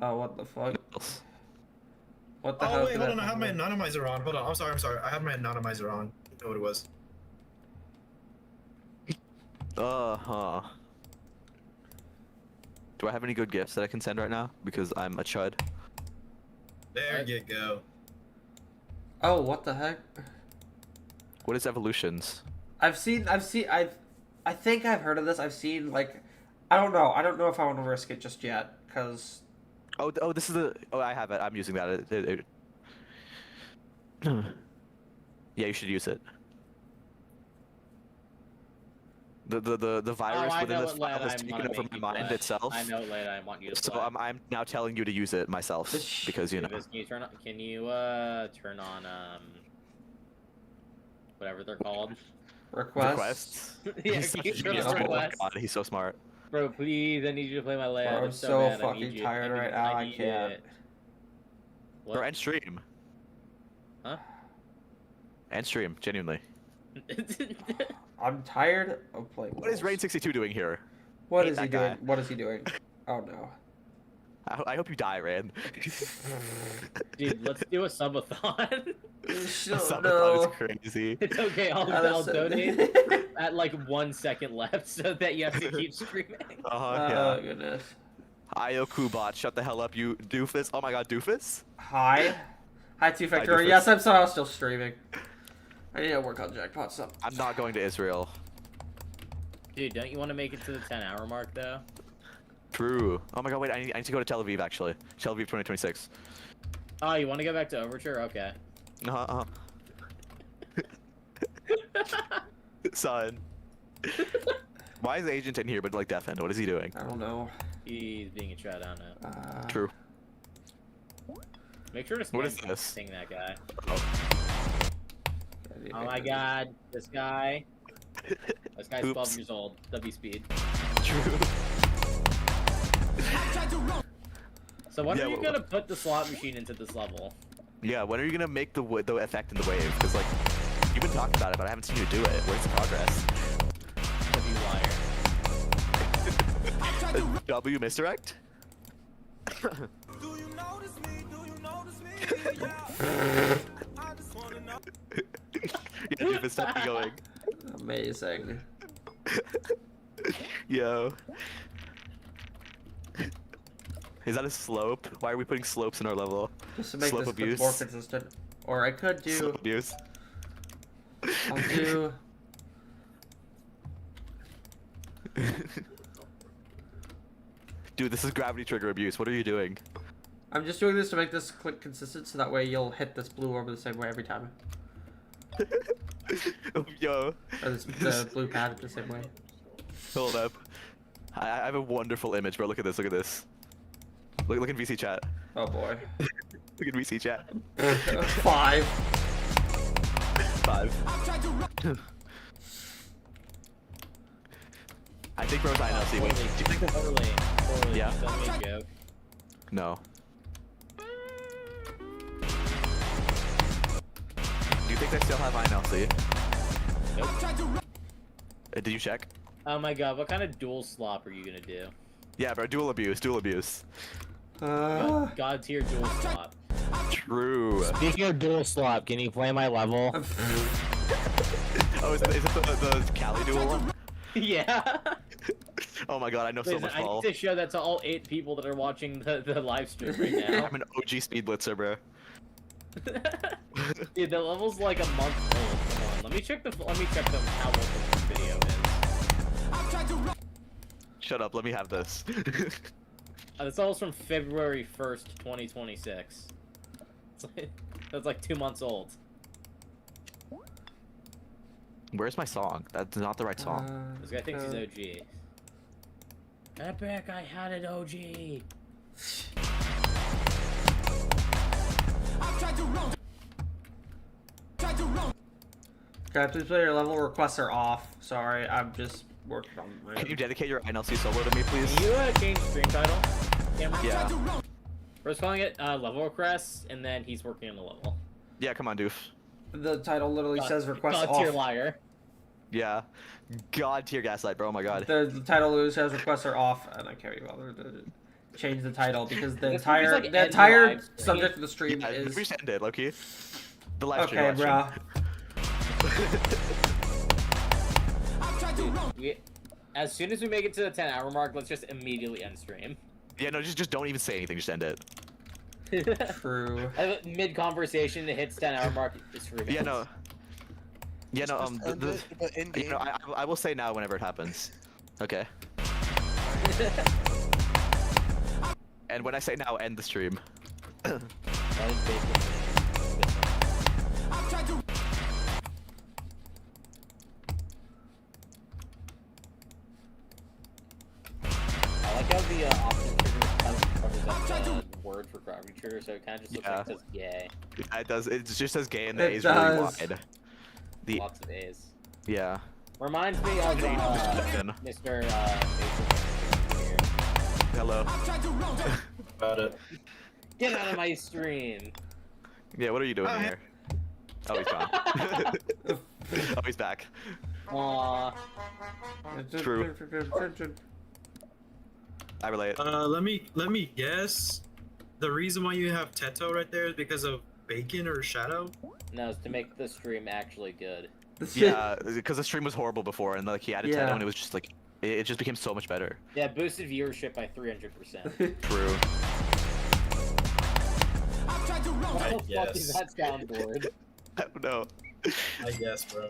Oh, what the fuck? What the hell? Oh wait, hold on. I have my anonymizer on. Hold on. I'm sorry. I have my anonymizer on. You know what it was? Uh-huh. Do I have any good gifts that I can send right now? Because I'm a chud. There you go. Oh, what the heck? What is evolutions? I think I've heard of this. I've seen, like, I don't know if I want to risk it just yet, because... Oh, this is the... Oh, I have it. I'm using that. Yeah, you should use it. The virus within this file has taken over my mind itself. I know, Led, I want you to So play. I'm now telling you to use it myself, because, you know... Can you turn on, whatever they're called? Requests? Yeah, He's can you such a turn genius. on Oh my requests? god, he's so smart. Bro, please, I need you to play my layout. Bro, I'm so bad, I need fucking you. tired right now, I need can't. it. Or end stream. Huh? End stream, genuinely. I'm tired of playing. What is Rain62 doing here? What Hate is he that guy. doing? What is he doing? Oh no. I hope you die, Rain. Dude, let's do a subathon. Subathon is crazy. It's okay, I'll donate at like 1 second left so that you have to keep streaming. Yeah. Oh goodness. Iokubot, shut the hell up, you doofus. Oh my god, doofus? Hi. Hi, Two-Factor. doofus. Yes, I'm somehow still streaming. I need to work on jackpot stuff. I'm not going to Israel. Dude, don't you want to make it to the 10-hour mark though? True. Oh my god, wait, I need to go to Tel Aviv actually. Tel Aviv 2026. Oh, you want to go back to Overture? Okay. Son. Why is the agent in here but like deafened? What is he doing? I don't know. He's being a chat, I don't know. True. Make sure to What is spam this? sing that guy. Oh. Oh my god, this guy. This guy's Oops. 12 years old. W speed. True. So when Yeah, are you what- gonna put the slot machine into this level? Yeah, when are you gonna make the effect in the wave? Because like, you've been talking about it, but I haven't seen you do it. Where's the progress? W liar. W misdirect? Yeah, dude, this stuff going. Amazing. Yo. Is that a slope? Why are we putting slopes in our level? Just to make Slope this abuse. more consistent. Or I could do. Slope abuse. I'll do. Dude, this is gravity trigger abuse. What are you doing? I'm just doing this to make this click consistent, so that way you'll hit this blue orb the same way every time. Yo. Or the blue pad the same way. Hold up. I have a wonderful image, bro. Look at this. Look at this. Look in VC chat. Oh boy. Look at VC chat. 5. 5. I think bro's INLC. Wait, do you think Totally. Yeah. Tell me a joke. No. Do you think they still have INLC? Nope. Did you check? Oh my god, what kind of dual slop are you gonna do? Yeah, bro. Dual abuse. Dual abuse. God tier dual slop. True. Speaking of dual slop, can you play my level? Oh, is it the Cali dual one? Yeah. Oh my god, I know so Listen, much I ball. need to show that to all 8 people that are watching the live stream right now. I'm an OG speed blitzer, bro. Dude, the level's like a month old. Come on, let me check how old the video is. Shut up, let me have this. This level's from February 1st, 2026. That's like 2 months old. Where's my song? That's not the right song. This guy thinks he's OG. Epic, I had it OG. Okay, please play your level. Requests are off. Sorry, I'm just working on. Can you dedicate your INLC solo to me, please? Can you change stream title? Cameron? Yeah. We're just calling it level requests, and then he's working on the level. Yeah, come on, Doof. The title literally says request God tier off. liar. Yeah. God tier gaslight, bro. Oh my god. The title literally says requests are off, and I can't be bothered to change the title because the entire subject of the stream is. We just ended, Loki. The live stream. Okay, bro. As soon as we make it to the 10-hour mark, let's just immediately end stream. Yeah, no, just don't even say anything. Just end it. True. Mid conversation, it hits 10-hour mark. It's free. Yeah, no. Yeah, no. You know, I will say now whenever it happens. Okay. And when I say now, end the stream. I like how the option trigger covers up the word for gravity trigger, so it kind of just looks like it says gay. Yeah, it does. It just says gay and the It A's really does. wide. Lots of A's. Yeah. Reminds me of Mr. Hello. Got it. Get out of my stream. Yeah, what are you doing here? Oh, he's gone. Oh, he's back. Aww. True. I relate. Let me guess. The reason why you have Teto right there is because of Bacon or Shadow? No, it's to make the stream actually good. Yeah, because the stream was horrible before, and like he added Yeah. Teto, and it was just like it just became so much better. Yeah, boosted viewership by 300%. True. What the fuck is that soundboard? I don't know. I guess, bro.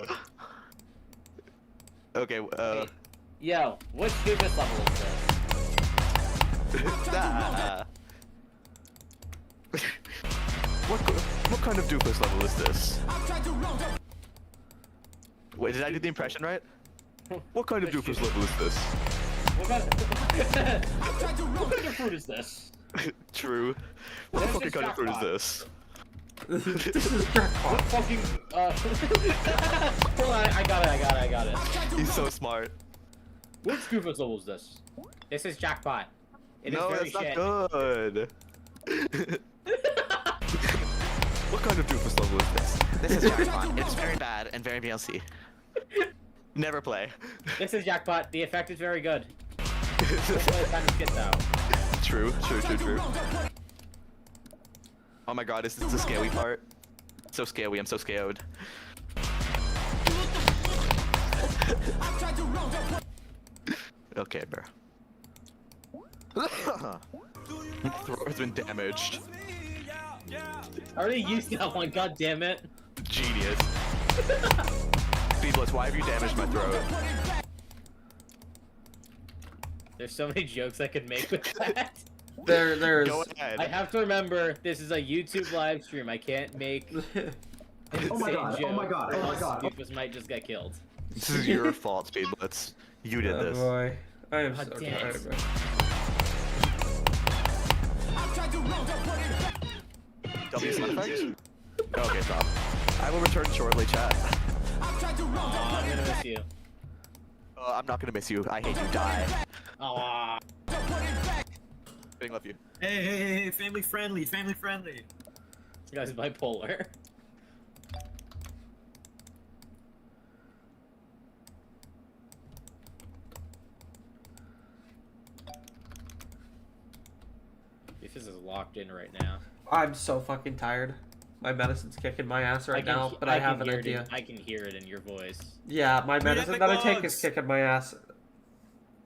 Okay. Hey, yo, which stupid level is this? What kind of doofus level is this? Wait, did I do the impression right? What kind of doofus level is this? What kind of fruit is this? True. What the fucking kind of fruit is this? This is jackpot. What fucking hold on, I got it. He's so smart. Which Goofus level is this? This is jackpot. It No, is very that's shit. not good. What kind of doofus level is this? This is jackpot. It's very bad and very BLC. Never play. This is jackpot. The effect is very good. It's kind of shit though. True. Oh my god, is this the scary part? So scary, I'm so scared. Okay, bro. My throat has been damaged. I already used that one, god damn it. Genius. Beebless, why have you damaged my throat? There's so many jokes I could make with that. There's. Go ahead. I have to remember, this is a YouTube live stream. I can't make insane jokes. Oh my god. Doofus might just get killed. This is your fault, Speedblitz. You did Oh this. boy. I am so God damn tired, it. bro. W sound effect? Okay, stop. I will return shortly, chat. Aw, I'm gonna miss you. I'm not gonna miss you. I hate you. Die. Aw. Big love you. Hey, family friendly. This guy's bipolar. This is locked in right now. I'm so fucking tired. My medicine's kicking my ass right now, but I have an idea. I can hear it in your voice. Yeah, my medicine that I take is kicking my ass.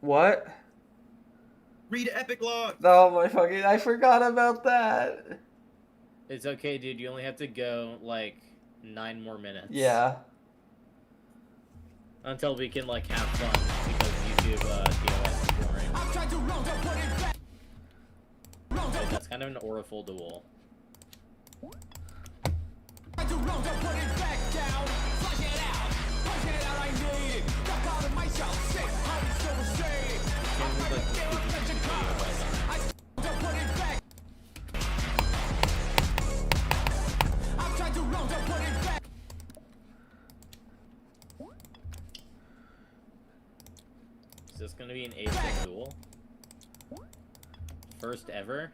What? Read Epic Log. Oh my fucking! I forgot about that. It's okay, dude. You only have to go like 9 more minutes. Yeah. Until we can like have fun because YouTube DOS is boring. Wait, that's kind of an Auriful duel. Is this gonna be an ace duel? First ever?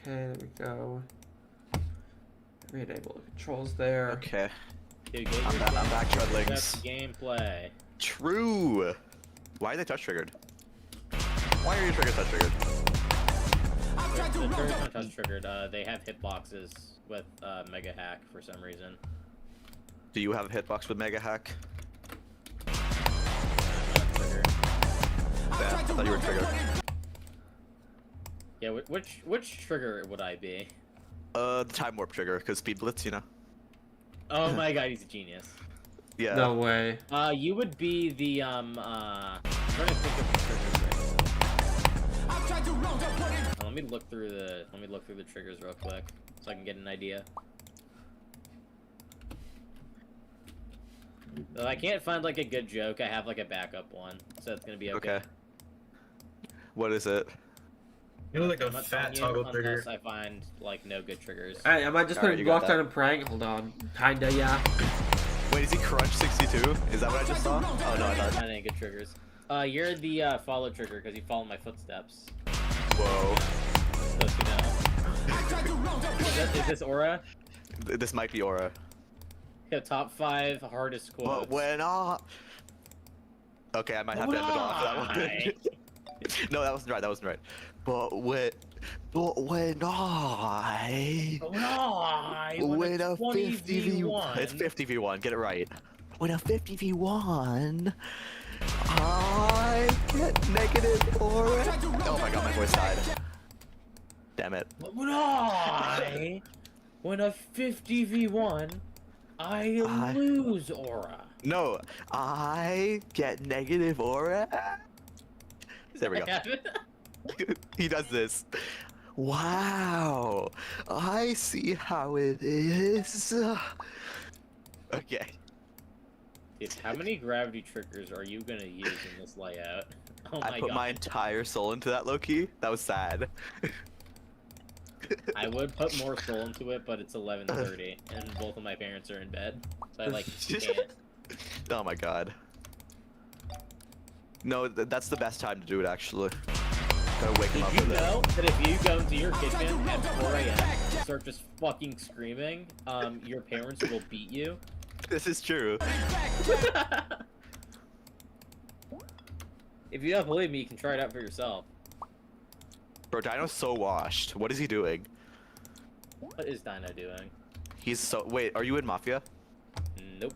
there we go. Re-enable the controls there. Okay. Dude, I'm back, Treadlings. Gameplay. True. Why are they touch triggered? Why are your triggers touch triggered? The triggers aren't touch triggered. They have hitboxes with Mega Hack for some reason. Do you have a hitbox with Mega Hack? Yeah, I thought you were triggered. Yeah, which trigger would I be? The time warp trigger, because speed blitz, you know. Oh my god, he's a genius. Yeah. No way. You would be the I'm trying to think of the triggers right now. Let me look through the triggers real quick so I can get an idea. If I can't find like a good joke, I have like a backup one, so it's gonna be okay. What is it? You know, like a I'm not fat telling you toggle trigger. unless I find like no good triggers. Alright, am I just Alright, putting you got block that. down and praying? Hold on. Kinda, yeah. Wait, is he crunch 62? Is that what I just saw? Oh no, I thought. Not any good triggers. You're the follow trigger because you follow my footsteps. Whoa. Just so you know. Is this Aura? This might be Aura. Yeah, top 5 hardest quotes. But when I... Okay, I might have to end it off that one. No, that wasn't right. That wasn't right. But when I win a 50v1, it's 50v1. Get it right. When a 50v1, I get negative aura. Oh my god, my voice died. Damn it. When I win a 50v1, I lose aura. No, I get negative aura. There we go. He does this. Wow, I see how it is. Okay. Dude, how many gravity triggers are you gonna use in this layout? Oh my I put god. my entire soul into that, Loki. That was sad. I would put more soul into it, but it's 11:30, and both of my parents are in bed, so I like can't. Oh my god. No, that's the best time to do it, actually. Gotta wake him up Did you with it. know that if you go into your kitchen at 4 a.m. and start just fucking screaming, your parents will beat you? This is true. If you don't believe me, you can try it out for yourself. Bro, Dino's so washed. What is he doing? What is Dino doing? He's so... Wait, are you in Mafia? Nope.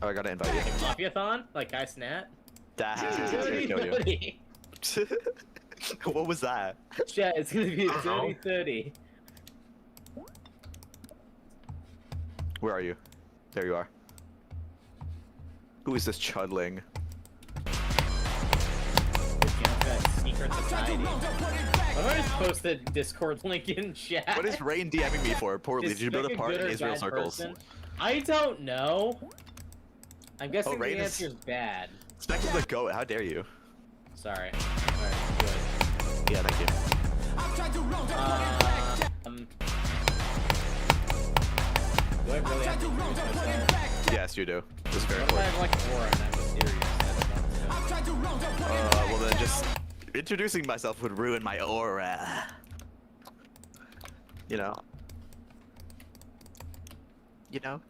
Oh, I gotta invite you. Mafia-thon? Like Kai Snat? I'm gonna kill you. What was that? Chat, it's gonna be 30-30. Where are you? There you are. Who is this chudling? Secret Society. I'm gonna just post the Discord link in chat. What is Rain DMing me for? Poorly, Is did you build Spec a party good in or Israel bad circles? person? I don't know. I'm guessing Rain the is- answer's bad. Spec is the goat, how dare you? Sorry. Alright, good. Yeah, thank you. Do I really have to introduce myself? Yes, you do. This is very What if I important. have like aura and I'm mysterious? I don't want to. Well then just... Introducing myself would ruin my aura. You know? You know?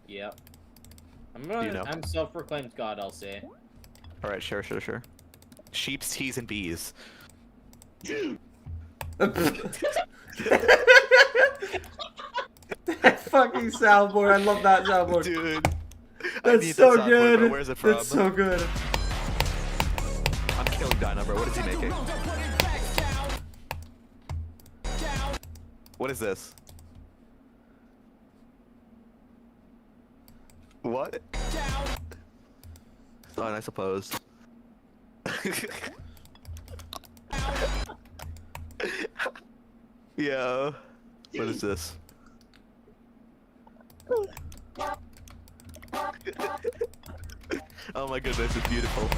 Yep. I'm self-proclaimed god, LC. Alright, sure. Sheeps, teas, and bees. That fucking soundboard, I love that soundboard. Dude. That's so that soundboard, good. bro. Where's it from? That's so good. I'm killing Dino, bro. What is he making? What is this? What? Fine, I suppose. Yo. What is this? Oh my goodness, it's beautiful.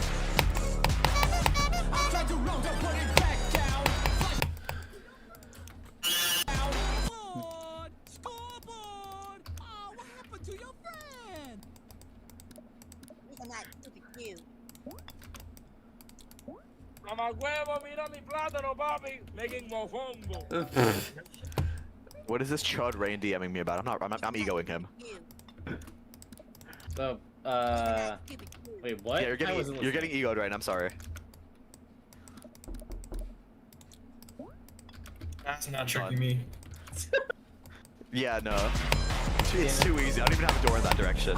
Mamá huevo, mira mi plátano, papi. Making mofongo. What is this chud Rain DMing me about? I'm egoing him. So, wait, what? Yeah, you're getting egoed right now, I'm sorry. That's not tricking me. Yeah, no. It's too easy. I don't even have a door in that direction.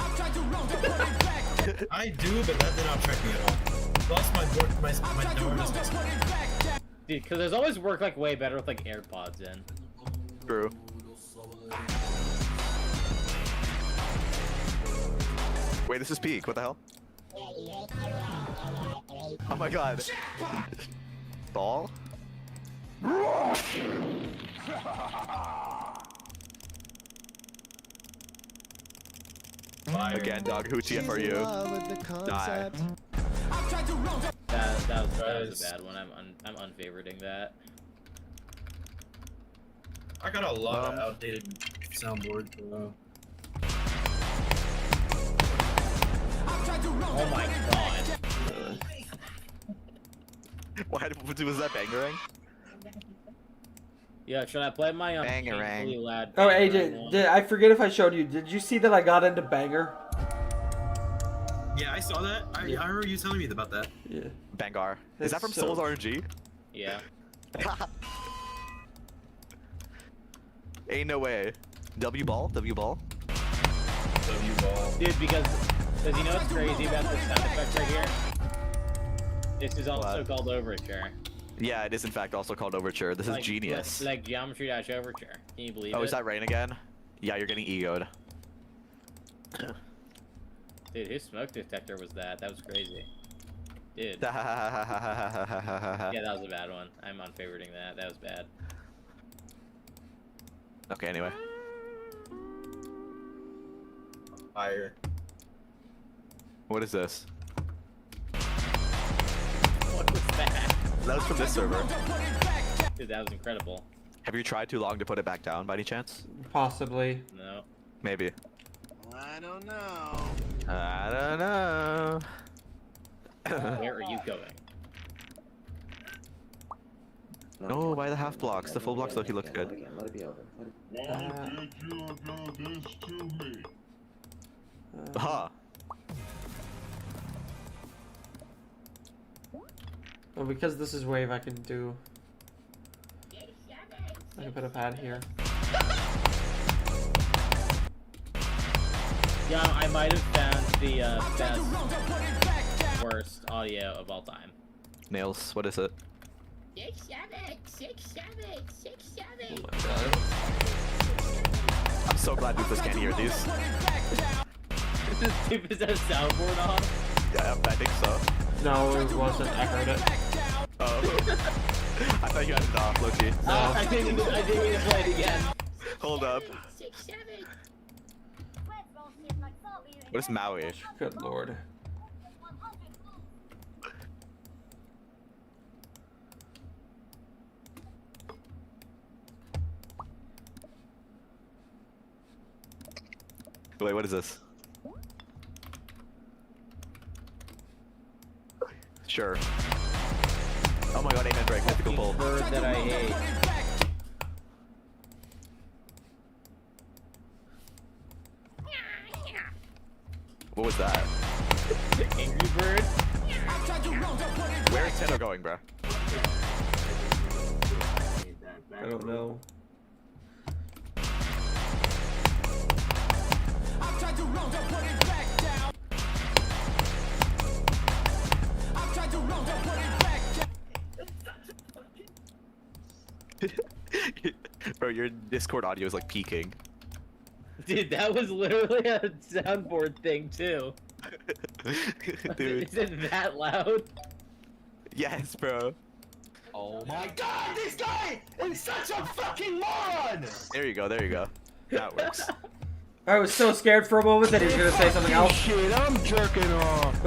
I do, but that did not trick me at all. Plus, my door is missing. Dude, because there's always work like way better with like AirPods in. True. Wait, this is peak. What the hell? Oh my god. Ball? Again, dog. Who TF are you? Die. That was a bad one. I'm unfavoriting that. I got a lot of outdated soundboards. Oh my god. What was that bangerang? Yeah, should I play my Bangerang. painfully loud? Oh, AJ, I forget if I showed you. Did you see that I got into Banger? Yeah, I saw that. I remember you telling me about that. Yeah. Bangar. Is that from so- Souls RNG? Yeah. Ain't no way. W ball? W ball? W ball. Dude, because you know what's crazy about this sound effect right here? This is also called Overture. Yeah, it is in fact also called Overture. This is genius. Like Geometry Dash Overture. Can you believe it? Oh, is that Rain again? Yeah, you're getting egoed. Dude, whose smoke detector was that? That was crazy. Dude. Yeah, Yeah, that was a bad one. I'm unfavoriting that. That was bad. Okay, anyway. Fire. What is this? What was that? That was from this server. Dude, that was incredible. Have you tried too long to put it back down by any chance? Possibly. No. Maybe. I don't know. I don't know. Where are you going? No, by the half blocks. The full blocks look good. Let it be over. Aha. Well, because this is wave, I can do. I can put a pad here. Yeah, I might have found the best, worst audio of all time. Nails, what is it? 6, 7, 6, 7, 6, 7. Oh my god. I'm so glad Doofus can't hear these. Is that a soundboard on? Yeah, I think so. No, it wasn't. I heard it. Oh. I thought you had it off, Loki. No. I didn't mean to play it again. Hold up. 6, 7. What is Maui? Good lord. Wait, what is this? Sure. Oh my god, amen break, mythical pull. Bird that I hate. What was that? Angry Bird? Where is Tenno going, bruh? I don't know. Bro, your Discord audio is like peaking. Dude, that was literally a soundboard thing too. Dude. Is it that loud? Yes, bro. Oh my god, this guy is such a fucking moron! There you go, there you go. That works. I was so scared for a moment that he was gonna say something else. Shit, I'm jerking off.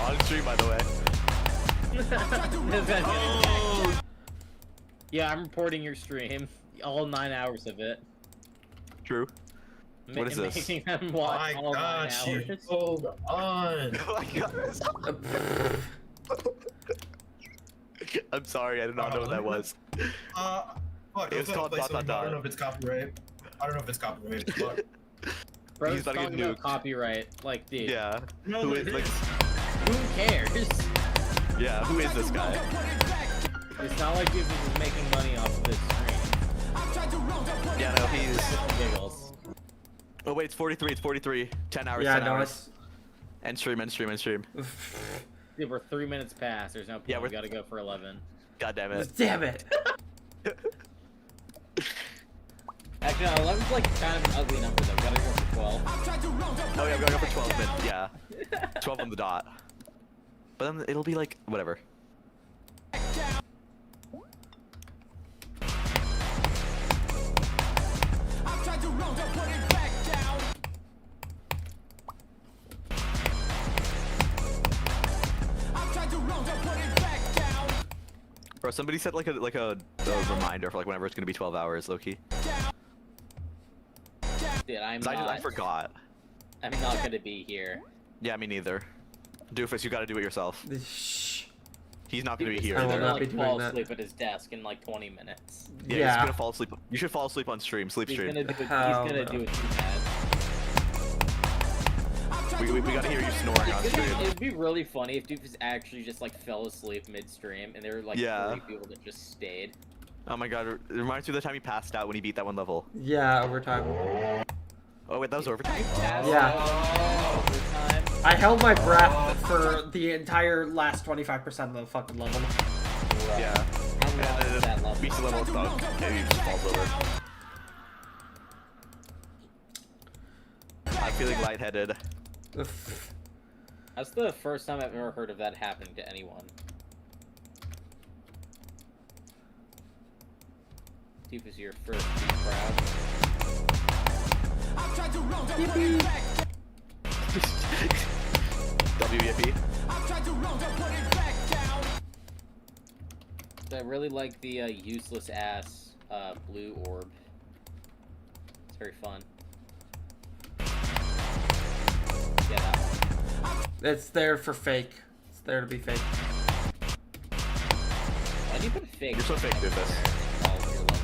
On stream, by the way. Oh. Yeah, I'm reporting your stream. All 9 hours of it. True. What is this? Making them watch I all 9 got you. hours. Hold on. Oh my god. I'm sorry, I did not know what that was. Fuck, It's called dot, dot, I dot. don't know if it's copyright. I don't know if it's copyright. Fuck. Bro, He's about to get talking about nuked. copyright. Like, dude, Yeah. No, Who it is like? is. who cares? Yeah. Who is this guy? It's not like this is making money off of this stream. Yeah, no, he's. Just giggles. Oh wait, it's 43. It's 43. 10 hours. Yeah, 10 no, hours. End stream. End stream. End stream. Dude, we're 3 minutes past. There's no point. Yeah, We we're- gotta go for 11. God damn it. Damn it. Actually, no, 11's like kind of an ugly number though. We gotta go for 12. Oh yeah, we're going for 12 minutes. Yeah. 12 on the dot. But then it'll be like whatever. Bro, somebody set like a reminder for like whenever it's gonna be 12 hours, Loki. Dude, I forgot. I'm not gonna be here. Yeah, me neither. Doofus, you gotta do it yourself. Shh. He's not gonna be here. I will either. not be like doing fall that. asleep at his desk in like 20 minutes. Yeah, Yeah. he's gonna fall asleep. You should fall asleep on stream. Sleep He's stream. gonna do it. He's Hell gonna no. do it too bad. We gotta hear you snoring on stream. It'd be really funny if Doofus actually just like fell asleep midstream and there were like Yeah. 3 people that just stayed. Oh my god, it reminds me of the time he passed out when he beat that one level. Yeah, overtime. Oh wait, that was overtime? Yeah. Overtime. I held my breath for the entire last 25% of the fucking level. Yeah. How long And is then that it level? beats the level with bug, and he just falls over. I'm feeling lightheaded. That's the first time I've ever heard of that happening to anyone. Doofus, you're first. Be proud. WYP. I really like the useless ass blue orb. It's very fun. Yeah, that one. It's there for fake. It's there to be fake. Why do you put fake? You're so fake, Doofus. All of your levels.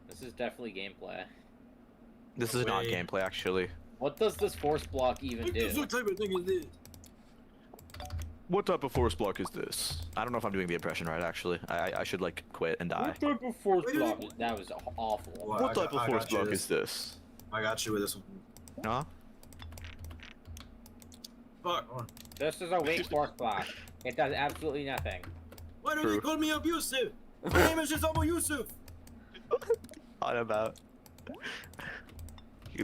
This is definitely gameplay. This is not Wait. gameplay, actually. What does this force block even do? What type of thing is this? What type of force block is this? I don't know if I'm doing the impression right, actually. I should, like, quit and die. What type of force block? That was awful. Well, What type of I force got you block this. is this? I got you with this one. Huh? Fuck. Hold on. This is a weak force block. It does absolutely nothing. Why don't True. you call me abusive? My name is just Abu Yusuf. On about.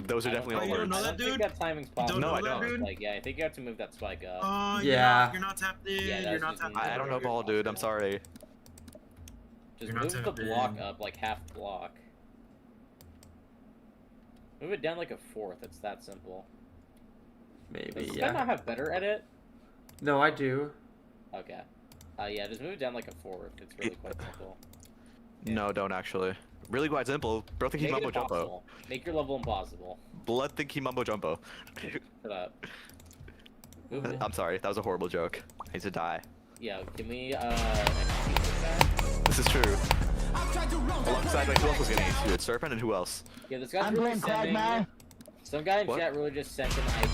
Those are I don't definitely all you don't words. know I that, don't think dude? that timing's don't possible. know with that, this dude? spike. Yeah, I think you have to move that spike up. Yeah. You're not tapped in. Yeah, you're that's not just tapped me. in. I don't know ball, dude. I'm sorry. Just You're not move the tapped in. block up like half block. Move it down like a fourth. It's that simple. Maybe, Does this guy yeah. not have better edit? No, I do. Okay. Yeah, just move it down like a fourth. It's really quite simple. No, don't actually. Really quite simple. Bro, think he Make it mumbo jumbo. impossible. Make your level impossible. Blood think he mumbo jumbo. Shut up. Move it. I'm sorry, that was a horrible joke. I need to die. Yeah, can we execute this guy? This is true. Alongside, wait, who else was getting executed? Serpent and who else? Yeah, this guy's really sending... Some guy in What? chat really just sent an ID.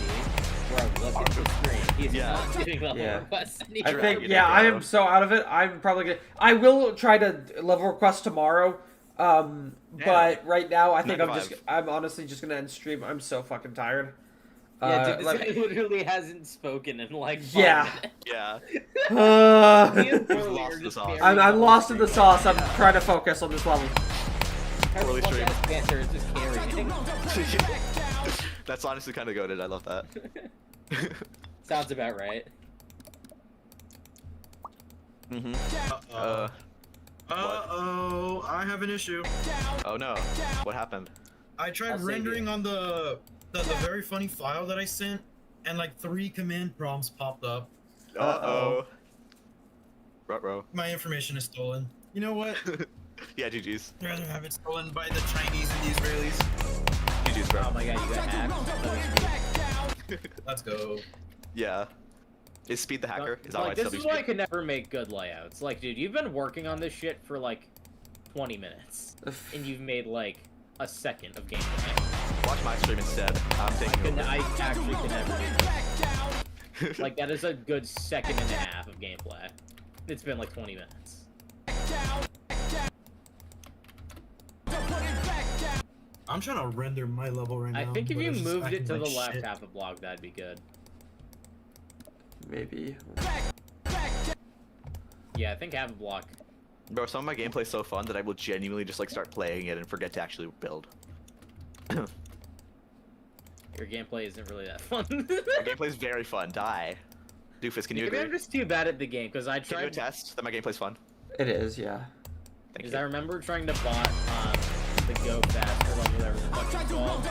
Bro, look at the screen. He's Yeah. not doing level Yeah. requests I anymore. think, Dragging yeah, it I down. am so out of it. I'm probably gonna. I will try to level request tomorrow. But right now, I think 9 I'm to just. 5. I'm honestly just gonna end stream. I'm so fucking tired. Yeah, dude, this like- guy literally hasn't spoken in like 5 Yeah. minutes. Yeah. Me and He's Burley lost are the just sauce. burying I'm the whole lost in the stream. sauce. I'm trying to focus on this level. Her Burley fuck stream. ass banter is just carrying. That's honestly kind of goated. I love that. Sounds about right. Mm-hmm. Uh-oh, I have an issue. Oh no. What happened? I tried I'll save rendering you. on the very funny file that I sent, and like 3 command prompts popped up. Uh-oh. Ruh-roh. My information is stolen. You know what? Yeah, GG's. I'd rather have it stolen by the Chinese and the Israelis. GG's, bro. Oh my god, you got hacked. Let's go. Yeah. Is Speed the hacker? Is that why Like, it's this is WSpeed? why I could never make good layouts. Like, dude, you've been working on this shit for like 20 minutes, and you've made like a second of gameplay. Watch my stream instead. I'm taking over. I actually can never do that. Like, that is a good second and a half of gameplay. It's been like 20 minutes. I'm trying to render my level right now. I think if but you it's just moved it acting to the like left shit. half a block, that'd be good. Maybe. Yeah, I think half a block. Bro, some of my gameplay is so fun that I will genuinely just like start playing it and forget to actually build. Your gameplay isn't really that fun. My gameplay is very fun. Die. Doofus, can you Maybe agree? I'm just too bad at the game, because I Can you tried... attest that my gameplay's fun? It is, yeah. Because I remember trying to bot the Go Faster level, whatever the fuck it's called,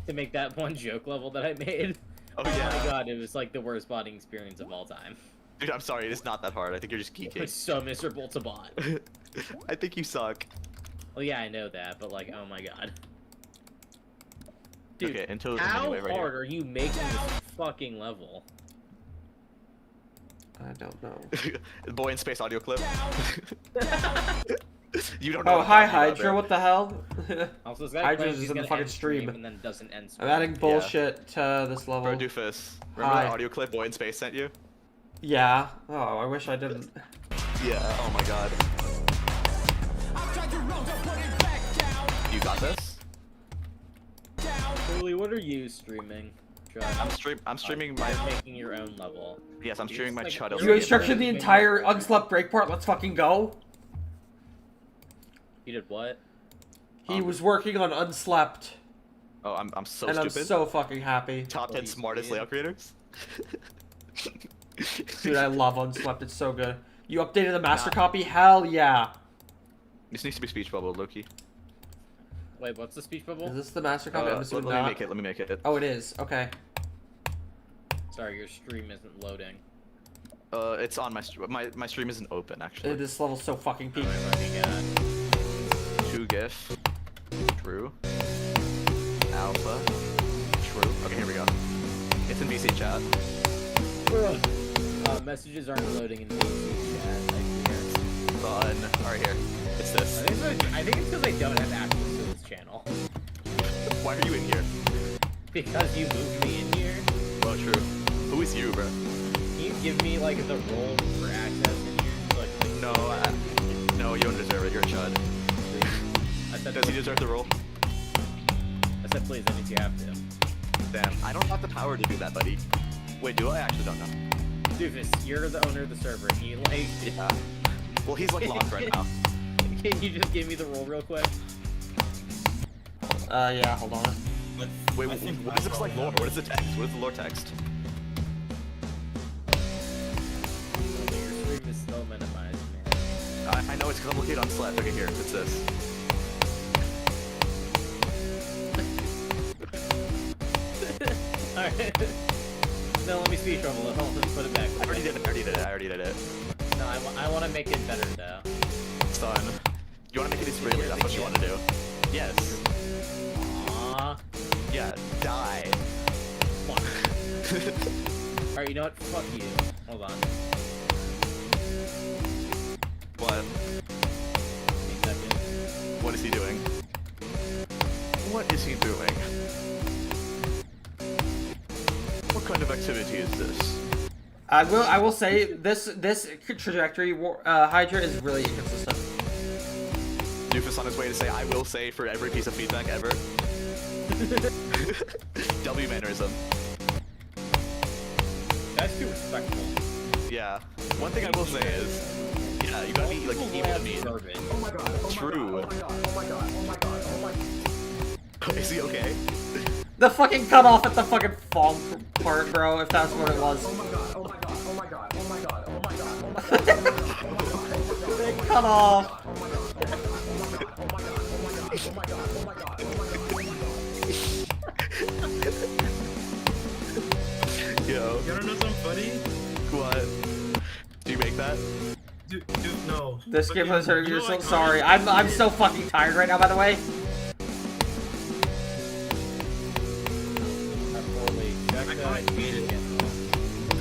to make that one joke level that I made. Oh, Oh yeah. my god, it was like the worst botting experience of all time. Dude, I'm sorry. It is not that hard. I think you're just It geeking. was so miserable to bot. I think you suck. Well, yeah, I know that, but like, oh my god. Dude, Okay, until how anyway, right hard here. are you making this fucking level? I don't know. Boy in space audio clip. You don't know. Oh, what hi I'm talking about, Hydra, bro. what the hell? Also, this guy Hydra's claims just he's in the gonna fucking end stream. and then doesn't end I'm stream. adding bullshit to this Bro, level. Doofus. Remember Hi. that audio clip Boy in space sent you? Yeah. Oh, I wish I didn't. Yeah. Oh my god. You got this? Lily, what are you streaming? I'm streaming my. You're making your own level. Yes, I'm streaming my Chud. You instructed the entire unslept break part. Let's fucking go. You did what? He was working on unslept. Oh, I'm so and stupid. I'm so fucking happy. Top 10 smartest layout creators. Dude, I love unslept. It's so good. You updated the master copy? Hell yeah. This needs to be speech bubble, Loki. Wait, what's the speech bubble? Is this the master copy? I'm assuming let me not. make it. Let me make it. Oh, it is. Okay. Sorry, your stream isn't loading. It's on my stream isn't open actually. This level's so fucking peak. Two GIF. True. Alpha. True. Okay, here we go. It's in VC chat. Messages aren't loading in VC chat. I fear. Fun. Alright, here. It's this. I think it's because I don't have access to this channel. Why are you in here? Because you moved me in here. Well, true. Who is you, bro? Can you give me like the role for access in here? So I can, like, No, you don't deserve it. You're a chud. I said, Does he deserve the role? I said please, that means you have to. Damn, I don't have the power to do that, buddy. Wait, do I? I actually don't know. Doofus, you're the owner of the server. Can you like? Yeah. Well, he's like locked right now. Can you just give me the role real quick? Yeah, hold on. Wait, what does this like lore? What is the text? What is the lore text? Your stream is still minimized, man. I know it's because I'm looking on Slack. Okay, here. It's this. Alright. No, let me speech bubble it. Hold on, put it back. I already did it. No, I want to make it better though. Son. You want to make it Israeli? That's what you want to do. Yes. Aww. Yeah, die. Fuck. Alright, you know what? Fuck you. Hold on. What? What is he doing? What is he doing? What kind of activity is this? I will say this trajectory Hydra is really inconsistent. Doofus on his way to say I will say for every piece of feedback ever. W mannerism. That's too respectful. Yeah. One thing I will say is, yeah, you gotta be like able to meet. Oh my god. True. Is he okay? The fucking cutoff at the fucking fall part, bro, if that's what it was. Oh my god, oh my god, oh my god, oh my god, oh my god, oh my god. They cut off. Yo. You wanna know something funny? What? Do you make that? This game was hurting. You're so like, sorry. I'm so fucking tired right now, by the way.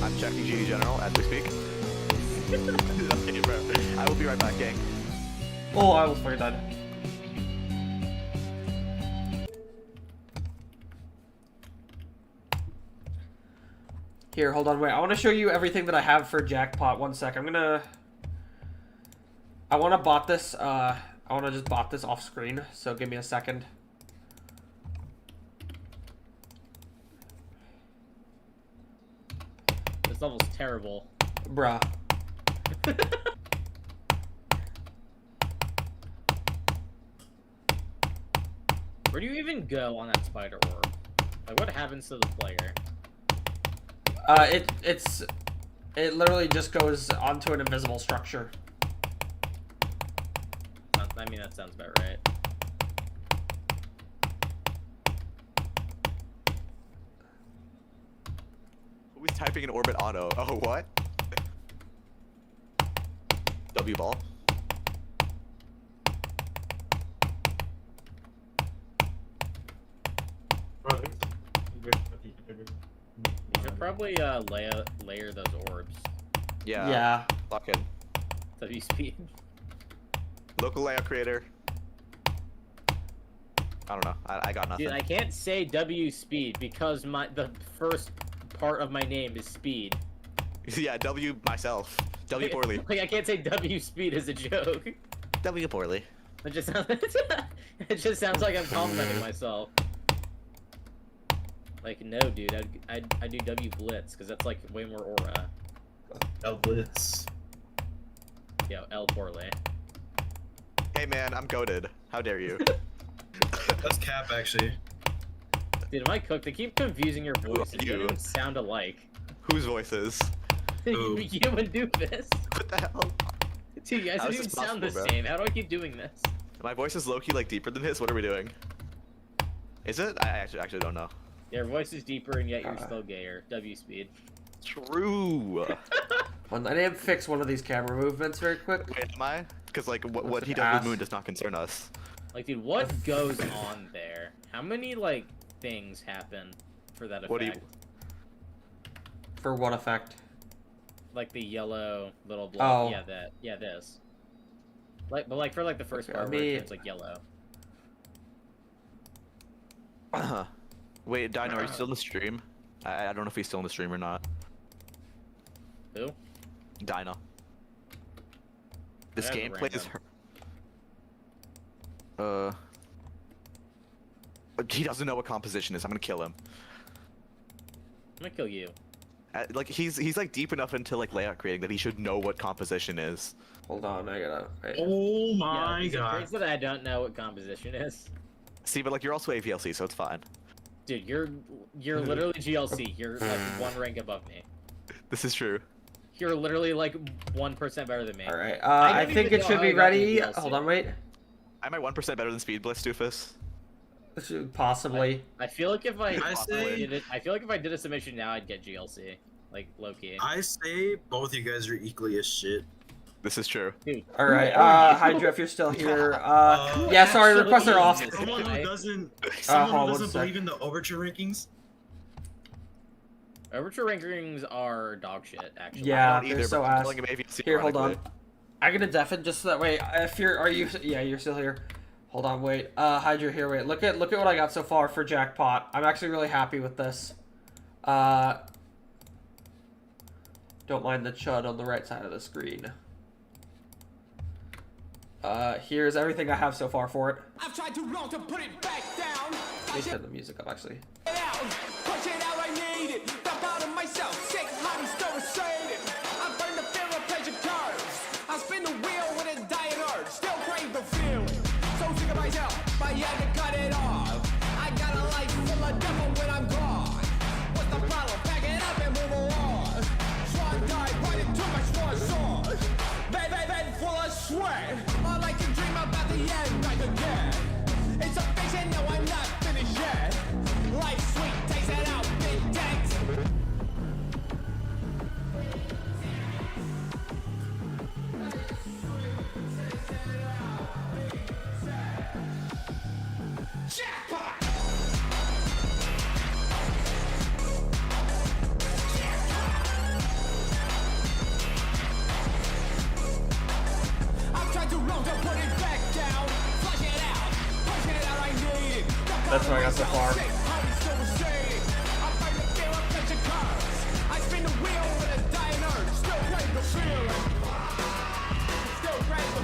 I'm checking GG General as we speak. Okay, bro. I will be right back, gang. Oh, I was fucking done. Here, hold on, wait. I want to show you everything that I have for jackpot. One sec. I want to bot this. I want to just bot this off screen. So give me a second. This level's terrible. Bruh. Where do you even go on that spider orb? Like, what happens to the player? It literally just goes onto an invisible structure. I mean, that sounds about right. Who's typing in orbit auto? Oh, what? W ball. You should probably layer those orbs. Yeah. Yeah. Fucking. W speed. Local layout creator. I don't know. I got nothing. Dude, I can't say W speed because the first part of my name is speed. Yeah, W myself. W poorly. Like, I can't say W speed as a joke. W poorly. It just sounds. It just sounds like I'm complimenting myself. Like, no, dude, I do W blitz because that's like way more aura. L blitz. Yo, L poorly. Hey man, I'm goated. How dare you? That's cap, actually. Dude, am I cooked? They keep confusing your voices. You don't even sound alike. Whose voices? You and Doofus. What the hell? Dude, you guys How don't is even this sound the possible, bro? same. How do I keep doing this? My voice is low-key like deeper than his. What are we doing? Is it? I actually don't know. Your voice is deeper and yet you're still gayer. W speed. True. I need to fix one of these camera movements very quick. Wait, am I? Because like what he an does ass. with Moon does not concern us. Like, dude, what goes on there? How many, like, things happen for that effect? What do you? For what effect? Like the yellow little block. Oh. Yeah, that. Yeah, this. Like, but like for like the first Okay, part where it turns like yellow. Wait, Dino, are you still in the stream? I don't know if he's still in the stream or not. Who? Dino. This I have a gameplay is. random. He doesn't know what composition is. I'm gonna kill him. I'm gonna kill you. Like he's like deep enough into like layout creating that he should know what composition is. Hold on, I gotta. Wait. Oh my yeah, god. It's that I don't know what composition is. See, but like you're also AVLC, so it's fine. Dude, you're literally GLC. You're like one rank above me. This is true. You're literally like 1% better than me. All right. I don't think even it know should how be I got ready. into DLC. Hold on, wait. Am I 1% better than Speed Blitz, Doofus? Possibly. I feel like if I say- did it, I feel like if I did a submission now, I'd get GLC, like low key. I say both you guys are equally as shit. This is true. Dude, All right. Hydra, if you're still here. Yeah, sorry. actually Requests are off. is- Someone I- who doesn't, hold someone on who one doesn't sec. believe in the Overture rankings. Overture rankings are dog shit, actually. Yeah, Not they're either, so but I'm ass. calling him AVLC Here, hold on. ironically. I'm gonna deafen just so that way. If you're, yeah, you're still here. Hold on, wait. Hydra, here, wait. Look at what I got so far for jackpot. I'm actually really happy with this. Don't mind the chud on the right side of the screen. Here's everything I have so far for it. I've tried too long to put it back down. Let me turn the music up, actually. It out, push it out, I need it. Dump out of myself, sick, hot, still recited. I burn the fear of pleasure curves. I spin the wheel with a dying urge. Still crave the feeling. So sick of myself, but yet to cut it off. I got a life full of devil when I'm gone. What's the problem? Pack it up and move along. Swan dive right into my swan song. Bed full of sweat. All I can dream about the end back again. It's a fiction, no, I'm not finished yet. Life's sweet, takes it out, big dent. That's what I got so far.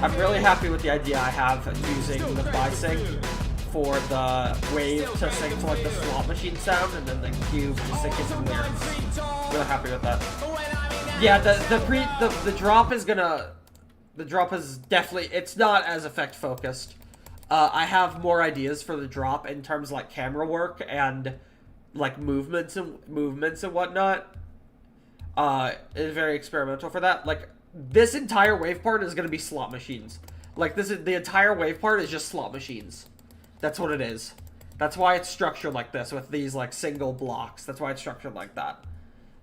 I'm really happy with the idea I have of using the bi-sync for the wave to sync to like the slot machine sound, and then the cube to sync into the lyrics. Really happy with that. Yeah, the drop is gonna. The drop is definitely. It's not as effect focused. I have more ideas for the drop in terms of like camera work and like movements and whatnot. It's very experimental for that. Like this entire wave part is gonna be slot machines. Like this is the entire wave part is just slot machines. That's what it is. That's why it's structured like this with these like single blocks. That's why it's structured like that.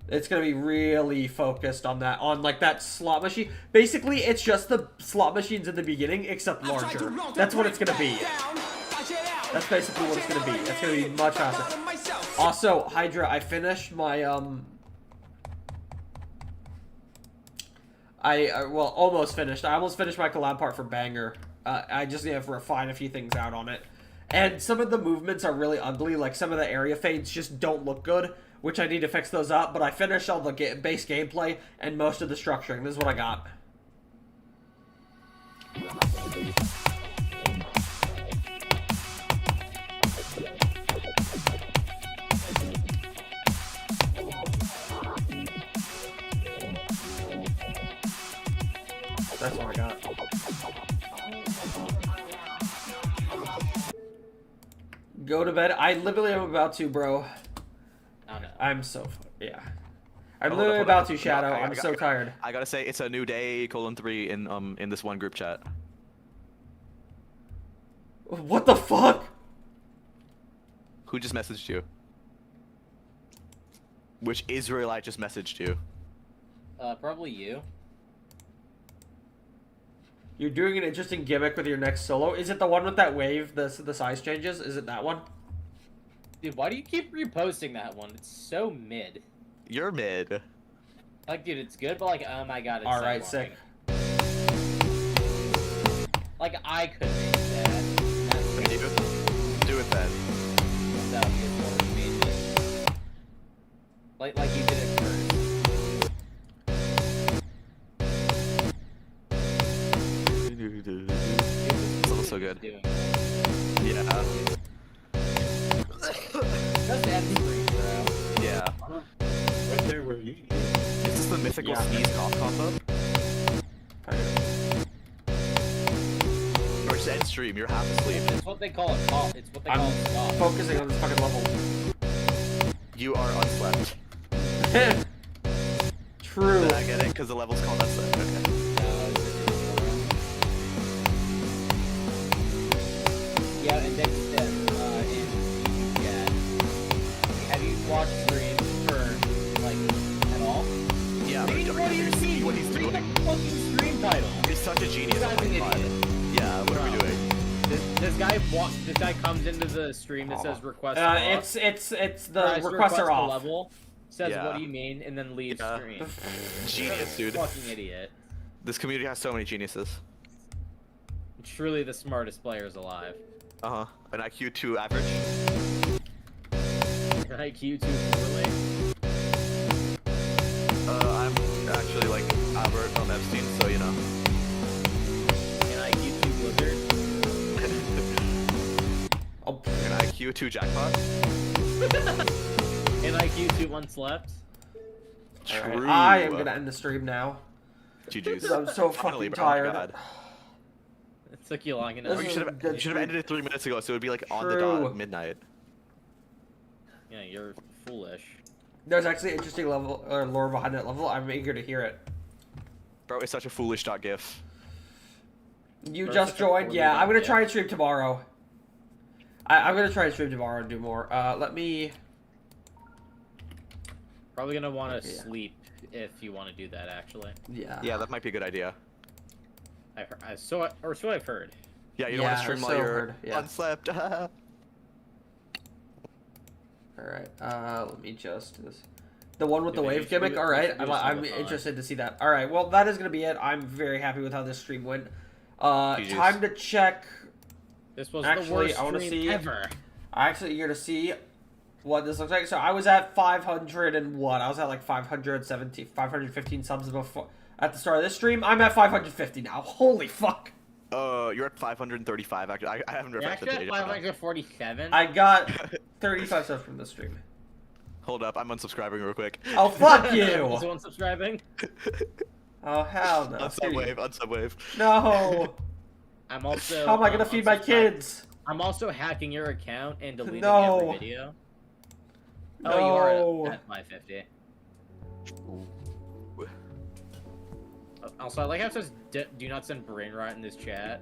It's gonna be really focused on that, on like that slot machine. Basically, it's just the slot machines in the beginning, except larger. That's what it's gonna be. That's basically what it's gonna be. It's gonna be much faster. Also, Hydra, I finished my well, almost finished. I almost finished my collab part for Banger. I just need to refine a few things out on it. And some of the movements are really ugly. Like some of the area fades just don't look good, which I need to fix those up. But I finished all the base gameplay and most of the structuring. This is what I got. That's what I got. Go to bed. I literally am about to, bro. Oh, no. I'm so... Yeah. I'm literally about to, Shadow. I'm so tired. I gotta say, it's a new day, :3 in this one group chat. What the fuck? Who just messaged you? Which Israelite just messaged you? Probably you. You're doing an interesting gimmick with your next solo. Is it the one with that wave, the size changes? Is it that one? Dude, why do you keep reposting that one? It's so mid. You're mid. Like, dude, it's good, but like, oh my god, it's Alright, so sick. Like, I could make that. Do it then. That would be more amazing. Like you did it first. It's also so good. Yeah. Just end screen, bro. Yeah. Right there where you. Is this the mythical sneeze cough combo? Or just end stream, you're half asleep. It's what they call a cough. It's what they call a cough. Focusing on this fucking level. You are unslept. True. Did I get it? Because the level's called unslept. Okay. Yeah, and next step, have you watched streams for, like, at all? Yeah, Read but what do you see? what he's doing. Read the fucking stream title. He's such a genius. This guy's an idiot. Yeah, what are we doing? This guy comes into the stream that says request. It's the requests are off. Level, says what do you mean, and then leaves stream. Genius, dude. Fucking idiot. This community has so many geniuses. Truly the smartest players alive. Uh-huh. An IQ 2 average. An IQ 2 poorly. I'm actually like Albert from Epstein, so you know. An IQ 2 blizzard. An IQ 2 jackpot. An IQ 2 unslept. Right, I am gonna end the stream now. GG's. I'm so Finally, fucking bro. tired. God. It took you long enough. You should have ended it 3 minutes ago, so it would be like on the True. dot at midnight. Yeah, you're foolish. There's actually an interesting level or lore behind that level. I'm eager to hear it. Bro, it's such a foolish dot gif. You Bro, just such a joined? poorly Yeah, done I'm gonna gif. try and stream tomorrow. I'm gonna try and stream tomorrow and do more. Let me. Probably gonna want to sleep if you want to do that. Actually. Yeah. Yeah, that might be a good idea. So I've heard. Yeah, you don't want to stream while you're Yeah. unslept. Alright, let me just do this. The one with the Yeah, wave gimmick? do it- Alright, do it I'm sometime. interested to see that. Alright, well, that is going to be it. I'm very happy with how this stream went. Time to check. This was Actually, the worst I wanna stream see- ever. I'm actually eager to see what this looks like. So I was at 500 and what? I was at like 515 subs before at the start of this stream. I'm at 550 now. Holy fuck. You're at 535 actually. I haven't refreshed the Actually, data. 547. I got 35 subs from this stream. Hold up, I'm unsubscribing real quick. Oh, fuck you! Also unsubscribing? Oh, hell no. Unsubwave. No! I'm also. How am I gonna feed my kids? I'm also hacking your account and deleting No. every video. No. Oh, you are at 550. Also, I like how it says do not send brainrot in this chat.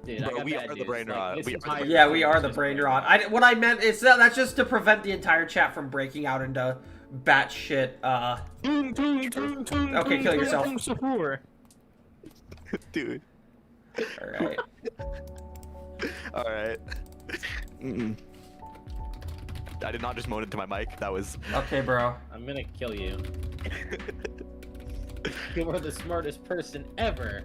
Dude, Bro, we are the brainrot. Yeah, we are the brainrot. What I meant is that's just to prevent the entire chat from breaking out into batshit. Okay, kill yourself. Dude. Alright. Alright. I did not just moan into my mic. That was. Okay, bro. I'm gonna kill you. You are the smartest person ever.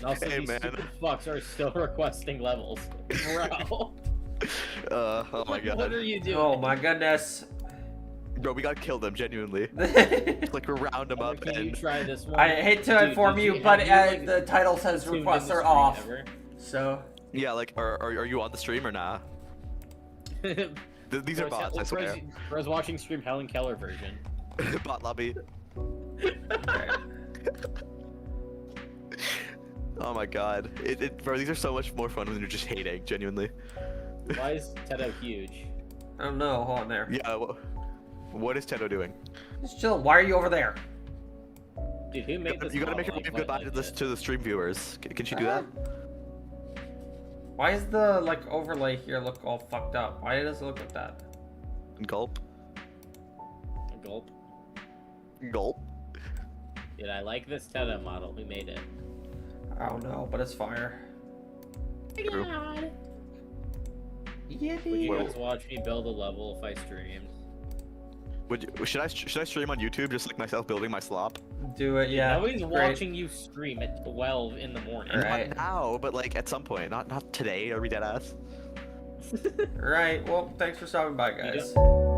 Also, Hey, these man. stupid fucks are still requesting levels. Bro. Oh my god. What are you doing? Oh my goodness. Bro, we gotta kill them, genuinely. Like, round them up Can you and... try this one? I hate to inform you, but the title says requests are off. So. Yeah, like, are you on the stream or nah? These are bots, I swear. Bro's watching stream Helen Keller version. Bot lobby. Oh my god. Bro, these are so much more fun when you're just hating, genuinely. Why is Tedo huge? I don't know. Hold on there. Yeah, what is Tedo doing? Just chill. Why are you over there? Dude, who made this? You gotta make her model wave like goodbye to the stream viewers. Can she do that? Why is the like overlay here look all fucked up? Why does it look like that? Gulp. Gulp. Gulp. Dude, I like this Tedo model. Who made it? I don't know, but it's fire. True. Would you guys watch me build a level if I streamed? Should I stream on YouTube just like myself building my slop? Do it, yeah. Nobody's Great. watching you stream at 12 in the morning. Right. Not now, but like at some point. Not today. Are we dead ass? Right. Well, thanks for stopping by, guys.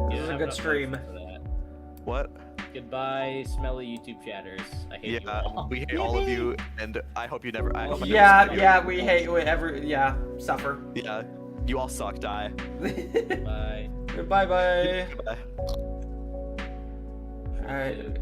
This is a good stream. What? Goodbye, smelly YouTube chatters. I hate you all. We hate all of you, and I hope you never. Yeah, we hate suffer. Yeah, you all suck. Die. Bye. Bye bye. Goodbye. Alright.